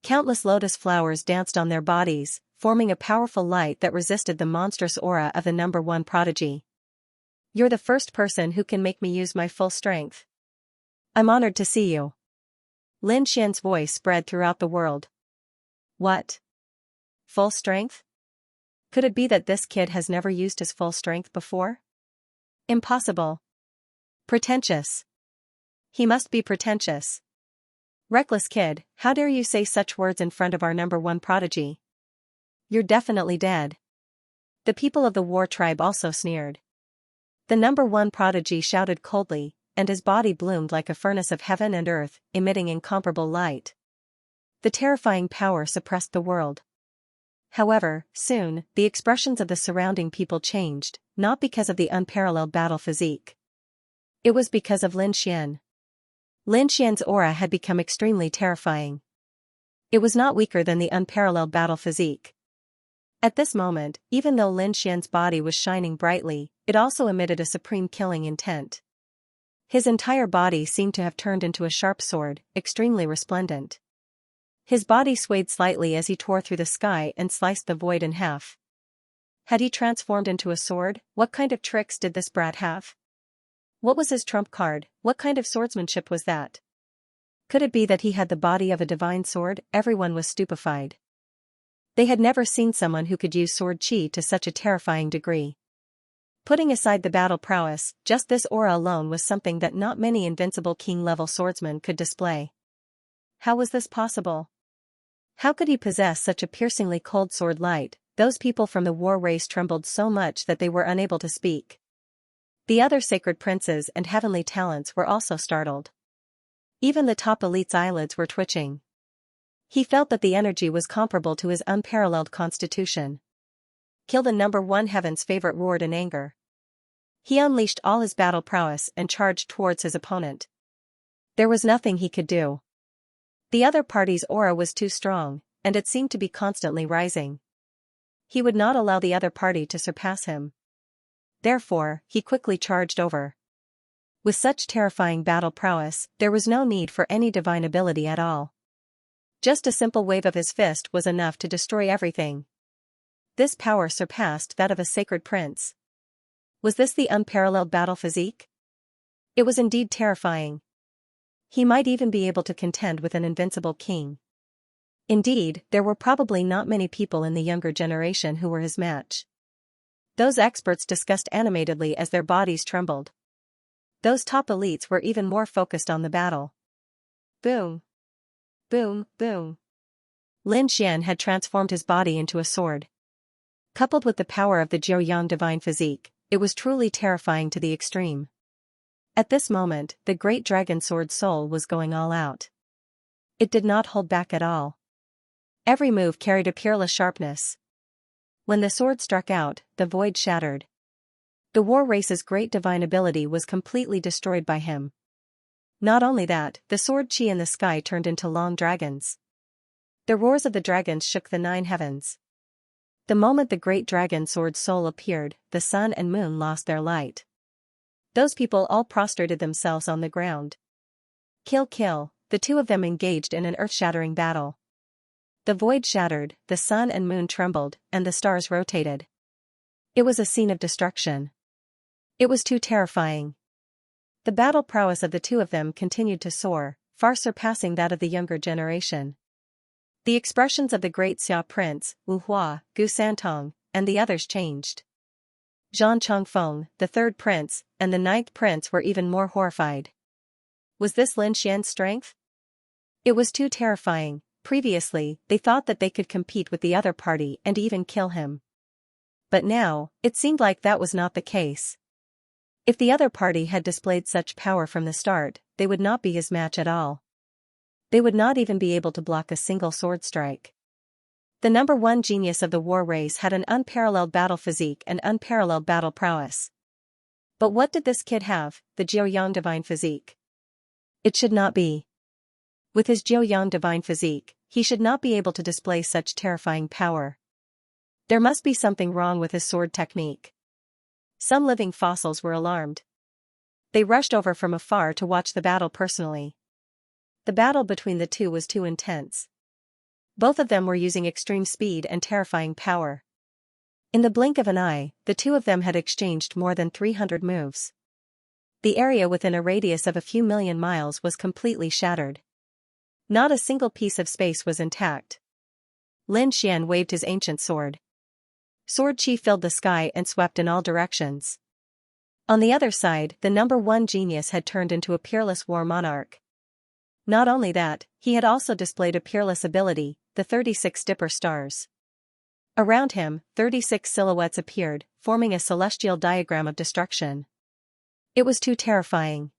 Countless lotus flowers danced on their bodies, forming a powerful light that resisted the monstrous aura of the number one prodigy. You're the first person who can make me use my full strength. I'm honored to see you. Lin Xian's voice spread throughout the world. What? Full strength? Could it be that this kid has never used his full strength before? Impossible. Pretentious. He must be pretentious. Reckless kid, how dare you say such words in front of our number one prodigy? You're definitely dead. The people of the war tribe also sneered. The number one prodigy shouted coldly, and his body bloomed like a furnace of heaven and earth, emitting incomparable light. The terrifying power suppressed the world. However, soon, the expressions of the surrounding people changed, not because of the unparalleled battle physique. It was because of Lin Xian. Lin Xian's aura had become extremely terrifying. It was not weaker than the unparalleled battle physique. At this moment, even though Lin Xian's body was shining brightly, it also emitted a supreme killing intent. His entire body seemed to have turned into a sharp sword, extremely resplendent. His body swayed slightly as he tore through the sky and sliced the void in half. Had he transformed into a sword? What kind of tricks did this brat have? What was his trump card? What kind of swordsmanship was that? Could it be that he had the body of a divine sword? Everyone was stupefied. They had never seen someone who could use sword chi to such a terrifying degree. Putting aside the battle prowess, just this aura alone was something that not many invincible king-level swordsmen could display. How was this possible? How could he possess such a piercingly cold sword light? Those people from the war race trembled so much that they were unable to speak. The other sacred princes and heavenly talents were also startled. Even the top elite's eyelids were twitching. He felt that the energy was comparable to his unparalleled constitution. Kill the number one, heaven's favorite roared in anger. He unleashed all his battle prowess and charged towards his opponent. There was nothing he could do. The other party's aura was too strong, and it seemed to be constantly rising. He would not allow the other party to surpass him. Therefore, he quickly charged over. With such terrifying battle prowess, there was no need for any divine ability at all. Just a simple wave of his fist was enough to destroy everything. This power surpassed that of a sacred prince. Was this the unparalleled battle physique? It was indeed terrifying. He might even be able to contend with an invincible king. Indeed, there were probably not many people in the younger generation who were his match. Those experts discussed animatedly as their bodies trembled. Those top elites were even more focused on the battle. Boom! Boom, boom. Lin Xian had transformed his body into a sword. Coupled with the power of the Jiuyang divine physique, it was truly terrifying to the extreme. At this moment, the great dragon sword soul was going all out. It did not hold back at all. Every move carried a peerless sharpness. When the sword struck out, the void shattered. The war race's great divine ability was completely destroyed by him. Not only that, the sword chi in the sky turned into long dragons. The roars of the dragons shook the 9 heavens. The moment the great dragon sword soul appeared, the sun and moon lost their light. Those people all prostrated themselves on the ground. Kill, kill, the two of them engaged in an earth-shattering battle. The void shattered, the sun and moon trembled, and the stars rotated. It was a scene of destruction. It was too terrifying. The battle prowess of the two of them continued to soar, far surpassing that of the younger generation. The expressions of the great Xia prince, Wu Hua, Gu Santong, and the others changed. Zhang Chongfeng, the third prince, and the 9th prince were even more horrified. Was this Lin Xian's strength? It was too terrifying. Previously, they thought that they could compete with the other party and even kill him. But now, it seemed like that was not the case. If the other party had displayed such power from the start, they would not be his match at all. They would not even be able to block a single sword strike. The number one genius of the war race had an unparalleled battle physique and unparalleled battle prowess. But what did this kid have, the Jiuyang divine physique? It should not be. With his Jiuyang divine physique, he should not be able to display such terrifying power. There must be something wrong with his sword technique. Some living fossils were alarmed. They rushed over from afar to watch the battle personally. The battle between the two was too intense. Both of them were using extreme speed and terrifying power. In the blink of an eye, the two of them had exchanged more than 300 moves. The area within a radius of a few million miles was completely shattered. Not a single piece of space was intact. Lin Xian waved his ancient sword. Sword chi filled the sky and swept in all directions. On the other side, the number one genius had turned into a peerless war monarch. Not only that, he had also displayed a peerless ability, the 36 Dipper stars. Around him, 36 silhouettes appeared, forming a celestial diagram of destruction. It was too terrifying.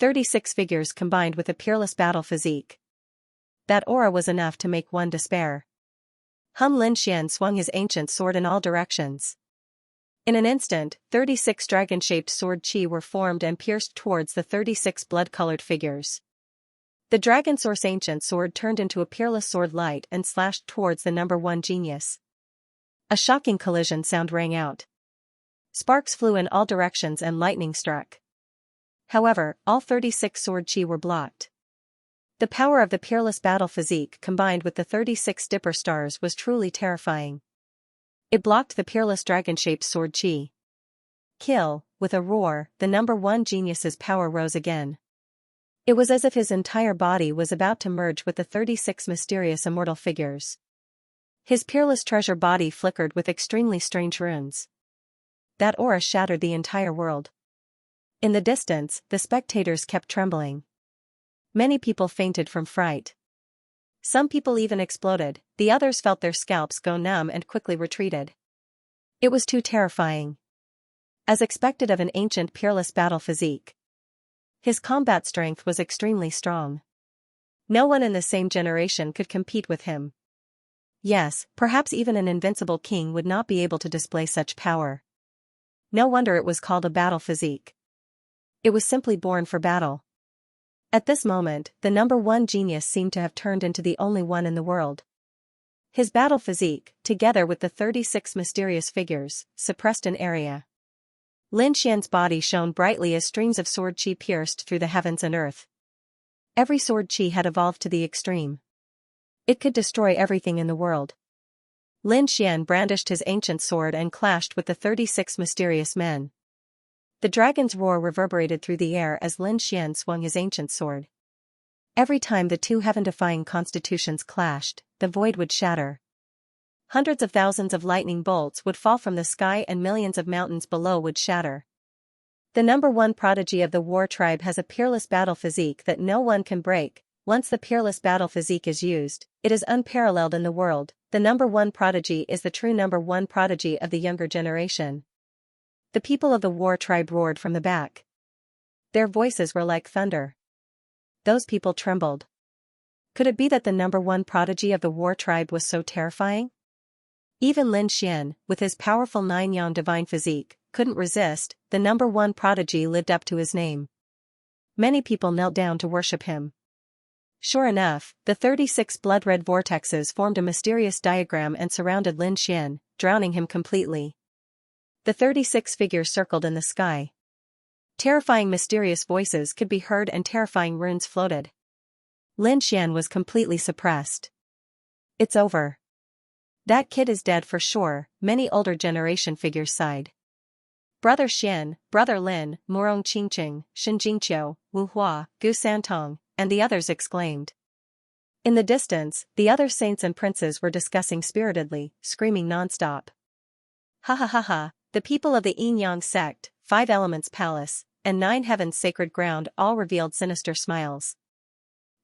36 figures combined with a peerless battle physique. That aura was enough to make one despair. Lin Xian swung his ancient sword in all directions. In an instant, 36 dragon-shaped sword chi were formed and pierced towards the 36 blood-colored figures. The dragon source ancient sword turned into a peerless sword light and slashed towards the number one genius. A shocking collision sound rang out. Sparks flew in all directions and lightning struck. However, all 36 sword chi were blocked. The power of the peerless battle physique combined with the 36 dipper stars was truly terrifying. It blocked the peerless dragon-shaped sword chi. Kill, with a roar, the number 1 genius's power rose again. It was as if his entire body was about to merge with the 36 mysterious immortal figures. His peerless treasure body flickered with extremely strange runes. That aura shattered the entire world. In the distance, the spectators kept trembling. Many people fainted from fright. Some people even exploded, the others felt their scalps go numb and quickly retreated. It was too terrifying. As expected of an ancient peerless battle physique. His combat strength was extremely strong. No one in the same generation could compete with him. Yes, perhaps even an invincible king would not be able to display such power. No wonder it was called a battle physique. It was simply born for battle. At this moment, the number 1 genius seemed to have turned into the only one in the world. His battle physique, together with the 36 mysterious figures, suppressed an area. Lin Xian's body shone brightly as streams of sword chi pierced through the heavens and earth. Every sword chi had evolved to the extreme. It could destroy everything in the world. Lin Xian brandished his ancient sword and clashed with the 36 mysterious men. The dragon's roar reverberated through the air as Lin Xian swung his ancient sword. Every time the two heaven-defying constitutions clashed, the void would shatter. Hundreds of thousands of lightning bolts would fall from the sky and millions of mountains below would shatter. The number 1 prodigy of the war tribe has a peerless battle physique that no one can break. Once the peerless battle physique is used, it is unparalleled in the world. The number 1 prodigy is the true number 1 prodigy of the younger generation. The people of the war tribe roared from the back. Their voices were like thunder. Those people trembled. Could it be that the number 1 prodigy of the war tribe was so terrifying? Even Lin Xian, with his powerful 9-yang divine physique, couldn't resist. The number 1 prodigy lived up to his name. Many people knelt down to worship him. Sure enough, the 36 blood-red vortexes formed a mysterious diagram and surrounded Lin Xian, drowning him completely. The 36 figures circled in the sky. Terrifying mysterious voices could be heard and terrifying runes floated. Lin Xian was completely suppressed. It's over. That kid is dead for sure, many older generation figures sighed. Brother Xian, Brother Lin, Murong Qingqing, Shen Jingqiu, Wu Hua, Gu Santong, and the others exclaimed. In the distance, the other saints and princes were discussing spiritedly, screaming non-stop. Ha ha ha ha, the people of the Yin-Yang sect, 5 Elements Palace, and 9 Heavens Sacred Ground all revealed sinister smiles.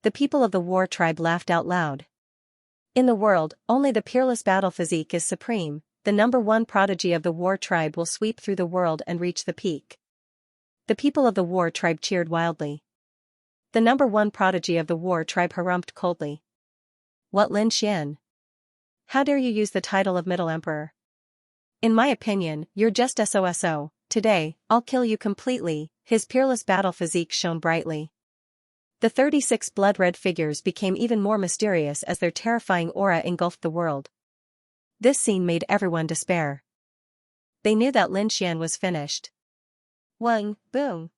The people of the war tribe laughed out loud. In the world, only the peerless battle physique is supreme. The number 1 prodigy of the war tribe will sweep through the world and reach the peak. The people of the war tribe cheered wildly. The number 1 prodigy of the war tribe harumphed coldly. What, Lin Xian? How dare you use the title of Middle Emperor? In my opinion, you're just SOSO. Today, I'll kill you completely. His peerless battle physique shone brightly. The 36 blood-red figures became even more mysterious as their terrifying aura engulfed the world. This scene made everyone despair. They knew that Lin Xian was finished. Wang, boom.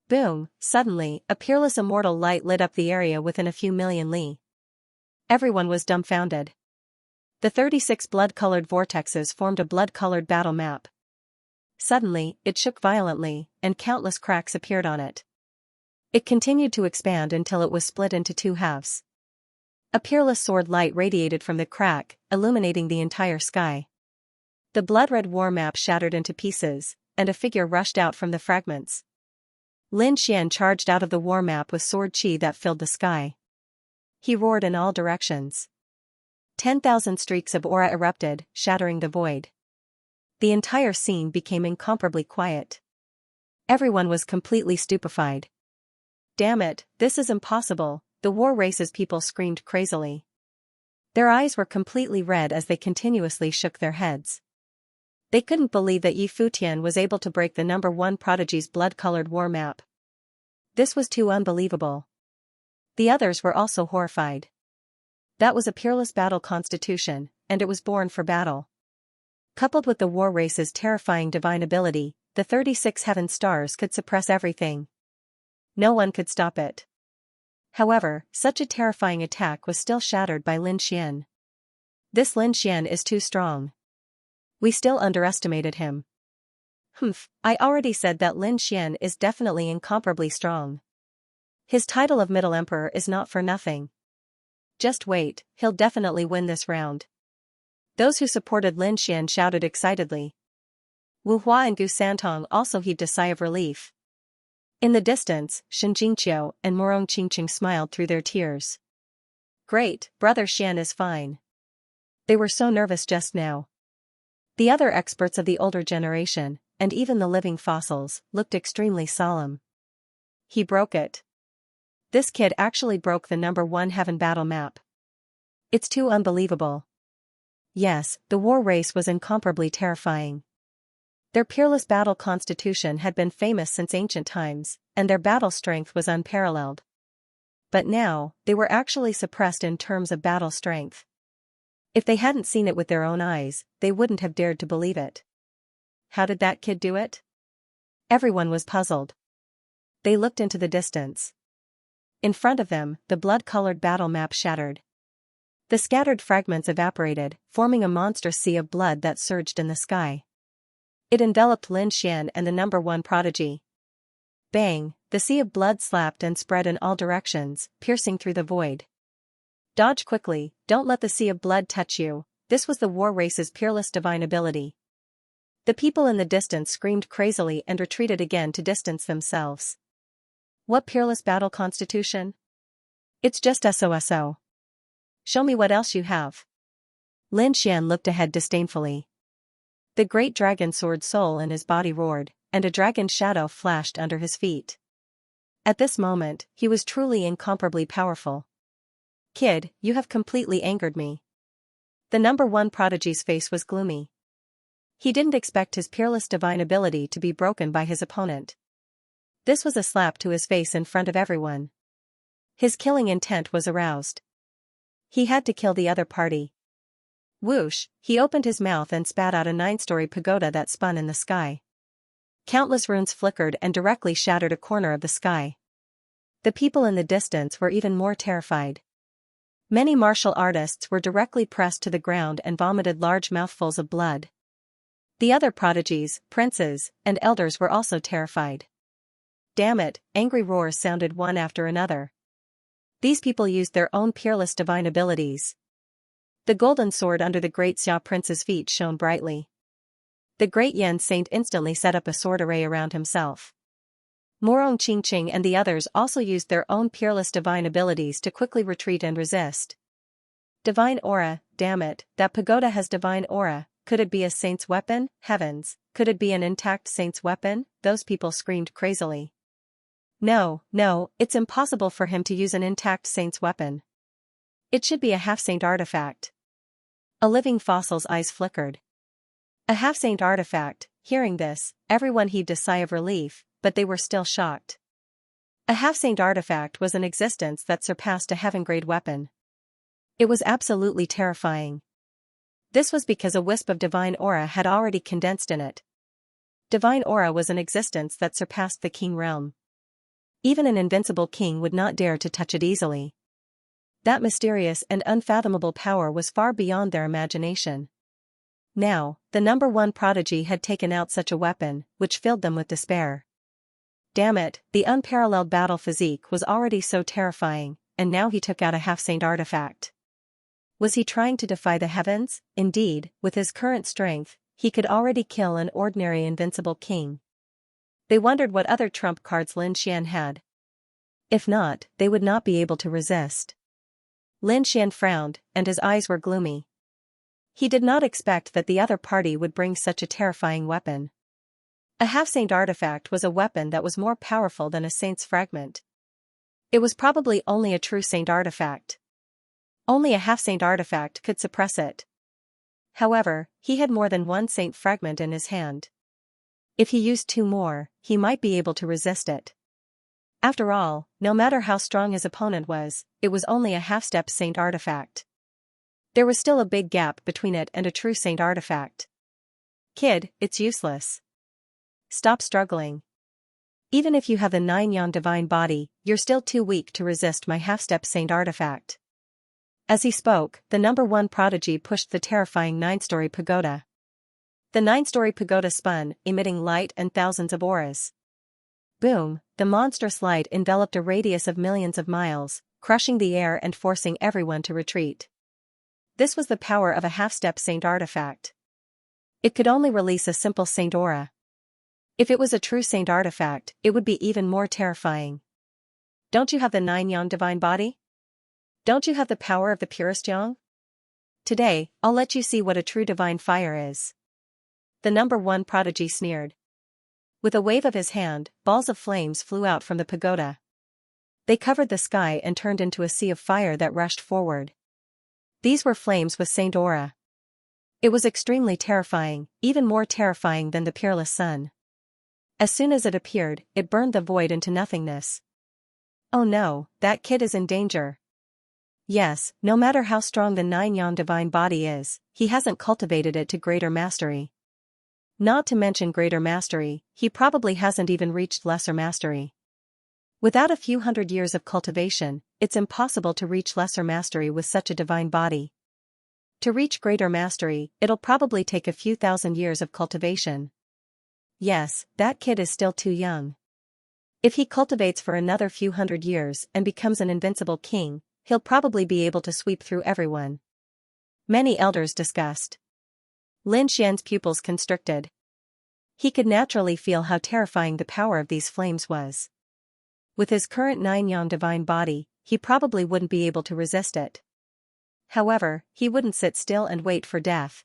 Boom, suddenly, a peerless immortal light lit up the area within a few million li. Everyone was dumbfounded. The 36 blood-colored vortexes formed a blood-colored battle map. Suddenly, it shook violently, and countless cracks appeared on it. It continued to expand until it was split into 2 halves. A peerless sword light radiated from the crack, illuminating the entire sky. The blood-red war map shattered into pieces, and a figure rushed out from the fragments. Lin Xian charged out of the war map with sword chi that filled the sky. He roared in all directions. 10,000 streaks of aura erupted, shattering the void. The entire scene became incomparably quiet. Everyone was completely stupefied. Damn it, this is impossible, the war race's people screamed crazily. Their eyes were completely red as they continuously shook their heads. They couldn't believe that Yi Futian was able to break the number 1 prodigy's blood-colored war map. This was too unbelievable. The others were also horrified. That was a peerless battle constitution, and it was born for battle. Coupled with the war race's terrifying divine ability, the 36 heaven stars could suppress everything. No one could stop it. However, such a terrifying attack was still shattered by Lin Xian. This Lin Xian is too strong. We still underestimated him. I already said that Lin Xian is definitely incomparably strong. His title of Middle Emperor is not for nothing. Just wait, he'll definitely win this round. Those who supported Lin Xian shouted excitedly. Wu Hua and Gu Santong also heaved a sigh of relief. In the distance, Shen Jingqiu and Morong Qingqing smiled through their tears. Great, Brother Xian is fine. They were so nervous just now. The other experts of the older generation, and even the living fossils, looked extremely solemn. He broke it. This kid actually broke the number 1 heaven battle map. It's too unbelievable. Yes, the war race was incomparably terrifying. Their peerless battle constitution had been famous since ancient times, and their battle strength was unparalleled. But now, they were actually suppressed in terms of battle strength. If they hadn't seen it with their own eyes, they wouldn't have dared to believe it. How did that kid do it? Everyone was puzzled. They looked into the distance. In front of them, the blood-colored battle map shattered. The scattered fragments evaporated, forming a monstrous sea of blood that surged in the sky. It enveloped Lin Xian and the number 1 prodigy. Bang, the sea of blood slapped and spread in all directions, piercing through the void. Dodge quickly, don't let the sea of blood touch you. This was the war race's peerless divine ability. The people in the distance screamed crazily and retreated again to distance themselves. What peerless battle constitution? It's just SOSO. Show me what else you have. Lin Xian looked ahead disdainfully. The great dragon sword soul in his body roared, and a dragon shadow flashed under his feet. At this moment, he was truly incomparably powerful. Kid, you have completely angered me. The number 1 prodigy's face was gloomy. He didn't expect his peerless divine ability to be broken by his opponent. This was a slap to his face in front of everyone. His killing intent was aroused. He had to kill the other party. Whoosh, he opened his mouth and spat out a 9-story pagoda that spun in the sky. Countless runes flickered and directly shattered a corner of the sky. The people in the distance were even more terrified. Many martial artists were directly pressed to the ground and vomited large mouthfuls of blood. The other prodigies, princes, and elders were also terrified. Damn it, angry roars sounded one after another. These people used their own peerless divine abilities. The golden sword under the great Xia prince's feet shone brightly. The great Yan saint instantly set up a sword array around himself. Morong Qingqing and the others also used their own peerless divine abilities to quickly retreat and resist. Divine aura, damn it, that pagoda has divine aura. Could it be a saint's weapon? Heavens, could it be an intact saint's weapon? Those people screamed crazily. No, it's impossible for him to use an intact saint's weapon. It should be a half-saint artifact. A living fossil's eyes flickered. A half-saint artifact. Hearing this, everyone heaved a sigh of relief, but they were still shocked. A half-saint artifact was an existence that surpassed a heaven-grade weapon. It was absolutely terrifying. This was because a wisp of divine aura had already condensed in it. Divine aura was an existence that surpassed the king realm. Even an invincible king would not dare to touch it easily. That mysterious and unfathomable power was far beyond their imagination. Now, the number 1 prodigy had taken out such a weapon, which filled them with despair. Damn it, the unparalleled battle physique was already so terrifying, and now he took out a half-saint artifact. Was he trying to defy the heavens? Indeed, with his current strength, he could already kill an ordinary invincible king. They wondered what other trump cards Lin Xian had. If not, they would not be able to resist. Lin Xian frowned, and his eyes were gloomy. He did not expect that the other party would bring such a terrifying weapon. A half-saint artifact was a weapon that was more powerful than a saint's fragment. It was probably only a true saint artifact. Only a half-saint artifact could suppress it. However, he had more than 1 saint fragment in his hand. If he used 2 more, he might be able to resist it. After all, no matter how strong his opponent was, it was only a half-step saint artifact. There was still a big gap between it and a true saint artifact. Kid, it's useless. Stop struggling. Even if you have the 9-yan divine body, you're still too weak to resist my half-step saint artifact. As he spoke, the number 1 prodigy pushed the terrifying 9-story pagoda. The 9-story pagoda spun, emitting light and thousands of auras. Boom, the monstrous light enveloped a radius of millions of miles, crushing the air and forcing everyone to retreat. This was the power of a half-step saint artifact. It could only release a simple saint aura. If it was a true saint artifact, it would be even more terrifying. Don't you have the 9-yan divine body? Don't you have the power of the purest yang? Today, I'll let you see what a true divine fire is. The number 1 prodigy sneered. With a wave of his hand, balls of flames flew out from the pagoda. They covered the sky and turned into a sea of fire that rushed forward. These were flames with saint aura. It was extremely terrifying, even more terrifying than the peerless sun. As soon as it appeared, it burned the void into nothingness. Oh no, that kid is in danger. Yes, no matter how strong the 9-yan divine body is, he hasn't cultivated it to greater mastery. Not to mention greater mastery, he probably hasn't even reached lesser mastery. Without a few hundred years of cultivation, it's impossible to reach lesser mastery with such a divine body. To reach greater mastery, it'll probably take a few thousand years of cultivation. Yes, that kid is still too young. If he cultivates for another few hundred years and becomes an invincible king, he'll probably be able to sweep through everyone. Many elders discussed. Lin Xian's pupils constricted. He could naturally feel how terrifying the power of these flames was. With his current 9-yan divine body, he probably wouldn't be able to resist it. However, he wouldn't sit still and wait for death.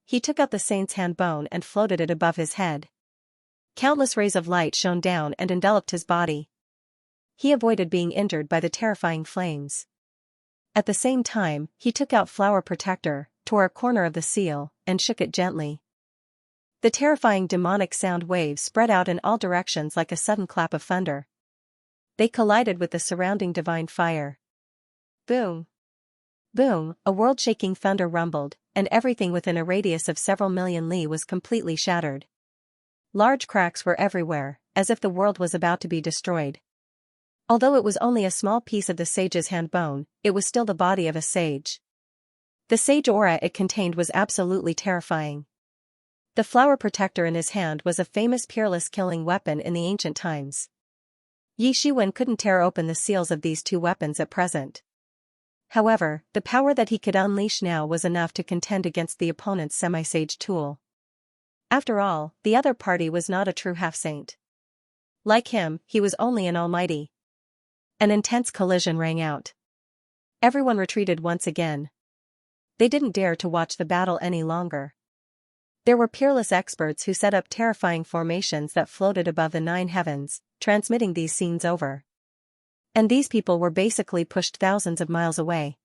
He took out the saint's hand bone and floated it above his head. Countless rays of light shone down and enveloped his body. He avoided being injured by the terrifying flames. At the same time, he took out Flower Protector, tore a corner of the seal, and shook it gently. The terrifying demonic sound waves spread out in all directions like a sudden clap of thunder. They collided with the surrounding divine fire. Boom! Boom, a world-shaking thunder rumbled, and everything within a radius of several million li was completely shattered. Large cracks were everywhere, as if the world was about to be destroyed. Although it was only a small piece of the sage's hand bone, it was still the body of a sage. The sage aura it contained was absolutely terrifying. The flower protector in his hand was a famous peerless killing weapon in the ancient times. Yi Shiwen couldn't tear open the seals of these 2 weapons at present. However, the power that he could unleash now was enough to contend against the opponent's semi-sage tool. After all, the other party was not a true half-saint. Like him, he was only an almighty. An intense collision rang out. Everyone retreated once again. They didn't dare to watch the battle any longer. There were peerless experts who set up terrifying formations that floated above the 9 heavens, transmitting these scenes over. And these people were basically pushed thousands of miles away.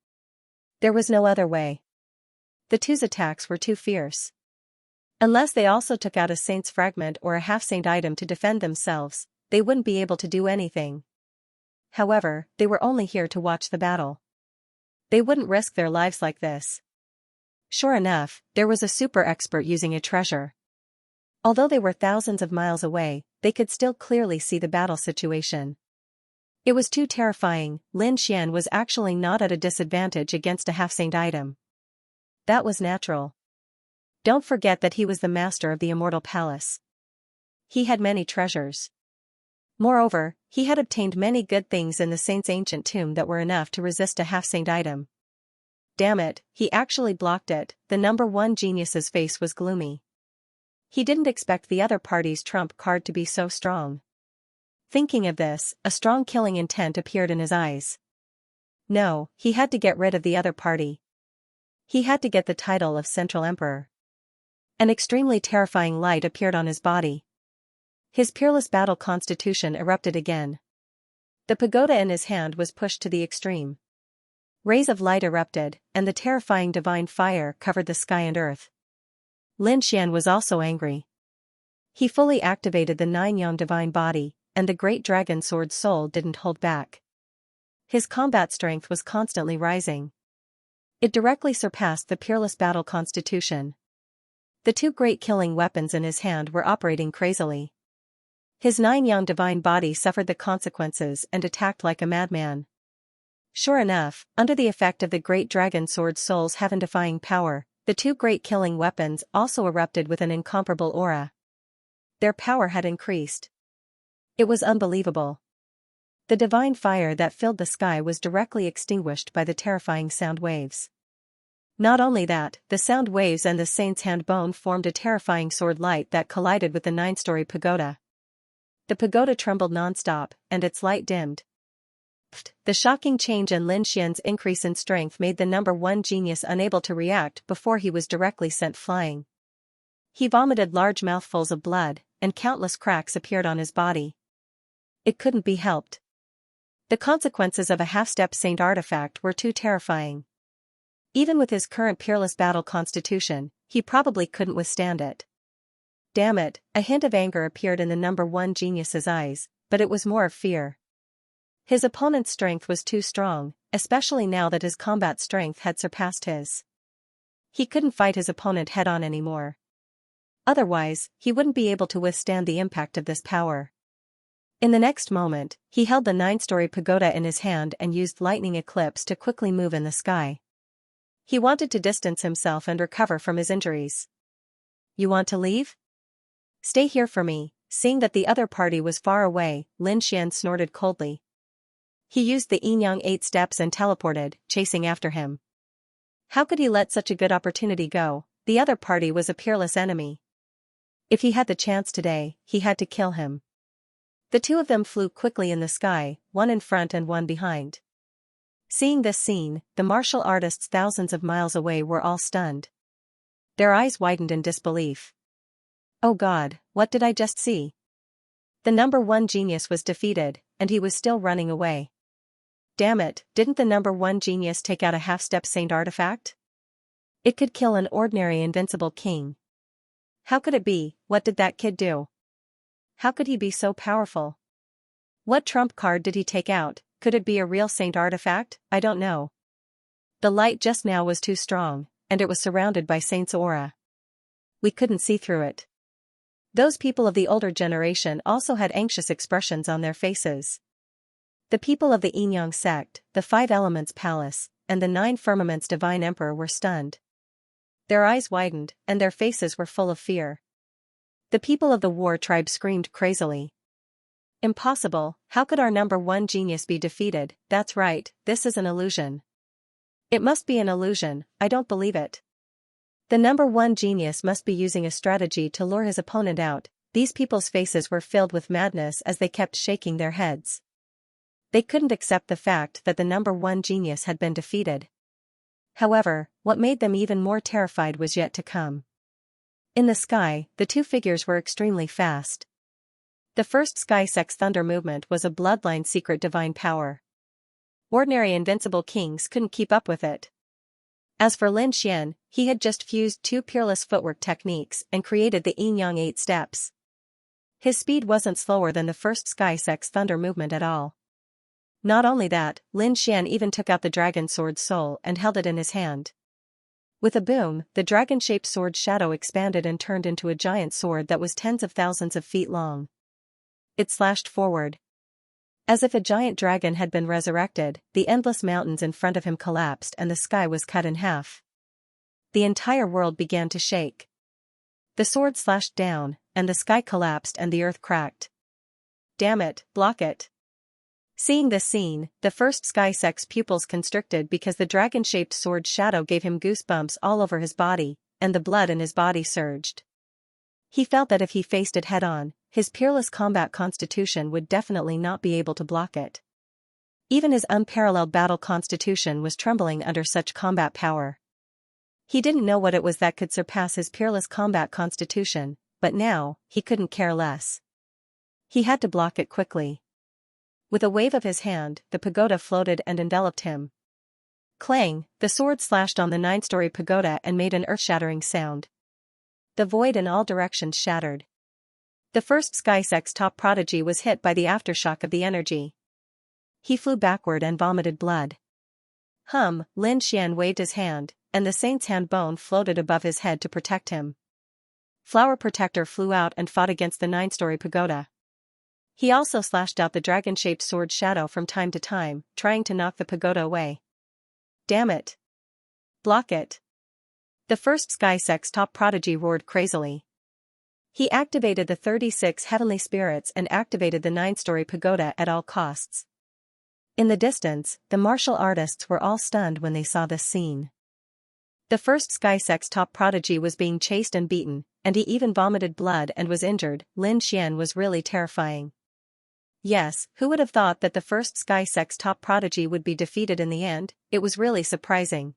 There was no other way. The 2's attacks were too fierce. Unless they also took out a saint's fragment or a half-saint item to defend themselves, they wouldn't be able to do anything. However, they were only here to watch the battle. They wouldn't risk their lives like this. Sure enough, there was a super expert using a treasure. Although they were thousands of miles away, they could still clearly see the battle situation. It was too terrifying. Lin Xian was actually not at a disadvantage against a half-saint item. That was natural. Don't forget that he was the master of the Immortal Palace. He had many treasures. Moreover, he had obtained many good things in the saint's ancient tomb that were enough to resist a half-saint item. Damn it, he actually blocked it. The number 1 genius's face was gloomy. He didn't expect the other party's trump card to be so strong. Thinking of this, a strong killing intent appeared in his eyes. No, he had to get rid of the other party. He had to get the title of Central Emperor. An extremely terrifying light appeared on his body. His peerless battle constitution erupted again. The pagoda in his hand was pushed to the extreme. Rays of light erupted, and the terrifying divine fire covered the sky and earth. Lin Xian was also angry. He fully activated the 9-yan divine body, and the great dragon sword soul didn't hold back. His combat strength was constantly rising. It directly surpassed the peerless battle constitution. The two great killing weapons in his hand were operating crazily. His 9 yang divine body suffered the consequences and attacked like a madman. Sure enough, under the effect of the great dragon sword soul's heaven-defying power, the two great killing weapons also erupted with an incomparable aura. Their power had increased. It was unbelievable. The divine fire that filled the sky was directly extinguished by the terrifying sound waves. Not only that, the sound waves and the saint's hand bone formed a terrifying sword light that collided with the 9-story pagoda. The pagoda trembled non-stop, and its light dimmed. The shocking change in Lin Xian's increase in strength made the number 1 genius unable to react before he was directly sent flying. He vomited large mouthfuls of blood, and countless cracks appeared on his body. It couldn't be helped. The consequences of a half-step saint artifact were too terrifying. Even with his current peerless battle constitution, he probably couldn't withstand it. Damn it, a hint of anger appeared in the number 1 genius's eyes, but it was more of fear. His opponent's strength was too strong, especially now that his combat strength had surpassed his. He couldn't fight his opponent head-on anymore. Otherwise, he wouldn't be able to withstand the impact of this power. In the next moment, he held the 9-story pagoda in his hand and used lightning eclipse to quickly move in the sky. He wanted to distance himself and recover from his injuries. You want to leave? Stay here for me. Seeing that the other party was far away, Lin Xian snorted coldly. He used the yin-yang 8 steps and teleported, chasing after him. How could he let such a good opportunity go? The other party was a peerless enemy. If he had the chance today, he had to kill him. The two of them flew quickly in the sky, one in front and one behind. Seeing this scene, the martial artists thousands of miles away were all stunned. Their eyes widened in disbelief. Oh God, what did I just see? The number 1 genius was defeated, and he was still running away. Damn it, didn't the number 1 genius take out a half-step saint artifact? It could kill an ordinary invincible king. How could it be? What did that kid do? How could he be so powerful? What trump card did he take out? Could it be a real saint artifact? I don't know. The light just now was too strong, and it was surrounded by saint's aura. We couldn't see through it. Those people of the older generation also had anxious expressions on their faces. The people of the Yin-Yang sect, the 5 Elements Palace, and the 9 Firmaments Divine Emperor were stunned. Their eyes widened, and their faces were full of fear. The people of the war tribe screamed crazily. Impossible, how could our number 1 genius be defeated? That's right, this is an illusion. It must be an illusion, I don't believe it. The number 1 genius must be using a strategy to lure his opponent out. These people's faces were filled with madness as they kept shaking their heads. They couldn't accept the fact that the number 1 genius had been defeated. However, what made them even more terrified was yet to come. In the sky, the two figures were extremely fast. The first Sky Sex Thunder movement was a bloodline secret divine power. Ordinary invincible kings couldn't keep up with it. As for Lin Xian, he had just fused 2 peerless footwork techniques and created the yin-yang 8 steps. His speed wasn't slower than the first Sky Sex Thunder movement at all. Not only that, Lin Xian even took out the dragon sword soul and held it in his hand. With a boom, the dragon-shaped sword shadow expanded and turned into a giant sword that was tens of thousands of feet long. It slashed forward. As if a giant dragon had been resurrected, the endless mountains in front of him collapsed and the sky was cut in half. The entire world began to shake. The sword slashed down, and the sky collapsed and the earth cracked. Damn it, block it. Seeing this scene, the first Sky Sex pupils constricted because the dragon-shaped sword shadow gave him goosebumps all over his body, and the blood in his body surged. He felt that if he faced it head-on, his peerless combat constitution would definitely not be able to block it. Even his unparalleled battle constitution was trembling under such combat power. He didn't know what it was that could surpass his peerless combat constitution, but now, he couldn't care less. He had to block it quickly. With a wave of his hand, the pagoda floated and enveloped him. Clang, the sword slashed on the 9-story pagoda and made an earth-shattering sound. The void in all directions shattered. The first Sky Sex top prodigy was hit by the aftershock of the energy. He flew backward and vomited blood. Lin Xian waved his hand, and the saint's hand bone floated above his head to protect him. Flower Protector flew out and fought against the 9-story pagoda. He also slashed out the dragon-shaped sword Shadow from time to time, trying to knock the pagoda away. Damn it! Block it! The first Sky Sex top prodigy roared crazily. He activated the 36 heavenly spirits and activated the 9-story pagoda at all costs. In the distance, the martial artists were all stunned when they saw this scene. The first Sky Sex top prodigy was being chased and beaten, and he even vomited blood and was injured. Lin Xian was really terrifying. Yes, who would have thought that the first Sky Sex top prodigy would be defeated in the end? It was really surprising.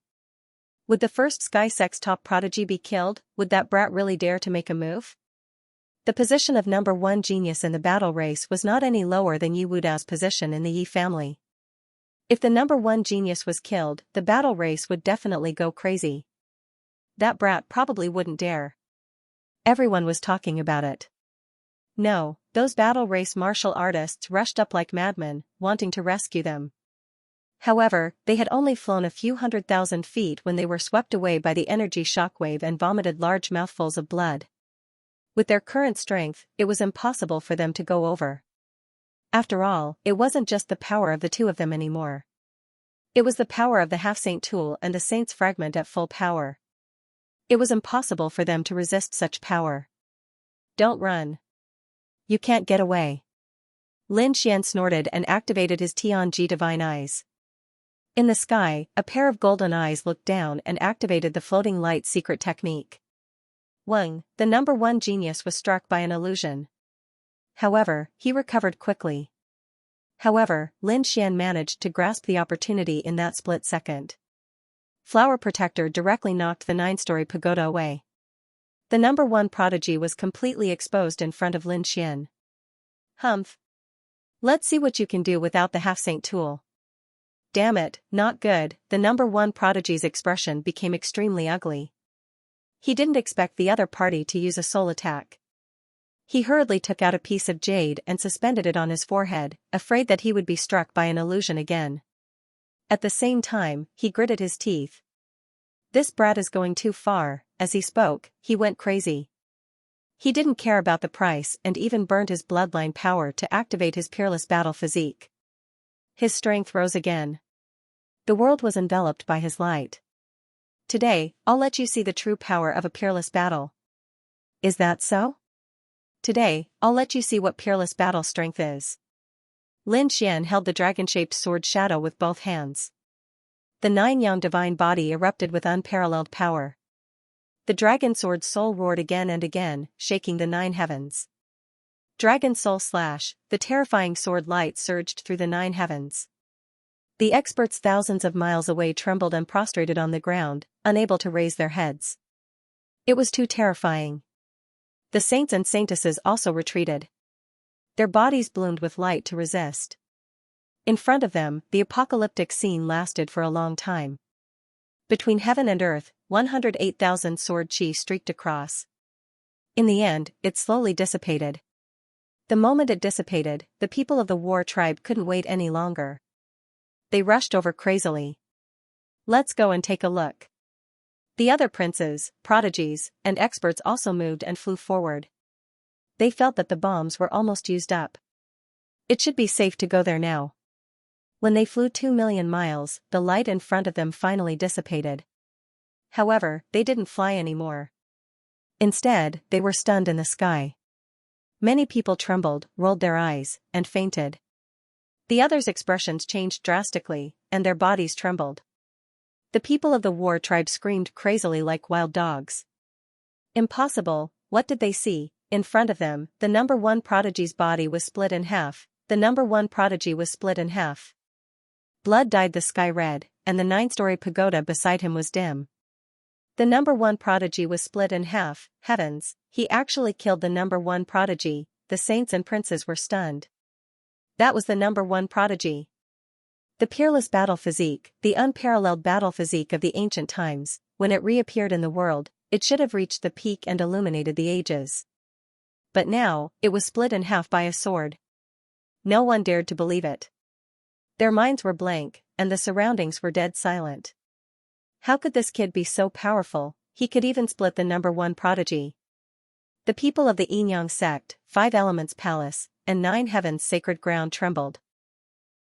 Would the first Sky Sex top prodigy be killed? Would that brat really dare to make a move? The position of number 1 genius in the battle race was not any lower than Yi Wudao's position in the Yi family. If the number 1 genius was killed, the battle race would definitely go crazy. That brat probably wouldn't dare. Everyone was talking about it. No, those battle race martial artists rushed up like madmen, wanting to rescue them. However, they had only flown a few 100,000 feet when they were swept away by the energy shockwave and vomited large mouthfuls of blood. With their current strength, it was impossible for them to go over. After all, it wasn't just the power of the two of them anymore. It was the power of the half-saint tool and the saint's fragment at full power. It was impossible for them to resist such power. Don't run. You can't get away. Lin Xian snorted and activated his Tianji divine eyes. In the sky, a pair of golden eyes looked down and activated the floating light secret technique. Wang, the number 1 genius, was struck by an illusion. However, he recovered quickly. However, Lin Xian managed to grasp the opportunity in that split second. Flower Protector directly knocked the 9-story pagoda away. The number 1 prodigy was completely exposed in front of Lin Xian. Humph. Let's see what you can do without the half-saint tool. Damn it, not good. The number 1 prodigy's expression became extremely ugly. He didn't expect the other party to use a soul attack. He hurriedly took out a piece of jade and suspended it on his forehead, afraid that he would be struck by an illusion again. At the same time, he gritted his teeth. This brat is going too far. As he spoke, he went crazy. He didn't care about the price and even burned his bloodline power to activate his peerless battle physique. His strength rose again. The world was enveloped by his light. Today, I'll let you see the true power of a peerless battle. Is that so? Today, I'll let you see what peerless battle strength is. Lin Xian held the dragon-shaped sword Shadow with both hands. The 9-yang divine body erupted with unparalleled power. The dragon sword's soul roared again and again, shaking the 9 heavens. Dragon soul slash, the terrifying sword light surged through the 9 heavens. The experts thousands of miles away trembled and prostrated on the ground, unable to raise their heads. It was too terrifying. The saints and saintesses also retreated. Their bodies bloomed with light to resist. In front of them, the apocalyptic scene lasted for a long time. Between heaven and earth, 108,000 sword chi streaked across. In the end, it slowly dissipated. The moment it dissipated, the people of the war tribe couldn't wait any longer. They rushed over crazily. Let's go and take a look. The other princes, prodigies, and experts also moved and flew forward. They felt that the bombs were almost used up. It should be safe to go there now. When they flew 2 million miles, the light in front of them finally dissipated. However, they didn't fly anymore. Instead, they were stunned in the sky. Many people trembled, rolled their eyes, and fainted. The others' expressions changed drastically, and their bodies trembled. The people of the war tribe screamed crazily like wild dogs. Impossible. What did they see? In front of them, the number 1 prodigy's body was split in half. The number 1 prodigy was split in half. Blood dyed the sky red, and the 9-story pagoda beside him was dim. The number 1 prodigy was split in half. Heavens, he actually killed the number 1 prodigy. The saints and princes were stunned. That was the number 1 prodigy. The peerless battle physique, the unparalleled battle physique of the ancient times, when it reappeared in the world, it should have reached the peak and illuminated the ages. But now, it was split in half by a sword. No one dared to believe it. Their minds were blank, and the surroundings were dead silent. How could this kid be so powerful? He could even split the number 1 prodigy. The people of the Yinyang sect, 5 elements palace, and 9 heavens sacred ground trembled.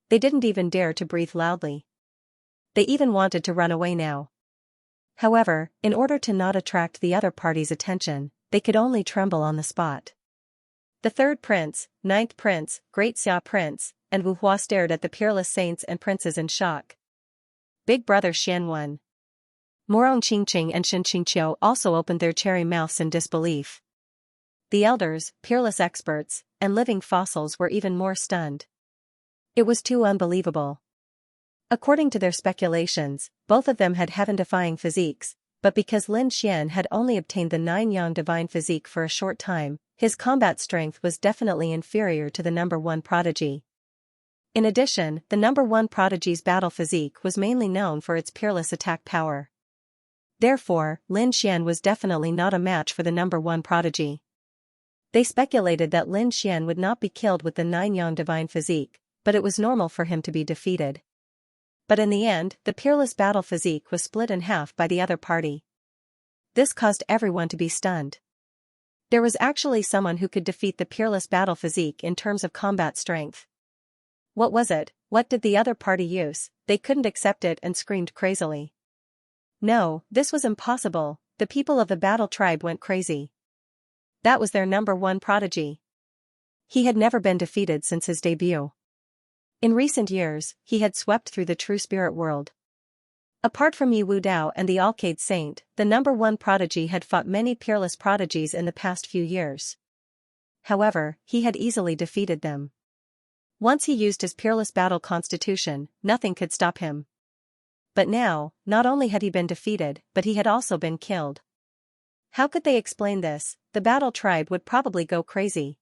They didn't even dare to breathe loudly. They even wanted to run away now. However, in order to not attract the other party's attention, they could only tremble on the spot. The 3rd prince, 9th prince, Great Xia prince, and Vhumad stared at the peerless saints and princes in shock. Big brother Xianxia, Morong Qingqing and Xianxia also opened their cherry mouths in disbelief. The elders, peerless experts, and living fossils were even more stunned. It was too unbelievable. According to their speculations, both of them had heaven-defying physiques, but because Lin Xian had only obtained the 9-yang divine physique for a short time, his combat strength was definitely inferior to the number 1 prodigy. In addition, the number 1 prodigy's battle physique was mainly known for its peerless attack power. Therefore, Lin Xian was definitely not a match for the number 1 prodigy. They speculated that Lin Xian would not be killed with the 9-yang divine physique, but it was normal for him to be defeated. But in the end, the peerless battle physique was split in half by the other party. This caused everyone to be stunned. There was actually someone who could defeat the peerless battle physique in terms of combat strength. What was it? What did the other party use? They couldn't accept it and screamed crazily. No, this was impossible. The people of the battle tribe went crazy. That was their number 1 prodigy. He had never been defeated since his debut. In recent years, he had swept through the true spirit world. Apart from Yi Wu Dao and the Alcade Saint, the number 1 prodigy had fought many peerless prodigies in the past few years. However, he had easily defeated them. Once he used his peerless battle constitution, nothing could stop him. But now, not only had he been defeated, but he had also been killed. How could they explain this? The battle tribe would probably go crazy.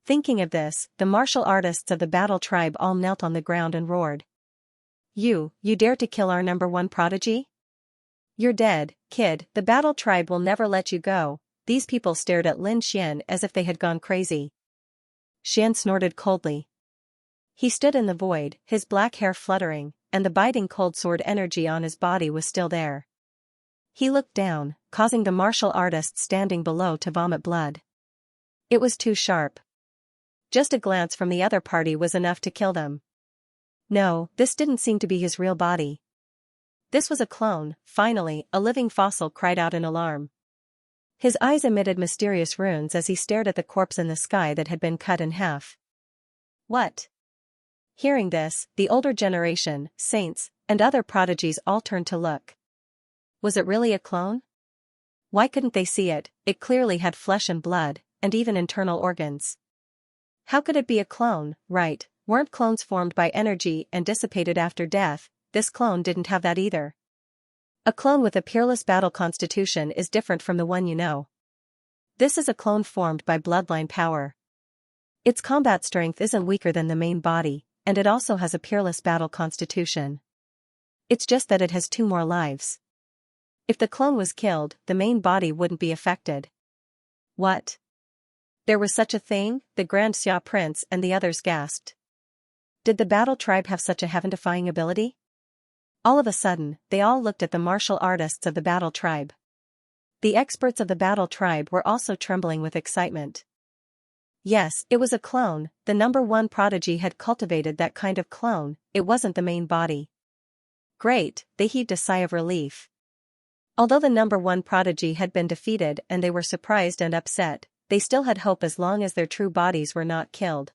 Thinking of this, the martial artists of the battle tribe all knelt on the ground and roared. You dare to kill our number 1 prodigy? You're dead, kid, the battle tribe will never let you go. These people stared at Lin Xian as if they had gone crazy. Xian snorted coldly. He stood in the void, his black hair fluttering, and the biting cold sword energy on his body was still there. He looked down, causing the martial artists standing below to vomit blood. It was too sharp. Just a glance from the other party was enough to kill them. No, this didn't seem to be his real body. This was a clone. Finally, a living fossil cried out in alarm. His eyes emitted mysterious runes as he stared at the corpse in the sky that had been cut in half. What? Hearing this, the older generation, saints, and other prodigies all turned to look. Was it really a clone? Why couldn't they see it? It clearly had flesh and blood, and even internal organs. How could it be a clone? Right, weren't clones formed by energy and dissipated after death? This clone didn't have that either. A clone with a peerless battle constitution is different from the one you know. This is a clone formed by bloodline power. Its combat strength isn't weaker than the main body, and it also has a peerless battle constitution. It's just that it has 2 more lives. If the clone was killed, the main body wouldn't be affected. What? There was such a thing? The Grand Xia Prince and the others gasped. Did the battle tribe have such a heaven-defying ability? All of a sudden, they all looked at the martial artists of the battle tribe. The experts of the battle tribe were also trembling with excitement. Yes, it was a clone. The number 1 prodigy had cultivated that kind of clone. It wasn't the main body. Great, they heaved a sigh of relief. Although the number 1 prodigy had been defeated and they were surprised and upset, they still had hope as long as their true bodies were not killed.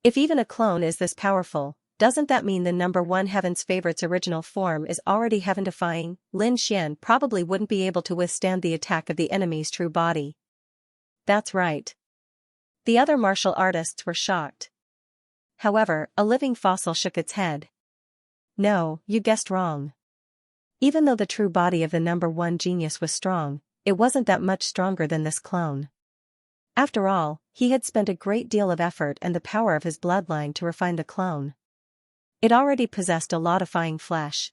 If even a clone is this powerful, doesn't that mean the number 1 heaven's favorite's original form is already heaven-defying? Lin Xian probably wouldn't be able to withstand the attack of the enemy's true body. That's right. The other martial artists were shocked. However, a living fossil shook its head. No, you guessed wrong. Even though the true body of the number 1 genius was strong, it wasn't that much stronger than this clone. After all, he had spent a great deal of effort and the power of his bloodline to refine the clone. It already possessed a lot of fine flesh.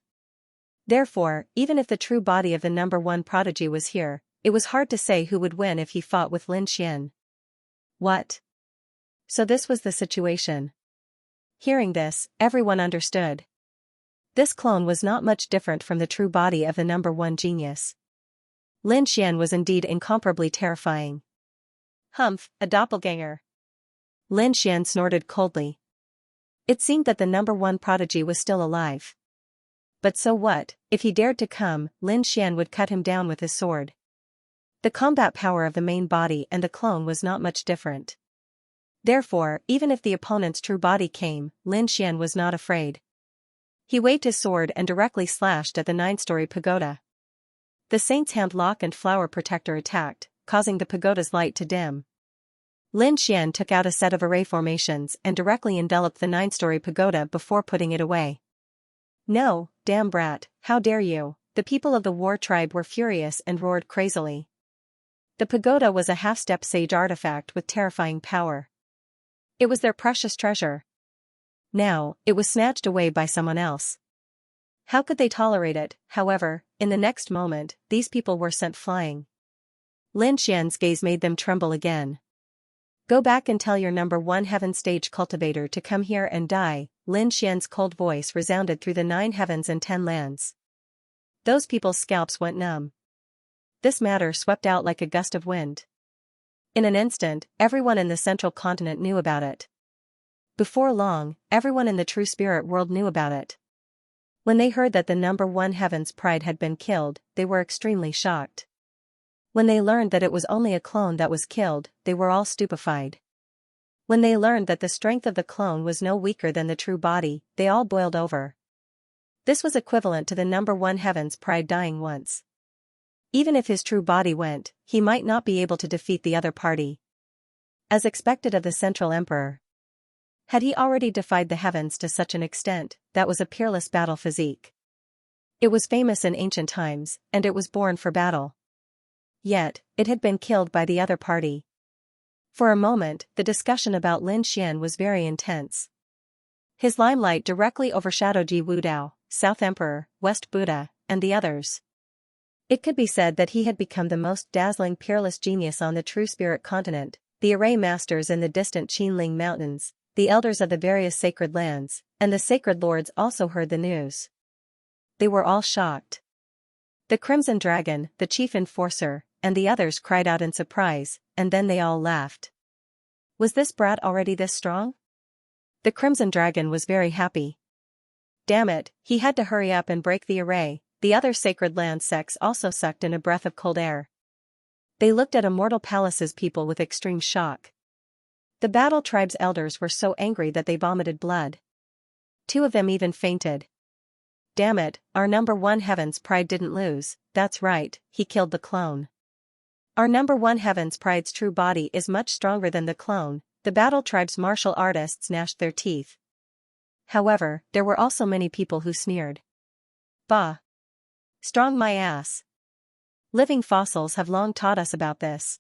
Therefore, even if the true body of the number 1 prodigy was here, it was hard to say who would win if he fought with Lin Xian. What? So this was the situation. Hearing this, everyone understood. This clone was not much different from the true body of the number 1 genius. Lin Xian was indeed incomparably terrifying. Humph, a doppelganger. Lin Xian snorted coldly. It seemed that the number one prodigy was still alive. But so what, if he dared to come, Lin Xian would cut him down with his sword. The combat power of the main body and the clone was not much different. Therefore, even if the opponent's true body came, Lin Xian was not afraid. He waved his sword and directly slashed at the 9-story pagoda. The saint's hand lock and flower protector attacked, causing the pagoda's light to dim. Lin Xian took out a set of array formations and directly enveloped the 9-story pagoda before putting it away. No, damn brat, how dare you! The people of the war tribe were furious and roared crazily. The pagoda was a half-step sage artifact with terrifying power. It was their precious treasure. Now, it was snatched away by someone else. How could they tolerate it? However, in the next moment, these people were sent flying. Lin Xian's gaze made them tremble again. Go back and tell your number one heaven stage cultivator to come here and die. Lin Xian's cold voice resounded through the 9 heavens and 10 lands. Those people's scalps went numb. This matter swept out like a gust of wind. In an instant, everyone in the central continent knew about it. Before long, everyone in the true spirit world knew about it. When they heard that the number one heaven's pride had been killed, they were extremely shocked. When they learned that it was only a clone that was killed, they were all stupefied. When they learned that the strength of the clone was no weaker than the true body, they all boiled over. This was equivalent to the number one heaven's pride dying once. Even if his true body went, he might not be able to defeat the other party. As expected of the Central Emperor. Had he already defied the heavens to such an extent, that was a peerless battle physique. It was famous in ancient times, and it was born for battle. Yet, it had been killed by the other party. For a moment, the discussion about Lin Xian was very intense. His limelight directly overshadowed Yi Wudao, South Emperor, West Buddha, and the others. It could be said that he had become the most dazzling peerless genius on the true spirit continent, the array masters in the distant Qinling Mountains, the elders of the various sacred lands, and the sacred lords also heard the news. They were all shocked. The Crimson Dragon, the chief enforcer, and the others cried out in surprise, and then they all laughed. Was this brat already this strong? The Crimson Dragon was very happy. Damn it, he had to hurry up and break the array. The other sacred land sects also sucked in a breath of cold air. They looked at Immortal Palace's people with extreme shock. The battle tribe's elders were so angry that they vomited blood. 2 of them even fainted. Damn it, our number one heaven's pride didn't lose, that's right, he killed the clone. Our number one heaven's pride's true body is much stronger than the clone. The battle tribe's martial artists gnashed their teeth. However, there were also many people who sneered. Bah! Strong my ass. Living fossils have long taught us about this.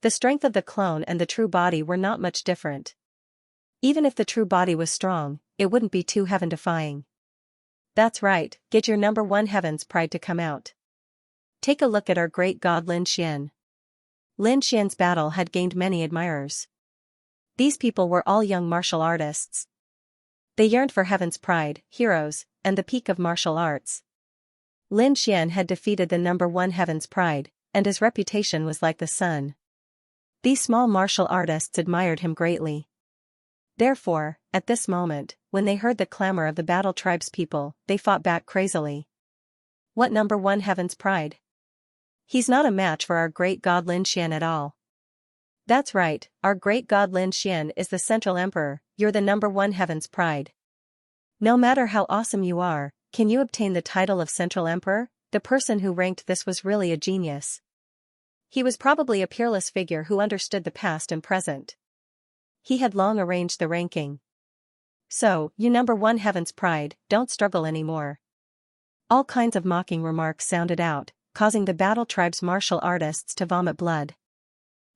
The strength of the clone and the true body were not much different. Even if the true body was strong, it wouldn't be too heaven-defying. That's right, get your number one heaven's pride to come out. Take a look at our great god Lin Xian. Lin Xian's battle had gained many admirers. These people were all young martial artists. They yearned for heaven's pride, heroes, and the peak of martial arts. Lin Xian had defeated the number one heaven's pride, and his reputation was like the sun. These small martial artists admired him greatly. Therefore, at this moment, when they heard the clamor of the battle tribe's people, they fought back crazily. What number one heaven's pride? He's not a match for our great god Lin Xian at all. That's right, our great god Lin Xian is the Central Emperor, you're the number one heaven's pride. No matter how awesome you are, can you obtain the title of Central Emperor? The person who ranked this was really a genius. He was probably a peerless figure who understood the past and present. He had long arranged the ranking. So, you number one heaven's pride, don't struggle anymore. All kinds of mocking remarks sounded out, causing the battle tribe's martial artists to vomit blood.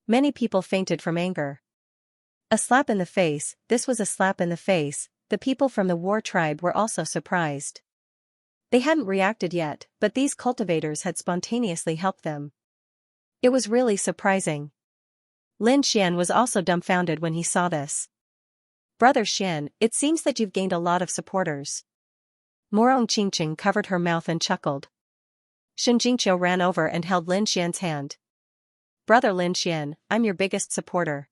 Many people fainted from anger. A slap in the face, this was a slap in the face. The people from the war tribe were also surprised. They hadn't reacted yet, but these cultivators had spontaneously helped them. It was really surprising. Lin Xian was also dumbfounded when he saw this. Brother Xian, it seems that you've gained a lot of supporters. Morong Qingqing covered her mouth and chuckled. Shen Jingqiu ran over and held Lin Xian's hand. Brother Lin Xian, I'm your biggest supporter.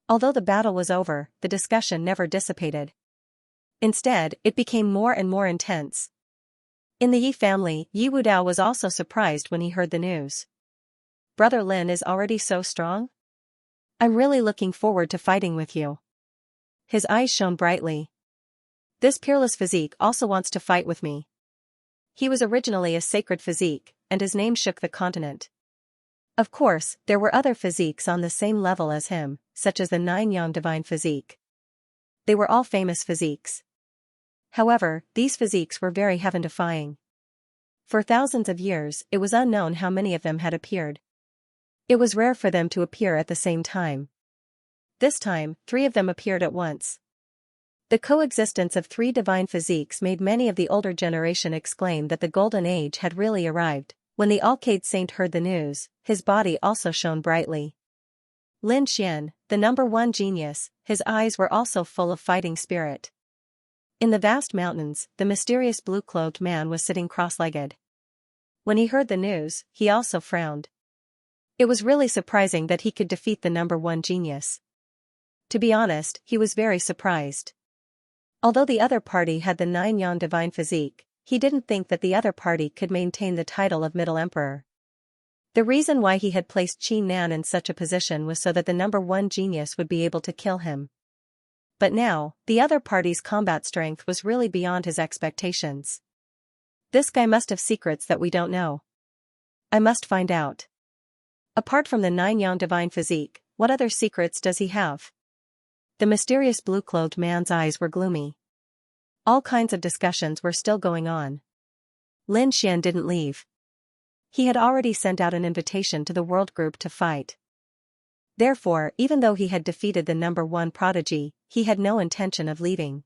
Although the battle was over, the discussion never dissipated. Instead, it became more and more intense. In the Yi family, Yi Wudao was also surprised when he heard the news. Brother Lin is already so strong? I'm really looking forward to fighting with you. His eyes shone brightly. This peerless physique also wants to fight with me. He was originally a sacred physique, and his name shook the continent. Of course, there were other physiques on the same level as him, such as the 9-yang divine physique. They were all famous physiques. However, these physiques were very heaven-defying. For thousands of years, it was unknown how many of them had appeared. It was rare for them to appear at the same time. This time, 3 of them appeared at once. The coexistence of 3 divine physiques made many of the older generation exclaim that the golden age had really arrived. When the Alcade Saint heard the news, his body also shone brightly. Lin Xian, the number 1 genius, his eyes were also full of fighting spirit. In the vast mountains, the mysterious blue-cloaked man was sitting cross-legged. When he heard the news, he also frowned. It was really surprising that he could defeat the number 1 genius. To be honest, he was very surprised. Although the other party had the 9-yang divine physique, he didn't think that the other party could maintain the title of Middle Emperor. The reason why he had placed Qin Nan in such a position was so that the number 1 genius would be able to kill him. But now, the other party's combat strength was really beyond his expectations. This guy must have secrets that we don't know. I must find out. Apart from the 9-yang divine physique, what other secrets does he have? The mysterious blue-clothed man's eyes were gloomy. All kinds of discussions were still going on. Lin Xian didn't leave. He had already sent out an invitation to the world group to fight. Therefore, even though he had defeated the number 1 prodigy, he had no intention of leaving.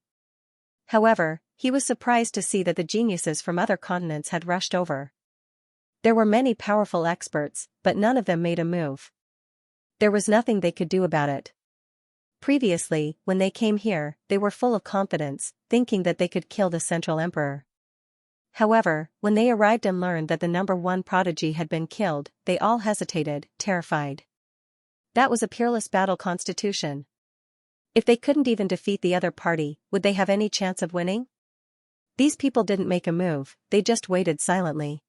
However, he was surprised to see that the geniuses from other continents had rushed over. There were many powerful experts, but none of them made a move. There was nothing they could do about it. Previously, when they came here, they were full of confidence, thinking that they could kill the Central Emperor. However, when they arrived and learned that the number 1 prodigy had been killed, they all hesitated, terrified. That was a peerless battle constitution. If they couldn't even defeat the other party, would they have any chance of winning? These people didn't make a move, they just waited silently.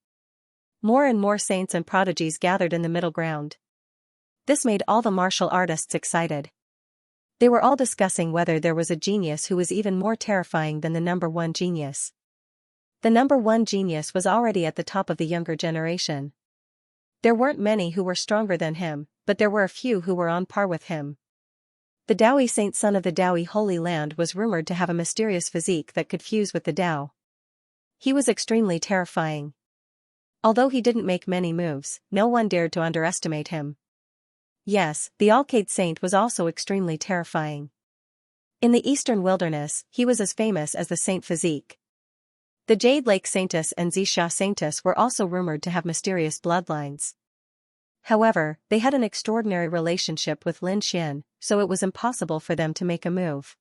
More and more saints and prodigies gathered in the middle ground. This made all the martial artists excited. They were all discussing whether there was a genius who was even more terrifying than the number 1 genius. The number 1 genius was already at the top of the younger generation. There weren't many who were stronger than him, but there were a few who were on par with him. The Daoi Saint son of the Daoi Holy Land was rumored to have a mysterious physique that could fuse with the Dao. He was extremely terrifying. Although he didn't make many moves, no one dared to underestimate him. Yes, the Alcade Saint was also extremely terrifying. In the eastern wilderness, he was as famous as the Saint Physique. The Jade Lake Saintess and Xianxia Saintess were also rumored to have mysterious bloodlines. However, they had an extraordinary relationship with Lin Xian, so it was impossible for them to make a move.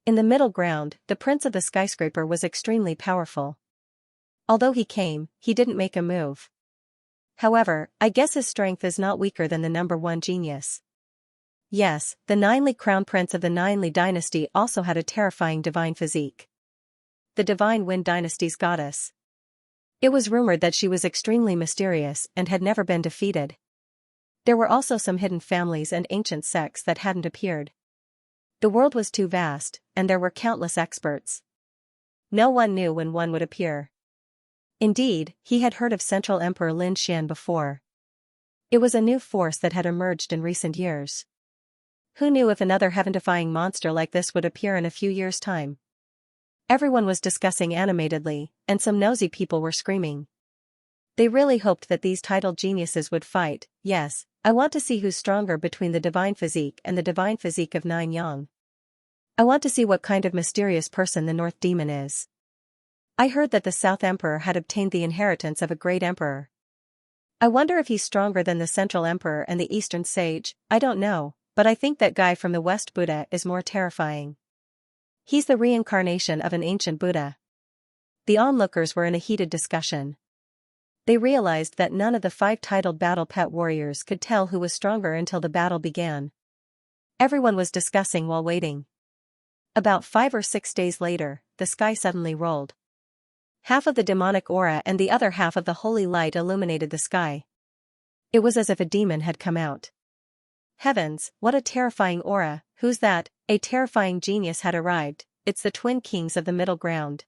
In the middle ground, the Prince of the Skyscraper was extremely powerful. Although he came, he didn't make a move. However, I guess his strength is not weaker than the number 1 genius. Yes, the Ninely Crown Prince of the Ninely Dynasty also had a terrifying divine physique. The Divine Wind Dynasty's goddess. It was rumored that she was extremely mysterious and had never been defeated. There were also some hidden families and ancient sects that hadn't appeared. The world was too vast, and there were countless experts. No one knew when one would appear. Indeed, he had heard of Central Emperor Lin Xian before. It was a new force that had emerged in recent years. Who knew if another heaven-defying monster like this would appear in a few years' time? Everyone was discussing animatedly, and some nosy people were screaming. They really hoped that these titled geniuses would fight. Yes, I want to see who's stronger between the divine physique and the divine physique of 9-yang. I want to see what kind of mysterious person the North Demon is. I heard that the South Emperor had obtained the inheritance of a great emperor. I wonder if he's stronger than the Central Emperor and the Eastern Sage. I don't know, but I think that guy from the West Buddha is more terrifying. He's the reincarnation of an ancient Buddha. The onlookers were in a heated discussion. They realized that none of the 5 titled battle pet warriors could tell who was stronger until the battle began. Everyone was discussing while waiting. About 5 or 6 days later, the sky suddenly rolled. Half of the demonic aura and the other half of the holy light illuminated the sky. It was as if a demon had come out. Heavens, what a terrifying aura! Who's that? A terrifying genius had arrived. It's the twin kings of the middle ground.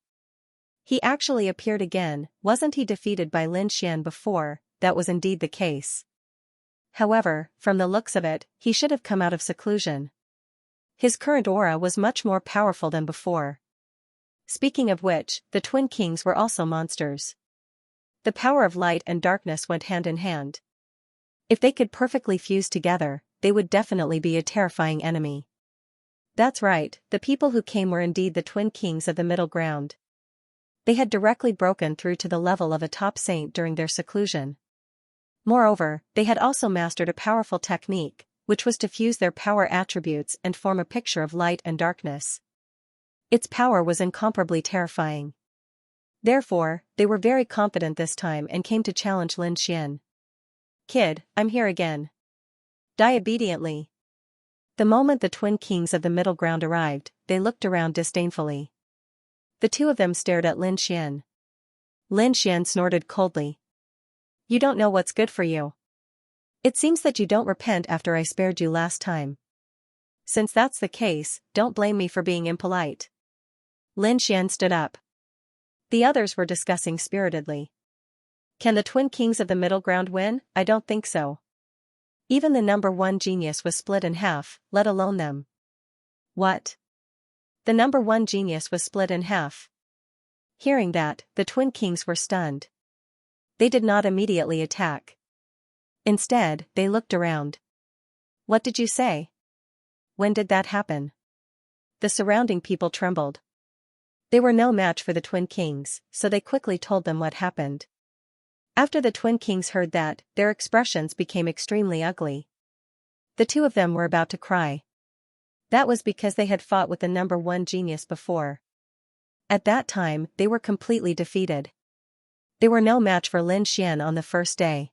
He actually appeared again. Wasn't he defeated by Lin Xian before? That was indeed the case. However, from the looks of it, he should have come out of seclusion. His current aura was much more powerful than before. Speaking of which, the twin kings were also monsters. The power of light and darkness went hand in hand. If they could perfectly fuse together, they would definitely be a terrifying enemy. That's right, the people who came were indeed the twin kings of the middle ground. They had directly broken through to the level of a top saint during their seclusion. Moreover, they had also mastered a powerful technique, which was to fuse their power attributes and form a picture of light and darkness. Its power was incomparably terrifying. Therefore, they were very confident this time and came to challenge Lin Xian. "Kid, I'm here again. Die obediently." The moment the twin kings of the middle ground arrived, they looked around disdainfully. The two of them stared at Lin Xian. Lin Xian snorted coldly. "You don't know what's good for you. It seems that you don't repent after I spared you last time. Since that's the case, don't blame me for being impolite." Lin Xian stood up. The others were discussing spiritedly. "Can the twin kings of the middle ground win? I don't think so. Even the number 1 genius was split in half, let alone them." "What? The number 1 genius was split in half?" Hearing that, the twin kings were stunned. They did not immediately attack. Instead, they looked around. "What did you say? When did that happen?" The surrounding people trembled. They were no match for the twin kings, so they quickly told them what happened. After the twin kings heard that, their expressions became extremely ugly. The two of them were about to cry. That was because they had fought with the number 1 genius before. At that time, they were completely defeated. They were no match for Lin Xian on the first day.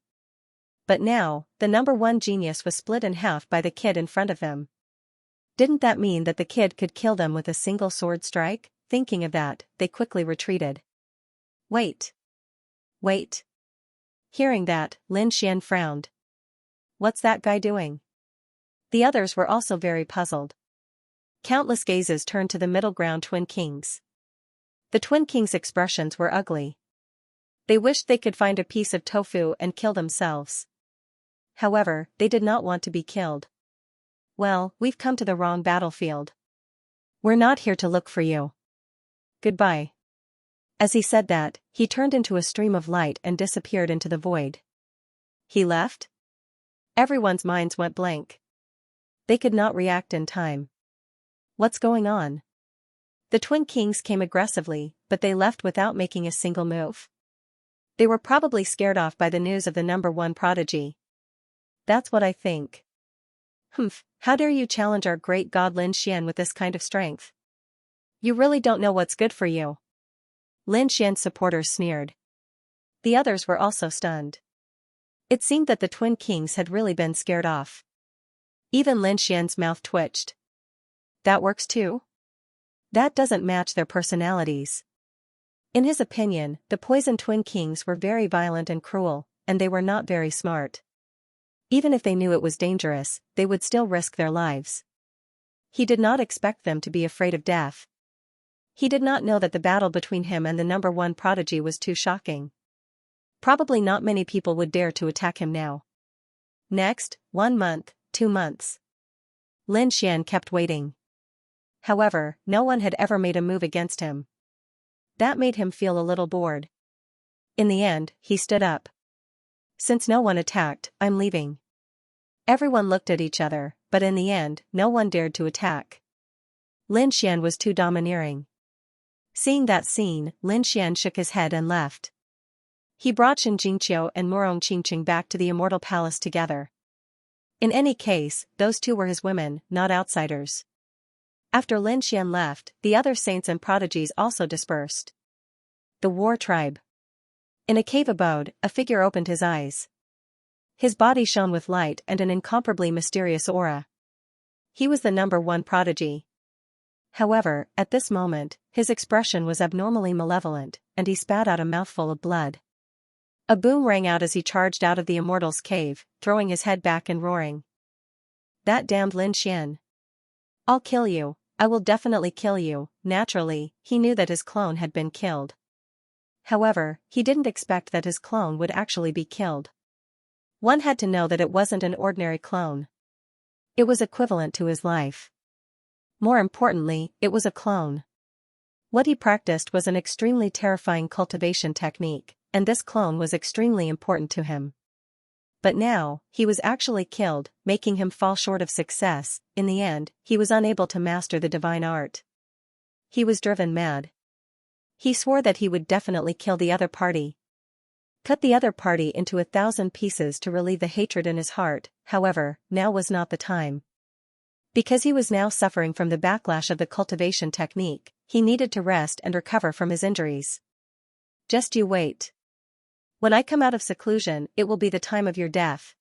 But now, the number 1 genius was split in half by the kid in front of him. Didn't that mean that the kid could kill them with a single sword strike? Thinking of that, they quickly retreated. Wait. Wait. Hearing that, Lin Xian frowned. What's that guy doing? The others were also very puzzled. Countless gazes turned to the middle ground twin kings. The twin kings' expressions were ugly. They wished they could find a piece of tofu and kill themselves. However, they did not want to be killed. "Well, we've come to the wrong battlefield. We're not here to look for you. Goodbye." As he said that, he turned into a stream of light and disappeared into the void. He left? Everyone's minds went blank. They could not react in time. What's going on? The twin kings came aggressively, but they left without making a single move. They were probably scared off by the news of the number 1 prodigy. That's what I think. "Humph, how dare you challenge our great god Lin Xian with this kind of strength? You really don't know what's good for you." Lin Xian's supporters sneered. The others were also stunned. It seemed that the twin kings had really been scared off. Even Lin Xian's mouth twitched. That works too? That doesn't match their personalities. In his opinion, the poison twin kings were very violent and cruel, and they were not very smart. Even if they knew it was dangerous, they would still risk their lives. He did not expect them to be afraid of death. He did not know that the battle between him and the number 1 prodigy was too shocking. Probably not many people would dare to attack him now. Next, 1 month, 2 months. Lin Xian kept waiting. However, no one had ever made a move against him. That made him feel a little bored. In the end, he stood up. "Since no one attacked, I'm leaving." Everyone looked at each other, but in the end, no one dared to attack. Lin Xian was too domineering. Seeing that scene, Lin Xian shook his head and left. He brought Xianxia and Murong Qingqing back to the Immortal Palace together. In any case, those two were his women, not outsiders. After Lin Xian left, the other saints and prodigies also dispersed. The War Tribe. In a cave abode, a figure opened his eyes. His body shone with light and an incomparably mysterious aura. He was the #1 prodigy. However, at this moment, his expression was abnormally malevolent, and he spat out a mouthful of blood. A boom rang out as he charged out of the immortal's cave, throwing his head back and roaring. That damned Lin Xian. I'll kill you, I will definitely kill you. Naturally, he knew that his clone had been killed. However, he didn't expect that his clone would actually be killed. One had to know that it wasn't an ordinary clone. It was equivalent to his life. More importantly, it was a clone. What he practiced was an extremely terrifying cultivation technique, and this clone was extremely important to him. But now, he was actually killed, making him fall short of success. In the end, he was unable to master the divine art. He was driven mad. He swore that he would definitely kill the other party. Cut the other party into 1,000 pieces to relieve the hatred in his heart. However, now was not the time. Because he was now suffering from the backlash of the cultivation technique, he needed to rest and recover from his injuries. Just you wait. When I come out of seclusion, it will be the time of your death.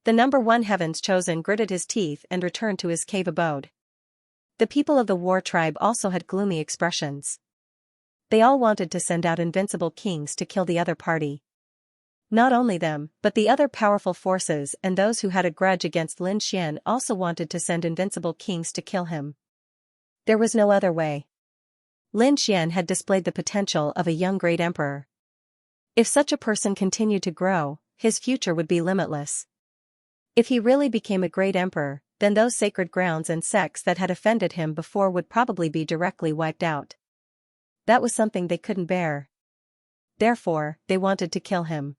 The #1 Heaven's Chosen gritted his teeth and returned to his cave abode. The people of the war tribe also had gloomy expressions. They all wanted to send out invincible kings to kill the other party. Not only them, but the other powerful forces and those who had a grudge against Lin Xian also wanted to send invincible kings to kill him. There was no other way. Lin Xian had displayed the potential of a young great emperor. If such a person continued to grow, his future would be limitless. If he really became a great emperor, then those sacred grounds and sects that had offended him before would probably be directly wiped out. That was something they couldn't bear. Therefore, they wanted to kill him.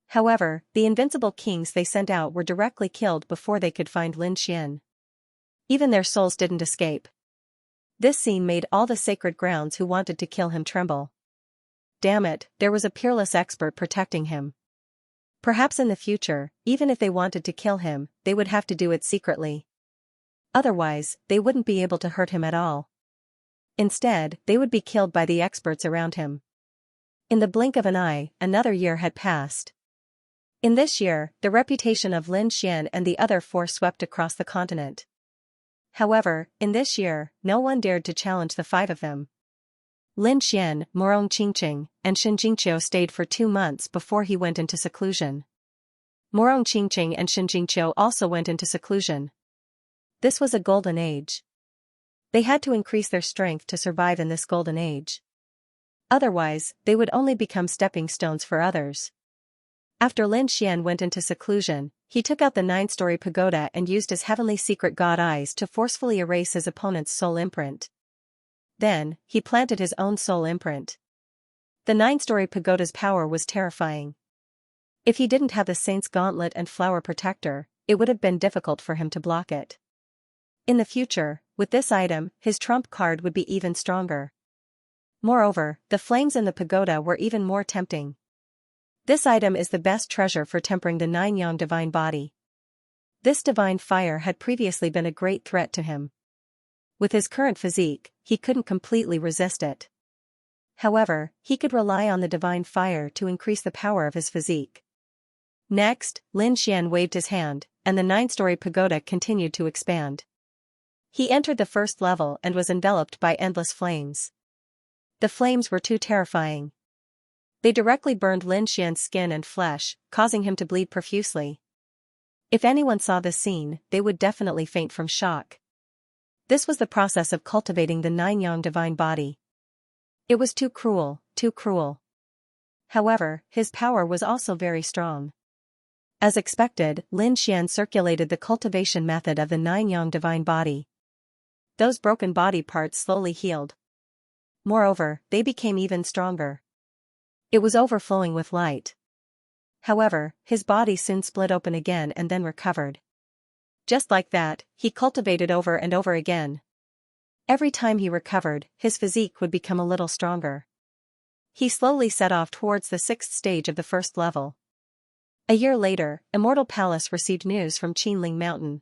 However, the invincible kings they sent out were directly killed before they could find Lin Xian. Even their souls didn't escape. This scene made all the sacred grounds who wanted to kill him tremble. Damn it, there was a peerless expert protecting him. Perhaps in the future, even if they wanted to kill him, they would have to do it secretly. Otherwise, they wouldn't be able to hurt him at all. Instead, they would be killed by the experts around him. In the blink of an eye, another year had passed. In this year, the reputation of Lin Xian and the other four swept across the continent. However, in this year, no one dared to challenge the 5 of them. Lin Xian, Morong Qingqing, and Xianxia stayed for 2 months before he went into seclusion. Morong Qingqing and Xianxia also went into seclusion. This was a golden age. They had to increase their strength to survive in this golden age. Otherwise, they would only become stepping stones for others. After Lin Xian went into seclusion, he took out the 9-story pagoda and used his heavenly secret god eyes to forcefully erase his opponent's soul imprint. Then, he planted his own soul imprint. The 9-story pagoda's power was terrifying. If he didn't have the Saint's Gauntlet and Flower Protector, it would have been difficult for him to block it. In the future, with this item, his trump card would be even stronger. Moreover, the flames in the pagoda were even more tempting. This item is the best treasure for tempering the 9-yang divine body. This divine fire had previously been a great threat to him. With his current physique, he couldn't completely resist it. However, he could rely on the divine fire to increase the power of his physique. Next, Lin Xian waved his hand, and the 9-story pagoda continued to expand. He entered the first level and was enveloped by endless flames. The flames were too terrifying. They directly burned Lin Xian's skin and flesh, causing him to bleed profusely. If anyone saw this scene, they would definitely faint from shock. This was the process of cultivating the 9-yang divine body. It was too cruel, too cruel. However, his power was also very strong. As expected, Lin Xian circulated the cultivation method of the 9-yang divine body. Those broken body parts slowly healed. Moreover, they became even stronger. It was overflowing with light. However, his body soon split open again and then recovered. Just like that, he cultivated over and over again. Every time he recovered, his physique would become a little stronger. He slowly set off towards the 6th stage of the first level. A year later, Immortal Palace received news from Qinling Mountain.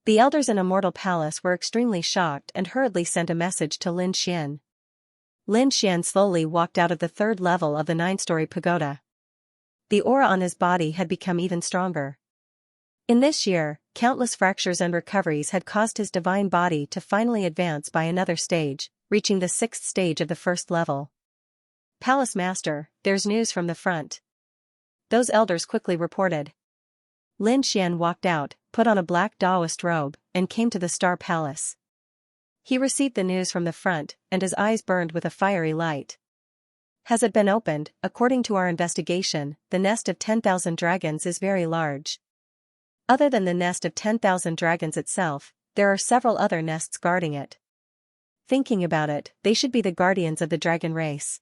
The elders in Immortal Palace were extremely shocked and hurriedly sent a message to Lin Xian. Lin Xian slowly walked out of the third level of the 9-story pagoda. The aura on his body had become even stronger. In this year, countless fractures and recoveries had caused his divine body to finally advance by another stage, reaching the 6th stage of the first level. Palace Master, there's news from the front. Those elders quickly reported. Lin Xian walked out, put on a black Taoist robe, and came to the Star Palace. He received the news from the front, and his eyes burned with a fiery light. Has it been opened? According to our investigation, the nest of 10,000 dragons is very large. Other than the nest of 10,000 dragons itself, there are several other nests guarding it. Thinking about it, they should be the guardians of the dragon race.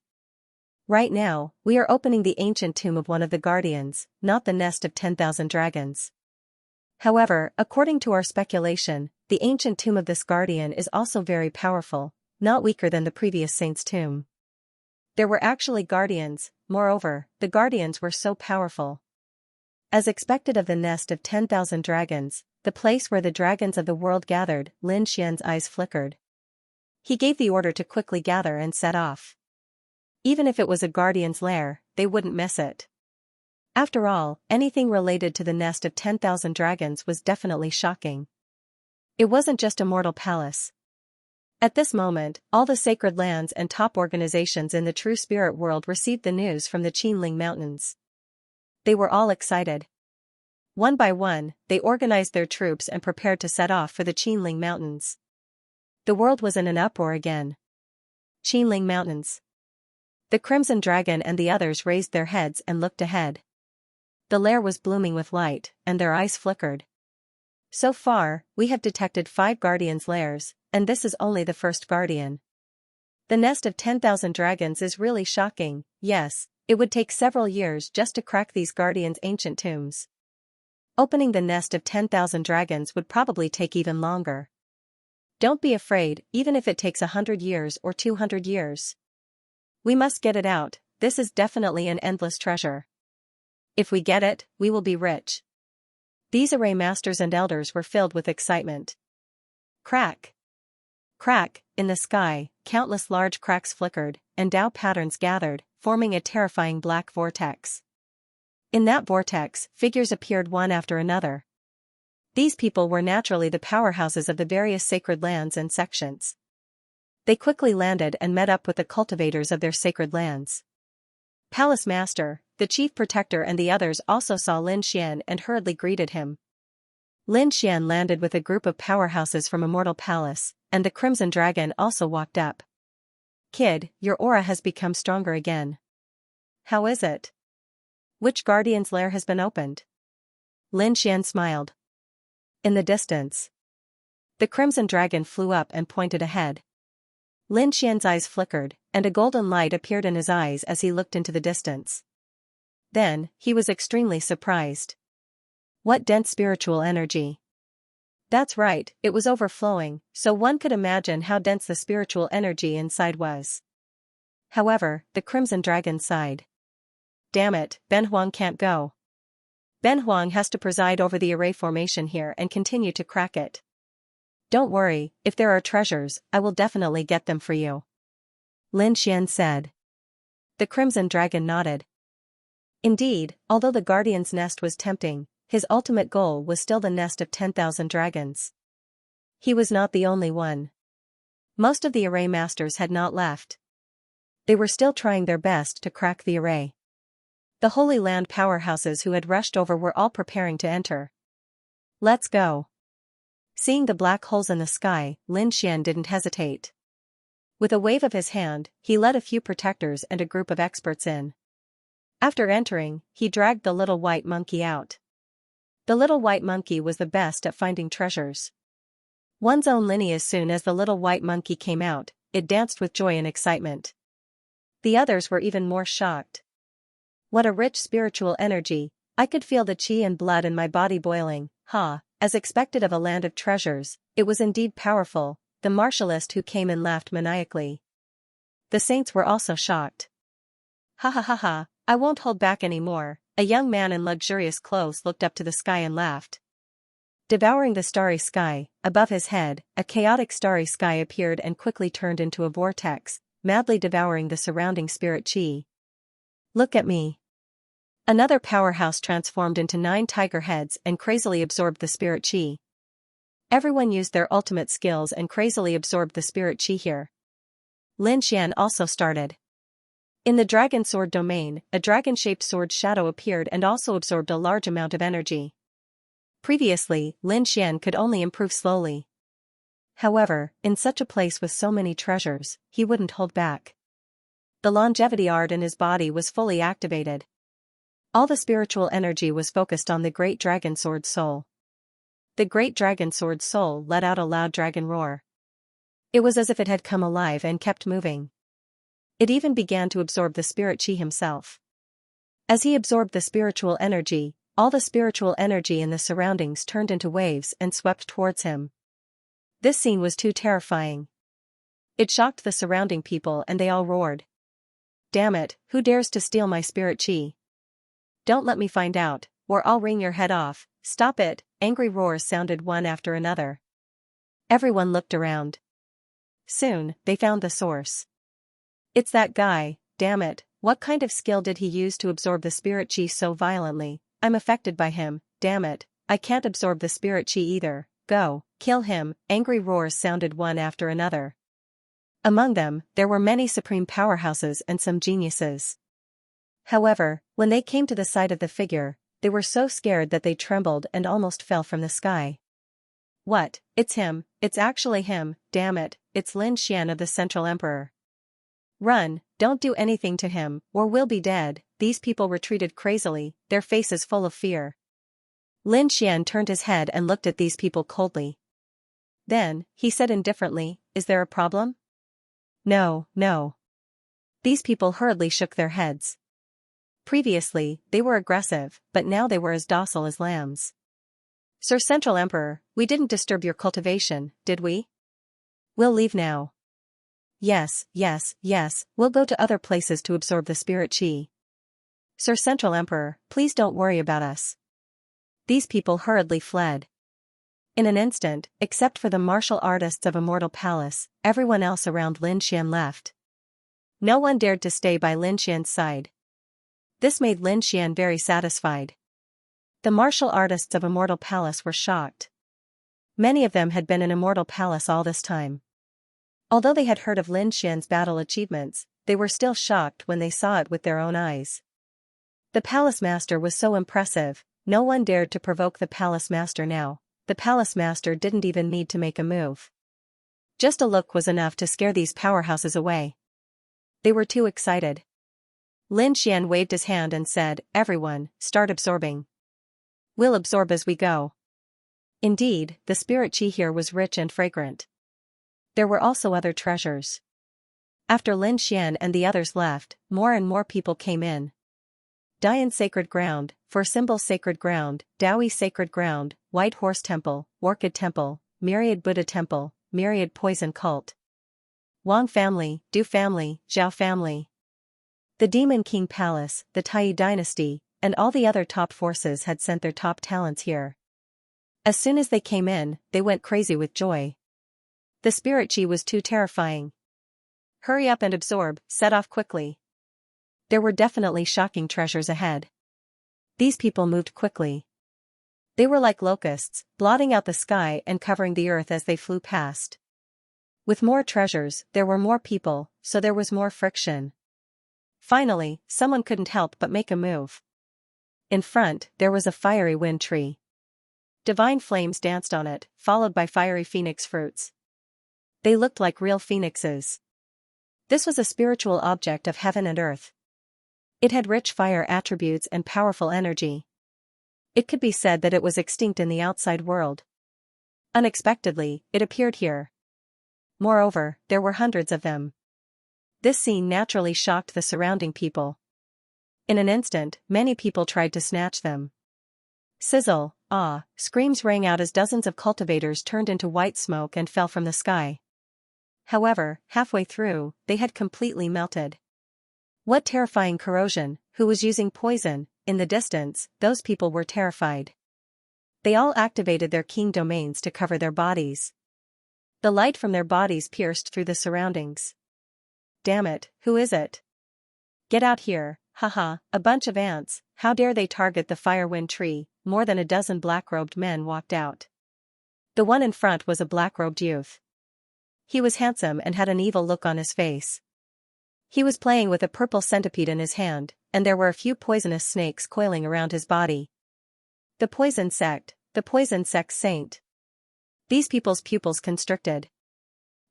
Right now, we are opening the ancient tomb of one of the guardians, not the nest of 10,000 dragons. However, according to our speculation, the ancient tomb of this guardian is also very powerful, not weaker than the previous saint's tomb. There were actually guardians, moreover, the guardians were so powerful. As expected of the nest of 10,000 dragons, the place where the dragons of the world gathered, Lin Xian's eyes flickered. He gave the order to quickly gather and set off. Even if it was a guardian's lair, they wouldn't miss it. After all, anything related to the nest of 10,000 dragons was definitely shocking. It wasn't just a mortal palace. At this moment, all the sacred lands and top organizations in the true spirit world received the news from the Qinling Mountains. They were all excited. One by one, they organized their troops and prepared to set off for the Qinling Mountains. The world was in an uproar again. Qinling Mountains. The Crimson Dragon and the others raised their heads and looked ahead. The lair was blooming with light, and their eyes flickered. So far, we have detected 5 guardians' lairs, and this is only the first guardian. The nest of 10,000 dragons is really shocking. Yes, it would take several years just to crack these guardians' ancient tombs. Opening the nest of 10,000 dragons would probably take even longer. Don't be afraid, even if it takes 100 years or 200 years. We must get it out. This is definitely an endless treasure. If we get it, we will be rich. These array masters and elders were filled with excitement. Crack! Crack! In the sky, countless large cracks flickered, and Tao patterns gathered, forming a terrifying black vortex. In that vortex, figures appeared one after another. These people were naturally the powerhouses of the various sacred lands and sections. They quickly landed and met up with the cultivators of their sacred lands. Palace Master, the Chief Protector and the others also saw Lin Xian and hurriedly greeted him. Lin Xian landed with a group of powerhouses from Immortal Palace, and the Crimson Dragon also walked up. Kid, your aura has become stronger again. How is it? Which guardian's lair has been opened? Lin Xian smiled. In the distance. The Crimson Dragon flew up and pointed ahead. Lin Xian's eyes flickered, and a golden light appeared in his eyes as he looked into the distance. Then, he was extremely surprised. What dense spiritual energy! That's right, it was overflowing, so one could imagine how dense the spiritual energy inside was. However, the Crimson Dragon sighed. Damn it, Ben Huang can't go. Ben Huang has to preside over the array formation here and continue to crack it. Don't worry, if there are treasures, I will definitely get them for you. Lin Xian said. The Crimson Dragon nodded. Indeed, although the Guardian's nest was tempting, his ultimate goal was still the nest of 10,000 dragons. He was not the only one. Most of the array masters had not left. They were still trying their best to crack the array. The Holy Land powerhouses who had rushed over were all preparing to enter. Let's go. Seeing the black holes in the sky, Lin Xian didn't hesitate. With a wave of his hand, he led a few protectors and a group of experts in. After entering, he dragged the little white monkey out. The little white monkey was the best at finding treasures. One's own Linny. As soon as the little white monkey came out, it danced with joy and excitement. The others were even more shocked. What a rich spiritual energy, I could feel the chi and blood in my body boiling, As expected of a land of treasures, it was indeed powerful, the martialist who came in laughed maniacally. The saints were also shocked. Ha ha ha ha, I won't hold back any more. A young man in luxurious clothes looked up to the sky and laughed. Devouring the starry sky, above his head, a chaotic starry sky appeared and quickly turned into a vortex, madly devouring the surrounding spirit chi. Look at me. Another powerhouse transformed into 9 tiger heads and crazily absorbed the spirit chi. Everyone used their ultimate skills and crazily absorbed the spirit chi here. Lin Xian also started. In the dragon sword domain, a dragon-shaped sword shadow appeared and also absorbed a large amount of energy. Previously, Lin Xian could only improve slowly. However, in such a place with so many treasures, he wouldn't hold back. The longevity art in his body was fully activated. All the spiritual energy was focused on the great dragon sword soul. The great dragon sword soul let out a loud dragon roar. It was as if it had come alive and kept moving. It even began to absorb the spirit chi himself. As he absorbed the spiritual energy, all the spiritual energy in the surroundings turned into waves and swept towards him. This scene was too terrifying. It shocked the surrounding people and they all roared. Damn it, who dares to steal my spirit chi? Don't let me find out, or I'll wring your head off. Stop it, angry roars sounded one after another. Everyone looked around. Soon, they found the source. It's that guy, damn it, what kind of skill did he use to absorb the spirit chi so violently? I'm affected by him, damn it, I can't absorb the spirit chi either, go, kill him, angry roars sounded one after another. Among them, there were many supreme powerhouses and some geniuses. However, when they came to the sight of the figure, they were so scared that they trembled and almost fell from the sky. What, it's him, it's actually him, damn it, it's Lin Xian of the Central Emperor. Run, don't do anything to him, or we'll be dead. These people retreated crazily, their faces full of fear. Lin Xian turned his head and looked at these people coldly. Then, he said indifferently, is there a problem? No, no. These people hurriedly shook their heads. Previously, they were aggressive, but now they were as docile as lambs. Sir Central Emperor, we didn't disturb your cultivation, did we? We'll leave now. Yes, yes, yes, we'll go to other places to absorb the spirit chi. Sir Central Emperor, please don't worry about us. These people hurriedly fled. In an instant, except for the martial artists of Immortal Palace, everyone else around Lin Xian left. No one dared to stay by Lin Xian's side. This made Lin Xian very satisfied. The martial artists of Immortal Palace were shocked. Many of them had been in Immortal Palace all this time. Although they had heard of Lin Xian's battle achievements, they were still shocked when they saw it with their own eyes. The palace master was so impressive, no one dared to provoke the palace master now. The palace master didn't even need to make a move. Just a look was enough to scare these powerhouses away. They were too excited. Lin Xian waved his hand and said, everyone, start absorbing. We'll absorb as we go. Indeed, the spirit chi here was rich and fragrant. There were also other treasures. After Lin Xian and the others left, more and more people came in. Dian Sacred Ground, For Symbol Sacred Ground, Dowie Sacred Ground, White Horse Temple, Orchid Temple, Myriad Buddha Temple, Myriad Poison Cult. Wang Family, Du Family, Zhao Family. The Demon King Palace, the Tai Dynasty, and all the other top forces had sent their top talents here. As soon as they came in, they went crazy with joy. The spirit chi was too terrifying. Hurry up and absorb, set off quickly. There were definitely shocking treasures ahead. These people moved quickly. They were like locusts, blotting out the sky and covering the earth as they flew past. With more treasures, there were more people, so there was more friction. Finally, someone couldn't help but make a move. In front, there was a fiery wind tree. Divine flames danced on it, followed by fiery phoenix fruits. They looked like real phoenixes. This was a spiritual object of heaven and earth. It had rich fire attributes and powerful energy. It could be said that it was extinct in the outside world. Unexpectedly, it appeared here. Moreover, there were hundreds of them. This scene naturally shocked the surrounding people. In an instant, many people tried to snatch them. Sizzle, ah, screams rang out as dozens of cultivators turned into white smoke and fell from the sky. However, halfway through, they had completely melted. What terrifying corrosion, who was using poison? In the distance, those people were terrified. They all activated their king domains to cover their bodies. The light from their bodies pierced through the surroundings. Damn it, who is it? Get out here, haha, a bunch of ants, how dare they target the firewind tree? More than a dozen black-robed men walked out. The one in front was a black-robed youth. He was handsome and had an evil look on his face. He was playing with a purple centipede in his hand, and there were a few poisonous snakes coiling around his body. The poison sect saint. These people's pupils constricted.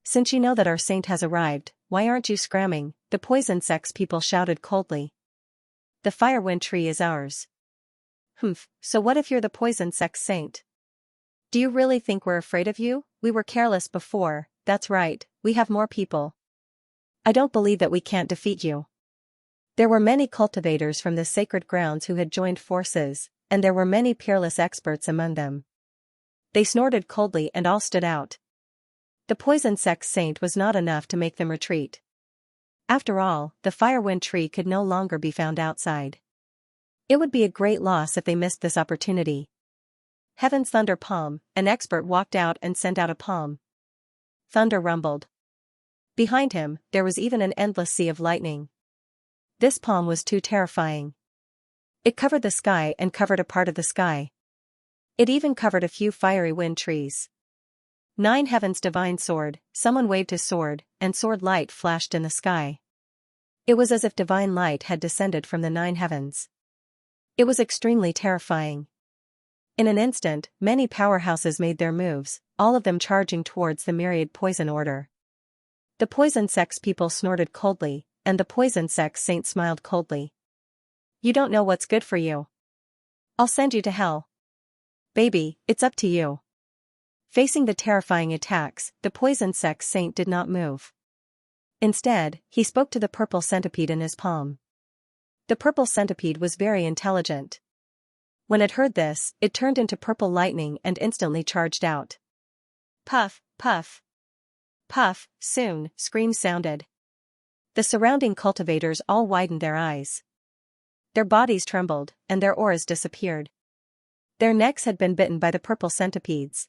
Since you know that our saint has arrived, why aren't you scramming? The poison sect's people shouted coldly. The firewind tree is ours. Humph, so what if you're the poison sect saint? Do you really think we're afraid of you? We were careless before, that's right, we have more people. I don't believe that we can't defeat you. There were many cultivators from the sacred grounds who had joined forces, and there were many peerless experts among them. They snorted coldly and all stood out. The poison sect saint was not enough to make them retreat. After all, the firewind tree could no longer be found outside. It would be a great loss if they missed this opportunity. Heaven's thunder palm, an expert walked out and sent out a palm. Thunder rumbled. Behind him, there was even an endless sea of lightning. This palm was too terrifying. It covered the sky and covered a part of the sky. It even covered a few fiery wind trees. 9 Heaven's divine sword, someone waved his sword, and sword light flashed in the sky. It was as if divine light had descended from the 9 heavens. It was extremely terrifying. In an instant, many powerhouses made their moves, all of them charging towards the myriad poison order. The poison sect's people snorted coldly, and the poison sect saint smiled coldly. You don't know what's good for you. I'll send you to hell. Baby, it's up to you. Facing the terrifying attacks, the poison sect saint did not move. Instead, he spoke to the purple centipede in his palm. The purple centipede was very intelligent. When it heard this, it turned into purple lightning and instantly charged out. Puff, puff. Puff, soon, screams sounded. The surrounding cultivators all widened their eyes. Their bodies trembled, and their auras disappeared. Their necks had been bitten by the purple centipedes.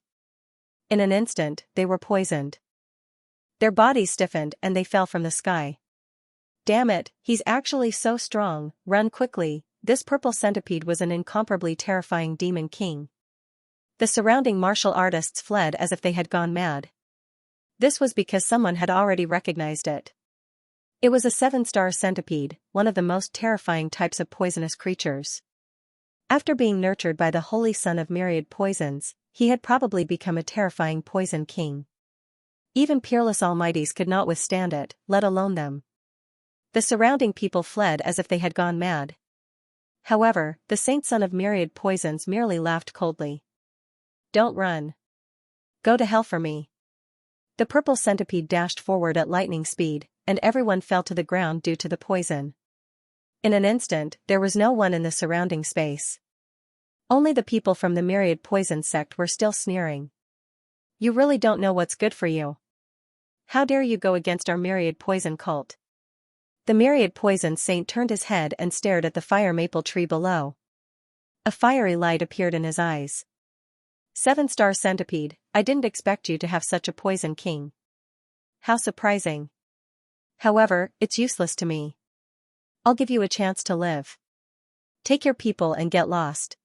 In an instant, they were poisoned. Their bodies stiffened and they fell from the sky. Damn it, he's actually so strong, run quickly. This purple centipede was an incomparably terrifying demon king. The surrounding martial artists fled as if they had gone mad. This was because someone had already recognized it. It was a 7-star centipede, one of the most terrifying types of poisonous creatures. After being nurtured by the holy son of myriad poisons, he had probably become a terrifying poison king. Even peerless almighties could not withstand it, let alone them. The surrounding people fled as if they had gone mad. However, the saint son of myriad poisons merely laughed coldly. Don't run. Go to hell for me. The purple centipede dashed forward at lightning speed, and everyone fell to the ground due to the poison. In an instant, there was no one in the surrounding space. Only the people from the myriad poison sect were still sneering. You really don't know what's good for you. How dare you go against our myriad poison cult? The myriad poison saint turned his head and stared at the fire maple tree below. A fiery light appeared in his eyes. 7-star centipede, I didn't expect you to have such a poison king. How surprising. However, it's useless to me. I'll give you a chance to live. Take your people and get lost.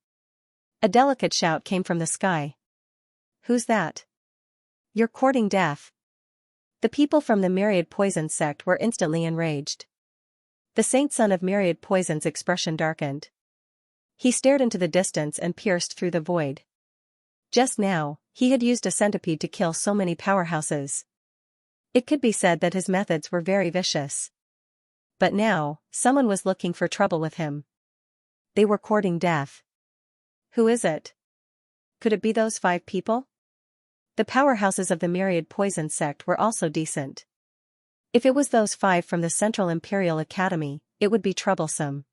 A delicate shout came from the sky. Who's that? You're courting death. The people from the myriad poison sect were instantly enraged. The saint son of myriad poison's expression darkened. He stared into the distance and pierced through the void. Just now, he had used a centipede to kill so many powerhouses. It could be said that his methods were very vicious. But now, someone was looking for trouble with him. They were courting death. Who is it? Could it be those 5 people? The powerhouses of the myriad poison sect were also decent. If it was those 5 from the Central Imperial Academy, it would be troublesome.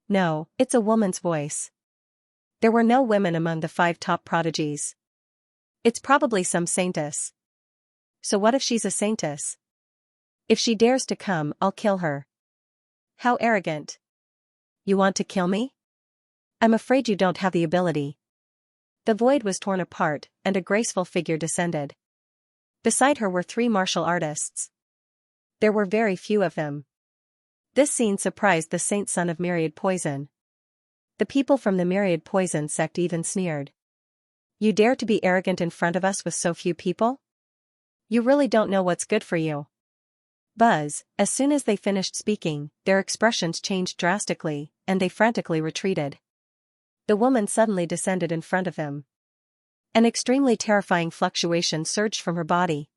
No, it's a woman's voice. There were no women among the 5 top prodigies. It's probably some saintess. So what if she's a saintess? If she dares to come, I'll kill her. How arrogant. You want to kill me? I'm afraid you don't have the ability. The void was torn apart, and a graceful figure descended. Beside her were 3 martial artists. There were very few of them. This scene surprised the saint son of myriad poison. The people from the myriad poison sect even sneered. You dare to be arrogant in front of us with so few people? You really don't know what's good for you. Buzz, as soon as they finished speaking, their expressions changed drastically, and they frantically retreated. The woman suddenly descended in front of him. An extremely terrifying fluctuation surged from her body.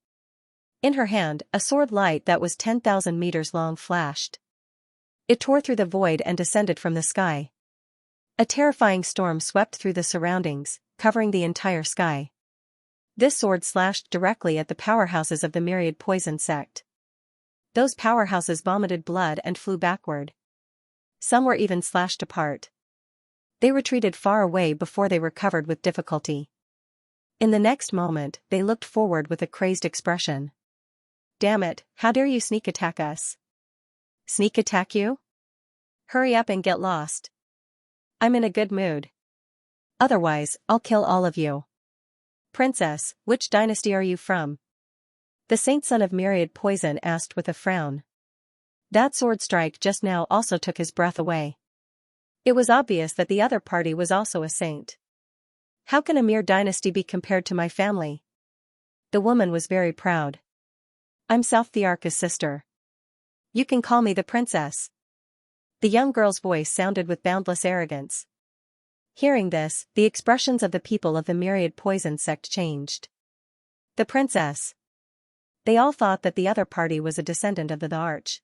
In her hand, a sword light that was 10,000 meters long flashed. It tore through the void and descended from the sky. A terrifying storm swept through the surroundings, covering the entire sky. This sword slashed directly at the powerhouses of the myriad poison sect. Those powerhouses vomited blood and flew backward. Some were even slashed apart. They retreated far away before they recovered with difficulty. In the next moment, they looked forward with a crazed expression. Damn it, how dare you sneak attack us? Sneak attack you? Hurry up and get lost. I'm in a good mood. Otherwise, I'll kill all of you. Princess, which dynasty are you from? The saint son of myriad poison asked with a frown. That sword strike just now also took his breath away. It was obvious that the other party was also a saint. How can a mere dynasty be compared to my family? The woman was very proud. I'm South Thearka's sister. You can call me the princess. The young girl's voice sounded with boundless arrogance. Hearing this, the expressions of the people of the myriad poison sect changed. The princess. They all thought that the other party was a descendant of the Arch.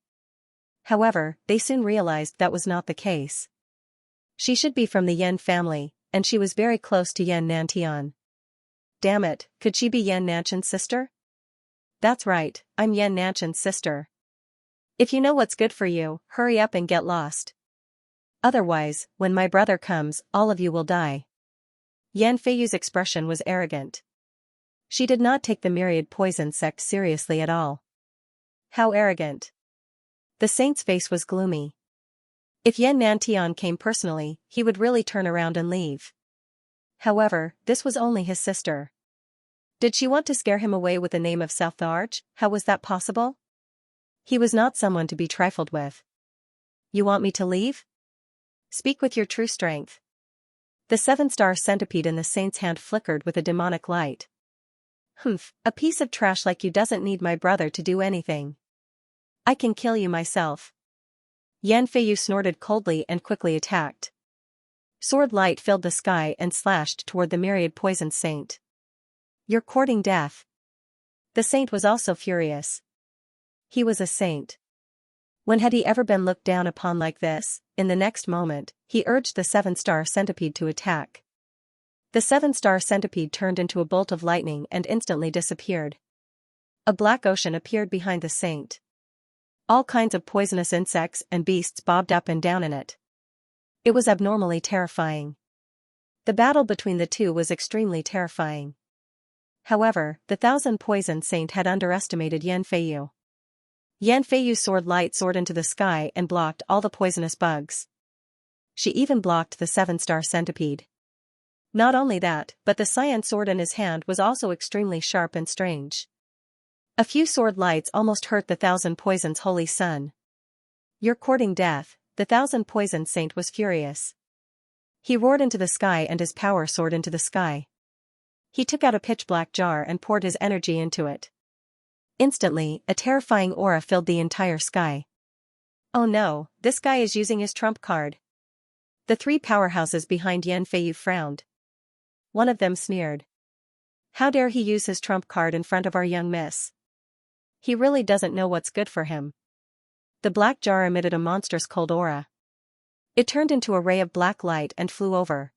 However, they soon realized that was not the case. She should be from the Yen family, and she was very close to Yen Nantian. Damn it, could she be Yen Nanchan's sister? That's right, I'm Yen Nanchan's sister. If you know what's good for you, hurry up and get lost. Otherwise, when my brother comes, all of you will die. Yan Feiyu's expression was arrogant. She did not take the myriad poison sect seriously at all. How arrogant. The saint's face was gloomy. If Yen Nantian came personally, he would really turn around and leave. However, this was only his sister. Did she want to scare him away with the name of South the Arch? How was that possible? He was not someone to be trifled with. You want me to leave? Speak with your true strength. The 7-star centipede in the saint's hand flickered with a demonic light. Humph, a piece of trash like you doesn't need my brother to do anything. I can kill you myself. Yan Feiyu snorted coldly and quickly attacked. Sword light filled the sky and slashed toward the myriad poisoned saint. You're courting death. The saint was also furious. He was a saint. When had he ever been looked down upon like this? In the next moment, he urged the 7-star centipede to attack. The 7-star centipede turned into a bolt of lightning and instantly disappeared. A black ocean appeared behind the saint. All kinds of poisonous insects and beasts bobbed up and down in it. It was abnormally terrifying. The battle between the two was extremely terrifying. However, the 1,000-poison saint had underestimated Yan Feiyu. Yan Feiyu's sword light soared into the sky and blocked all the poisonous bugs. She even blocked the 7-star centipede. Not only that, but the cyan sword in his hand was also extremely sharp and strange. A few sword lights almost hurt the 1,000 poison's holy sun. You're courting death, the 1,000 poison saint was furious. He roared into the sky and his power soared into the sky. He took out a pitch-black jar and poured his energy into it. Instantly, a terrifying aura filled the entire sky. Oh no, this guy is using his trump card. The 3 powerhouses behind Yan Feiyu frowned. One of them sneered. How dare he use his trump card in front of our young miss? He really doesn't know what's good for him. The black jar emitted a monstrous cold aura. It turned into a ray of black light and flew over.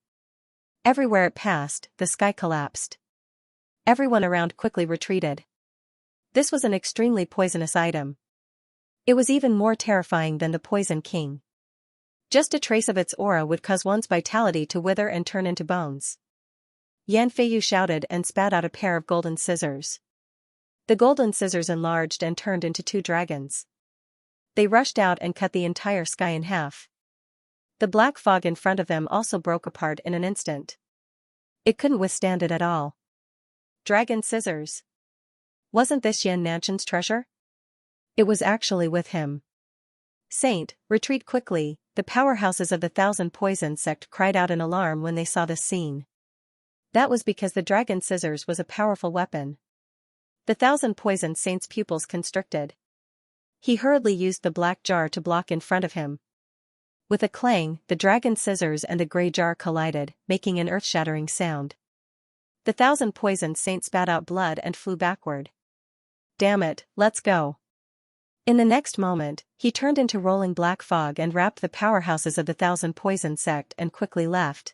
Everywhere it passed, the sky collapsed. Everyone around quickly retreated. This was an extremely poisonous item. It was even more terrifying than the Poison King. Just a trace of its aura would cause one's vitality to wither and turn into bones. Yan Feiyu shouted and spat out a pair of golden scissors. The golden scissors enlarged and turned into 2 dragons. They rushed out and cut the entire sky in half. The black fog in front of them also broke apart in an instant. It couldn't withstand it at all. Dragon scissors. Wasn't this Yan Nanchan's treasure? It was actually with him. Saint, retreat quickly, the powerhouses of the Thousand Poisons sect cried out in alarm when they saw this scene. That was because the dragon scissors was a powerful weapon. The Thousand Poison Saint's pupils constricted. He hurriedly used the black jar to block in front of him. With a clang, the dragon scissors and the grey jar collided, making an earth-shattering sound. The Thousand Poison Saint spat out blood and flew backward. Damn it, let's go. In the next moment, he turned into rolling black fog and wrapped the powerhouses of the Thousand Poison sect and quickly left.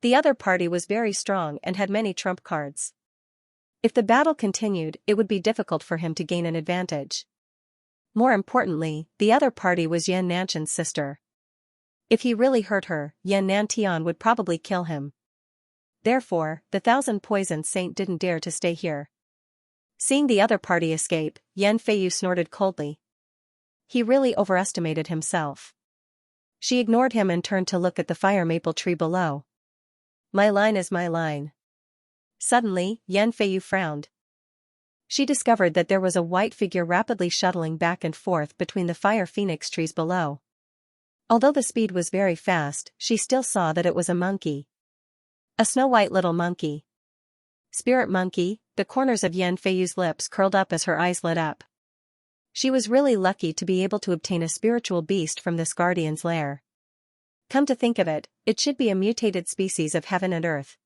The other party was very strong and had many trump cards. If the battle continued, it would be difficult for him to gain an advantage. More importantly, the other party was Yan Nanshan's sister. If he really hurt her, Yan Nantian would probably kill him. Therefore, the Thousand Poison Saint didn't dare to stay here. Seeing the other party escape, Yan Feiyu snorted coldly. He really overestimated himself. She ignored him and turned to look at the fire maple tree below. My line is my line. Suddenly, Yan Feiyu frowned. She discovered that there was a white figure rapidly shuttling back and forth between the fire phoenix trees below. Although the speed was very fast, she still saw that it was a monkey. A snow-white little monkey. Spirit monkey, the corners of Yan Feiyu's lips curled up as her eyes lit up. She was really lucky to be able to obtain a spiritual beast from this guardian's lair. Come to think of it, it should be a mutated species of heaven and earth.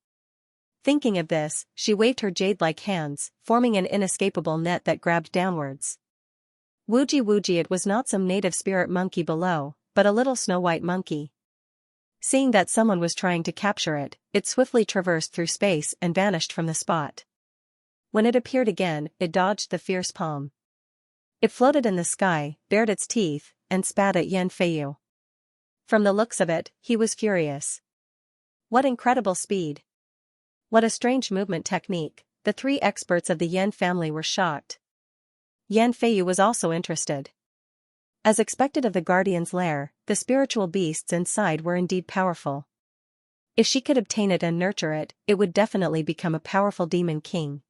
Thinking of this, she waved her jade-like hands, forming an inescapable net that grabbed downwards. Wooji wooji, it was not some native spirit monkey below, but a little snow-white monkey. Seeing that someone was trying to capture it, it swiftly traversed through space and vanished from the spot. When it appeared again, it dodged the fierce palm. It floated in the sky, bared its teeth, and spat at Yan Feiyu. From the looks of it, he was furious. What incredible speed! What a strange movement technique! The three experts of the Yan family were shocked. Yan Feiyu was also interested. As expected of the guardian's lair, the spiritual beasts inside were indeed powerful. If she could obtain it and nurture it, it would definitely become a powerful demon king.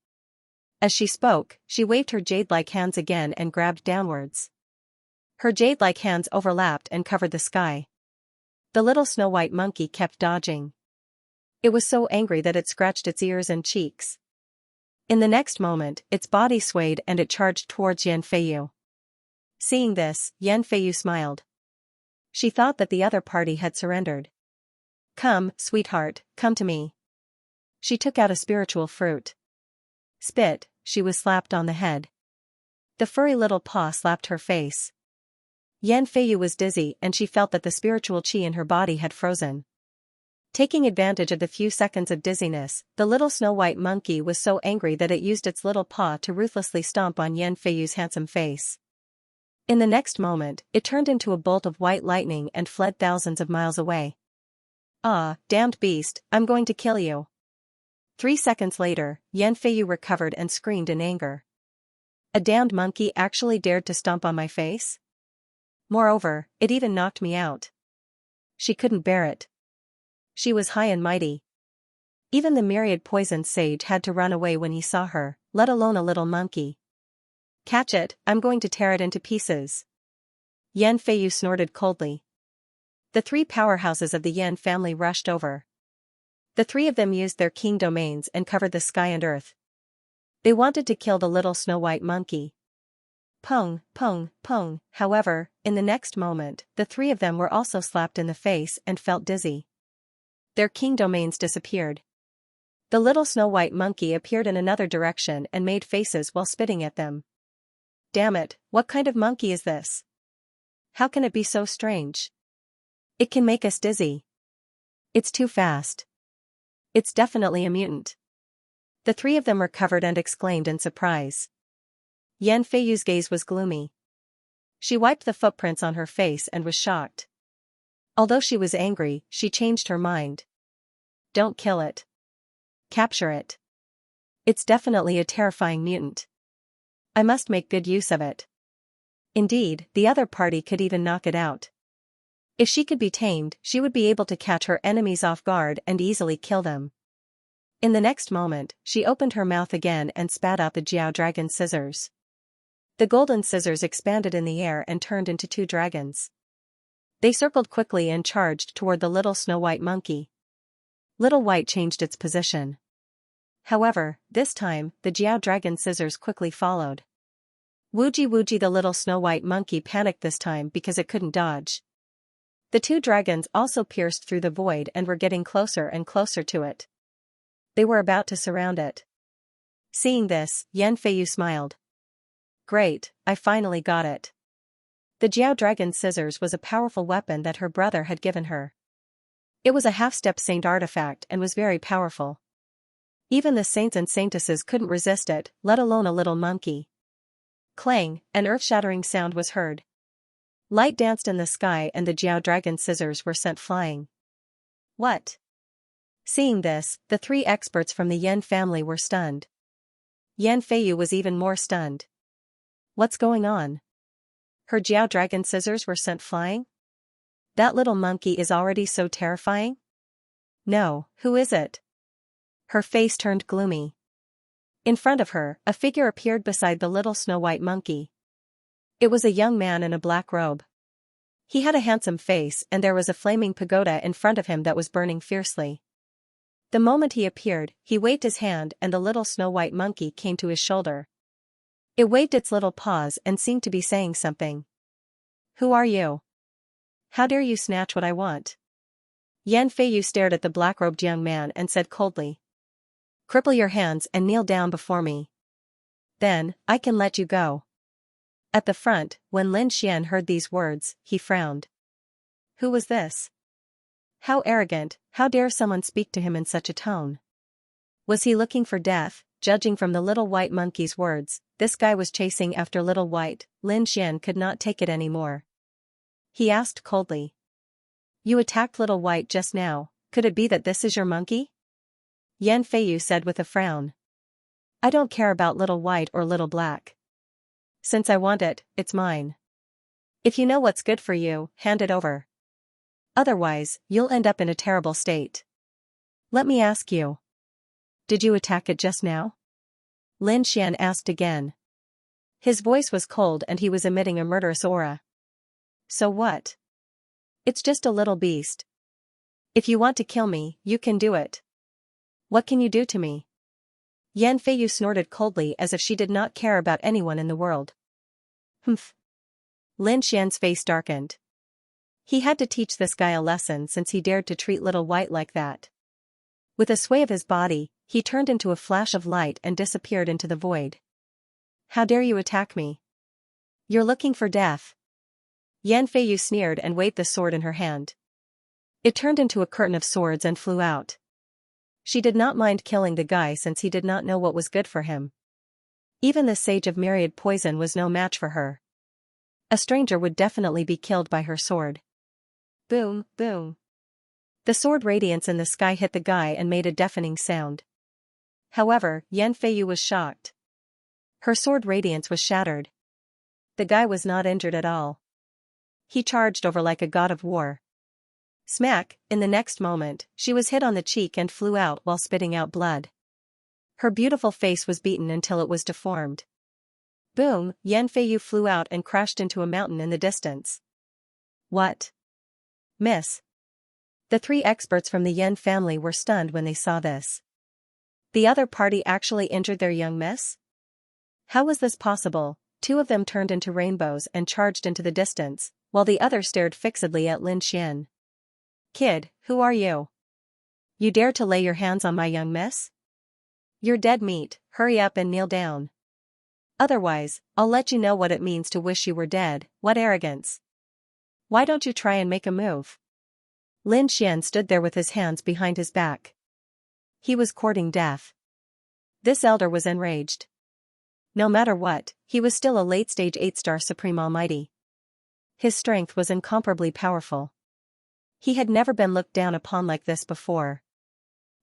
As she spoke, she waved her jade-like hands again and grabbed downwards. Her jade-like hands overlapped and covered the sky. The little snow-white monkey kept dodging. It was so angry that it scratched its ears and cheeks. In the next moment, its body swayed and it charged towards Yan Feiyu. Seeing this, Yan Feiyu smiled. She thought that the other party had surrendered. Come, sweetheart, come to me. She took out a spiritual fruit. Spit, she was slapped on the head. The furry little paw slapped her face. Yan Feiyu was dizzy and she felt that the spiritual chi in her body had frozen. Taking advantage of the few seconds of dizziness, the little snow-white monkey was so angry that it used its little paw to ruthlessly stomp on Yan Feiyu's handsome face. In the next moment, it turned into a bolt of white lightning and fled thousands of miles away. Ah, damned beast, I'm going to kill you. 3 seconds later, Yan Feiyu recovered and screamed in anger. A damned monkey actually dared to stomp on my face? Moreover, it even knocked me out. She couldn't bear it. She was high and mighty. Even the myriad poisoned sage had to run away when he saw her, let alone a little monkey. Catch it, I'm going to tear it into pieces. Yan Feiyu snorted coldly. The 3 powerhouses of the Yan family rushed over. The 3 of them used their king domains and covered the sky and earth. They wanted to kill the little snow-white monkey. Pong, pong, pong. However, in the next moment, the 3 of them were also slapped in the face and felt dizzy. Their king domains disappeared. The little snow-white monkey appeared in another direction and made faces while spitting at them. Damn it, what kind of monkey is this? How can it be so strange? It can make us dizzy. It's too fast. It's definitely a mutant. The 3 of them recovered and exclaimed in surprise. Yan Feiyu's gaze was gloomy. She wiped the footprints on her face and was shocked. Although she was angry, she changed her mind. Don't kill it. Capture it. It's definitely a terrifying mutant. I must make good use of it. Indeed, the other party could even knock it out. If she could be tamed, she would be able to catch her enemies off guard and easily kill them. In the next moment, she opened her mouth again and spat out the Jiao dragon scissors. The golden scissors expanded in the air and turned into two dragons. They circled quickly and charged toward the little snow-white monkey. Little White changed its position. However, this time, the Jiao dragon scissors quickly followed. Wooji wooji, the little snow-white monkey panicked this time because it couldn't dodge. The two dragons also pierced through the void and were getting closer and closer to it. They were about to surround it. Seeing this, Yan Feiyu smiled. Great, I finally got it. The Jiao dragon scissors was a powerful weapon that her brother had given her. It was a half-step saint artifact and was very powerful. Even the saints and saintesses couldn't resist it, let alone a little monkey. Clang, an earth-shattering sound was heard. Light danced in the sky and the Jiao dragon scissors were sent flying. What? Seeing this, the three experts from the Yan family were stunned. Yan Feiyu was even more stunned. What's going on? Her Jiao dragon scissors were sent flying? That little monkey is already so terrifying? No, who is it? Her face turned gloomy. In front of her, a figure appeared beside the little snow-white monkey. It was a young man in a black robe. He had a handsome face and there was a flaming pagoda in front of him that was burning fiercely. The moment he appeared, he waved his hand and the little snow-white monkey came to his shoulder. It waved its little paws and seemed to be saying something. Who are you? How dare you snatch what I want? Yan Feiyu stared at the black-robed young man and said coldly. Cripple your hands and kneel down before me. Then, I can let you go. At the front, when Lin Xian heard these words, he frowned. Who was this? How arrogant, how dare someone speak to him in such a tone? Was he looking for death? Judging from the little white monkey's words, this guy was chasing after Little White. Lin Xian could not take it anymore. He asked coldly. You attacked Little White just now, could it be that this is your monkey? Yan Feiyu said with a frown. I don't care about Little White or Little Black. Since I want it, it's mine. If you know what's good for you, hand it over. Otherwise, you'll end up in a terrible state. Let me ask you. Did you attack it just now? Lin Xian asked again. His voice was cold and he was emitting a murderous aura. So what? It's just a little beast. If you want to kill me, you can do it. What can you do to me? Yan Feiyu snorted coldly as if she did not care about anyone in the world. Humph. Lin Xian's face darkened. He had to teach this guy a lesson since he dared to treat Little White like that. With a sway of his body, he turned into a flash of light and disappeared into the void. How dare you attack me? You're looking for death. Yan Feiyu sneered and waved the sword in her hand. It turned into a curtain of swords and flew out. She did not mind killing the guy since he did not know what was good for him. Even the sage of myriad poison was no match for her. A stranger would definitely be killed by her sword. Boom, boom. The sword radiance in the sky hit the guy and made a deafening sound. However, Yan Feiyu was shocked. Her sword radiance was shattered. The guy was not injured at all. He charged over like a god of war. Smack, in the next moment, she was hit on the cheek and flew out while spitting out blood. Her beautiful face was beaten until it was deformed. Boom, Yan Feiyu flew out and crashed into a mountain in the distance. What? Miss. The three experts from the Yan family were stunned when they saw this. The other party actually injured their young miss? How was this possible? Two of them turned into rainbows and charged into the distance, while the other stared fixedly at Lin Xian. Kid, who are you? You dare to lay your hands on my young miss? You're dead meat, hurry up and kneel down. Otherwise, I'll let you know what it means to wish you were dead. What arrogance. Why don't you try and make a move? Lin Xian stood there with his hands behind his back. He was courting death. This elder was enraged. No matter what, he was still a late-stage 8-star Supreme Almighty. His strength was incomparably powerful. He had never been looked down upon like this before.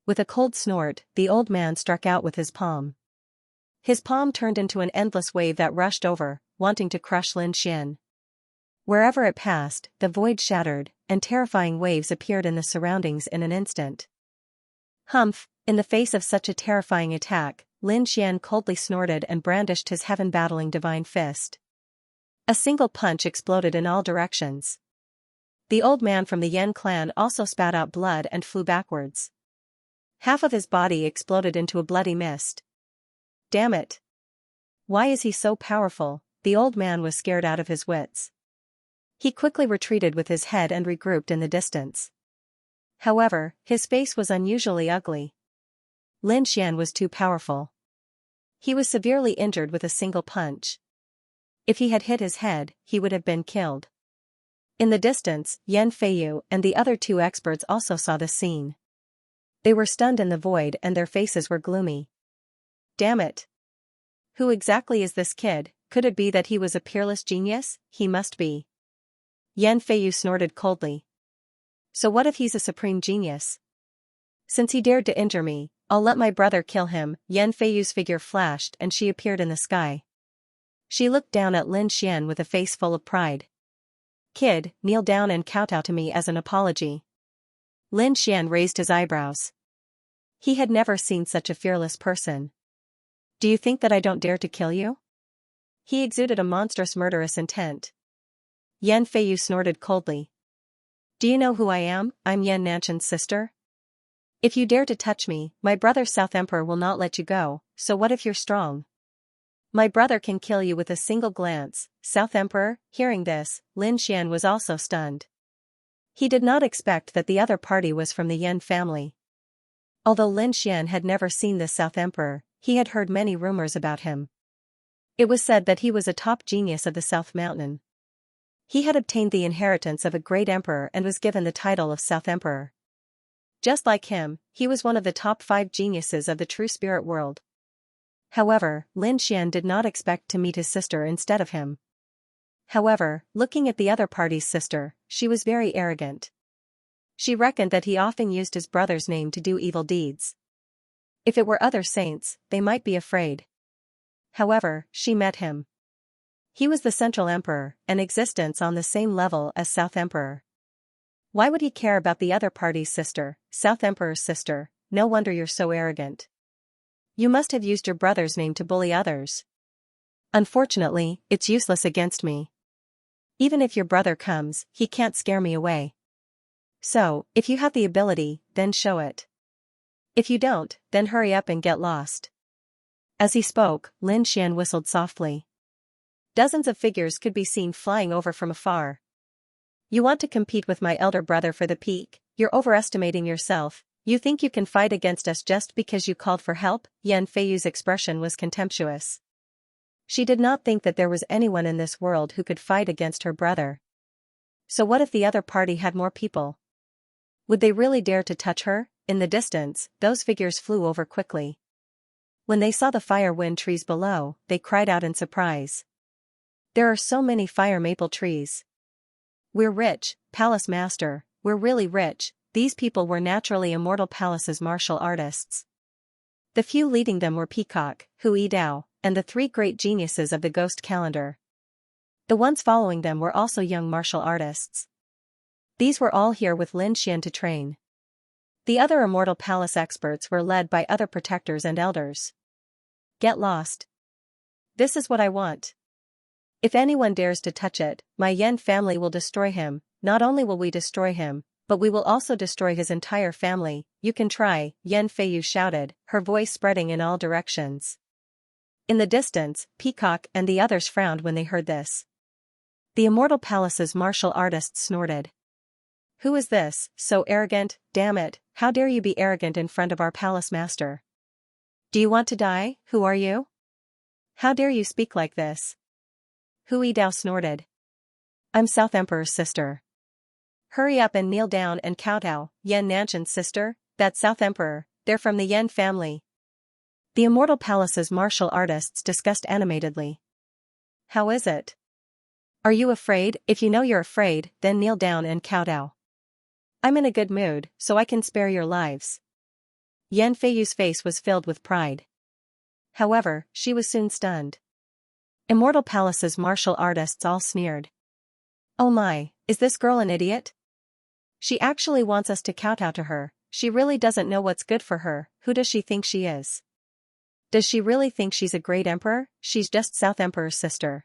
With a cold snort, the old man struck out with his palm. His palm turned into an endless wave that rushed over, wanting to crush Lin Xian. Wherever it passed, the void shattered, and terrifying waves appeared in the surroundings in an instant. Humph, in the face of such a terrifying attack, Lin Xian coldly snorted and brandished his heaven-battling divine fist. A single punch exploded in all directions. The old man from the Yen clan also spat out blood and flew backwards. Half of his body exploded into a bloody mist. Damn it! Why is he so powerful? The old man was scared out of his wits. He quickly retreated with his head and regrouped in the distance. However, his face was unusually ugly. Lin Xian was too powerful. He was severely injured with a single punch. If he had hit his head, he would have been killed. In the distance, Yan Feiyu and the other two experts also saw the scene. They were stunned in the void and their faces were gloomy. Damn it! Who exactly is this kid? Could it be that he was a peerless genius? He must be. Yan Feiyu snorted coldly. So what if he's a supreme genius? Since he dared to injure me, I'll let my brother kill him. Yan Feiyu's figure flashed and she appeared in the sky. She looked down at Lin Xian with a face full of pride. Kid, kneel down and kowtow to me as an apology. Lin Xian raised his eyebrows. He had never seen such a fearless person. Do you think that I don't dare to kill you? He exuded a monstrous murderous intent. Yan Feiyu snorted coldly. Do you know who I am? I'm Yan Nanchan's sister. If you dare to touch me, my brother South Emperor will not let you go, so what if you're strong? My brother can kill you with a single glance. South Emperor. Hearing this, Lin Xian was also stunned. He did not expect that the other party was from the Yan family. Although Lin Xian had never seen this South Emperor, he had heard many rumors about him. It was said that he was a top genius of the South Mountain. He had obtained the inheritance of a great emperor and was given the title of South Emperor. Just like him, he was one of the top 5 geniuses of the true spirit world. However, Lin Xian did not expect to meet his sister instead of him. However, looking at the other party's sister, she was very arrogant. She reckoned that he often used his brother's name to do evil deeds. If it were other saints, they might be afraid. However, she met him. He was the Central Emperor, an existence on the same level as South Emperor. Why would he care about the other party's sister, South Emperor's sister? No wonder you're so arrogant. You must have used your brother's name to bully others. Unfortunately, it's useless against me. Even if your brother comes, he can't scare me away. So, if you have the ability, then show it. If you don't, then hurry up and get lost. As he spoke, Lin Xian whistled softly. Dozens of figures could be seen flying over from afar. You want to compete with my elder brother for the peak? You're overestimating yourself. You think you can fight against us just because you called for help? Yan Feiyu's expression was contemptuous. She did not think that there was anyone in this world who could fight against her brother. So what if the other party had more people? Would they really dare to touch her? In the distance, those figures flew over quickly. When they saw the fire wind trees below, they cried out in surprise. There are so many fire maple trees. We're rich, Palace Master, we're really rich. These people were naturally Immortal Palace's martial artists. The few leading them were Peacock, Hu Yidao, and the 3 great geniuses of the Ghost Calendar. The ones following them were also young martial artists. These were all here with Lin Xian to train. The other Immortal Palace experts were led by other protectors and elders. Get lost. This is what I want. If anyone dares to touch it, my Yan family will destroy him. Not only will we destroy him, but we will also destroy his entire family. You can try, Yan Feiyu shouted, her voice spreading in all directions. In the distance, Peacock and the others frowned when they heard this. The Immortal Palace's martial artists snorted. Who is this, so arrogant? Damn it, how dare you be arrogant in front of our palace master? Do you want to die? Who are you? How dare you speak like this? Hu Yidao snorted. I'm South Emperor's sister. Hurry up and kneel down and kowtow. Yan Nanchan's sister? That's South Emperor, they're from the Yan family. The Immortal Palace's martial artists discussed animatedly. How is it? Are you afraid? If you know you're afraid, then kneel down and kowtow. I'm in a good mood, so I can spare your lives. Yan Feiyu's face was filled with pride. However, she was soon stunned. Immortal Palace's martial artists all sneered. Oh my, is this girl an idiot? She actually wants us to kowtow to her. She really doesn't know what's good for her. Who does she think she is? Does she really think she's a great emperor? She's just South Emperor's sister.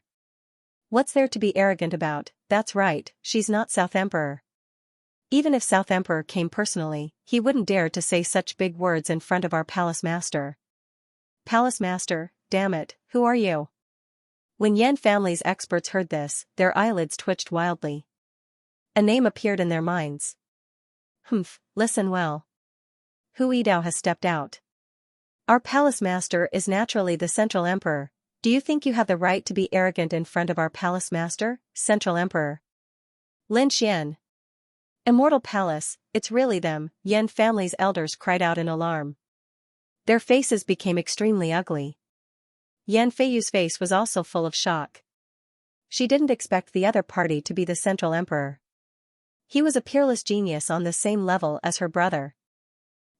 What's there to be arrogant about? That's right, she's not South Emperor. Even if South Emperor came personally, he wouldn't dare to say such big words in front of our palace master. Palace master, damn it, who are you? When Yan family's experts heard this, their eyelids twitched wildly. A name appeared in their minds. Humph, listen well. Hu Yidao has stepped out. Our palace master is naturally the Central Emperor. Do you think you have the right to be arrogant in front of our palace master, Central Emperor? Lin Xian. Immortal Palace, it's really them, Yan family's elders cried out in alarm. Their faces became extremely ugly. Yan Feiyu's face was also full of shock. She didn't expect the other party to be the Central Emperor. He was a peerless genius on the same level as her brother.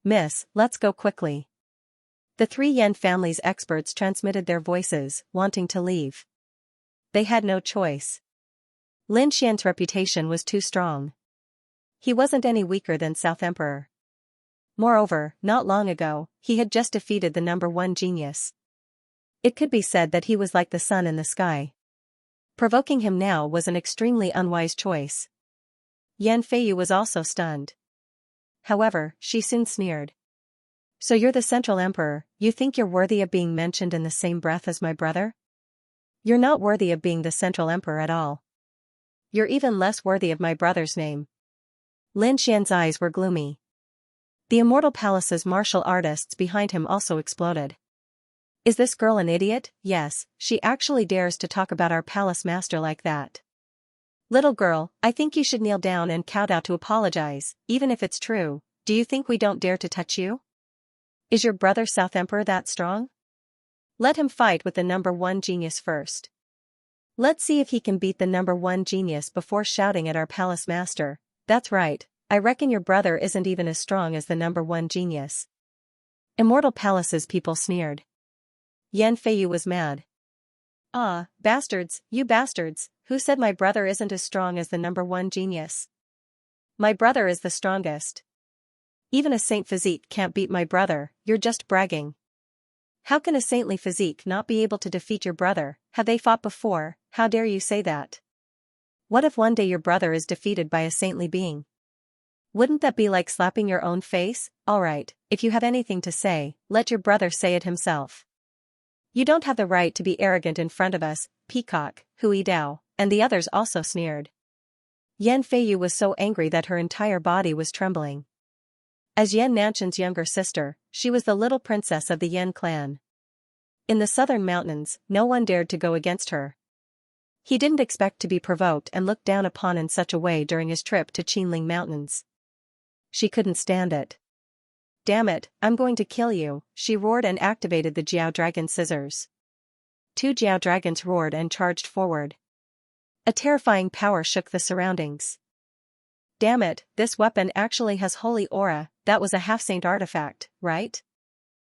Miss, let's go quickly. The three Yan family's experts transmitted their voices, wanting to leave. They had no choice. Lin Xian's reputation was too strong. He wasn't any weaker than South Emperor. Moreover, not long ago, he had just defeated the #1 genius. It could be said that he was like the sun in the sky. Provoking him now was an extremely unwise choice. Yan Feiyu was also stunned. However, she soon sneered. So you're the Central Emperor, you think you're worthy of being mentioned in the same breath as my brother? You're not worthy of being the Central Emperor at all. You're even less worthy of my brother's name. Lin Xian's eyes were gloomy. The Immortal Palace's martial artists behind him also exploded. Is this girl an idiot? Yes, she actually dares to talk about our palace master like that. Little girl, I think you should kneel down and kowtow to apologize, even if it's true. Do you think we don't dare to touch you? Is your brother South Emperor that strong? Let him fight with the #1 genius first. Let's see if he can beat the #1 genius before shouting at our palace master. That's right, I reckon your brother isn't even as strong as the #1 genius. Immortal Palace's people sneered. Yan Feiyu was mad. Ah, bastards, you bastards, who said my brother isn't as strong as the #1 genius? My brother is the strongest. Even a saint physique can't beat my brother, you're just bragging. How can a saintly physique not be able to defeat your brother? Have they fought before? How dare you say that? What if one day your brother is defeated by a saintly being? Wouldn't that be like slapping your own face? Alright, if you have anything to say, let your brother say it himself. You don't have the right to be arrogant in front of us, peacock, Hu Yidao, and the others also sneered. Yan Feiyu was so angry that her entire body was trembling. As Yan Nanshan's younger sister, she was the little princess of the Yan clan. In the southern mountains, no one dared to go against her. He didn't expect to be provoked and looked down upon in such a way during his trip to Qinling Mountains. She couldn't stand it. Damn it, I'm going to kill you, she roared and activated the Jiao Dragon scissors. 2 Jiao Dragons roared and charged forward. A terrifying power shook the surroundings. Damn it, this weapon actually has holy aura, that was a half-saint artifact, right?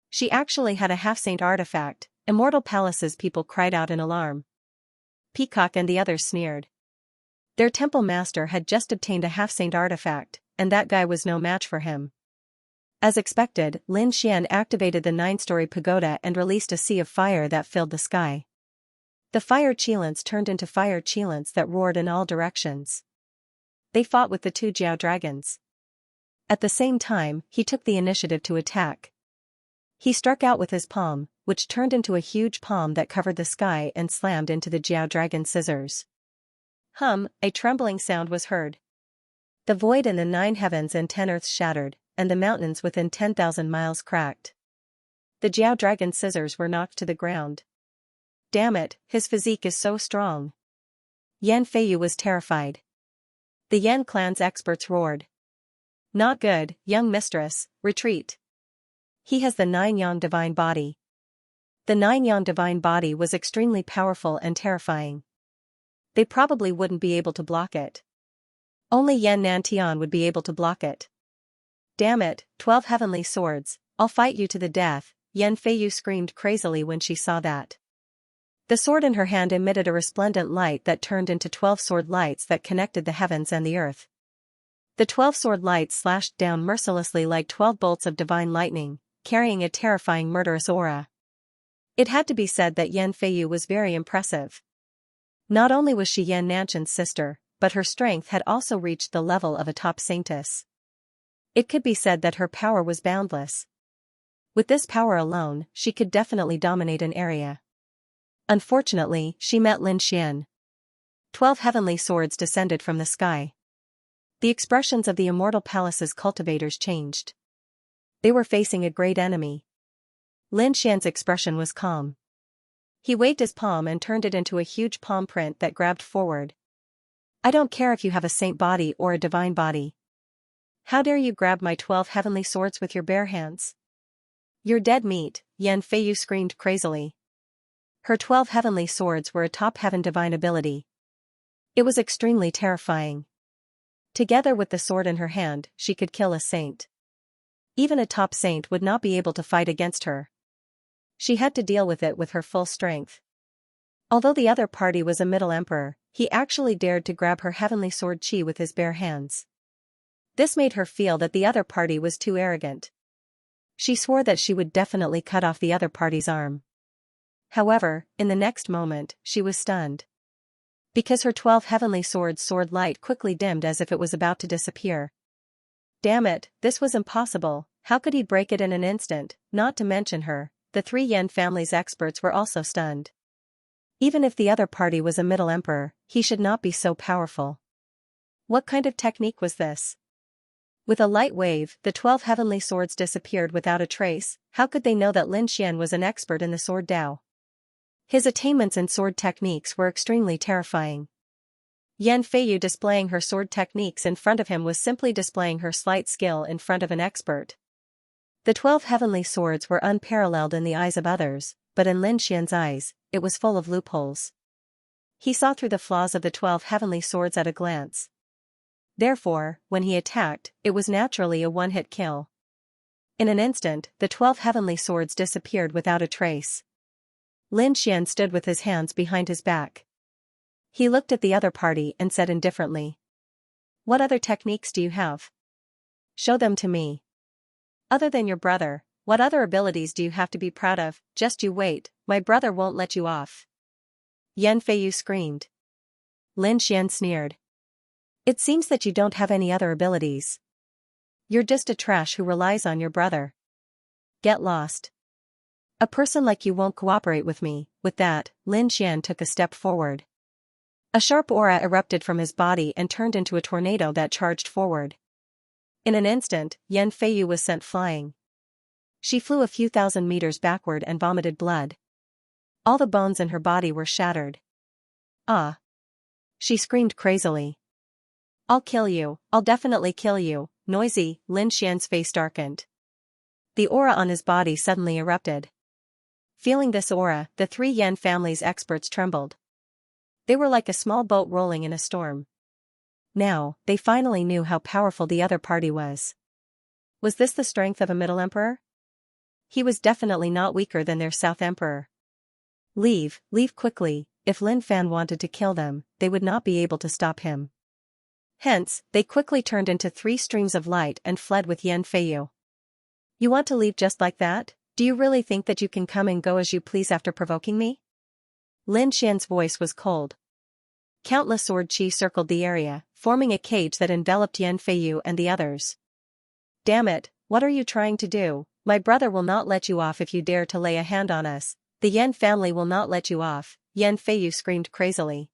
She actually had a half-saint artifact, Immortal Palace's people cried out in alarm. Peacock and the others sneered. Their temple master had just obtained a half-saint artifact, and that guy was no match for him. As expected, Lin Xian activated the 9-story pagoda and released a sea of fire that filled the sky. The fire cheelants turned into fire cheelants that roared in all directions. They fought with the 2 Jiao dragons. At the same time, he took the initiative to attack. He struck out with his palm, which turned into a huge palm that covered the sky and slammed into the Jiao dragon's scissors. A trembling sound was heard. The void in the 9 heavens and 10 earths shattered, and the mountains within 10,000 miles cracked. The Jiao dragon's scissors were knocked to the ground. Damn it, his physique is so strong. Yan Feiyu was terrified. The Yan clan's experts roared. Not good, young mistress, retreat. He has the 9 Yang divine body. The 9 Yang divine body was extremely powerful and terrifying. They probably wouldn't be able to block it. Only Yan Nantian would be able to block it. Damn it, 12 heavenly swords, I'll fight you to the death, Yan Feiyu screamed crazily when she saw that. The sword in her hand emitted a resplendent light that turned into 12 sword lights that connected the heavens and the earth. The 12 sword lights slashed down mercilessly like 12 bolts of divine lightning, carrying a terrifying murderous aura. It had to be said that Yan Feiyu was very impressive. Not only was she Yan Nanshan's sister, but her strength had also reached the level of a top saintess. It could be said that her power was boundless. With this power alone, she could definitely dominate an area. Unfortunately, she met Lin Xian. 12 heavenly swords descended from the sky. The expressions of the Immortal Palace's cultivators changed. They were facing a great enemy. Lin Xian's expression was calm. He waved his palm and turned it into a huge palm print that grabbed forward. I don't care if you have a saint body or a divine body. How dare you grab my 12 heavenly swords with your bare hands? You're dead meat, Yan Feiyu screamed crazily. Her 12 heavenly swords were a top heaven divine ability. It was extremely terrifying. Together with the sword in her hand, she could kill a saint. Even a top saint would not be able to fight against her. She had to deal with it with her full strength. Although the other party was a middle emperor, he actually dared to grab her heavenly sword Qi with his bare hands. This made her feel that the other party was too arrogant. She swore that she would definitely cut off the other party's arm. However, in the next moment, she was stunned. Because her 12 heavenly swords' sword light quickly dimmed as if it was about to disappear. Damn it, this was impossible. How could he break it in an instant? Not to mention her, the 3 Yan family's experts were also stunned. Even if the other party was a middle emperor, he should not be so powerful. What kind of technique was this? With a light wave, the 12 heavenly swords disappeared without a trace. How could they know that Lin Xian was an expert in the sword Dao? His attainments in sword techniques were extremely terrifying. Yan Feiyu displaying her sword techniques in front of him was simply displaying her slight skill in front of an expert. The 12 heavenly swords were unparalleled in the eyes of others, but in Lin Xian's eyes, it was full of loopholes. He saw through the flaws of the 12 heavenly swords at a glance. Therefore, when he attacked, it was naturally a one-hit kill. In an instant, the 12 heavenly swords disappeared without a trace. Lin Xian stood with his hands behind his back. He looked at the other party and said indifferently. What other techniques do you have? Show them to me. Other than your brother, what other abilities do you have to be proud of? Just you wait, my brother won't let you off. Yan Feiyu screamed. Lin Xian sneered. It seems that you don't have any other abilities. You're just a trash who relies on your brother. Get lost. A person like you won't cooperate with me. With that, Lin Xian took a step forward. A sharp aura erupted from his body and turned into a tornado that charged forward. In an instant, Yan Feiyu was sent flying. She flew a few thousand meters backward and vomited blood. All the bones in her body were shattered. Ah! She screamed crazily. I'll kill you, I'll definitely kill you. Noisy, Lin Xian's face darkened. The aura on his body suddenly erupted. Feeling this aura, the 3 Yan family's experts trembled. They were like a small boat rolling in a storm. Now, they finally knew how powerful the other party was. Was this the strength of a middle emperor? He was definitely not weaker than their South Emperor. Leave quickly. If Lin Fan wanted to kill them, they would not be able to stop him. Hence, they quickly turned into 3 streams of light and fled with Yan Feiyu. You want to leave just like that? Do you really think that you can come and go as you please after provoking me? Lin Xian's voice was cold. Countless sword Qi circled the area, forming a cage that enveloped Yan Feiyu and the others. Damn it, what are you trying to do? My brother will not let you off if you dare to lay a hand on us. The Yan family will not let you off, Yan Feiyu screamed crazily.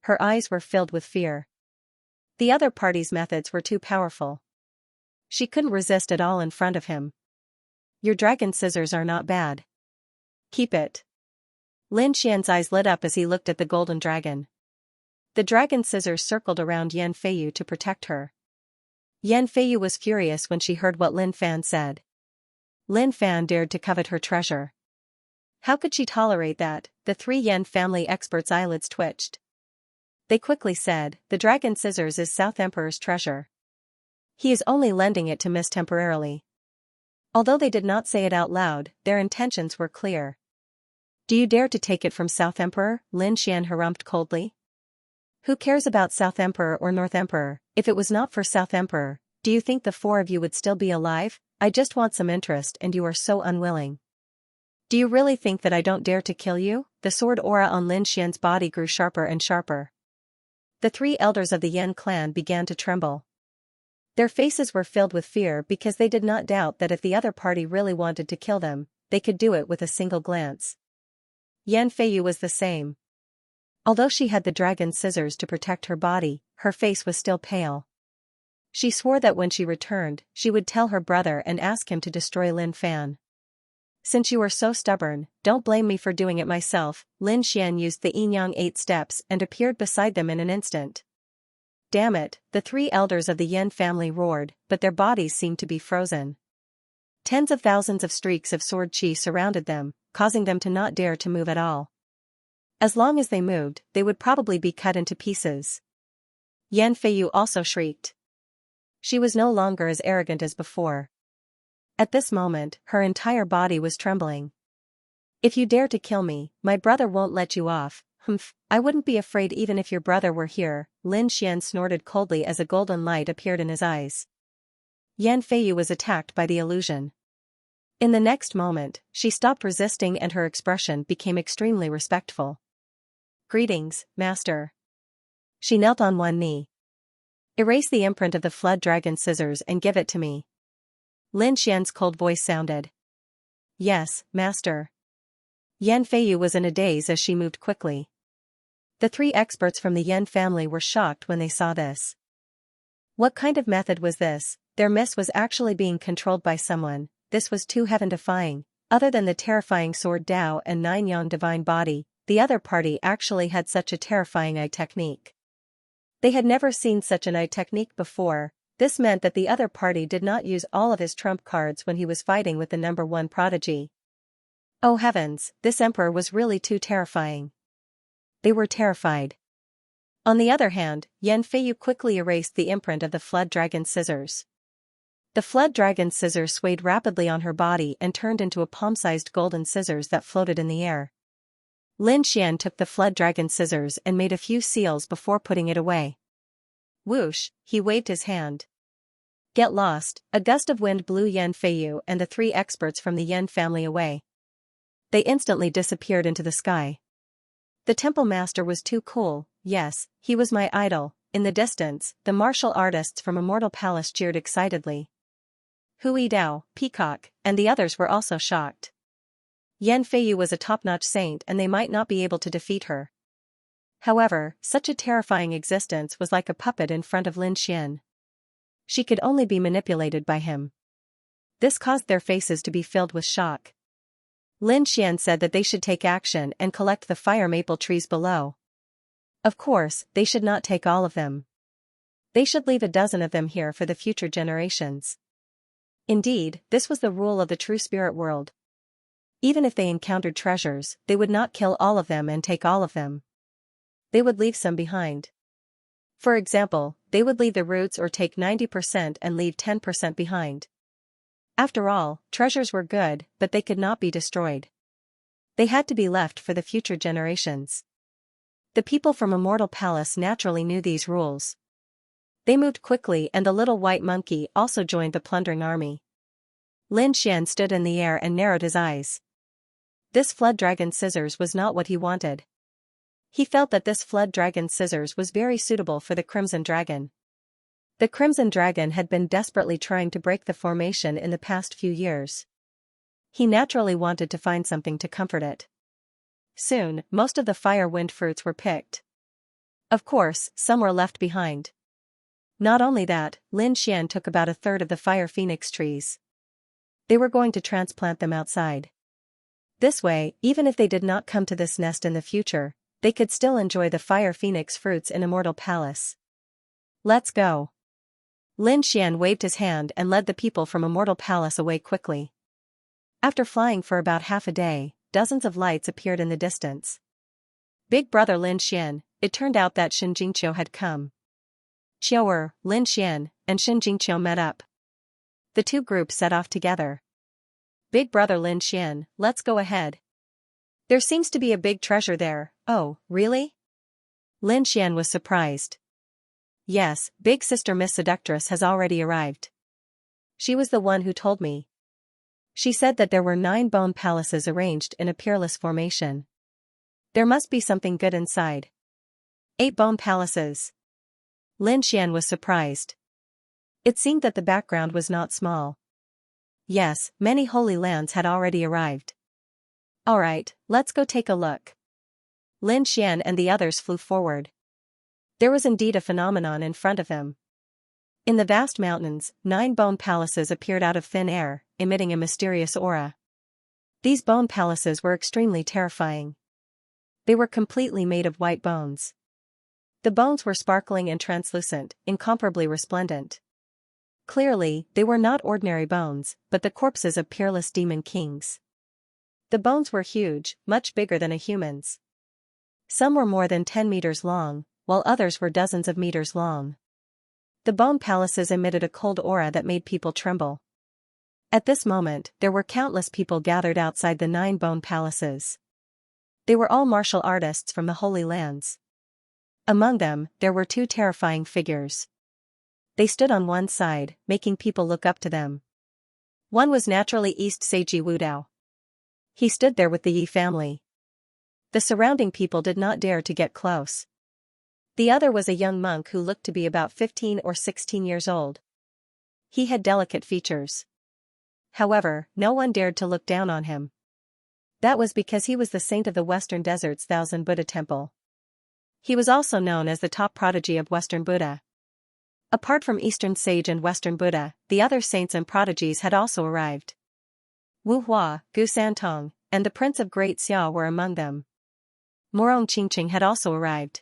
Her eyes were filled with fear. The other party's methods were too powerful. She couldn't resist at all in front of him. Your dragon scissors are not bad. Keep it. Lin Xian's eyes lit up as he looked at the golden dragon. The dragon scissors circled around Yan Feiyu to protect her. Yan Feiyu was furious when she heard what Lin Fan said. Lin Fan dared to covet her treasure. How could she tolerate that? The 3 Yan family experts' eyelids twitched. They quickly said, the dragon scissors is South Emperor's treasure. He is only lending it to Miss temporarily. Although they did not say it out loud, their intentions were clear. Do you dare to take it from South Emperor? Lin Xian harumphed coldly. Who cares about South Emperor or North Emperor? If it was not for South Emperor, do you think the 4 of you would still be alive? I just want some interest and you are so unwilling. Do you really think that I don't dare to kill you? The sword aura on Lin Xian's body grew sharper and sharper. The three elders of the Yan clan began to tremble. Their faces were filled with fear because they did not doubt that if the other party really wanted to kill them, they could do it with a single glance. Yan Feiyu was the same. Although she had the dragon scissors to protect her body, her face was still pale. She swore that when she returned, she would tell her brother and ask him to destroy Lin Fan. Since you are so stubborn, don't blame me for doing it myself. Lin Xian used the Yinyang 8 steps and appeared beside them in an instant. Damn it, the three elders of the Yan family roared, but their bodies seemed to be frozen. Tens of thousands of streaks of sword qi surrounded them, causing them to not dare to move at all. As long as they moved, they would probably be cut into pieces. Yan Feiyu also shrieked. She was no longer as arrogant as before. At this moment, her entire body was trembling. If you dare to kill me, my brother won't let you off. Humph, I wouldn't be afraid even if your brother were here. Lin Xian snorted coldly as a golden light appeared in his eyes. Yan Feiyu was attacked by the illusion. In the next moment, she stopped resisting and her expression became extremely respectful. Greetings, master. She knelt on one knee. Erase the imprint of the flood dragon scissors and give it to me. Lin Xian's cold voice sounded. Yes, master. Yan Feiyu was in a daze as she moved quickly. The three experts from the Yan family were shocked when they saw this. What kind of method was this? Their mist was actually being controlled by someone. This was too heaven-defying. Other than the terrifying sword Dao and Nine Yang divine body, the other party actually had such a terrifying eye technique. They had never seen such an eye technique before. This meant that the other party did not use all of his trump cards when he was fighting with the number one prodigy. Oh heavens, this emperor was really too terrifying. They were terrified. On the other hand, Yan Feiyu quickly erased the imprint of the flood dragon scissors. The flood dragon scissors swayed rapidly on her body and turned into a palm-sized golden scissors that floated in the air. Lin Xian took the flood dragon scissors and made a few seals before putting it away. Whoosh, he waved his hand. Get lost. A gust of wind blew Yan Feiyu and the three experts from the Yan family away. They instantly disappeared into the sky. The temple master was too cool. Yes, he was my idol. In the distance, the martial artists from Immortal Palace cheered excitedly. Hui Dao, Peacock, and the others were also shocked. Yan Feiyu was a top-notch saint and they might not be able to defeat her. However, such a terrifying existence was like a puppet in front of Lin Xian. She could only be manipulated by him. This caused their faces to be filled with shock. Lin Xian said that they should take action and collect the fire maple trees below. Of course, they should not take all of them. They should leave a dozen of them here for the future generations. Indeed, this was the rule of the true spirit world. Even if they encountered treasures, they would not kill all of them and take all of them. They would leave some behind. For example, they would leave the roots or take 90% and leave 10% behind. After all, treasures were good, but they could not be destroyed. They had to be left for the future generations. The people from Immortal Palace naturally knew these rules. They moved quickly and the little white monkey also joined the plundering army. Lin Xian stood in the air and narrowed his eyes. This flood dragon scissors was not what he wanted. He felt that this flood dragon scissors was very suitable for the Crimson Dragon. The Crimson Dragon had been desperately trying to break the formation in the past few years. He naturally wanted to find something to comfort it. Soon, most of the fire wind fruits were picked. Of course, some were left behind. Not only that, Lin Xian took about a third of the fire phoenix trees. They were going to transplant them outside. This way, even if they did not come to this nest in the future, they could still enjoy the fire phoenix fruits in Immortal Palace. Let's go. Lin Xian waved his hand and led the people from Immortal Palace away quickly. After flying for about half a day, dozens of lights appeared in the distance. Big brother Lin Xian, it turned out that Shen Jingqiu had come. Qiu'er, Lin Xian, and Shen Jingqiu met up. The two groups set off together. Big brother Lin Xian, let's go ahead. There seems to be a big treasure there. Oh, really? Lin Xian was surprised. Yes, big sister Miss Seductress has already arrived. She was the one who told me. She said that there were 9 bone palaces arranged in a peerless formation. There must be something good inside. 8 bone palaces. Lin Xian was surprised. It seemed that the background was not small. Yes, many holy lands had already arrived. Alright, let's go take a look. Lin Xian and the others flew forward. There was indeed a phenomenon in front of them. In the vast mountains, 9 bone palaces appeared out of thin air, emitting a mysterious aura. These bone palaces were extremely terrifying. They were completely made of white bones. The bones were sparkling and translucent, incomparably resplendent. Clearly, they were not ordinary bones, but the corpses of peerless demon kings. The bones were huge, much bigger than a human's. Some were more than 10 meters long, while others were dozens of meters long. The bone palaces emitted a cold aura that made people tremble. At this moment, there were countless people gathered outside the 9 bone palaces. They were all martial artists from the Holy Lands. Among them, there were 2 terrifying figures. They stood on one side, making people look up to them. One was naturally East Seiji Wudao. He stood there with the Yi family. The surrounding people did not dare to get close. The other was a young monk who looked to be about 15 or 16 years old. He had delicate features. However, no one dared to look down on him. That was because he was the saint of the Western Desert's Thousand Buddha Temple. He was also known as the top prodigy of Western Buddha. Apart from Eastern Sage and Western Buddha, the other saints and prodigies had also arrived. Wu Hua, Gu Santong, and the Prince of Great Xia were among them. Morong Qingqing had also arrived.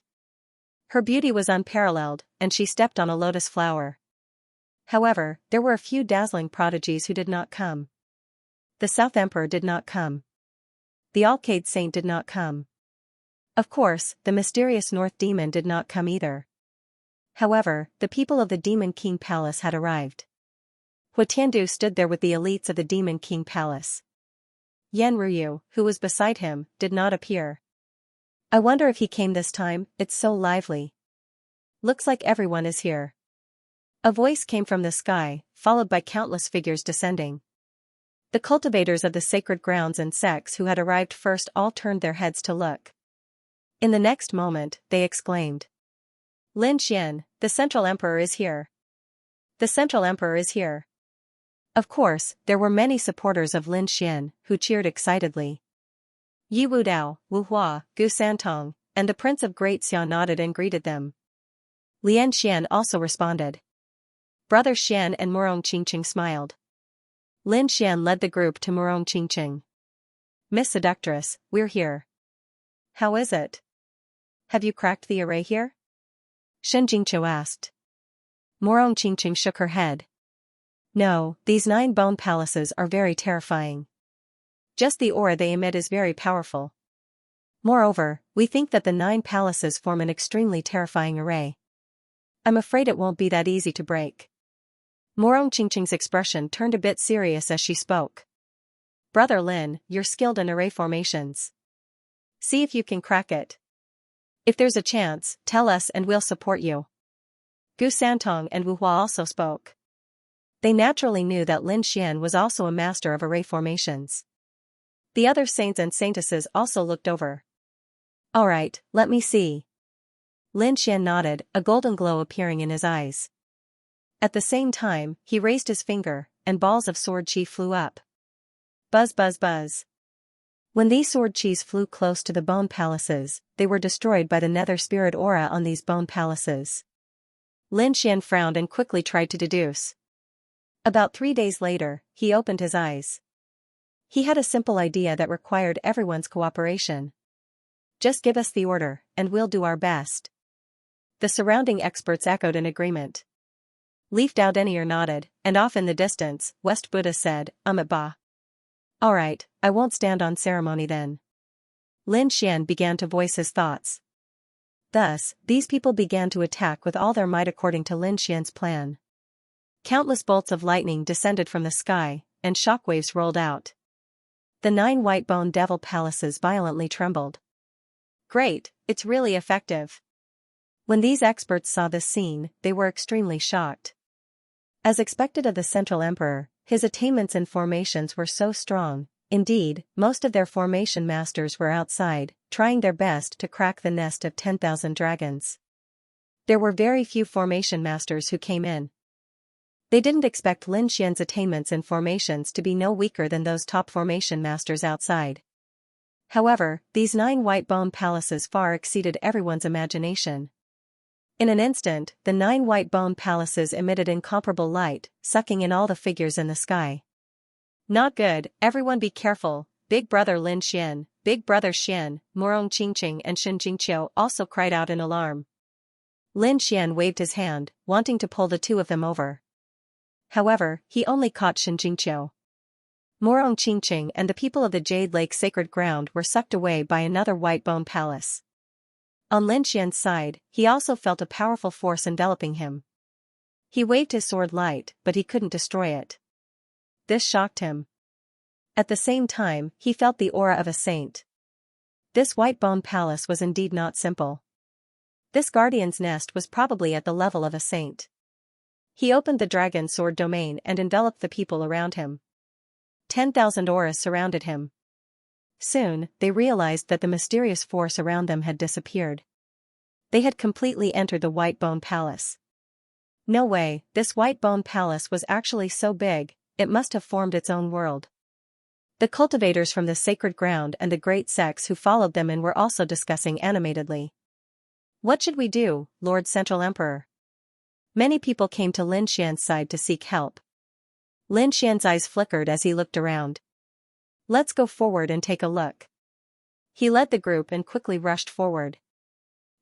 Her beauty was unparalleled, and she stepped on a lotus flower. However, there were a few dazzling prodigies who did not come. The South Emperor did not come. The Alcade Saint did not come. Of course, the mysterious North Demon did not come either. However, the people of the Demon King Palace had arrived. Hua Tiandu stood there with the elites of the Demon King Palace. Yan Ruyu, who was beside him, did not appear. I wonder if he came this time, it's so lively. Looks like everyone is here. A voice came from the sky, followed by countless figures descending. The cultivators of the sacred grounds and sects who had arrived first all turned their heads to look. In the next moment, they exclaimed. Lin Xian, the Central Emperor is here. The Central Emperor is here. Of course, there were many supporters of Lin Xian, who cheered excitedly. Yi Wudao, Wu Hua, Gu Santong, and the Prince of Great Xia nodded and greeted them. Lian Xian also responded. Brother Xian and Morong Qingqing smiled. Lin Xian led the group to Morong Qingqing. Miss Seductress, we're here. How is it? Have you cracked the array here? Shen Jingqiu asked. Morong Qingqing shook her head. No, these 9 bone palaces are very terrifying. Just the aura they emit is very powerful. Moreover, we think that the 9 palaces form an extremely terrifying array. I'm afraid it won't be that easy to break. Morong Qingqing's expression turned a bit serious as she spoke. Brother Lin, you're skilled in array formations. See if you can crack it. If there's a chance, tell us and we'll support you. Gu Santong and Wu Hua also spoke. They naturally knew that Lin Xian was also a master of array formations. The other saints and saintesses also looked over. Alright, let me see. Lin Xian nodded, a golden glow appearing in his eyes. At the same time, he raised his finger, and balls of sword chi flew up. Buzz buzz buzz. When these sword chis flew close to the bone palaces, they were destroyed by the nether spirit aura on these bone palaces. Lin Xian frowned and quickly tried to deduce. About 3 days later, he opened his eyes. He had a simple idea that required everyone's cooperation. Just give us the order, and we'll do our best. The surrounding experts echoed in agreement. Leaf Dao Denier nodded, and off in the distance, West Buddha said, Ba. Alright, I won't stand on ceremony then. Lin Xian began to voice his thoughts. Thus, these people began to attack with all their might according to Lin Xian's plan. Countless bolts of lightning descended from the sky, and shockwaves rolled out. The 9 white bone devil palaces violently trembled. Great, it's really effective. When these experts saw this scene, they were extremely shocked. As expected of the Central Emperor, His attainments and formations were so strong. Indeed, most of their formation masters were outside, trying their best to crack the nest of 10,000 dragons. There were very few formation masters who came in. They didn't expect Lin Xian's attainments and formations to be no weaker than those top formation masters outside. However, these 9 white bone palaces far exceeded everyone's imagination. In an instant, the 9 white bone palaces emitted incomparable light, sucking in all the figures in the sky. Not good, everyone be careful, Big Brother Lin Xian, Big Brother Xian, Morong Qingqing and Shen Jingqiu also cried out in alarm. Lin Xian waved his hand, wanting to pull the 2 of them over. However, he only caught Shen Jingqiu. Morong Qingqing and the people of the Jade Lake Sacred Ground were sucked away by another white bone palace. On Lin Xian's side, he also felt a powerful force enveloping him. He waved his sword light, but he couldn't destroy it. This shocked him. At the same time, he felt the aura of a saint. This white bone palace was indeed not simple. This guardian's nest was probably at the level of a saint. He opened the dragon sword domain and enveloped the people around him. 10,000 auras surrounded him. Soon, they realized that the mysterious force around them had disappeared. They had completely entered the white bone palace. No way, this white bone palace was actually so big, it must have formed its own world. The cultivators from the sacred ground and the great sects who followed them in were also discussing animatedly. What should we do, Lord Central Emperor? Many people came to Lin Xian's side to seek help. Lin Xian's eyes flickered as he looked around. Let's go forward and take a look. He led the group and quickly rushed forward.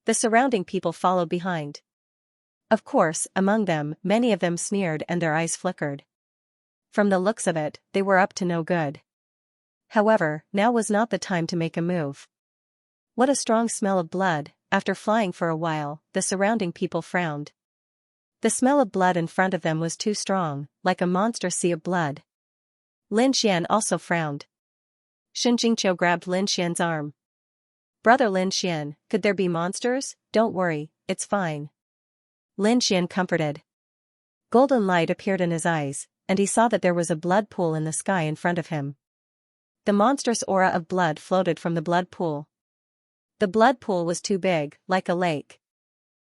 The surrounding people followed behind. Of course, among them, many of them sneered and their eyes flickered. From the looks of it, they were up to no good. However, now was not the time to make a move. What a strong smell of blood. After flying for a while, the surrounding people frowned. The smell of blood in front of them was too strong, like a monster sea of blood. Lin Xian also frowned. Shen Jingqiu grabbed Lin Xian's arm. Brother Lin Xian, could there be monsters? Don't worry, it's fine. Lin Xian comforted. Golden light appeared in his eyes, and he saw that there was a blood pool in the sky in front of him. The monstrous aura of blood floated from the blood pool. The blood pool was too big, like a lake.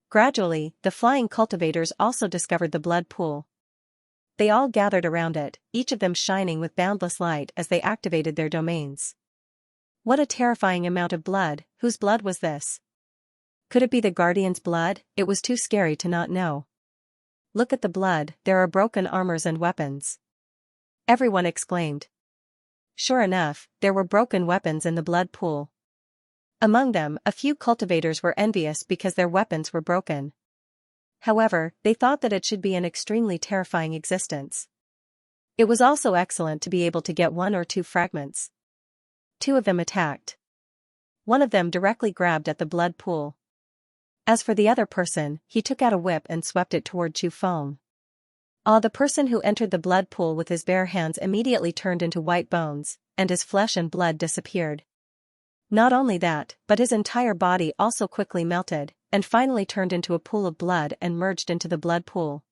Gradually, the flying cultivators also discovered the blood pool. They all gathered around it, each of them shining with boundless light as they activated their domains. What a terrifying amount of blood, whose blood was this? Could it be the Guardian's blood? It was too scary to not know. Look at the blood, there are broken armors and weapons. Everyone exclaimed. Sure enough, there were broken weapons in the blood pool. Among them, a few cultivators were envious because their weapons were broken. However, they thought that it should be an extremely terrifying existence. It was also excellent to be able to get 1 or 2 fragments. 2 of them attacked. One of them directly grabbed at the blood pool. As for the other person, he took out a whip and swept it toward Chu Feng. The person who entered the blood pool with his bare hands immediately turned into white bones, and his flesh and blood disappeared. Not only that, but his entire body also quickly melted, and finally turned into a pool of blood and merged into the blood pool.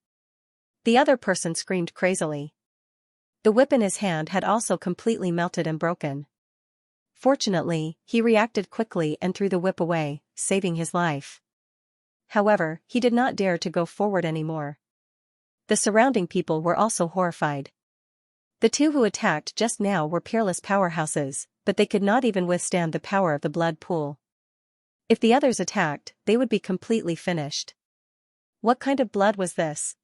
The other person screamed crazily. The whip in his hand had also completely melted and broken. Fortunately, he reacted quickly and threw the whip away, saving his life. However, he did not dare to go forward anymore. The surrounding people were also horrified. The 2 who attacked just now were peerless powerhouses, but they could not even withstand the power of the blood pool. If the others attacked, they would be completely finished. What kind of blood was this?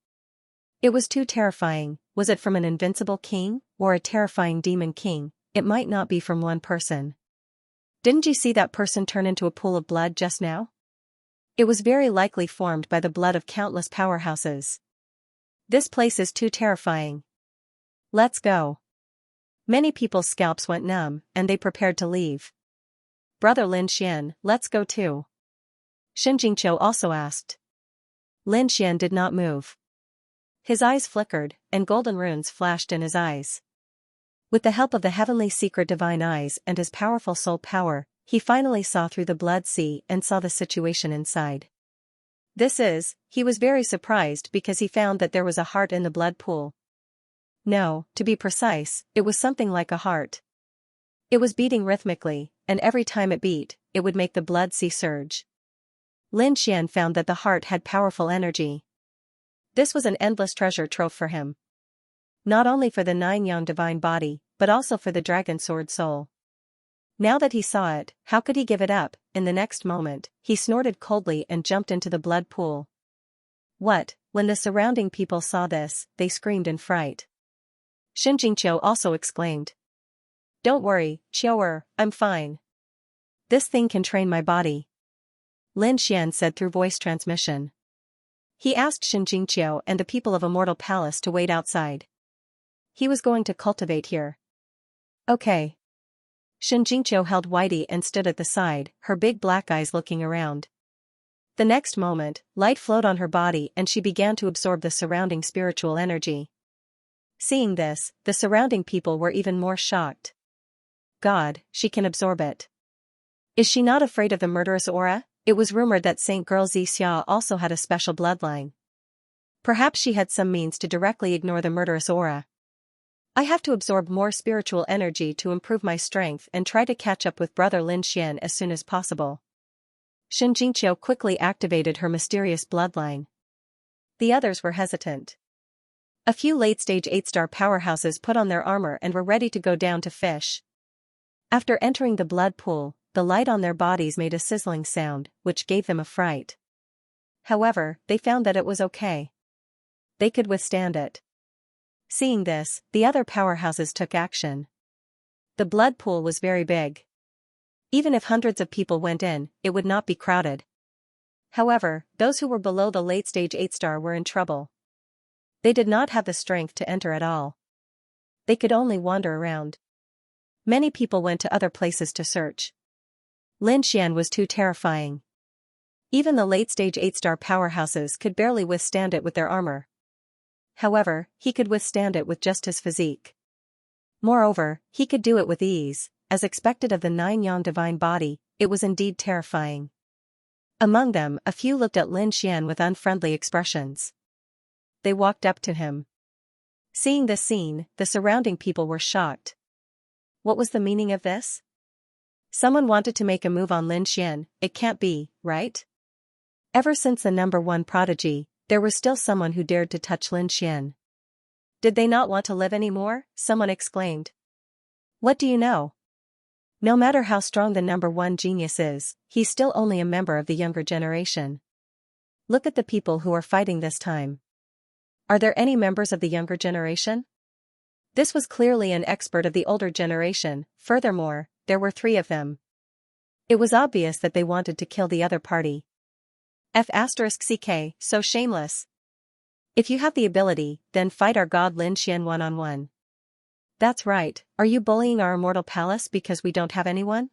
It was too terrifying. Was it from an invincible king, or a terrifying demon king? It might not be from one person. Didn't you see that person turn into a pool of blood just now? It was very likely formed by the blood of countless powerhouses. This place is too terrifying. Let's go. Many people's scalps went numb, and they prepared to leave. Brother Lin Xian, let's go too. Shen Jingqiu also asked. Lin Xian did not move. His eyes flickered, and golden runes flashed in his eyes. With the help of the heavenly secret divine eyes and his powerful soul power, he finally saw through the blood sea and saw the situation inside. He was very surprised because he found that there was a heart in the blood pool. No, to be precise, it was something like a heart. It was beating rhythmically, and every time it beat, it would make the blood surge. Lin Xian found that the heart had powerful energy. This was an endless treasure trove for him. Not only for the 9 yang divine body, but also for the dragon sword soul. Now that he saw it, how could he give it up? In the next moment, he snorted coldly and jumped into the blood pool. What? When the surrounding people saw this, they screamed in fright. Xianxia also exclaimed. Don't worry, Qiu'er, I'm fine. This thing can train my body. Lin Xian said through voice transmission. He asked Xianxia and the people of Immortal Palace to wait outside. He was going to cultivate here. Okay. Xianxia held Whitey and stood at the side, her big black eyes looking around. The next moment, light flowed on her body and she began to absorb the surrounding spiritual energy. Seeing this, the surrounding people were even more shocked. God, she can absorb it. Is she not afraid of the murderous aura? It was rumored that Saint Girl Xianxia also had a special bloodline. Perhaps she had some means to directly ignore the murderous aura. I have to absorb more spiritual energy to improve my strength and try to catch up with brother Lin Xian as soon as possible. Xianxia quickly activated her mysterious bloodline. The others were hesitant. A few late-stage 8-star powerhouses put on their armor and were ready to go down to fish. After entering the blood pool, the light on their bodies made a sizzling sound, which gave them a fright. However, they found that it was okay. They could withstand it. Seeing this, the other powerhouses took action. The blood pool was very big. Even if hundreds of people went in, it would not be crowded. However, those who were below the late-stage 8-star were in trouble. They did not have the strength to enter at all. They could only wander around. Many people went to other places to search. Lin Xian was too terrifying. Even the late-stage 8-star powerhouses could barely withstand it with their armor. However, he could withstand it with just his physique. Moreover, he could do it with ease, as expected of the 9-yang divine body. It was indeed terrifying. Among them, a few looked at Lin Xian with unfriendly expressions. They walked up to him. Seeing this scene, the surrounding people were shocked. What was the meaning of this? Someone wanted to make a move on Lin Xian. It can't be, right? Ever since the #1 prodigy, there was still someone who dared to touch Lin Xian. Did they not want to live anymore? Someone exclaimed. What do you know? No matter how strong the #1 genius is, he's still only a member of the younger generation. Look at the people who are fighting this time. Are there any members of the younger generation? This was clearly an expert of the older generation. Furthermore, there were 3 of them. It was obvious that they wanted to kill the other party. F***ck, so shameless. If you have the ability, then fight our god Lin Xian one-on-one. That's right, are you bullying our Immortal Palace because we don't have anyone?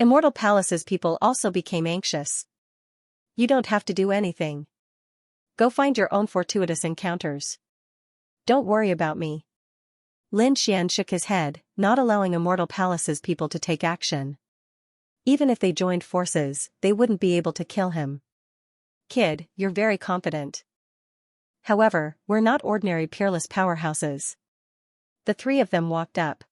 Immortal Palace's people also became anxious. You don't have to do anything. Go find your own fortuitous encounters. Don't worry about me. Lin Xian shook his head, not allowing Immortal Palace's people to take action. Even if they joined forces, they wouldn't be able to kill him. Kid, you're very confident. However, we're not ordinary peerless powerhouses. The 3 of them walked up.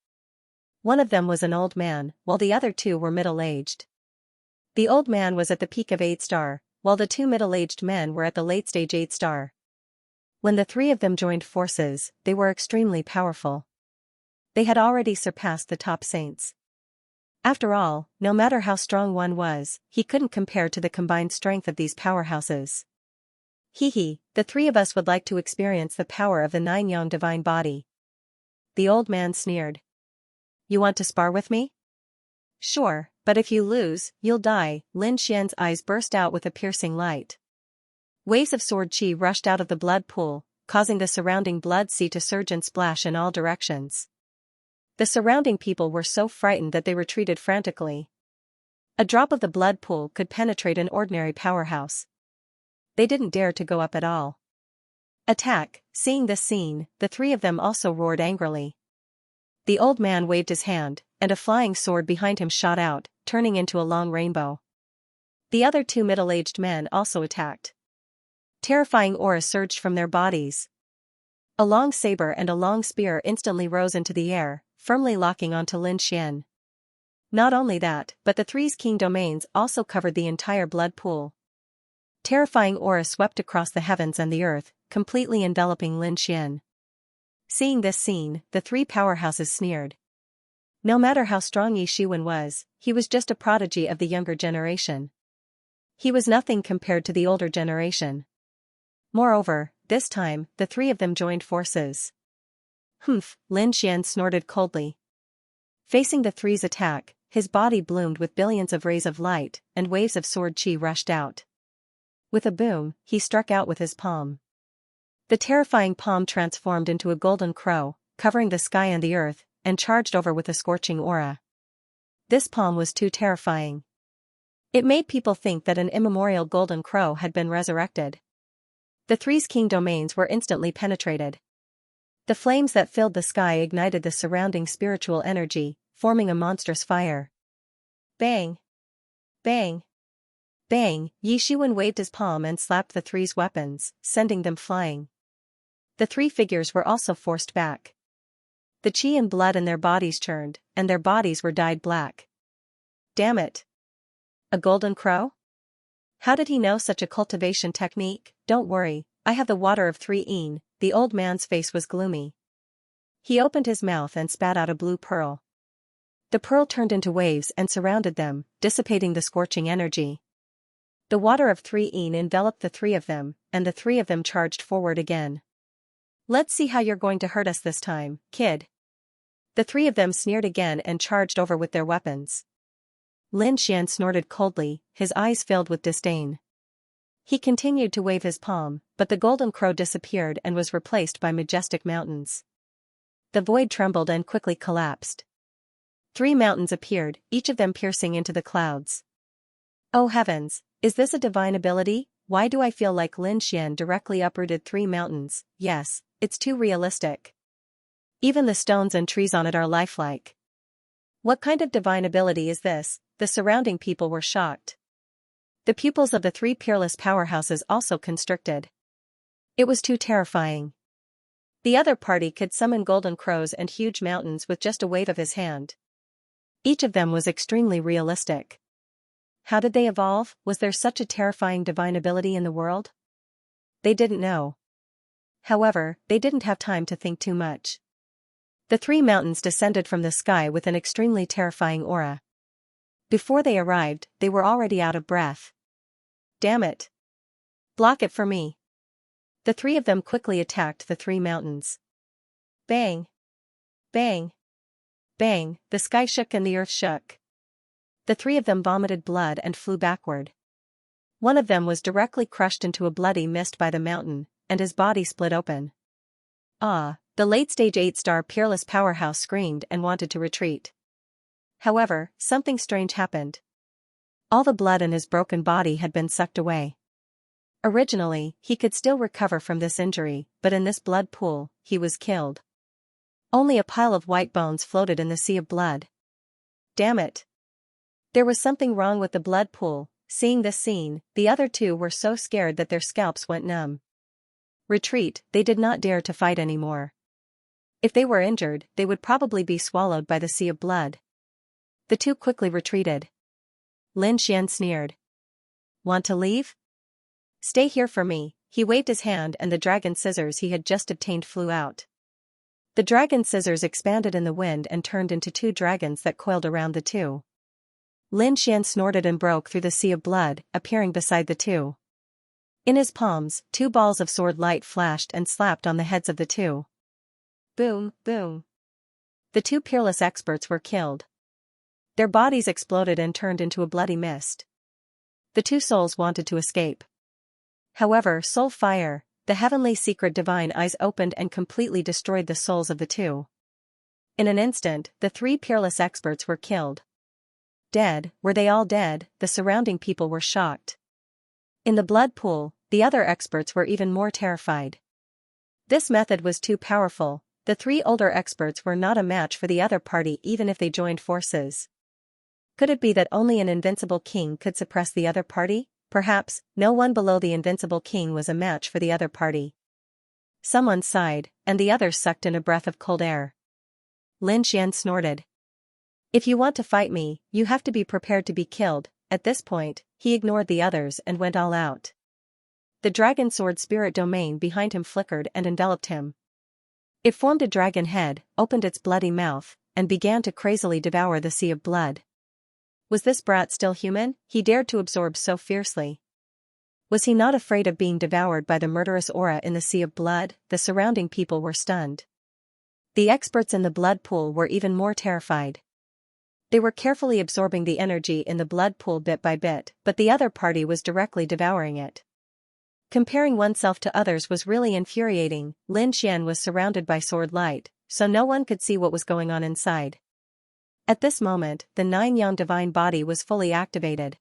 One of them was an old man, while the other 2 were middle-aged. The old man was at the peak of 8-star, while the 2 middle-aged men were at the late-stage 8-star. When the 3 of them joined forces, they were extremely powerful. They had already surpassed the top saints. After all, no matter how strong one was, he couldn't compare to the combined strength of these powerhouses. Hee, the 3 of us would like to experience the power of the 9-yang divine body. The old man sneered. You want to spar with me? Sure, but if you lose, you'll die. Lin Xian's eyes burst out with a piercing light. Waves of sword qi rushed out of the blood pool, causing the surrounding blood sea to surge and splash in all directions. The surrounding people were so frightened that they retreated frantically. A drop of the blood pool could penetrate an ordinary powerhouse. They didn't dare to go up at all. Attack! Seeing this scene, the 3 of them also roared angrily. The old man waved his hand, and a flying sword behind him shot out, turning into a long rainbow. The other 2 middle-aged men also attacked. Terrifying auras surged from their bodies. A long saber and a long spear instantly rose into the air, firmly locking onto Lin Xian. Not only that, but the three king domains also covered the entire blood pool. Terrifying aura swept across the heavens and the earth, completely enveloping Lin Xian. Seeing this scene, the three powerhouses sneered. No matter how strong Yi Shiwen was, he was just a prodigy of the younger generation. He was nothing compared to the older generation. Moreover, this time, the three of them joined forces. Humph, Lin Xian snorted coldly. Facing the three's attack, his body bloomed with billions of rays of light, and waves of sword chi rushed out. With a boom, he struck out with his palm. The terrifying palm transformed into a golden crow, covering the sky and the earth, and charged over with a scorching aura. This palm was too terrifying. It made people think that an immemorial golden crow had been resurrected. The three's king domains were instantly penetrated. The flames that filled the sky ignited the surrounding spiritual energy, forming a monstrous fire. Bang! Bang! Bang! Yi Shiwen waved his palm and slapped the three's weapons, sending them flying. The three figures were also forced back. The chi and blood in their bodies churned, and their bodies were dyed black. Damn it! A golden crow? How did he know such a cultivation technique? Don't worry, I have the water of 3 The old man's face was gloomy. He opened his mouth and spat out a blue pearl. The pearl turned into waves and surrounded them, dissipating the scorching energy. The water of 3 enveloped the three of them, and the three of them charged forward again. Let's see how you're going to hurt us this time, kid. The three of them sneered again and charged over with their weapons. Lin Xian snorted coldly, his eyes filled with disdain. He continued to wave his palm, but the golden crow disappeared and was replaced by majestic mountains. The void trembled and quickly collapsed. 3 mountains appeared, each of them piercing into the clouds. Oh heavens, is this a divine ability? Why do I feel like Lin Xian directly uprooted 3 mountains? Yes, it's too realistic. Even the stones and trees on it are lifelike. What kind of divine ability is this? The surrounding people were shocked. The pupils of the 3 peerless powerhouses also constricted. It was too terrifying. The other party could summon golden crows and huge mountains with just a wave of his hand. Each of them was extremely realistic. How did they evolve? Was there such a terrifying divine ability in the world? They didn't know. However, they didn't have time to think too much. The 3 mountains descended from the sky with an extremely terrifying aura. Before they arrived, they were already out of breath. Damn it! Block it for me. The 3 of them quickly attacked the 3 mountains. Bang! Bang! Bang! The sky shook and the earth shook. The 3 of them vomited blood and flew backward. One of them was directly crushed into a bloody mist by the mountain, and his body split open. Ah! The late-stage 8-star peerless powerhouse screamed and wanted to retreat. However, something strange happened. All the blood in his broken body had been sucked away. Originally, he could still recover from this injury, but in this blood pool, he was killed. Only a pile of white bones floated in the sea of blood. Damn it! There was something wrong with the blood pool. Seeing this scene, the other 2 were so scared that their scalps went numb. Retreat, they did not dare to fight anymore. If they were injured, they would probably be swallowed by the sea of blood. The 2 quickly retreated. Lin Xian sneered. Want to leave? Stay here for me. He waved his hand and the dragon scissors he had just obtained flew out. The dragon scissors expanded in the wind and turned into 2 dragons that coiled around the 2. Lin Xian snorted and broke through the sea of blood, appearing beside the 2. In his palms, 2 balls of sword light flashed and slapped on the heads of the 2. Boom, boom. The 2 peerless experts were killed. Their bodies exploded and turned into a bloody mist. The 2 souls wanted to escape. However, soul fire, the heavenly secret divine eyes opened and completely destroyed the souls of the 2. In an instant, the 3 peerless experts were killed. Dead, were they all dead? The surrounding people were shocked. In the blood pool, the other experts were even more terrified. This method was too powerful. The 3 older experts were not a match for the other party even if they joined forces. Could it be that only an invincible king could suppress the other party? Perhaps, no one below the invincible king was a match for the other party. Someone sighed, and the others sucked in a breath of cold air. Lin Xian snorted. If you want to fight me, you have to be prepared to be killed. At this point, he ignored the others and went all out. The dragon sword spirit domain behind him flickered and enveloped him. It formed a dragon head, opened its bloody mouth, and began to crazily devour the sea of blood. Was this brat still human? He dared to absorb so fiercely. Was he not afraid of being devoured by the murderous aura in the sea of blood? The surrounding people were stunned. The experts in the blood pool were even more terrified. They were carefully absorbing the energy in the blood pool bit by bit, but the other party was directly devouring it. Comparing oneself to others was really infuriating. Lin Xian was surrounded by sword light, so no one could see what was going on inside. At this moment, the nine-yang divine body was fully activated.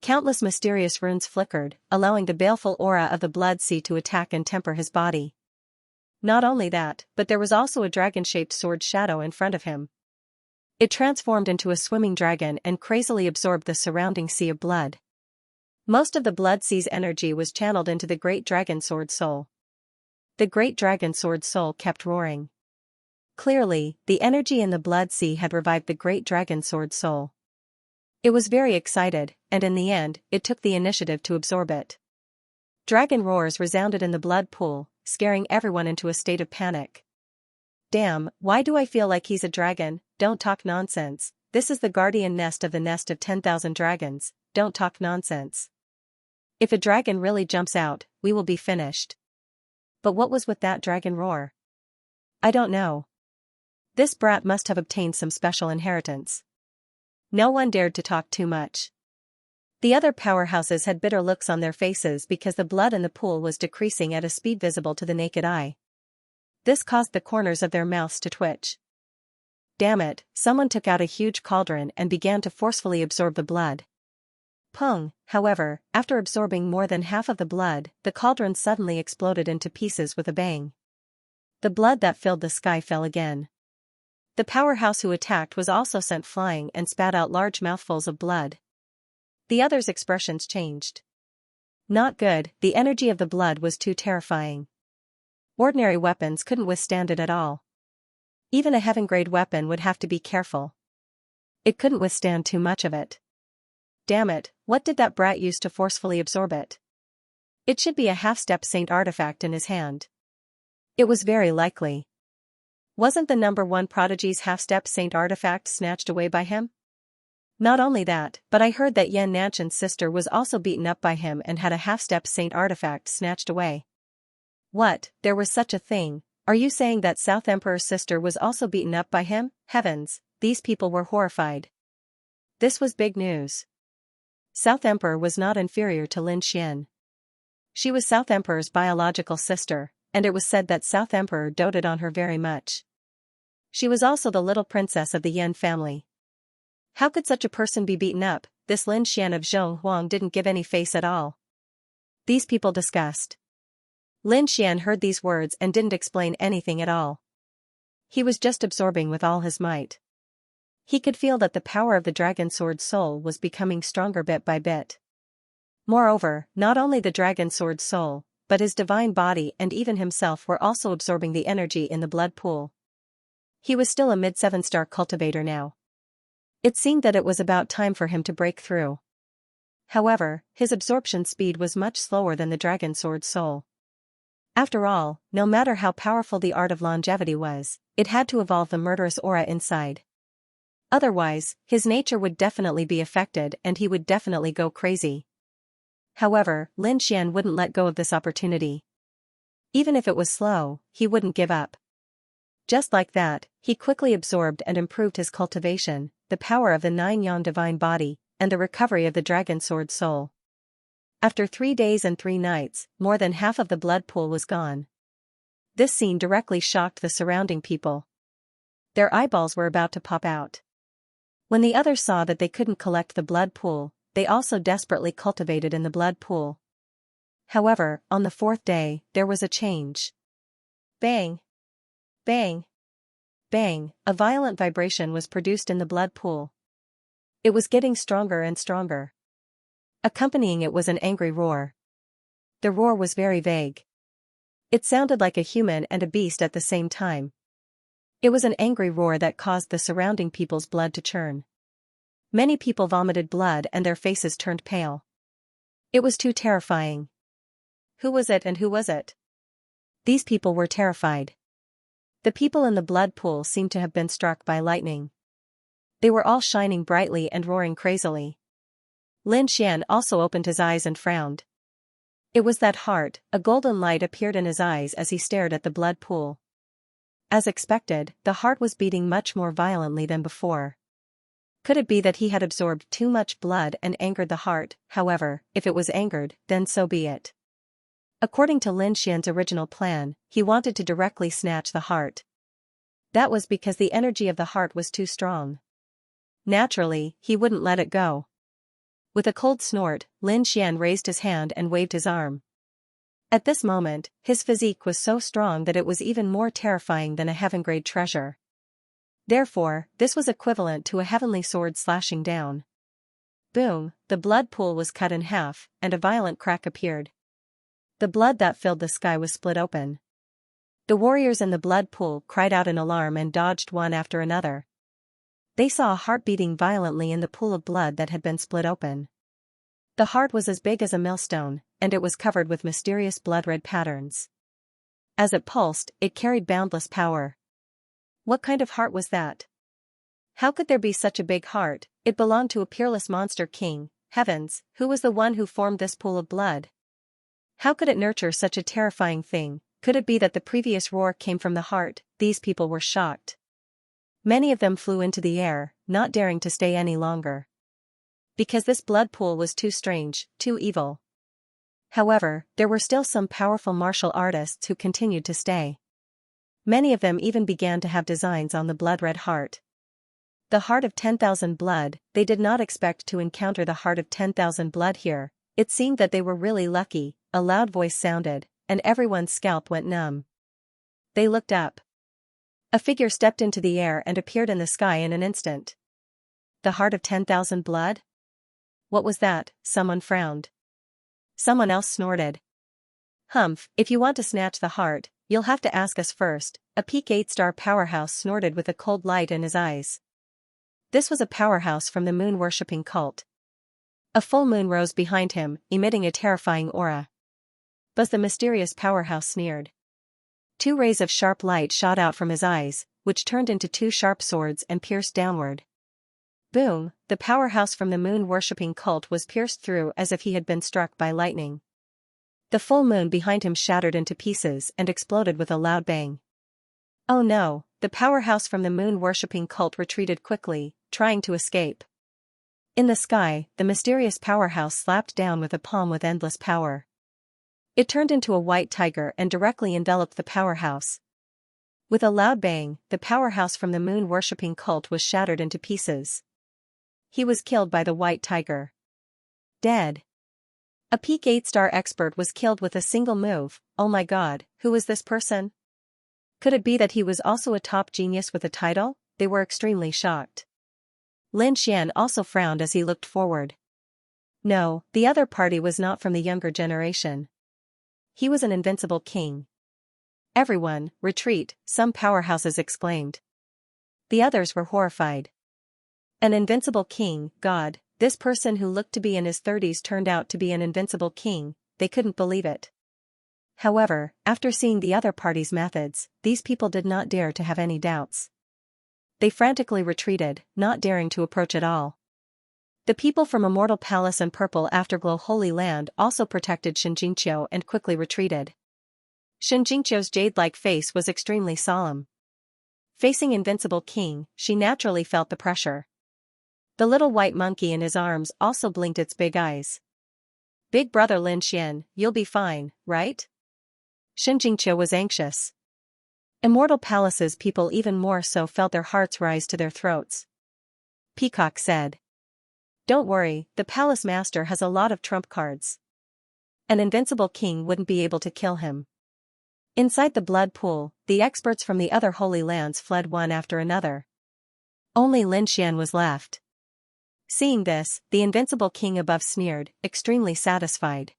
Countless mysterious runes flickered, allowing the baleful aura of the blood sea to attack and temper his body. Not only that, but there was also a dragon-shaped sword shadow in front of him. It transformed into a swimming dragon and crazily absorbed the surrounding sea of blood. Most of the blood sea's energy was channeled into the great dragon sword soul. The great dragon sword soul kept roaring. Clearly, the energy in the blood sea had revived the great dragon sword soul. It was very excited, and in the end, it took the initiative to absorb it. Dragon roars resounded in the blood pool, scaring everyone into a state of panic. Damn, why do I feel like he's a dragon? Don't talk nonsense. This is the guardian nest of the nest of 10,000 dragons. Don't talk nonsense. If a dragon really jumps out, we will be finished. But what was with that dragon roar? I don't know. This brat must have obtained some special inheritance. No one dared to talk too much. The other powerhouses had bitter looks on their faces because the blood in the pool was decreasing at a speed visible to the naked eye. This caused the corners of their mouths to twitch. Damn it, someone took out a huge cauldron and began to forcefully absorb the blood. Pung, however, after absorbing more than half of the blood, the cauldron suddenly exploded into pieces with a bang. The blood that filled the sky fell again. The powerhouse who attacked was also sent flying and spat out large mouthfuls of blood. The others' expressions changed. Not good, the energy of the blood was too terrifying. Ordinary weapons couldn't withstand it at all. Even a heaven-grade weapon would have to be careful. It couldn't withstand too much of it. Damn it, what did that brat use to forcefully absorb it? It should be a half-step saint artifact in his hand. It was very likely. Wasn't the number 1 prodigy's half-step saint artifact snatched away by him? Not only that, but I heard that Yan Nanchan's sister was also beaten up by him and had a half-step saint artifact snatched away. What, there was such a thing? Are you saying that South Emperor's sister was also beaten up by him? Heavens, these people were horrified. This was big news. South Emperor was not inferior to Lin Xian. She was South Emperor's biological sister, and it was said that South Emperor doted on her very much. She was also the little princess of the Yan family. How could such a person be beaten up? This Lin Xian of Zhonghuang didn't give any face at all. These people discussed. Lin Xian heard these words and didn't explain anything at all. He was just absorbing with all his might. He could feel that the power of the dragon sword soul was becoming stronger bit by bit. Moreover, not only the dragon sword soul, but his divine body and even himself were also absorbing the energy in the blood pool. He was still a mid-7-star cultivator now. It seemed that it was about time for him to break through. However, his absorption speed was much slower than the dragon sword soul. After all, no matter how powerful the art of longevity was, it had to evolve the murderous aura inside. Otherwise, his nature would definitely be affected and he would definitely go crazy. However, Lin Xian wouldn't let go of this opportunity. Even if it was slow, he wouldn't give up. Just like that, he quickly absorbed and improved his cultivation, the power of the 9-yang divine body, and the recovery of the dragon sword soul. After 3 days and 3 nights, more than half of the blood pool was gone. This scene directly shocked the surrounding people. Their eyeballs were about to pop out. When the others saw that they couldn't collect the blood pool, they also desperately cultivated in the blood pool. However, on the 4th day, there was a change. Bang! Bang! Bang! A violent vibration was produced in the blood pool. It was getting stronger and stronger. Accompanying it was an angry roar. The roar was very vague. It sounded like a human and a beast at the same time. It was an angry roar that caused the surrounding people's blood to churn. Many people vomited blood and their faces turned pale. It was too terrifying. Who was it and who was it? These people were terrified. The people in the blood pool seemed to have been struck by lightning. They were all shining brightly and roaring crazily. Lin Xian also opened his eyes and frowned. It was that heart. A golden light appeared in his eyes as he stared at the blood pool. As expected, the heart was beating much more violently than before. Could it be that he had absorbed too much blood and angered the heart? However, if it was angered, then so be it. According to Lin Xian's original plan, he wanted to directly snatch the heart. That was because the energy of the heart was too strong. Naturally, he wouldn't let it go. With a cold snort, Lin Xian raised his hand and waved his arm. At this moment, his physique was so strong that it was even more terrifying than a heaven-grade treasure. Therefore, this was equivalent to a heavenly sword slashing down. Boom, the blood pool was cut in half, and a violent crack appeared. The blood that filled the sky was split open. The warriors in the blood pool cried out in alarm and dodged one after another. They saw a heart beating violently in the pool of blood that had been split open. The heart was as big as a millstone, and it was covered with mysterious blood-red patterns. As it pulsed, it carried boundless power. What kind of heart was that? How could there be such a big heart? It belonged to a peerless monster king. Heavens, who was the one who formed this pool of blood? How could it nurture such a terrifying thing? Could it be that the previous roar came from the heart? These people were shocked. Many of them flew into the air, not daring to stay any longer. Because this blood pool was too strange, too evil. However, there were still some powerful martial artists who continued to stay. Many of them even began to have designs on the blood-red heart. The heart of 10,000 blood. They did not expect to encounter the heart of 10,000 blood here. It seemed that they were really lucky. A loud voice sounded, and everyone's scalp went numb. They looked up. A figure stepped into the air and appeared in the sky in an instant. The heart of 10,000 blood? What was that? Someone frowned. Someone else snorted. Humph, if you want to snatch the heart, you'll have to ask us first. A peak 8-star powerhouse snorted with a cold light in his eyes. This was a powerhouse from the moon-worshipping cult. A full moon rose behind him, emitting a terrifying aura. Buzz, the mysterious powerhouse sneered. 2 rays of sharp light shot out from his eyes, which turned into 2 sharp swords and pierced downward. Boom, the powerhouse from the moon-worshipping cult was pierced through as if he had been struck by lightning. The full moon behind him shattered into pieces and exploded with a loud bang. Oh no, the powerhouse from the moon-worshipping cult retreated quickly, trying to escape. In the sky, the mysterious powerhouse slapped down with a palm with endless power. It turned into a white tiger and directly enveloped the powerhouse. With a loud bang, the powerhouse from the moon-worshipping cult was shattered into pieces. He was killed by the white tiger. Dead. A peak 8-star expert was killed with a single move. Oh my god, who was this person? Could it be that he was also a top genius with a title? They were extremely shocked. Lin Xian also frowned as he looked forward. No, the other party was not from the younger generation. He was an invincible king. Everyone, retreat, some powerhouses exclaimed. The others were horrified. An invincible king, God, this person who looked to be in his 30s turned out to be an invincible king. They couldn't believe it. However, after seeing the other party's methods, these people did not dare to have any doubts. They frantically retreated, not daring to approach at all. The people from Immortal Palace and Purple Afterglow Holy Land also protected Xianxia and quickly retreated. Xianxia's jade-like face was extremely solemn. Facing Invincible King, she naturally felt the pressure. The little white monkey in his arms also blinked its big eyes. Big brother Lin Xian, you'll be fine, right? Xianxia was anxious. Immortal Palace's people even more so felt their hearts rise to their throats. Peacock said. Don't worry, the palace master has a lot of trump cards. An invincible king wouldn't be able to kill him. Inside the blood pool, the experts from the other holy lands fled one after another. Only Lin Xian was left. Seeing this, the invincible king above sneered, extremely satisfied.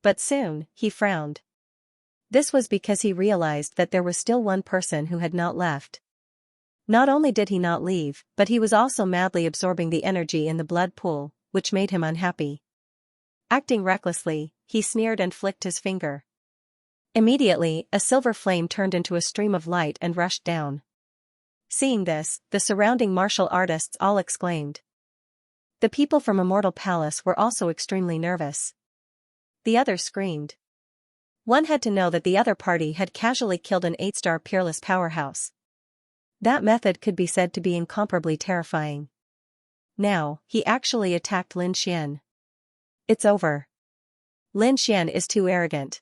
But soon, he frowned. This was because he realized that there was still one person who had not left. Not only did he not leave, but he was also madly absorbing the energy in the blood pool, which made him unhappy. Acting recklessly, he sneered and flicked his finger. Immediately, a silver flame turned into a stream of light and rushed down. Seeing this, the surrounding martial artists all exclaimed. The people from Immortal Palace were also extremely nervous. The others screamed. One had to know that the other party had casually killed an 8-star peerless powerhouse. That method could be said to be incomparably terrifying. Now, he actually attacked Lin Xian. It's over. Lin Xian is too arrogant.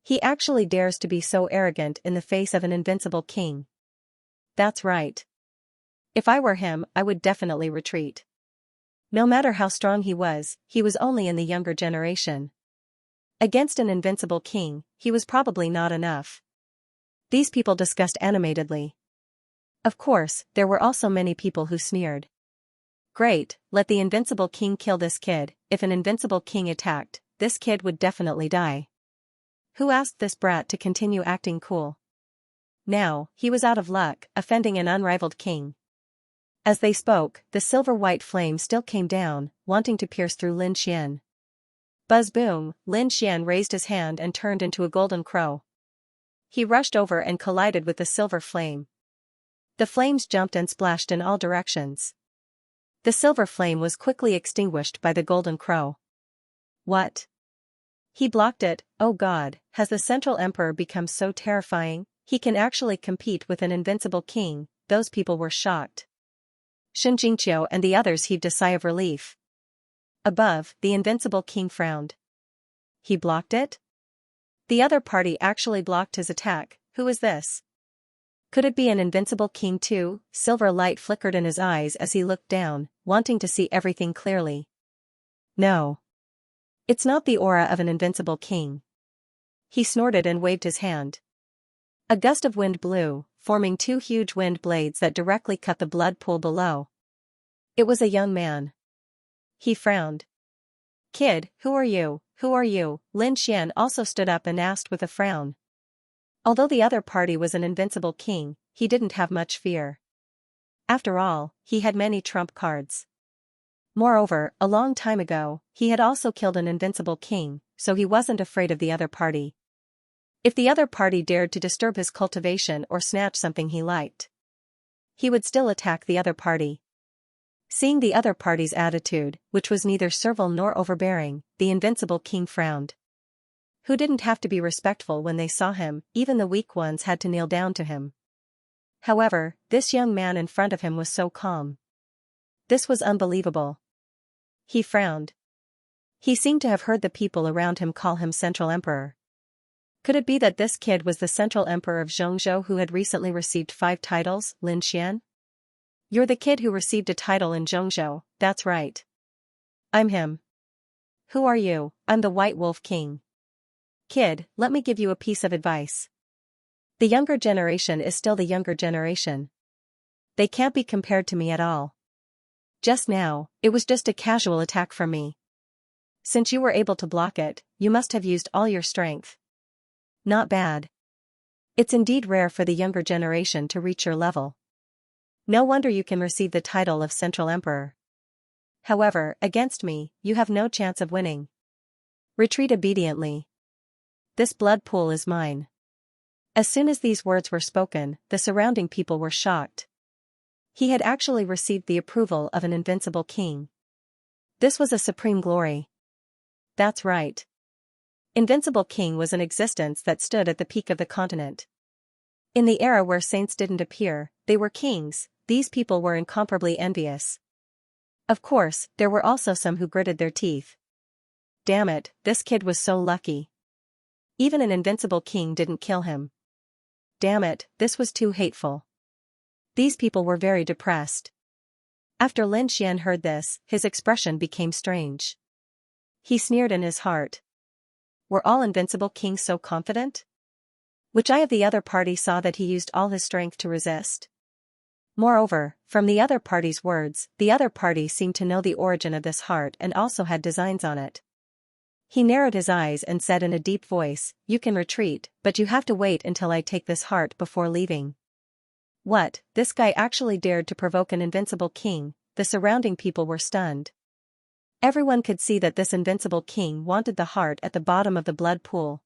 He actually dares to be so arrogant in the face of an invincible king. That's right. If I were him, I would definitely retreat. No matter how strong he was only in the younger generation. Against an invincible king, he was probably not enough. These people discussed animatedly. Of course, there were also many people who sneered. Great, let the invincible king kill this kid. If an invincible king attacked, this kid would definitely die. Who asked this brat to continue acting cool? Now, he was out of luck, offending an unrivaled king. As they spoke, the silver-white flame still came down, wanting to pierce through Lin Xian. Buzz boom, Lin Xian raised his hand and turned into a golden crow. He rushed over and collided with the silver flame. The flames jumped and splashed in all directions. The silver flame was quickly extinguished by the golden crow. What? He blocked it. Oh God, has the Central Emperor become so terrifying? He can actually compete with an invincible king. Those people were shocked. Xianxia and the others heaved a sigh of relief. Above, the invincible king frowned. He blocked it? The other party actually blocked his attack. Who is this? Could it be an invincible king too? Silver light flickered in his eyes as he looked down, wanting to see everything clearly. No. It's not the aura of an invincible king. He snorted and waved his hand. A gust of wind blew, forming 2 huge wind blades that directly cut the blood pool below. It was a young man. He frowned. Kid, who are you? Who are you? Lin Xian also stood up and asked with a frown. Although the other party was an invincible king, he didn't have much fear. After all, he had many trump cards. Moreover, a long time ago, he had also killed an invincible king, so he wasn't afraid of the other party. If the other party dared to disturb his cultivation or snatch something he liked, he would still attack the other party. Seeing the other party's attitude, which was neither servile nor overbearing, the invincible king frowned. Who didn't have to be respectful when they saw him? Even the weak ones had to kneel down to him. However, this young man in front of him was so calm. This was unbelievable. He frowned. He seemed to have heard the people around him call him Central Emperor. Could it be that this kid was the Central Emperor of Xianxia who had recently received 5 titles, Lin Xian? You're the kid who received a title in Xianxia, that's right. I'm him. Who are you? I'm the White Wolf King. Kid, let me give you a piece of advice. The younger generation is still the younger generation. They can't be compared to me at all. Just now, it was just a casual attack from me. Since you were able to block it, you must have used all your strength. Not bad. It's indeed rare for the younger generation to reach your level. No wonder you can receive the title of Central Emperor. However, against me, you have no chance of winning. Retreat obediently. This blood pool is mine. As soon as these words were spoken, the surrounding people were shocked. He had actually received the approval of an invincible king. This was a supreme glory. That's right. Invincible King was an existence that stood at the peak of the continent. In the era where saints didn't appear, they were kings. These people were incomparably envious. Of course, there were also some who gritted their teeth. Damn it, this kid was so lucky. Even an invincible king didn't kill him. Damn it, this was too hateful. These people were very depressed. After Lin Xian heard this, his expression became strange. He sneered in his heart. Were all invincible kings so confident? Which eye of the other party saw that he used all his strength to resist? Moreover, from the other party's words, the other party seemed to know the origin of this heart and also had designs on it. He narrowed his eyes and said in a deep voice, "You can retreat, but you have to wait until I take this heart before leaving." What, this guy actually dared to provoke an invincible king? The surrounding people were stunned. Everyone could see that this invincible king wanted the heart at the bottom of the blood pool.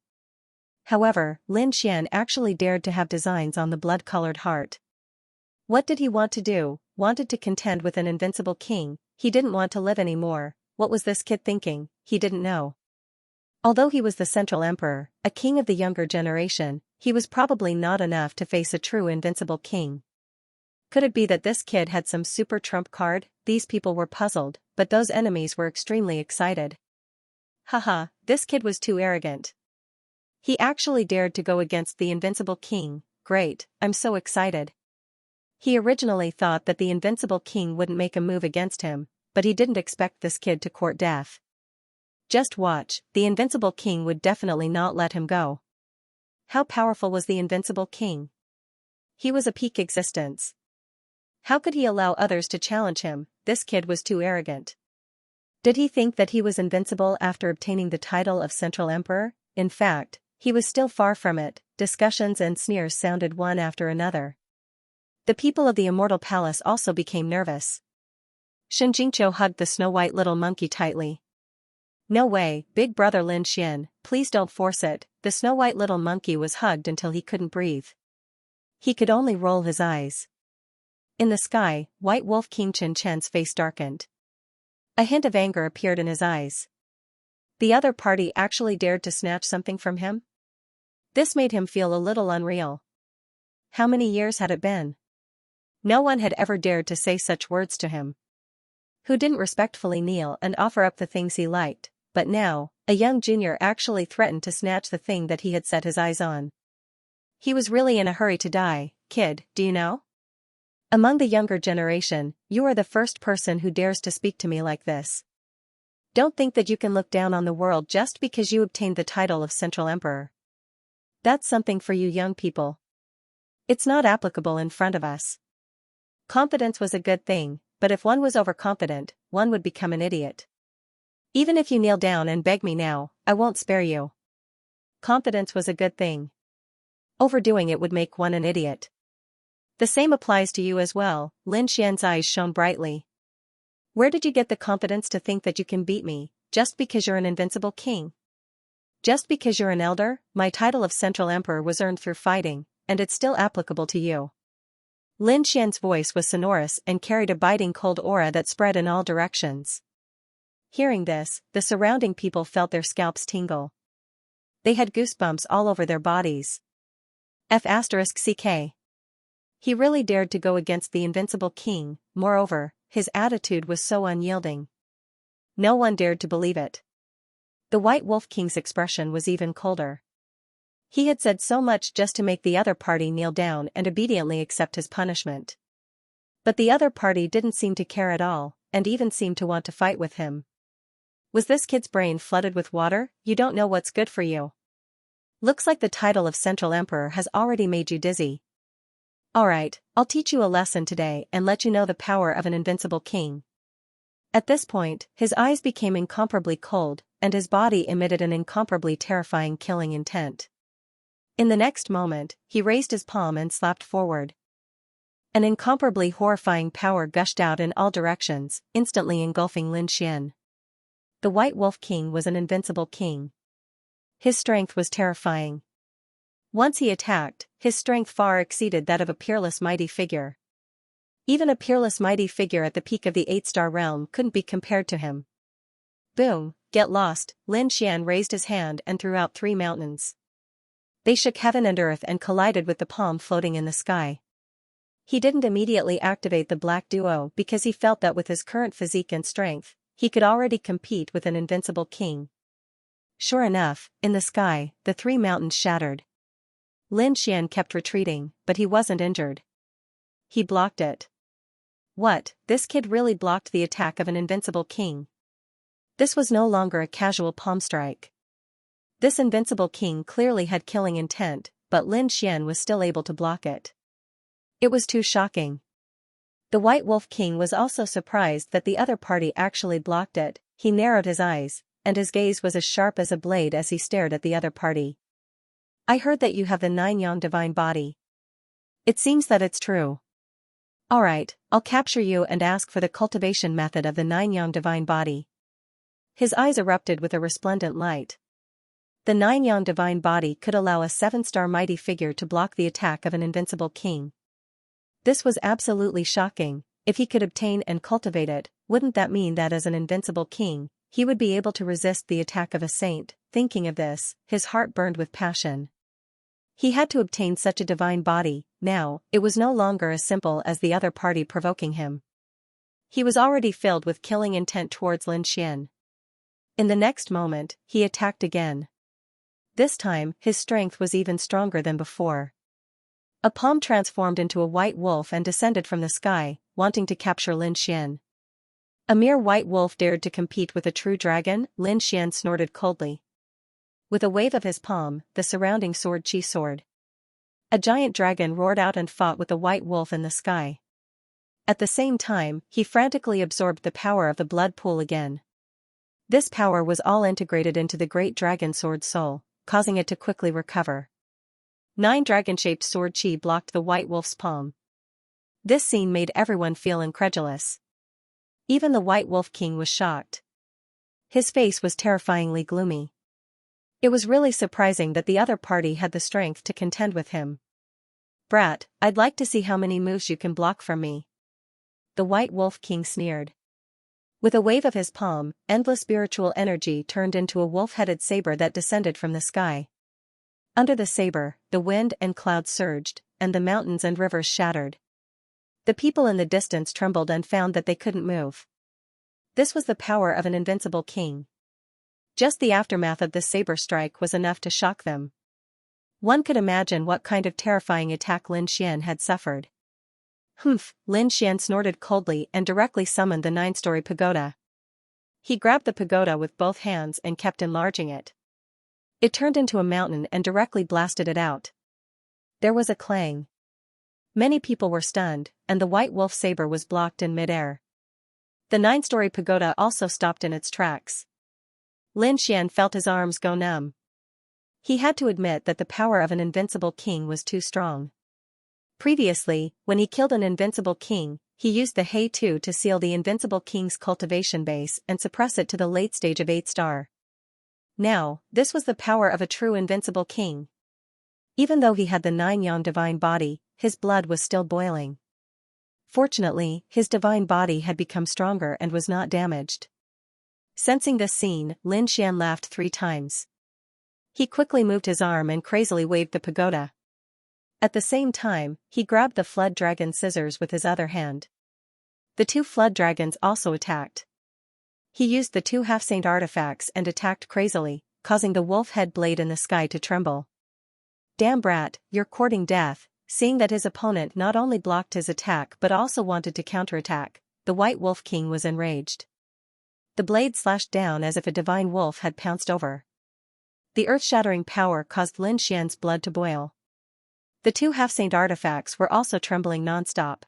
However, Lin Xian actually dared to have designs on the blood-colored heart. What did he want to do? Wanted to contend with an invincible king. He didn't want to live anymore. What was this kid thinking? He didn't know. Although he was the Central Emperor, a king of the younger generation, he was probably not enough to face a true invincible king. Could it be that this kid had some super trump card? These people were puzzled, but those enemies were extremely excited. Haha, this kid was too arrogant. He actually dared to go against the invincible king. Great, I'm so excited. He originally thought that the invincible king wouldn't make a move against him, but he didn't expect this kid to court death. Just watch, the invincible king would definitely not let him go. How powerful was the invincible king? He was a peak existence. How could he allow others to challenge him? This kid was too arrogant. Did he think that he was invincible after obtaining the title of Central Emperor? In fact, he was still far from it. Discussions and sneers sounded one after another. The people of the Immortal Palace also became nervous. Xianxia hugged the snow-white little monkey tightly. "No way, big brother Lin Xian, please don't force it." The snow-white little monkey was hugged until he couldn't breathe. He could only roll his eyes. In the sky, White Wolf King Chen Chen's face darkened. A hint of anger appeared in his eyes. The other party actually dared to snatch something from him? This made him feel a little unreal. How many years had it been? No one had ever dared to say such words to him. Who didn't respectfully kneel and offer up the things he liked, but now, a young junior actually threatened to snatch the thing that he had set his eyes on. He was really in a hurry to die. "Kid, do you know? Among the younger generation, you are the first person who dares to speak to me like this. Don't think that you can look down on the world just because you obtained the title of Central Emperor. That's something for you young people. It's not applicable in front of us." Confidence was a good thing, but if one was overconfident, one would become an idiot. "Even if you kneel down and beg me now, I won't spare you." Confidence was a good thing. Overdoing it would make one an idiot. The same applies to you as well. Lin Xian's eyes shone brightly. "Where did you get the confidence to think that you can beat me, just because you're an invincible king? Just because you're an elder? My title of Central Emperor was earned through fighting, and it's still applicable to you." Lin Xian's voice was sonorous and carried a biting cold aura that spread in all directions. Hearing this, the surrounding people felt their scalps tingle. They had goosebumps all over their bodies. F***ck. He really dared to go against the invincible king. Moreover, his attitude was so unyielding. No one dared to believe it. The White Wolf King's expression was even colder. He had said so much just to make the other party kneel down and obediently accept his punishment. But the other party didn't seem to care at all, and even seemed to want to fight with him. Was this kid's brain flooded with water? "You don't know what's good for you. Looks like the title of Central Emperor has already made you dizzy. Alright, I'll teach you a lesson today and let you know the power of an invincible king." At this point, his eyes became incomparably cold, and his body emitted an incomparably terrifying killing intent. In the next moment, he raised his palm and slapped forward. An incomparably horrifying power gushed out in all directions, instantly engulfing Lin Xian. The White Wolf King was an invincible king. His strength was terrifying. Once he attacked, his strength far exceeded that of a peerless mighty figure. Even a peerless mighty figure at the peak of the 8-star realm couldn't be compared to him. Boom, get lost. Lin Xian raised his hand and threw out 3 mountains. They shook heaven and earth and collided with the palm floating in the sky. He didn't immediately activate the Black Duo because he felt that with his current physique and strength, he could already compete with an invincible king. Sure enough, in the sky, the 3 mountains shattered. Lin Xian kept retreating, but he wasn't injured. He blocked it. What, this kid really blocked the attack of an invincible king? This was no longer a casual palm strike. This invincible king clearly had killing intent, but Lin Xian was still able to block it. It was too shocking. The White Wolf King was also surprised that the other party actually blocked it. He narrowed his eyes, and his gaze was as sharp as a blade as he stared at the other party. I heard that you have the 9 yang divine body. It seems that it's true. Alright, I'll capture you and ask for the cultivation method of the 9 yang divine body. His eyes erupted with a resplendent light. The 9 yang divine body could allow a 7-star mighty figure to block the attack of an invincible king. This was absolutely shocking. If he could obtain and cultivate it, wouldn't that mean that as an invincible king, he would be able to resist the attack of a saint? Thinking of this, his heart burned with passion. He had to obtain such a divine body. Now, it was no longer as simple as the other party provoking him. He was already filled with killing intent towards Lin Xian. In the next moment, he attacked again. This time, his strength was even stronger than before. A palm transformed into a white wolf and descended from the sky, wanting to capture Lin Xian. A mere white wolf dared to compete with a true dragon? Lin Xian snorted coldly. With a wave of his palm, the surrounding sword chi soared. A giant dragon roared out and fought with the white wolf in the sky. At the same time, he frantically absorbed the power of the blood pool again. This power was all integrated into the great dragon sword soul, causing it to quickly recover. 9 dragon-shaped sword chi blocked the white wolf's palm. This scene made everyone feel incredulous. Even the White Wolf King was shocked. His face was terrifyingly gloomy. It was really surprising that the other party had the strength to contend with him. Brat, I'd like to see how many moves you can block from me. The White Wolf King sneered. With a wave of his palm, endless spiritual energy turned into a wolf-headed saber that descended from the sky. Under the saber, the wind and clouds surged, and the mountains and rivers shattered. The people in the distance trembled and found that they couldn't move. This was the power of an invincible king. Just the aftermath of this saber strike was enough to shock them. One could imagine what kind of terrifying attack Lin Xian had suffered. Humph, Lin Xian snorted coldly and directly summoned the 9-story pagoda. He grabbed the pagoda with both hands and kept enlarging it. It turned into a mountain and directly blasted it out. There was a clang. Many people were stunned, and the white wolf saber was blocked in midair. The 9-story pagoda also stopped in its tracks. Lin Xian felt his arms go numb. He had to admit that the power of an invincible king was too strong. Previously, when he killed an invincible king, he used the Hei 2 to seal the invincible king's cultivation base and suppress it to the late stage of 8-star. Now, this was the power of a true invincible king. Even though he had the 9-yang divine body, his blood was still boiling. Fortunately, his divine body had become stronger and was not damaged. Sensing this scene, Lin Xian laughed 3 times. He quickly moved his arm and crazily waved the pagoda. At the same time, he grabbed the flood dragon scissors with his other hand. The 2 flood dragons also attacked. He used the 2 half-saint artifacts and attacked crazily, causing the wolf head blade in the sky to tremble. Damn brat, you're courting death. Seeing that his opponent not only blocked his attack but also wanted to counterattack, the White Wolf King was enraged. The blade slashed down as if a divine wolf had pounced over. The earth-shattering power caused Lin Xian's blood to boil. The 2 half-saint artifacts were also trembling non-stop.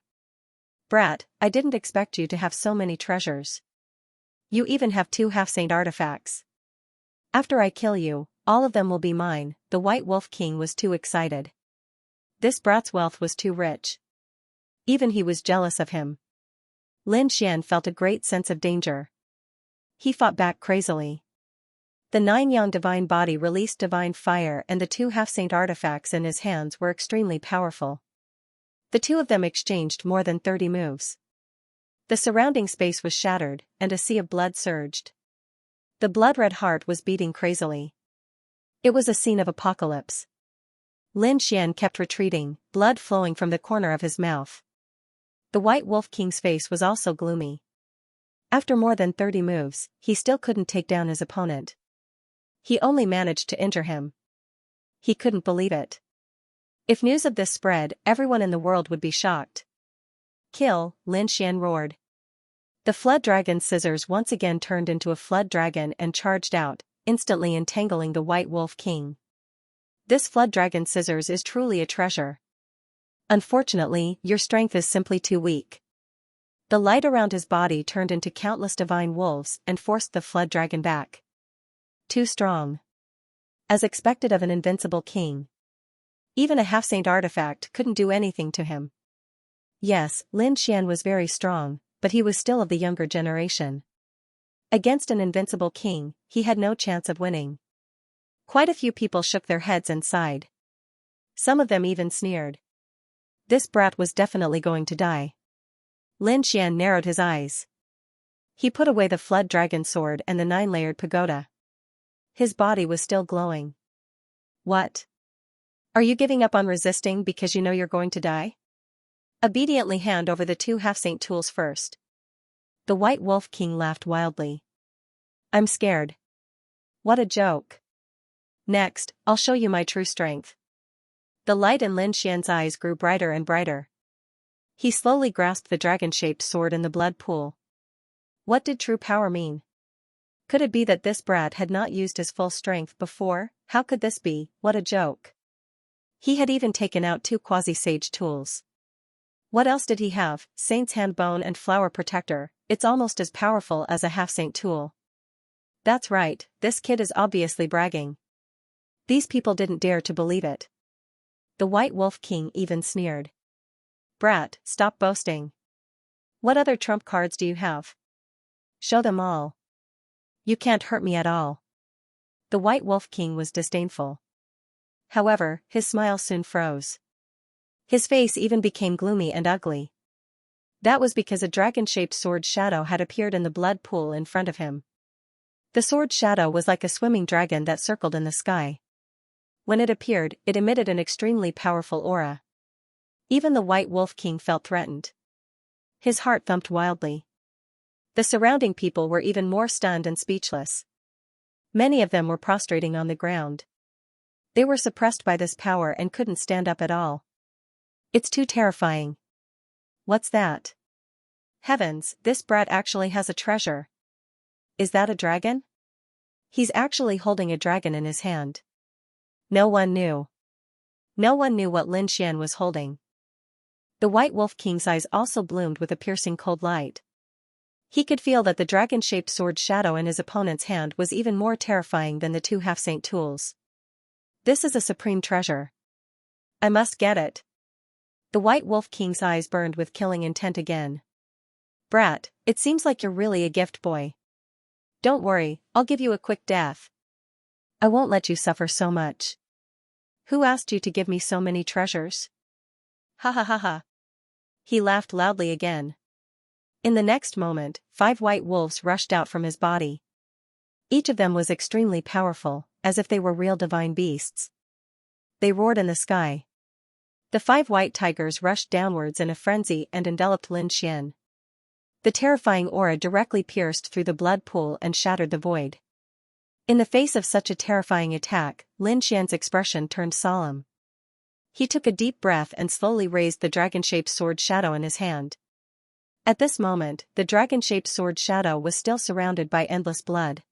Brat, I didn't expect you to have so many treasures. You even have 2 half-saint artifacts. After I kill you, all of them will be mine. The White Wolf King was too excited. This brat's wealth was too rich. Even he was jealous of him. Lin Xian felt a great sense of danger. He fought back crazily. The 9-yang divine body released divine fire and the 2 half-saint artifacts in his hands were extremely powerful. The 2 of them exchanged more than 30 moves. The surrounding space was shattered, and a sea of blood surged. The blood-red heart was beating crazily. It was a scene of apocalypse. Lin Xian kept retreating, blood flowing from the corner of his mouth. The White Wolf King's face was also gloomy. After more than 30 moves, he still couldn't take down his opponent. He only managed to injure him. He couldn't believe it. If news of this spread, everyone in the world would be shocked. Kill, Lin Xian roared. The flood dragon's scissors once again turned into a flood dragon and charged out, instantly entangling the White Wolf King. This flood dragon scissors is truly a treasure. Unfortunately, your strength is simply too weak. The light around his body turned into countless divine wolves and forced the flood dragon back. Too strong. As expected of an invincible king. Even a half-saint artifact couldn't do anything to him. Yes, Lin Xian was very strong, but he was still of the younger generation. Against an invincible king, he had no chance of winning. Quite a few people shook their heads and sighed. Some of them even sneered. This brat was definitely going to die. Lin Xian narrowed his eyes. He put away the flood dragon sword and the 9-layered pagoda. His body was still glowing. What? Are you giving up on resisting because you know you're going to die? Obediently hand over the 2 half-saint tools first. The White Wolf King laughed wildly. I'm scared. What a joke. Next, I'll show you my true strength. The light in Lin Xian's eyes grew brighter and brighter. He slowly grasped the dragon-shaped sword in the blood pool. What did true power mean? Could it be that this brat had not used his full strength before? How could this be? What a joke. He had even taken out 2 quasi-sage tools. What else did he have? Saint's Hand Bone and Flower Protector. It's almost as powerful as a half-saint tool. That's right, this kid is obviously bragging. These people didn't dare to believe it. The White Wolf King even sneered. Brat, stop boasting. What other trump cards do you have? Show them all. You can't hurt me at all. The White Wolf King was disdainful. However, his smile soon froze. His face even became gloomy and ugly. That was because a dragon-shaped sword shadow had appeared in the blood pool in front of him. The sword shadow was like a swimming dragon that circled in the sky. When it appeared, it emitted an extremely powerful aura. Even the White Wolf King felt threatened. His heart thumped wildly. The surrounding people were even more stunned and speechless. Many of them were prostrating on the ground. They were suppressed by this power and couldn't stand up at all. It's too terrifying. What's that? Heavens, this brat actually has a treasure. Is that a dragon? He's actually holding a dragon in his hand. No one knew. No one knew what Lin Xian was holding. The White Wolf King's eyes also bloomed with a piercing cold light. He could feel that the dragon-shaped sword shadow in his opponent's hand was even more terrifying than the 2 half-saint tools. This is a supreme treasure. I must get it. The White Wolf King's eyes burned with killing intent again. Brat, it seems like you're really a gift boy. Don't worry, I'll give you a quick death. I won't let you suffer so much. Who asked you to give me so many treasures? Ha ha ha ha. He laughed loudly again. In the next moment, 5 white wolves rushed out from his body. Each of them was extremely powerful, as if they were real divine beasts. They roared in the sky. The 5 white tigers rushed downwards in a frenzy and enveloped Lin Xian. The terrifying aura directly pierced through the blood pool and shattered the void. In the face of such a terrifying attack, Lin Xian's expression turned solemn. He took a deep breath and slowly raised the dragon-shaped sword shadow in his hand. At this moment, the dragon-shaped sword shadow was still surrounded by endless blood.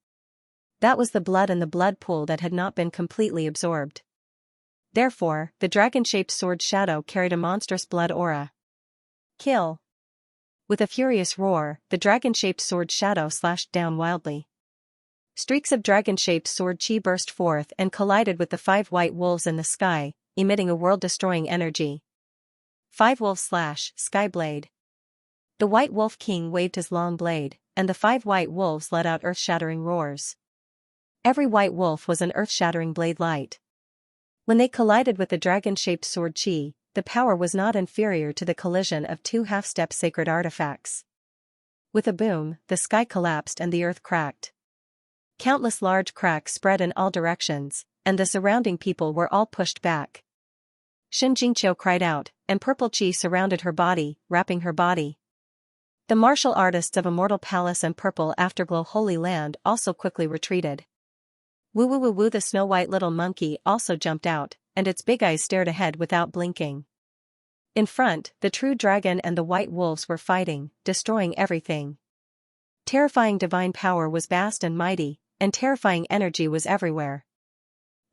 That was the blood in the blood pool that had not been completely absorbed. Therefore, the dragon-shaped sword shadow carried a monstrous blood aura. Kill! With a furious roar, the dragon-shaped sword shadow slashed down wildly. Streaks of dragon-shaped sword chi burst forth and collided with the 5 white wolves in the sky, emitting a world-destroying energy. 5 wolves slash, Skyblade. The White Wolf King waved his long blade, and the 5 white wolves let out earth-shattering roars. Every white wolf was an earth-shattering blade light. When they collided with the dragon-shaped sword chi, the power was not inferior to the collision of 2 half-step sacred artifacts. With a boom, the sky collapsed and the earth cracked. Countless large cracks spread in all directions, and the surrounding people were all pushed back. Xianxia cried out, and purple chi surrounded her body, wrapping her body. The martial artists of Immortal Palace and Purple Afterglow Holy Land also quickly retreated. Woo woo woo woo, the snow-white little monkey also jumped out, and its big eyes stared ahead without blinking. In front, the true dragon and the white wolves were fighting, destroying everything. Terrifying divine power was vast and mighty, and terrifying energy was everywhere.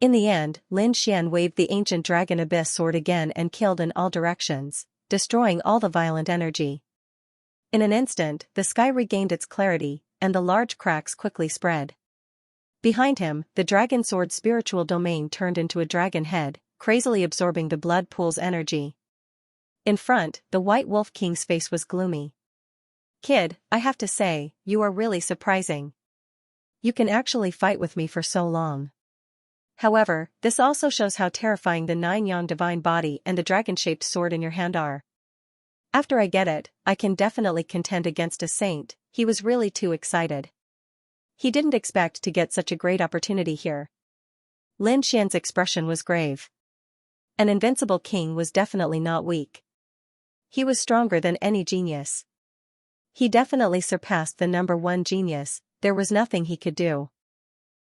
In the end, Lin Xian waved the ancient dragon abyss sword again and killed in all directions, destroying all the violent energy. In an instant, the sky regained its clarity, and the large cracks quickly spread. Behind him, the dragon sword's spiritual domain turned into a dragon head, crazily absorbing the blood pool's energy. In front, the White Wolf King's face was gloomy. "Kid, I have to say, you are really surprising. You can actually fight with me for so long. However, this also shows how terrifying the 9-yang divine body and the dragon-shaped sword in your hand are. After I get it, I can definitely contend against a saint." He was really too excited. He didn't expect to get such a great opportunity here. Lin Xian's expression was grave. An invincible king was definitely not weak. He was stronger than any genius. He definitely surpassed the number one genius. There was nothing he could do.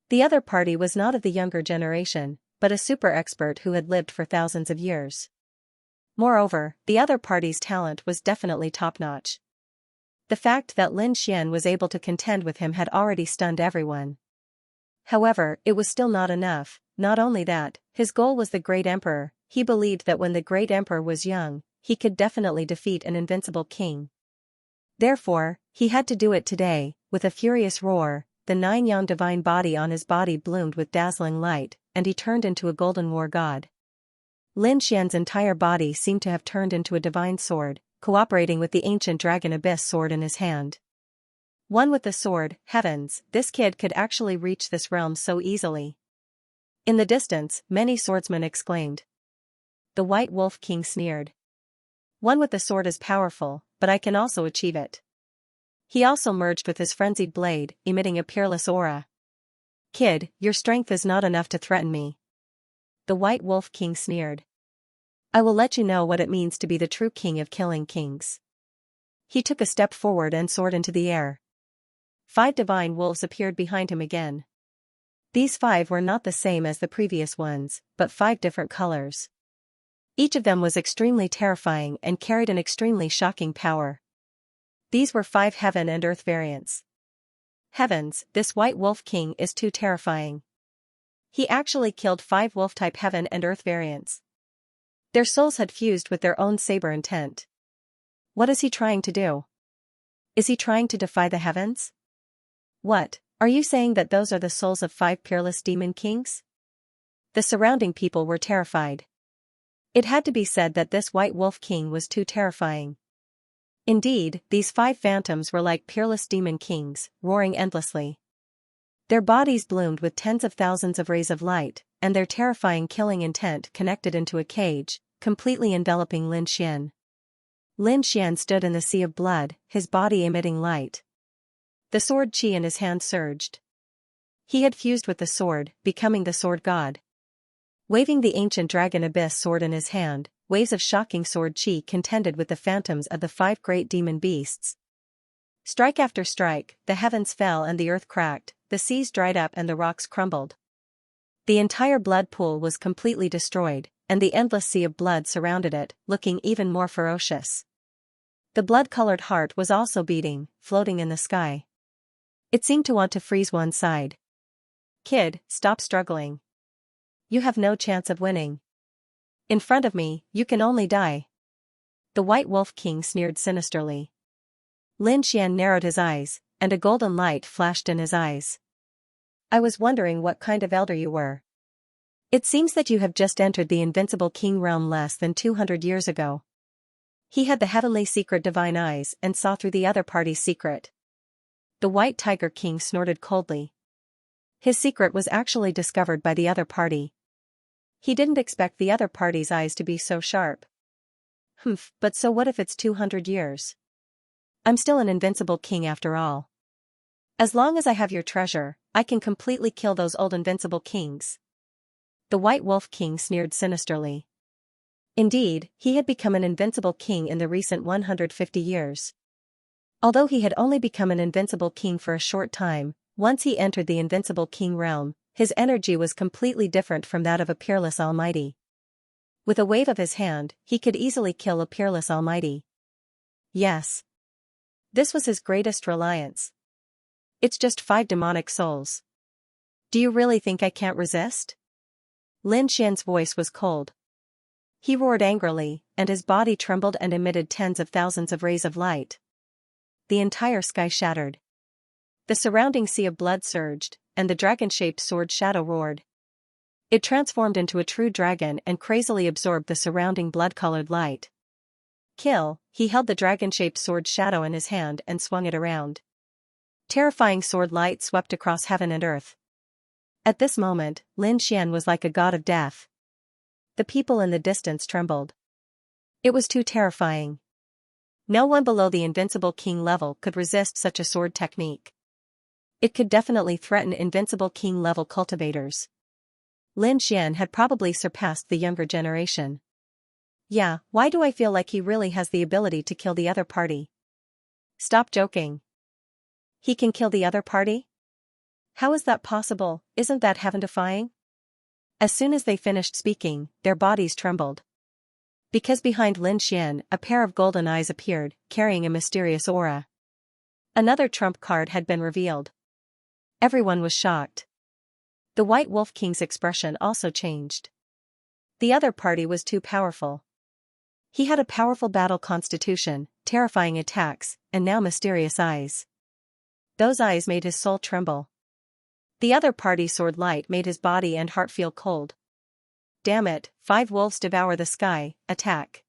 The other party was not of the younger generation, but a super expert who had lived for thousands of years. Moreover, the other party's talent was definitely top-notch. The fact that Lin Xian was able to contend with him had already stunned everyone. However, it was still not enough. Not only that, his goal was the Great Emperor. He believed that when the Great Emperor was young, he could definitely defeat an invincible king. Therefore, he had to do it today. With a furious roar, the 9-yang divine body on his body bloomed with dazzling light, and he turned into a golden war god. Lin Xian's entire body seemed to have turned into a divine sword, cooperating with the ancient dragon abyss sword in his hand. One with the sword. Heavens, this kid could actually reach this realm so easily. In the distance, many swordsmen exclaimed. The White Wolf King sneered. One with the sword is powerful, but I can also achieve it. He also merged with his frenzied blade, emitting a peerless aura. Kid, your strength is not enough to threaten me. The White Wolf King sneered. I will let you know what it means to be the true king of killing kings. He took a step forward and soared into the air. 5 divine wolves appeared behind him again. These 5 were not the same as the previous ones, but 5 different colors. Each of them was extremely terrifying and carried an extremely shocking power. These were 5 heaven and earth variants. Heavens, this White Wolf King is too terrifying. He actually killed 5 wolf-type heaven and earth variants. Their souls had fused with their own saber intent. What is he trying to do? Is he trying to defy the heavens? What, are you saying that those are the souls of 5 peerless demon kings? The surrounding people were terrified. It had to be said that this White Wolf King was too terrifying. Indeed, these 5 phantoms were like peerless demon kings, roaring endlessly. Their bodies bloomed with tens of thousands of rays of light, and their terrifying killing intent connected into a cage, completely enveloping Lin Xian. Lin Xian stood in the sea of blood, his body emitting light. The sword chi in his hand surged. He had fused with the sword, becoming the sword god. Waving the ancient dragon abyss sword in his hand, waves of shocking sword chi contended with the phantoms of the 5 great demon beasts. Strike after strike, the heavens fell and the earth cracked, the seas dried up and the rocks crumbled. The entire blood pool was completely destroyed, and the endless sea of blood surrounded it, looking even more ferocious. The blood-colored heart was also beating, floating in the sky. It seemed to want to freeze one side. Kid, stop struggling. You have no chance of winning. In front of me, you can only die. The White Wolf King sneered sinisterly. Lin Xian narrowed his eyes, and a golden light flashed in his eyes. I was wondering what kind of elder you were. It seems that you have just entered the invincible king realm less than 200 years ago. He had the heavenly secret divine eyes and saw through the other party's secret. The White Tiger King snorted coldly. His secret was actually discovered by the other party. He didn't expect the other party's eyes to be so sharp. But so what if it's 200 years? I'm still an invincible king after all. As long as I have your treasure, I can completely kill those old invincible kings. The White Wolf King sneered sinisterly. Indeed, he had become an invincible king in the recent 150 years. Although he had only become an invincible king for a short time, once he entered the invincible king realm, his energy was completely different from that of a peerless almighty. With a wave of his hand, he could easily kill a peerless almighty. Yes. This was his greatest reliance. It's just 5 demonic souls. Do you really think I can't resist? Lin Xian's voice was cold. He roared angrily, and his body trembled and emitted tens of thousands of rays of light. The entire sky shattered. The surrounding sea of blood surged, and the dragon-shaped sword shadow roared. It transformed into a true dragon and crazily absorbed the surrounding blood-colored light. Kill, he held the dragon-shaped sword shadow in his hand and swung it around. Terrifying sword light swept across heaven and earth. At this moment, Lin Xian was like a god of death. The people in the distance trembled. It was too terrifying. No one below the Invincible King level could resist such a sword technique. It could definitely threaten Invincible King level cultivators. Lin Xian had probably surpassed the younger generation. Yeah, why do I feel like he really has the ability to kill the other party? Stop joking. He can kill the other party? How is that possible? Isn't that heaven-defying? As soon as they finished speaking, their bodies trembled. Because behind Lin Xian, a pair of golden eyes appeared, carrying a mysterious aura. Another trump card had been revealed. Everyone was shocked. The White Wolf King's expression also changed. The other party was too powerful. He had a powerful battle constitution, terrifying attacks, and now mysterious eyes. Those eyes made his soul tremble. The other party's sword light made his body and heart feel cold. Damn it, 5 wolves devour the sky, attack.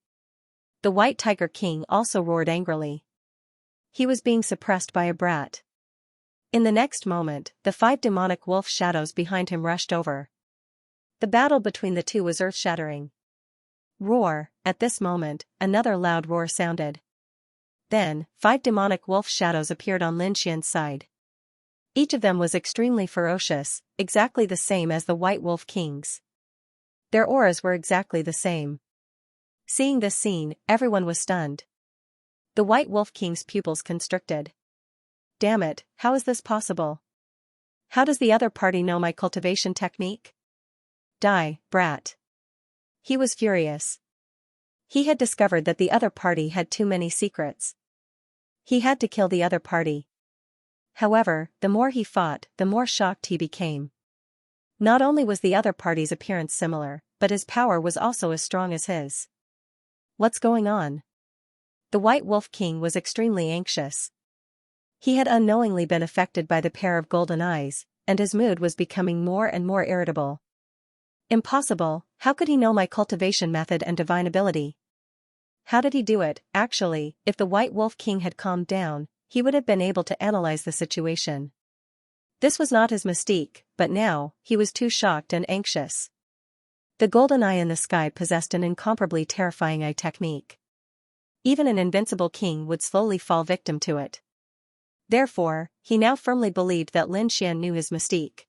The White Tiger King also roared angrily. He was being suppressed by a brat. In the next moment, the 5 demonic wolf shadows behind him rushed over. The battle between the two was earth-shattering. Roar, at this moment, another loud roar sounded. Then, 5 demonic wolf shadows appeared on Lin Xian's side. Each of them was extremely ferocious, exactly the same as the White Wolf Kings. Their auras were exactly the same. Seeing this scene, everyone was stunned. The White Wolf King's pupils constricted. Damn it, how is this possible? How does the other party know my cultivation technique? Die, brat. He was furious. He had discovered that the other party had too many secrets. He had to kill the other party. However, the more he fought, the more shocked he became. Not only was the other party's appearance similar, but his power was also as strong as his. What's going on? The White Wolf King was extremely anxious. He had unknowingly been affected by the pair of golden eyes, and his mood was becoming more and more irritable. Impossible, how could he know my cultivation method and divine ability? How did he do it? Actually, if the White Wolf King had calmed down, he would have been able to analyze the situation. This was not his mystique, but now, he was too shocked and anxious. The golden eye in the sky possessed an incomparably terrifying eye technique. Even an invincible king would slowly fall victim to it. Therefore, he now firmly believed that Lin Xian knew his mystique.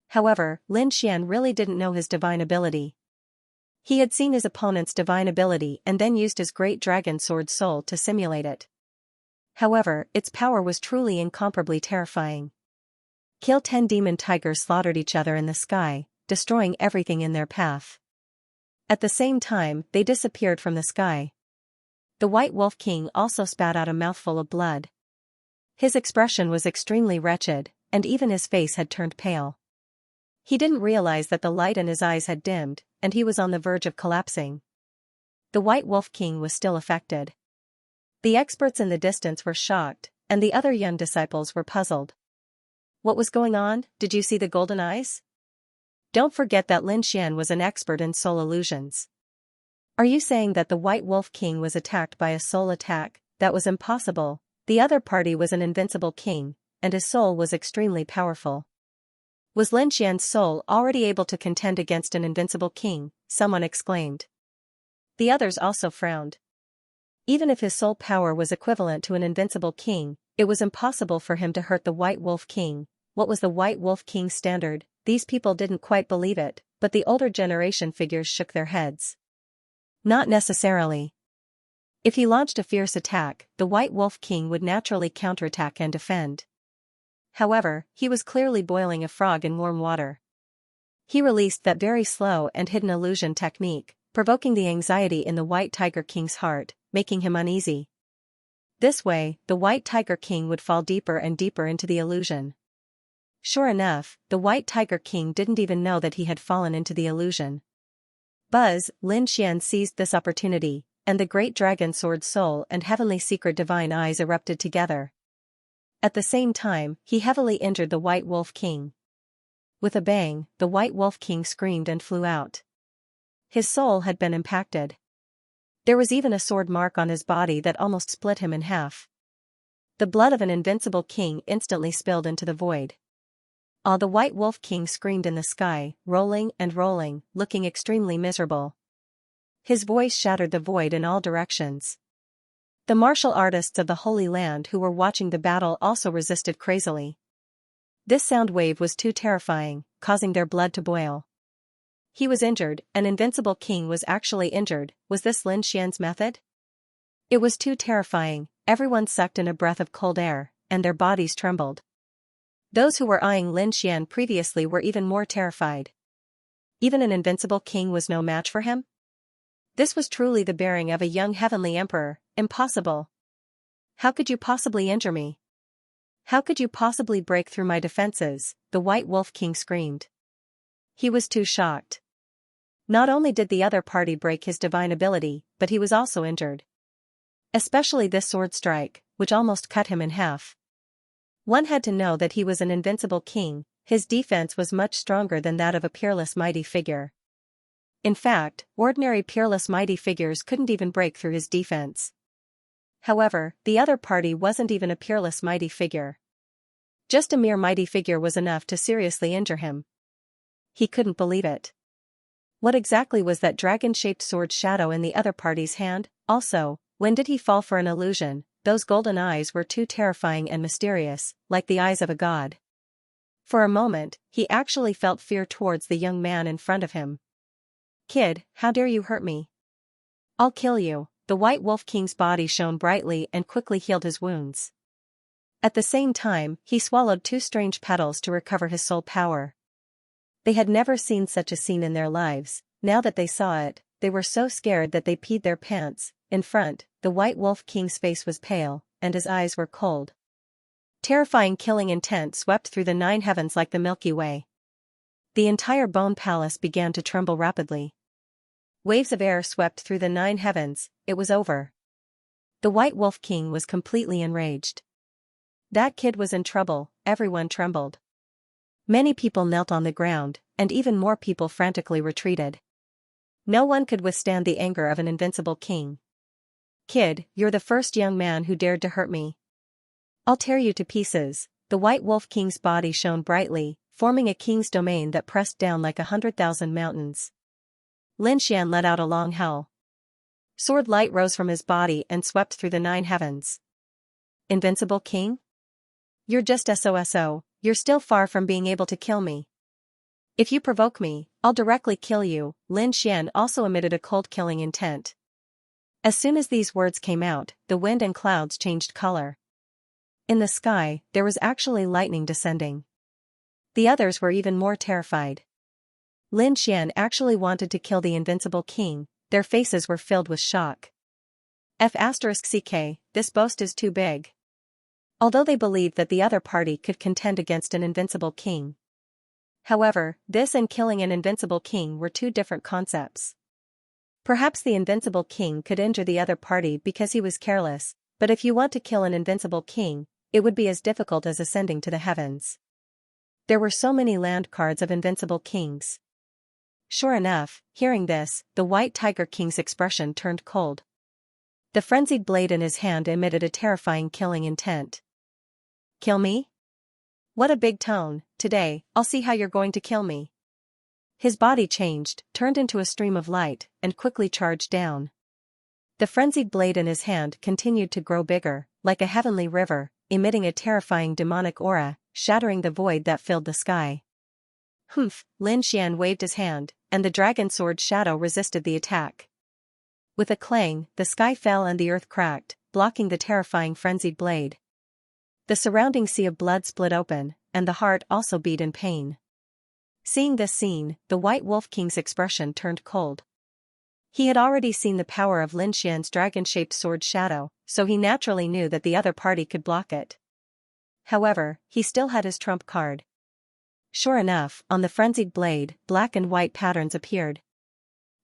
However, Lin Xian really didn't know his divine ability. He had seen his opponent's divine ability and then used his great dragon sword soul to simulate it. However, its power was truly incomparably terrifying. 10 demon tigers slaughtered each other in the sky, destroying everything in their path. At the same time, they disappeared from the sky. The White Wolf King also spat out a mouthful of blood. His expression was extremely wretched, and even his face had turned pale. He didn't realize that the light in his eyes had dimmed, and he was on the verge of collapsing. The White Wolf King was still affected. The experts in the distance were shocked, and the other young disciples were puzzled. What was going on? Did you see the golden eyes? Don't forget that Lin Xian was an expert in soul illusions. Are you saying that the White Wolf King was attacked by a soul attack? That was impossible. The other party was an invincible king, and his soul was extremely powerful. Was Lin Xian's soul already able to contend against an invincible king? Someone exclaimed. The others also frowned. Even if his soul power was equivalent to an invincible king, it was impossible for him to hurt the White Wolf King. What was the White Wolf King's standard? These people didn't quite believe it, but the older generation figures shook their heads. Not necessarily. If he launched a fierce attack, the White Wolf King would naturally counterattack and defend. However, he was clearly boiling a frog in warm water. He released that very slow and hidden illusion technique, provoking the anxiety in the White Tiger King's heart, making him uneasy. This way, the White Tiger King would fall deeper and deeper into the illusion. Sure enough, the White Tiger King didn't even know that he had fallen into the illusion. Buzz, Lin Xian seized this opportunity, and the great dragon sword soul and heavenly secret divine eyes erupted together. At the same time, he heavily injured the White Wolf King. With a bang, the White Wolf King screamed and flew out. His soul had been impacted. There was even a sword mark on his body that almost split him in half. The blood of an invincible king instantly spilled into the void. The White Wolf King screamed in the sky, rolling and rolling, looking extremely miserable. His voice shattered the void in all directions. The martial artists of the Holy Land who were watching the battle also resisted crazily. This sound wave was too terrifying, causing their blood to boil. He was injured, an invincible king was actually injured. Was this Lin Xian's method? It was too terrifying. Everyone sucked in a breath of cold air, and their bodies trembled. Those who were eyeing Lin Xian previously were even more terrified. Even an invincible king was no match for him? This was truly the bearing of a young heavenly emperor. Impossible. How could you possibly injure me? How could you possibly break through my defenses? The White Wolf King screamed. He was too shocked. Not only did the other party break his divine ability, but he was also injured. Especially this sword strike, which almost cut him in half. One had to know that he was an invincible king. His defense was much stronger than that of a peerless mighty figure. In fact, ordinary peerless mighty figures couldn't even break through his defense. However, the other party wasn't even a peerless mighty figure. Just a mere mighty figure was enough to seriously injure him. He couldn't believe it. What exactly was that dragon-shaped sword shadow in the other party's hand? Also, when did he fall for an illusion? Those golden eyes were too terrifying and mysterious, like the eyes of a god. For a moment, he actually felt fear towards the young man in front of him. Kid, how dare you hurt me? I'll kill you. The White Wolf King's body shone brightly and quickly healed his wounds. At the same time, he swallowed 2 strange petals to recover his soul power. They had never seen such a scene in their lives. Now that they saw it, they were so scared that they peed their pants. In front, the White Wolf King's face was pale, and his eyes were cold. Terrifying killing intent swept through the 9 heavens like the Milky Way. The entire bone palace began to tremble rapidly. Waves of air swept through the 9 heavens. It was over. The White Wolf King was completely enraged. That kid was in trouble. Everyone trembled. Many people knelt on the ground, and even more people frantically retreated. No one could withstand the anger of an invincible king. Kid, you're the first young man who dared to hurt me. I'll tear you to pieces. The White Wolf King's body shone brightly, forming a king's domain that pressed down like 100,000 mountains. Lin Xian let out a long howl. Sword light rose from his body and swept through the 9 heavens. Invincible king? You're just SOSO, you're still far from being able to kill me. If you provoke me, I'll directly kill you. Lin Xian also emitted a cold killing intent. As soon as these words came out, the wind and clouds changed color. In the sky, there was actually lightning descending. The others were even more terrified. Lin Xian actually wanted to kill the invincible king. Their faces were filled with shock. F***ck, this boast is too big. Although they believed that the other party could contend against an invincible king. However, this and killing an invincible king were 2 different concepts. Perhaps the invincible king could injure the other party because he was careless, but if you want to kill an invincible king, it would be as difficult as ascending to the heavens. There were so many land cards of invincible kings. Sure enough, hearing this, the White Tiger King's expression turned cold. The frenzied blade in his hand emitted a terrifying killing intent. Kill me? What a big tone. Today, I'll see how you're going to kill me. His body changed, turned into a stream of light, and quickly charged down. The frenzied blade in his hand continued to grow bigger, like a heavenly river, emitting a terrifying demonic aura, shattering the void that filled the sky. Humph! Lin Xian waved his hand, and the dragon sword shadow resisted the attack. With a clang, the sky fell and the earth cracked, blocking the terrifying frenzied blade. The surrounding sea of blood split open, and the heart also beat in pain. Seeing this scene, the White Wolf King's expression turned cold. He had already seen the power of Lin Xian's dragon-shaped sword shadow, so he naturally knew that the other party could block it. However, he still had his trump card. Sure enough, on the frenzied blade, black and white patterns appeared.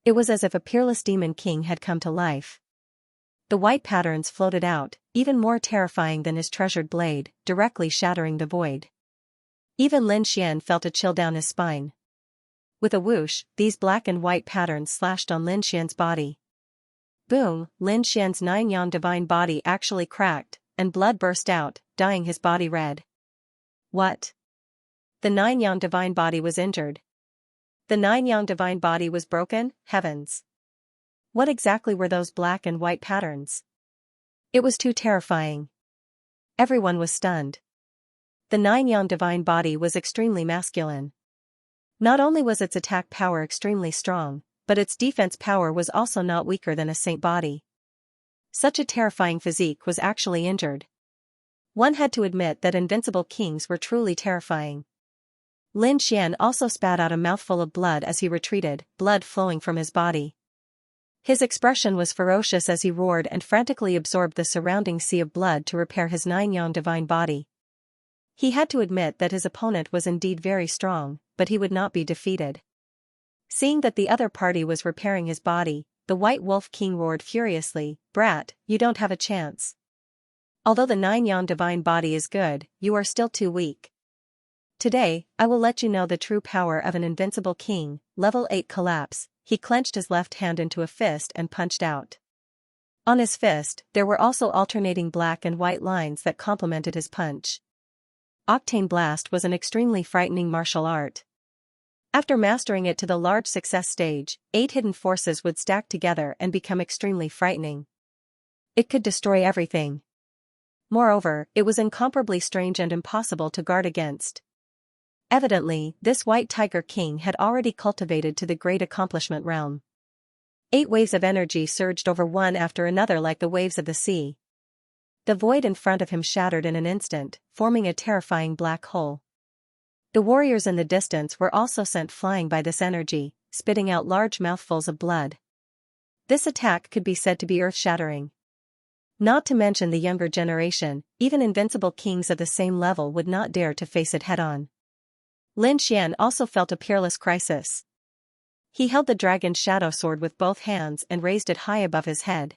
It was as if a peerless demon king had come to life. The white patterns floated out, even more terrifying than his treasured blade, directly shattering the void. Even Lin Xian felt a chill down his spine. With a whoosh, these black and white patterns slashed on Lin Xian's body. Boom, Lin Xian's 9-yang divine body actually cracked, and blood burst out, dyeing his body red. What? The 9-yang divine body was injured. The 9-yang divine body was broken, heavens. What exactly were those black and white patterns? It was too terrifying. Everyone was stunned. The 9-yang divine body was extremely masculine. Not only was its attack power extremely strong, but its defense power was also not weaker than a saint body. Such a terrifying physique was actually injured. One had to admit that invincible kings were truly terrifying. Lin Xian also spat out a mouthful of blood as he retreated, blood flowing from his body. His expression was ferocious as he roared and frantically absorbed the surrounding sea of blood to repair his 9-yang divine body. He had to admit that his opponent was indeed very strong, but he would not be defeated. Seeing that the other party was repairing his body, the White Wolf King roared furiously, "Brat, you don't have a chance. Although the 9-yang divine body is good, you are still too weak. Today, I will let you know the true power of an invincible king." Level 8 collapse. He clenched his left hand into a fist and punched out. On his fist, there were also alternating black and white lines that complemented his punch. Octane Blast was an extremely frightening martial art. After mastering it to the large success stage, 8 hidden forces would stack together and become extremely frightening. It could destroy everything. Moreover, it was incomparably strange and impossible to guard against. Evidently, this White Tiger King had already cultivated to the great accomplishment realm. 8 waves of energy surged over one after another like the waves of the sea. The void in front of him shattered in an instant, forming a terrifying black hole. The warriors in the distance were also sent flying by this energy, spitting out large mouthfuls of blood. This attack could be said to be earth-shattering. Not to mention the younger generation, even invincible kings of the same level would not dare to face it head-on. Lin Xian also felt a peerless crisis. He held the dragon's shadow sword with both hands and raised it high above his head.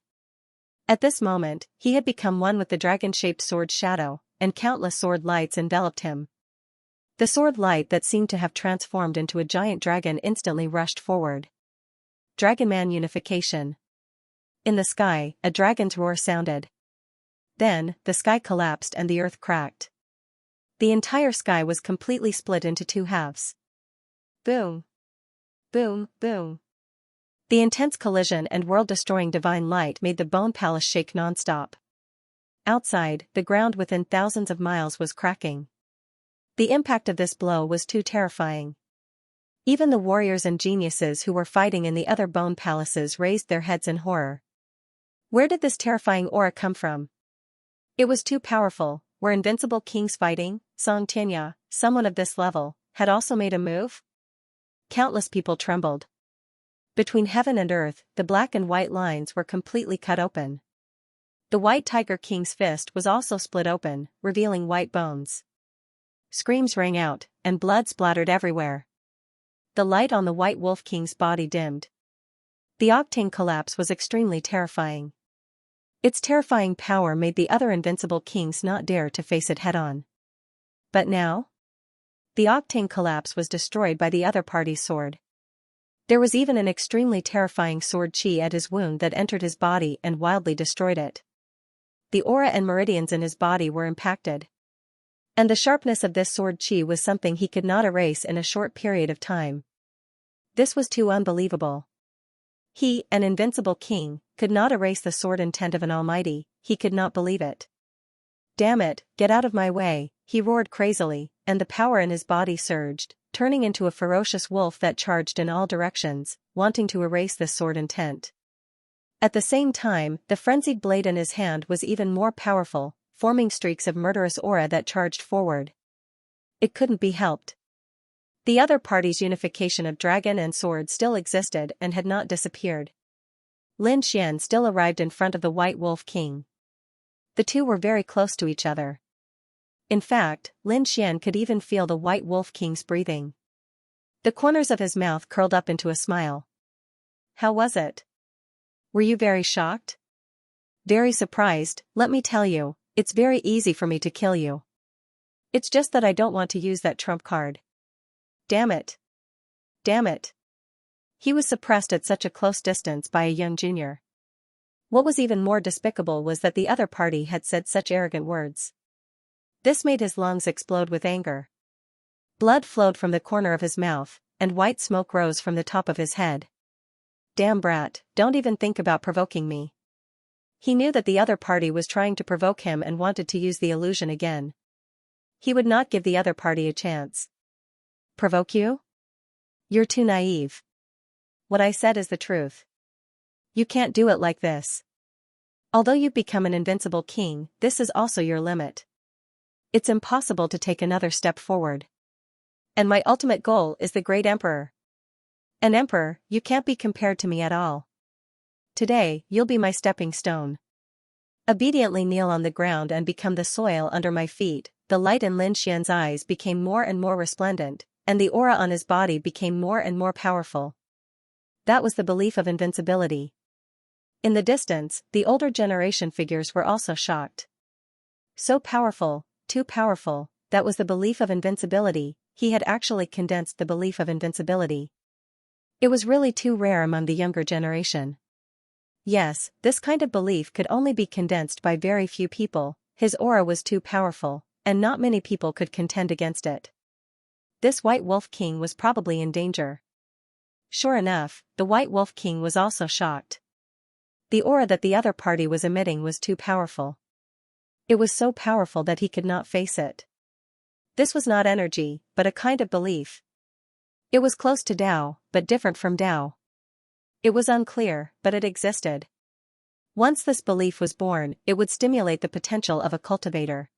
At this moment, he had become one with the dragon-shaped sword's shadow, and countless sword lights enveloped him. The sword light that seemed to have transformed into a giant dragon instantly rushed forward. Dragonman unification. In the sky, a dragon's roar sounded. Then, the sky collapsed and the earth cracked. The entire sky was completely split into 2 halves. Boom. Boom, boom. The intense collision and world-destroying divine light made the Bone Palace shake non-stop. Outside, the ground within thousands of miles was cracking. The impact of this blow was too terrifying. Even the warriors and geniuses who were fighting in the other bone palaces raised their heads in horror. Where did this terrifying aura come from? It was too powerful. Were invincible kings fighting? Xianxia, someone of this level, had also made a move? Countless people trembled. Between heaven and earth, the black and white lines were completely cut open. The White Tiger King's fist was also split open, revealing white bones. Screams rang out, and blood splattered everywhere. The light on the White Wolf King's body dimmed. The octane collapse was extremely terrifying. Its terrifying power made the other invincible kings not dare to face it head-on. But now? The octane collapse was destroyed by the other party's sword. There was even an extremely terrifying sword chi at his wound that entered his body and wildly destroyed it. The aura and meridians in his body were impacted. And the sharpness of this sword chi was something he could not erase in a short period of time. This was too unbelievable. He, an invincible king, could not erase the sword intent of an almighty. He could not believe it. Damn it, get out of my way, he roared crazily, and the power in his body surged, turning into a ferocious wolf that charged in all directions, wanting to erase this sword intent. At the same time, the frenzied blade in his hand was even more powerful, forming streaks of murderous aura that charged forward. It couldn't be helped. The other party's unification of dragon and sword still existed and had not disappeared. Lin Xian still arrived in front of the White Wolf King. The two were very close to each other. In fact, Lin Xian could even feel the White Wolf King's breathing. The corners of his mouth curled up into a smile. How was it? Were you very shocked? Very surprised, let me tell you, it's very easy for me to kill you. It's just that I don't want to use that trump card. Damn it. Damn it. He was suppressed at such a close distance by a young junior. What was even more despicable was that the other party had said such arrogant words. This made his lungs explode with anger. Blood flowed from the corner of his mouth, and white smoke rose from the top of his head. Damn brat, don't even think about provoking me. He knew that the other party was trying to provoke him and wanted to use the illusion again. He would not give the other party a chance. Provoke you? You're too naive. What I said is the truth. You can't do it like this. Although you've become an invincible king, this is also your limit. It's impossible to take another step forward. And my ultimate goal is the great emperor. An emperor, you can't be compared to me at all. Today, you'll be my stepping stone. Obediently kneel on the ground and become the soil under my feet. The light in Lin Xian's eyes became more and more resplendent, and the aura on his body became more and more powerful. That was the belief of invincibility. In the distance, the older generation figures were also shocked. So powerful, too powerful, that was the belief of invincibility. He had actually condensed the belief of invincibility. It was really too rare among the younger generation. Yes, this kind of belief could only be condensed by very few people. His aura was too powerful, and not many people could contend against it. This White Wolf King was probably in danger. Sure enough, the White Wolf King was also shocked. The aura that the other party was emitting was too powerful. It was so powerful that he could not face it. This was not energy, but a kind of belief. It was close to Tao, but different from Tao. It was unclear, but it existed. Once this belief was born, it would stimulate the potential of a cultivator.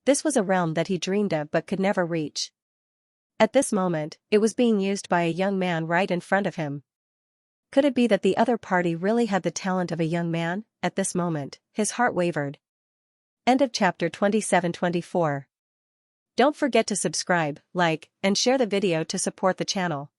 This was a realm that he dreamed of but could never reach. At this moment, it was being used by a young man right in front of him. Could it be that the other party really had the talent of a young man? At this moment, his heart wavered. End of chapter 27-24. Don't forget to subscribe, like, and share the video to support the channel.